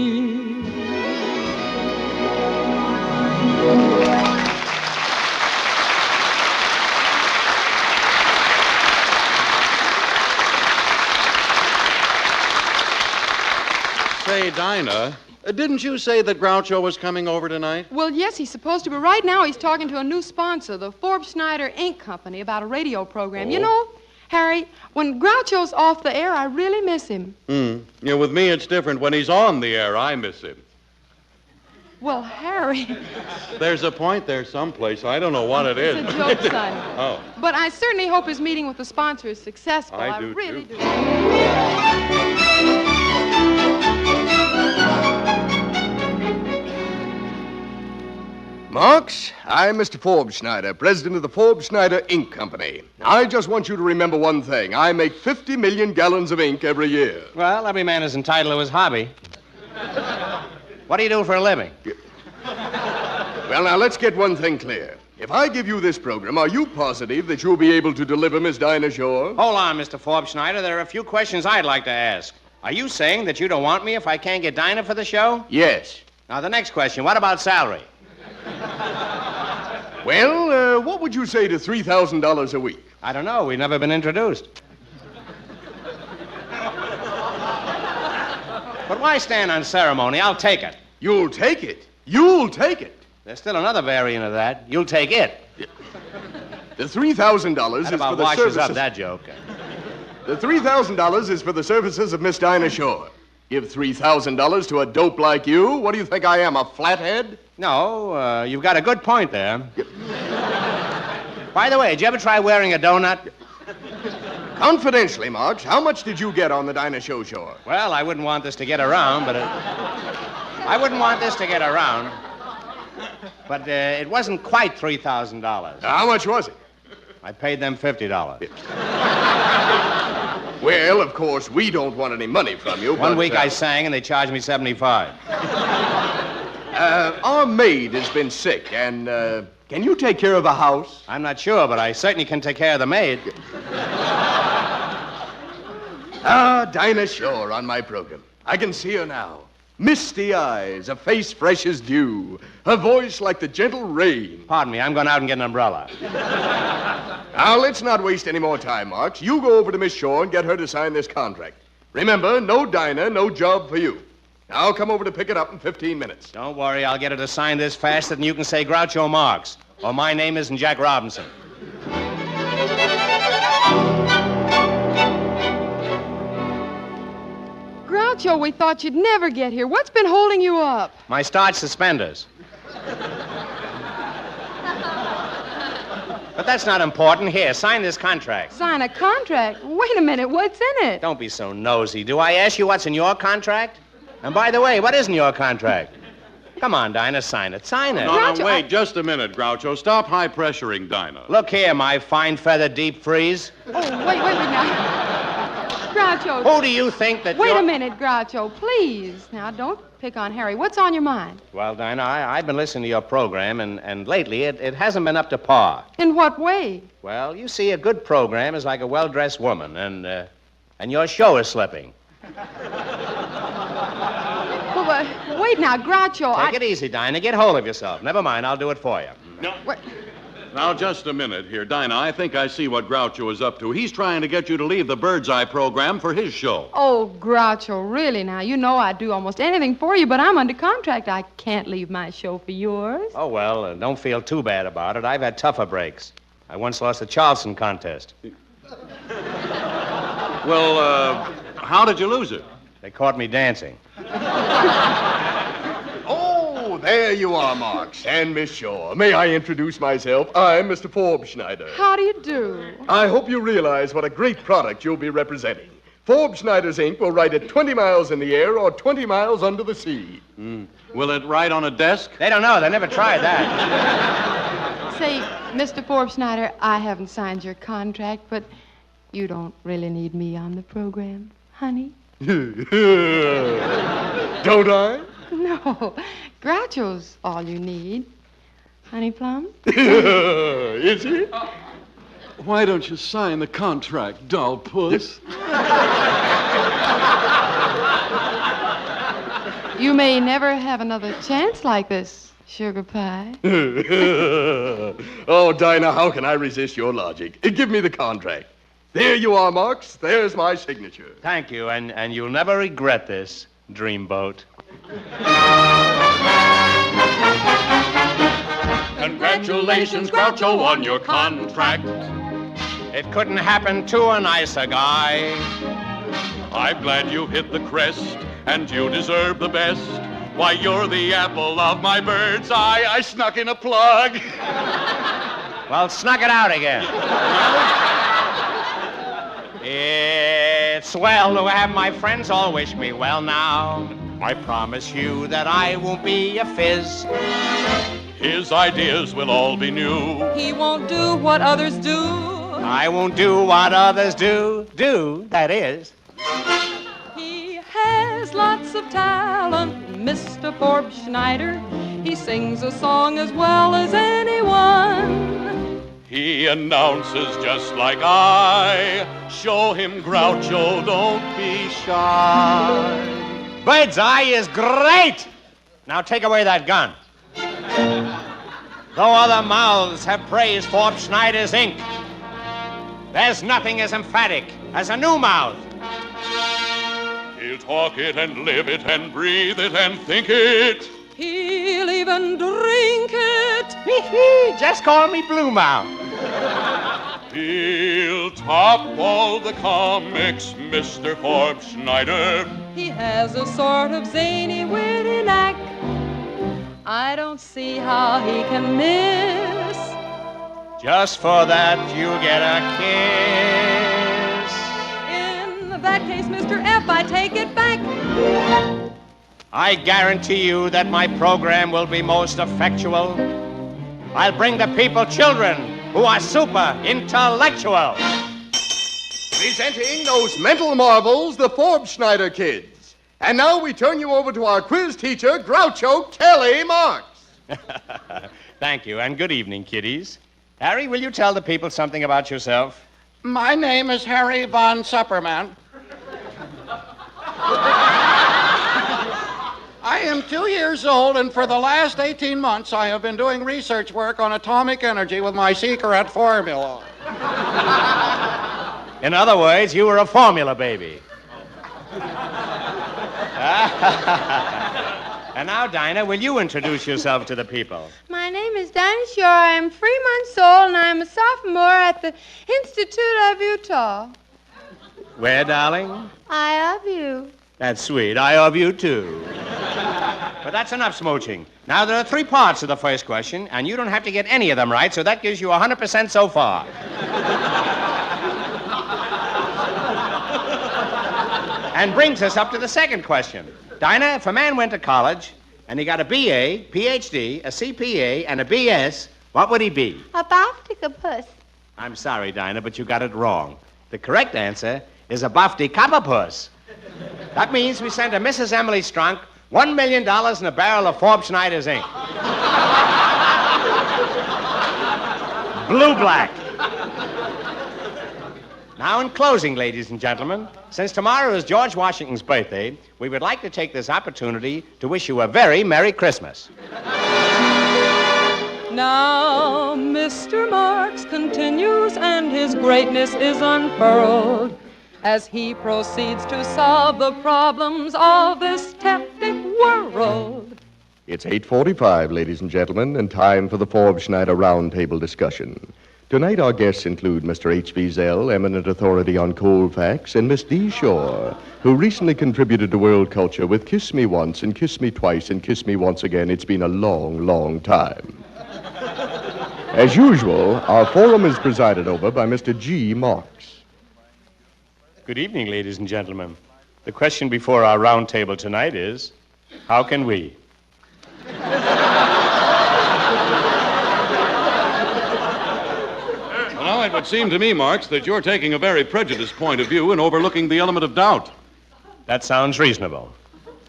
Say, Dinah, didn't you say that Groucho was coming over tonight? Well, yes, he's supposed to, but right now he's talking to a new sponsor, the Forbes Schneider Ink Company, about a radio program. Oh. You know, Harry, when Groucho's off the air, I really miss him. Yeah, with me it's different. When he's on the air, I miss him. Well, Harry, There's a point there someplace. I don't know what it is. it's a joke, son. Oh. But I certainly hope his meeting with the sponsor is successful. I do, really too. do. Marx, I'm Mr. Forbes Schneider, president of the Forbes Schneider Ink Company. I just want you to remember one thing. I make 50 million gallons of ink every year. Well, every man is entitled to his hobby. What do you do for a living? Well, now, let's get one thing clear. If I give you this program, are you positive that you'll be able to deliver Miss Dinah Shore? Hold on, Mr. Forbes Schneider. There are a few questions I'd like to ask. Are you saying that you don't want me if I can't get Dinah for the show? Yes. Now, the next question. What about salary? Well, what would you say to $3,000 a week? I don't know. We've never been introduced. But why stand on ceremony? I'll take it. You'll take it? You'll take it? There's still another variant of that. You'll take it. The $3,000 is That about for the washes services... up that joke. The $3,000 is for the services of Miss Dinah Shore. Give $3,000 to a dope like you? What do you think I am, a flathead? No, you've got a good point there. By the way, did you ever try wearing a donut? Confidentially, Marx, how much did you get on the Dinah Show Shore? Well, I wouldn't want this to get around, but I wouldn't want this to get around. But it wasn't quite $3,000. How much was it? I paid them $50. Well, of course, we don't want any money from you. One but, week I sang and they charged me $75. Our maid has been sick, and can you take care of a house? I'm not sure, but I certainly can take care of the maid. Dinah Shore on my program. I can see her now. Misty eyes, a face fresh as dew, a voice like the gentle rain. Pardon me, I'm going out and get an umbrella. Now, let's not waste any more time, Marx. You go over to Miss Shaw and get her to sign this contract. Remember, no Dinah, no job for you. Now, come over to pick it up in 15 minutes. Don't worry, I'll get her to sign this faster than you can say Groucho Marx. Or my name isn't Jack Robinson. Groucho, we thought you'd never get here. What's been holding you up? My starch suspenders. But that's not important. Here, sign this contract. Sign a contract? Wait a minute, what's in it? Don't be so nosy. Do I ask you what's in your contract? And by the way, what isn't your contract? Come on, Dinah, sign it. Sign it. No, wait just a minute, Groucho. Stop high-pressuring Dinah. Look here, my fine feather deep freeze. Oh, wait now. Groucho. Who do you think that Wait a minute, Groucho, please. Now, don't pick on Harry. What's on your mind? Well, Dinah, I've been listening to your program, and lately it hasn't been up to par. In what way? Well, you see, a good program is like a well-dressed woman, and your show is slipping. Well, wait now, Groucho. Take it easy, Dinah. Get hold of yourself. Never mind, I'll do it for you. No. Now, just a minute here. Dinah, I think I see what Groucho is up to. He's trying to get you to leave the Bird's Eye program for his show. Oh, Groucho, really now. You know I'd do almost anything for you, but I'm under contract. I can't leave my show for yours. Oh, well, don't feel too bad about it. I've had tougher breaks. I once lost a Charleston contest. Well, how did you lose it? They caught me dancing. Oh, there you are, Marx, and Miss Shaw. May I introduce myself? I'm Mr. Forbes Schneider. How do you do? I hope you realize what a great product you'll be representing. Forbes Schneider's ink will write it 20 miles in the air or 20 miles under the sea. Will it write on a desk? They don't know. They never tried that. Say, Mr. Forbes Schneider, I haven't signed your contract, but you don't really need me on the program, honey. Don't I? No. Groucho's all you need. Honey Plum? Is he? Why don't you sign the contract, dull puss? You may never have another chance like this, sugar pie. Oh, Dinah, how can I resist your logic? Give me the contract. There you are, Marx. There's my signature. Thank you, and you'll never regret this, Dreamboat. Congratulations, Groucho, on your contract. It couldn't happen to a nicer guy. I'm glad you hit the crest, and you deserve the best. Why, you're the apple of my bird's eye. I snuck in a plug. Well, snuck it out again. It's swell to have my friends all wish me well now. I promise you that I won't be a fizz. His ideas will all be new. He won't do what others do. I won't do what others do. That is. He has lots of talent, Mr. Forbes Schneider. He sings a song as well as anyone. He announces just like I. Show him, Groucho, don't be shy. Bird's Eye is great! Now take away that gun. Though other mouths have praised Forbes Schneider's ink, there's nothing as emphatic as a new mouth. He'll talk it and live it and breathe it and think it. He'll even drink it. Just call me Blue Mouth. He'll top all the comics, Mr. Forbes Schneider. He has a sort of zany, witty knack. I don't see how he can miss. Just for that, you get a kiss. In that case, Mr. F, I take it back. I guarantee you that my program will be most effectual. I'll bring the people children who are super intellectual. Presenting those mental marvels, the Forbes Schneider kids. And now we turn you over to our quiz teacher, Groucho Kelly Marx. Thank you, and good evening, kiddies. Harry, will you tell the people something about yourself? My name is Harry Von Supperman. am 2 years old, and for the last 18 months, I have been doing research work on atomic energy with my secret formula. In other words, you were a formula baby. And now, Dinah, will you introduce yourself to the people? My name is Dinah Shore. I am 3 months old, and I am a sophomore at the Institute of Utah. Where, darling? I love you. That's sweet. I love you, too. But that's enough smooching. Now, there are 3 parts to the first question, and you don't have to get any of them right, so that gives you 100% so far. And brings us up to the second question. Dinah, if a man went to college and he got a BA, PhD, a CPA, and a BS, what would he be? A bofticapus. I'm sorry, Dinah, but you got it wrong. The correct answer is a bofticapapus. That means we sent to Mrs. Emily Strunk $1 million in a barrel of Forbes Schneider's ink. Blue-black. Now, in closing, ladies and gentlemen, since tomorrow is George Washington's birthday, we would like to take this opportunity to wish you a very Merry Christmas. Now, Mr. Marx continues, and his greatness is unfurled as he proceeds to solve the problems of this tepid world. It's 8:45, ladies and gentlemen, and time for the Forbes Schneider Roundtable discussion. Tonight, our guests include Mr. H.B. Zell, eminent authority on cold facts, and Miss D. Shore, who recently contributed to world culture with Kiss Me Once and Kiss Me Twice and Kiss Me Once Again. It's been a long, long time. As usual, our forum is presided over by Mr. G. Marx. Good evening, ladies and gentlemen. The question before our round table tonight is, how can we? Well, it would seem to me, Marx, that you're taking a very prejudiced point of view and overlooking the element of doubt. That sounds reasonable.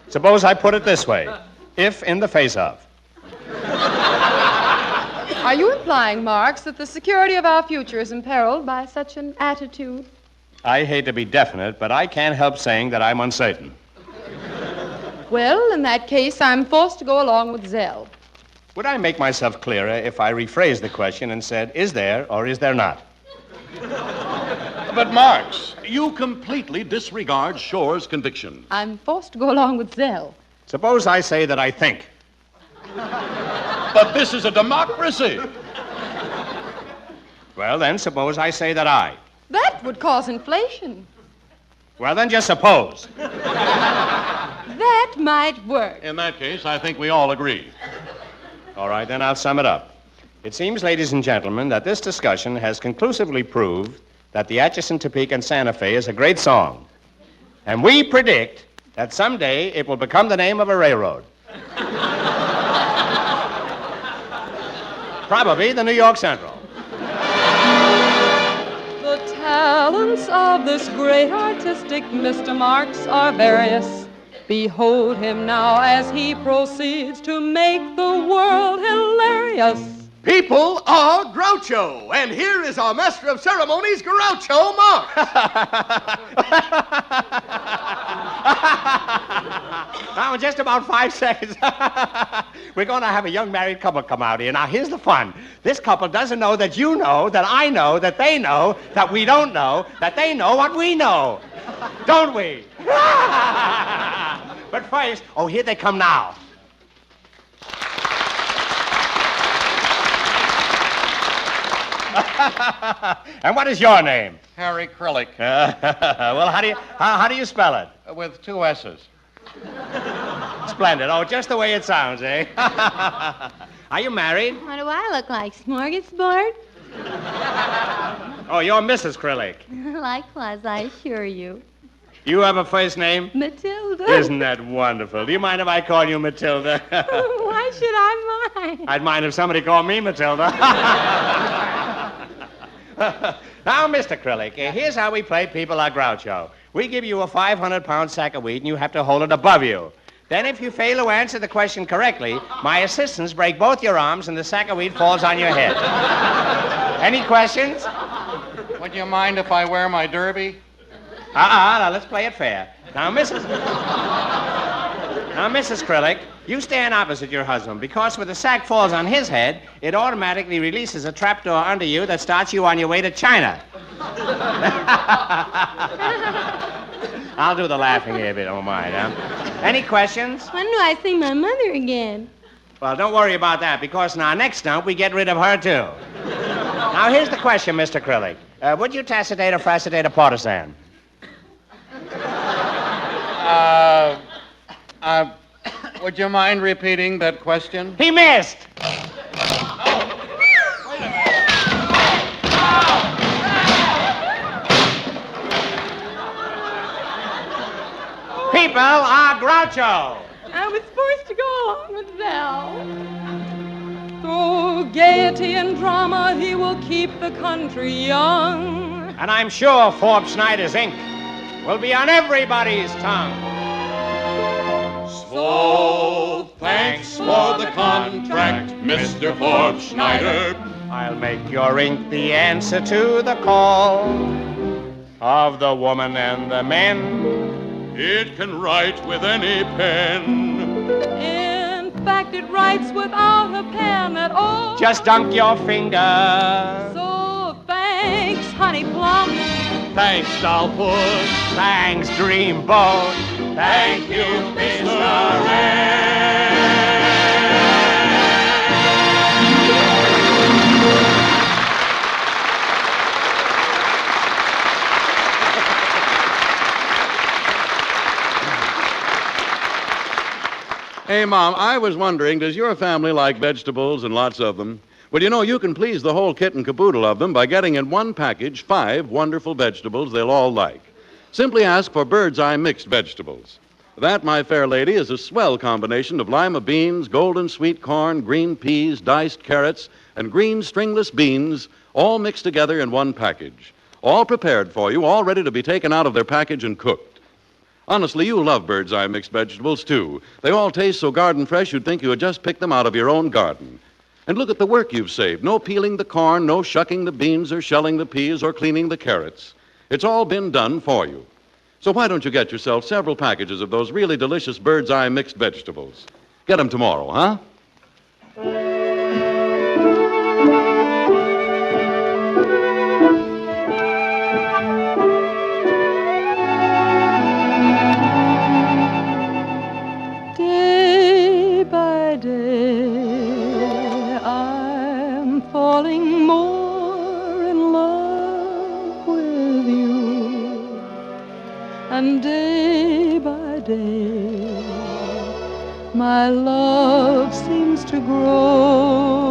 Suppose I put it this way. If in the face of. Are you implying, Marx, that the security of our future is imperiled by such an attitude? I hate to be definite, but I can't help saying that I'm uncertain. Well, in that case, I'm forced to go along with Zell. Would I make myself clearer if I rephrased the question and said, is there or is there not? But, Marx, you completely disregard Shore's conviction. I'm forced to go along with Zell. Suppose I say that I think. But this is a democracy. Well, then, suppose I say that I. That would cause inflation. Well, then, just suppose. That might work. In that case, I think we all agree. All right, then I'll sum it up. It seems, ladies and gentlemen, that this discussion has conclusively proved that the Atchison, Topeka, and Santa Fe is a great song. And we predict that someday it will become the name of a railroad. Probably the New York Central. The talents of this great artistic Mr. Marx are various. Behold him now as he proceeds to make the world hilarious. People are Groucho, and here is our master of ceremonies, Groucho Marx. Now, in just about 5 seconds, we're going to have a young married couple come out here. Now, here's the fun. This couple doesn't know that you know, that I know, that they know, that we don't know, that they know what we know. Don't we? But first, here they come now. And what is your name? Harry Krillick. Well, how do you spell it? With 2 S's. Splendid. Oh, just the way it sounds, eh? Are you married? What do I look like, smorgasbord? Oh, you're Mrs. Krillick. Likewise, I assure you. You have a first name? Matilda. Isn't that wonderful? Do you mind if I call you Matilda? Why should I mind? I'd mind if somebody called me Matilda. Now, Mr. Krillick, here's how we play People Are Groucho. We give you a 500-pound sack of wheat, and you have to hold it above you. Then, if you fail to answer the question correctly, my assistants break both your arms, and the sack of wheat falls on your head. Any questions? Would you mind if I wear my derby? Now, let's play it fair. Now, Mrs. Now, Mrs. Krillick, you stand opposite your husband because when the sack falls on his head, it automatically releases a trapdoor under you that starts you on your way to China. I'll do the laughing here if you don't mind, huh? Any questions? When do I see my mother again? Well, don't worry about that, because in our next stump, we get rid of her, too. Now, here's the question, Mr. Krillick. Would you tacitate or fracitate a partisan? Would you mind repeating that question? He missed! People are Groucho. I was forced to go along with Val. Through gaiety and drama, he will keep the country young. And I'm sure Forbes Schneider's ink will be on everybody's tongue. So, thanks for the contract, Mr. Forbes Schneider. I'll make your ink the answer to the call of the woman and the men. It can write with any pen. In fact, it writes without a pen at all. Just dunk your finger. So thanks, Honey Plum. Thanks, Doll Puss. Thanks, Dreamboat. Thank you, Mr. Hey, Mom, I was wondering, does your family like vegetables and lots of them? Well, you know, you can please the whole kit and caboodle of them by getting in one package 5 wonderful vegetables they'll all like. Simply ask for Bird's Eye mixed vegetables. That, my fair lady, is a swell combination of lima beans, golden sweet corn, green peas, diced carrots, and green stringless beans, all mixed together in one package. All prepared for you, all ready to be taken out of their package and cooked. Honestly, you love Bird's Eye mixed vegetables, too. They all taste so garden fresh you'd think you had just picked them out of your own garden. And look at the work you've saved. No peeling the corn, no shucking the beans or shelling the peas or cleaning the carrots. It's all been done for you. So why don't you get yourself several packages of those really delicious Bird's Eye mixed vegetables? Get them tomorrow, huh? Day by day, I'm falling more in love with you. And day by day, my love seems to grow.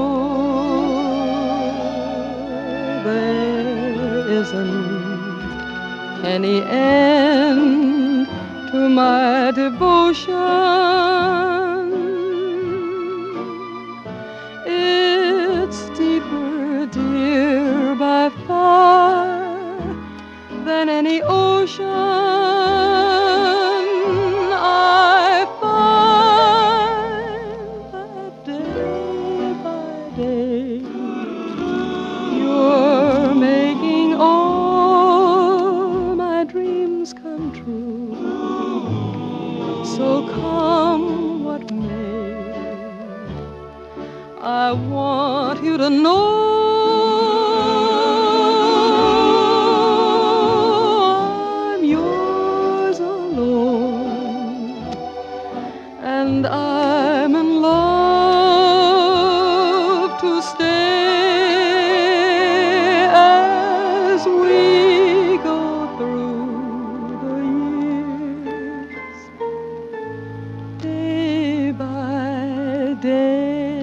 There isn't any end to my devotion. It's deeper, dear, by far than any ocean. I find that day by day you're making all my dreams come true. So come what may, I want you to know and I'm in love to stay as we go through the years, day by day.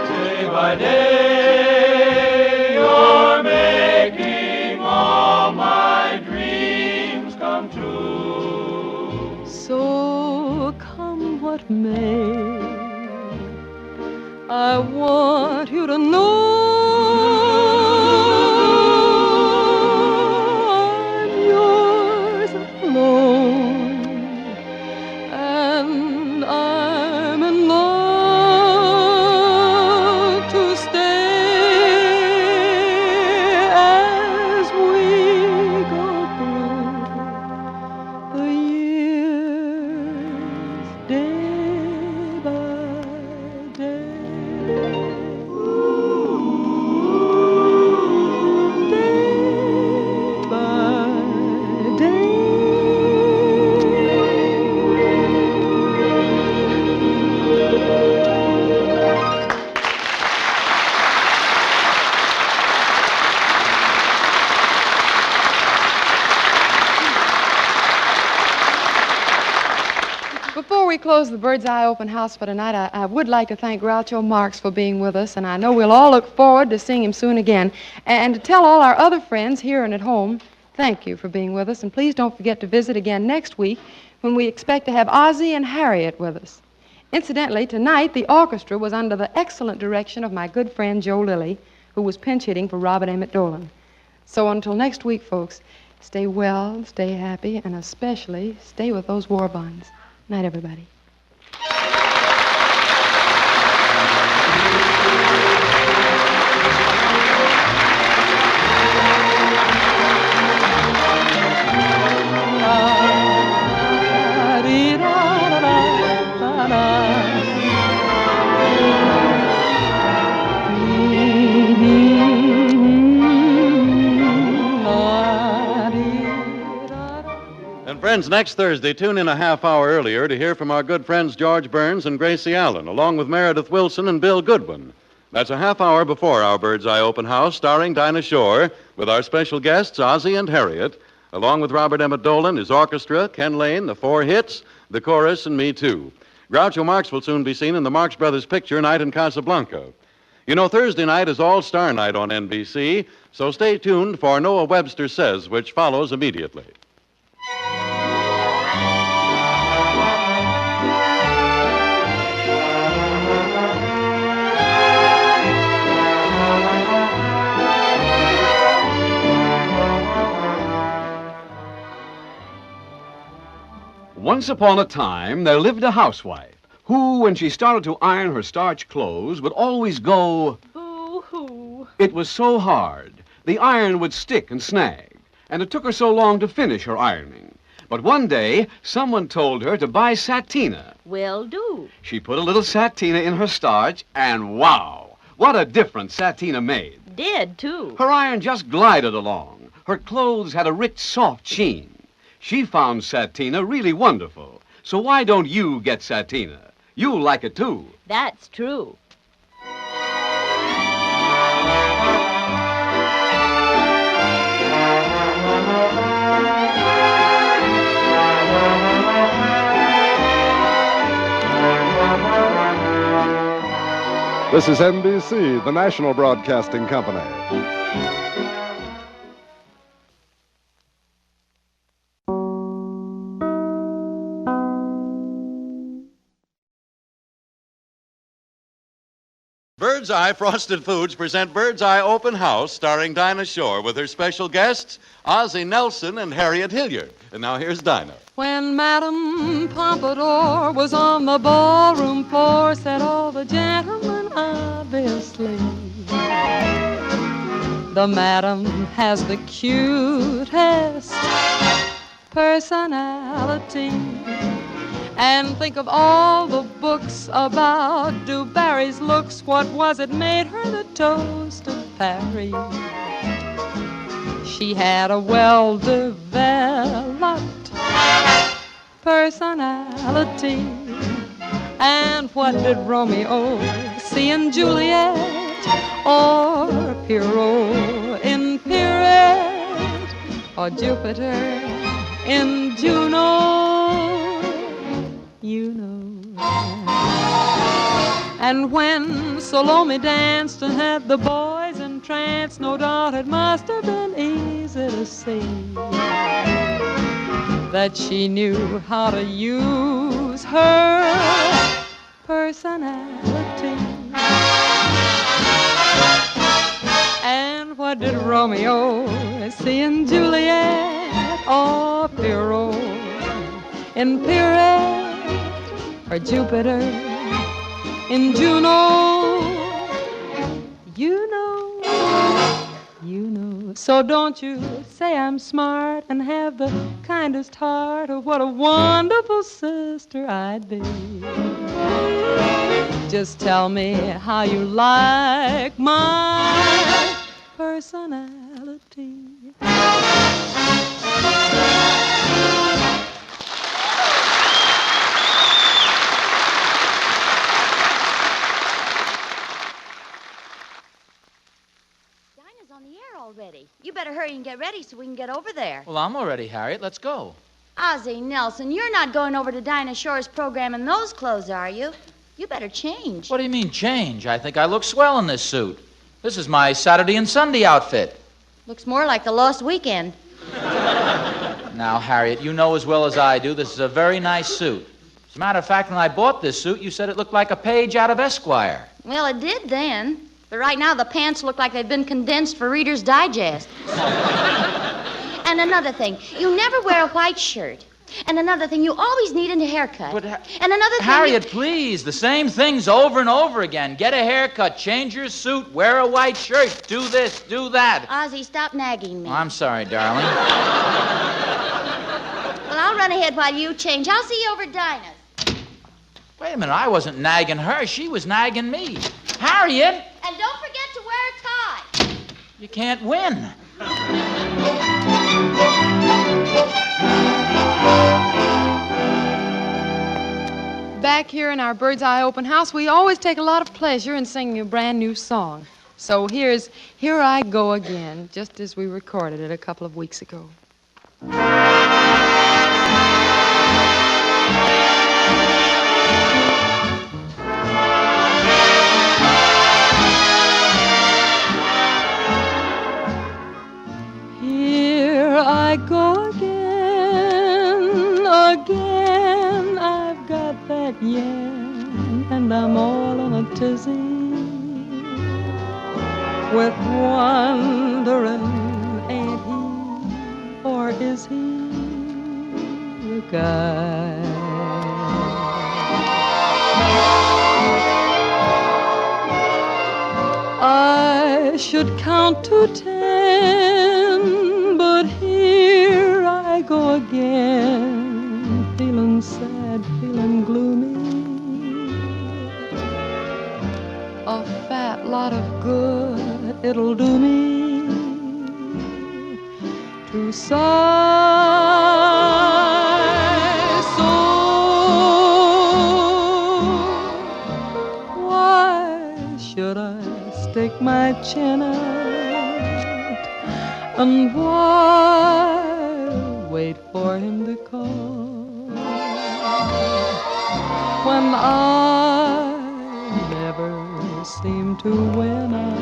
Day by day, you're making all my dreams come true. So come what may, I want you to know I'm yours alone, and I'm in love to stay as we close the Bird's Eye Open House for tonight, I would like to thank Groucho Marx for being with us, and I know we'll all look forward to seeing him soon again. And to tell all our other friends here and at home, thank you for being with us, and please don't forget to visit again next week when we expect to have Ozzie and Harriett with us. Incidentally, tonight the orchestra was under the excellent direction of my good friend Joe Lilly, who was pinch hitting for Robert Emmett Dolan. So until next week, folks, stay well, stay happy, and especially stay with those war bonds. Night, everybody. Friends, next Thursday, tune in a half hour earlier to hear from our good friends George Burns and Gracie Allen, along with Meredith Wilson and Bill Goodwin. That's a half hour before our Bird's Eye Open House, starring Dinah Shore, with our special guests, Ozzie and Harriett, along with Robert Emmett Dolan, his orchestra, Ken Lane, the four hits, the chorus, and me, too. Groucho Marx will soon be seen in the Marx Brothers picture, Night in Casablanca. You know, Thursday night is All-Star Night on NBC, so stay tuned for Noah Webster Says, which follows immediately. Once upon a time, there lived a housewife who, when she started to iron her starched clothes, would always go, Boo-hoo. It was so hard. The iron would stick and snag, and it took her so long to finish her ironing. But one day, someone told her to buy Satina. Will do. She put a little Satina in her starch, and wow, what a difference Satina made. Did, too. Her iron just glided along. Her clothes had a rich, soft sheen. She found Satina really wonderful. So why don't you get Satina? You'll like it, too. That's true. This is NBC, the national broadcasting company. Bird's Eye Frosted Foods present Bird's Eye Open House, starring Dinah Shore, with her special guests, Ozzie Nelson and Harriett Hilliard. And now here's Dinah. When Madame Pompadour was on the ballroom floor, said all the gentlemen obviously, the Madam has the cutest personality. And think of all the books about Du Barry's looks. What was it made her the toast of Paris? She had a well-developed personality. And what did Romeo see in Juliet, or Pierrot in Pierrette, or Jupiter in Juno? You know. And when Salome danced and had the boys entranced, no doubt it must have been easy to see that she knew how to use her personality. And what did Romeo see in Juliet, or Pierrot in Pierrette, or Jupiter in Juno? You know, you know. So don't you say I'm smart and have the kindest heart, or what a wonderful sister I'd be. Just tell me how you like my personality. Already. You better hurry and get ready so we can get over there. Well, I'm all ready, Harriet. Let's go. Ozzie, Nelson, you're not going over to Dinah Shore's program in those clothes, are you? You better change. What do you mean, change? I think I look swell in this suit. This is my Saturday and Sunday outfit. Looks more like the Lost Weekend. Now, Harriet, you know as well as I do this is a very nice suit. As a matter of fact, when I bought this suit, you said it looked like a page out of Esquire. Well, it did then. But right now, the pants look like they've been condensed for Reader's Digest. And another thing, you never wear a white shirt. And another thing, you always need a haircut. And another thing... Harriet, please, the same things over and over again. Get a haircut, change your suit, wear a white shirt, do this, do that. Ozzie, stop nagging me. Oh, I'm sorry, darling. Well, I'll run ahead while you change. I'll see you over at Dinah's. Wait a minute, I wasn't nagging her. She was nagging me. Harriet! And don't forget to wear a tie. You can't win. Back here in our Bird's Eye Open House, we always take a lot of pleasure in singing a brand new song. So here's Here I Go Again, just as we recorded it a couple of weeks ago. Here I go again, again, I've got that yen, and I'm all in a tizzy, with wondering, ain't he, or is he the guy? I should count to 10, but here I go again, feeling sad, feeling gloomy. A fat lot of good it'll do me to sigh so. Why should I stick my chin out, and why wait for him to call when I never seem to win out?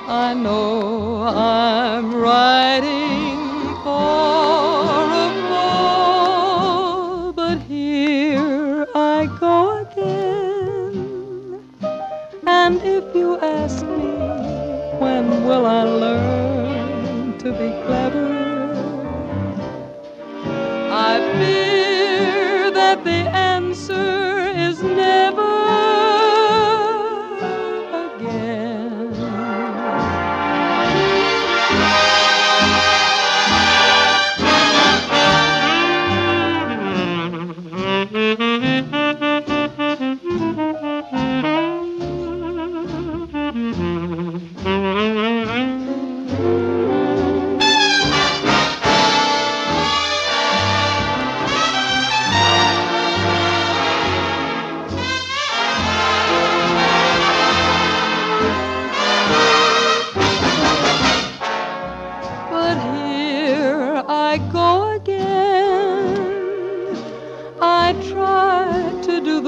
I know I'm riding for a fall, but here I go again. And if you ask me, when will I learn to be clever? I fear that the answer is never again.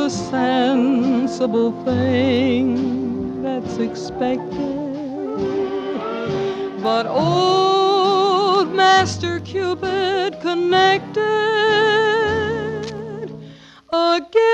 Sensible thing that's expected, but old Master Cupid connected again.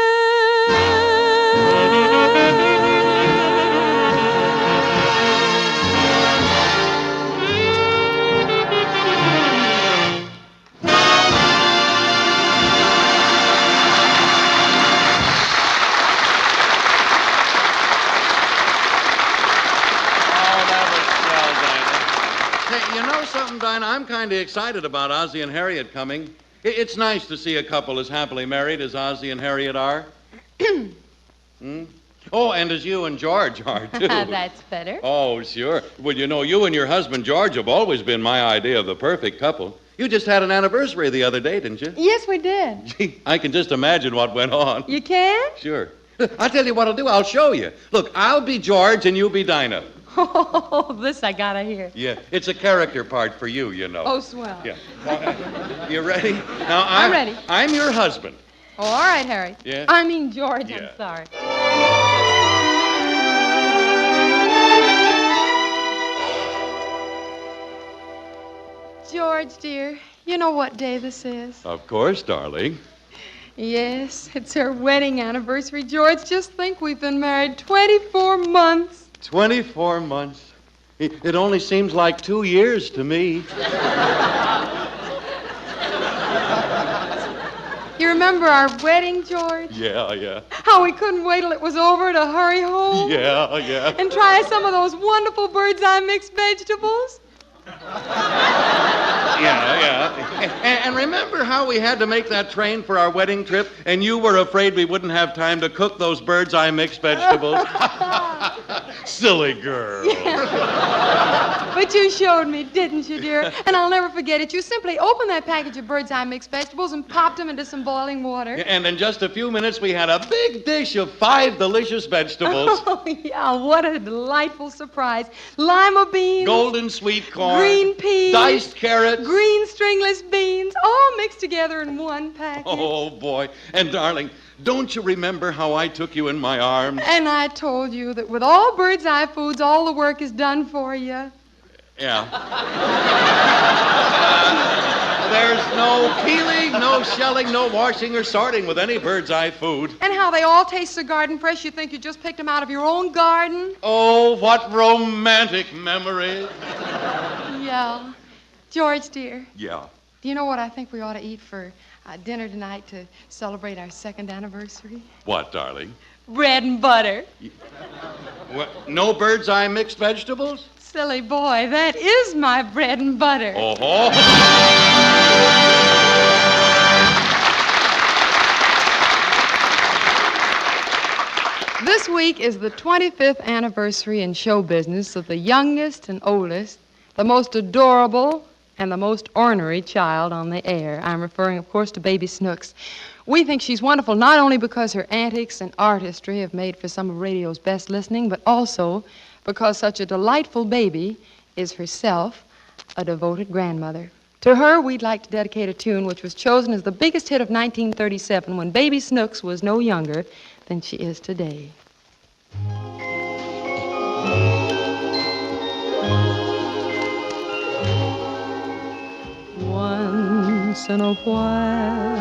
Dinah, I'm kind of excited about Ozzie and Harriett coming. It's nice to see a couple as happily married as Ozzie and Harriett are. Oh, and as you and George are, too. That's better. Oh, sure. Well, you know, you and your husband, George, have always been my idea of the perfect couple. You just had an anniversary the other day, didn't you? Yes, we did. Gee, I can just imagine what went on. You can? Sure. I'll tell you what I'll do. I'll show you. Look, I'll be George and you be Dinah. Oh, this I gotta hear. Yeah, it's a character part for you, you know. Oh, swell. Yeah. You ready? Now, I'm ready. I'm your husband. Oh, all right, Harry. Yeah? I mean, George, Yeah. I'm sorry. George, dear, you know what day this is? Of course, darling. Yes, it's her wedding anniversary. George, just think we've been married 24 months. 24 months. It only seems like 2 years to me. You remember our wedding, George? Yeah. How we couldn't wait till it was over to hurry home? Yeah. And try some of those wonderful bird's eye mixed vegetables? Yeah. And remember how we had to make that train for our wedding trip, and you were afraid we wouldn't have time to cook those bird's eye mixed vegetables? Silly girl. But you showed me, didn't you, dear? And I'll never forget it. You simply opened that package of bird's eye mixed vegetables and popped them into some boiling water. And in just a few minutes, we had a big dish of 5 delicious vegetables. Oh, yeah, what a delightful surprise. Lima beans. Golden sweet corn. Green peas. Diced carrots. Green stringless beans, all mixed together in one package. Oh, boy. And, darling, don't you remember how I took you in my arms? And I told you that with all bird's eye foods, all the work is done for you. Yeah. There's no peeling, no shelling, no washing or sorting with any bird's eye food. And how they all taste so garden fresh, you think you just picked them out of your own garden? Oh, what romantic memories. Yeah. George, dear. Yeah. Do you know what I think we ought to eat for dinner tonight to celebrate our 2nd anniversary? What, darling? Bread and butter. What, no bird's eye mixed vegetables? Silly boy, that is my bread and butter. Oh. This week is the 25th anniversary in show business of the youngest and oldest, the most adorable and the most ornery child on the air. I'm referring, of course, to Baby Snooks. We think she's wonderful not only because her antics and artistry have made for some of radio's best listening, but also because such a delightful baby is herself a devoted grandmother. To her, we'd like to dedicate a tune which was chosen as the biggest hit of 1937 when Baby Snooks was no younger than she is today. Once in a while,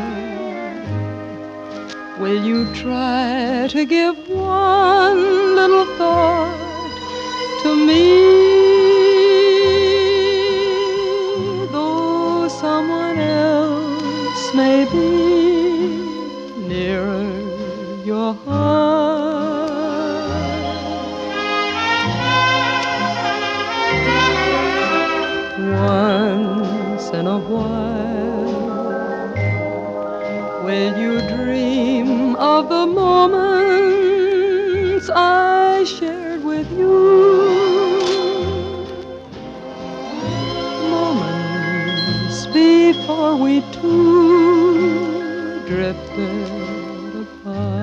will you try to give one little thought to me? Though someone else may be nearer your heart. Once in a while, will you dream of the moments I shared with you? Moments before we two drifted apart.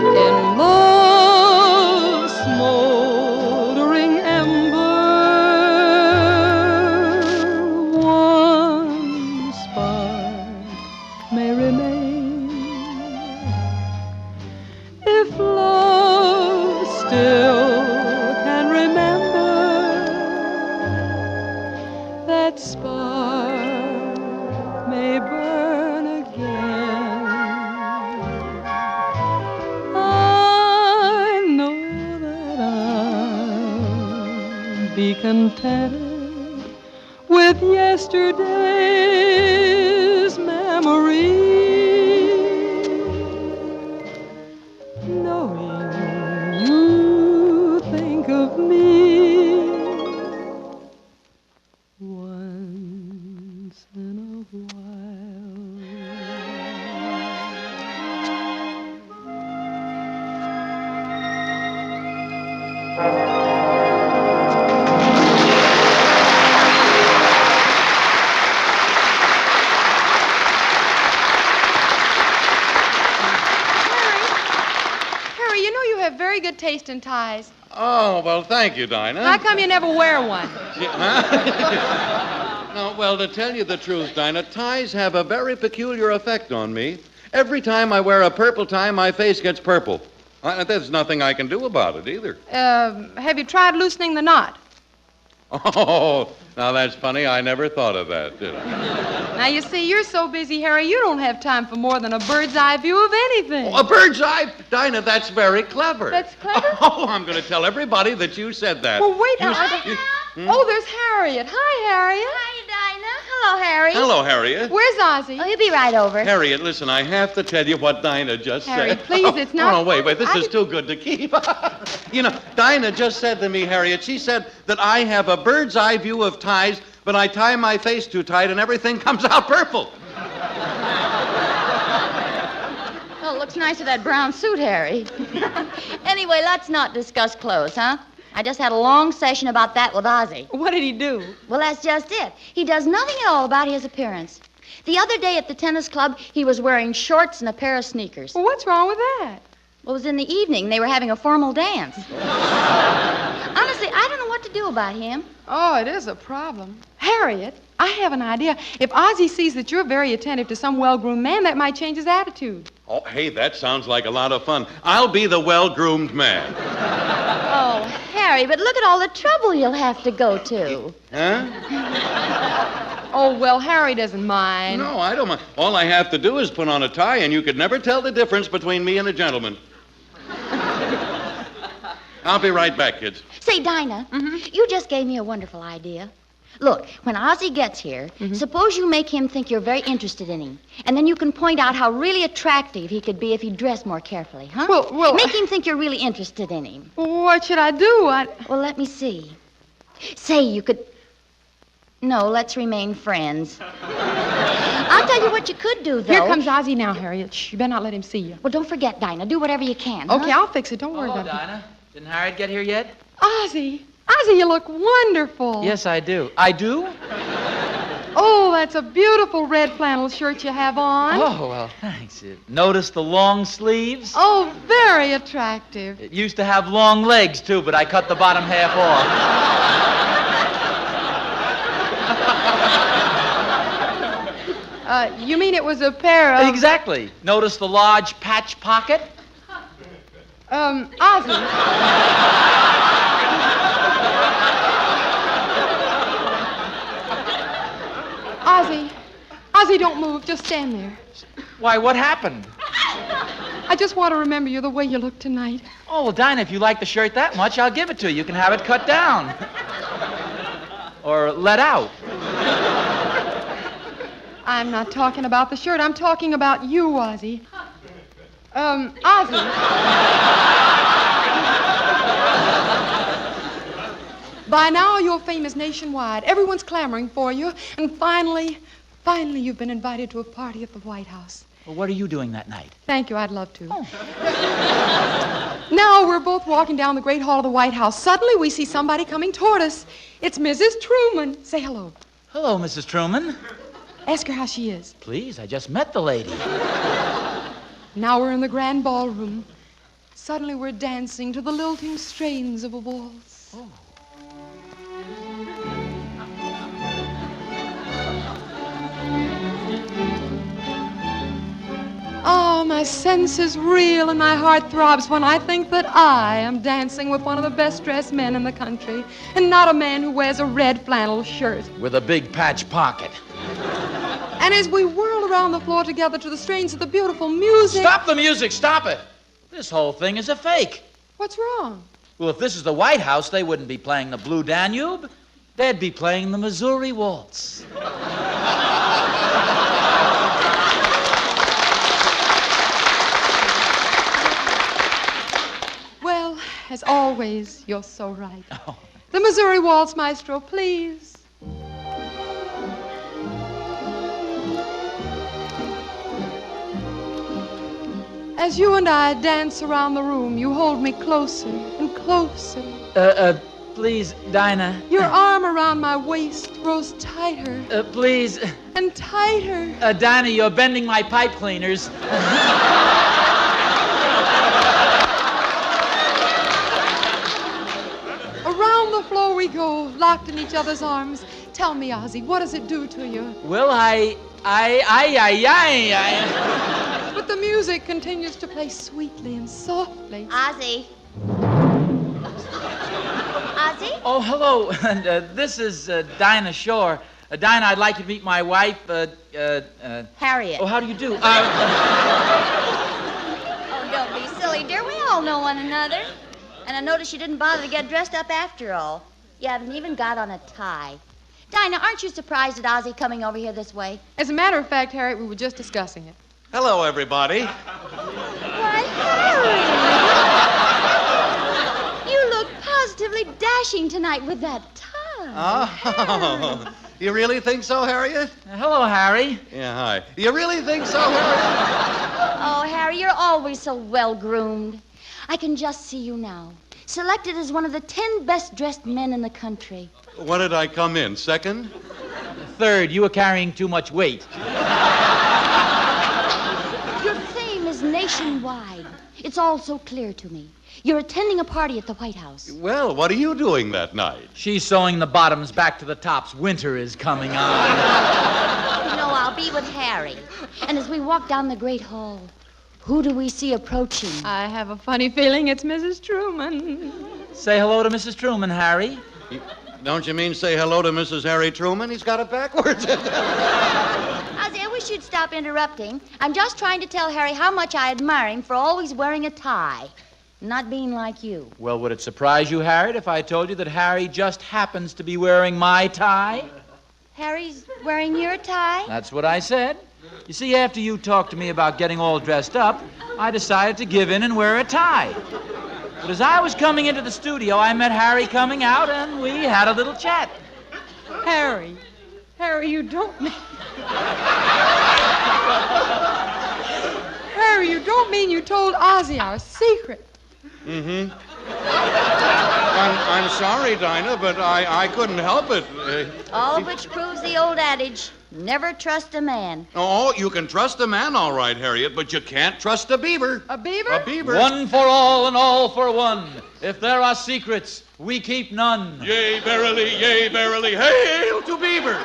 In love's smoldering ember, one spark may remain. If love still can remember, that spark may burn again. I know that I'll be contented with yesterday's memory, knowing you think of me once in a taste in ties. Oh, well, thank you, Dinah. How come you never wear one? No, well, to tell you the truth, Dinah, ties have a very peculiar effect on me. Every time I wear a purple tie, my face gets purple. There's nothing I can do about it either. Have you tried loosening the knot? Oh, now that's funny. I never thought of that, did I? Now, you see, you're so busy, Harry, you don't have time for more than a bird's eye view of anything. Oh, a bird's eye? Dinah, that's very clever. That's clever? Oh, I'm going to tell everybody that you said that. Well, wait. Oh, there's Harriet. Hi, Harriet. Hi, Dinah. Hello, Harry. Hello, Harriet. Where's Ozzie? Oh, he'll be right over. Harriet, listen, I have to tell you what Dinah just Harry, said. please, it's not... Oh, no, wait. This is too good to keep. You know, Dinah just said to me, Harriet, she said that I have a bird's eye view of ties, but I tie my face too tight and everything comes out purple. Well, it looks nice with that brown suit, Harry. Anyway, let's not discuss clothes, huh? I just had a long session about that with Ozzie. What did he do? Well, that's just it. He does nothing at all about his appearance. The other day at the tennis club, he was wearing shorts and a pair of sneakers. Well, what's wrong with that? Well, it was in the evening. They were having a formal dance. Honestly, I don't know what to do about him. Oh, it is a problem. Harriet, I have an idea. If Ozzie sees that you're very attentive to some well-groomed man, that might change his attitude. Oh, hey, that sounds like a lot of fun. I'll be the well-groomed man. Oh, Harry, but look at all the trouble you'll have to go to. Huh? Oh, well, Harry doesn't mind. No, I don't mind. All I have to do is put on a tie, and you could never tell the difference between me and a gentleman. I'll be right back, kids. Say, Dinah, you just gave me a wonderful idea. Look, when Ozzie gets here, suppose you make him think you're very interested in him. And then you can point out how really attractive he could be if he dressed more carefully, huh? Well... Make him think you're really interested in him. What should I do? Well, let me see. Say, you could... No, let's remain friends. I'll tell you what you could do, though. Here comes Ozzie now, Harriet. Shh, you better not let him see you. Well, don't forget, Dinah. Do whatever you can, Okay, huh? I'll fix it. Don't worry about it. Dinah. Didn't Harriet get here yet? Ozzie, you look wonderful. Yes, I do. I do? Oh, that's a beautiful red flannel shirt you have on. Oh, well, thanks. Notice the long sleeves? Oh, very attractive. It used to have long legs, too, but I cut the bottom half off. You mean it was a pair of... Exactly. Notice the large patch pocket? Ozzie. Ozzie, don't move. Just stand there. Why, what happened? I just want to remember you the way you look tonight. Oh, well, Dinah, if you like the shirt that much, I'll give it to you. You can have it cut down. Or let out. I'm not talking about the shirt. I'm talking about you, Ozzie. Ozzie. By now, you're famous nationwide. Everyone's clamoring for you. And finally, you've been invited to a party at the White House. Well, what are you doing that night? Thank you. I'd love to. Oh. Now, we're both walking down the Great Hall of the White House. Suddenly, we see somebody coming toward us. It's Mrs. Truman. Say hello. Hello, Mrs. Truman. Ask her how she is. Please, I just met the lady. Now we're in the grand ballroom. Suddenly, we're dancing to the lilting strains of a waltz. Oh. Oh, my senses reel and my heart throbs when I think that I am dancing with one of the best-dressed men in the country, and not a man who wears a red flannel shirt. With a big patch pocket. And as we whirl around the floor together to the strains of the beautiful music... Stop the music! Stop it! This whole thing is a fake. What's wrong? Well, if this is the White House, they wouldn't be playing the Blue Danube. They'd be playing the Missouri Waltz. Well, as always, you're so right. Oh. The Missouri Waltz, Maestro, please. As you and I dance around the room, you hold me closer and closer. Please, Dinah. Your arm around my waist grows tighter. Please. And tighter. Dinah, you're bending my pipe cleaners. we go, locked in each other's arms. Tell me, Ozzie, what does it do to you? Well, I. But the music continues to play sweetly and softly. Ozzie. Ozzie? Oh, hello. This is Dinah Shore. Dinah, I'd like you to meet my wife, Harriett. Oh, how do you do? Oh, don't be silly, dear. We all know one another. And I noticed you didn't bother to get dressed up after all. You haven't even got on a tie. Dinah, aren't you surprised at Ozzie coming over here this way? As a matter of fact, Harriet, we were just discussing it. Hello, everybody. Why, Harry! You look positively dashing tonight with that tie. Oh, you really think so, Harriet? Hello, Harry. Yeah, hi. You really think so, Harriet? Oh, Harry, you're always so well-groomed. I can just see you now, selected as one of the 10 best-dressed men in the country. What did I come in, second? Third, you were carrying too much weight. Your fame is nationwide. It's all so clear to me. You're attending a party at the White House. Well, what are you doing that night? She's sewing the bottoms back to the tops. Winter is coming on. You know, I'll be with Harry. And as we walk down the Great Hall, who do we see approaching? I have a funny feeling it's Mrs. Truman. Say hello to Mrs. Truman, Harry. Don't you mean say hello to Mrs. Harry Truman? He's got it backwards. Ozzie, I wish you'd stop interrupting. I'm just trying to tell Harry how much I admire him for always wearing a tie, not being like you. Well, would it surprise you, Harriet, if I told you that Harry just happens to be wearing my tie? Harry's wearing your tie? That's what I said. You see, after you talked to me about getting all dressed up, I decided to give in and wear a tie. But as I was coming into the studio, I met Harry coming out, and we had a little chat. Harry, you don't mean... Harry, you don't mean you told Ozzie our secret. Mm-hmm. I'm sorry, Dinah, but I couldn't help it. All of which proves the old adage, never trust a man. Oh, you can trust a man, all right, Harriet, but you can't trust a beaver. A beaver? A beaver. One for all and all for one. If there are secrets, we keep none. Yea, verily, hail to beaver.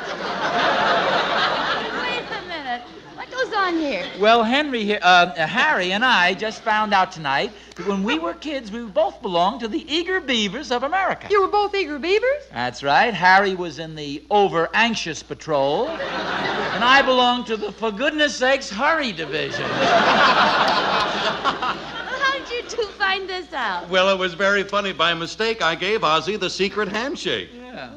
Wait a minute. What goes on here? Well, Harry and I just found out tonight that when we were kids, we both belonged to the Eager Beavers of America. You were both Eager Beavers? That's right. Harry was in the Over-Anxious Patrol, and I belonged to the For Goodness Sakes Hurry Division. How did you two find this out? Well, it was very funny. By mistake, I gave Ozzie the secret handshake.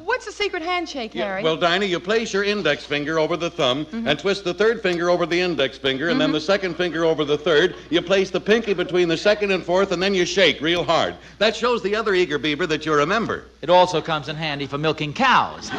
What's a secret handshake, Harry? Well, Dinah, you place your index finger over the thumb and twist the third finger over the index finger and then the second finger over the third. You place the pinky between the second and fourth and then you shake real hard. That shows the other eager beaver that you're a member. It also comes in handy for milking cows.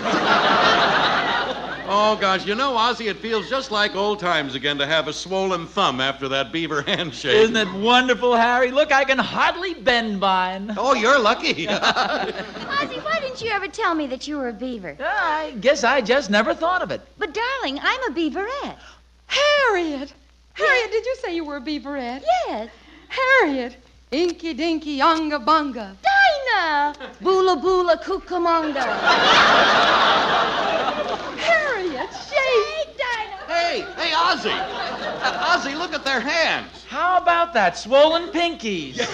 Oh, gosh, you know, Ozzie, it feels just like old times again to have a swollen thumb after that beaver handshake. Isn't it wonderful, Harry? Look, I can hardly bend mine. Oh, you're lucky. Ozzie, why didn't you ever tell me that you were a beaver? I guess I just never thought of it. But, darling, I'm a beaverette. Harriet! Harriet, did you say you were a beaverette? Yes. Harriet! Inky dinky yonga bunga. Dinah! Boola boola cucamonga. Harriet, shake! Dinah! Hey, Ozzie! Ozzie, look at their hands. How about that? Swollen pinkies. Well,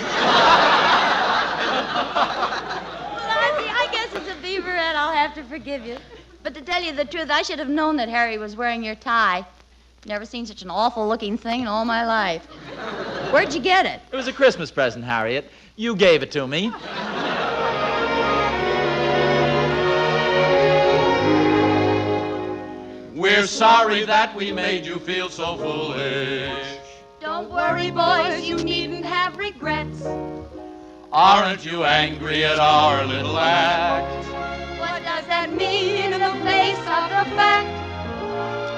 Ozzie, I guess it's a beaverette. I'll have to forgive you. But to tell you the truth, I should have known that Harry was wearing your tie. Never seen such an awful-looking thing in all my life. Where'd you get it? It was a Christmas present, Harriet. You gave it to me. We're sorry that we made you feel so foolish. Don't worry, boys, you needn't have regrets. Aren't you angry at our little act? What does that mean in the face of the fact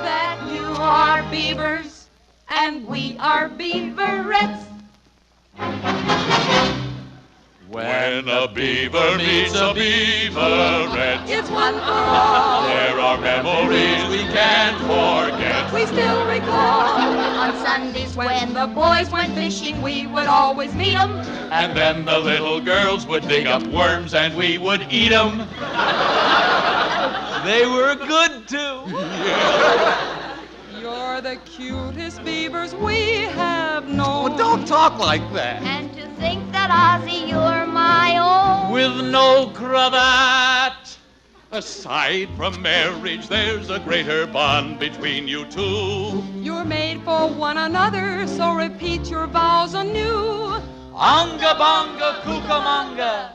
that you are beavers and we are beaverettes? When a beaver meets a beaverette, It's one for all. there are memories we can't forget. We still recall On Sundays when the boys went fishing, we would always meet 'em. And then the little girls would dig up worms and we would eat 'em. They were good too. You're the cutest beavers we have known. Well, don't talk like that. And to think that, Ozzie, you're my own. With no cravat. Aside from marriage, there's a greater bond between you two. You're made for one another, so repeat your vows anew. Anga bonga cucamonga.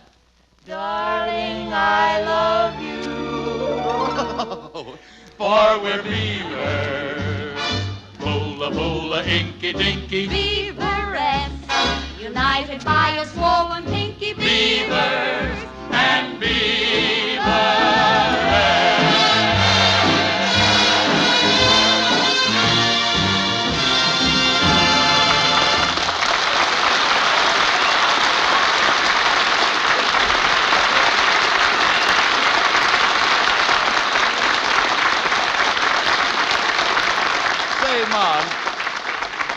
Darling, I love you. For we're beavers. Boola boola inky dinky. Beaveress, united by a swollen pinky. Beavers and beaveress. Say,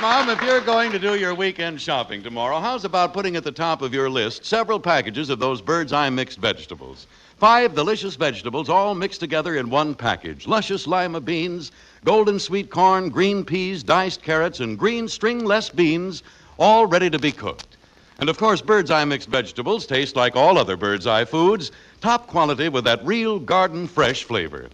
Mom, if you're going to do your weekend shopping tomorrow, how's about putting at the top of your list several packages of those Bird's Eye mixed vegetables? 5 delicious vegetables all mixed together in one package. Luscious lima beans, golden sweet corn, green peas, diced carrots, and green stringless beans, all ready to be cooked. And of course, Bird's Eye mixed vegetables taste like all other Bird's Eye foods, top quality with that real garden fresh flavor.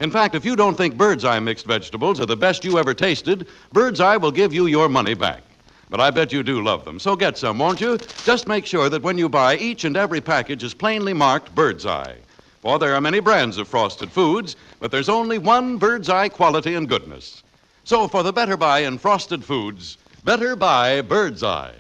In fact, if you don't think Bird's Eye mixed vegetables are the best you ever tasted, Bird's Eye will give you your money back. But I bet you do love them, so get some, won't you? Just make sure that when you buy, each and every package is plainly marked Bird's Eye. For there are many brands of frosted foods, but there's only one Bird's Eye quality and goodness. So for the better buy in frosted foods, better buy Bird's Eye.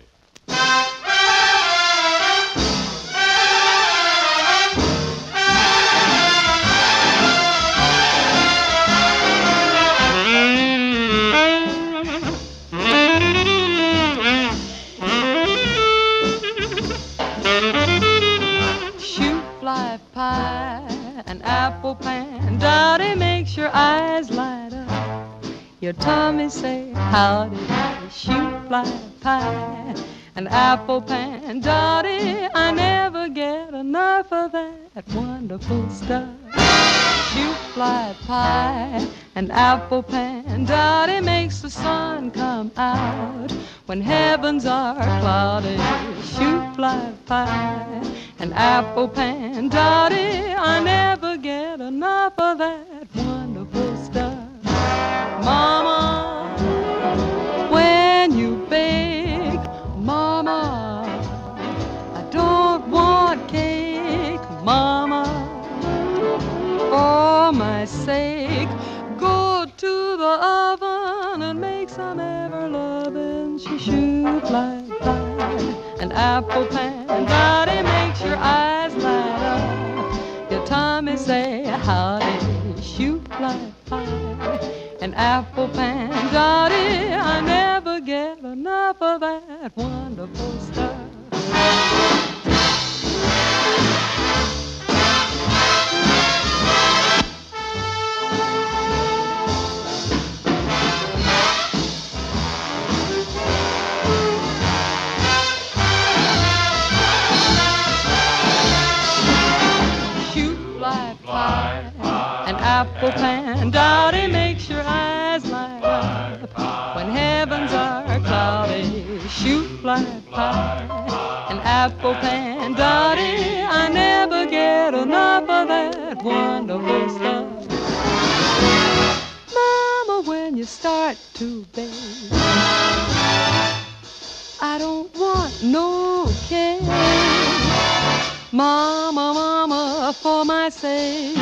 Pie, an apple pan, Dottie makes your eyes light up. Your tummy say, howdy, Dottie, shoot fly pie, an apple pan, Dottie, I never get enough of that wonderful stuff. Shoot fly pie, an apple pan, Dottie makes the sun come out when heavens are cloudy. Shoot fly pie, an apple pan, Dottie, I never get enough of that wonderful stuff. Mama, when you bake, Mama, I don't want cake, Mama, for my sake, go to the oven and make some ever-loving shoot fly pie, an apple pan, Dottie makes your eyes light up. Your tummy say, howdy, shoot fly pie, an apple pan, Dottie, I never get enough of that wonderful stuff. An apple pan, Dottie makes your eyes light up when heavens are cloudy. Shoot fly pie, an apple pan, Dottie, I never get enough of that wonderful stuff. Mama, when you start to bake, I don't want no cake. Mama, Mama, for my sake,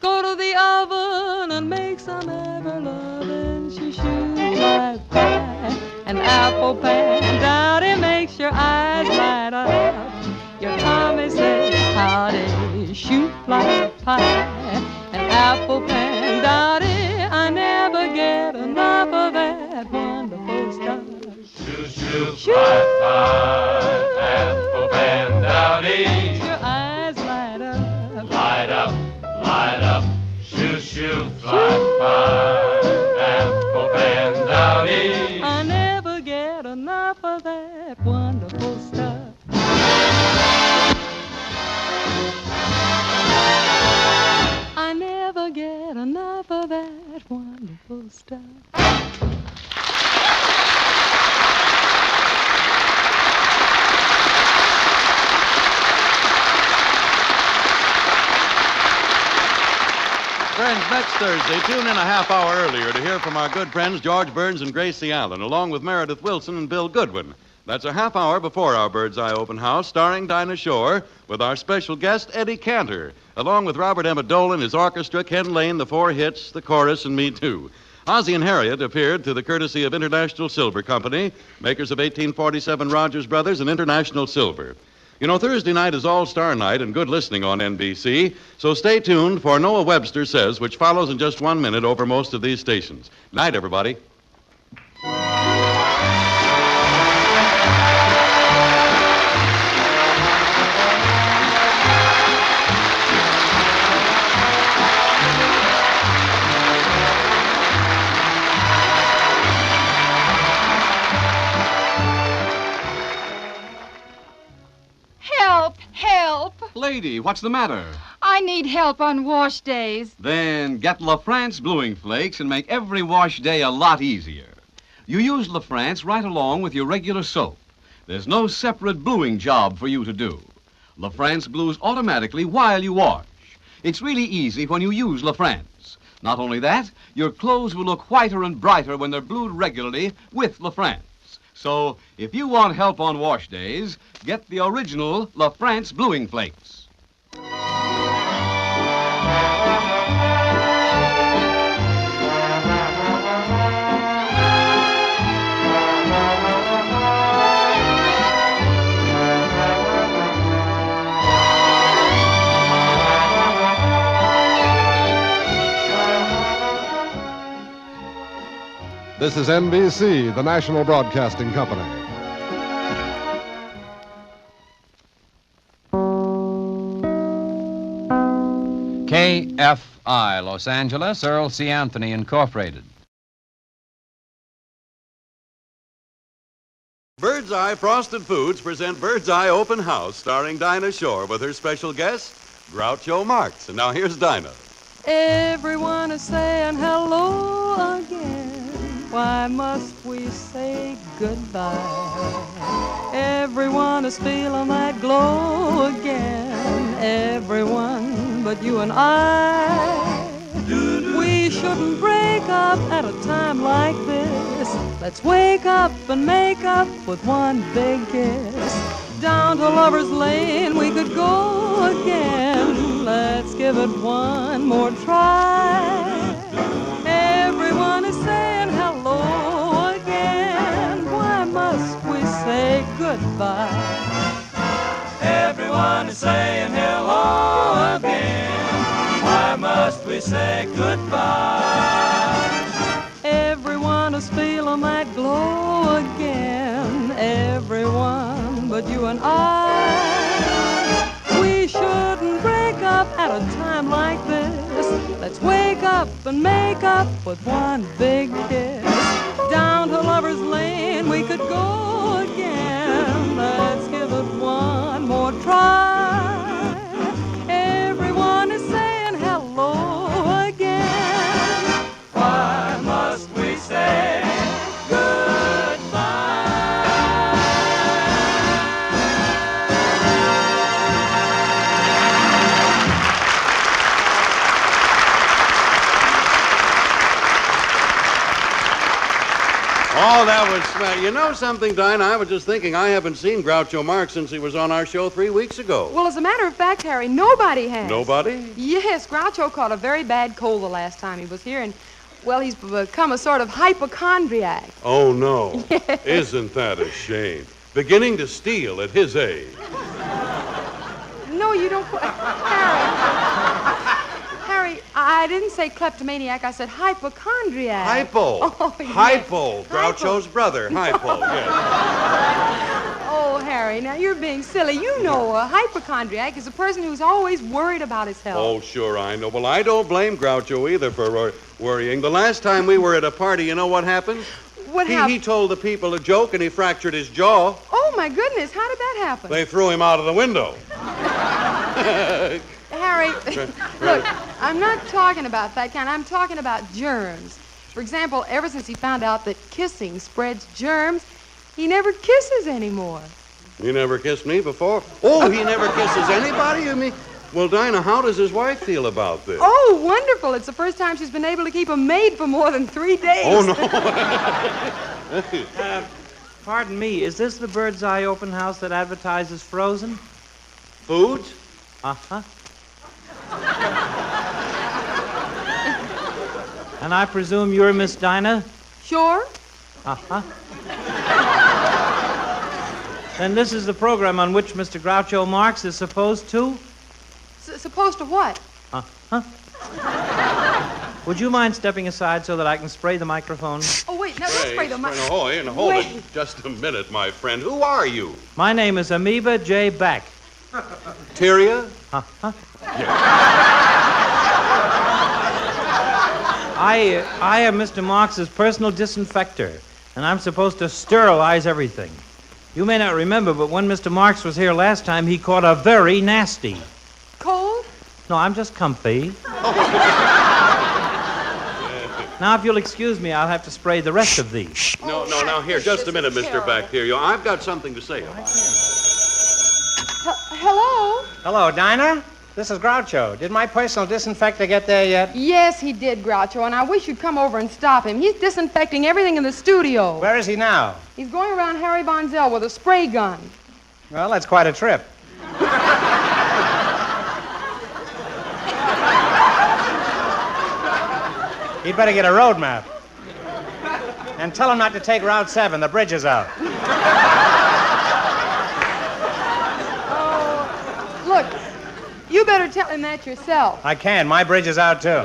go to the oven and make some ever-loving shoot fly pie, an apple pan, Dottie makes your eyes light up. Your tummy says, howdy, shoot fly pie, an apple pan, Dottie, I never get enough of that wonderful stuff. Shoot fly pie, apple pan, Dottie, your eyes light up. Light up, light up. Shoot fly pie, apple pan, Dottie. that wonderful stuff. Friends, next Thursday, tune in a half hour earlier to hear from our good friends George Burns and Gracie Allen, along with Meredith Wilson and Bill Goodwin. That's a half hour before our Bird's Eye Open House, starring Dinah Shore, with our special guest, Eddie Cantor, along with Robert Emmett Dolan, his orchestra, Ken Lane, the four hits, the chorus, and me, too. Ozzie and Harriett appeared through the courtesy of International Silver Company, makers of 1847 Rogers Brothers and International Silver. You know, Thursday night is All-Star Night and good listening on NBC, so stay tuned for Noah Webster Says, which follows in just 1 minute over most of these stations. Night, everybody. Lady, what's the matter? I need help on wash days. Then get La France Bluing Flakes and make every wash day a lot easier. You use La France right along with your regular soap. There's no separate bluing job for you to do. La France blues automatically while you wash. It's really easy when you use La France. Not only that, your clothes will look whiter and brighter when they're blued regularly with La France. So, if you want help on wash days, get the original La France Bluing Flakes. This is NBC, the national broadcasting company. KFI, Los Angeles, Earl C. Anthony, Incorporated. Bird's Eye Frosted Foods present Bird's Eye Open House, starring Dinah Shore with her special guest, Groucho Marx. And now here's Dinah. Everyone is saying hello again. Why must we say goodbye? Everyone is feeling that glow again. Everyone but you and I. We shouldn't break up at a time like this. Let's wake up and make up with one big kiss. Down to Lover's Lane we could go again. Let's give it one more try. Everyone is saying hello again. Why must we say goodbye? Everyone is saying hello again. Why must we say goodbye? Everyone is feeling that glow again. Everyone but you and I. We shouldn't break up at a time like this. Let's wake up and make up with one big kiss. Down to Lover's Lane we could go again. Let's give it one more try. Everyone is saying hello again. Why must we say goodbye? Oh, that was smart. You know something, Dinah? I was just thinking I haven't seen Groucho Marx since he was on our show 3 weeks ago. Well, as a matter of fact, Harry, nobody has. Nobody? Yes, Groucho caught a very bad cold the last time he was here, and, well, he's become a sort of hypochondriac. Oh, no. Yes. Isn't that a shame? Beginning to steal at his age. No, you don't. Harry, I didn't say kleptomaniac. I said hypochondriac. Hypo. Oh, yes. Hypo. Groucho's brother. Hypo, yes. Oh, Harry, now you're being silly. You know a hypochondriac is a person who's always worried about his health. Oh, sure, I know. Well, I don't blame Groucho either for worrying. The last time we were at a party, you know what happened? What happened? He told the people a joke and he fractured his jaw. Oh, my goodness. How did that happen? They threw him out of the window. Harry, look, I'm not talking about that kind. I'm talking about germs. For example, ever since he found out that kissing spreads germs, he never kisses anymore. You never kissed me before? Oh, he never kisses anybody, you mean? Well, Dinah, how does his wife feel about this? Oh, wonderful. It's the first time she's been able to keep a maid for more than 3 days. Oh, no. Pardon me, is this the Bird's Eye Open House that advertises frozen? Foods? Uh-huh. And I presume you're Miss Dinah? Sure. Uh-huh. Then this is the program on which Mr. Groucho Marx is supposed to? Supposed to what? Uh-huh. Would you mind stepping aside so that I can spray the microphone? Oh, wait, now don't spray the Hold it just a minute, my friend. Who are you? My name is Amoeba J. Beck. Tyria? Uh-huh. I am Mr. Marx's personal disinfector, and I'm supposed to sterilize everything. You may not remember, but when Mr. Marx was here last time, he caught a very nasty. Cold? No, I'm just comfy. Now, if you'll excuse me, I'll have to spray the rest of these. No, now, here, just a minute, Mr. Bacteria. I've got something to say about it. Hello? Hello, Dinah. This is Groucho. Did my personal disinfector get there yet? Yes, he did, Groucho, and I wish you'd come over and stop him. He's disinfecting everything in the studio. Where is he now? He's going around Harry Bonzell with a spray gun. Well, that's quite a trip. He'd better get a road map. And tell him not to take Route 7. The bridge is out. Oh, look, you better tell him that yourself. I can. My bridge is out, too.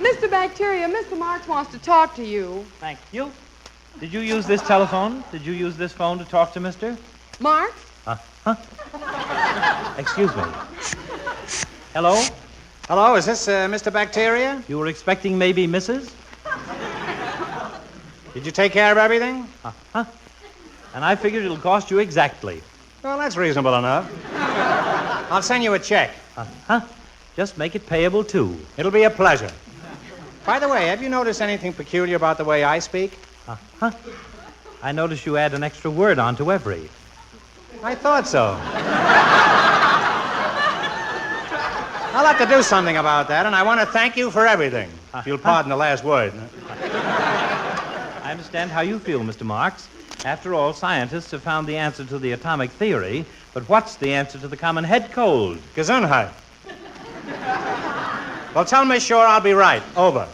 Mr. Bacteria, Mr. Marx wants to talk to you. Thank you. Did you use this telephone? Did you use this phone to talk to Mr.? Marx? Huh? Excuse me. Hello? Hello, is this Mr. Bacteria? You were expecting maybe Mrs.? Did you take care of everything? Uh-huh. And I figured it'll cost you exactly. Well, that's reasonable enough. I'll send you a check. Uh-huh. Just make it payable, too. It'll be a pleasure. By the way, have you noticed anything peculiar about the way I speak? Uh-huh. I notice you add an extra word onto every. I thought so. I'll have to do something about that, and I want to thank you for everything. If you'll pardon the last word. I understand how you feel, Mr. Marx. After all, scientists have found the answer to the atomic theory, but what's the answer to the common head cold? Gesundheit. Well, tell me sure I'll be right. Over.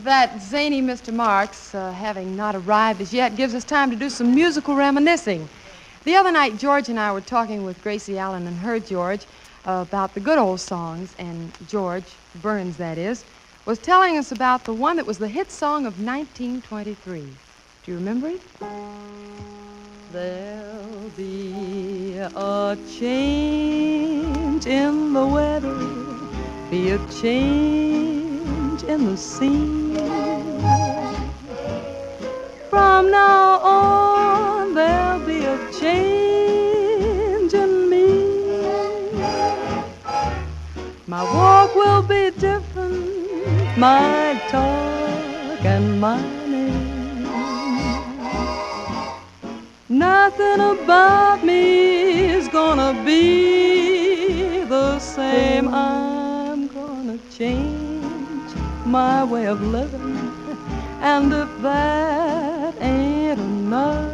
That zany Mr. Marx, having not arrived as yet, gives us time to do some musical reminiscing. The other night, George and I were talking with Gracie Allen and her George about the good old songs, and George, Burns that is, was telling us about the one that was the hit song of 1923. Do you remember it? There'll be a change in the weather, be a change in the scene. From now on, there'll be a change in me. My walk will be different, my talk and my name. Nothing about me is gonna be the same. I'm gonna change my way of living, and if that ain't enough,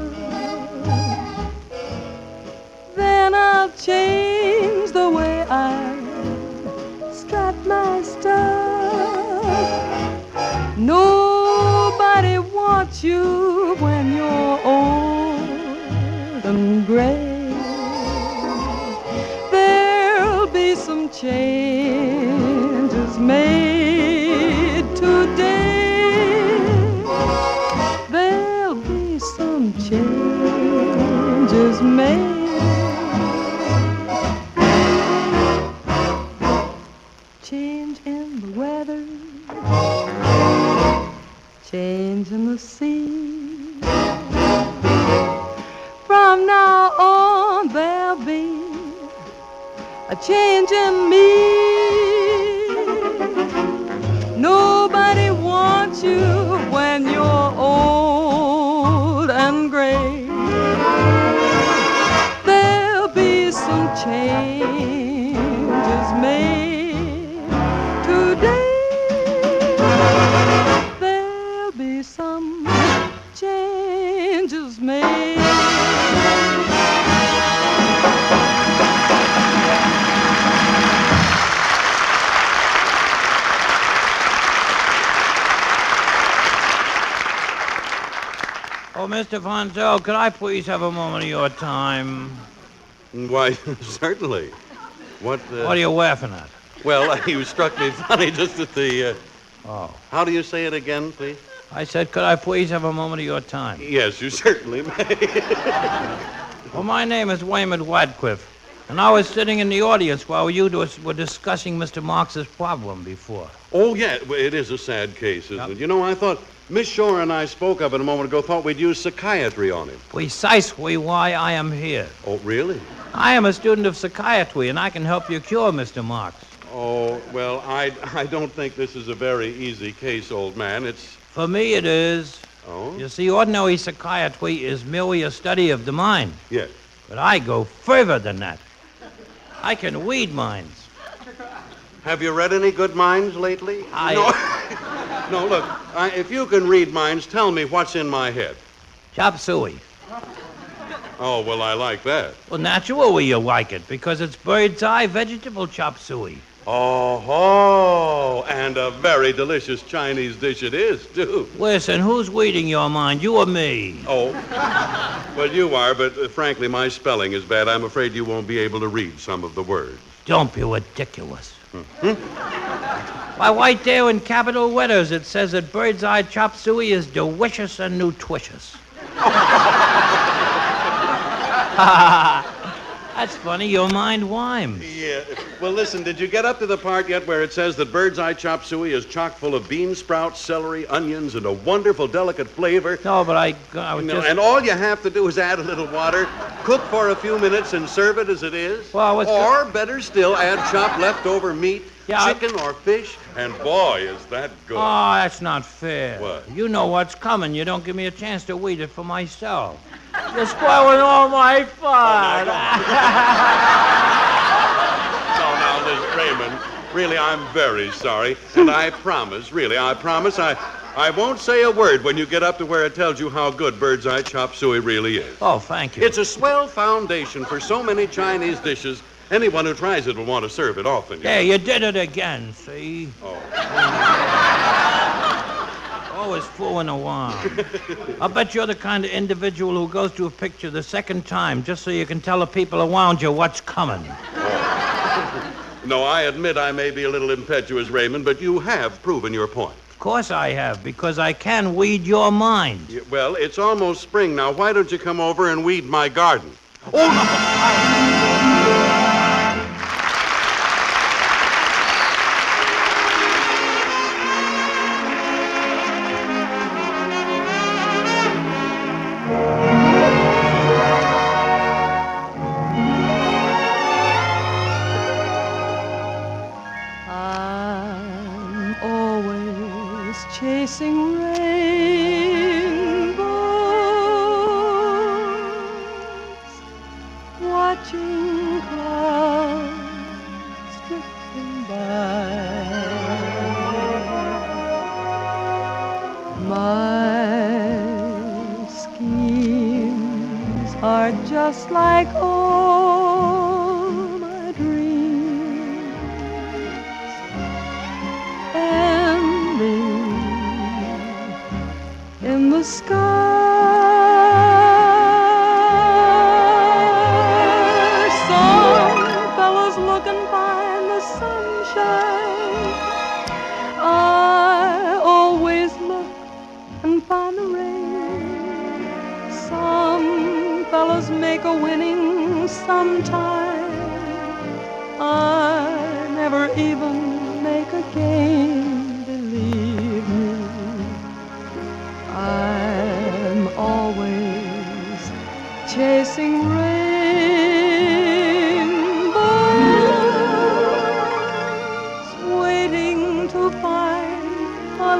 then I'll change the way I strap my stuff. Nobody wants you when you're old and gray. There'll be some changes made today. There'll be some changes made. Change in the weather, change in the sea. From now on, there'll be a change in me. Nobody wants you when you're old and gray. There'll be some changes made today. There'll be some changes made. Oh, Mr. Fonzel, could I please have a moment of your time? Why, certainly. What are you laughing at? Well, you struck me funny just at the... Oh. How do you say it again, please? I said, could I please have a moment of your time? Yes, you certainly may. Well, my name is Wayman Wadcliffe, and I was sitting in the audience while you were discussing Mr. Marx's problem before. Oh, yeah, well, it is a sad case, isn't it? You know, I thought Miss Shore and I spoke of it a moment ago, thought we'd use psychiatry on him. Precisely why I am here. Oh, really? I am a student of psychiatry, and I can help you cure Mr. Marx. Oh, well, I don't think this is a very easy case, old man. It's... For me, it is. Oh? You see, ordinary psychiatry is merely a study of the mind. Yes. But I go further than that. I can read minds. Have you read any good minds lately? No, look, if you can read minds, tell me what's in my head. Chop suey. Oh, well, I like that. Well, naturally you like it, because it's bird's eye vegetable chop suey. Oh, and a very delicious Chinese dish it is, too. Listen, who's reading your mind, you or me? Oh, well, you are, but frankly, my spelling is bad. I'm afraid you won't be able to read some of the words. Don't be ridiculous. Why, right there in capital letters, it says that bird's eye chop suey is delicious and nutritious. That's funny, your mind rhymes. Yeah. Well, listen, did you get up to the part yet where it says that bird's eye chop suey is chock full of bean sprouts, celery, onions, and a wonderful, delicate flavor? No, but I was just... And all you have to do is add a little water, cook for a few minutes, and serve it as it is? Well, or, better still, add chopped leftover meat, chicken or fish, and boy, is that good. Oh, that's not fair. What? You know what's coming. You don't give me a chance to read it for myself. You're spoiling all my fun. Now, Miss Raymond, really, I'm very sorry. And I promise, I won't say a word when you get up to where it tells you how good bird's eye chop suey really is. Oh, thank you. It's a swell foundation for so many Chinese dishes. Anyone who tries it will want to serve it often. There, you did it again, see? Oh. Always fooling around. I'll bet you're the kind of individual who goes to a picture the second time just so you can tell the people around you what's coming. No, I admit I may be a little impetuous, Raymond, but you have proven your point. Of course I have, because I can weed your mind. Yeah, well, it's almost spring now. Why don't you come over and weed my garden? Oh, no! Chasing rainbows, watching clouds drifting by. My schemes are just like all my dreams, ending in the sky. Some fellows look and find the sunshine. I always look and find the rain. Some fellows make a winning sometime. I never even make a game, believe me. I'm always chasing rainbows.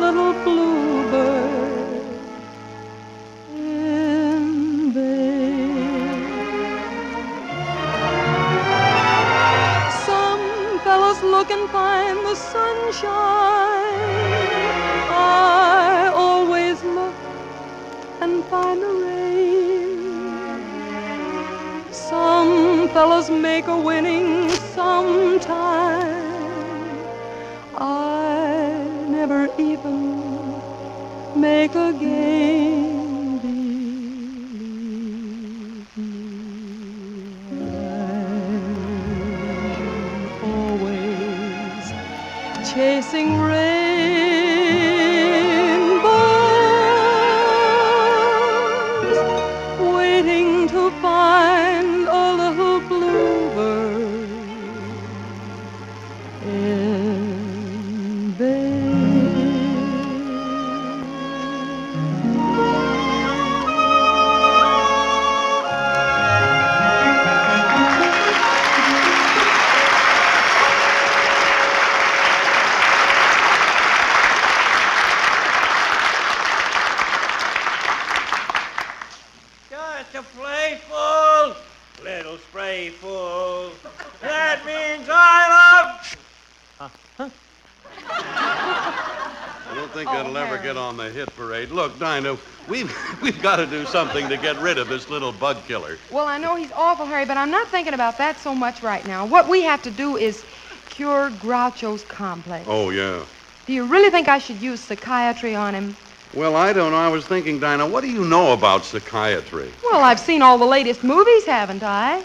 little bluebird in bed. Some fellows look and find the sunshine. I always look and find the rain. Some fellows make a winning sometime. I never even make a game, believe me. I'm always chasing rainbows, waiting to find a little bluebird in bed. Just a playful, little sprayful. That means I love. I don't think that'll ever get on the hit parade. Look, Dinah, we've got to do something to get rid of this little bug killer. Well, I know he's awful, Harry, but I'm not thinking about that so much right now. What we have to do is cure Groucho's complex. Oh, yeah. Do you really think I should use psychiatry on him? Well, I don't know. I was thinking, Dinah, what do you know about psychiatry? Well, I've seen all the latest movies, haven't I?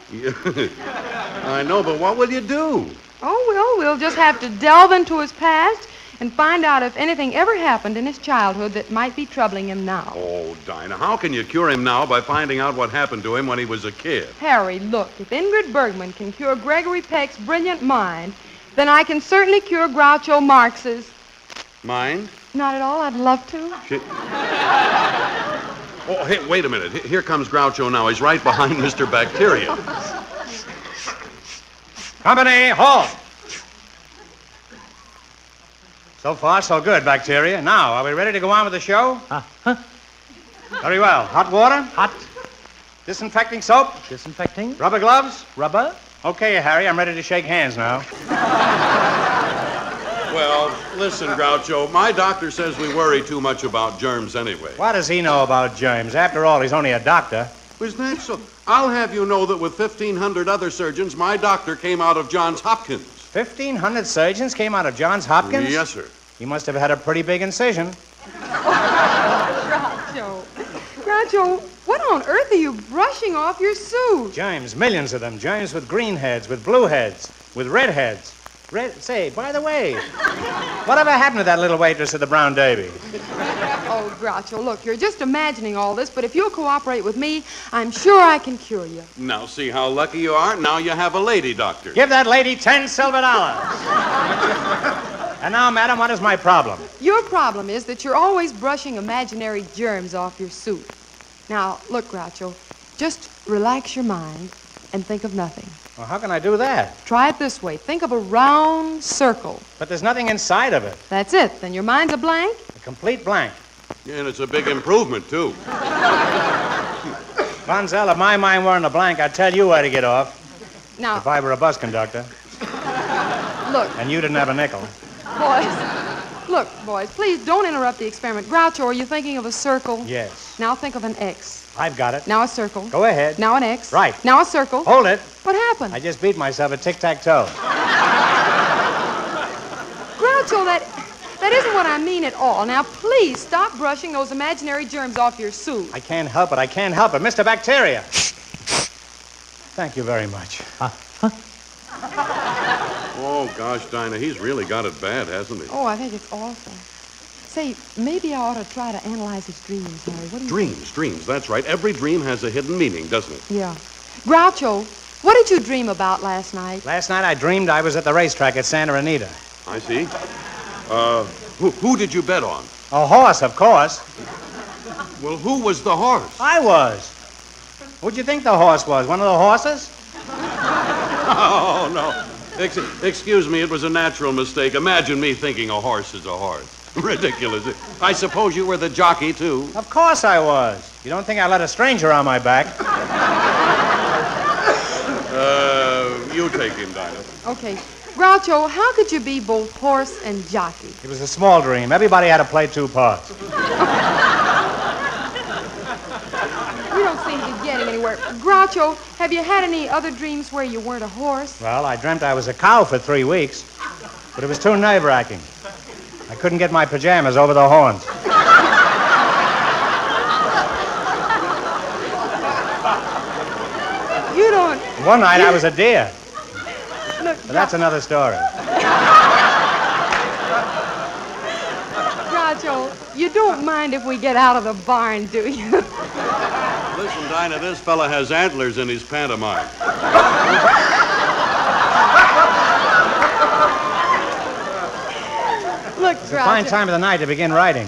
I know, but what will you do? Oh, well, we'll just have to delve into his past and find out if anything ever happened in his childhood that might be troubling him now. Oh, Dinah, how can you cure him now by finding out what happened to him when he was a kid? Harry, look, if Ingrid Bergman can cure Gregory Peck's brilliant mind, then I can certainly cure Groucho Marx's. Mind? Not at all. I'd love to. Oh, hey, wait a minute. Here comes Groucho now. He's right behind Mr. Bacteria. Company, halt! So far, so good, Bacteria. Now, are we ready to go on with the show? Very well. Hot water? Hot. Disinfecting soap? Disinfecting? Rubber gloves? Rubber? Okay, Harry, I'm ready to shake hands now. Well, listen, Groucho, my doctor says we worry too much about germs anyway. What does he know about germs? After all, he's only a doctor. Isn't that so? I'll have you know that with 1,500 other surgeons, my doctor came out of Johns Hopkins. 1,500 surgeons came out of Johns Hopkins? Yes, sir. He must have had a pretty big incision. Groucho, what on earth are you brushing off your suit? Germs, millions of them. Germs with green heads, with blue heads, with red heads. Say, by the way, whatever happened to that little waitress at the Brown Derby? Oh, Groucho, look, you're just imagining all this, but if you'll cooperate with me, I'm sure I can cure you. Now, see how lucky you are? Now you have a lady doctor. Give that lady 10 silver dollars. And now, madam, what is my problem? Your problem is that you're always brushing imaginary germs off your suit. Now, look, Groucho, just relax your mind and think of nothing. Well, how can I do that? Try it this way. Think of a round circle. But there's nothing inside of it. That's it. Then your mind's a blank? A complete blank. Yeah, and it's a big improvement, too. Bonzel, if my mind weren't a blank, I'd tell you where to get off. Now, if I were a bus conductor. Look. And you didn't have a nickel. Boys, please don't interrupt the experiment. Groucho, are you thinking of a circle? Yes. Now think of an X. I've got it. Now a circle. Go ahead. Now an X. Right. Now a circle. Hold it. What happened? I just beat myself at tic-tac-toe. Groucho, that isn't what I mean at all. Now, please stop brushing those imaginary germs off your suit. I can't help it. I can't help it. Mr. Bacteria. Thank you very much. Oh, gosh, Dinah, he's really got it bad, hasn't he? Oh, I think it's awful. Say, maybe I ought to try to analyze his dreams, Harry. What do you Dreams, that's right. Every dream has a hidden meaning, doesn't it? Yeah. Groucho, what did you dream about last night? Last night I dreamed I was at the racetrack at Santa Anita. I see. Who did you bet on? A horse, of course. Well, who was the horse? I was. Who'd you think the horse was? One of the horses? Oh, no. Excuse me, it was a natural mistake. Imagine me thinking a horse is a horse. Ridiculous. I suppose you were the jockey, too. Of course I was. You don't think I let a stranger on my back? You take him, Dinah. Okay. Groucho, how could you be both horse and jockey? It was a small dream. Everybody had to play two parts. You don't seem to be getting anywhere. Groucho, have you had any other dreams where you weren't a horse? Well, I dreamt I was a cow for 3 weeks, but it was too nerve-wracking. I couldn't get my pajamas over the horns. You don't... One night I was a deer. Look, But that's another story. Groucho, you don't mind if we get out of the barn, do you? Listen, Dinah, this fella has antlers in his pantomime. Look, It's a fine time of the night to begin writing.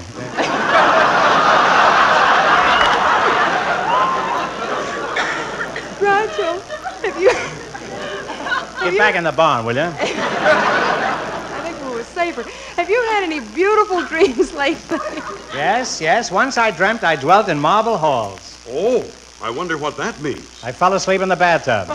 Groucho, have you... Get back in the barn, will you? I think it was safer. Have you had any beautiful dreams lately? Yes. Once I dreamt I dwelt in marble halls. Oh, I wonder what that means. I fell asleep in the bathtub.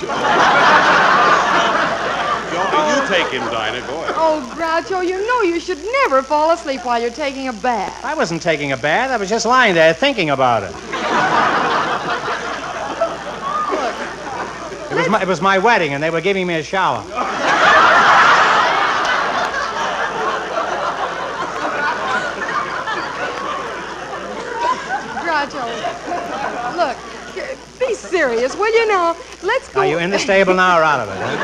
You take him, Dinah. Go ahead. Oh, Groucho, you know you should never fall asleep while you're taking a bath. I wasn't taking a bath. I was just lying there thinking about it. It was my wedding, and they were giving me a shower. Groucho, look, be serious, will you now? Let's go... Are you in the stable now or out of it? Huh?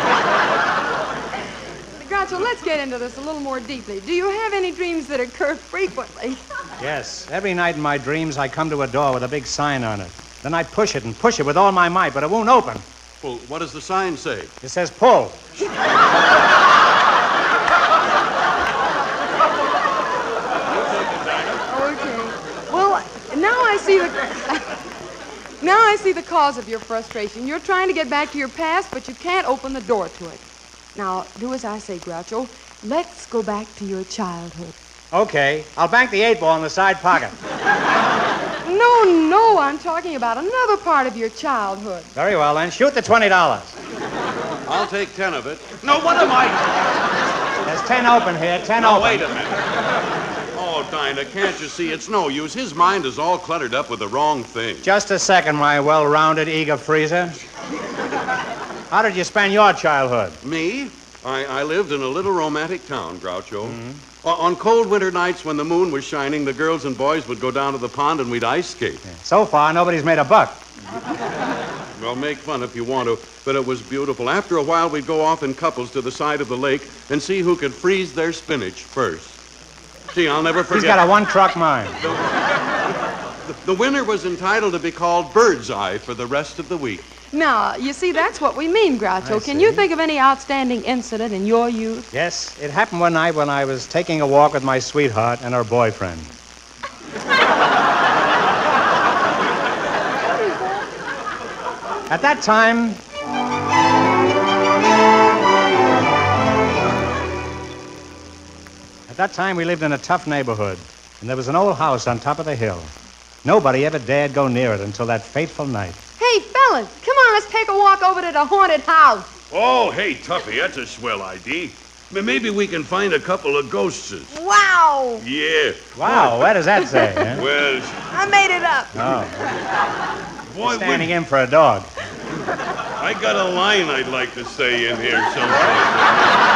Groucho, let's get into this a little more deeply. Do you have any dreams that occur frequently? Yes. Every night in my dreams, I come to a door with a big sign on it. Then I push it with all my might, but it won't open. Well, what does the sign say? It says pull. Okay. Well, now I see the cause of your frustration. You're trying to get back to your past, but you can't open the door to it. Now, do as I say, Groucho. Let's go back to your childhood. Okay. I'll bank the 8-ball in the side pocket. No, I'm talking about another part of your childhood. Very well, then. Shoot the $20. I'll take 10 of it. No, what am I... There's 10 open here, 10 No, open. wait a minute. Oh, Dinah, can't you see? It's no use. His mind is all cluttered up with the wrong thing. Just a second, my well-rounded eager freezer. How did you spend your childhood? Me? I lived in a little romantic town, Groucho. Mm-hmm. On cold winter nights when the moon was shining, the girls and boys would go down to the pond and we'd ice skate. Yeah. So far, nobody's made a buck. Well, make fun if you want to, but it was beautiful. After a while, we'd go off in couples to the side of the lake and see who could freeze their spinach first. Gee, I'll never forget. He's got a one-truck mind. The winner was entitled to be called Bird's Eye for the rest of the week. Now, you see, that's what we mean, Groucho. Can you think of any outstanding incident in your youth? Yes, it happened one night when I was taking a walk with my sweetheart and her boyfriend. At that time, we lived in a tough neighborhood, and there was an old house on top of the hill. Nobody ever dared go near it until that fateful night. Hey, fellas, come on, let's take a walk over to the haunted house. Oh, hey, Tuffy, that's a swell idea. Maybe we can find a couple of ghostses. Wow! Yeah. Wow, what does that say? Huh? Well... I made it up. Oh. Boy, standing in for a dog. I got a line I'd like to say in here sometime.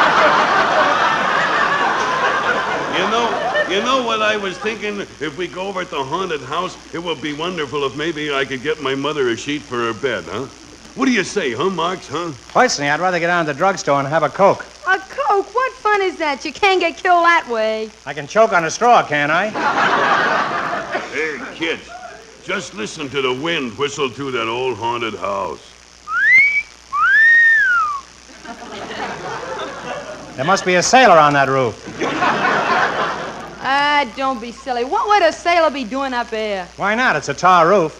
You know what I was thinking? If we go over at the haunted house, it would be wonderful if maybe I could get my mother a sheet for her bed, huh? What do you say, huh, Marx, huh? Personally, I'd rather get down to the drugstore and have a Coke. A Coke? What fun is that? You can't get killed that way. I can choke on a straw, can't I? Hey, kids, just listen to the wind whistle through that old haunted house. There must be a sailor on that roof. Don't be silly. What would a sailor be doing up there? Why not? It's a tar roof.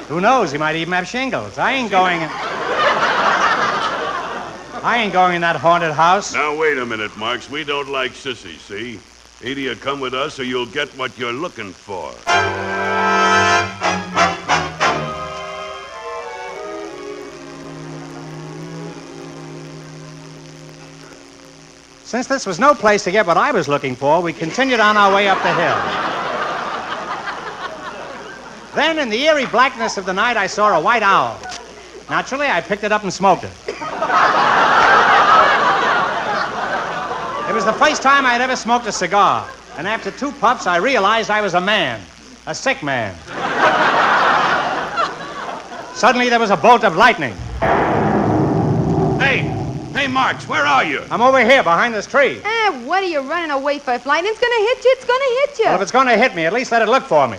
Who knows? He might even have shingles. I ain't going... I ain't going in that haunted house. Now, wait a minute, Marx. We don't like sissies, see? Either you come with us or you'll get what you're looking for. Since this was no place to get what I was looking for, we continued on our way up the hill. Then, in the eerie blackness of the night, I saw a white owl. Naturally, I picked it up and smoked it. It was the first time I had ever smoked a cigar. And after 2 puffs, I realized I was a man. A sick man. Suddenly, there was a bolt of lightning. Hey, Marx, where are you? I'm over here, behind this tree. What are you running away for? If lightning's gonna hit you, it's gonna hit you. Well, if it's going to hit me, at least let it look for me.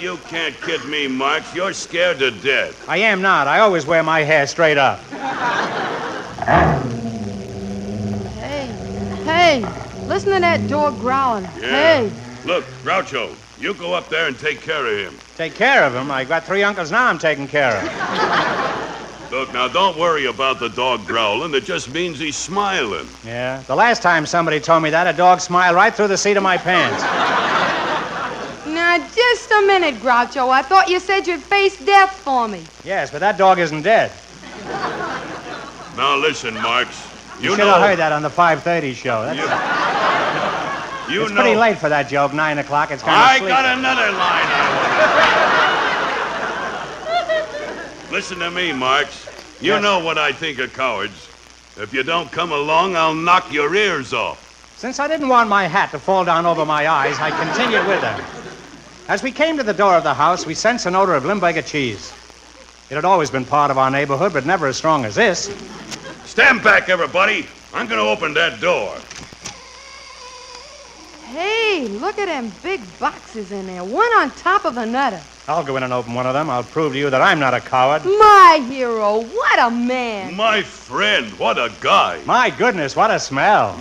You can't kid me, Marx. You're scared to death. I am not. I always wear my hair straight up. Hey, listen to that dog growling. Yeah. Hey. Look, Groucho, you go up there and take care of him. Take care of him? I got 3 uncles now I'm taking care of. Look, now, don't worry about the dog growling. It just means he's smiling. Yeah? The last time somebody told me that, a dog smiled right through the seat of my pants. Now, just a minute, Groucho. I thought you said you'd face death for me. Yes, but that dog isn't dead. Now, listen, Marx. You should have heard that on the 5:30 show. It's pretty late for that joke, 9 o'clock. It's kind of sleepy. I got another line. Listen to me, Marx. You know what I think of cowards. If you don't come along, I'll knock your ears off. Since I didn't want my hat to fall down over my eyes, I continued with them. As we came to the door of the house, we sensed an odor of Limburger cheese. It had always been part of our neighborhood, but never as strong as this. Stand back, everybody. I'm going to open that door. Hey, look at them big boxes in there, one on top of another. I'll go in and open one of them. I'll prove to you that I'm not a coward. My hero, what a man. My friend, what a guy. My goodness, what a smell.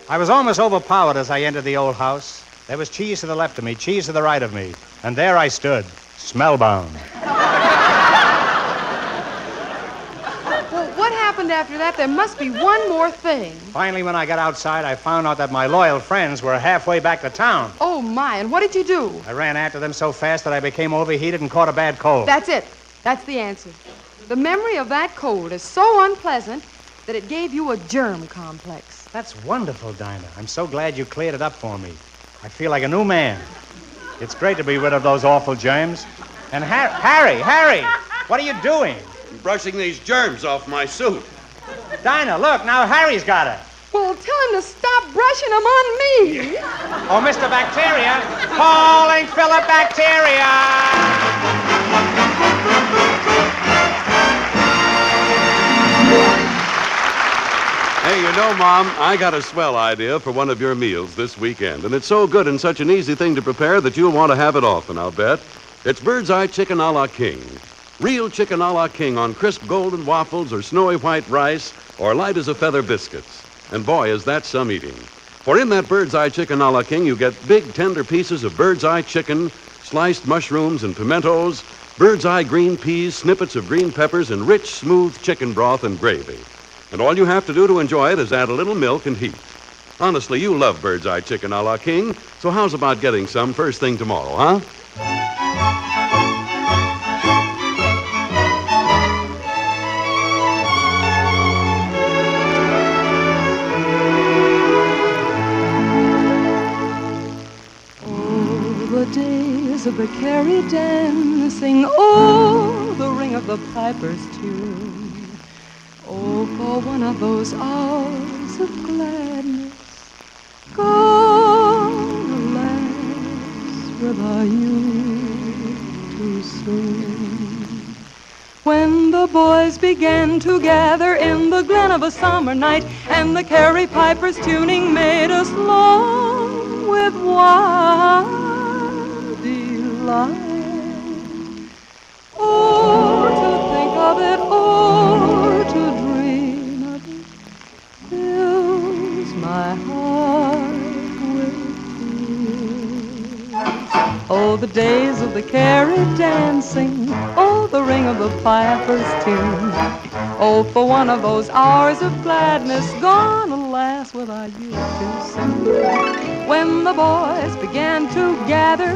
I was almost overpowered as I entered the old house. There was cheese to the left of me, cheese to the right of me. And there I stood, smellbound. Well, what happened after that? There must be one more thing. Finally, when I got outside, I found out that my loyal friends were halfway back to town. Oh, my, and what did you do? I ran after them so fast that I became overheated and caught a bad cold. That's it. That's the answer. The memory of that cold is so unpleasant that it gave you a germ complex. That's wonderful, Dinah. I'm so glad you cleared it up for me. I feel like a new man. It's great to be rid of those awful germs. And Harry, what are you doing? I'm brushing these germs off my suit. Dinah, look, now Harry's got it. Well, tell him to stop brushing them on me. Oh, Mr. Bacteria, calling Philip Bacteria. Hey, you know, Mom, I got a swell idea for one of your meals this weekend. And it's so good and such an easy thing to prepare that you'll want to have it often, I'll bet. It's bird's eye chicken a la king. Real chicken a la king on crisp golden waffles or snowy white rice or light as a feather biscuits. And boy, is that some eating. For in that bird's eye chicken a la king, you get big, tender pieces of bird's eye chicken, sliced mushrooms and pimentos, bird's eye green peas, snippets of green peppers, and rich, smooth chicken broth and gravy. And all you have to do to enjoy it is add a little milk and heat. Honestly, you love bird's eye chicken a la king, so how's about getting some first thing tomorrow, huh? Oh, the days of the carry dancing, oh, the ring of the piper's tune. Oh, for one of those hours of gladness, gone, alas, without you too soon. When the boys began to gather in the glen of a summer night, and the carry piper's tuning made us long with wild delight. Oh, to think of it, oh, to dream of it, fills my heart with fear. Oh, the days of the carriage dancing. Oh, the ring of the piper's tune. Oh, for one of those hours of gladness gone, alas, without you too soon. When the boys began to gather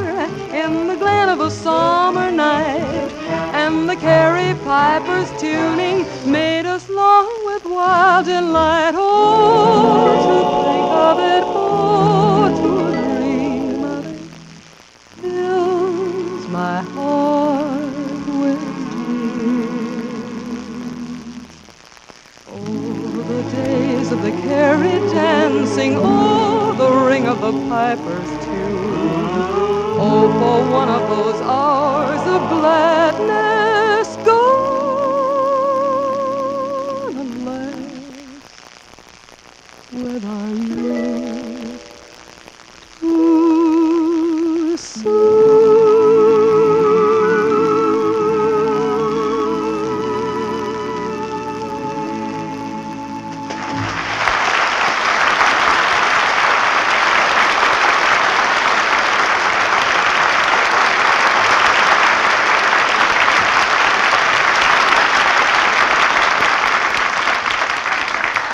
in the glen of a summer night, and the carry piper's tuning made us long with wild delight. Oh, to think of it, oh, to dream of it, fills my heart with tears. Oh, the days of the carriage dancing, oh, the ring of the piper's tune. Oh, for one of those hours of gladness gone, alas, without you too soon.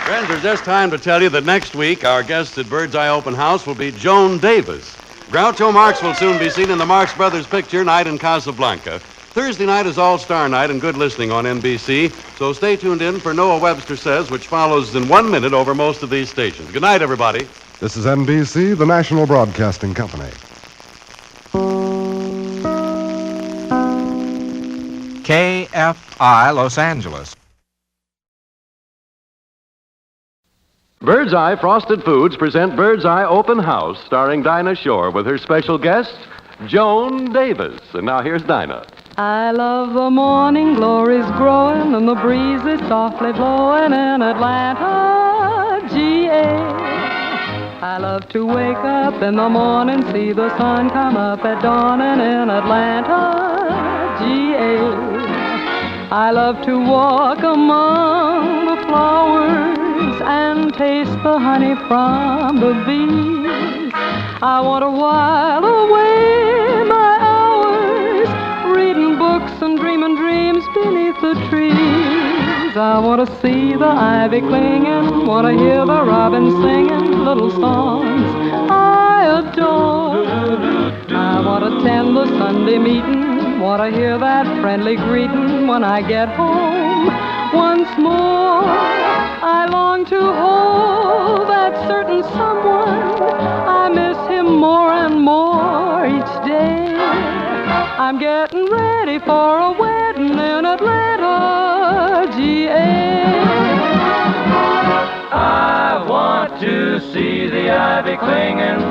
Friends, there's just time to tell you that next week our guest at Bird's Eye Open House will be Joan Davis. Groucho Marx will soon be seen in the Marx Brothers picture Night in Casablanca. Thursday night is All-Star Night and good listening on NBC, so stay tuned in for Noah Webster Says, which follows in 1 minute over most of these stations. Good night, everybody. This is NBC, the National Broadcasting Company. KFI Los Angeles. Bird's Eye Frosted Foods present Bird's Eye Open House, starring Dinah Shore with her special guest, Joan Davis. And now here's Dinah. I love the morning glories growing and the breeze is softly blowing in Atlanta, GA. I love to wake up in the morning, see the sun come up at dawning in Atlanta, GA. I love to walk among the flowers and taste the honey from the bees. I want to while away my hours, reading books and dreaming dreams beneath the trees. I want to see the ivy clinging, want to hear the robin singing little songs I adore. I want to attend the Sunday meeting, want to hear that friendly greeting when I get home once more. I long to hold that certain someone. I miss him more and more each day. I'm getting ready for a wedding in Atlanta, GA. I want to see the ivy clinging,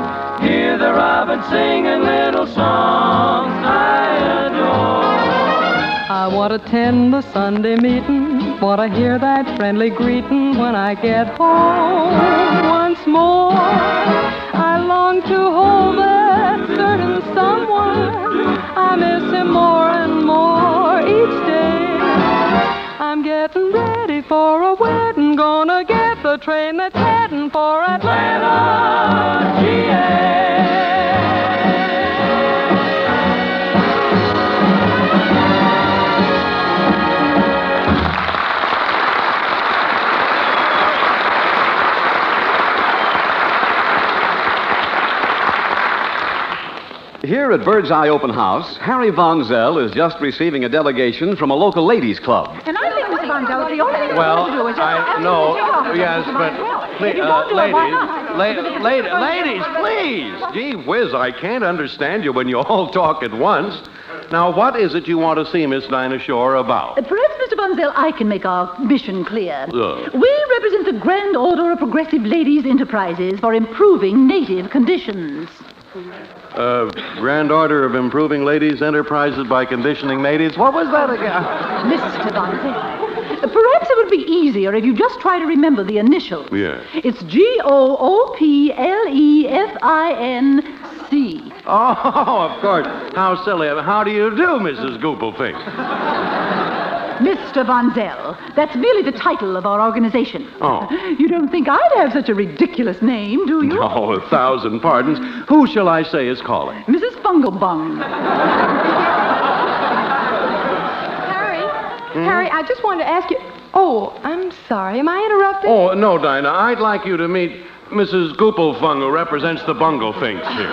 hear the robin singing little songs I adore. I want to attend the Sunday meeting, want to hear that friendly greeting when I get home once more. I long to hold that certain someone. I miss him more and more each day. I'm getting ready for a wedding, gonna get the train that's heading for Atlanta, GA. Here at Bird's Eye Open House, Harry Von Zell is just receiving a delegation from a local ladies' club. And I think, Mr. Von Zell, the only thing Well, to do is I know, yes, but ladies, please. Gee whiz, I can't understand you when you all talk at once. Now, what is it you want to see Miss Dinah Shore about? Perhaps, Mr. Von Zell, I can make our mission clear. Uh. We represent the Grand Order of Progressive Ladies Enterprises for improving native conditions. Grand Order of Improving Ladies Enterprises by Conditioning Natives. What was that again? Mr. Von Zell, perhaps it would be easier if you just try to remember the initials. Yeah. It's GOOPLEFINC. Oh, of course. How silly. How do you do, Mrs. Goopelfink? Mr. Von Zell, that's merely the title of our organization. Oh. You don't think I'd have such a ridiculous name, do you? Oh, 1,000 pardons. Who shall I say is calling? Mrs. fungal bung. Harry, I just wanted to ask you... Oh, I'm sorry. Am I interrupting? Oh, no, Dinah. I'd like you to meet Mrs. Goopelfung, who represents the bungle finks here.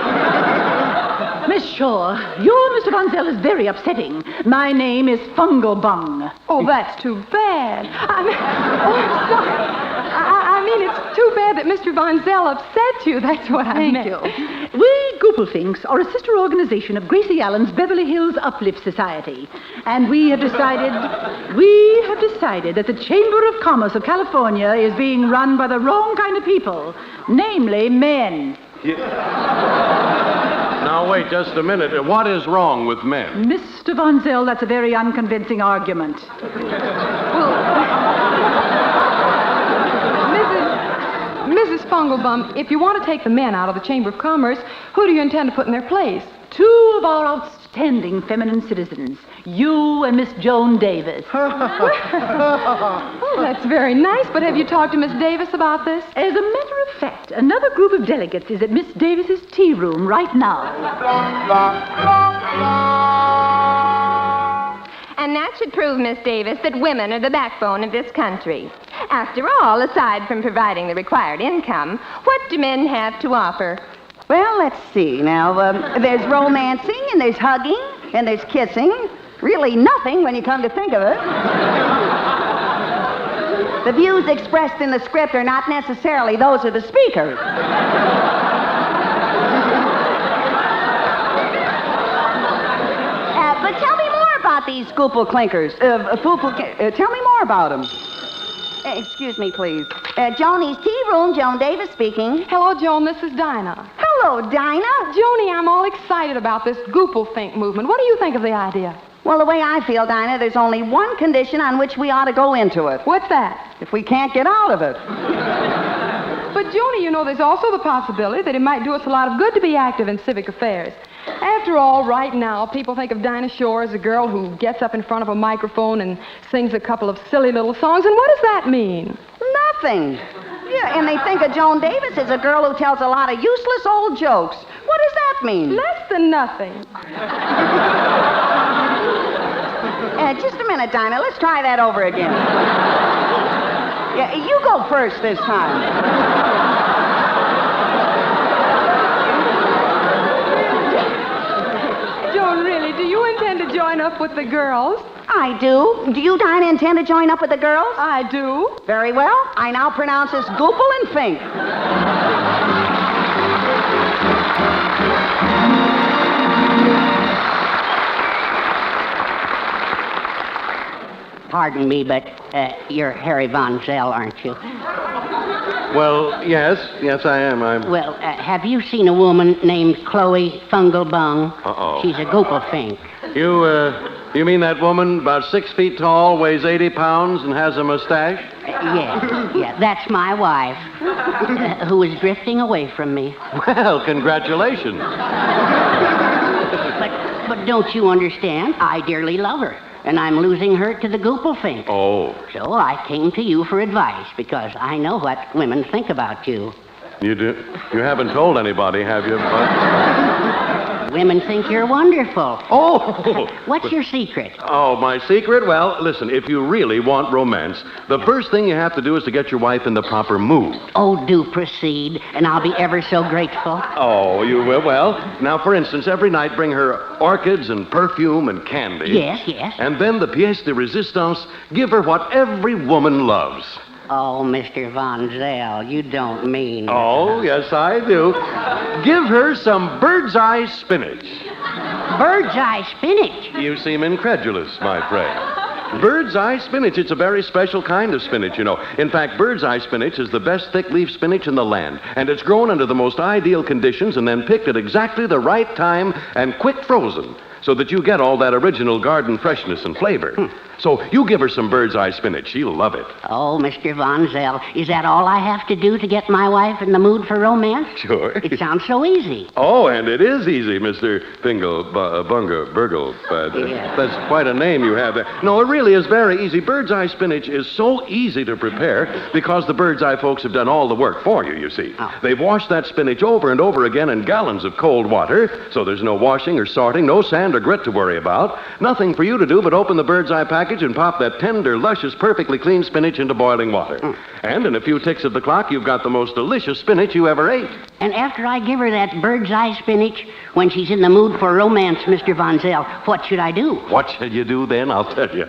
Miss Shaw, your Mr. Von Zell is very upsetting. My name is Fungal Bung. Oh, that's too bad. I'm sorry. I mean, it's too bad that Mr. Von Zell upset you. That's what I meant. Thank you. We Goopelfinks are a sister organization of Gracie Allen's Beverly Hills Uplift Society. And we have decided that the Chamber of Commerce of California is being run by the wrong kind of people, namely men. Now, wait just a minute. What is wrong with men? Mr. Von Zell, that's a very unconvincing argument. Mrs. Fungalbum, if you want to take the men out of the Chamber of Commerce, who do you intend to put in their place? Two of our outstanding feminine citizens, you and Miss Joan Davis. Oh, that's very nice, but have you talked to Miss Davis about this? As a matter of fact, another group of delegates is at Miss Davis's tea room right now. And that should prove, Miss Davis, that women are the backbone of this country. After all, aside from providing the required income, what do men have to offer? Well, let's see. Now, there's romancing, and there's hugging, and there's kissing. Really nothing when you come to think of it. The views expressed in the script are not necessarily those of the speaker. But tell me more about these Goopel clinkers. Tell me more about them. Excuse me, please. Joni's tea room, Joan Davis speaking. Hello, Joan. This is Dinah. Hello, Dinah. Joni, I'm all excited about this Goopelfink movement. What do you think of the idea? Well, the way I feel, Dinah, there's only one condition on which we ought to go into it. What's that? If we can't get out of it. But, Joni, you know, there's also the possibility that it might do us a lot of good to be active in civic affairs. After all, right now, people think of Dinah Shore as a girl who gets up in front of a microphone and sings a couple of silly little songs. And what does that mean? Nothing. Yeah, and they think of Joan Davis as a girl who tells a lot of useless old jokes. What does that mean? Less than nothing. Just a minute, Dinah. Let's try that over again. Yeah, you go first this time. Joan, really, do you intend to join up with the girls? I do. Do you, Dinah, intend to join up with the girls? I do. Very well. I now pronounce this Goopel and Fink. Pardon me, but you're Harry Von Zell, aren't you? Well, yes, I am. Well, have you seen a woman named Chloe Fungalbung? Uh-oh. She's a Goopelfink. You mean that woman, about 6 feet tall, weighs 80 pounds, and has a mustache? Yeah, that's my wife, who is drifting away from me. Well, congratulations. But don't you understand? I dearly love her, and I'm losing her to the Goopelfink. Oh. So I came to you for advice, because I know what women think about you. You do? You haven't told anybody, have you? Women think you're wonderful. Oh! What's your secret? Oh, my secret? Well, listen, if you really want romance, the first thing you have to do is to get your wife in the proper mood. Oh, do proceed, and I'll be ever so grateful. Oh, you will? Well, now, for instance, every night bring her orchids and perfume and candy. Yes. And then the pièce de résistance, give her what every woman loves. Oh, Mr. Von Zell, you don't mean... Oh, yes, I do. Give her some bird's eye spinach. Bird's eye spinach? You seem incredulous, my friend. Bird's eye spinach, it's a very special kind of spinach, you know. In fact, bird's eye spinach is the best thick leaf spinach in the land. And it's grown under the most ideal conditions and then picked at exactly the right time and quick frozen. so that you get all that original garden freshness and flavor. So you give her some bird's eye spinach. She'll love it. Oh, Mr. Von Zell, is that all I have to do to get my wife in the mood for romance? Sure. It sounds so easy. Oh, and it is easy, Mr. Burgle. That's quite a name you have there. No, it really is very easy. Bird's eye spinach is so easy to prepare because the bird's eye folks have done all the work for you, you see. Oh. They've washed that spinach over and over again in gallons of cold water, so there's no washing or sorting, no sand or grit to worry about. Nothing for you to do but open the bird's eye package and pop that tender, luscious, perfectly clean spinach into boiling water. And in a few ticks of the clock, you've got the most delicious spinach you ever ate. And after I give her that bird's eye spinach, when she's in the mood for romance, Mr. Von Zell, what should I do? What shall you do then? I'll tell you.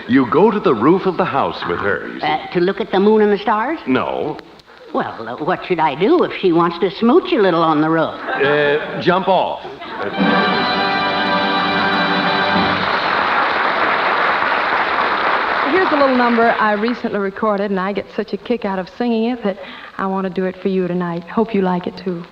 You go to the roof of the house with her, you see. To look at the moon and the stars? No. Well, what should I do if she wants to smooch a little on the roof? Jump off. Here's a little number I recently recorded, and I get such a kick out of singing it that I want to do it for you tonight. Hope you like it, too.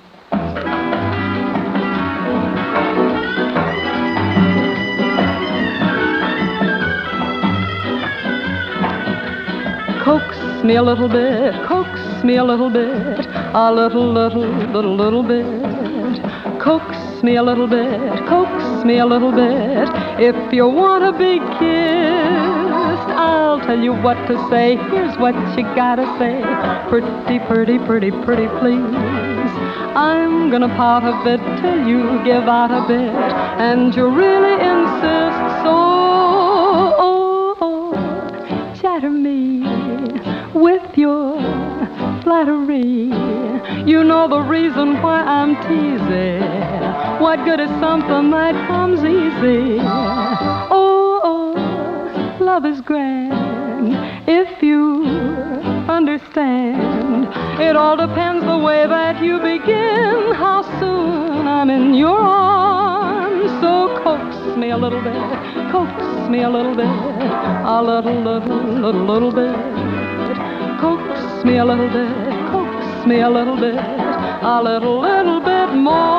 Coax me a little bit, coax me a little bit, a little bit. Coax me a little bit, coax me a little bit. If you want a big kiss, I'll tell you what to say. Here's what you gotta say. Pretty, pretty, pretty, pretty, please. I'm gonna pout a bit till you give out a bit, and you really insist. So, chatter me with your flattery. You know the reason why I'm teasing. What good is something that comes easy? Love is grand if you understand. It all depends the way that you begin, how soon I'm in your arms. So coax me a little bit, coax me a little bit, a little bit. Coax me a little bit, coax me a little bit, a little bit more.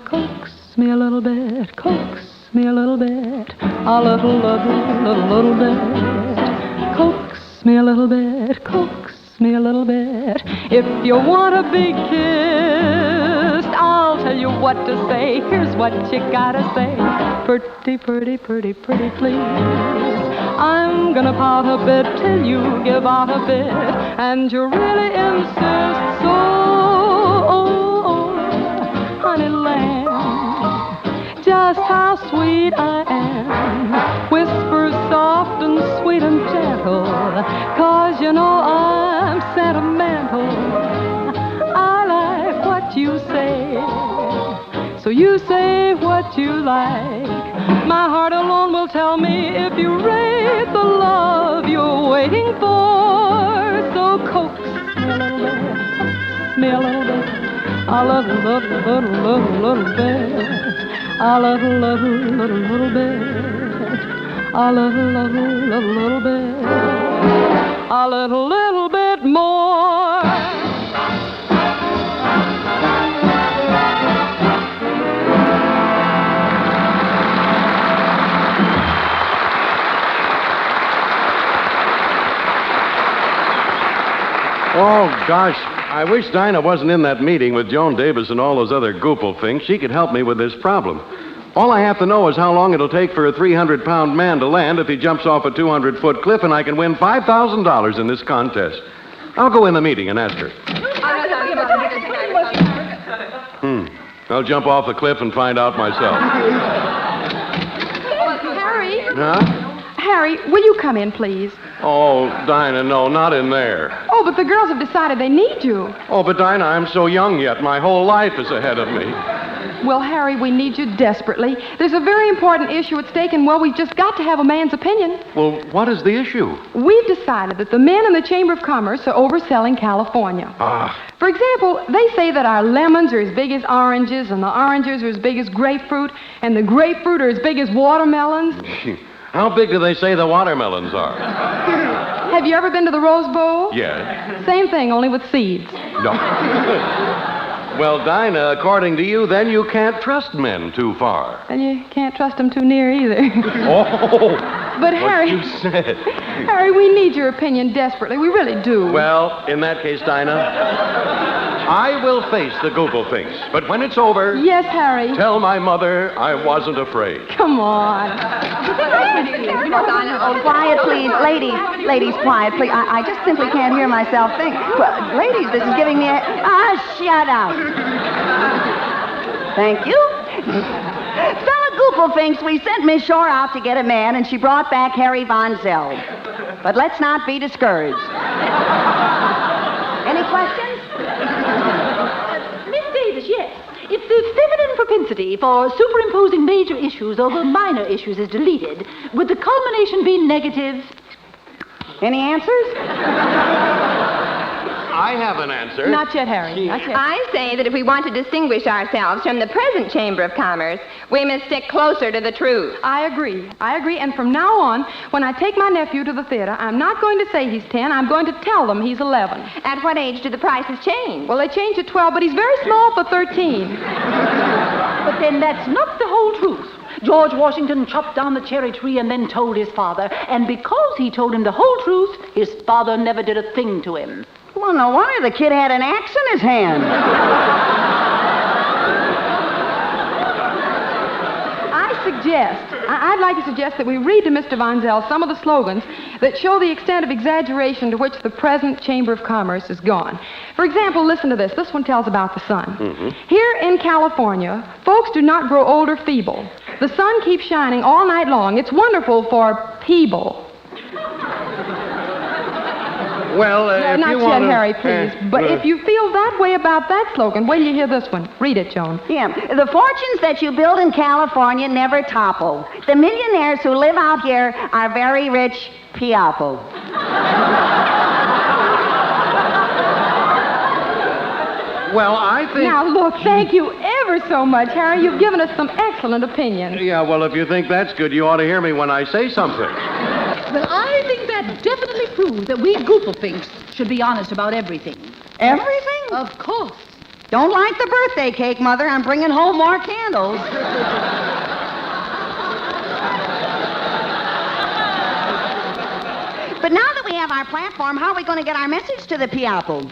Coax me a little bit, coax me a little bit, a little bit. Coax me a little bit, coax me a little bit. If you want a big kiss, I'll tell you what to say. Here's what you gotta say. Pretty, pretty, pretty, pretty, please. I'm gonna pout a bit till you give out a bit, and you really insist. So, honey lamb, just how sweet I am. Whisper soft and sweet and gentle, 'cause you know I'm sentimental. I like what you say, so you say what you like. My heart alone will tell me if you rate the love you're waiting for. So coax me a little bit, coax me a little bit, a little bit, a little bit, a little bit, a little bit more. Oh, gosh. I wish Dinah wasn't in that meeting with Joan Davis and all those other Goople things. She could help me with this problem. All I have to know is how long it'll take for a 300-pound man to land if he jumps off a 200-foot cliff, and I can win $5,000 in this contest. I'll go in the meeting and ask her. I'll jump off the cliff and find out myself. Harry? Huh? Harry, will you come in, please? Oh, Dinah, no, not in there. Oh, but the girls have decided they need you. Oh, but Dinah, I'm so young yet. My whole life is ahead of me. Well, Harry, we need you desperately. There's a very important issue at stake, and, well, we've just got to have a man's opinion. Well, what is the issue? We've decided that the men in the Chamber of Commerce are overselling California. Ah. For example, they say that our lemons are as big as oranges, and the oranges are as big as grapefruit, and the grapefruit are as big as watermelons. How big do they say the watermelons are? Have you ever been to the Rose Bowl? Yes. Same thing, only with seeds. No. Well, Dinah, according to you, then you can't trust men too far. And you can't trust them too near either. Oh! But, Harry... What you said. Harry, we need your opinion desperately. We really do. Well, in that case, Dinah, I will face the Goopelfinks. But when it's over... Yes, Harry. Tell my mother I wasn't afraid. Come on. Oh, quiet, please. Ladies, quiet, please. I just simply can't hear myself think. Well, ladies, this is giving me a... shut up. Thank you. Fella Goopelfinks, we sent Miss Shore out to get a man, and she brought back Harry Von Zell. But let's not be discouraged. Any questions? Miss Davis, yes. If the feminine propensity for superimposing major issues over minor issues is deleted, would the culmination be negative? Any answers? I have an answer. Not yet, Harry. Not yet. I say that if we want to distinguish ourselves from the present Chamber of Commerce, we must stick closer to the truth. I agree. And from now on, when I take my nephew to the theater, I'm not going to say he's 10. I'm going to tell them he's 11. At what age do the prices change? Well, they changed at 12, but he's very small for 13. But then that's not the whole truth. George Washington chopped down the cherry tree and then told his father. And because he told him the whole truth, his father never did a thing to him. Well, no wonder the kid had an axe in his hand. I'd like to suggest that we read to Mr. Von Zell some of the slogans that show the extent of exaggeration to which the present Chamber of Commerce has gone. For example, listen to this. This one tells about the sun. Mm-hmm. Here in California, folks do not grow old or feeble. The sun keeps shining all night long. It's wonderful for people. Well, if not you yet, want to... Harry, please. But if you feel that way about that slogan, wait till you hear this one. Read it, Joan. Yeah. The fortunes that you build in California never topple. The millionaires who live out here are very rich people. Well, I think... Now, look, thank you ever so much, Harry. You've given us some excellent opinions. Yeah, well, if you think that's good, you ought to hear me when I say something. Well, I think that definitely proves that we Goopelfinks should be honest about everything. Everything? Of course. Don't light the birthday cake, Mother. I'm bringing home more candles. But now that we have our platform, how are we going to get our message to the people?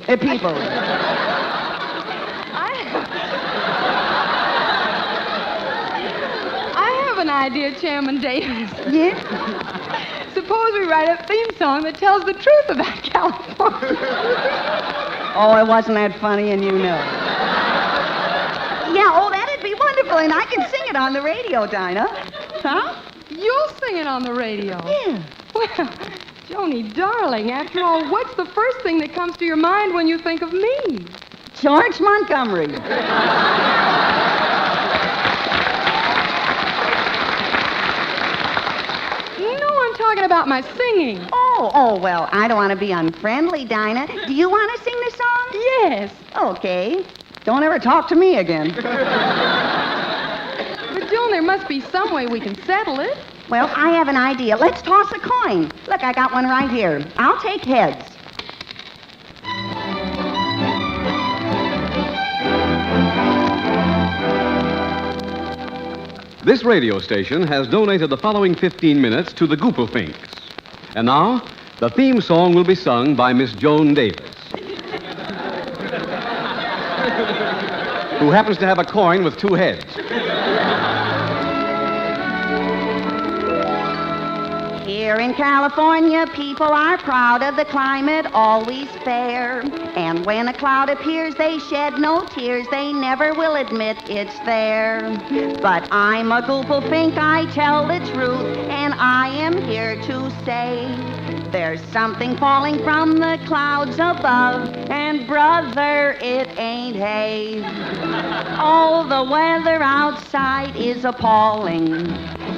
I have an idea, Chairman Davis. Yes? Suppose we write a theme song that tells the truth about California. Oh, it wasn't that funny, and you know. Yeah, oh, that'd be wonderful, and I can sing it on the radio, Dinah. Huh? You'll sing it on the radio? Yeah. Well, Joni, darling, after all, what's the first thing that comes to your mind when you think of me? George Montgomery. I'm talking about my singing. Oh, well, I don't want to be unfriendly, Dinah. Do you want to sing the song? Yes. Okay. Don't ever talk to me again. But, Joan, there must be some way we can settle it. Well, I have an idea. Let's toss a coin. Look, I got one right here. I'll take heads. This radio station has donated the following 15 minutes to the Goopelfinks. And now, the theme song will be sung by Miss Joan Davis, who happens to have a coin with two heads. Here in California, people are proud of the climate, always fair. And when a cloud appears, they shed no tears. They never will admit it's there. But I'm a Goopelfink, I tell the truth, and I am here to say There's something falling from the clouds above, and brother, it ain't hay. Oh, the weather outside is appalling.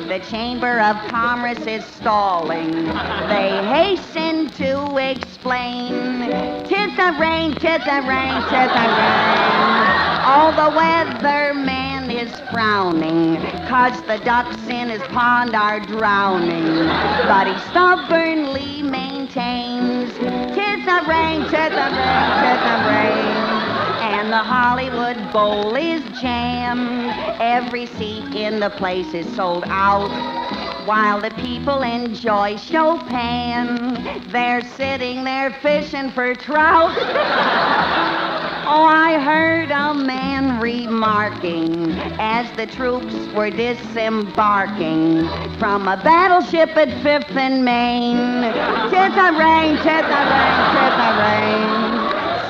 The Chamber of Commerce is stalling. They hasten to explain. 'Tis a rain, 'tis a rain, 'tis a rain. Oh, the weatherman is frowning, 'cause the ducks in his pond are drowning. But he stubbornly maintains, 'tis a rain, 'tis a rain, 'tis a rain. And the Hollywood Bowl is jammed. Every seat in the place is sold out. While the people enjoy Chopin, they're sitting there fishing for trout. Oh, I heard a man remarking as the troops were disembarking from a battleship at 5th and Main. 'Tis a rain, 'tis a rain, 'tis a rain.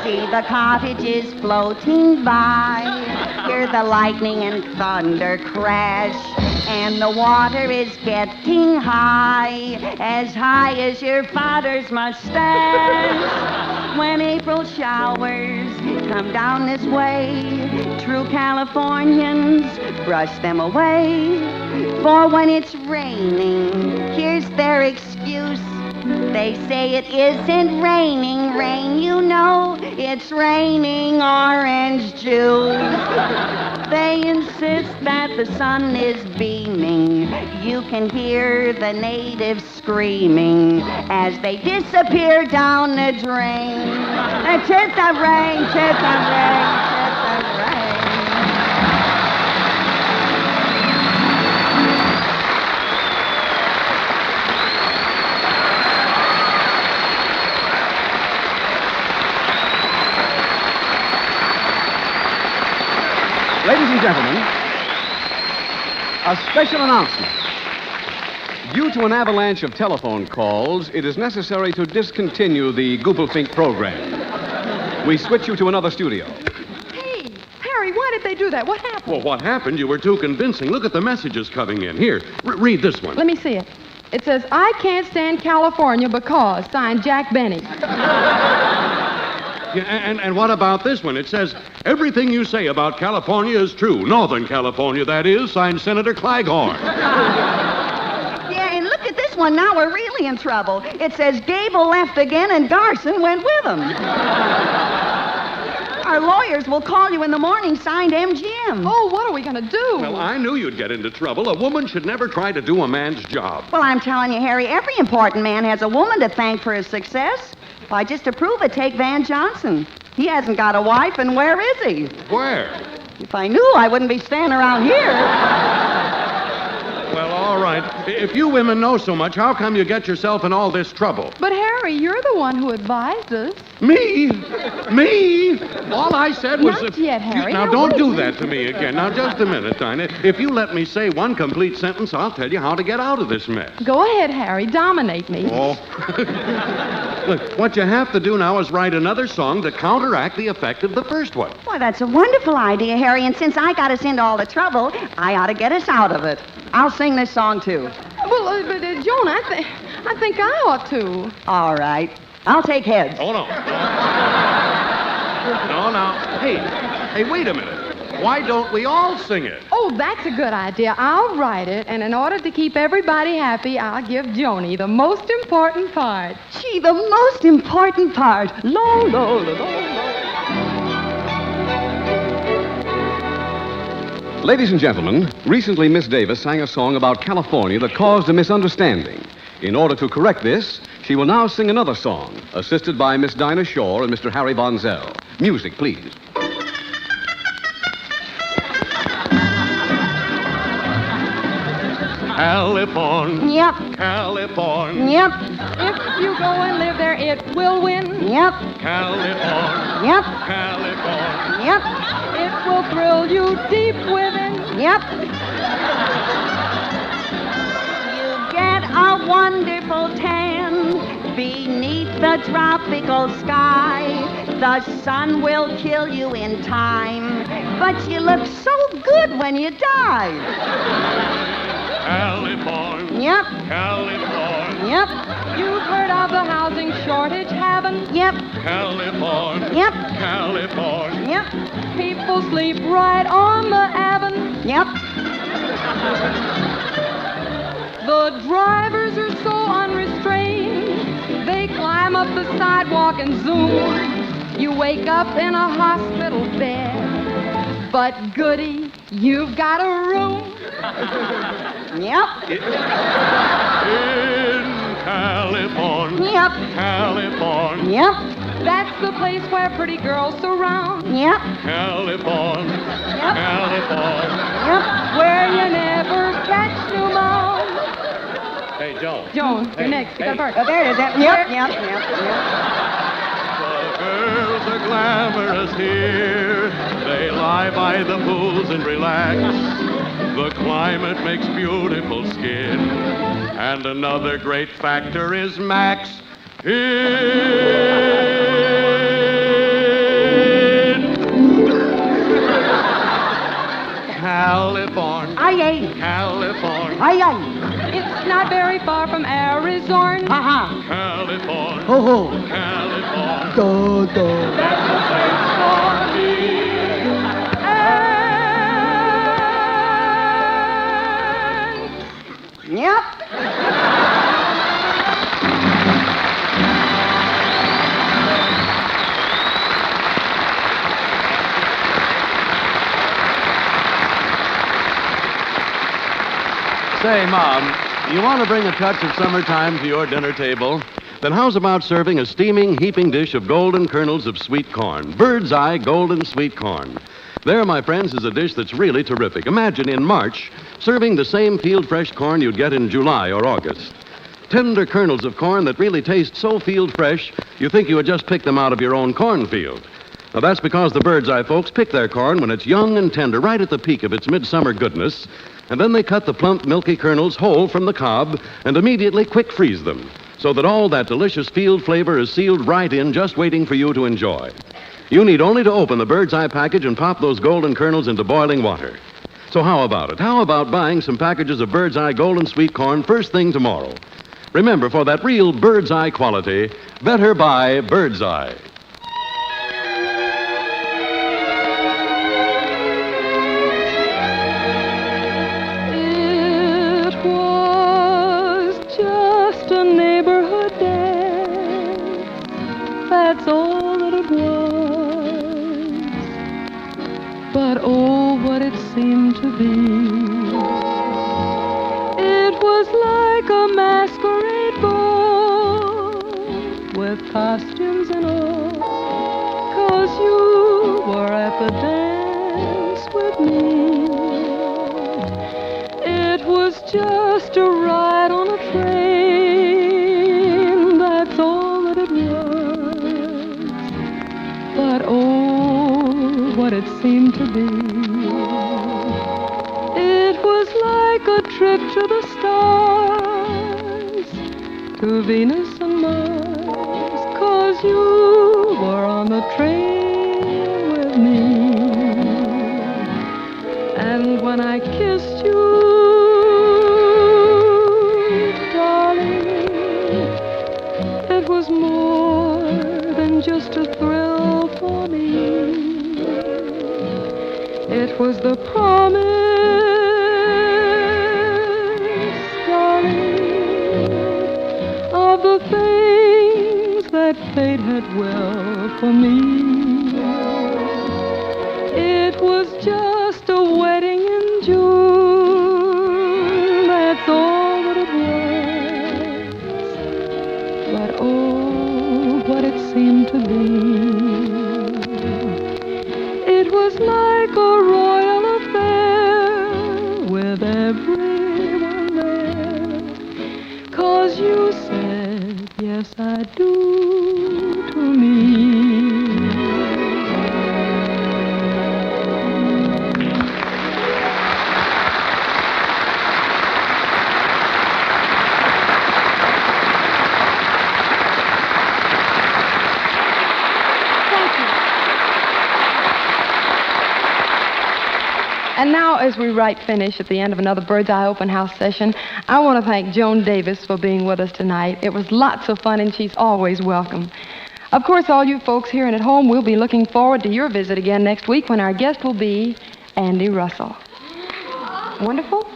See the cottages floating by, hear the lightning and thunder crash, and the water is getting high as your father's mustache. When April showers come down this way, true Californians brush them away. For when it's raining, here's their excuse. They say it isn't raining rain, you know, it's raining orange juice. They insist that the sun is beaming. You can hear the natives screaming as they disappear down the drain. Tis a rain, tis a rain, tis a rain. Ladies and gentlemen, a special announcement. Due to an avalanche of telephone calls, it is necessary to discontinue the Goopelfink program. We switch you to another studio. Hey, Harry, why did they do that? What happened? Well, what happened? You were too convincing. Look at the messages coming in. Here, read this one. Let me see it. It says, I can't stand California because, signed Jack Benny. Yeah, and what about this one? It says, everything you say about California is true. Northern California, that is, signed Senator Claghorn. Yeah, and look at this one. Now we're really in trouble. It says Gable left again and Carson went with him. Our lawyers will call you in the morning, signed MGM. Oh, what are we going to do? Well, I knew you'd get into trouble. A woman should never try to do a man's job. Well, I'm telling you, Harry, every important man has a woman to thank for his success. Why, just to prove it, take Van Johnson. He hasn't got a wife, and where is he? Where? If I knew, I wouldn't be standing around here. Well, all right. If you women know so much, how come you get yourself in all this trouble? But, Harry, you're the one who advised us. Me? Me? All I said was... Not yet, Harry. Now, don't do that to me again. Now, just a minute, Dinah. If you let me say one complete sentence, I'll tell you how to get out of this mess. Go ahead, Harry. Dominate me. Oh. Look, what you have to do now is write another song to counteract the effect of the first one. Why, that's a wonderful idea, Harry, and since I got us into all the trouble, I ought to get us out of it. I'll sing this song, too. Well, Joan, I think I ought to. All right. I'll take heads. Oh, no. No. Hey, wait a minute. Why don't we all sing it? Oh, that's a good idea. I'll write it, and in order to keep everybody happy, I'll give Joni the most important part. Gee, the most important part. Lo, lo, lo, lo, lo. Ladies and gentlemen, recently Miss Davis sang a song about California that caused a misunderstanding. In order to correct this, she will now sing another song, assisted by Miss Dinah Shore and Mr. Harry Von Zell. Music, please. California. Yep. California. Yep. If you go and live there, it will win. Yep. California. Yep. California. Yep. It will thrill you deep within. Yep. You get a wonderful tan beneath the tropical sky. The sun will kill you in time, but you look so good when you die. California. Yep. California. Yep. You've heard of the housing shortage having? Yep. California. Yep. California. Yep. People sleep right on the avenue. Yep. The drivers are so unrestrained, they climb up the sidewalk and zoom. You wake up in a hospital bed, but goody, you've got a room. Yep. In California. Yep. California. Yep. That's the place where pretty girls surround. Yep. California. Yep. California. Yep. Where you never catch pneumonia. Hey, Joan. Joan, Hey, you're next. You got a part. There it is. Yep. Yep. Yep. The girls are glamorous here. They lie by the pools and relax. The climate makes beautiful skin. And another great factor is Max. California. Aye, aye. California. Aye, aye. It's not very far from Arizona. Ha-ha. California. Ho, ho. California. Do, do. That's the place for me. Yep. Say, Mom, you want to bring a touch of summertime to your dinner table? Then how's about serving a steaming, heaping dish of golden kernels of sweet corn? Bird's eye golden sweet corn. There, my friends, is a dish that's really terrific. Imagine in March serving the same field fresh corn you'd get in July or August. Tender kernels of corn that really taste so field fresh, you think you had just picked them out of your own cornfield. Now, that's because the Bird's Eye folks pick their corn when it's young and tender, right at the peak of its midsummer goodness, and then they cut the plump, milky kernels whole from the cob and immediately quick freeze them, so that all that delicious field flavor is sealed right in, just waiting for you to enjoy. You need only to open the Bird's Eye package and pop those golden kernels into boiling water. So how about it? How about buying some packages of Bird's Eye golden sweet corn first thing tomorrow? Remember, for that real Bird's Eye quality, better buy Bird's Eye. It was just a neighborhood dance. That's all that it was. But oh, what it seemed to be. It was like a masquerade ball with costumes and all. 'Cause you were at the dance with me. It was just a ride on a train. That's all that it was. But oh, what it seemed to be. It was like a trip to the stars, to Venus and Mars, 'cause you were on the train with me. And when I kissed you, darling, it was more than just a thrill for me. It was the promise, of the things that fate had will for me. It was just a wedding in June. That's all that it was. But oh, what it seemed to be. It was like a royal affair with everyone there. 'Cause you said, yes, I do to me. And now, as as we write finish at the end of another Bird's Eye Open House session, I want to thank Joan Davis for being with us tonight. It was lots of fun, and she's always welcome. Of course, all you folks here and at home, we'll be looking forward to your visit again next week when our guest will be Andy Russell. Wonderful?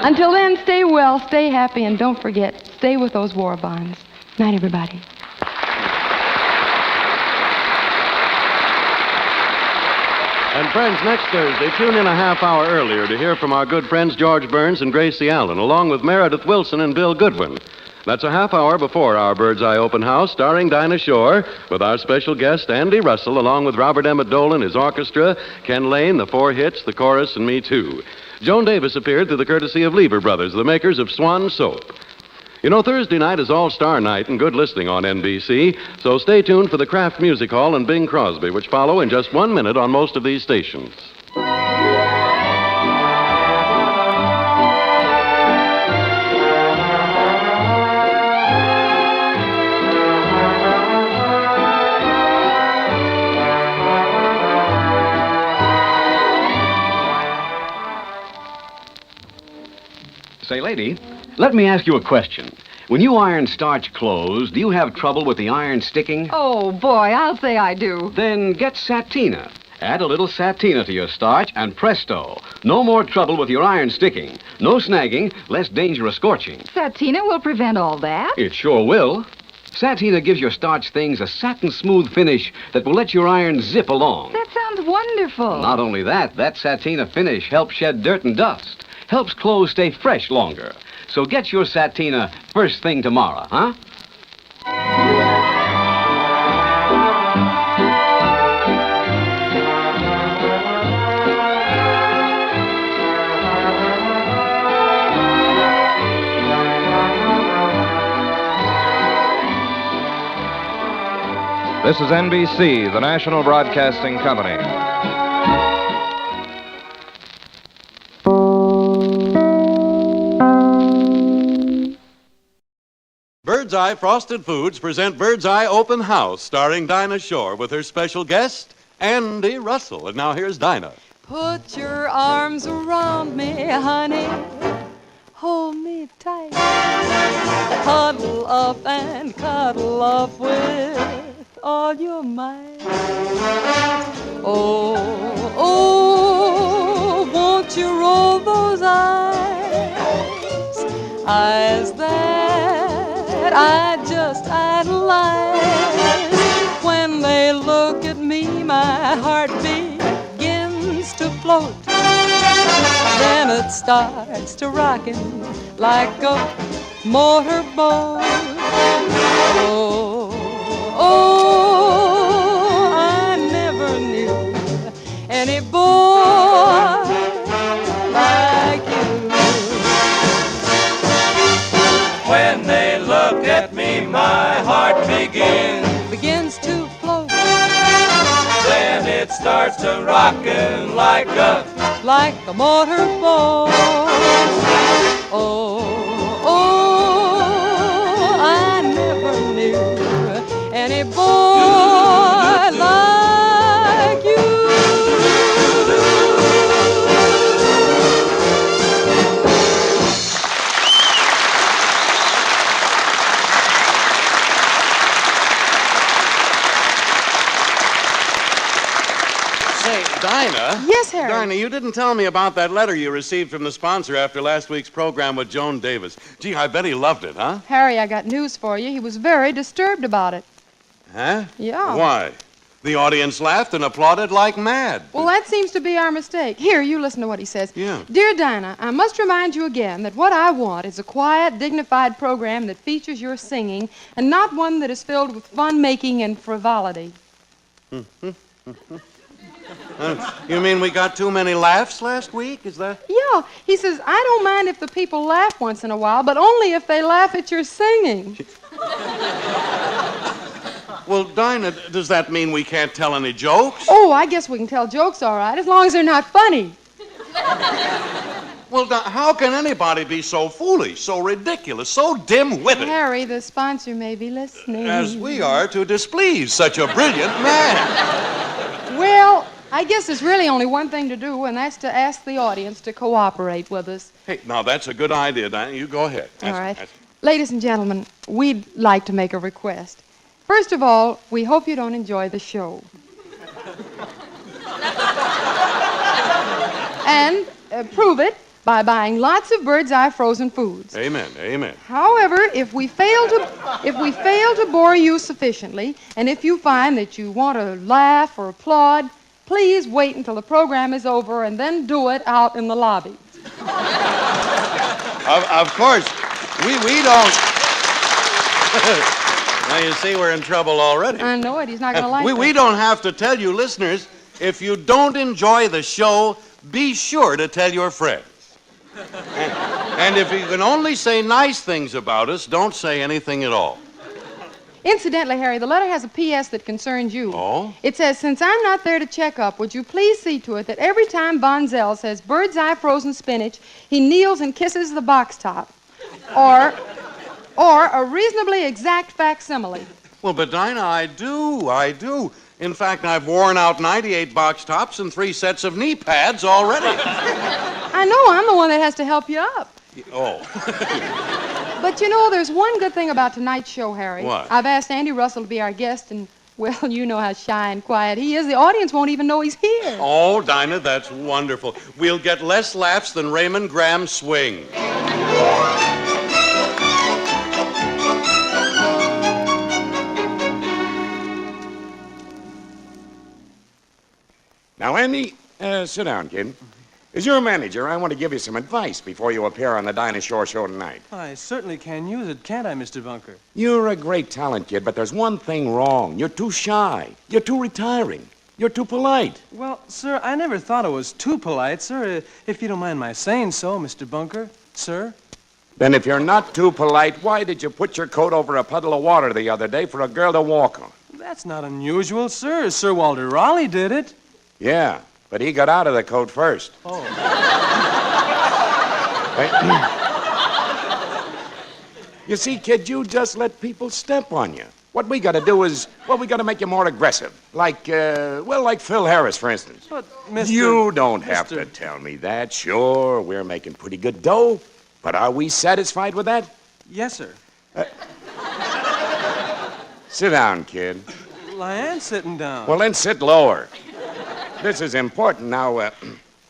Until then, stay well, stay happy, and don't forget, stay with those war bonds. Night, everybody. And friends, next Thursday, tune in a half hour earlier to hear from our good friends George Burns and Gracie Allen, along with Meredith Wilson and Bill Goodwin. That's a half hour before our Bird's Eye Open House, starring Dinah Shore, with our special guest Andy Russell, along with Robert Emmett Dolan, his orchestra, Ken Lane, the four hits, the chorus, and me too. Joan Davis appeared through the courtesy of Lever Brothers, the makers of Swan Soap. You know, Thursday night is All-Star Night and good listening on NBC, so stay tuned for the Kraft Music Hall and Bing Crosby, which follow in just 1 minute on most of these stations. Say, lady, let me ask you a question. When you iron starch clothes, do you have trouble with the iron sticking? Oh, boy, I'll say I do. Then get Satina. Add a little Satina to your starch, and presto. No more trouble with your iron sticking. No snagging, less danger of scorching. Satina will prevent all that. It sure will. Satina gives your starch things a satin-smooth finish that will let your iron zip along. That sounds wonderful. Not only that Satina finish helps shed dirt and dust. Helps clothes stay fresh longer. So get your Satina first thing tomorrow, huh? This is NBC, the National Broadcasting Company. Bird's Eye Frosted Foods present Bird's Eye Open House, starring Dinah Shore with her special guest, Andy Russell. And now here's Dinah. Put your arms around me, honey. Hold me tight. Cuddle up and cuddle up with all your might. Oh, oh, won't you roll those eyes? Eyes that I just idolize. When they look at me, my heart begins to float. Then it starts to rockin' like a motorboat. Oh, oh, I never knew any boy like you. When they look at me, my heart begins to float. Then it starts to rockin' like a motorboat. Oh, oh, I never knew any boy like you. Say, Dinah. Yes, Harry. Dinah, you didn't tell me about that letter you received from the sponsor after last week's program with Joan Davis. Gee, I bet he loved it, huh? Harry, I got news for you. He was very disturbed about it. Huh? Yeah. Why? The audience laughed and applauded like mad. Well, that seems to be our mistake. Here, you listen to what he says. Yeah. Dear Dinah, I must remind you again that what I want is a quiet, dignified program that features your singing and not one that is filled with fun-making and frivolity. You mean we got too many laughs last week? Is that? Yeah. He says, I don't mind if the people laugh once in a while, but only if they laugh at your singing. Well, Dinah, does that mean we can't tell any jokes? Oh, I guess we can tell jokes all right, as long as they're not funny. Well, how can anybody be so foolish, so ridiculous, so dim-witted, Harry, the sponsor may be listening. as we are, to displease such a brilliant man? Well, I guess there's really only one thing to do, and that's to ask the audience to cooperate with us. Hey, now that's a good idea, Dinah. You go ahead. All right. Ladies and gentlemen, we'd like to make a request. First of all, we hope you don't enjoy the show. And prove it by buying lots of Bird's Eye frozen foods. Amen, amen. However, if we fail to bore you sufficiently, and if you find that you want to laugh or applaud, please wait until the program is over and then do it out in the lobby. Of course, we don't. Now you see we're in trouble already. I know it. He's not going to like it. We don't have to tell you, listeners, if you don't enjoy the show, be sure to tell your friends. And if you can only say nice things about us, don't say anything at all. Incidentally, Harry, the letter has a P.S. that concerns you. Oh? It says, since I'm not there to check up, would you please see to it that every time Von Zell says Bird's Eye frozen spinach, he kneels and kisses the box top. Or a reasonably exact facsimile. Well, but Dinah, I do. In fact, I've worn out 98 box tops and 3 sets of knee pads already. I know, I'm the one that has to help you up. Oh. But you know, there's one good thing about tonight's show, Harry. What? I've asked Andy Russell to be our guest, and, well, you know how shy and quiet he is. The audience won't even know he's here. Oh, Dinah, that's wonderful. We'll get less laughs than Raymond Graham's swing. Now, Andy, sit down, kid. As your manager, I want to give you some advice before you appear on the Dinah Shore show tonight. I certainly can use it, can't I, Mr. Bunker? You're a great talent, kid, but there's one thing wrong. You're too shy. You're too retiring. You're too polite. Well, sir, I never thought I was too polite, sir, if you don't mind my saying so, Mr. Bunker. Sir? Then if you're not too polite, why did you put your coat over a puddle of water the other day for a girl to walk on? That's not unusual, sir. Sir Walter Raleigh did it. Yeah, but he got out of the coat first. Oh. You see, kid, you just let people step on you. What we got to do is, we got to make you more aggressive. Like Phil Harris, for instance. But, Mr. You don't have to tell me that. Sure, we're making pretty good dough, but are we satisfied with that? Yes, sir. Sit down, kid. Well, I am sitting down. Well, then sit lower. This is important. Now,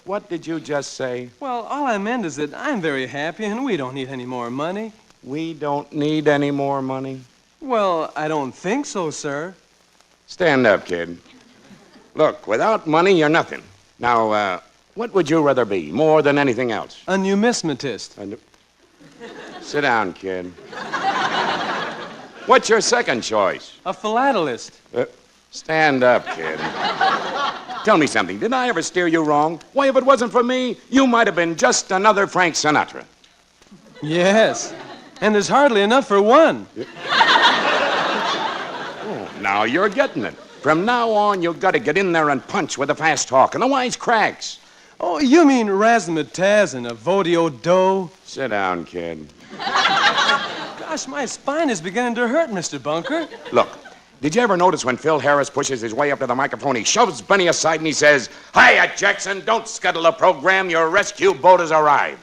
what did you just say? Well, all I meant is that I'm very happy and we don't need any more money. We don't need any more money? Well, I don't think so, sir. Stand up, kid. Look, without money, you're nothing. Now, what would you rather be, more than anything else? A numismatist. Sit down, kid. What's your second choice? A philatelist. Stand up, kid. Tell me something. Did I ever steer you wrong? Why, if it wasn't for me, you might have been just another Frank Sinatra. Yes. And there's hardly enough for one. Oh, now you're getting it. From now on, you've got to get in there and punch with the fast talk and the wise cracks. Oh, you mean razzmatazz and a vodio dough? Sit down, kid. Gosh, my spine is beginning to hurt, Mr. Bunker. Look, did you ever notice when Phil Harris pushes his way up to the microphone, he shoves Benny aside and he says, "Hiya, Jackson, don't scuttle the program. Your rescue boat has arrived."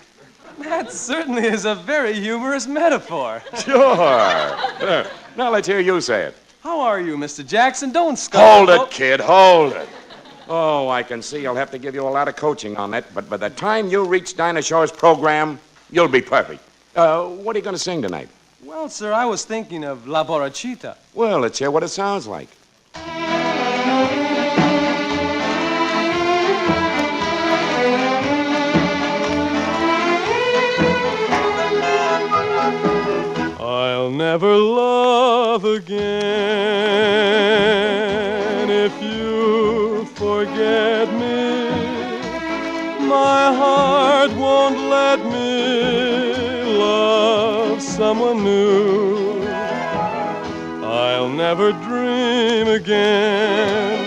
That certainly is a very humorous metaphor. Sure. Now let's hear you say it. How are you, Mr. Jackson? Don't scuttle. Hold it, kid, hold it. Oh, I can see I'll have to give you a lot of coaching on that, but by the time you reach Dinah Shore's program, you'll be perfect. What are you going to sing tonight? Well, sir, I was thinking of La Borrachita. Well, let's hear what it sounds like. I'll never love again if you forget me. My heart won't let me love someone new. I'll never dream again.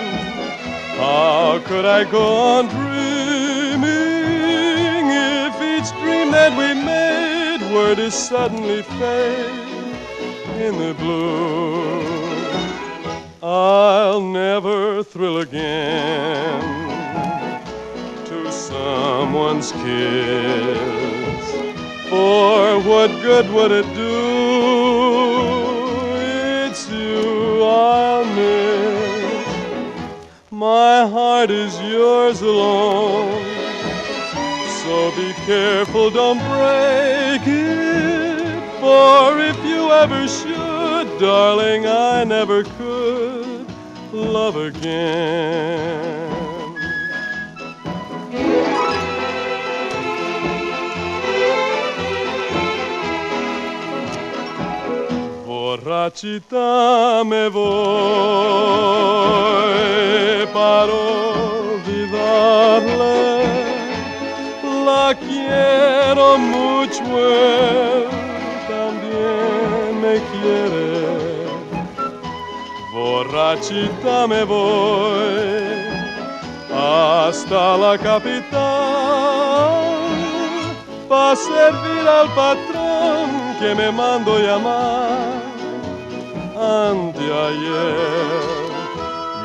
How could I go on dreaming if each dream that we made were to suddenly fade in the blue? I'll never thrill again to someone's kiss. For what good would it do? It's you I'll miss. My heart is yours alone, so be careful, don't break it. For if you ever should, darling, I never could love again. Borrachita me voy para olvidarle. La quiero mucho, él también me quiere. Borrachita me voy hasta la capital para servir al patrón que me mandó llamar. Anteayer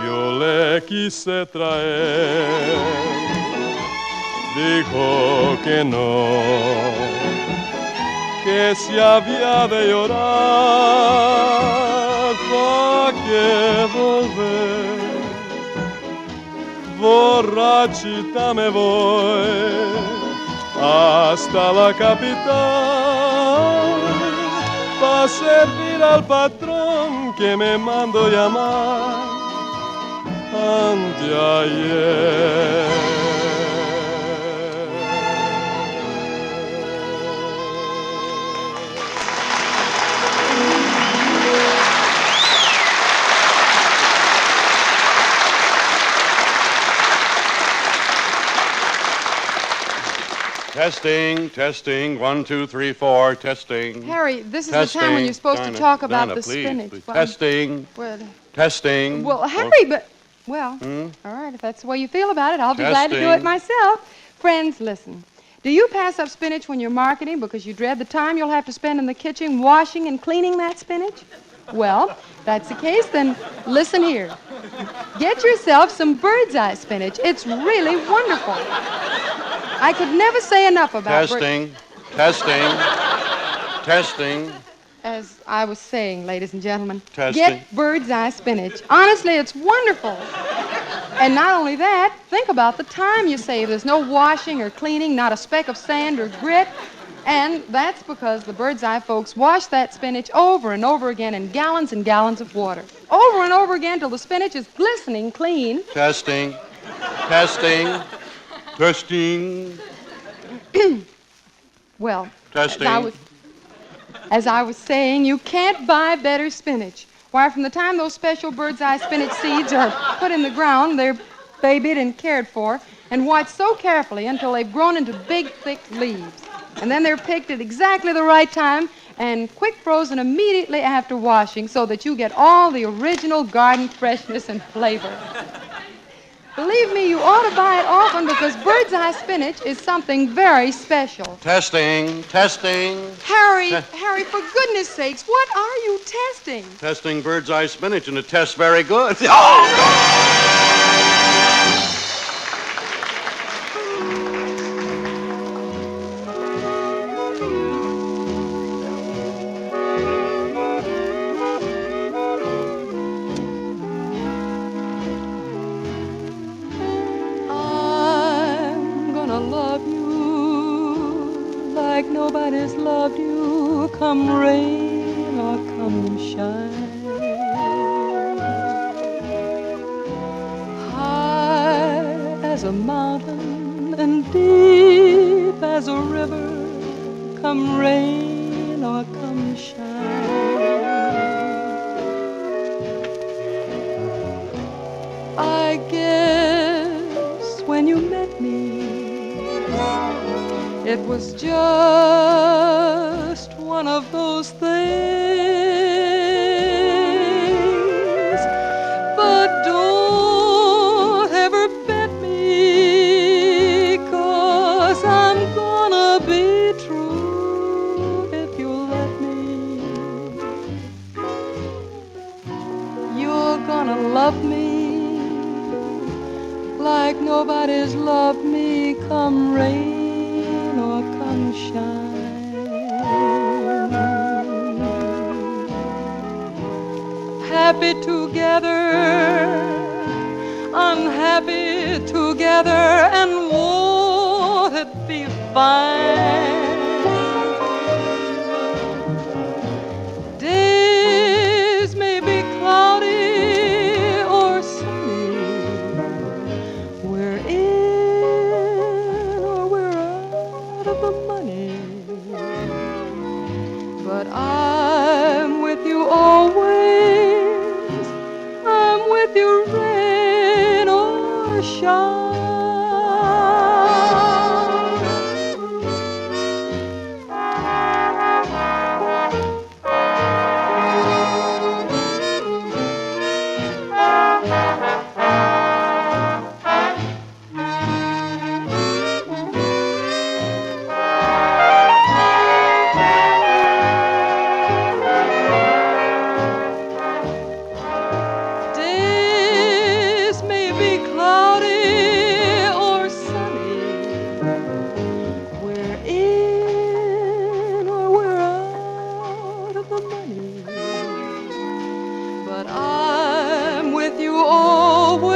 yo le quise traer, dijo que no, que se había de llorar pa' que volver. Borrachita me voy hasta la capital pa' servir al patrón que me mandó llamar anteayer. Testing, testing, 1, 2, 3, 4, testing. Harry, this is testing. the time when you're supposed Dinah, to talk about Dinah, the please, spinach. please. Well, Testing, well, testing. well, Harry, but, well, all right, if that's the way you feel about it, I'll be glad to do it Testing. myself. Friends, listen. Do you pass up spinach when you're marketing because you dread the time you'll have to spend in the kitchen washing and cleaning that spinach? Well, if that's the case, then listen here. Get yourself some bird's eye spinach. It's really wonderful. I could never say enough about Testing, testing, testing. As I was saying, ladies and gentlemen, Testing. get bird's eye spinach. Honestly, it's wonderful. And not only that, think about the time you save. There's no washing or cleaning, not a speck of sand or grit. And that's because the bird's eye folks wash that spinach over and over again in gallons and gallons of water. Over and over again till the spinach is glistening clean. Testing, testing, testing. Well, Testing. As I was saying, you can't buy better spinach. Why, from the time those special bird's eye spinach seeds are put in the ground, they're babied and cared for and watched so carefully until they've grown into big, thick leaves. And then they're picked at exactly the right time and quick frozen immediately after washing so that you get all the original garden freshness and flavor. Believe me, you ought to buy it often because bird's eye spinach is something very special. Testing, testing. Harry, for goodness sakes, what are you testing? Testing bird's eye spinach, and it tests very good. Like nobody's loved you, come rain or come shine. High as a mountain and deep as a river, come rain or come shine. I guess when you met me, it was just one of those things. But don't ever bet me, 'cause I'm gonna be true if you'll let me. You're gonna nobody's loved me come rain or come shine. Happy together, unhappy together, and won't it be fine? Days may be cloudy or sunny, we're in or we're out of the money, but I'm with you always, I'm with you rain or shine. Days may be cloudy or sunny, we're in or we're out of the money, but I'm with you always,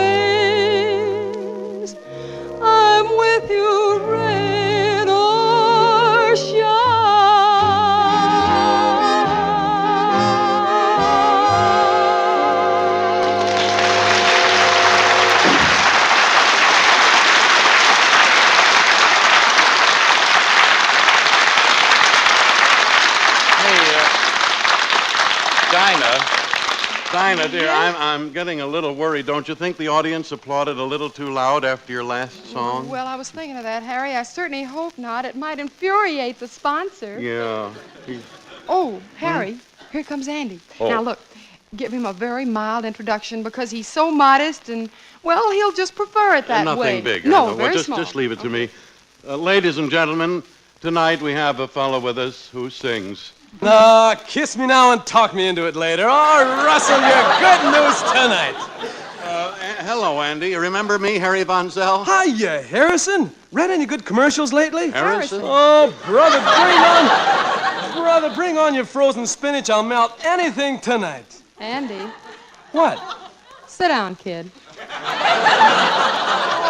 I'm with you rain or Dinah, dear, I'm getting a little worried. Don't you think the audience applauded a little too loud after your last song? Well, I was thinking of that, Harry. I certainly hope not. It might infuriate the sponsor. Yeah. Oh, Harry, here comes Andy. Oh. Now, look, give him a very mild introduction because he's so modest and, well, he'll just prefer it that way. Nothing big. No, Well, very small. just leave it to me. Ladies and gentlemen, tonight we have a fellow with us who sings. Kiss me now and talk me into it later. Oh, Russell, you're good news tonight. Hello, Andy. You remember me, Harry Von Zell? Hiya, Harrison. Read any good commercials lately? Harrison? Oh, brother, bring on your frozen spinach. I'll melt anything tonight. Andy. What? Sit down, kid.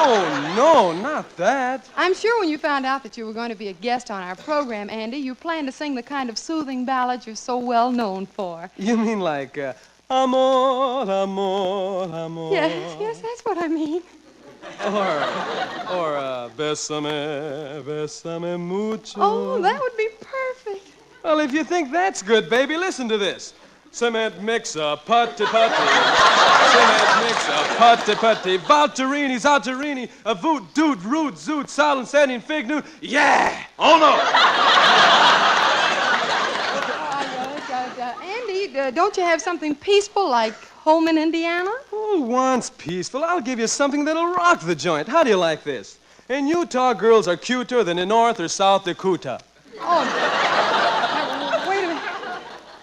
Oh, no, not that. I'm sure when you found out that you were going to be a guest on our program, Andy, you planned to sing the kind of soothing ballads you're so well known for. You mean like, amor, amor, amor. Yes, that's what I mean. Or, bésame, bésame mucho. Oh, that would be perfect. Well, if you think that's good, baby, listen to this. Cement mixer, putty putty. Cement mixer, putty putty. Valterini, Zalterini, a voot, doot, root, zoot, silent, setting, fig, newt. Yeah! Oh, no! Andy, don't you have something peaceful like home in Indiana? Who wants peaceful? I'll give you something that'll rock the joint. How do you like this? In Utah, girls are cuter than in North or South Dakota. Oh, wait a minute.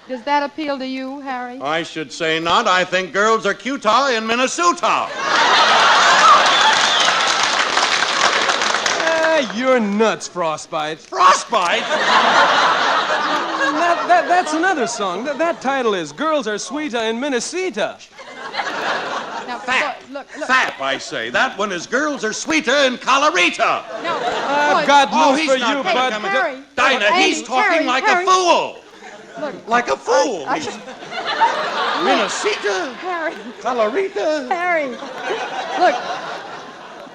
Does that appeal to you, Harry? I should say not. I think girls are cuter in Minnesota. You're nuts, Frostbite. Frostbite? That's another song. That title is Girls Are Sweeter in Minnesota. Now, look. Fap, I say. That one is Girls Are Sweeter in Colorita. No. I've got news he's for not you, gonna bud. come Harry. Dinah, he's talking like a fool. Look. Like a fool. Minnesota. Harry. Colorita. Harry. Look.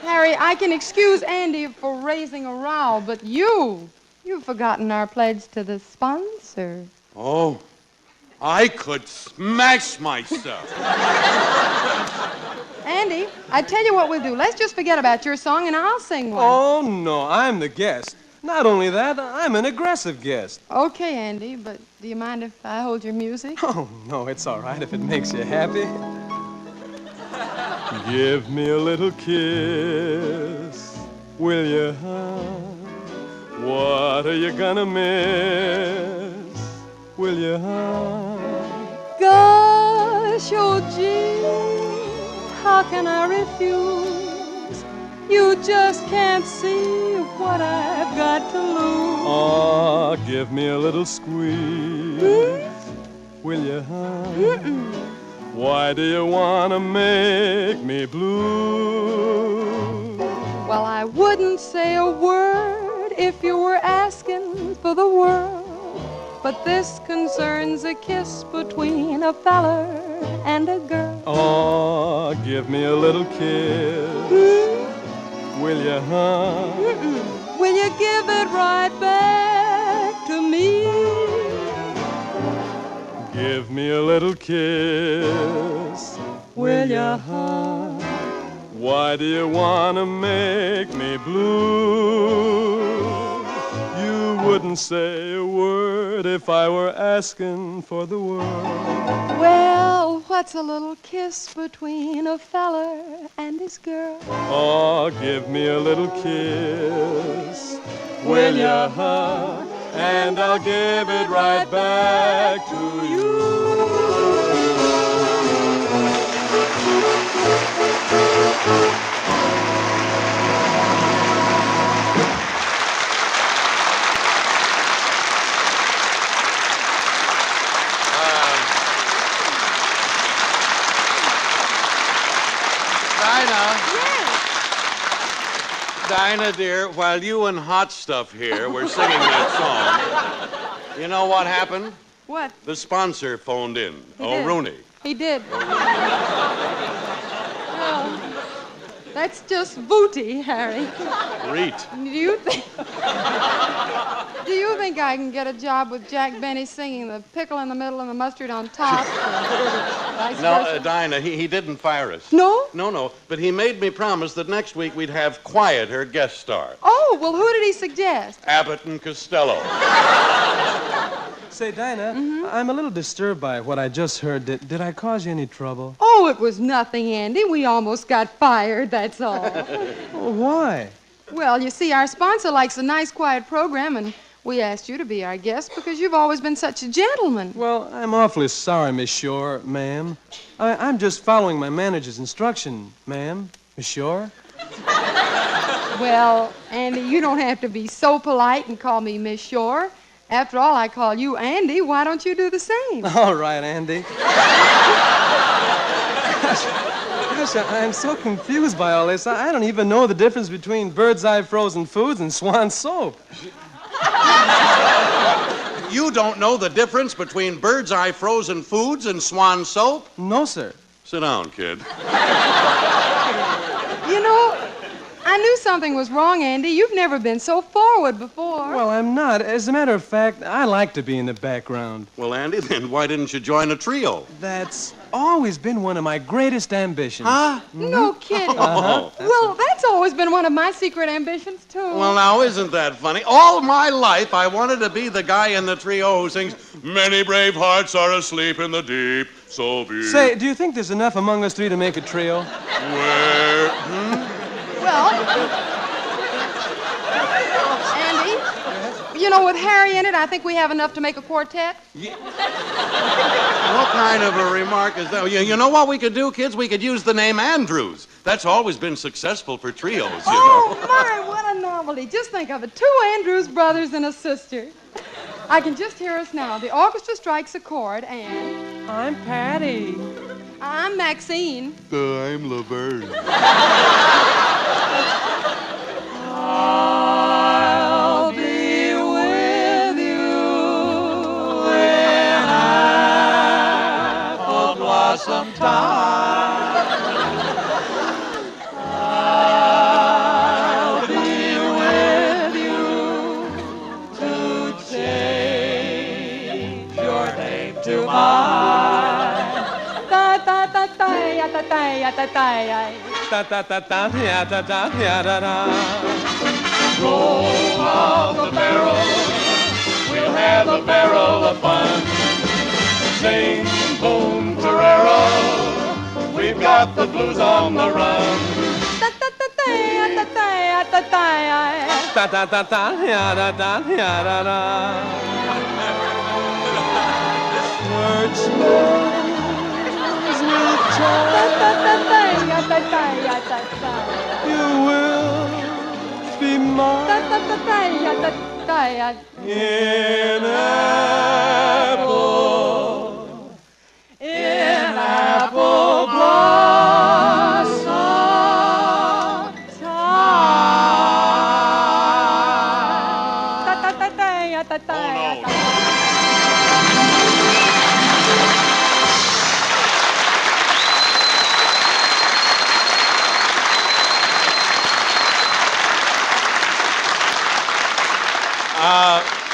Harry, I can excuse Andy for raising a row, but you've forgotten our pledge to the sponsor. Oh, I could smash myself. Andy, I tell you what we'll do. Let's just forget about your song and I'll sing one. Oh, no, I'm the guest. Not only that, I'm an aggressive guest. Okay, Andy, but do you mind if I hold your music? Oh, no, it's all right if it makes you happy. Give me a little kiss, will you, huh? What are you gonna miss, will you, huh? Gosh, oh gee, how can I refuse You just can't see what I've got to lose. Oh, give me a little squeeze. Will you, huh? Why do you want to make me blue? Well, I wouldn't say a word if you were asking for the world. But this concerns a kiss between a feller and a girl. Oh, give me a little kiss. Will you, huh? Will you give it right back to me? Give me a little kiss. Will you, huh? Why do you want to make me blue? You wouldn't say a word if I were asking for the world. Well, what's a little kiss between a feller and his girl? Oh, give me a little kiss. Will you, huh? And I'll give it right back to you. Dinah, dear, while you and Hot Stuff here were singing that song, you know what happened? What? The sponsor phoned in. He did. Rooney. He did. Well, that's just booty, Harry. Reet. Do you think I can get a job with Jack Benny singing the pickle in the middle and the mustard on top? No, Dinah, he didn't fire us. No? No, but he made me promise that next week we'd have Quiet, her guest star. Oh, well, who did he suggest? Abbott and Costello. Say, Dinah, I'm a little disturbed by what I just heard. Did I cause you any trouble? Oh, it was nothing, Andy. We almost got fired, that's all. Why? Well, you see, our sponsor likes a nice, quiet program, and we asked you to be our guest because you've always been such a gentleman. Well, I'm awfully sorry, Miss Shore, ma'am. I'm just following my manager's instruction, ma'am. Miss Shore? Well, Andy, you don't have to be so polite and call me Miss Shore. After all, I call you Andy. Why don't you do the same? All right, Andy. Gosh, I'm so confused by all this. I don't even know the difference between Bird's Eye frozen foods and Swan soap. You don't know the difference between Bird's Eye frozen foods and Swan soap? No, sir. Sit down, kid. You know, I knew something was wrong, Andy. You've never been so forward before. Well, I'm not. As a matter of fact, I like to be in the background. Well, Andy, then why didn't you join a trio? That's always been one of my greatest ambitions. Huh? No kidding. Uh-huh. Well, that's always been one of my secret ambitions, too. Well, now, isn't that funny? All my life, I wanted to be the guy in the trio who sings, "Many brave hearts are asleep in the deep, so be." Say, do you think there's enough among us three to make a trio? Where? Well, Andy, you know, with Harry in it, I think we have enough to make a quartet. What kind of a remark is that? You know what we could do, kids? We could use the name Andrews. That's always been successful for trios, you know. My, what a novelty. Just think of it. 2 Andrews brothers and a sister. I can just hear us now. The orchestra strikes a chord, and... I'm Patty. I'm Maxine. I'm Laverne. I'll be with you in apple blossom time. I'll be with you to change your name to mine. Da da da da ya da da ya da da ya. Da da da da ya da da ya da da. Roll out the barrel, we'll have a barrel of fun. Sing boom torero, we've got the blues on the run. Da da da ya da da ya da da. Church bells will chime. You will mine. In apple, blossom time.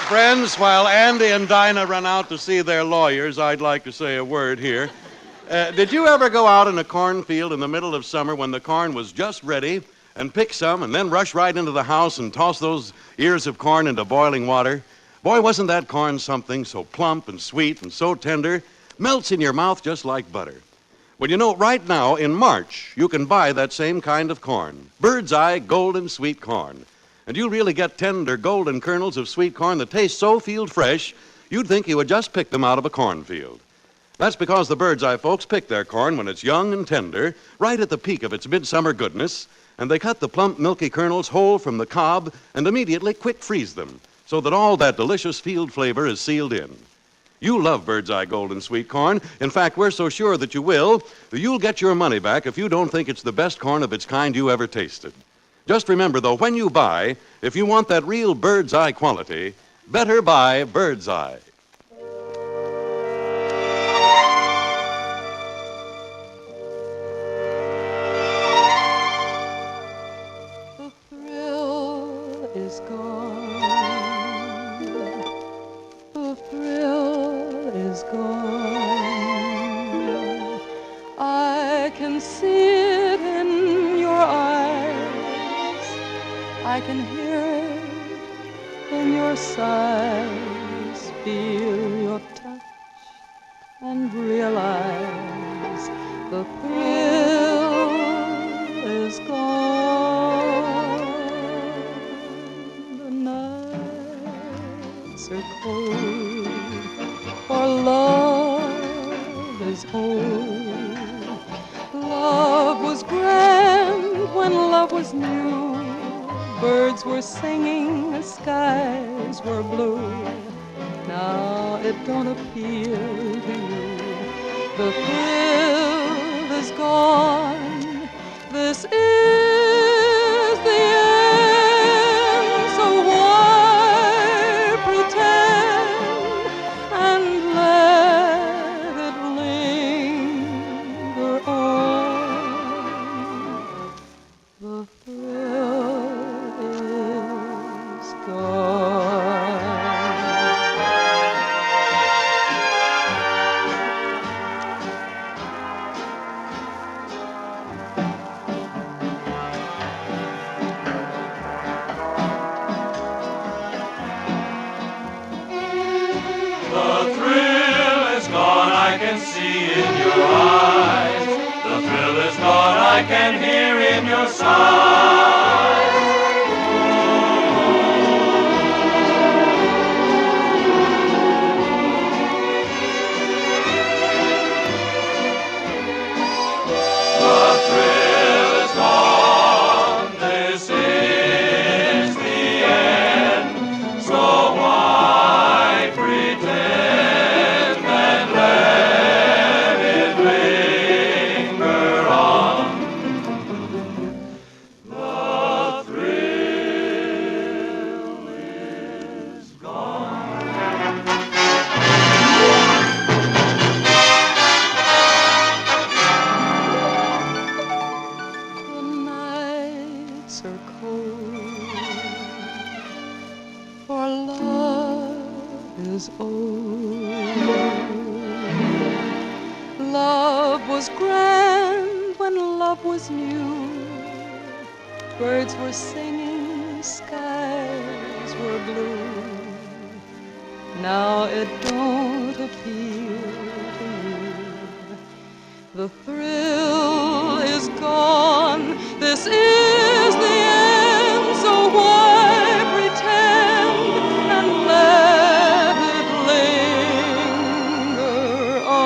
Friends, while Andy and Dinah run out to see their lawyers, I'd like to say a word here. Did you ever go out in a cornfield in the middle of summer when the corn was just ready and pick some and then rush right into the house and toss those ears of corn into boiling water? Boy, wasn't that corn something, so plump and sweet and so tender, melts in your mouth just like butter. Well, you know, right now in March, you can buy that same kind of corn, bird's eye golden sweet corn. And you'll really get tender golden kernels of sweet corn that taste so field fresh, you'd think you had just picked them out of a cornfield. That's because the bird's eye folks pick their corn when it's young and tender, right at the peak of its midsummer goodness, and they cut the plump, milky kernels whole from the cob and immediately quick freeze them, so that all that delicious field flavor is sealed in. You love bird's eye golden sweet corn. In fact, we're so sure that you will, that you'll get your money back if you don't think it's the best corn of its kind you ever tasted. Just remember, though, when you buy, if you want that real bird's eye quality, better buy bird's eye. The thrill is gone. The thrill is gone. I can see it in your eyes. I can hear it in your sighs, feel your touch and realize the thrill is gone. The nights are cold, for love is old. Love was grand when love was new. Birds were singing, the skies were blue. Now it don't appeal to you. The thrill is gone. This is the end. So why pretend and let it linger on? The thrill is gone. The thrill is gone, I can see in your eyes. The thrill is gone, I can hear in your sighs. The thrill is gone, this is the end. So why pretend and let it linger on? The thrill is gone. The nights are cold, for love is old. Love was grand when love was new. Birds were singing, skies were blue. Now it don't appeal to you. The thrill is gone. This is the end. So why pretend and let it linger on?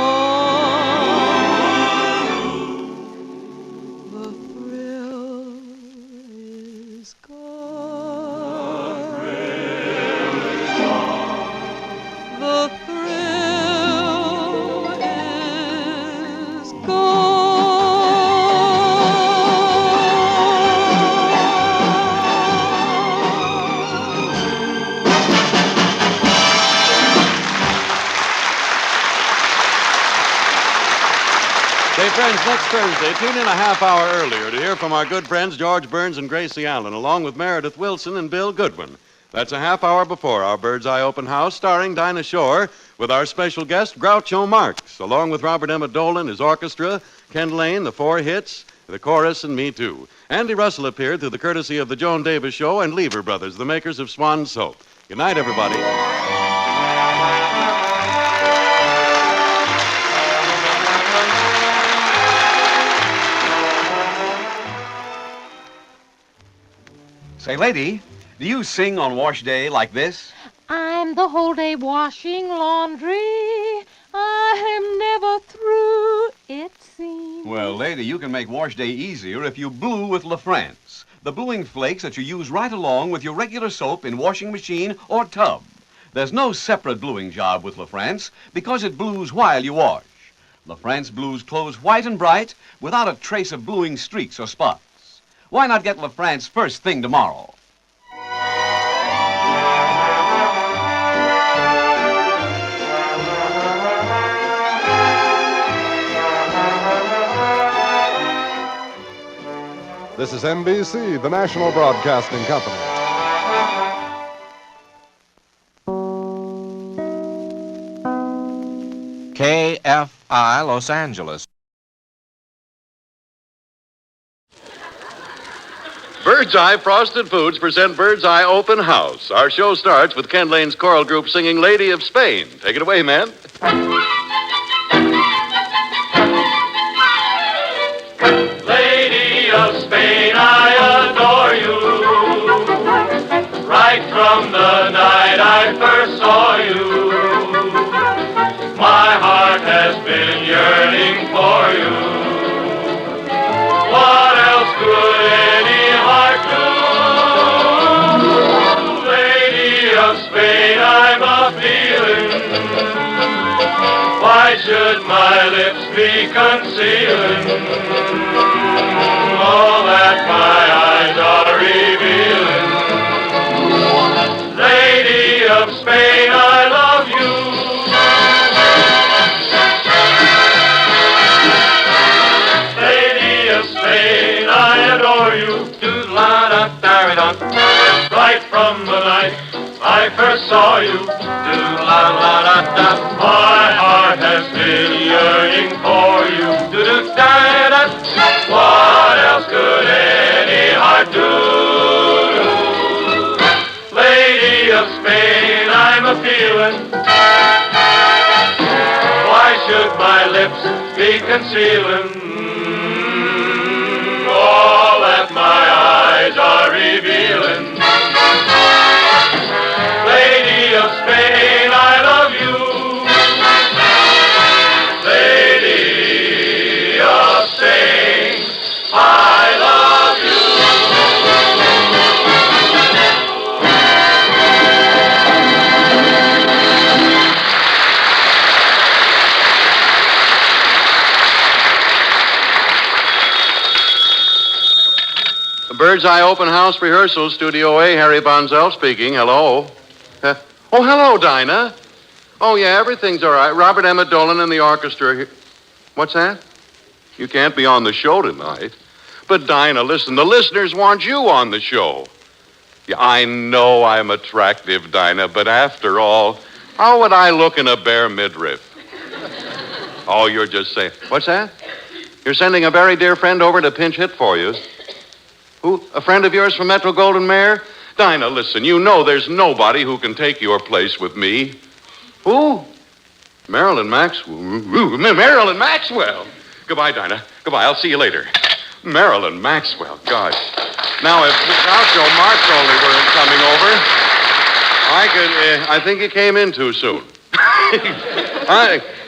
The thrill is gone. Say, friends, next Thursday, tune in a half hour earlier to hear from our good friends George Burns and Gracie Allen, along with Meredith Wilson and Bill Goodwin. That's a half hour before our Bird's Eye Open House, starring Dinah Shore, with our special guest, Groucho Marx, along with Robert Emmett Dolan, his orchestra, Ken Lane, the four hits, the chorus, and me, too. Andy Russell appeared through the courtesy of the Joan Davis Show and Lever Brothers, the makers of Swan Soap. Good night, everybody. Say, lady, do you sing on wash day like this? I'm the whole day washing laundry. I'm never through, it seems. Well, lady, you can make wash day easier if you blue with La France, the bluing flakes that you use right along with your regular soap in washing machine or tub. There's no separate bluing job with La France because it blues while you wash. La France blues clothes white and bright without a trace of bluing streaks or spots. Why not get La France first thing tomorrow? This is NBC, the National Broadcasting Company. KFI Los Angeles. Bird's Eye Frosted Foods present Bird's Eye Open House. Our show starts with Ken Lane's choral group singing Lady of Spain. Take it away, man. Lady of Spain, I adore you. Right from the night I first saw you, my heart has been yearning for you. What else could any heart do? Lady of Spain, I'm a feeling. Why should my lips be concealing all that my eyes are revealing? Lady of Spain, I love you. Lady of Spain, I adore you. Do-la-da-da-da-da. Right from the night I first saw you. Do-la-la-da-da. My heart has been yearning for you. Do-do-da-da. What else could any heart do? Lady of Spain, I'm a feeling. Why should my lips be concealing all that my eyes are revealing? Lady of Spain, I love you. Lady of Spain, I love you. Bird's Eye Open House Rehearsal, Studio A, Harry Bonzell speaking. Hello. Oh, hello, Dinah. Oh, yeah, everything's all right. Robert Emmett Dolan and the orchestra are here. What's that? You can't be on the show tonight. But, Dinah, listen, the listeners want you on the show. Yeah, I know I'm attractive, Dinah, but after all, how would I look in a bare midriff? Oh, you're just saying. What's that? You're sending a very dear friend over to pinch hit for you. Who? A friend of yours from Metro Golden Mare? Dinah, listen, you know there's nobody who can take your place with me. Who? Marilyn Maxwell. Marilyn Maxwell. Goodbye, Dinah. Goodbye. I'll see you later. Marilyn Maxwell. Gosh. Now, if Groucho Marx only weren't coming over, I think he came in too soon.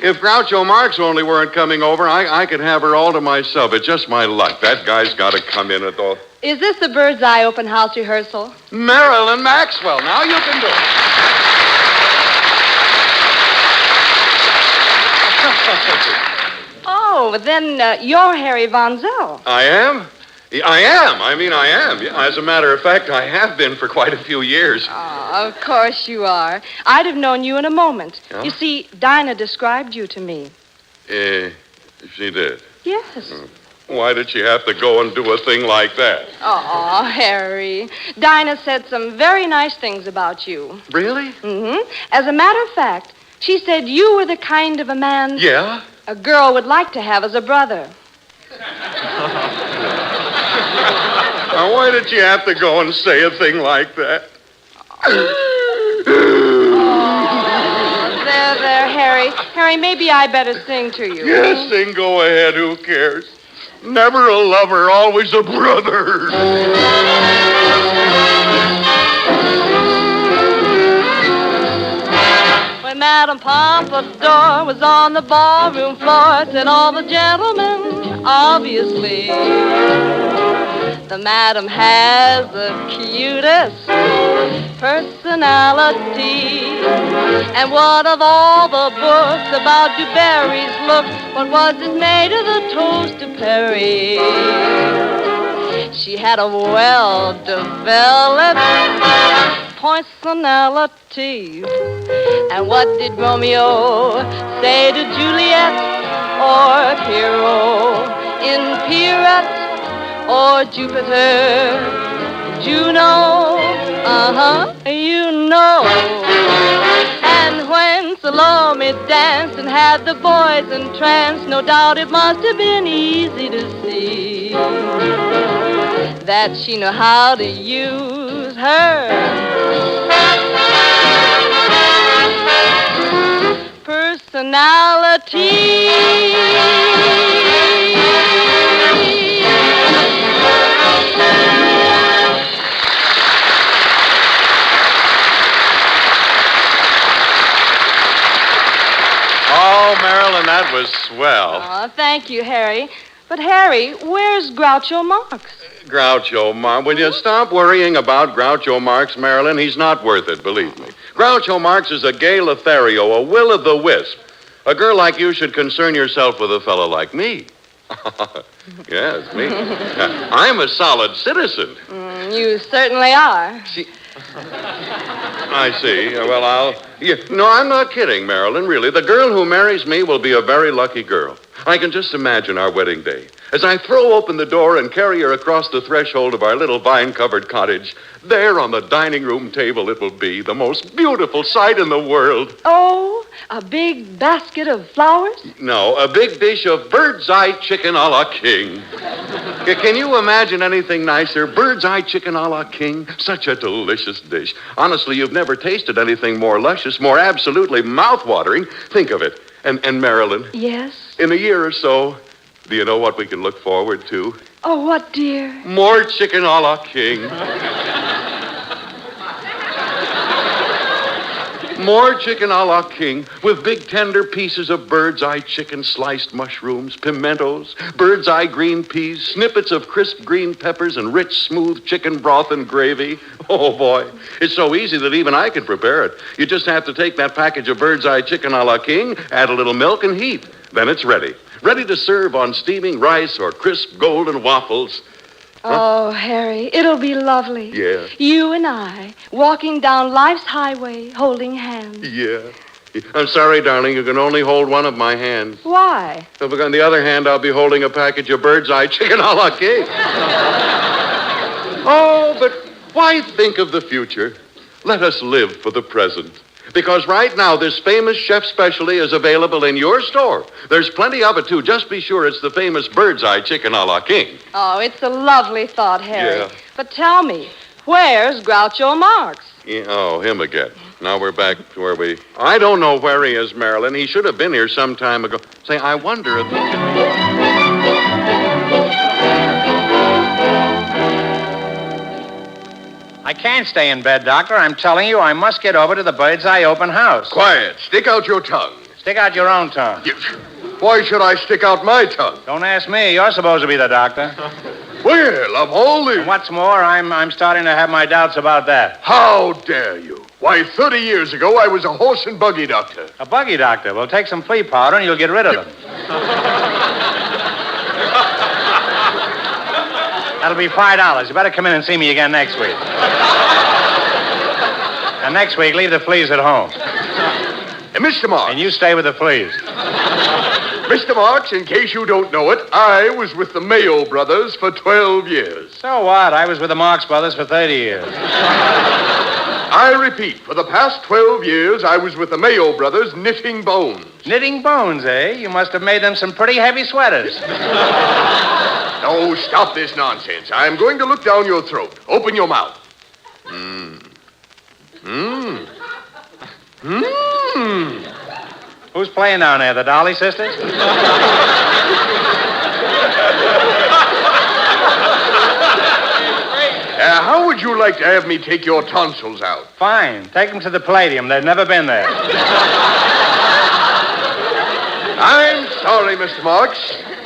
If Groucho Marx only weren't coming over, I could have her all to myself. It's just my luck. That guy's got to come in at all. Is this the Bird's Eye Open House rehearsal? Marilyn Maxwell. Now you can do it. Oh, then you're Harry Von Zell. I am? I am. I am. Yeah, as a matter of fact, I have been for quite a few years. Oh, of course you are. I'd have known you in a moment. Yeah? You see, Dinah described you to me. She did. Yes. Why did she have to go and do a thing like that? Oh, Harry. Dinah said some very nice things about you. Really? Mm-hmm. As a matter of fact, she said you were the kind of a man... Yeah? A girl would like to have as a brother. Now, why did she have to go and say a thing like that? There, Harry. Harry, maybe I better sing to you. Yes, then go ahead. Who cares? Never a lover, always a brother. When Madame Pompadour was on the ballroom floor, said all the gentlemen, obviously, the Madam has the cutest personality. And what of all the books about Du Barry's look, what was dismayed of the toast to Perry? She had a well-developed personality. And what did Romeo say to Juliet or Pierrot in Pierrot or Jupiter? Juno, you know. And when Salome danced and had the boys entranced, no doubt it must have been easy to see that she knew how to use her personality. Oh, Marilyn, that was swell. Oh, thank you, Harry. But, Harry, where's Groucho Marx? Groucho Marx. Will you stop worrying about Groucho Marx, Marilyn? He's not worth it, believe me. Groucho Marx is a gay Lothario, a will-o'-the-wisp. A girl like you should concern yourself with a fellow like me. Yes, me. I'm a solid citizen. You certainly are. I see. Well, No, I'm not kidding, Marilyn, really. The girl who marries me will be a very lucky girl. I can just imagine our wedding day. As I throw open the door and carry her across the threshold of our little vine-covered cottage, there on the dining room table it will be, the most beautiful sight in the world. Oh, a big basket of flowers? No, a big dish of bird's-eye chicken a la king. Can you imagine anything nicer? Bird's-eye chicken a la king? Such a delicious dish. Honestly, you've never tasted anything more luscious, more absolutely mouth-watering. Think of it. And Marilyn? Yes? In a year or so, do you know what we can look forward to? Oh, what, dear? More chicken a la king. More chicken a la king with big tender pieces of bird's-eye chicken, sliced mushrooms, pimentos, bird's-eye green peas, snippets of crisp green peppers, and rich, smooth chicken broth and gravy. Oh, boy. It's so easy that even I can prepare it. You just have to take that package of bird's-eye chicken a la king, add a little milk, and heat. Then it's ready. Ready to serve on steaming rice or crisp golden waffles. Oh, Harry, it'll be lovely. Yeah. You and I, walking down life's highway, holding hands. Yeah. I'm sorry, darling, you can only hold one of my hands. Why? So on the other hand, I'll be holding a package of bird's-eye chicken a la king. Oh, but why think of the future? Let us live for the present. Because right now, this famous chef specialty is available in your store. There's plenty of it, too. Just be sure it's the famous bird's-eye chicken a la king. Oh, it's a lovely thought, Harry. Yeah. But tell me, where's Groucho Marx? Yeah, oh, him again. Now we're back to where we... I don't know where he is, Marilyn. He should have been here some time ago. Say, I wonder if... I can't stay in bed, Doctor. I'm telling you, I must get over to the Bird's Eye open house. Quiet. Stick out your tongue. Stick out your own tongue. Why should I stick out my tongue? Don't ask me. You're supposed to be the doctor. Well, of all the... And what's more, I'm starting to have my doubts about that. How dare you? Why, 30 years ago, I was a horse and buggy doctor. A buggy doctor? Well, take some flea powder and you'll get rid of them. That'll be $5. You better come in and see me again next week. And next week, leave the fleas at home. Mr. Marx. And you stay with the fleas. Mr. Marx, in case you don't know it, I was with the Mayo brothers for 12 years. So what? I was with the Marx brothers for 30 years. I repeat, for the past 12 years, I was with the Mayo brothers knitting bones. Knitting bones, eh? You must have made them some pretty heavy sweaters. No, stop this nonsense. I'm going to look down your throat. Open your mouth. Who's playing down there, the Dolly sisters? How would you like to have me take your tonsils out? Fine. Take them to the Palladium. They've never been there. I'm sorry, Mr. Marx.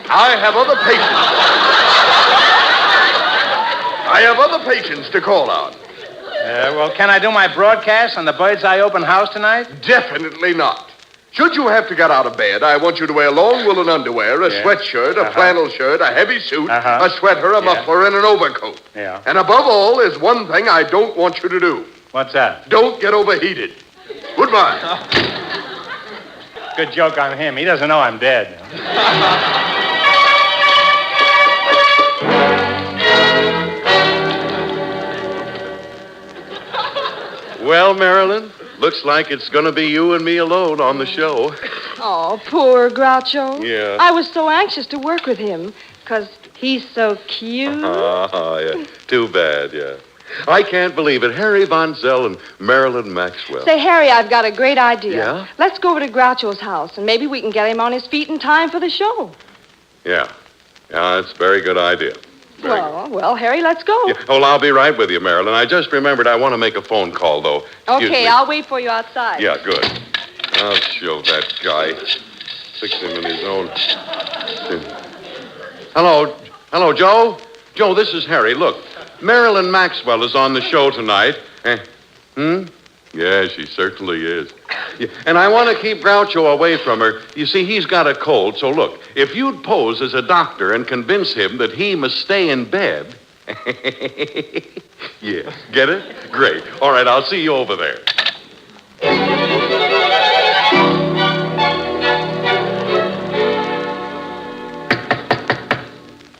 I have other patients to call on. Well, can I do my broadcast on the Bird's Eye Open House tonight? Definitely not. Should you have to get out of bed, I want you to wear long woolen underwear, a sweatshirt, a flannel shirt, a heavy suit, a sweater, a muffler, and an overcoat. Yeah. And above all, there's one thing I don't want you to do. What's that? Don't get overheated. Goodbye. Good joke on him. He doesn't know I'm dead. Well, Marilyn, looks like it's going to be you and me alone on the show. Oh, poor Groucho. Yeah. I was so anxious to work with him, because he's so cute. Oh, yeah. Too bad, yeah. I can't believe it. Harry Von Zell and Marilyn Maxwell. Say, Harry, I've got a great idea. Yeah? Let's go over to Groucho's house, and maybe we can get him on his feet in time for the show. Yeah. Yeah, that's a very good idea. Well, Harry, let's go. Yeah. Oh, I'll be right with you, Marilyn. I just remembered I want to make a phone call, though. Excuse Okay, me. I'll wait for you outside. Yeah, good. I'll show that guy. Fix him in his own. Hello, Joe? Joe, this is Harry. Look, Marilyn Maxwell is on the show tonight. Yeah, she certainly is. Yeah, and I want to keep Groucho away from her. You see, he's got a cold, so look, if you'd pose as a doctor and convince him that he must stay in bed. Yeah, get it? Great. All right, I'll see you over there.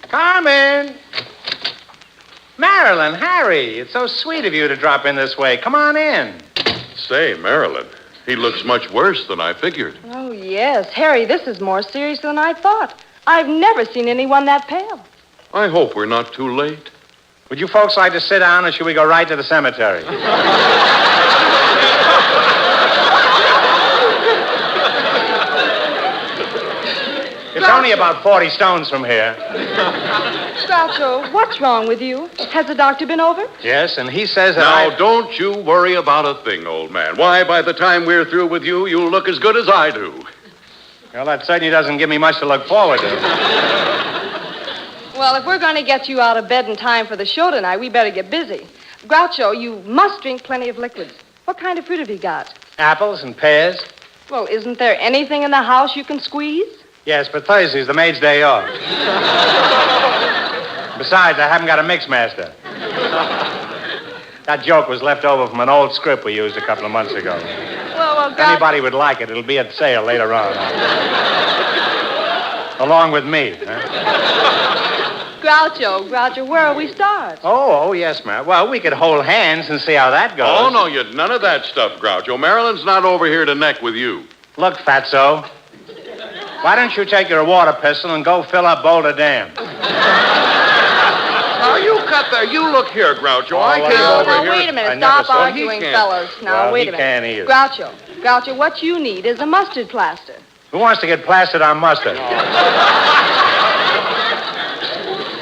Carmen! Marilyn, Harry, it's so sweet of you to drop in this way. Come on in. Say, Marilyn, he looks much worse than I figured. Oh, yes. Harry, this is more serious than I thought. I've never seen anyone that pale. I hope we're not too late. Would you folks like to sit down, or should we go right to the cemetery? It's only about 40 stones from here. Groucho, what's wrong with you? Has the doctor been over? Yes, and he says that Now, don't you worry about a thing, old man. Why, by the time we're through with you, you'll look as good as I do. Well, that certainly doesn't give me much to look forward to. Well, if we're going to get you out of bed in time for the show tonight, we better get busy. Groucho, you must drink plenty of liquids. What kind of fruit have you got? Apples and pears? Well, isn't there anything in the house you can squeeze? Yes, but Thursday's the maid's day off. Besides, I haven't got a mix master. That joke was left over from an old script we used a couple of months ago. Well, If anybody would like it, it'll be at sale later on. Along with me. Huh? Groucho, where will we start? Oh, yes, ma'am. Well, we could hold hands and see how that goes. Oh, no, none of that stuff, Groucho. Marilyn's not over here to neck with you. Look, Fatso. Why don't you take your water pistol and go fill up Boulder Dam? Now, you cut there. You look here, Groucho. I came over now, here. wait a minute. I never Stop saw- arguing, He can't. fellas. Now, Well, wait he a minute. can't either. Groucho, what you need is a mustard plaster. Who wants to get plastered on mustard?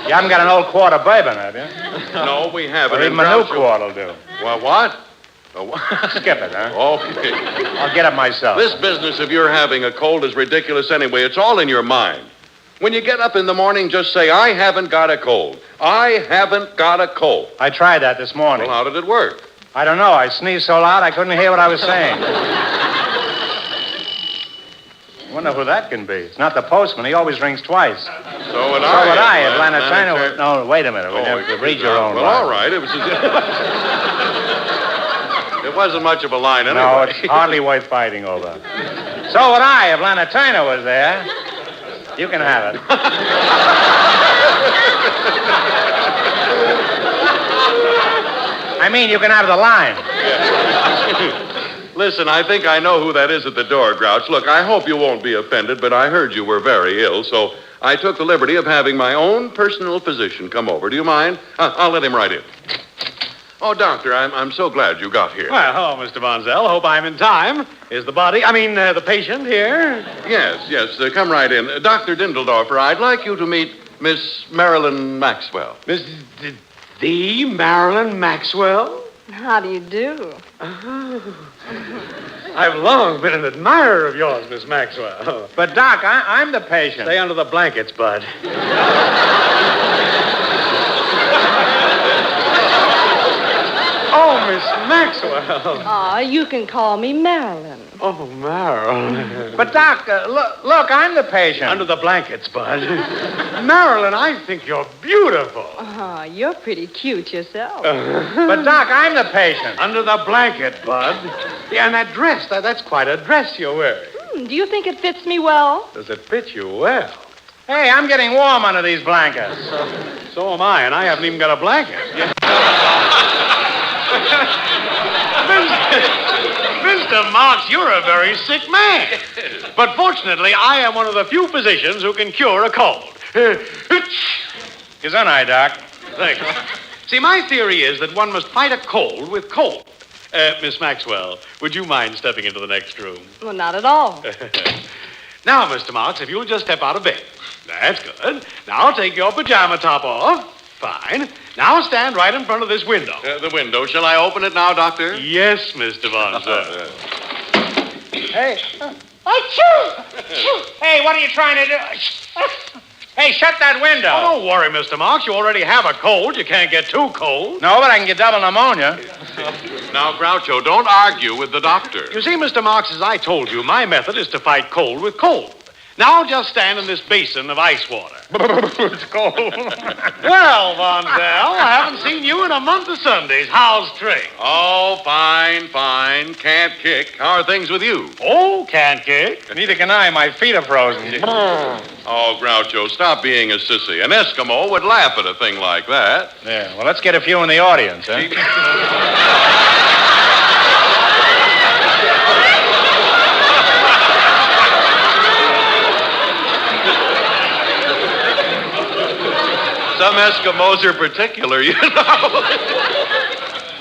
You haven't got an old quart of bourbon, have you? No, we haven't. Or even a new quart will do. Well, what? Skip it, huh? Okay. I'll get it myself. This business of your having a cold is ridiculous anyway. It's all in your mind. When you get up in the morning, just say, I haven't got a cold. I haven't got a cold. I tried that this morning. Well, how did it work? I don't know. I sneezed so loud I couldn't hear what I was saying. Wonder who that can be. It's not the postman. He always rings twice. So would So I. would I. Atlanta Atlanta China. No, wait a minute. Read your own Well, line. all right. It was. It wasn't much of a line anyway. No, it's hardly worth fighting over. So would I. If Lana Turner was there. You can have it. I mean, you can have the line. Listen, I think I know who that is at the door, Grouch. Look, I hope you won't be offended, but I heard you were very ill, so I took the liberty of having my own personal physician come over. Do you mind? I'll let him right in. Oh, Doctor, I'm so glad you got here. Well, hello, Mr. Bonzell. Hope I'm in time. Is the the patient here? Yes, come right in. Dr. Dindledorfer, I'd like you to meet Miss Marilyn Maxwell. The Marilyn Maxwell? How do you do? I've long been an admirer of yours, Miss Maxwell. But, Doc, I'm the patient. Stay under the blankets, Bud. Oh, Miss Maxwell. Ah, you can call me Marilyn. Oh, Marilyn. But, Doc, look, I'm the patient. Under the blankets, Bud. Marilyn, I think you're beautiful. Ah, you're pretty cute yourself. But, Doc, I'm the patient. Under the blanket, Bud. Yeah, and that dress, that's quite a dress you're wearing. Do you think it fits me well? Does it fit you well? Hey, I'm getting warm under these blankets. So am I, and I haven't even got a blanket. Mr. Marx, you're a very sick man. But fortunately, I am one of the few physicians who can cure a cold. His own eye, Doc. Thanks. See, my theory is that one must fight a cold with cold. Miss Maxwell, would you mind stepping into the next room? Well, not at all. Now, Mr. Marx, if you'll just step out of bed. That's good. Now take your pajama top off. Fine. Now stand right in front of this window. The window. Shall I open it now, Doctor? Yes, Mr. Bonzell. Hey. Hey, what are you trying to do? Hey, shut that window. Oh, don't worry, Mr. Marx. You already have a cold. You can't get too cold. No, but I can get double pneumonia. Now, Groucho, don't argue with the doctor. You see, Mr. Marx, as I told you, my method is to fight cold with cold. Now just stand in this basin of ice water. It's cold. Well, Bonzell, I haven't seen you in a month of Sundays. How's Trey? Oh, fine. Can't kick. How are things with you? Oh, can't kick. Neither can I. My feet are frozen. Oh, Groucho, stop being a sissy. An Eskimo would laugh at a thing like that. Yeah, well, let's get a few in the audience, huh? Some Eskimos are particular, you know.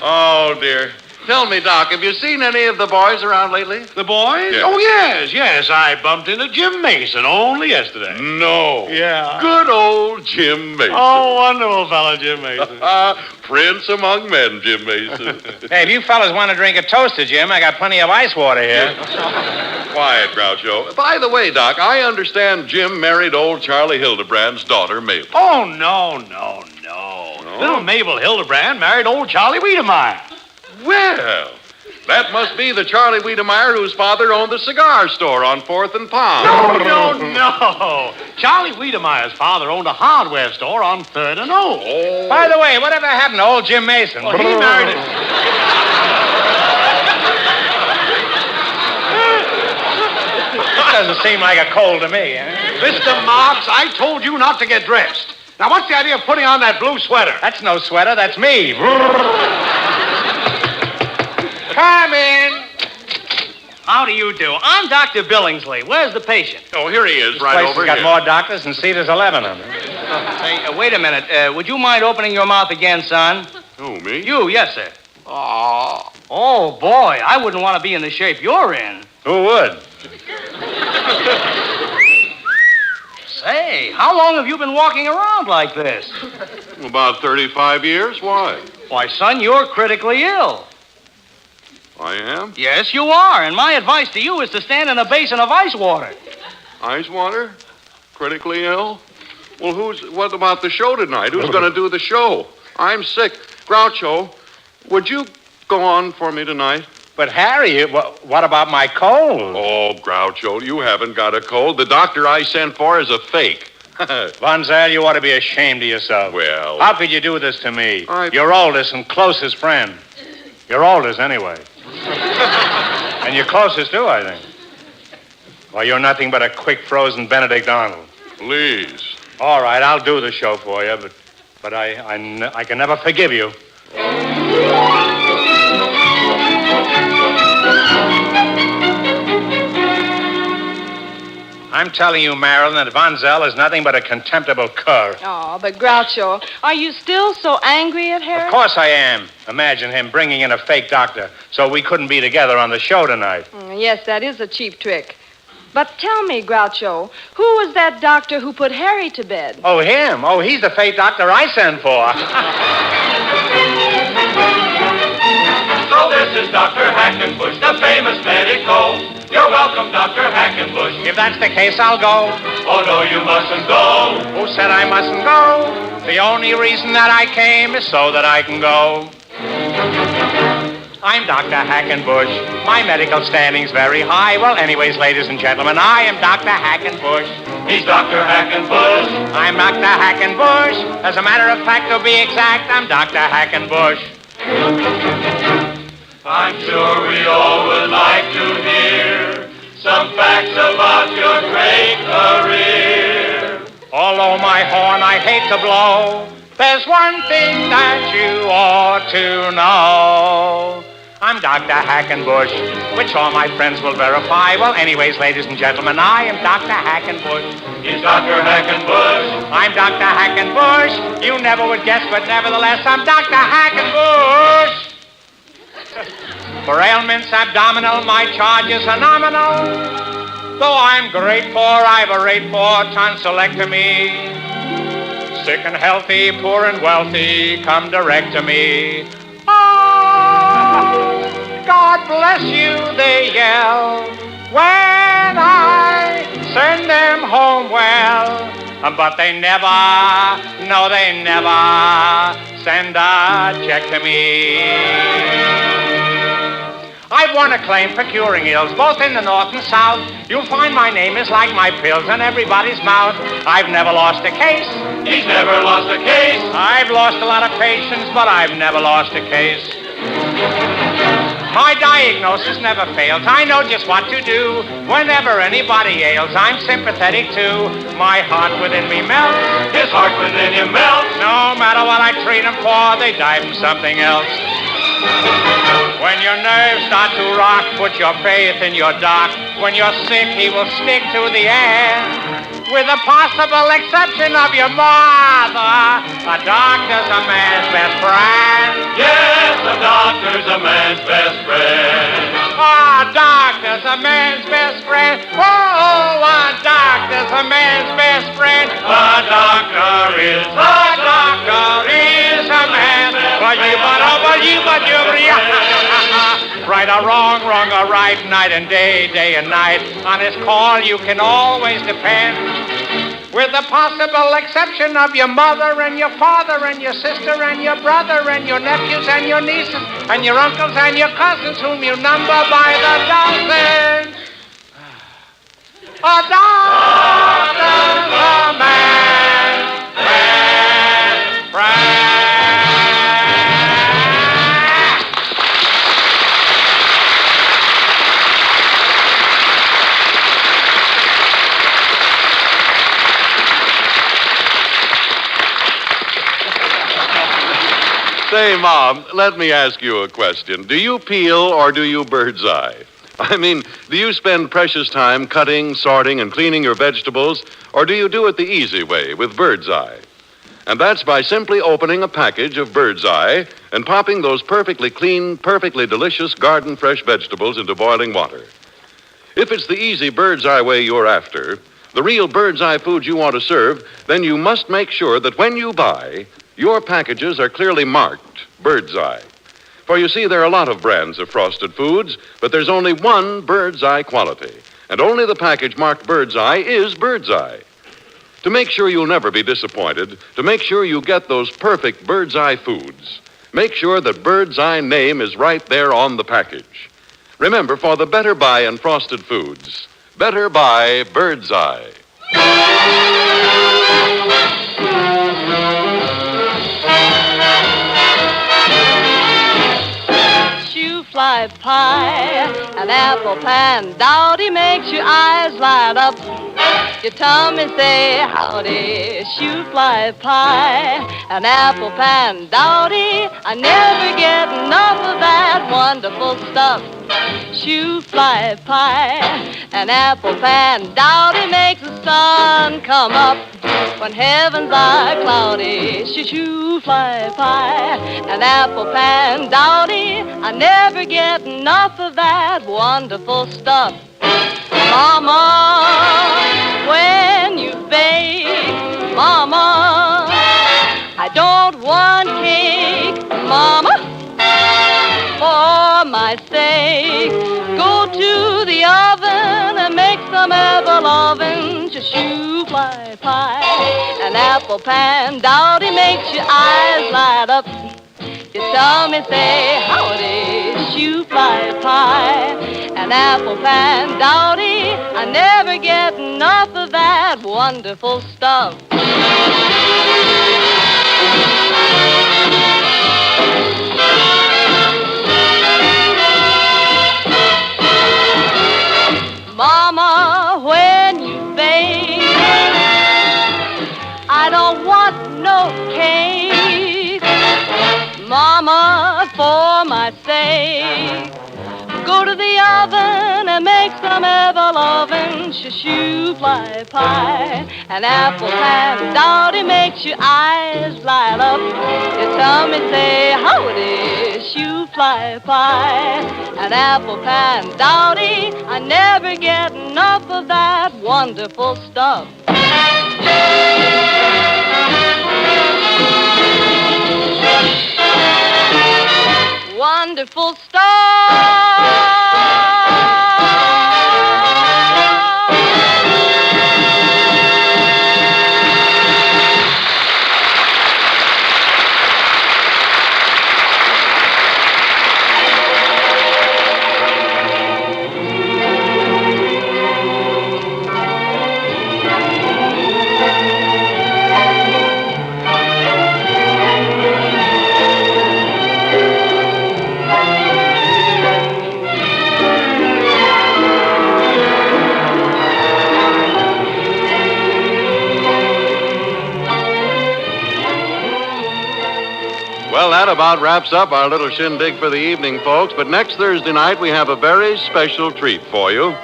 Oh, dear. Tell me, Doc, have you seen any of the boys around lately? The boys? Yes. Oh, yes. I bumped into Jim Mason only yesterday. No. Yeah. Good old Jim Mason. Oh, wonderful fellow, Jim Mason. Prince among men, Jim Mason. Hey, if you fellas want to drink a toast to Jim, I got plenty of ice water here. Quiet, Groucho. By the way, Doc, I understand Jim married old Charlie Hildebrand's daughter, Mabel. Oh, no. Little Mabel Hildebrand married old Charlie Wiedemeyer. Well, that must be the Charlie Wiedemeyer whose father owned the cigar store on 4th and Palm. No. Charlie Wiedemeyer's father owned a hardware store on 3rd and O. Oh. By the way, whatever happened to old Jim Mason? Well, he married it. Doesn't seem like a cold to me, eh? Mr. Marx, I told you not to get dressed. Now, what's the idea of putting on that blue sweater? That's no sweater, that's me. Come in. How do you do? I'm Dr. Billingsley. Where's the patient? Oh, here he is, This right place over has got here. more doctors than Cedars 11 of them. Hey, wait a minute. Would you mind opening your mouth again, son? Who, me? You, yes, sir. Oh, boy, I wouldn't want to be in the shape you're in. Who would? Say, how long have you been walking around like this? About 35 years. Why? Why, son, you're critically ill. I am? Yes, you are. And my advice to you is to stand in a basin of ice water. Ice water? Critically ill? Well, what about the show tonight? Who's going to do the show? I'm sick. Groucho, would you go on for me tonight? But, Harriett, what about my cold? Oh, Groucho, you haven't got a cold. The doctor I sent for is a fake. Bonzell, you ought to be ashamed of yourself. Well... How could you do this to me? Your oldest and closest friend. Your oldest, anyway. And your closest, too, I think. Well, you're nothing but a quick-frozen Benedict Arnold. Please. All right, I'll do the show for you, but I can never forgive you. I'm telling you, Marilyn, that Von Zell is nothing but a contemptible cur. Oh, but Groucho, are you still so angry at Harriett? Of course I am. Imagine him bringing in a fake doctor so we couldn't be together on the show tonight. Yes, that is a cheap trick. But tell me, Groucho, who was that doctor who put Harry to bed? Oh, him? Oh, he's the fake doctor I sent for. So this is Dr. Hackenbush, the famous medico. You're welcome, Dr. Hackenbush. If that's the case, I'll go. Oh, no, you mustn't go. Who said I mustn't go? The only reason that I came is so that I can go. I'm Dr. Hackenbush. My medical standing's very high. Well, anyways, ladies and gentlemen, I am Dr. Hackenbush. He's Dr. Hackenbush. I'm Dr. Hackenbush. As a matter of fact, to be exact, I'm Dr. Hackenbush. I'm sure we all would like to hear some facts about your great career. Although my horn I hate to blow, there's one thing that you ought to know. I'm Dr. Hackenbush, which all my friends will verify. Well, anyways, ladies and gentlemen, I am Dr. Hackenbush. He's Dr. Hackenbush. I'm Dr. Hackenbush. You never would guess, but nevertheless, I'm Dr. Hackenbush. For ailments abdominal, my charges are nominal. Though I'm great for, I've a rate for tonsillectomy. Sick and healthy, poor and wealthy, come direct to me. Oh, God bless you, they yell when I send them home well. But they never, no, they never send a check to me. I've won acclaim for curing ills, both in the north and south. You'll find my name is like my pills in everybody's mouth. I've never lost a case. He's never lost a case. I've lost a lot of patients, but I've never lost a case. My diagnosis never fails. I know just what to do. Whenever anybody ails, I'm sympathetic too. My heart within me melts. His heart within him melts. No matter what I treat him for, they die from something else. When your nerves start to rock, put your faith in your doc. When you're sick, he will stick to the end. With the possible exception of your mother, a doctor's a man's best friend. Yes, a doctor's a man's best friend. A doctor's a man's best friend. Oh, a doctor's a man's best friend. A doctor is a man's Right or wrong or right, night and day, day and night. On his call you can always depend. With the possible exception of your mother and your father and your sister and your brother and your nephews and your nieces and your uncles and your cousins whom you number by the dozen. A doctor's a man's best friend. Say, Mom, let me ask you a question. Do you peel or do you bird's eye? I mean, do you spend precious time cutting, sorting, and cleaning your vegetables, or do you do it the easy way, with bird's eye? And that's by simply opening a package of bird's eye and popping those perfectly clean, perfectly delicious garden fresh vegetables into boiling water. If it's the easy bird's eye way you're after, the real bird's eye food you want to serve, then you must make sure that when you buy, your packages are clearly marked bird's eye. For you see, there are a lot of brands of frosted foods, but there's only one bird's eye quality. And only the package marked bird's eye is bird's eye. To make sure you'll never be disappointed, to make sure you get those perfect bird's eye foods, make sure that bird's eye name is right there on the package. Remember, for the better buy in frosted foods, better buy bird's eye. Fly pie, an apple pie, and Dowdy makes your eyes light up. Your tummy say howdy, shoe fly pie, an apple pan dowdy. I never get enough of that wonderful stuff. Shoe fly pie, an apple pan dowdy makes the sun come up when heavens are cloudy. Shoe fly pie, an apple pan dowdy. I never get enough of that wonderful stuff. Mama, when you bake, Mama, I don't want cake, Mama, for my sake. Go to the oven and make some ever-loving shoe fly pie. An apple pan dowdy makes your eyes light up. You tell me, say, howdy, shoe fly pie, an apple pan dowdy. I never get enough of that wonderful stuff. Mama, when you bake, I don't want no cake. Mama, for my sake, go to the oven and make some ever-loving shoe fly pie. An apple pan dowdy makes your eyes light up. You tell me, say, howdy, shoe fly pie. An apple pan dowdy, I never get enough of that wonderful stuff. Wonderful stuff. Well, that about wraps up our little shindig for the evening, folks. But next Thursday night, we have a very special treat for you.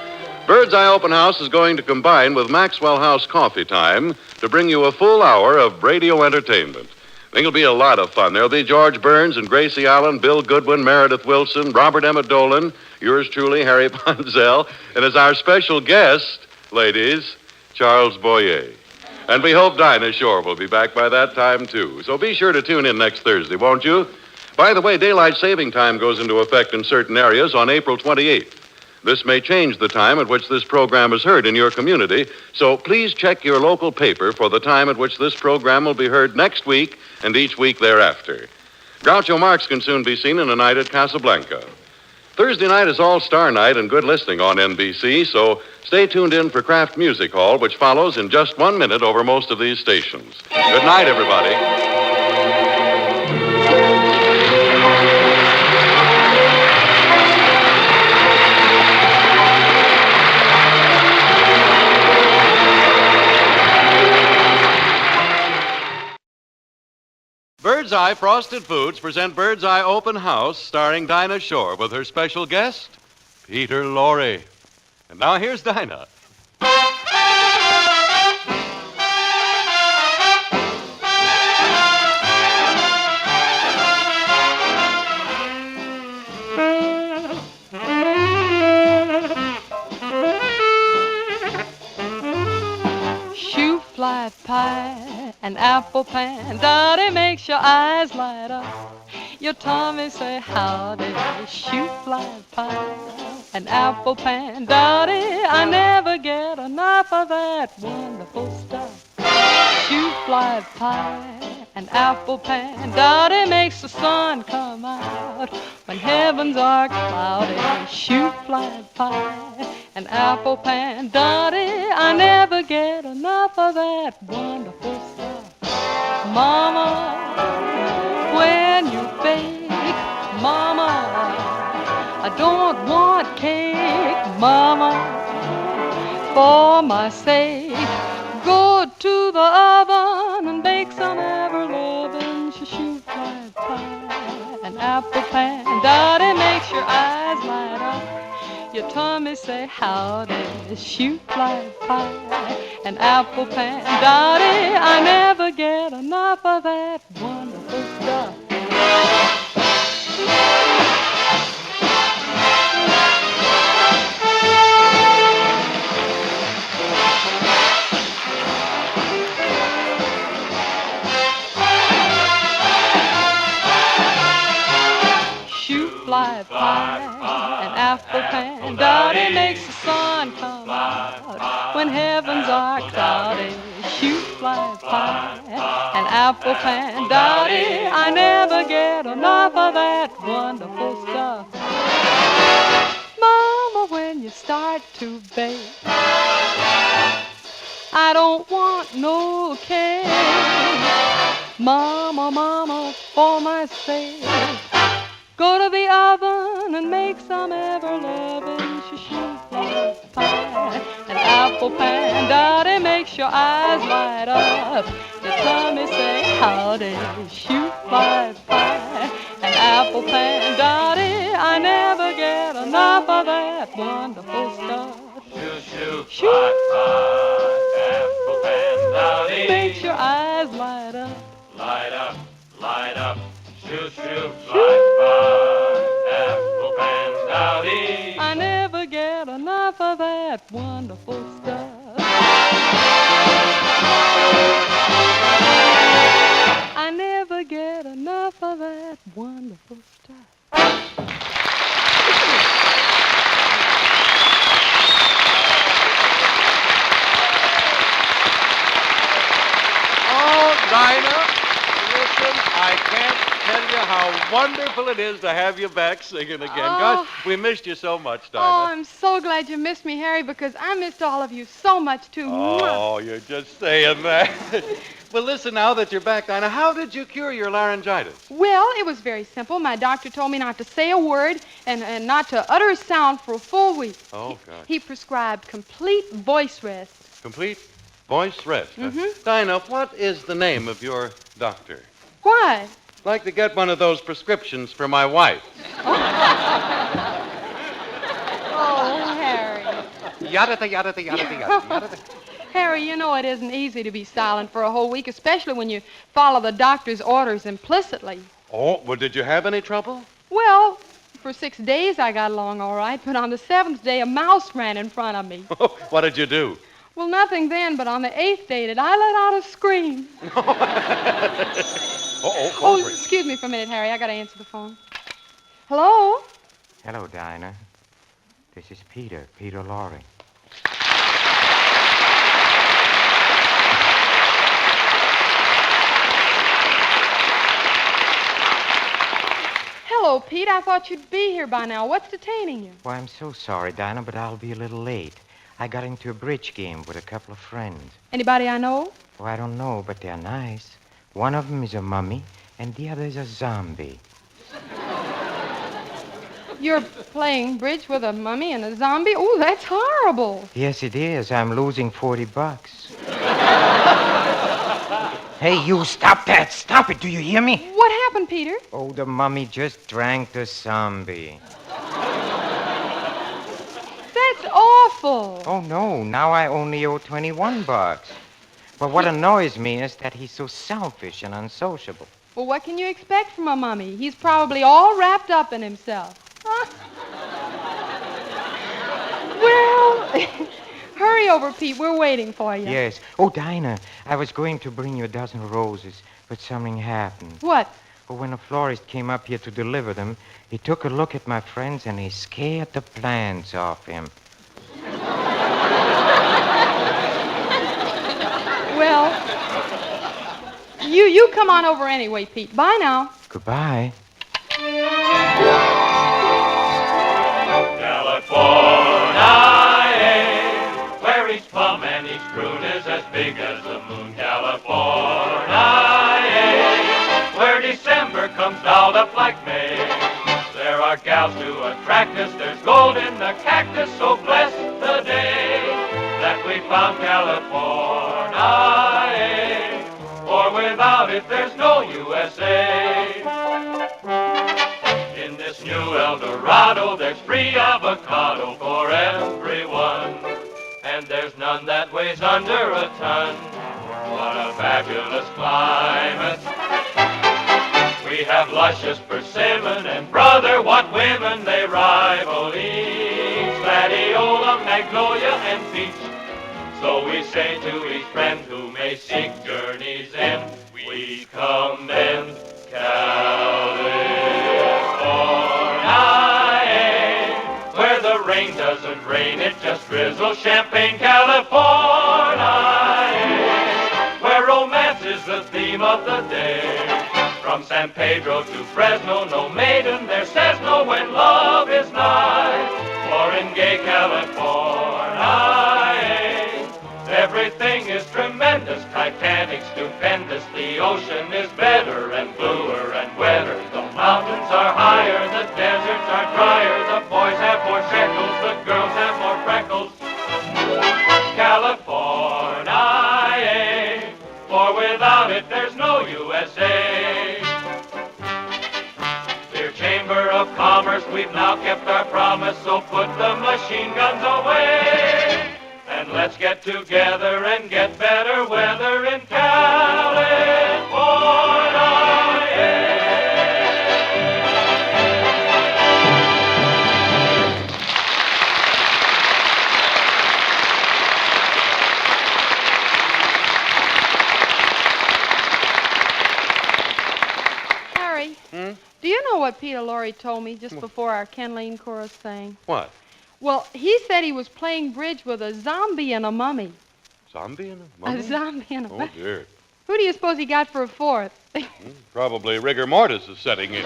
Bird's Eye Open House is going to combine with Maxwell House Coffee Time to bring you a full hour of radio entertainment. I think it'll be a lot of fun. There'll be George Burns and Gracie Allen, Bill Goodwin, Meredith Wilson, Robert Emmett Dolan, yours truly, Harry Ponzell, and as our special guest, ladies, Charles Boyer. And we hope Dinah Shore will be back by that time, too. So be sure to tune in next Thursday, won't you? By the way, daylight saving time goes into effect in certain areas on April 28th. This may change the time at which this program is heard in your community, so please check your local paper for the time at which this program will be heard next week and each week thereafter. Groucho Marx can soon be seen in A Night at Casablanca. Thursday night is All-Star Night and good listening on NBC, so stay tuned in for Kraft Music Hall, which follows in just 1 minute over most of these stations. Good night, everybody. Bird's Eye Frosted Foods present Bird's Eye Open House, starring Dinah Shore with her special guest, Peter Lorre. And now here's Dinah. Shoe fly pie, an apple pan, Dottie makes your eyes light up. Your tummy say howdy, shoe fly pie, an apple pan, Dottie, I never get enough of that wonderful stuff. Shoe fly pie, an apple pan, Dottie makes the sun come out when heavens are cloudy. Shoe fly pie, an apple pan, Dottie, I never get enough of that wonderful stuff. Mama, when you bake, Mama, I don't want cake, Mama, for my sake. Go to the oven and bake some ever-loving shoe fried pie. An apple pan, Daddy, makes your eyes light up. Your tummy say howdy, shoe fried pie. An apple pan, Daddy, I never get enough of that wonderful stuff. Fly pie, an apple pan, Daddy, makes the sun come out when heavens are cloudy. Shoot fly pie, an apple pan, Daddy, I never get enough of that wonderful stuff. Mama, when you start to bake, I don't want no cake. Mama, mama, for my sake, go to the oven and make some ever-loving shoe fly pie. An apple pan, Daddy, makes your eyes light up. Your tummy say howdy, shoe fly pie. An apple pan, Daddy, I never get enough of that wonderful stuff. Shoe fly pie, apple pan, Daddy, makes your eyes light up. Light up, light up. Shoe fly pie, apple pan, Daddy, I never get enough of that wonderful stuff. I never get enough of that wonderful stuff. Oh, Dinah, listen, I can't tell you how wonderful it is to have you back singing again. Gosh, we missed you so much, Dinah. Oh, I'm so glad you missed me, Harry, because I missed all of you so much, too. Oh, you're just saying that. Well, listen, now that you're back, Dinah, how did you cure your laryngitis? Well, it was very simple. My doctor told me not to say a word and not to utter a sound for a full week. Oh, gosh. He prescribed complete voice rest. Complete voice rest. Mm-hmm. Dinah, what is the name of your doctor? Why? I'd like to get one of those prescriptions for my wife. Oh, Harry. Yada, yada, yada, yada. Harry, you know it isn't easy to be silent for a whole week, especially when you follow the doctor's orders implicitly. Oh, well, did you have any trouble? Well, for 6 days I got along all right, but on the 7th day a mouse ran in front of me. What did you do? Well, nothing then, but on the 8th day did I let out a scream. Oh, excuse me for a minute, Harry. I got to answer the phone. Hello? Hello, Dinah. This is Peter Lorre. Hello, Pete. I thought you'd be here by now. What's detaining you? Well, I'm so sorry, Dinah, but I'll be a little late. I got into a bridge game with a couple of friends. Anybody I know? Oh, I don't know, but they're nice. One of them is a mummy, and the other is a zombie. You're playing bridge with a mummy and a zombie? Oh, that's horrible. Yes, it is. I'm losing $40. Hey, you, stop that. Stop it. Do you hear me? What happened, Peter? Oh, the mummy just drank the zombie. That's awful. Oh, no. Now I only owe $21. But what annoys me is that he's so selfish and unsociable. Well, what can you expect from a mummy? He's probably all wrapped up in himself. Well, hurry over, Pete. We're waiting for you. Yes. Oh, Dinah, I was going to bring you a dozen roses, but something happened. What? Well, when a florist came up here to deliver them, he took a look at my friends and he scared the plants off him. Well, you come on over anyway, Pete. Bye now. Goodbye. California, where each plum and each prune is as big as the moon. California, where December comes dolled up like May. There are gals to attract us, there's gold in the cactus, so bless the day found California, for without it there's no USA. In this new El Dorado, there's free avocado for everyone, and there's none that weighs under a ton. What a fabulous climate. We have luscious persimmon, and brother, what women they rival each. Gladiola, magnolia, and peach. So we say to each friend who may seek journey's end, we commend California, where the rain doesn't rain, it just drizzles. Champagne, California, where romance is the theme of the day. From San Pedro to Fresno, no maiden there says no when love is nigh. For in gay California, everything is tremendous, Titanic, stupendous. The ocean is better and bluer and wetter. The mountains are higher, the deserts are drier. The boys have more shekels, the girls have more freckles. California, for without it there's no USA. Dear Chamber of Commerce, we've now kept our promise, so put the machine guns away. And let's get together and get better weather in Harry, do you know what Peter Lorre told me just before our Ken Lean chorus sang? What? Well, he said he was playing bridge with a zombie and a mummy. Zombie and a mummy? A zombie and a Oh, mummy. dear. Who do you suppose he got for a fourth? Probably rigor mortis is setting in.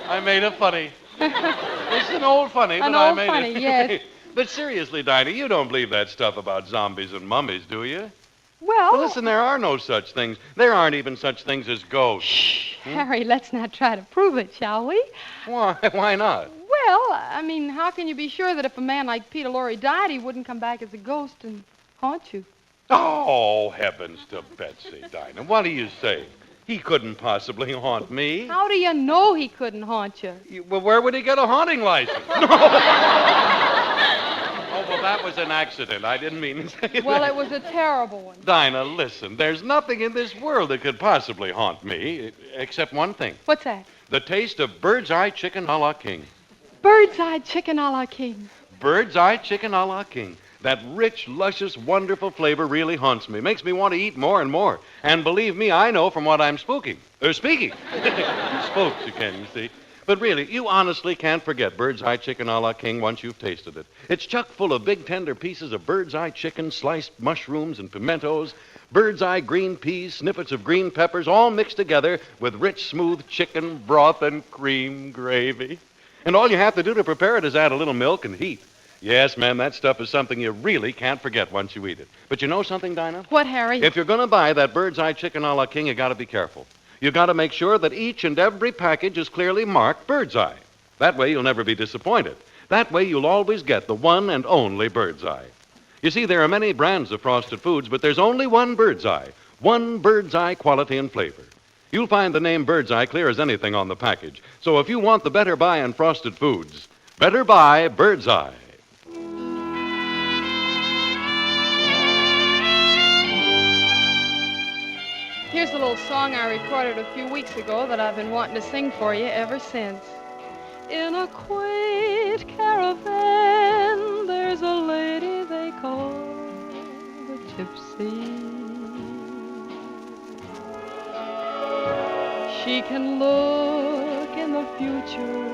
I made a funny. It's an old funny, but An I old made funny, it. yes. But seriously, Dinah, you don't believe that stuff about zombies and mummies, do you? Well, Listen, there are no such things. There aren't even such things as ghosts. Harry, let's not try to prove it, shall we? Why? Why not? Well, I mean, how can you be sure that if a man like Peter Lorre died, he wouldn't come back as a ghost and haunt you? Oh, heavens to Betsy, Dinah. What do you say? He couldn't possibly haunt me. How do you know he couldn't haunt you? Well, where would he get a haunting license? Oh, well, that was an accident. I didn't mean to say that. Well, it was a terrible one. Dinah, listen. There's nothing in this world that could possibly haunt me, except one thing. What's that? The taste of bird's eye chicken a la king. Bird's eye chicken a la king. Bird's eye chicken a la king. That rich, luscious, wonderful flavor really haunts me. Makes me want to eat more and more. And believe me, I know from what I'm speaking. Spoke, you can, you see. But really, you honestly can't forget bird's eye chicken a la king once you've tasted it. It's chock full of big, tender pieces of bird's eye chicken, sliced mushrooms and pimentos, bird's eye green peas, snippets of green peppers, all mixed together with rich, smooth chicken broth and cream gravy. And all you have to do to prepare it is add a little milk and heat. Yes, ma'am, that stuff is something you really can't forget once you eat it. But you know something, Dinah? What, Harry? If you're going to buy that bird's eye chicken a la king, you got to be careful. You got to make sure that each and every package is clearly marked bird's eye. That way you'll never be disappointed. That way you'll always get the one and only bird's eye. You see, there are many brands of frosted foods, but there's only one bird's eye. One bird's eye quality and flavor. You'll find the name bird's eye clear as anything on the package. So if you want the better buy in frosted foods, better buy bird's eye. Here's a little song I recorded a few weeks ago that I've been wanting to sing for you ever since. In a quaint caravan, there's a lady they call the gypsy. She can look in the future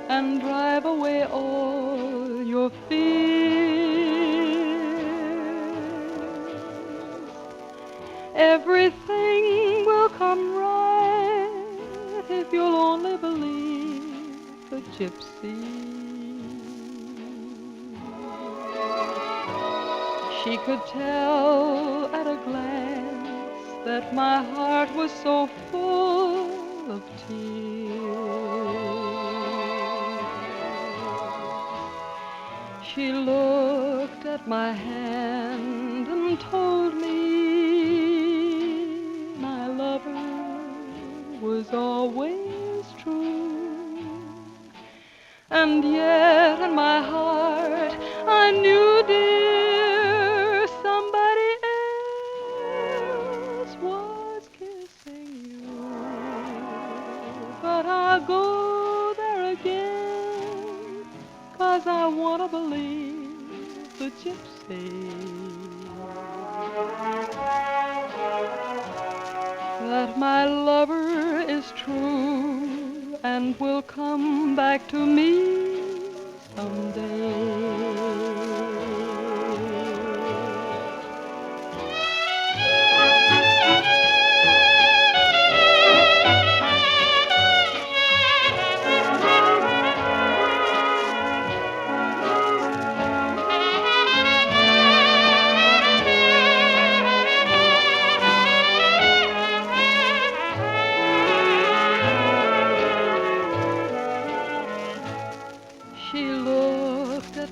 and drive away all your fears. Everything will come right if you'll only believe the gypsy. She could tell at a glance that my heart was so full of tears. She looked at my hand and told me my lover was always true. And yet in my heart I knew, dear, somebody else was kissing you. But I'll go there again, 'cause I want to believe the gypsy that my lover is true and will come back to me someday.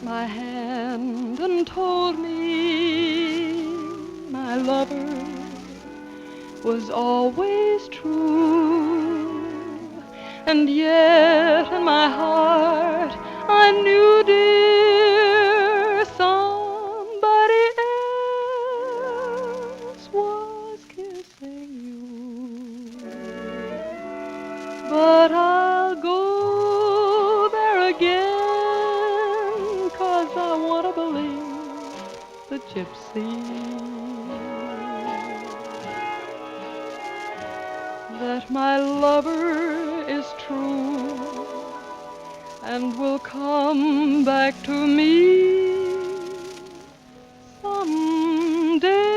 My hand and told me my lover was always true. And yet in my heart I knew, dear, somebody else was kissing you. But I'll go there again, I want to believe the gypsy that my lover is true and will come back to me someday.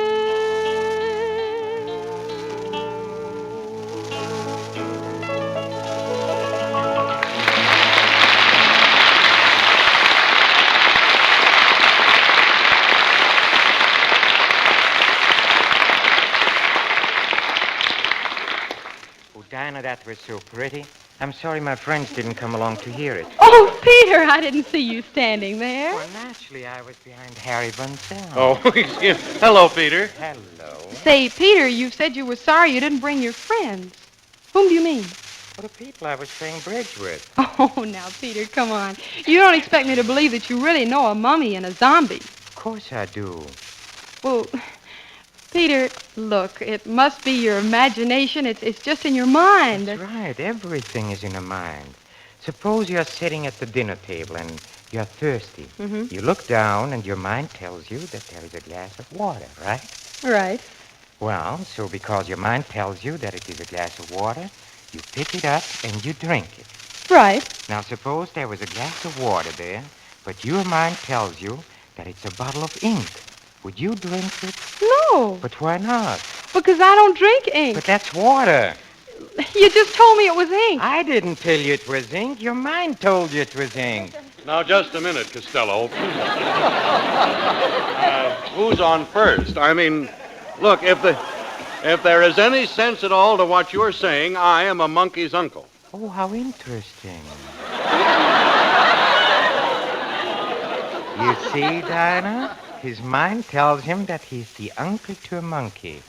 Dinah, that was so pretty. I'm sorry my friends didn't come along to hear it. Oh, Peter, I didn't see you standing there. Well, naturally, I was behind Harry Bunsell. Oh, excuse me. Hello, Peter. Hello. Say, Peter, you said you were sorry you didn't bring your friends. Whom do you mean? Well, the people I was playing bridge with. Oh, now, Peter, come on. You don't expect me to believe that you really know a mummy and a zombie. Of course I do. Well, Peter, look, it must be your imagination. It's just in your mind. That's right. Everything is in the mind. Suppose you're sitting at the dinner table and you're thirsty. Mm-hmm. You look down and your mind tells you that there is a glass of water, right? Right. Well, so because your mind tells you that it is a glass of water, you pick it up and you drink it. Right. Now, suppose there was a glass of water there, but your mind tells you that it's a bottle of ink. Would you drink it? No. But why not? Because I don't drink ink. But that's water. You just told me it was ink. I didn't tell you it was ink. Your mind told you it was ink. Now, just a minute, Costello. Who's on first? I mean, look, if there is any sense at all to what you're saying, I am a monkey's uncle. Oh, how interesting. You see, Dinah? His mind tells him that he's the uncle to a monkey.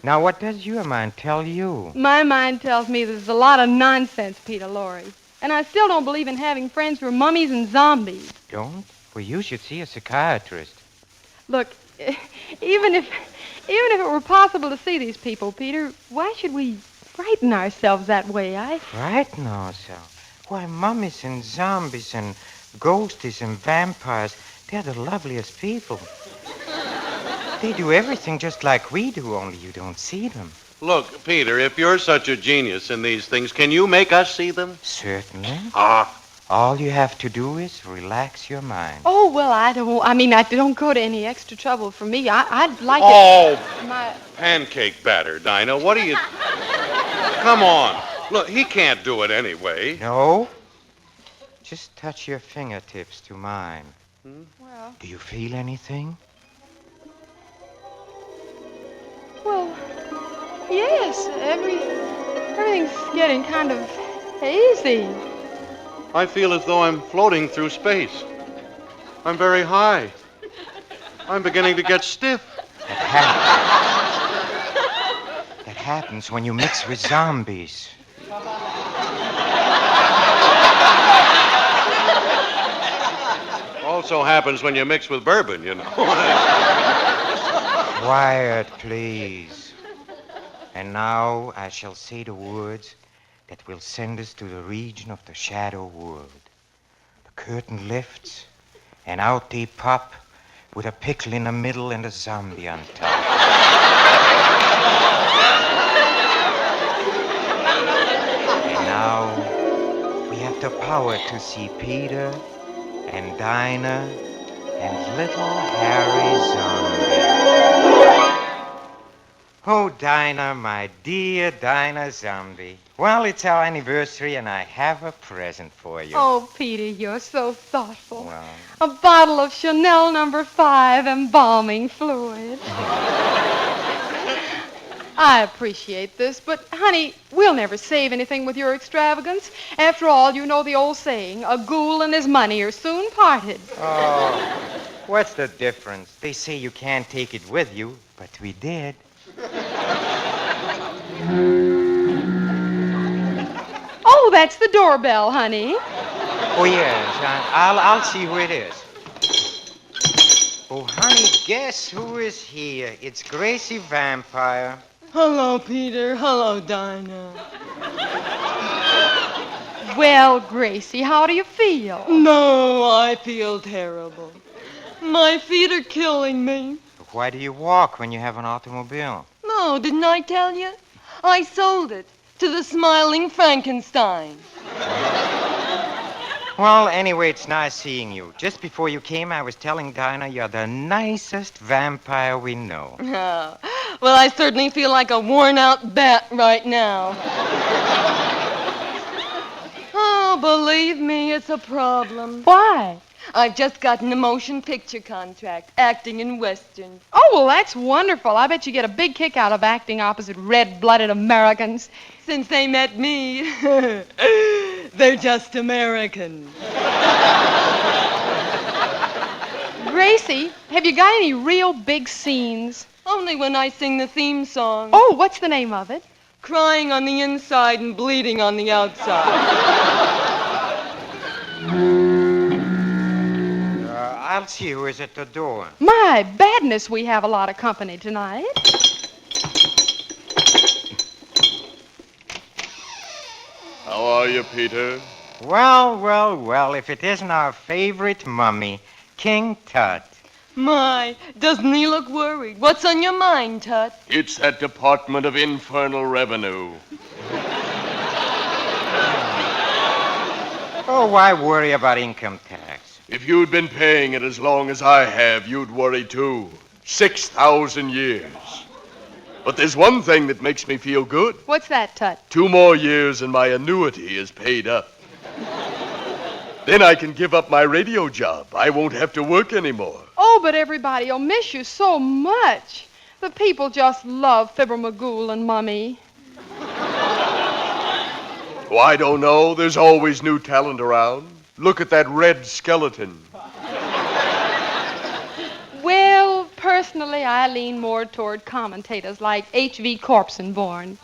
Now, what does your mind tell you? My mind tells me there's a lot of nonsense, Peter Lorre. And I still don't believe in having friends who are mummies and zombies. Don't? Well, you should see a psychiatrist. Look, even if it were possible to see these people, Peter, why should we frighten ourselves that way? Frighten ourselves? Why, mummies and zombies and ghosties and vampires, they're the loveliest people. They do everything just like we do, only you don't see them. Look, Peter, if you're such a genius in these things, can you make us see them? Certainly. Ah. All you have to do is relax your mind. Oh, well, I don't go to any extra trouble for me. I'd like it. Oh, pancake batter, Dinah. What are you... Come on. Look, he can't do it anyway. No. Just touch your fingertips to mine. Well... Do you feel anything? Well, yes. Everything's getting kind of hazy. I feel as though I'm floating through space. I'm very high. I'm beginning to get stiff. That happens when you mix with zombies. Also happens when you mix with bourbon, you know. Quiet, please. And now I shall say the words that will send us to the region of the shadow world. The curtain lifts, and out they pop with a pickle in the middle and a zombie on top. And now we have the power to see Peter and Dinah and little Harry Zombie. Oh, Dinah, my dear Dinah Zombie. Well, it's our anniversary, and I have a present for you. Oh, Peter, you're so thoughtful. Well, A bottle of Chanel No. 5 embalming fluid. I appreciate this, but, honey, we'll never save anything with your extravagance. After all, you know the old saying, a ghoul and his money are soon parted. oh, what's the difference? They say you can't take it with you, but we did. Oh, that's the doorbell, honey. Oh, yes, I'll see who it is. Oh, honey, guess who is here? It's Gracie Vampire. Hello, Peter. Hello, Dinah. Well, Gracie, how do you feel? No, I feel terrible. My feet are killing me. Why do you walk when you have an automobile? No, didn't I tell you? I sold it to the smiling Frankenstein. Well, anyway, it's nice seeing you. Just before you came, I was telling Dinah you're the nicest vampire we know. Oh, well, I certainly feel like a worn-out bat right now. Oh, believe me, it's a problem. Why? I've just gotten a motion picture contract, acting in westerns. Oh, well, that's wonderful. I bet you get a big kick out of acting opposite red-blooded Americans. Since they met me, they're just American. Gracie, have you got any real big scenes? Only when I sing the theme song. Oh, what's the name of it? Crying on the inside and bleeding on the outside. I'll see who is at the door. My badness, we have a lot of company tonight. How are you, Peter? Well, if it isn't our favorite mummy, King Tut. My, doesn't he look worried? What's on your mind, Tut? It's that Department of Infernal Revenue. Oh, why worry about income tax? If you'd been paying it as long as I have, you'd worry too. 6,000 years. But there's one thing that makes me feel good. What's that, Tut? 2 more years and my annuity is paid up. Then I can give up my radio job. I won't have to work anymore. Oh, but everybody will miss you so much. The people just love Fibber McGool and Mummy. Oh, I don't know. There's always new talent around. Look at that red skeleton. Well, personally, I lean more toward commentators like H.V. Corpsenborn.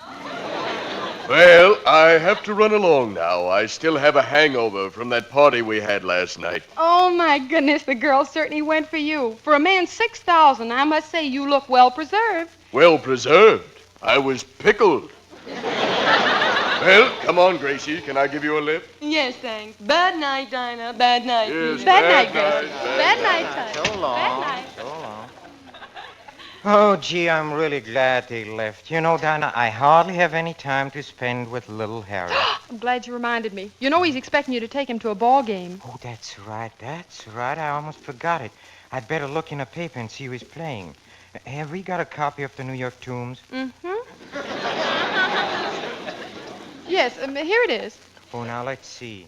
Well, I have to run along now. I still have a hangover from that party we had last night. Oh, my goodness, the girl certainly went for you. For a man 6,000, I must say you look well preserved. Well preserved. I was pickled. Well, come on, Gracie. Can I give you a lift? Yes, thanks. Bad night, Dinah. Bad night. Yes, Bad night, Gracie. Bad night, Tut. So long. Bad night. So long. Oh, gee, I'm really glad they left. You know, Dinah, I hardly have any time to spend with little Harry. I'm glad you reminded me. You know he's expecting you to take him to a ball game. Oh, that's right. I almost forgot it. I'd better look in the paper and see who he's playing. Have we got a copy of the New York Tombs? Mm-hmm. Yes, here it is. Oh, now let's see.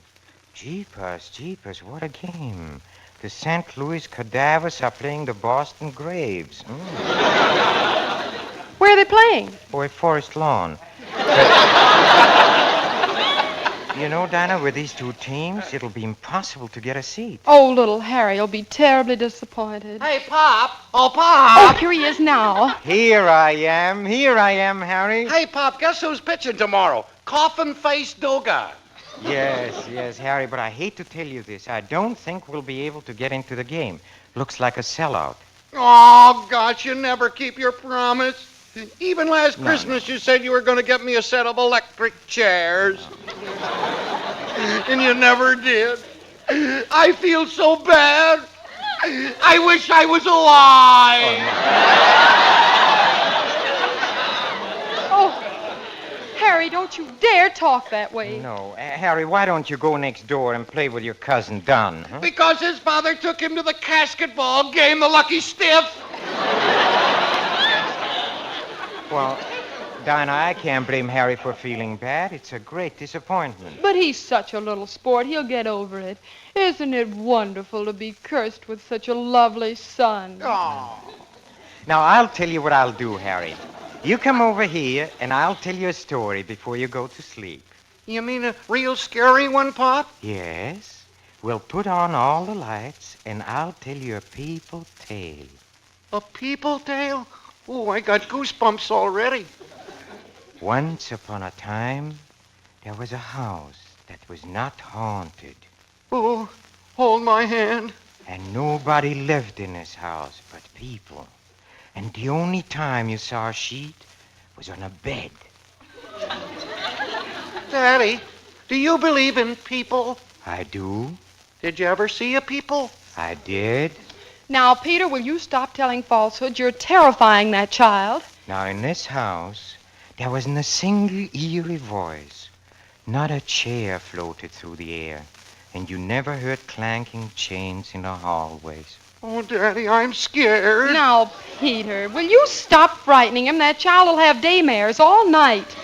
Jeepers, what a game. The St. Louis Cadavers are playing the Boston Graves. Where are they playing? Oh, at Forest Lawn. You know, Dinah, with these two teams, it'll be impossible to get a seat. Oh, little Harry will be terribly disappointed. Hey, Pop. Oh, Pop. Oh, here he is now. Here I am, Harry. Hey, Pop, guess who's pitching tomorrow? Coffin-faced Dugan. Yes, Harry, but I hate to tell you this. I don't think we'll be able to get into the game. Looks like a sellout. Oh, gosh, you never keep your promise. Even last Christmas you said you were going to get me a set of electric chairs. And you never did. I feel so bad. I wish I was alive. Oh, Harry, don't you dare talk that way. No. Harry, why don't you go next door and play with your cousin Don? Huh? Because his father took him to the casket ball game, the lucky stiff. Well, Dinah, I can't blame Harry for feeling bad. It's a great disappointment. But he's such a little sport. He'll get over it. Isn't it wonderful to be cursed with such a lovely son? Oh. Now, I'll tell you what I'll do, Harry. You come over here, and I'll tell you a story before you go to sleep. You mean a real scary one, Pop? Yes. We'll put on all the lights, and I'll tell you a people tale. A people tale? Oh, I got goosebumps already. Once upon a time, there was a house that was not haunted. Oh, hold my hand. And nobody lived in this house but people. And the only time you saw a sheet was on a bed. Daddy, do you believe in people? I do. Did you ever see a people? I did. Now, Peter, will you stop telling falsehoods? You're terrifying that child. Now, in this house, there wasn't a single eerie voice. Not a chair floated through the air. And you never heard clanking chains in the hallways. Oh, Daddy, I'm scared. Now, Peter, will you stop frightening him? That child will have daymares all night.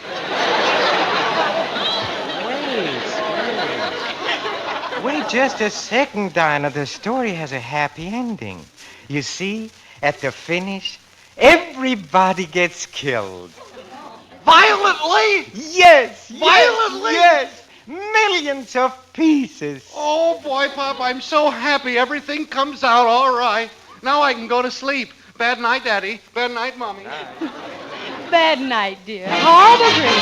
Wait just a second, Dinah. The story has a happy ending. You see, at the finish, everybody gets killed. Violently? Yes. Violently? Yes. Millions of pieces. Oh, boy, Pop, I'm so happy everything comes out all right. Now I can go to sleep. Bad night, Daddy. Bad night, Mommy. Bad night, dear. Harbor dreams.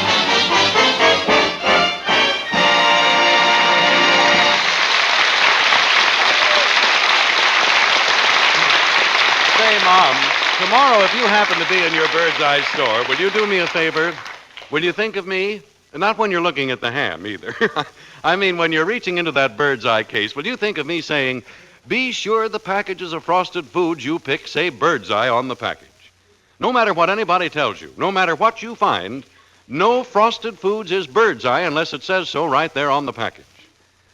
Say, Mom, tomorrow if you happen to be in your bird's eye store, will you do me a favor? Will you think of me? Not when you're looking at the ham, either. I mean, when you're reaching into that bird's eye case, will you think of me saying, be sure the packages of frosted foods you pick say bird's eye on the package. No matter what anybody tells you, no matter what you find, no frosted foods is bird's eye unless it says so right there on the package.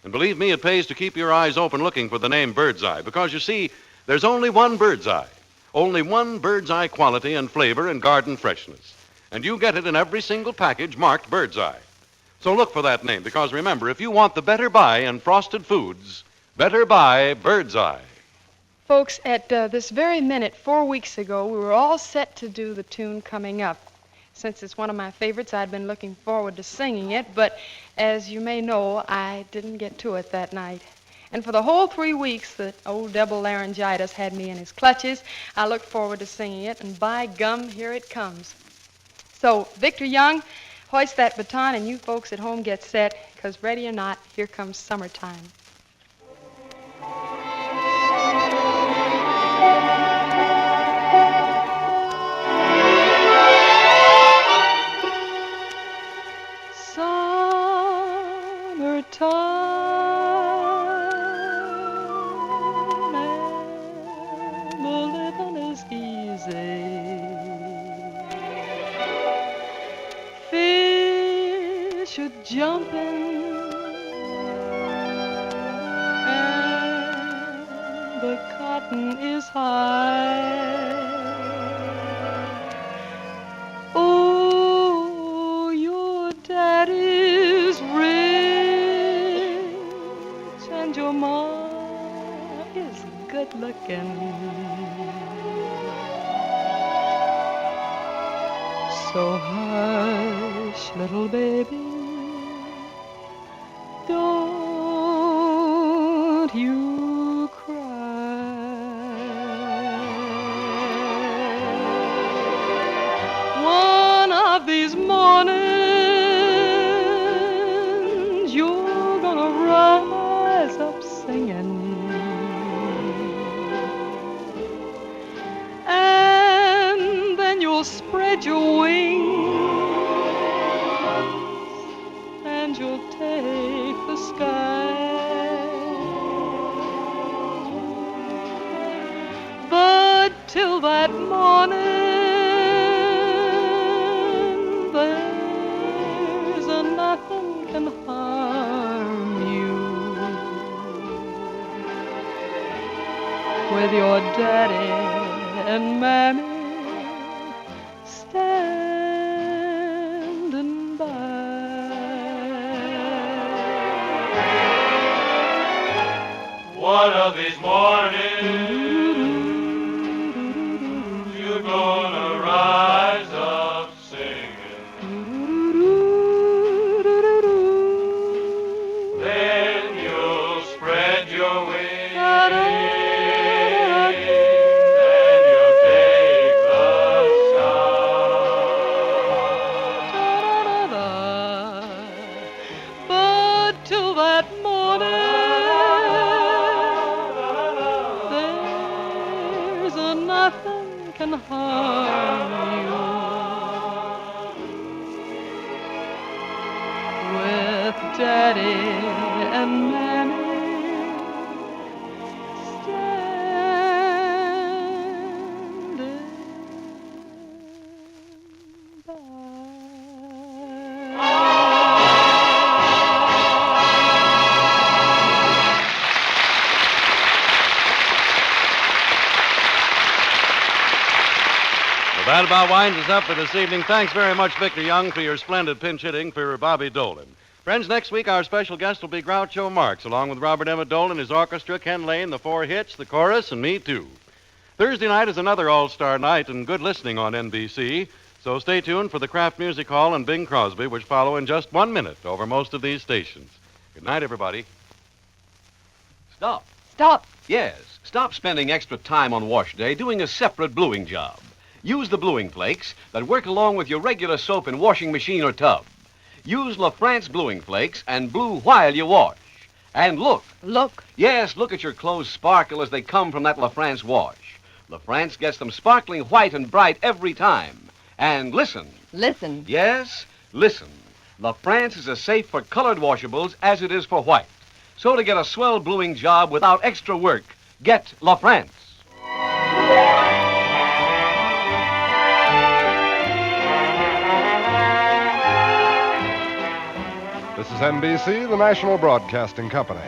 And believe me, it pays to keep your eyes open looking for the name bird's eye, because you see, there's only one bird's eye. Only one bird's eye quality and flavor and garden freshness. And you get it in every single package marked bird's eye. So look for that name, because remember, if you want the better buy in frosted foods, better buy bird's eye. Folks, at this very minute, 4 weeks ago, we were all set to do the tune Coming Up. Since it's one of my favorites, I'd been looking forward to singing it, but as you may know, I didn't get to it that night. And for the whole 3 weeks that old double laryngitis had me in his clutches, I looked forward to singing it, and by gum, here it comes. So, Victor Young, hoist that baton, and you folks at home get set, because ready or not, here comes summertime. Summertime, and the living is easy. Fish are jumping, and the cotton is high. Oh, your daddy's rich, and your mom is good looking. So hush, little baby, don't you cry. One of these mornings you're gonna rise up singing, and then you'll spread your wings and you'll take the sky. But till that morning, there's nothing can harm you. With your daddy and mammy standing by. One of these mornings, you're gonna rise up singing. Then you'll spread your wings and you'll take the sky. But till that morning, nothing can harm you. With Daddy and Mammy standing by. That about winds us up for this evening. Thanks very much, Victor Young, for your splendid pinch hitting for Bobby Dolan. Friends, next week our special guest will be Groucho Marx, along with Robert Emmett Dolan, his orchestra, Ken Lane, the four hits, the chorus, and me, too. Thursday night is another all-star night and good listening on NBC, so stay tuned for the Kraft Music Hall and Bing Crosby, which follow in just 1 minute over most of these stations. Good night, everybody. Stop. Stop. Yes, stop spending extra time on wash day doing a separate bluing job. Use the bluing flakes that work along with your regular soap and washing machine or tub. Use La France bluing flakes and blue while you wash. And look. Look. Yes, look at your clothes sparkle as they come from that La France wash. La France gets them sparkling white and bright every time. And listen. Listen. Yes, listen. La France is as safe for colored washables as it is for white. So to get a swell bluing job without extra work, get La France. This is NBC, the National Broadcasting Company.